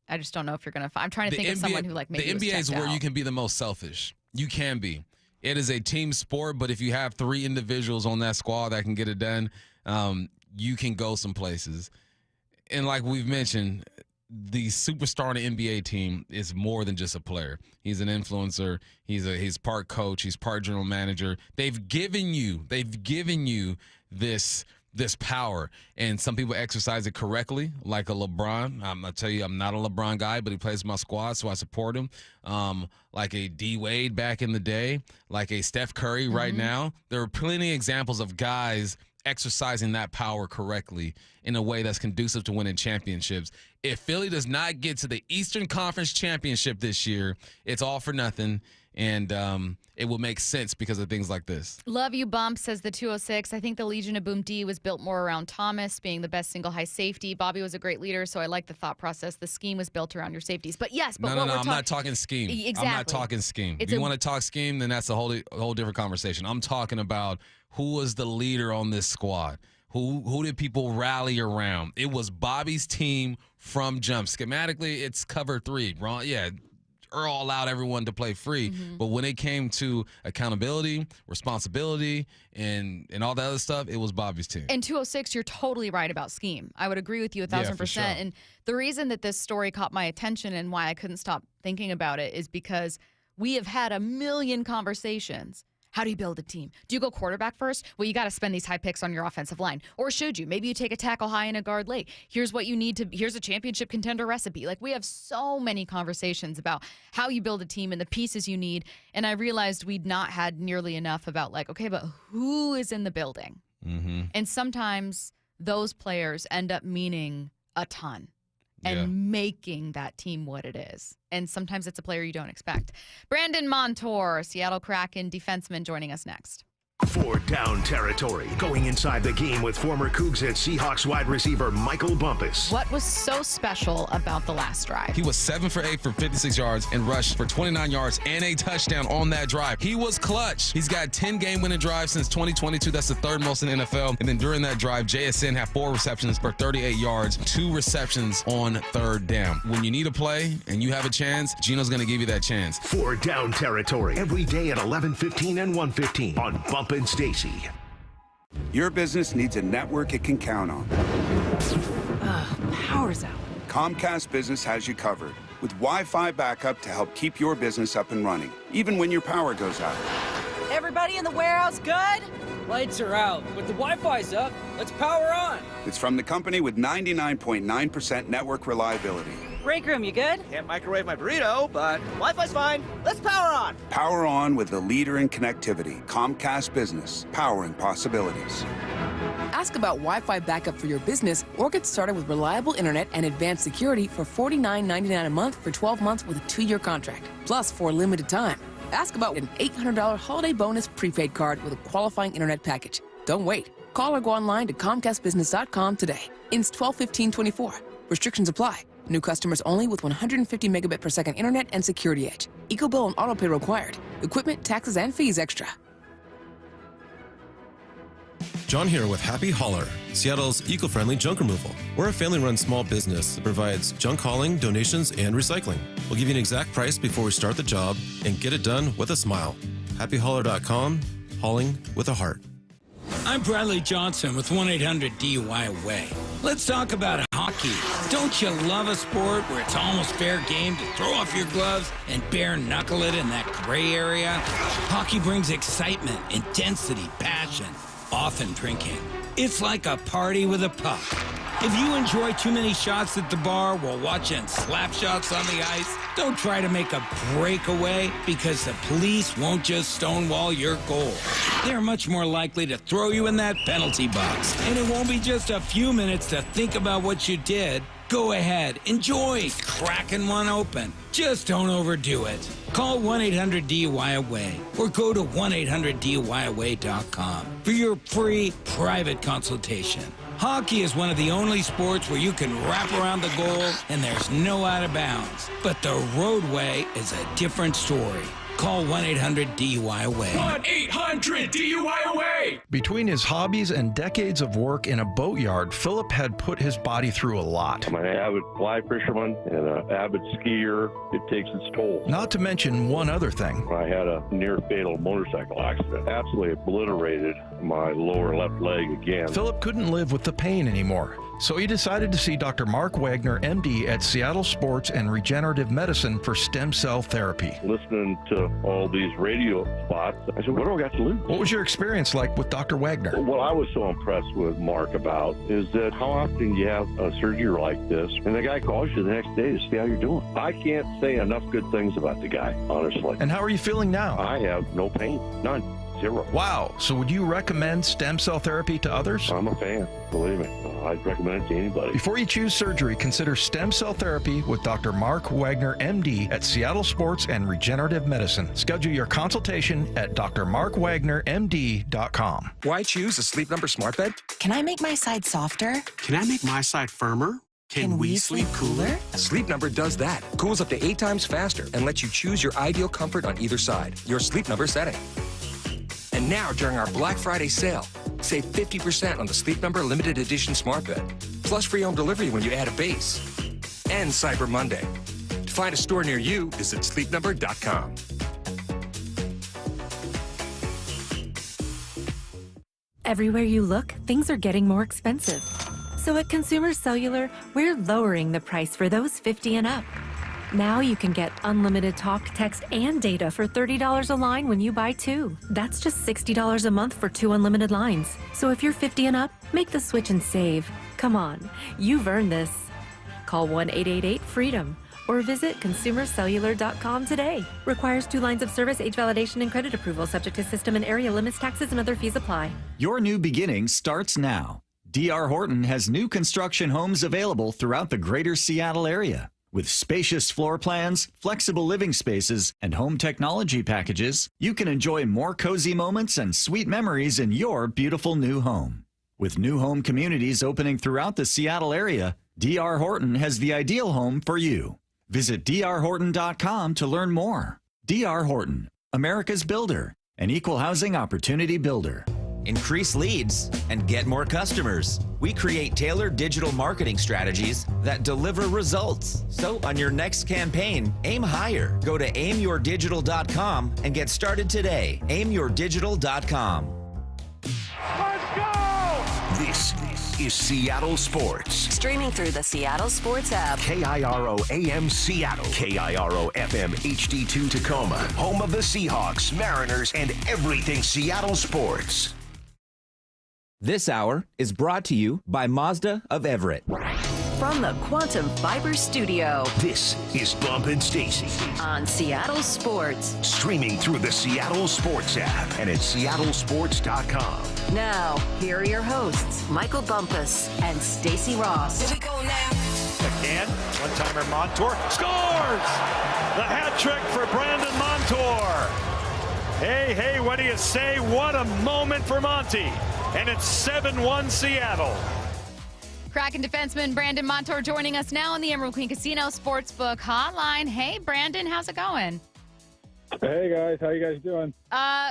I just don't know if you're going to find. I'm trying to think of someone who maybe the NBA is where you can be the most selfish. You can be. It is a team sport, but if you have 3 individuals on that squad that can get it done, you can go some places. And like we've mentioned, the superstar in the NBA team is more than just a player. He's an influencer. He's part coach. He's part general manager. They've given you this power, and some people exercise it correctly, like a LeBron. I'm gonna tell you, I'm not a LeBron guy, but he plays my squad, so I support him. Like a D Wade back in the day, like a Steph Curry right now. There are plenty of examples of guys exercising that power correctly in a way that's conducive to winning championships. If Philly does not get to the Eastern Conference Championship this year, it's all for nothing, and it will make sense because of things like this. Love you, Bump, says the 206. I think the Legion of Boom D was built more around Thomas being the best single high safety. Bobby was a great leader, so I like the thought process. The scheme was built around your safeties. But yes, but no, I'm not talking scheme. Exactly. I'm not talking scheme. If you want to talk scheme, then that's a whole different conversation. I'm talking about who was the leader on this squad. Who did people rally around? It was Bobby's team from jump. Schematically, it's cover 3. Wrong? Yeah. Earl allowed everyone to play free, but when it came to accountability, responsibility, and all that other stuff, it was Bobby's team. And 206, you're totally right about scheme. I would agree with you 1,000%. Sure. And the reason that this story caught my attention and why I couldn't stop thinking about it is because we have had a million conversations. How do you build a team? Do you go quarterback first? Well, you got to spend these high picks on your offensive line. Or should you? Maybe you take a tackle high and a guard late. Here's what you need to, here's a championship contender recipe. We have so many conversations about how you build a team and the pieces you need. And I realized we'd not had nearly enough about okay, but who is in the building? And sometimes those players end up meaning a ton. And making that team what it is. And sometimes it's a player you don't expect. Brandon Montour, Seattle Kraken defenseman, joining us next. For Down Territory, going inside the game with former Cougs and Seahawks wide receiver Michael Bumpus. What was so special about the last drive? He was 7 for 8 for 56 yards and rushed for 29 yards and a touchdown on that drive. He was clutch. He's got 10 game-winning drives since 2022. That's the 3rd most in the NFL. And then during that drive, JSN had 4 receptions for 38 yards, 2 receptions on 3rd down. When you need a play and you have a chance, Gino's going to give you that chance. For Down Territory, every day at 11:15 and 1:15 on Bump and Stacy. Your business needs a network it can count on. Power's out. Comcast Business has you covered with Wi-Fi backup to help keep your business up and running, even when your power goes out. Everybody in the warehouse good? Lights are out, but the Wi-Fi's up. Let's power on. It's from the company with 99.9% network reliability. Break room, you good? Can't microwave my burrito, but Wi-Fi's fine. Let's power on. Power on with the leader in connectivity, Comcast Business, powering possibilities. Ask about Wi-Fi backup for your business or get started with reliable internet and advanced security for $49.99 a month for 12 months with a 2-year contract, plus for a limited time. Ask about an $800 holiday bonus prepaid card with a qualifying internet package. Don't wait. Call or go online to ComcastBusiness.com today. Ins 12/15/24. Restrictions apply. New customers only with 150 megabit per second internet and security edge. EcoBill and autopay required. Equipment, taxes, and fees extra. John here with Happy Hauler, Seattle's eco-friendly junk removal. We're a family-run small business that provides junk hauling, donations, and recycling. We'll give you an exact price before we start the job and get it done with a smile. HappyHauler.com, hauling with a heart. I'm Bradley Johnson with 1-800-DUI-AWAY. Let's talk about hockey. Don't you love a sport where it's almost fair game to throw off your gloves and bare knuckle it in that gray area? Hockey brings excitement, intensity, passion, often drinking. It's like a party with a puck. If you enjoy too many shots at the bar while watching slap shots on the ice, don't try to make a breakaway because the police won't just stonewall your goal. They're much more likely to throw you in that penalty box. And it won't be just a few minutes to think about what you did. Go ahead, enjoy cracking one open. Just don't overdo it. Call 1-800-DUI-AWAY or go to 1-800-DUI-AWAY.com for your free private consultation. Hockey is one of the only sports where you can wrap around the goal and there's no out of bounds. But the roadway is a different story. Call 1-800-DUI-AWAY. 1-800-DUI-AWAY! Between his hobbies and decades of work in a boatyard, Philip had put his body through a lot. I'm an avid fly fisherman and an avid skier. It takes its toll. Not to mention one other thing. I had a near-fatal motorcycle accident. Absolutely obliterated my lower left leg again. Philip couldn't live with the pain anymore. So he decided to see Dr. Mark Wagner, MD, at Seattle Sports and Regenerative Medicine for stem cell therapy. Listening to all these radio spots, I said, what do I got to lose? What was your experience like with Dr. Wagner? What I was so impressed with Mark about is that how often you have a surgery like this, and the guy calls you the next day to see how you're doing. I can't say enough good things about the guy, honestly. And how are you feeling now? I have no pain, none. Zero. Wow. So would you recommend stem cell therapy to others? I'm a fan, believe me. I'd recommend it to anybody. Before you choose surgery, consider stem cell therapy with Dr. Mark Wagner, MD, at Seattle Sports and Regenerative Medicine. Schedule your consultation at drmarkwagnermd.com. Why choose a Sleep Number smart bed? Can I make my side softer? Can I make my side firmer? Can we sleep cooler? Sleep Number does that. Cools up to 8 times faster and lets you choose your ideal comfort on either side. Your Sleep Number setting. And now, during our Black Friday sale, save 50% on the Sleep Number Limited Edition Smart Bed, plus free home delivery when you add a base. And Cyber Monday. To find a store near you, visit sleepnumber.com. Everywhere you look, things are getting more expensive. So at Consumer Cellular, we're lowering the price for those 50 and up. Now you can get unlimited talk, text, and data for $30 a line when you buy 2. That's just $60 a month for 2 unlimited lines. So if you're 50 and up, make the switch and save. Come on, you've earned this. Call 1-888-FREEDOM or visit consumercellular.com today. Requires 2 lines of service, age validation, and credit approval, subject to system and area limits, taxes, and other fees apply. Your new beginning starts now. D.R. Horton has new construction homes available throughout the greater Seattle area. With spacious floor plans, flexible living spaces, and home technology packages, you can enjoy more cozy moments and sweet memories in your beautiful new home. With new home communities opening throughout the Seattle area, D.R. Horton has the ideal home for you. Visit drhorton.com to learn more. D.R. Horton, America's builder, an equal housing opportunity builder. Increase leads and get more customers. We create tailored digital marketing strategies that deliver results. So on your next campaign, aim higher. Go to aimyourdigital.com and get started today. aimyourdigital.com. Let's go! This is Seattle Sports. Streaming through the Seattle Sports app. KIRO AM Seattle. KIRO FM HD2 Tacoma. Home of the Seahawks, Mariners, and everything Seattle sports. This hour is brought to you by Mazda of Everett. From the Quantum Fiber Studio. This is Bump and Stacy. On Seattle Sports. Streaming through the Seattle Sports app and at seattlesports.com. Now, here are your hosts, Michael Bumpus and Stacy Ross. Here we go now. Again, one-timer Montour scores! The hat trick for Brandon Montour. Hey, what do you say? What a moment for Monty. and it's 7-1 Seattle. Kraken defenseman Brandon Montour joining us now on the Emerald Queen Casino Sportsbook Hotline. Hey, Brandon, how's it going? Hey, guys. How you guys doing?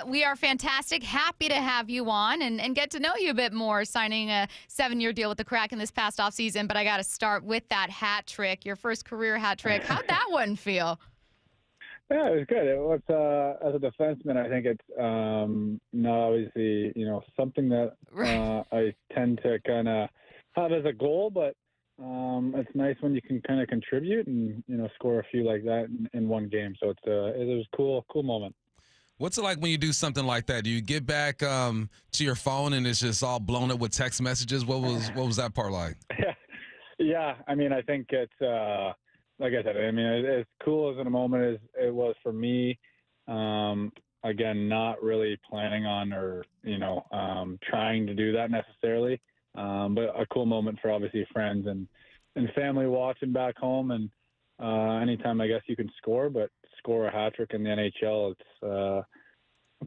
We are fantastic. Happy to have you on and get to know you a bit more, signing a 7-year deal with the Kraken this past offseason. But I got to start with that hat trick, your first career hat trick. How'd that one feel? Yeah, it was good. It was, as a defenseman, I think it's not obviously, something that I tend to kind of have as a goal, but it's nice when you can kind of contribute and, score a few like that in one game. So it was a cool moment. What's it like when you do something like that? Do you get back to your phone and it's just all blown up with text messages? What was that part like? Yeah, I mean, I think it's like I said. I mean, as cool as in a moment as it was for me. Again, not really planning on or trying to do that necessarily. But a cool moment for obviously friends and family watching back home, and anytime I guess you can score, but score a hat trick in the NHL, it's a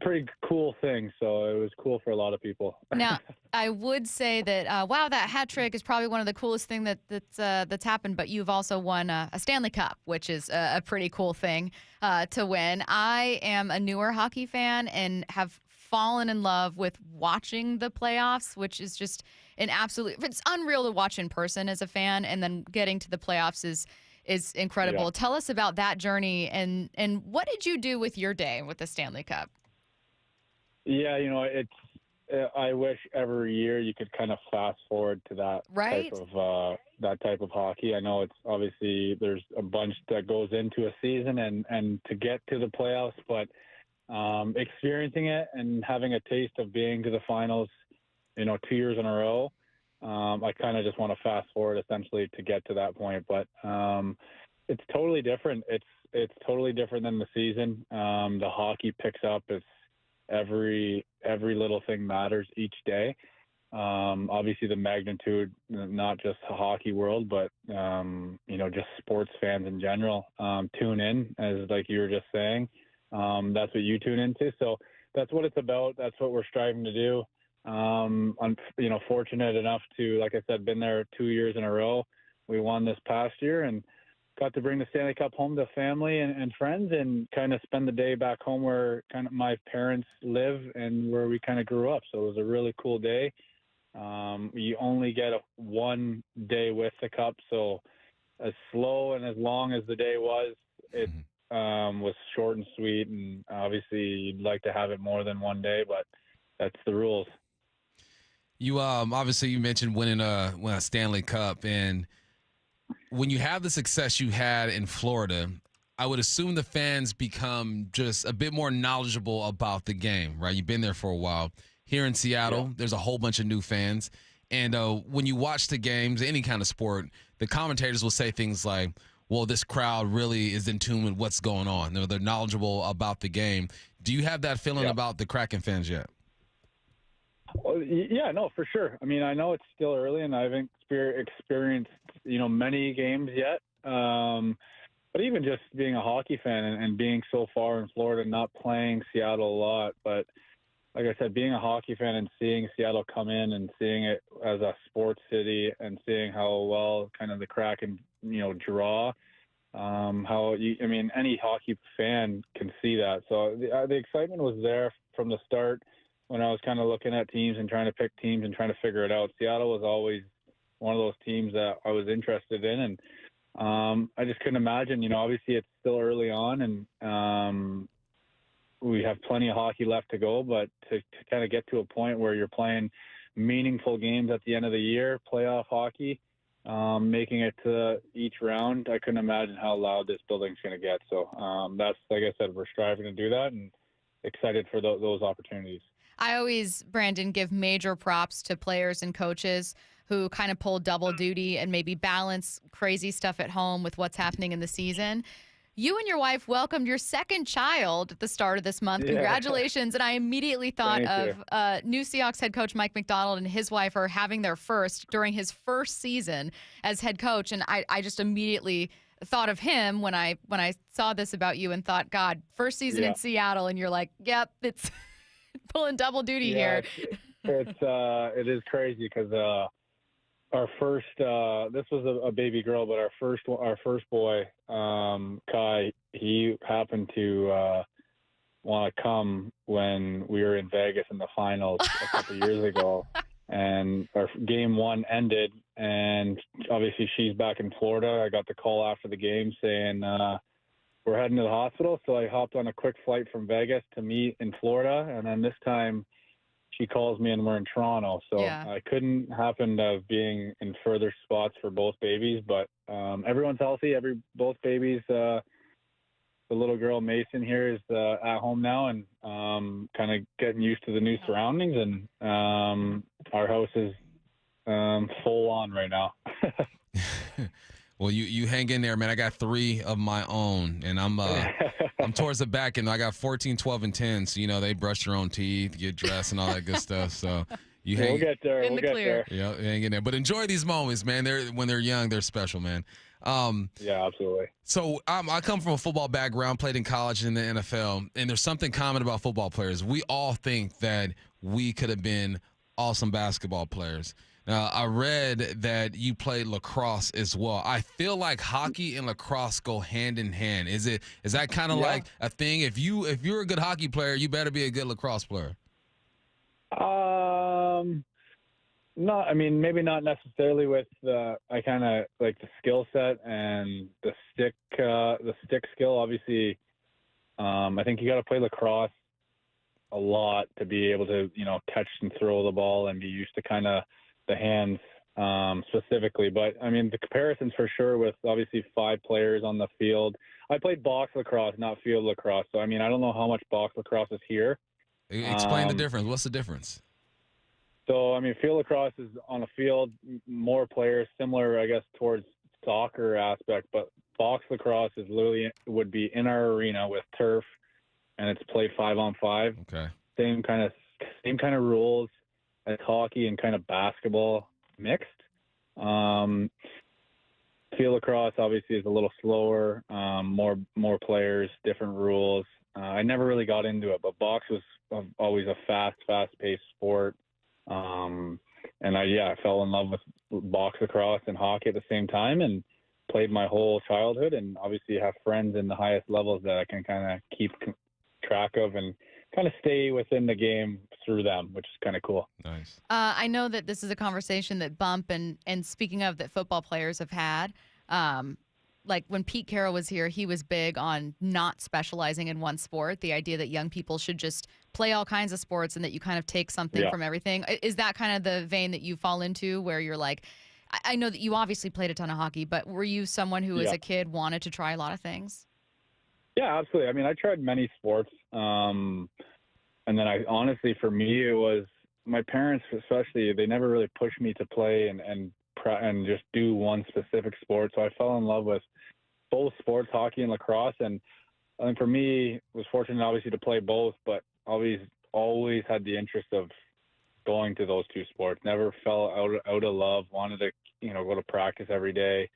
pretty cool thing. So it was cool for a lot of people. Now, I would say that wow, that hat trick is probably one of the coolest thing that's happened. But you've also won a Stanley Cup, which is a pretty cool thing to win. I am a newer hockey fan and have fallen in love with watching the playoffs, which is just it's unreal to watch in person as a fan, and then getting to the playoffs is incredible. Yeah. Tell us about that journey and what did you do with your day with the Stanley Cup? Yeah, I wish every year you could kind of fast forward to that type of hockey. I know it's obviously there's a bunch that goes into a season and to get to the playoffs, but experiencing it and having a taste of being to the finals, 2 years in a row, I kind of just want to fast forward essentially to get to that point. But it's totally different. It's totally different than the season. The hockey picks up. It's every little thing matters each day. Obviously the magnitude, not just the hockey world, but just sports fans in general tune in, as like you were just saying. That's what you tune into. So that's what it's about. That's what we're striving to do. I'm, fortunate enough to, like I said, been there 2 years in a row. We won this past year and got to bring the Stanley Cup home to family and friends and kind of spend the day back home where kind of my parents live and where we kind of grew up. So it was a really cool day. You only get one day with the cup. So as slow and as long as the day was, it was short and sweet. And obviously you'd like to have it more than one day, but that's the rules. You obviously you mentioned winning a Stanley Cup, and when you have the success you had in Florida, I would assume the fans become just a bit more knowledgeable about the game, right? You've been there for a while. Here in Seattle, there's a whole bunch of new fans, and when you watch the games, any kind of sport, the commentators will say things like, well, this crowd really is in tune with what's going on. They're knowledgeable about the game. Do you have that feeling about the Kraken fans yet? Well, yeah, no, for sure. I mean, I know it's still early, and I haven't experienced, many games yet. But even just being a hockey fan and being so far in Florida, not playing Seattle a lot, but like I said, being a hockey fan and seeing Seattle come in and seeing it as a sports city and seeing how well kind of the Kraken, draw, any hockey fan can see that. So the excitement was there from the start. When I was kind of looking at teams and trying to pick teams and trying to figure it out, Seattle was always one of those teams that I was interested in. And I just couldn't imagine, obviously it's still early on and we have plenty of hockey left to go, but to kind of get to a point where you're playing meaningful games at the end of the year, playoff hockey, making it to each round, I couldn't imagine how loud this building's going to get. So that's, like I said, we're striving to do that and excited for those opportunities. I always, Brandon, give major props to players and coaches who kind of pull double duty and maybe balance crazy stuff at home with what's happening in the season. You and your wife welcomed your second child at the start of this month. Congratulations. And I immediately thought of new Seahawks head coach Mike McDonald and his wife are having their first during his first season as head coach. And I just immediately thought of him when I saw this about you and thought, God, first season in Seattle. And you're like, yep, it's pulling double duty here. It is crazy because our first this was a baby girl, but our first boy, Kai, he happened to want to come when we were in Vegas in the finals a couple years ago, and our game one ended, and obviously she's back in Florida. I got the call after the game saying we're heading to the hospital, so I hopped on a quick flight from Vegas to meet in Florida, and then this time she calls me and we're in Toronto, so I couldn't happen of being in further spots for both babies, but everyone's healthy. Both babies, the little girl Mason here is at home now and kind of getting used to the new surroundings, and our house is full on right now. Well, you hang in there, man. I got 3 of my own, and I'm towards the back end. I got 14, 12, and 10. So, they brush their own teeth, get dressed, and all that good stuff. So we'll get there. In the clear. Yeah, hang in there. But enjoy these moments, man. When they're young, they're special, man. Yeah, absolutely. So I come from a football background, played in college and in the NFL, and there's something common about football players. We all think that we could have been awesome basketball players. I read that you played lacrosse as well. I feel like hockey and lacrosse go hand in hand. Is that kind of like a thing? If you're a good hockey player, you better be a good lacrosse player. No, I mean, maybe not necessarily with I kind of like the skill set and the stick skill. Obviously, I think you got to play lacrosse a lot to be able to, catch and throw the ball and be used to kind of the hands specifically. But I mean, the comparisons for sure with obviously 5 players on the field. I played box lacrosse, not field lacrosse. So I mean, I don't know how much box lacrosse is here. Explain the difference. What's the difference? So I mean, field lacrosse is on a field, more players, similar, I guess, towards soccer aspect. But box lacrosse is literally would be in our arena with turf, and it's played 5-on-5. Okay. Same kind of rules as hockey and kind of basketball mixed. Field lacrosse obviously is a little slower, more players, different rules. I never really got into it, but box was always a fast-paced sport. And I fell in love with box lacrosse and hockey at the same time, and played my whole childhood, and obviously have friends in the highest levels that I can kind of keep track of and kind of stay within the game through them, which is kind of cool. Nice. I know that this is a conversation that Bump and speaking of that football players have had. Like when Pete Carroll was here, he was big on not specializing in one sport. The idea that young people should just play all kinds of sports and that you kind of take something from everything. Is that kind of the vein that you fall into, where you're like, I know that you obviously played a ton of hockey, but were you someone who as a kid wanted to try a lot of things? Yeah, absolutely. I mean, I tried many sports. And then honestly, for me, it was my parents, especially, they never really pushed me to play and just do one specific sport. So I fell in love with both sports, hockey and lacrosse. And I think for me, was fortunate obviously to play both, but always had the interest of going to those 2 sports. Never fell out of love. Wanted to, go to practice every day.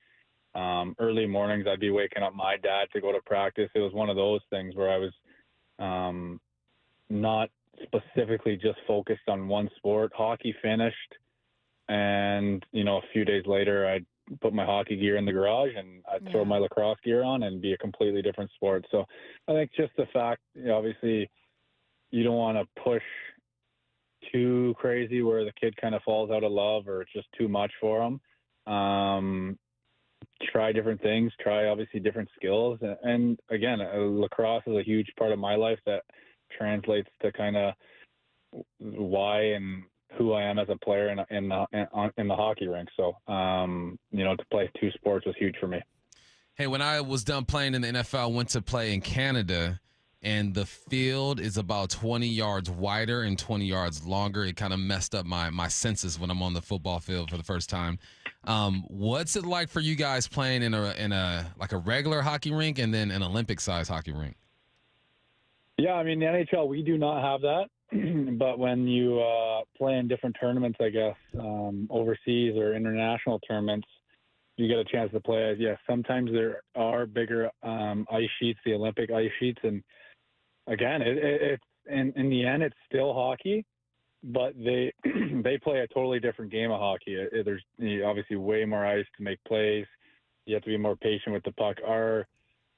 Early mornings, I'd be waking up my dad to go to practice. It was one of those things where I was not specifically just focused on one sport. Hockey finished, and a few days later I'd put my hockey gear in the garage and I'd throw my lacrosse gear on and be a completely different sport. So I think just the fact, obviously you don't want to push too crazy where the kid kind of falls out of love or it's just too much for them. Try different things, try obviously different skills. And again, lacrosse is a huge part of my life that translates to kind of why and who I am as a player in the hockey rink. So, to play 2 sports was huge for me. Hey, when I was done playing in the NFL, I went to play in Canada, and the field is about 20 yards wider and 20 yards longer. It kind of messed up my senses when I'm on the football field for the first time. What's it like for you guys playing in a like a regular hockey rink and then an Olympic-sized hockey rink? Yeah, I mean, the NHL, we do not have that. But when you play in different tournaments, I guess, overseas or international tournaments, you get a chance to play. Sometimes there are bigger ice sheets, the Olympic ice sheets. And again, it's in the end, it's still hockey, but they they play a totally different game of hockey. There's obviously way more ice to make plays. You have to be more patient with the puck. Our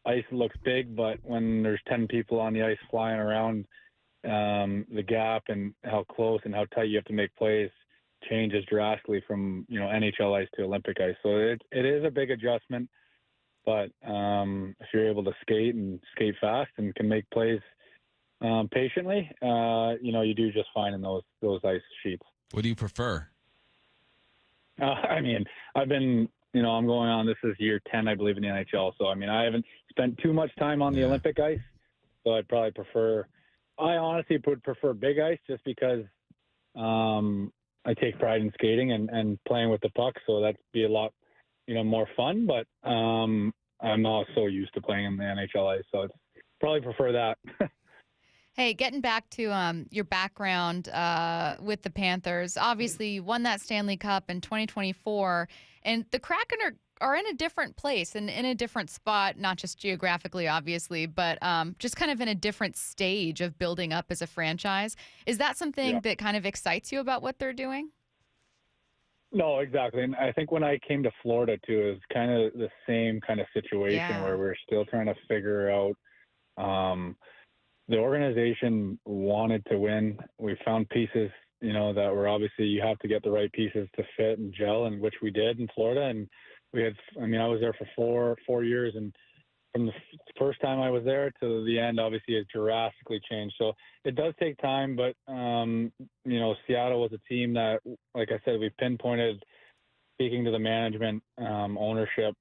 ice looks big, but when there's 10 people on the ice flying around, the gap and how close and how tight you have to make plays changes drastically from NHL ice to Olympic ice. So it is a big adjustment, but if you're able to skate fast and can make plays patiently, you do just fine in those ice sheets. What do you prefer? I mean, I've been, I'm going on, this is year 10, I believe, in the NHL. So, I mean, I haven't spent too much time on the Olympic ice. So I honestly would prefer big ice just because I take pride in skating and playing with the puck. So that'd be a lot, more fun. But I'm not so used to playing in the NHL ice. So I'd probably prefer that. Hey, getting back to your background with the Panthers, obviously you won that Stanley Cup in 2024, and the Kraken are in a different place and in a different spot, not just geographically, obviously, but just kind of in a different stage of building up as a franchise. Is that something that kind of excites you about what they're doing? No, exactly. And I think when I came to Florida, too, it was kind of the same kind of situation where we're still trying to figure out the organization wanted to win. We found pieces, that were obviously you have to get the right pieces to fit and gel, and which we did in Florida. And we had, I was there for four years, and from the first time I was there to the end, obviously it drastically changed. So it does take time, but, Seattle was a team that, like I said, we pinpointed, speaking to the management, ownership,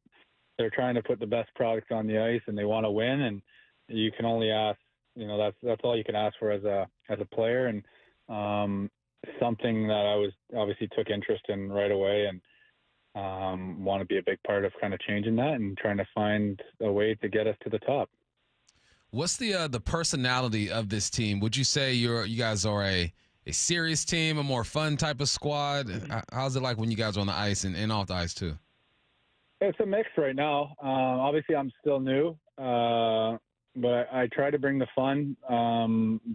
they're trying to put the best product on the ice and they want to win. And you can only ask, that's all you can ask for as a player, and something that I was obviously took interest in right away, and want to be a big part of kind of changing that and trying to find a way to get us to the top. What's the personality of this team? Would you say you guys are a serious team, a more fun type of squad? How's it like when you guys are on the ice and off the ice too? It's a mix right now. Obviously, I'm still new. But I try to bring the fun.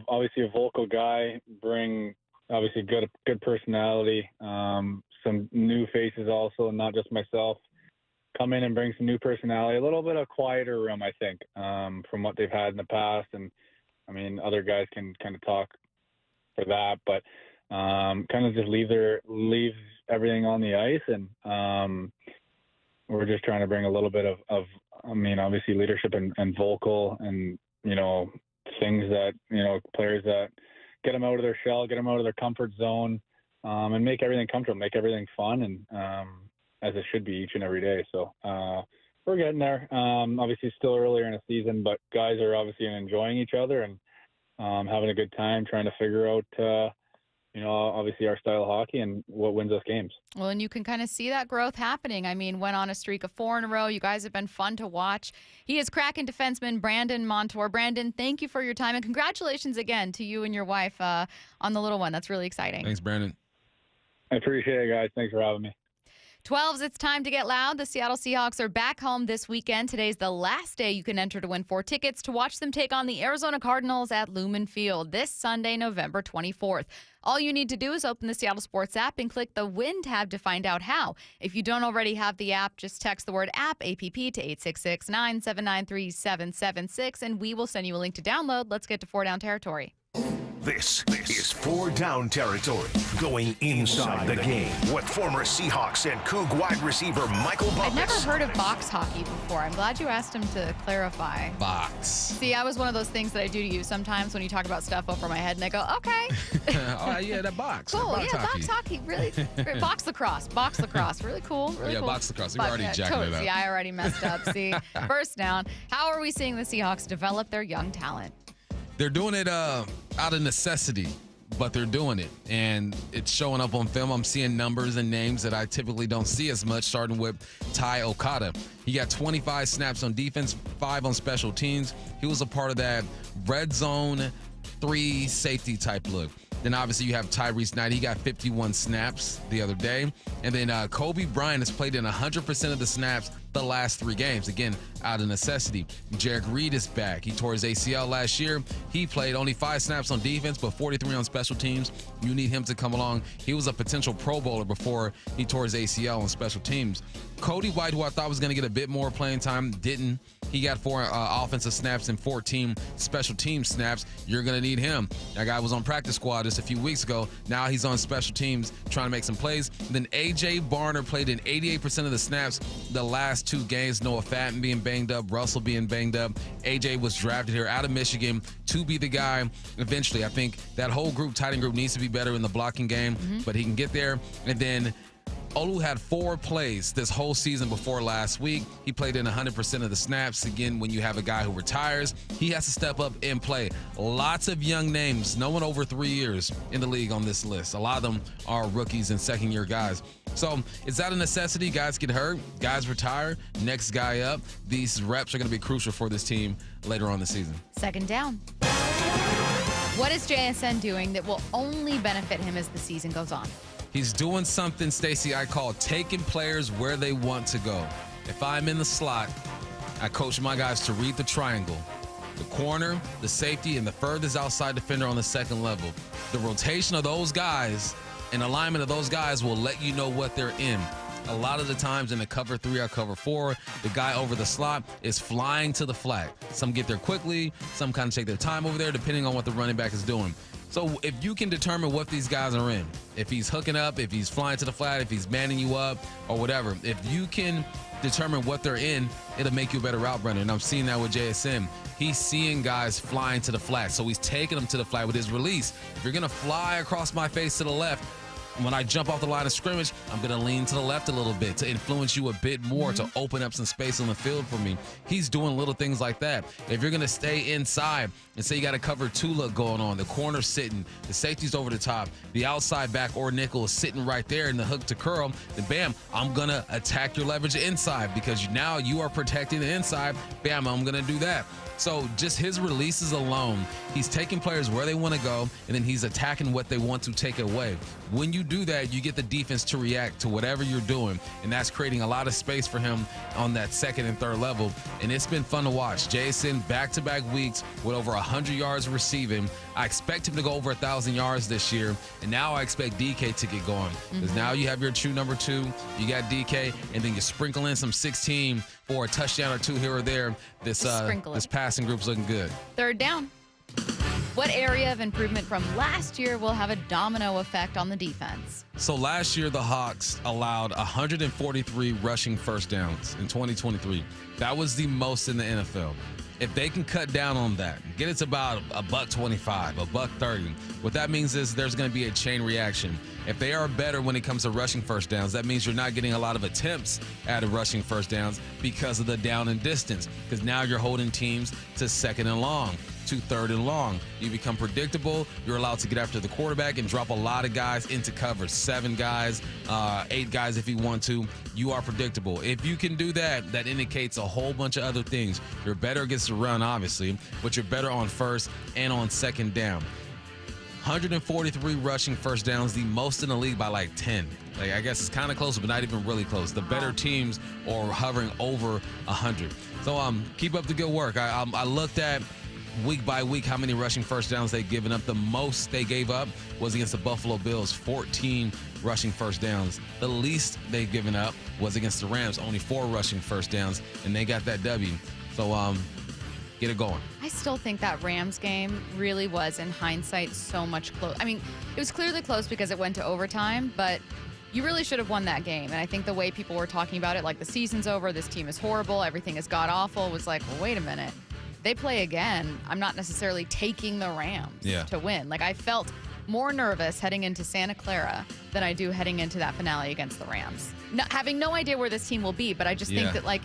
Obviously, a vocal guy, bring obviously good personality. Some new faces also, not just myself. Come in and bring some new personality. A little bit of quieter room, I think, from what they've had in the past. And I mean, other guys can kind of talk for that, but kind of just leave everything on the ice, and we're just trying to bring a little bit of obviously leadership and vocal and, things that, players that get them out of their shell, get them out of their comfort zone, and make everything comfortable, make everything fun, and as it should be each and every day. So we're getting there. Obviously still earlier in the season, but guys are obviously enjoying each other and having a good time trying to figure out, obviously our style of hockey and what wins us games. Well, and you can kind of see that growth happening. I mean, went on a streak of 4 in a row. You guys have been fun to watch. He is Kraken defenseman Brandon Montour. Brandon, thank you for your time, and congratulations again to you and your wife on the little one. That's really exciting. Thanks, Brandon. I appreciate it, guys. Thanks for having me. 12s, it's time to get loud. The Seattle Seahawks are back home this weekend. Today's the last day you can enter to win 4 tickets to watch them take on the Arizona Cardinals at Lumen Field this Sunday, November 24th. All you need to do is open the Seattle Sports app and click the Win tab to find out how. If you don't already have the app, just text the word app, APP, to 866-979-3776, and we will send you a link to download. Let's get to 4 Down territory. This is 4 Down territory, going inside the game with former Seahawks and Coug wide receiver Michael Bumpus. I'd never heard of box hockey before. I'm glad you asked him to clarify. Box. See, I was one of those things that I do to you sometimes when you talk about stuff over my head, and I go, okay. Oh, yeah, that box. Cool, that box hockey. Really. Box lacrosse. Really cool. Really cool. Box lacrosse. You're already jacking it up. See, I already messed up. See, first down. How are we seeing the Seahawks develop their young talent? They're doing it out of necessity, but they're doing it, and it's showing up on film. I'm seeing numbers and names that I typically don't see as much, starting with Ty Okada. He got 25 snaps on defense, 5 on special teams. He was a part of that red zone 3 safety type look. Then obviously you have Tyrese Knight. He got 51 snaps the other day. And then Kobe Bryant has played in 100% of the snaps the last 3 games. Again, out of necessity. Jarek Reed is back. He tore his ACL last year. He played only 5 snaps on defense, but 43 on special teams. You need him to come along. He was a potential Pro Bowler before he tore his ACL on special teams. Cody White, who I thought was going to get a bit more playing time, didn't. He got 4 offensive snaps and 14 special team snaps. You're going to need him. That guy was on practice squad just a few weeks ago. Now he's on special teams trying to make some plays. Then A.J. Barner played in 88% of the snaps the last 2 games. Noah Fatton being banged up, Russell being banged up. A.J. was drafted here out of Michigan to be the guy eventually. I think that whole group, tight end group, needs to be better in the blocking game, but he can get there. And then Olu had 4 plays this whole season before last week. He played in 100% of the snaps. Again, when you have a guy who retires, he has to step up and play. Lots of young names, no one over 3 years in the league on this list. A lot of them are rookies and second-year guys. So is that a necessity? Guys get hurt, guys retire, next guy up. These reps are going to be crucial for this team later on the season. Second down. What is JSN doing that will only benefit him as the season goes on? He's doing something, Stacey, I call taking players where they want to go. If I'm in the slot, I coach my guys to read the triangle. The corner, the safety, and the furthest outside defender on the second level. The rotation of those guys and alignment of those guys will let you know what they're in. A lot of the times in the cover 3 or cover 4, the guy over the slot is flying to the flat. Some get there quickly, some kind of take their time over there, depending on what the running back is doing. So if you can determine what these guys are in, if he's hooking up, if he's flying to the flat, if he's manning you up or whatever, if you can determine what they're in, it'll make you a better route runner. And I'm seeing that with JSN. He's seeing guys flying to the flat. So he's taking them to the flat with his release. If you're going to fly across my face to the left, when I jump off the line of scrimmage, I'm going to lean to the left a little bit to influence you a bit more, to open up some space on the field for me. He's doing little things like that. If you're going to stay inside and say you got a cover 2 look going on, the corner's sitting, the safety's over the top, the outside back or nickel is sitting right there in the hook to curl, then bam, I'm going to attack your leverage inside because now you are protecting the inside. Bam, I'm going to do that. So just his releases alone, he's taking players where they want to go, and then he's attacking what they want to take away. When you do that, you get the defense to react to whatever you're doing, and that's creating a lot of space for him on that second and third level, and it's been fun to watch. Jason, back-to-back weeks with over 100 yards receiving. I expect him to go over 1,000 yards this year, and now I expect DK to get going, because now you have your true number 2, you got DK, and then you sprinkle in some 16 for a touchdown or 2 here or there. This passing group's looking good. Third down. What area of improvement from last year will have a domino effect on the defense? So last year, the Hawks allowed 143 rushing first downs in 2023. That was the most in the NFL. If they can cut down on that, get it to about $125, $130, what that means is there's going to be a chain reaction. If they are better when it comes to rushing first downs, that means you're not getting a lot of attempts at rushing first downs because of the down and distance, because now you're holding teams to second and long, to third and long. You become predictable. You're allowed to get after the quarterback and drop a lot of guys into cover, 7 guys, 8 guys if you want to. You are predictable. If you can do that, that indicates a whole bunch of other things. You're better against the run, obviously, but you're better on first and on second down. 143 rushing first downs, the most in the league by like 10. I guess it's kind of close, but not even really close. The better teams are hovering over 100. So keep up the good work. I looked at week by week how many rushing first downs they've given up. The most they gave up was against the Buffalo Bills, 14 rushing first downs. The least they've given up was against the Rams, only 4 rushing first downs, and they got that W. So get it going. I still think that Rams game really was, in hindsight, so much close. I mean, it was clearly close because it went to overtime, but you really should have won that game. And I think the way people were talking about it, like the season's over, this team is horrible, everything is god-awful, was like, well, wait a minute. They play again. I'm not necessarily taking the Rams to win. Like, I felt more nervous heading into Santa Clara than I do heading into that finale against the Rams. Having no idea where this team will be, but I just think that, like,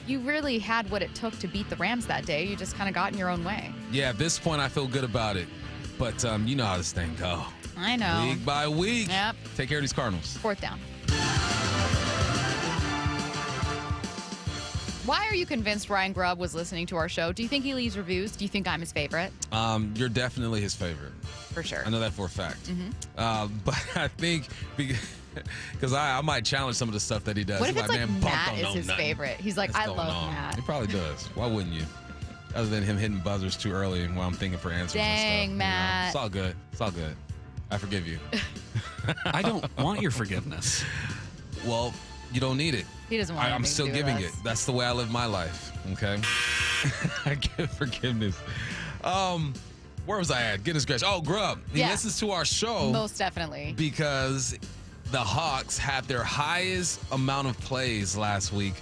you really had what it took to beat the Rams that day. You just kind of got in your own way. Yeah, at this point, I feel good about it. But you know how this thing go. I know. Week by week. Yep. Take care of these Cardinals. Fourth down. Why are you convinced Ryan Grubb was listening to our show? Do you think he leaves reviews? Do you think I'm his favorite? You're definitely his favorite. For sure. I know that for a fact. But I think Because I might challenge some of the stuff that he does. What if He's it's like man, Matt is his favorite? He's like, I love Matt. He probably does. Why wouldn't you? Other than him hitting buzzers too early while I'm thinking for answers and Dang, stuff. Matt. It's all good. It's all good. I forgive you. I don't want your forgiveness. Well, you don't need it. He doesn't want I'm anything still to do with giving us. it. That's the way I live my life. Okay. I give forgiveness. Where was I at? Goodness gracious. Oh, Grub. He Yeah. listens to our show. Most definitely. Because the Hawks had their highest amount of plays last week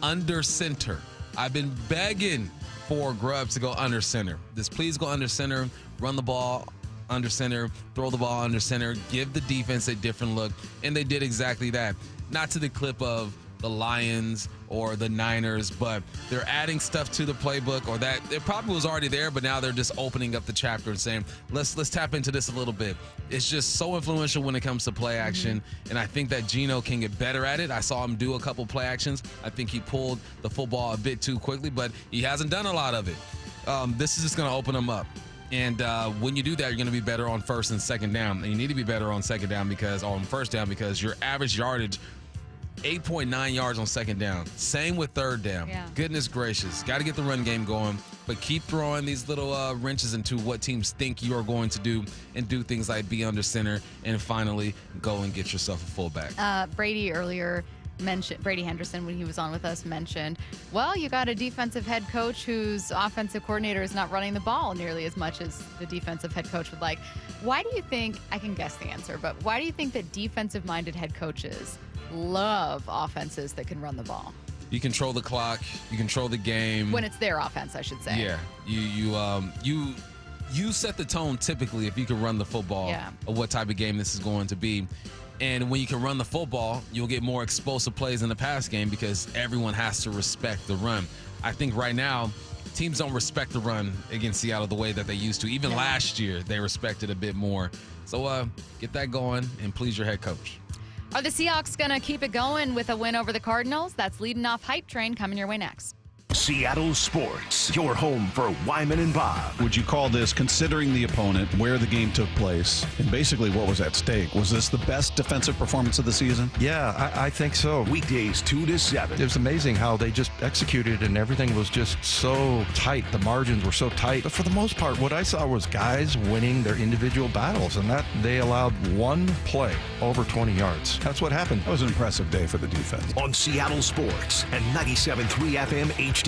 under center. I've been begging for Grub to go under center. Just please go under center, run the ball under center, throw the ball under center, give the defense a different look. And they did exactly that. Not to the clip of the Lions or the Niners, but they're adding stuff to the playbook, or that it probably was already there, but now they're just opening up the chapter and saying, let's tap into this a little bit. It's just so influential when it comes to play action, and I think that Geno can get better at it. I saw him do a couple play actions. I think he pulled the football a bit too quickly, but he hasn't done a lot of it. This is just going to open him up. And when you do that, you're going to be better on first and second down. And you need to be better on second down on first down because your average yardage 8.9 yards on second down. Same with third down. Yeah. Goodness gracious. Got to get the run game going, but keep throwing these little wrenches into what teams think you are going to do and do things like be under center and finally go and get yourself a fullback. Brady Henderson, when he was on with us, mentioned, well, you got a defensive head coach whose offensive coordinator is not running the ball nearly as much as the defensive head coach would like. Why do you think, I can guess the answer, but why do you think that defensive-minded head coaches love offenses that can run the ball? You control the clock. You control the game. When it's their offense, I should say. Yeah. You set the tone typically if you can run the football of what type of game this is going to be. And when you can run the football, you'll get more explosive plays in the pass game because everyone has to respect the run. I think right now, teams don't respect the run against Seattle the way that they used to. Even last year, they respected a bit more. So get that going and please your head coach. Are the Seahawks going to keep it going with a win over the Cardinals? That's leading off Hype Train coming your way next. Seattle Sports, your home for Wyman and Bob. Would you call this, considering the opponent, where the game took place, and basically what was at stake, was this the best defensive performance of the season? Yeah, I think so. Weekdays 2 to 7. It was amazing how they just executed and everything was just so tight. The margins were so tight. But for the most part, what I saw was guys winning their individual battles, and that they allowed one play over 20 yards. That's what happened. That was an impressive day for the defense. On Seattle Sports and 97.3 FM HD2.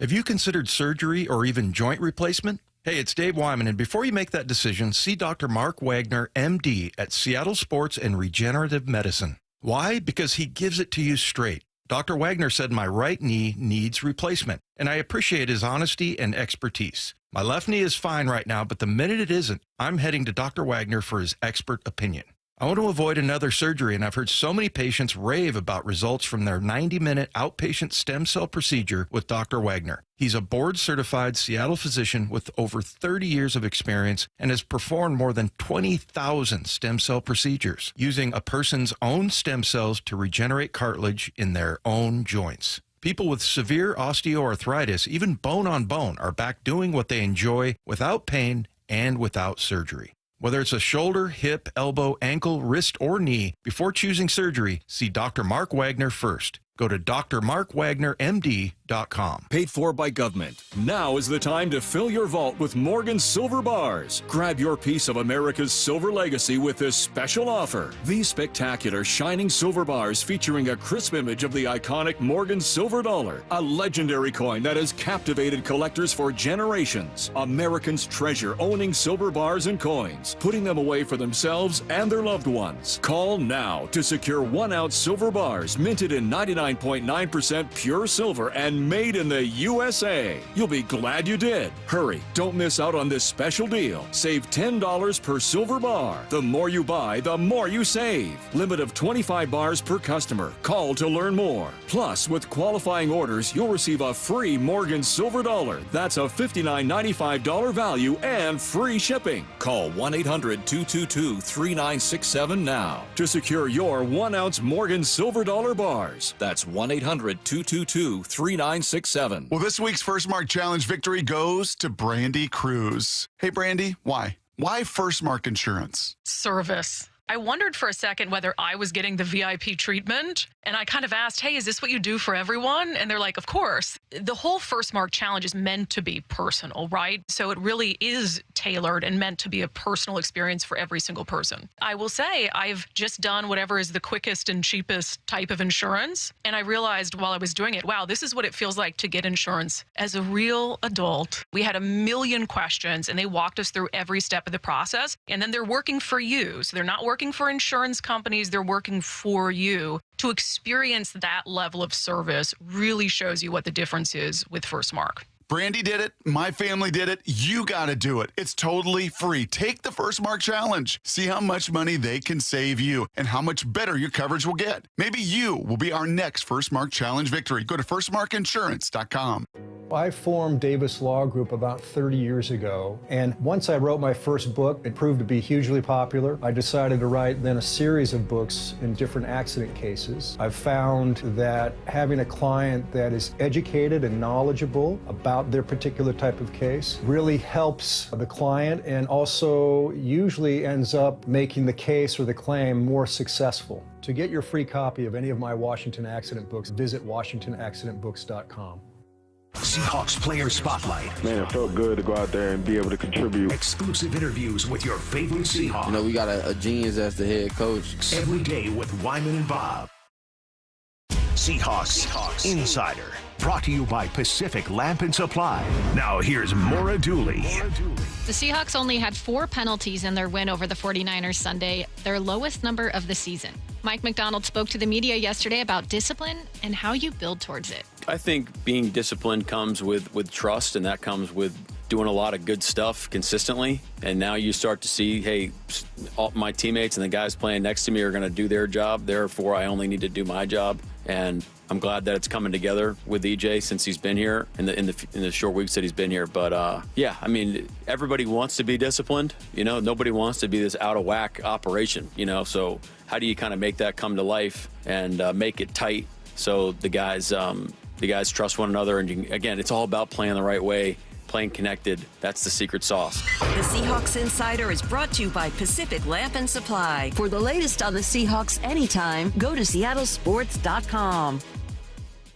Have you considered surgery or even joint replacement? Hey, it's Dave Wyman, and before you make that decision, see Dr. Mark Wagner, MD, at Seattle Sports and Regenerative Medicine. Why? Because he gives it to you straight. Dr. Wagner said my right knee needs replacement, and I appreciate his honesty and expertise. My left knee is fine right now, but the minute it isn't, I'm heading to Dr. Wagner for his expert opinion. I want to avoid another surgery, and I've heard so many patients rave about results from their 90-minute outpatient stem cell procedure with Dr. Wagner. He's a board-certified Seattle physician with over 30 years of experience and has performed more than 20,000 stem cell procedures using a person's own stem cells to regenerate cartilage in their own joints. People with severe osteoarthritis, even bone on bone, are back doing what they enjoy without pain and without surgery. Whether it's a shoulder, hip, elbow, ankle, wrist, or knee, before choosing surgery, see Dr. Mark Wagner first. Go to drmarkwagnermd.com. Paid for by government. Now is the time to fill your vault with Morgan Silver Bars. Grab your piece of America's silver legacy with this special offer. These spectacular shining silver bars featuring a crisp image of the iconic Morgan silver dollar, a legendary coin that has captivated collectors for generations. Americans treasure owning silver bars and coins, putting them away for themselves and their loved ones. Call now to secure 1-ounce silver bars minted in 99.9% pure silver and made in the USA. You'll be glad you did. Hurry, don't miss out on this special deal. Save $10 per silver bar. The more you buy, the more you save. Limit of 25 bars per customer. Call to learn more. Plus, with qualifying orders, you'll receive a free Morgan silver dollar. That's a $59.95 value and free shipping. Call 1-800-222-3967 now to secure your 1-ounce Morgan silver dollar bars. That's 1-800-222-3967. Well, this week's First Mark Challenge victory goes to Brandy Cruz. Hey, Brandy, why? Why First Mark Insurance? Service. I wondered for a second whether I was getting the VIP treatment. And I kind of asked, hey, is this what you do for everyone? And they're like, of course. The whole First Mark Challenge is meant to be personal, right? So it really is tailored and meant to be a personal experience for every single person. I will say I've just done whatever is the quickest and cheapest type of insurance. And I realized while I was doing it, wow, this is what it feels like to get insurance as a real adult. We had a million questions and they walked us through every step of the process. And then they're working for you. So they're not working for insurance companies. They're working for you. To experience that level of service really shows you what the difference is with First Mark. Brandy did it. My family did it. You got to do it. It's totally free. Take the First Mark Challenge. See how much money they can save you and how much better your coverage will get. Maybe you will be our next First Mark Challenge victory. Go to firstmarkinsurance.com. I formed Davis Law Group about 30 years ago, and once I wrote my first book, it proved to be hugely popular. I decided to write then a series of books in different accident cases. I've found that having a client that is educated and knowledgeable about their particular type of case really helps the client and also usually ends up making the case or the claim more successful. To get your free copy of any of my Washington accident books, visit WashingtonAccidentBooks.com. Seahawks Player Spotlight. Man, it felt good to go out there and be able to contribute. Exclusive interviews with your favorite Seahawks. You know, we got a genius as the head coach. Every day with Wyman and Bob. Seahawks Insider. Brought to you by Pacific Lamp and Supply. Now here's Maura Dooley. The Seahawks only had 4 penalties in their win over the 49ers Sunday, their lowest number of the season. Mike McDonald spoke to the media yesterday about discipline and how you build towards it. I think being disciplined comes with trust, and that comes with doing a lot of good stuff consistently. And now you start to see, hey, all my teammates and the guys playing next to me are going to do their job. Therefore, I only need to do my job. And I'm glad that it's coming together with EJ since he's been here in the short weeks that he's been here. But yeah, I mean, everybody wants to be disciplined. You know, nobody wants to be this out of whack operation. You know, so how do you kind of make that come to life and make it tight so the guys trust one another? And again, it's all about playing the right way. Playing connected, that's the secret sauce. The Seahawks Insider is brought to you by Pacific Lamp and Supply. For the latest on the Seahawks anytime, go to seattlesports.com.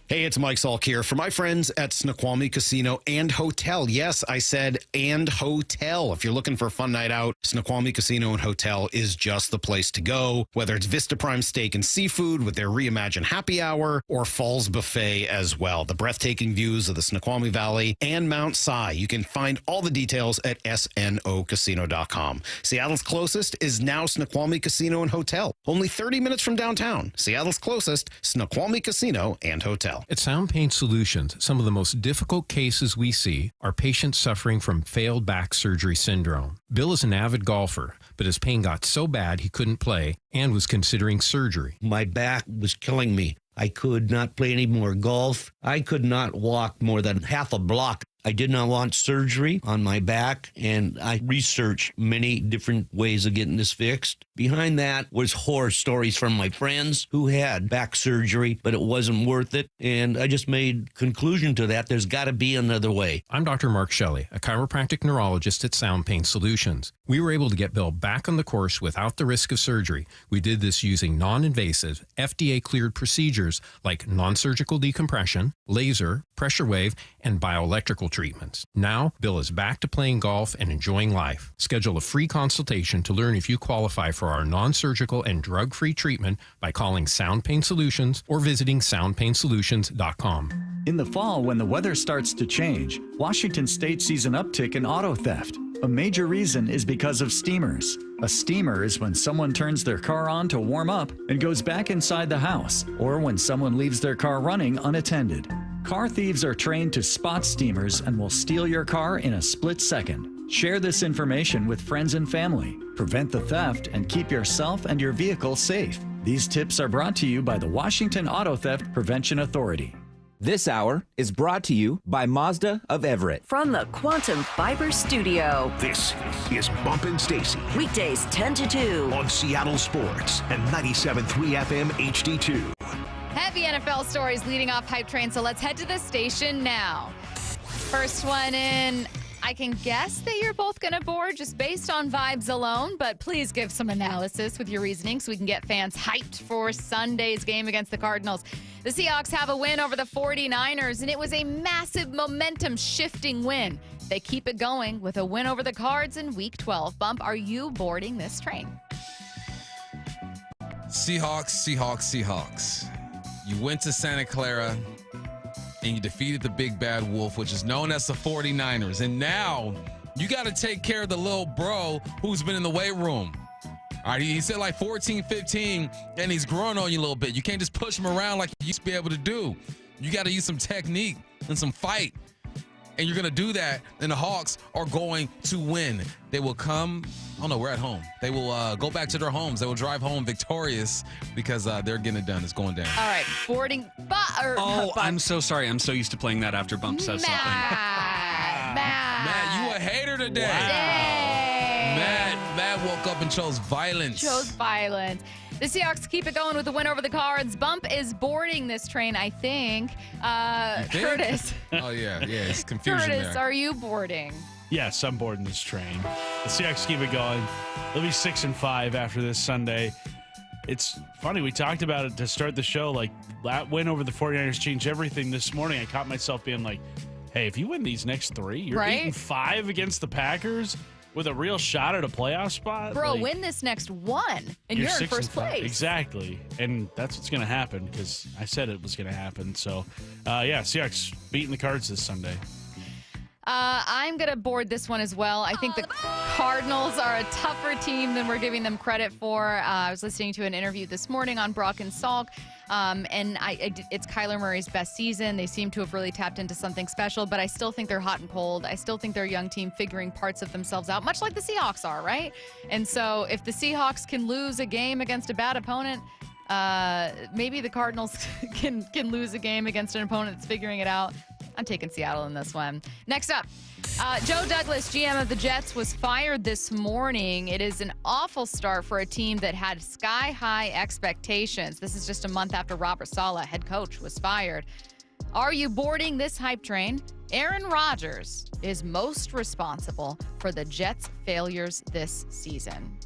Hey, it's Mike Salk here for my friends at Snoqualmie Casino and Hotel. Yes, I said and hotel. If you're looking for a fun night out, Snoqualmie Casino and Hotel is just the place to go. Whether it's Vista Prime Steak and Seafood with their reimagined happy hour or Falls Buffet as well. The breathtaking views of the Snoqualmie Valley and Mount Si. You can find all the details at snocasino.com. Seattle's closest is now Snoqualmie Casino and Hotel. Only 30 minutes from downtown. Seattle's closest, Snoqualmie Casino and Hotel. At Sound Pain Solutions, some of the most difficult cases we see are patients suffering from failed back surgery syndrome. Bill is an avid golfer, but his pain got so bad he couldn't play and was considering surgery. My back was killing me. I could not play any more golf. I could not walk more than half a block. I did not want surgery on my back, and I researched many different ways of getting this fixed. Behind that was horror stories from my friends who had back surgery, but it wasn't worth it, and I just made conclusion to that. There's got to be another way. I'm Dr. Mark Shelley, a chiropractic neurologist at Sound Pain Solutions. We were able to get Bill back on the course without the risk of surgery. We did this using non-invasive, FDA-cleared procedures like non-surgical decompression, laser, pressure wave, and bioelectrical treatments. Now, Bill is back to playing golf and enjoying life. Schedule a free consultation to learn if you qualify for our non-surgical and drug-free treatment by calling Sound Pain Solutions or visiting soundpainsolutions.com. In the fall, when the weather starts to change, Washington State sees an uptick in auto theft. A major reason is because of steamers. A steamer is when someone turns their car on to warm up and goes back inside the house, or when someone leaves their car running unattended. Car thieves are trained to spot steamers and will steal your car in a split second. Share this information with friends and family. Prevent the theft and keep yourself and your vehicle safe. These tips are brought to you by the Washington Auto Theft Prevention Authority. This hour is brought to you by Mazda of Everett. From the Quantum Fiber Studio. This is Bumpin' Stacy. Weekdays 10 to 2. On Seattle Sports and 97.3 FM HD2. Heavy NFL stories leading off Hype Train, so let's head to the station now. First one in, I can guess that you're both going to board just based on vibes alone, but please give some analysis with your reasoning so we can get fans hyped for Sunday's game against the Cardinals. The Seahawks have a win over the 49ers, and it was a massive momentum-shifting win. They keep it going with a win over the Cards in Week 12. Bump, are you boarding this train? Seahawks. You went to Santa Clara and you defeated the big bad wolf, which is known as the 49ers. And now you got to take care of the little bro who's been in the weight room. All right, he's at like 14, 15, and he's growing on you a little bit. You can't just push him around like you used to be able to do. You got to use some technique and some fight. And you're going to do that, and the Hawks are going to win. They will come, oh no, we're at home. They will go back to their homes. They will drive home victorious because they're getting it done. It's going down. All right, boarding. I'm so sorry. I'm so used to playing that after Bump says something. Matt, you a hater today. Matt woke up and chose violence. The Seahawks keep it going with the win over the Cards. Bump is boarding this train, I think. Curtis. Oh, yeah, it's confusion Curtis, there. are you boarding? Yes, I'm boarding this train. The Seahawks keep it going. They'll be 6-5 after this Sunday. It's funny, we talked about it to start the show. Like, that win over the 49ers changed everything this morning. I caught myself being like, hey, if you win these next three, you're 8-5 against the Packers with a real shot at a playoff spot. Bro, win this next one, and you're in first place. Exactly. And that's what's going to happen because I said it was going to happen. So, Seahawks beating the Cards this Sunday. I'm going to board this one as well. I think the Cardinals are a tougher team than we're giving them credit for. I was listening to an interview this morning on Brock and Salk, and it's Kyler Murray's best season. They seem to have really tapped into something special, but I still think they're hot and cold. I still think they're a young team figuring parts of themselves out, much like the Seahawks are, right? And so if the Seahawks can lose a game against a bad opponent, maybe the Cardinals can lose a game against an opponent that's figuring it out. I'm taking Seattle in this one. Next up, Joe Douglas, GM of the Jets, was fired this morning. It is an awful start for a team that had sky-high expectations. This is just a month after Robert Saleh, head coach, was fired. Are you boarding this hype train? Aaron Rodgers is most responsible for the Jets' failures this season.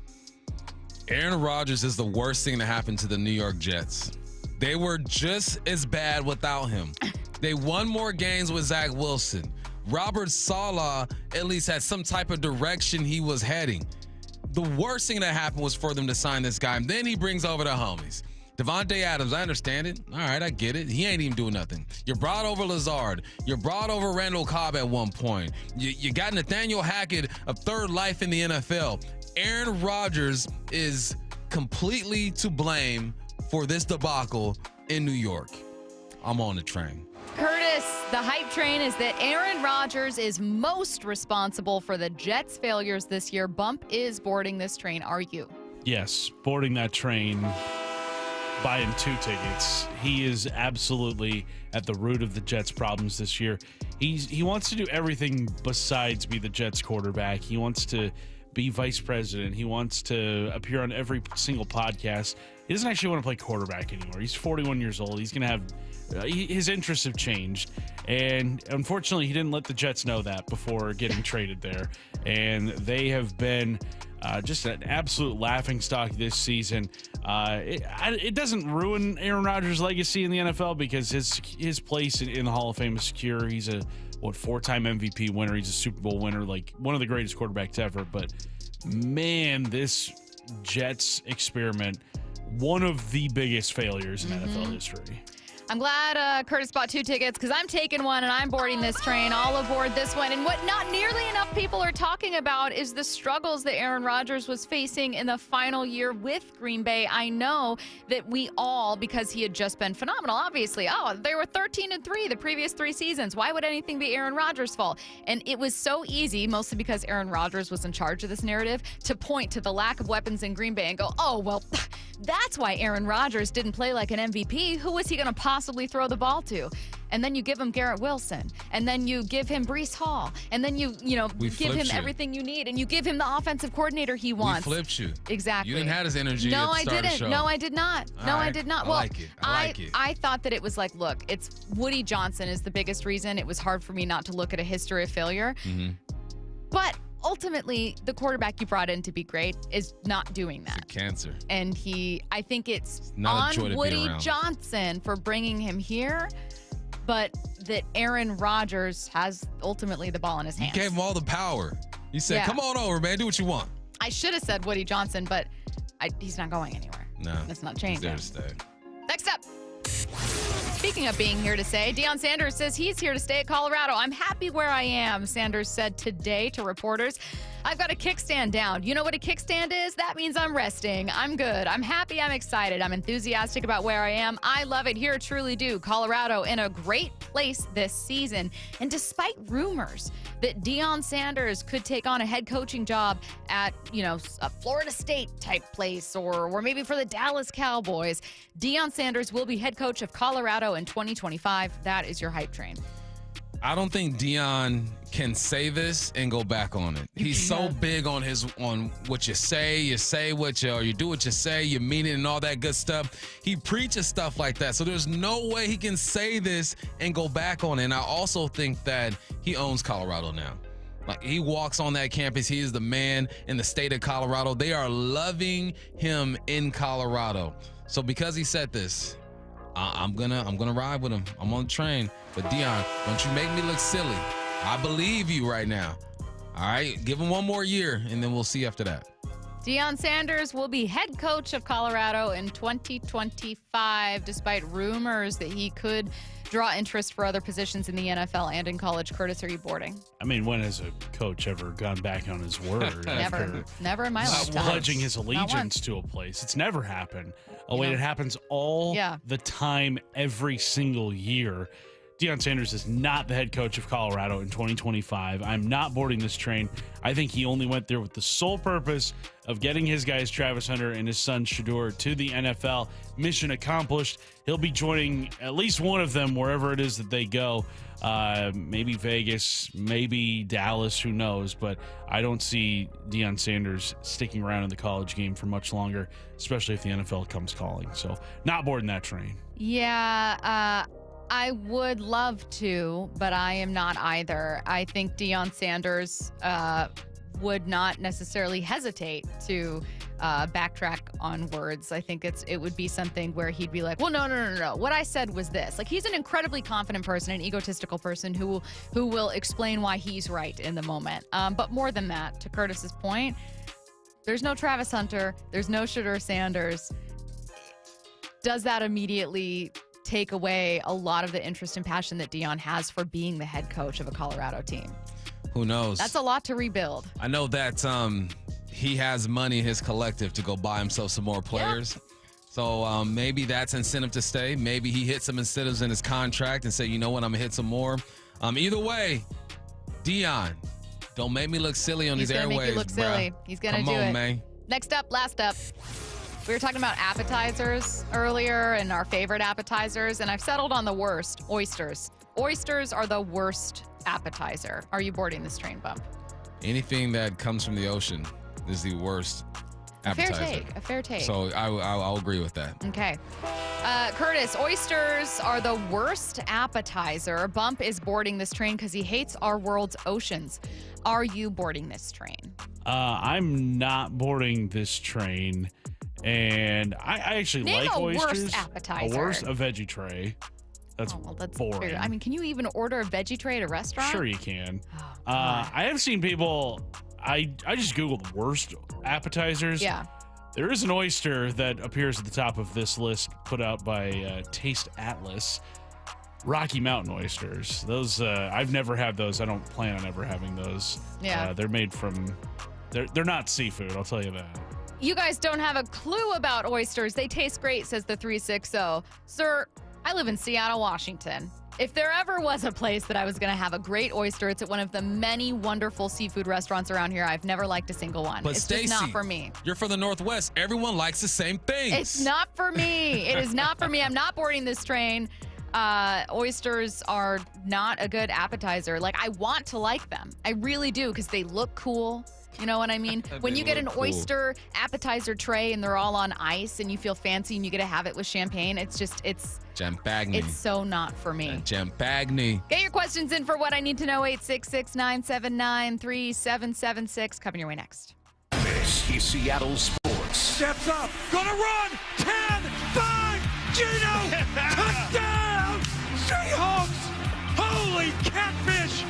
Aaron Rodgers is the worst thing to happen to the New York Jets. They were just as bad without him. They won more games with Zach Wilson. Robert Saleh at least had some type of direction he was heading. The worst thing that happened was for them to sign this guy. And then he brings over the homies. Devontae Adams, I understand it. All right, I get it. He ain't even doing nothing. You brought over Lazard. You brought over Randall Cobb at one point. You got Nathaniel Hackett, a third life in the NFL. Aaron Rodgers is completely to blame for this debacle in New York. I'm on the train. Curtis, the hype train is that Aaron Rodgers is most responsible for the Jets' failures this year. Bump is boarding this train. Are you? Yes, boarding that train, buying 2 tickets. He is absolutely at the root of the Jets' problems this year. He wants to do everything besides be the Jets' quarterback. He wants to be vice president. He wants to appear on every single podcast. He doesn't actually want to play quarterback anymore. He's 41 years old. He's going to have his interests have changed, and unfortunately he didn't let the Jets know that before getting traded there, and they have been just an absolute laughingstock this season. It doesn't ruin Aaron Rodgers' legacy in the NFL because his place in the Hall of Fame is secure. He's a 4-time MVP winner. He's a Super Bowl winner, like one of the greatest quarterbacks ever. But man, this Jets experiment, one of the biggest failures in NFL history. I'm glad Curtis bought 2 tickets because I'm taking one and I'm boarding this train. All aboard this one. And what not nearly enough people are talking about is the struggles that Aaron Rodgers was facing in the final year with Green Bay. I know that we all, because he had just been phenomenal, obviously. Oh, they were 13-3 the previous 3 seasons. Why would anything be Aaron Rodgers' fault? And it was so easy, mostly because Aaron Rodgers was in charge of this narrative, to point to the lack of weapons in Green Bay and go, oh, well, that's why Aaron Rodgers didn't play like an MVP. Who was he going to possibly throw the ball to? And then you give him Garrett Wilson, and then you give him Breece Hall, and then you give him everything you need, and you give him the offensive coordinator he wants. We flipped you. Exactly. You didn't have his energy. No, at the I start didn't. Of the show. No, I did not. No, I did not. Well, I like it. I like it. I thought that it was like, look, it's Woody Johnson is the biggest reason. It was hard for me not to look at a history of failure. But ultimately, the quarterback you brought in to be great is not doing that. It's a cancer. And I think it's not a joy to on be Woody around. Johnson for bringing him here, but that Aaron Rodgers has ultimately the ball in his hands. You gave him all the power. You said, come on over, man. Do what you want. I should have said Woody Johnson, but he's not going anywhere. No. That's not changing. He's there to stay. Next up. Speaking of being here to stay, Deion Sanders says he's here to stay at Colorado. I'm happy where I am, Sanders said today to reporters. I've got a kickstand down. You know what a kickstand is? That means I'm resting. I'm good. I'm happy. I'm excited. I'm enthusiastic about where I am. I love it here. Truly do. Colorado in a great place this season. And despite rumors that Deion Sanders could take on a head coaching job at, a Florida State type place or maybe for the Dallas Cowboys, Deion Sanders will be head coach of Colorado in 2025. That is your hype train. I don't think Deion can say this and go back on it. He's so big on what you say what you do what you say, you mean it and all that good stuff. He preaches stuff like that. So there's no way he can say this and go back on it. And I also think that he owns Colorado now. Like, he walks on that campus. He is the man in the state of Colorado. They are loving him in Colorado. So because he said this, I'm gonna ride with him. I'm on the train. But Deion, don't you make me look silly. I believe you right now. All right, give him one more year, and then we'll see after that. Deion Sanders will be head coach of Colorado in 2025, despite rumors that he could draw interest for other positions in the NFL and in college. Curtis, are you boarding? I mean, when has a coach ever gone back on his word? Never in my lifetime. Pledging his allegiance to a place. It's never happened. It happens all the time, every single year. Deion Sanders is not the head coach of Colorado in 2025. I'm not boarding this train. I think he only went there with the sole purpose of getting his guys, Travis Hunter and his son, Shedeur, to the NFL. Mission accomplished. He'll be joining at least one of them wherever it is that they go. Maybe Vegas, maybe Dallas, who knows? But I don't see Deion Sanders sticking around in the college game for much longer, especially if the NFL comes calling. So not boarding that train. Yeah, I would love to, but I am not either. I think Deion Sanders would not necessarily hesitate to backtrack on words. I think it would be something where he'd be like, well, no. What I said was this. Like, he's an incredibly confident person, an egotistical person who will explain why he's right in the moment. But more than that, to Curtis's point, there's no Travis Hunter. There's no Shedeur Sanders. Does that immediately take away a lot of the interest and passion that Deion has for being the head coach of a Colorado team? Who knows? That's a lot to rebuild. I know that he has money in his collective to go buy himself some more players. Yep. So maybe that's incentive to stay. Maybe he hit some incentives in his contract and say, you know what, I'm going to hit some more. Either way, Deion, don't make me look silly on these airwaves, make you look silly. He's going to do it. Come on, man. Next up, last up. We were talking about appetizers earlier and our favorite appetizers, and I've settled on the worst, oysters. Oysters are the worst appetizer. Are you boarding this train, Bump? Anything that comes from the ocean is the worst appetizer. A fair take. So I'll agree with that. Okay. Curtis, oysters are the worst appetizer. Bump is boarding this train because he hates our world's oceans. Are you boarding this train? I'm not boarding this train. And I actually like oysters. Worst appetizer. A veggie tray. That's boring. Fair. I mean, can you even order a veggie tray at a restaurant? Sure you can. I have seen people, I just Googled worst appetizers. Yeah. There is an oyster that appears at the top of this list put out by Taste Atlas. Rocky Mountain oysters. Those, I've never had those. I don't plan on ever having those. Yeah. They're made from, they're not seafood, I'll tell you that. You guys don't have a clue about oysters. They taste great, says the 360. Sir, I live in Seattle, Washington. If there ever was a place that I was going to have a great oyster, it's at one of the many wonderful seafood restaurants around here. I've never liked a single one. But it's Stacey, just not for me. You're from the Northwest. Everyone likes the same things. It's not for me. It is not for me. I'm not boarding this train. Oysters are not a good appetizer. Like, I want to like them. I really do, because they look cool. You know what I mean? When you get an oyster appetizer tray and they're all on ice and you feel fancy and you get to have it with champagne, it's Champagne. It's so not for me. Champagne. Get your questions in for What I Need to Know, 866-979-3776. Coming your way next. This is Seattle Sports. Steps up, gonna run, 10, 5, Gino, touchdown, Seahawks, holy catfish,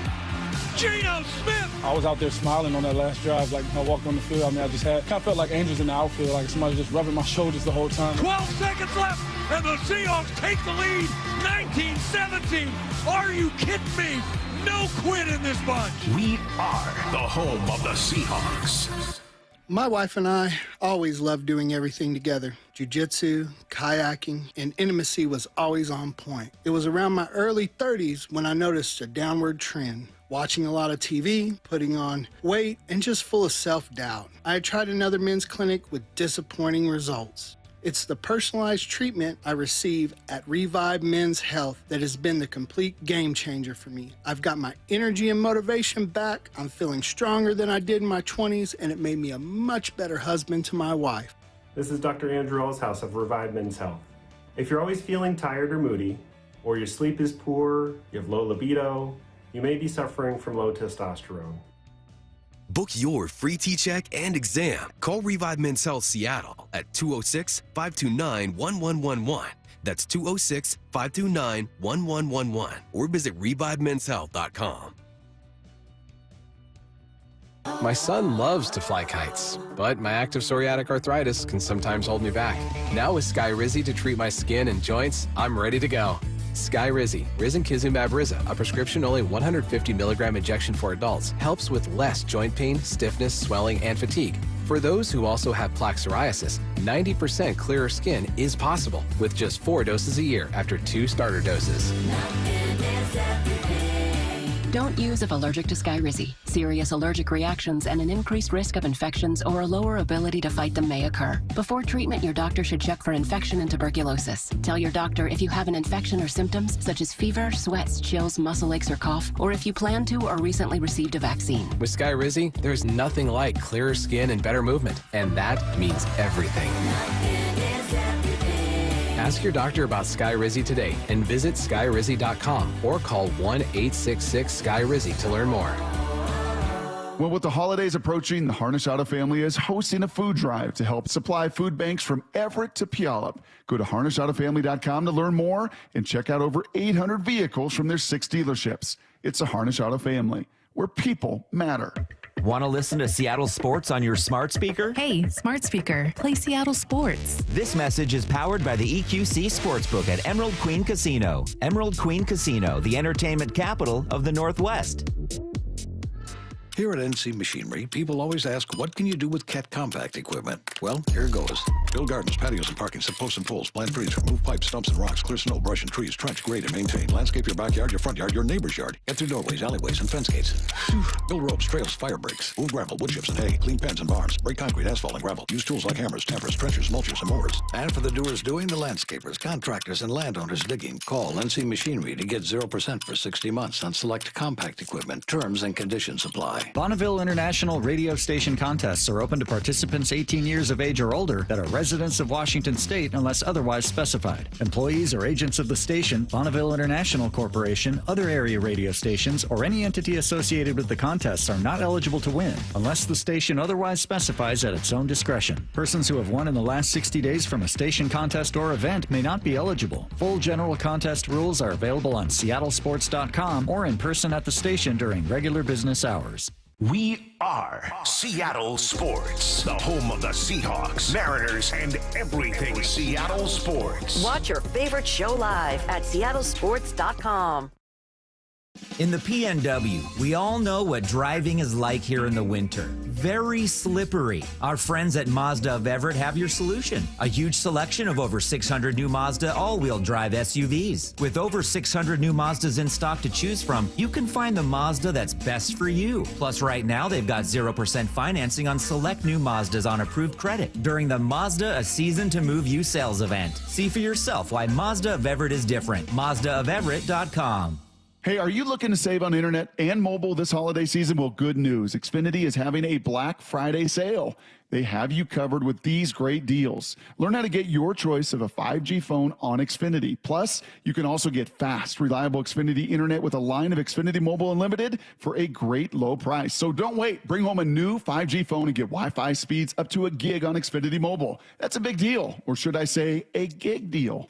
Geno Smith. I was out there smiling on that last drive, like I walked on the field. I mean, I just kind of felt like angels in the outfield, like somebody just rubbing my shoulders the whole time. 12 seconds left, and the Seahawks take the lead, 19-17. Are you kidding me? No quit in this bunch. We are the home of the Seahawks. My wife and I always loved doing everything together. Jiu-jitsu, kayaking, and intimacy was always on point. It was around my early 30s when I noticed a downward trend. Watching a lot of TV, putting on weight, and just full of self-doubt. I had tried another men's clinic with disappointing results. It's the personalized treatment I receive at Revive Men's Health that has been the complete game changer for me. I've got my energy and motivation back. I'm feeling stronger than I did in my 20s, and it made me a much better husband to my wife. This is Dr. Andrew Elshouse of Revive Men's Health. If you're always feeling tired or moody, or your sleep is poor, you have low libido, you may be suffering from low testosterone. Book your free T-check and exam. Call Revive Men's Health Seattle at 206-529-1111. That's 206-529-1111. Or visit ReviveMen'sHealth.com. My son loves to fly kites, but my active psoriatic arthritis can sometimes hold me back. Now with Skyrizi to treat my skin and joints, I'm ready to go. Skyrizi, risankizumab Riza, a prescription-only 150 milligram injection for adults, helps with less joint pain, stiffness, swelling, and fatigue. For those who also have plaque psoriasis, 90% clearer skin is possible with just 4 doses a year after 2 starter doses. Don't use if allergic to Skyrizi. Serious allergic reactions and an increased risk of infections or a lower ability to fight them may occur. Before treatment, your doctor should check for infection and tuberculosis. Tell your doctor if you have an infection or symptoms such as fever, sweats, chills, muscle aches, or cough, or if you plan to or recently received a vaccine. With Skyrizi, there's nothing like clearer skin and better movement, and that means everything. Ask your doctor about Skyrizi today and visit skyrizi.com or call 1-866-SKYRIZI to learn more. Well, with the holidays approaching, the Harnish Auto family is hosting a food drive to help supply food banks from Everett to Puyallup. Go to harnishautofamily.com to learn more and check out over 800 vehicles from their 6 dealerships. It's a Harnish Auto family, where people matter. Want to listen to Seattle sports on your smart speaker? Hey, smart speaker, play Seattle sports. This message is powered by the EQC Sportsbook at Emerald Queen Casino. Emerald Queen Casino, the entertainment capital of the Northwest. Here at NC Machinery, people always ask, what can you do with Cat compact equipment? Well, here goes. Build gardens, patios, and parking, set posts and poles, plant trees, remove pipes, stumps, and rocks, clear snow, brush, and trees, trench, grade, and maintain. Landscape your backyard, your front yard, your neighbor's yard. Get through doorways, alleyways, and fence gates. Build ropes, trails, fire breaks. Move gravel, wood chips, and hay. Clean pens and barns. Break concrete, asphalt, and gravel. Use tools like hammers, tampers, trenchers, mulchers, and mowers. And for the doers doing, the landscapers, contractors, and landowners digging, call NC Machinery to get 0% for 60 months on select compact equipment. Terms and conditions apply. Bonneville International radio station contests are open to participants 18 years of age or older that are residents of Washington State unless otherwise specified. Employees or agents of the station, Bonneville International Corporation, other area radio stations, or any entity associated with the contests are not eligible to win unless the station otherwise specifies at its own discretion. Persons who have won in the last 60 days from a station contest or event may not be eligible. Full general contest rules are available on seattlesports.com or in person at the station during regular business hours. We are Seattle Sports, the home of the Seahawks, Mariners, and everything Seattle sports. Watch your favorite show live at seattlesports.com. In the PNW, we all know what driving is like here in the winter. Very slippery. Our friends at Mazda of Everett have your solution. A huge selection of over 600 new Mazda all-wheel drive SUVs. With over 600 new Mazdas in stock to choose from, you can find the Mazda that's best for you. Plus, right now, they've got 0% financing on select new Mazdas on approved credit during the Mazda A Season to Move You sales event. See for yourself why Mazda of Everett is different. MazdaofEverett.com. Hey, are you looking to save on internet and mobile this holiday season? Well, good news. Xfinity is having a Black Friday sale. They have you covered with these great deals. Learn how to get your choice of a 5G phone on Xfinity. Plus, you can also get fast, reliable Xfinity internet with a line of Xfinity Mobile Unlimited for a great low price. So don't wait. Bring home a new 5G phone and get Wi-Fi speeds up to a gig on Xfinity Mobile. That's a big deal. Or should I say a gig deal?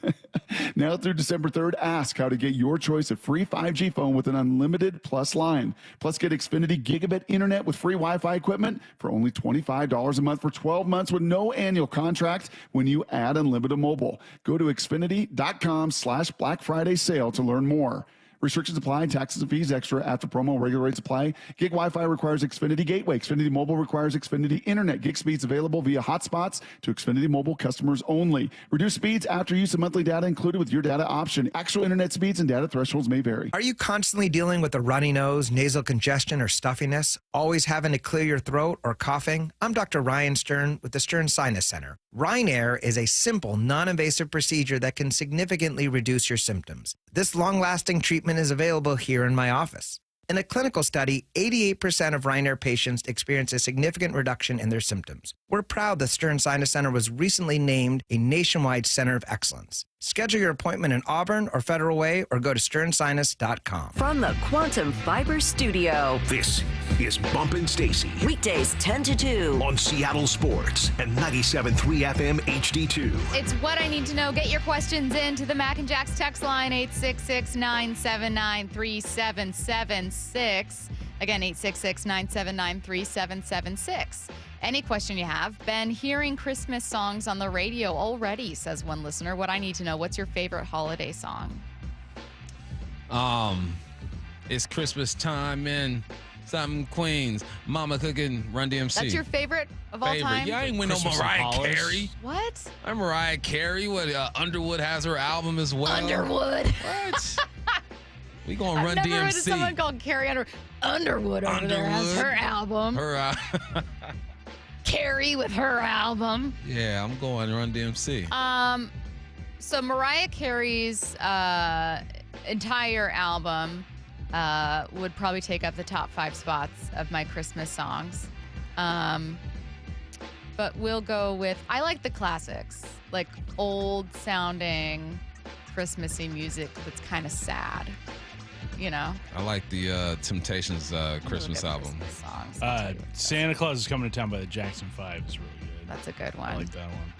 Now through December 3rd, ask how to get your choice of free 5G phone with an unlimited plus line. Plus, get Xfinity Gigabit internet with free Wi-Fi equipment for only $25 a month for 12 months with no annual contract when you add unlimited mobile. Go to Xfinity.com/Black Friday sale to learn more. Restrictions apply, taxes and fees extra after promo, regular rates apply. Gig Wi-Fi requires Xfinity Gateway. Xfinity Mobile requires Xfinity Internet. Gig speeds available via hotspots to Xfinity Mobile customers only. Reduced speeds after use of monthly data included with your data option. Actual internet speeds and data thresholds may vary. Are you constantly dealing with a runny nose, nasal congestion, or stuffiness? Always having to clear your throat or coughing? I'm Dr. Ryan Stern with the Stern Sinus Center. Rhinair is a simple, non-invasive procedure that can significantly reduce your symptoms. This long-lasting treatment is available here in my office. In a clinical study, 88% of Rhinair patients experience a significant reduction in their symptoms. We're proud the Stern Sinus Center was recently named a nationwide center of excellence. Schedule your appointment in Auburn or Federal Way or go to sternsinus.com. From the Quantum Fiber Studio, This is Bumpin' Stacy weekdays 10 to 2. on Seattle Sports and 97.3 FM HD2. It's what I need to know. Get your questions in to the Mac and Jack's text line, 866-979-3776. Again, 866-979-3776. Any question you have. Been hearing Christmas songs on the radio already, says one listener. What I need to know, what's your favorite holiday song? It's Christmas time in something Queens. Mama cooking, Run DMC. That's your favorite of all time? Yeah, I ain't win no Christmas in Mariah Hollis. Carey. What? I'm Mariah Carey. What? Underwood has her album as well. Underwood. What? We gonna Run I've never DMC. heard of someone called Carrie Underwood over there has her album. Her. Carrie with her album. Yeah, I'm going Run DMC. So Mariah Carey's entire album would probably take up the top 5 spots of my Christmas songs. But we'll go with, I like the classics, like old sounding Christmassy music that's kind of sad. You know? I like the Temptations Christmas album. Christmas songs, Santa Claus is Coming to Town by the Jackson 5 is really good. That's a good one. I like that one.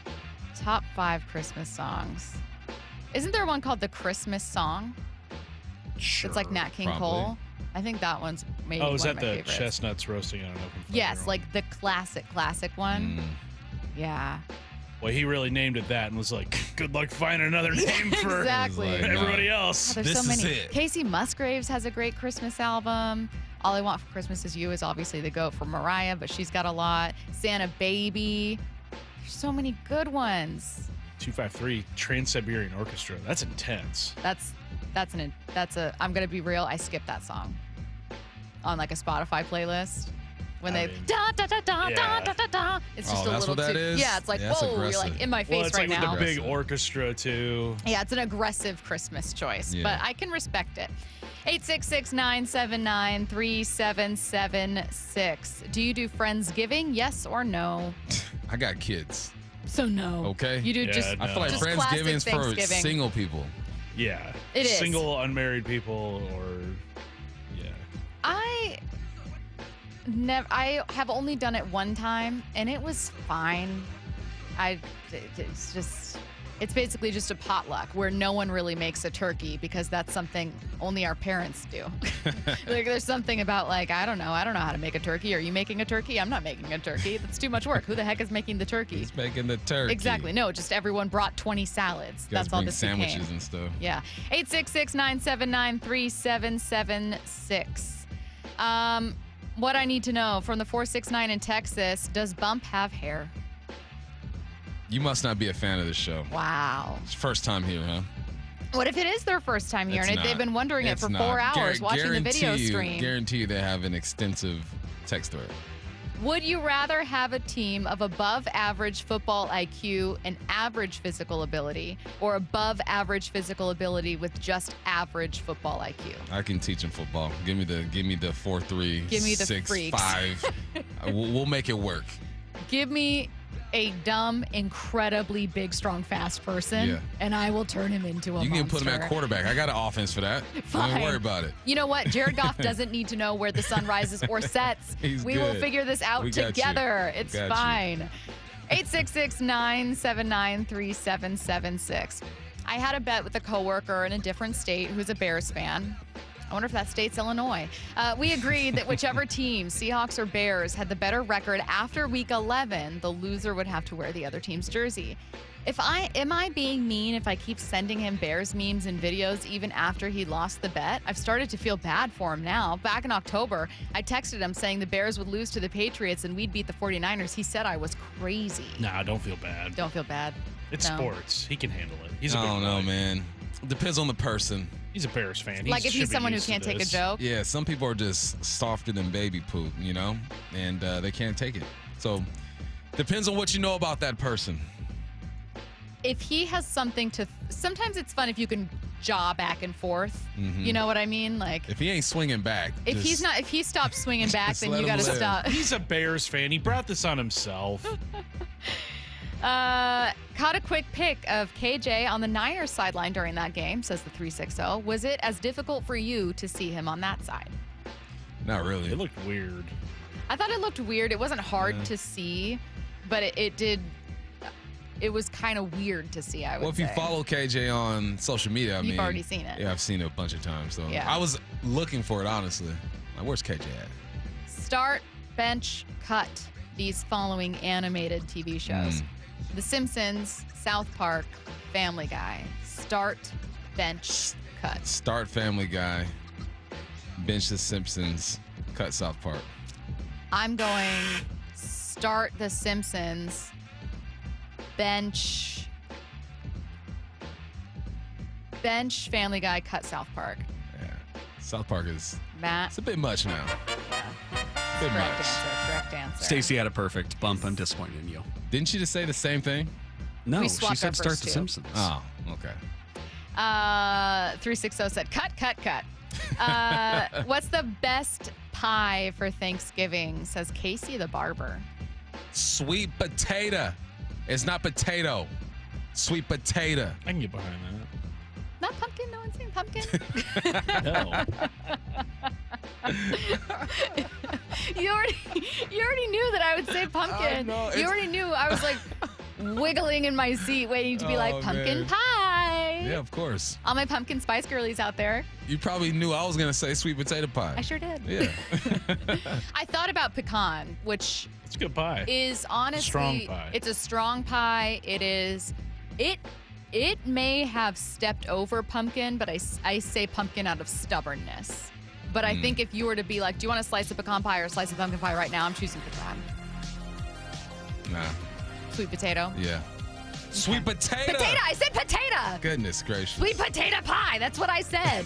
Top 5 Christmas songs. Isn't there one called The Christmas Song? Sure, it's like Nat King probably. Cole. I think that one's maybe Oh, is one that of my the favorites. chestnuts roasting on an open fire? Yes, like the classic one. Yeah. Well, he really named it that and was like, good luck finding another name for Exactly. everybody else. There's so many. Casey Musgraves has a great Christmas album. All I Want for Christmas Is You is obviously the GOAT for Mariah, but she's got a lot. Santa Baby. There's so many good ones. 253 Trans-Siberian Orchestra. That's intense. I'm gonna be real, I skipped that song on like a Spotify playlist. When they da da da da da da da da. It's just a that's little what that too. is? Yeah, it's like, Yeah, that's whoa, you're aggressive. like in my face Well, it's right like now. with the big orchestra too. Yeah, it's an aggressive Christmas choice, Yeah. but I can respect it. 866-979-3776. Do you do Friendsgiving? Yes or no? I got kids. So no. Okay. You do just. I feel like just Friendsgiving's classic for Thanksgiving. single people. Yeah. It is. Single, unmarried people or, yeah. I have only done it one time, and it was fine. It's basically just a potluck where no one really makes a turkey because that's something only our parents do. Like there's something about like, I don't know how to make a turkey. Are you making a turkey? I'm not making a turkey. That's too much work. Who the heck is making the turkey? He's making the turkey. Exactly. No, just everyone brought 20 salads. You guys That's all bring this sandwiches became. and stuff. Yeah. 866-979-3776. What I need to know from the 469 in Texas, does Bump have hair? You must not be a fan of this show. Wow. It's first time here, huh? What if it is their first time here It's and not. they've been wondering it It's for not. 4 hours watching the video Guarantee stream? Guarantee you they have an extensive text thread. Would you rather have a team of above average football IQ and average physical ability, or above average physical ability with just average football IQ? I can teach them football. Give me the 4-3, Give me the 6-5. We'll make it work. Give me a dumb, incredibly big, strong, fast person, and I will turn him into a monster. You can put him at quarterback. I got an offense for that. Fine. Don't worry about it. You know what? Jared Goff doesn't need to know where the sun rises or sets. We will figure this out together. It's fine. 866-979-3776. I had a bet with a coworker in a different state who's a Bears fan. I wonder if that state's Illinois. We agreed that whichever team, Seahawks or Bears, had the better record after week 11, the loser would have to wear the other team's jersey. Am I being mean if I keep sending him Bears memes and videos even after he lost the bet? I've started to feel bad for him now. Back in October, I texted him saying the Bears would lose to the Patriots and we'd beat the 49ers. He said I was crazy. Nah, don't feel bad. Don't feel bad. It's sports. He can handle it. He's a I big don't know, boy. man. Depends on the person. He's a Bears fan. Like if he's someone who can't take a joke. Yeah, some people are just softer than baby poop, you know, and they can't take it. So depends on what you know about that person. If he has something to, sometimes it's fun if you can jaw back and forth. Mm-hmm. You know what I mean? Like if he ain't swinging back. If he stops swinging back, then you got to stop. He's a Bears fan. He brought this on himself. Caught a quick pic of KJ on the Niners sideline during that game, says the 360. Was it as difficult for you to see him on that side? Not really. It looked weird. I thought it looked weird. It wasn't hard to see, but it was kind of weird to see, I would say. Well, if you follow KJ on social media, You've already seen it. Yeah, I've seen it a bunch of times. So Yeah. I was looking for it, honestly. Like, where's KJ at? Start, bench, cut these following animated TV shows. The Simpsons, South Park, Family Guy. Start, bench, cut. Start Family Guy, bench The Simpsons, cut South Park. I'm going start The Simpsons, bench Family Guy, cut South Park. Yeah, South Park is Matt. It's a bit much now. A bit Correct much. answer. Correct answer. Stacey had a perfect bump. I'm disappointed in you. Didn't you just say the same thing? No, We she swapped our said start first The two. Simpsons. Oh, okay. 360 said cut. What's the best pie for Thanksgiving? Says Casey the barber. Sweet potato. It's not potato. Sweet potato. I can get behind that. Not pumpkin. No one's saying pumpkin. No. You already knew that I would say pumpkin. know, You already knew I was like wiggling in my seat, waiting to be like pumpkin man. pie. Yeah, of course. All my pumpkin spice girlies out there. You probably knew I was going to say sweet potato pie. I sure did. Yeah. I thought about pecan, which It's a good pie. is honestly Strong pie. It's a strong pie. It may have stepped over pumpkin, but I say pumpkin out of stubbornness. But I think if you were to be like, do you want a slice of pecan pie or a slice of pumpkin pie right now? I'm choosing pecan. Nah. Sweet potato. Yeah. Sweet potato. Potato. I said potato. Goodness gracious. Sweet potato pie. That's what I said.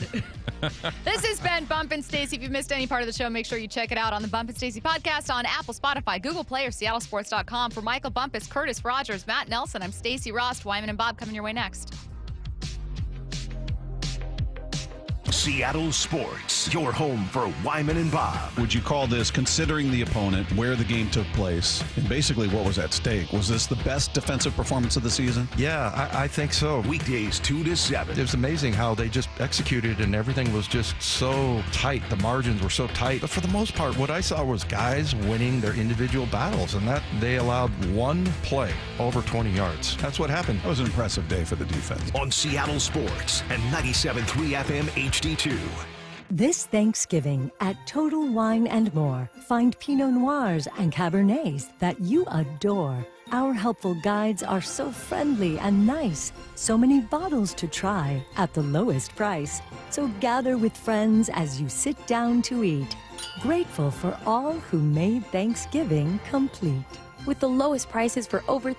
This has been Bump and Stacey. If you've missed any part of the show, make sure you check it out on the Bump and Stacey podcast on Apple, Spotify, Google Play, or SeattleSports.com. For Michael Bumpus, Curtis Rogers, Matt Nelson, I'm Stacey Rost. Wyman and Bob coming your way next. Seattle Sports, your home for Wyman and Bob. Would you call this, considering the opponent, where the game took place, and basically what was at stake, was this the best defensive performance of the season? Yeah, I think so. Weekdays 2 to 7. It was amazing how they just executed and everything was just so tight. The margins were so tight. But for the most part, what I saw was guys winning their individual battles, and that they allowed one play over 20 yards. That's what happened. That was an impressive day for the defense. On Seattle Sports and 97.3 FM HD2. This Thanksgiving at Total Wine & More, find Pinot Noirs and Cabernets that you adore. Our helpful guides are so friendly and nice. So many bottles to try at the lowest price. So gather with friends as you sit down to eat. Grateful for all who made Thanksgiving complete. With the lowest prices for over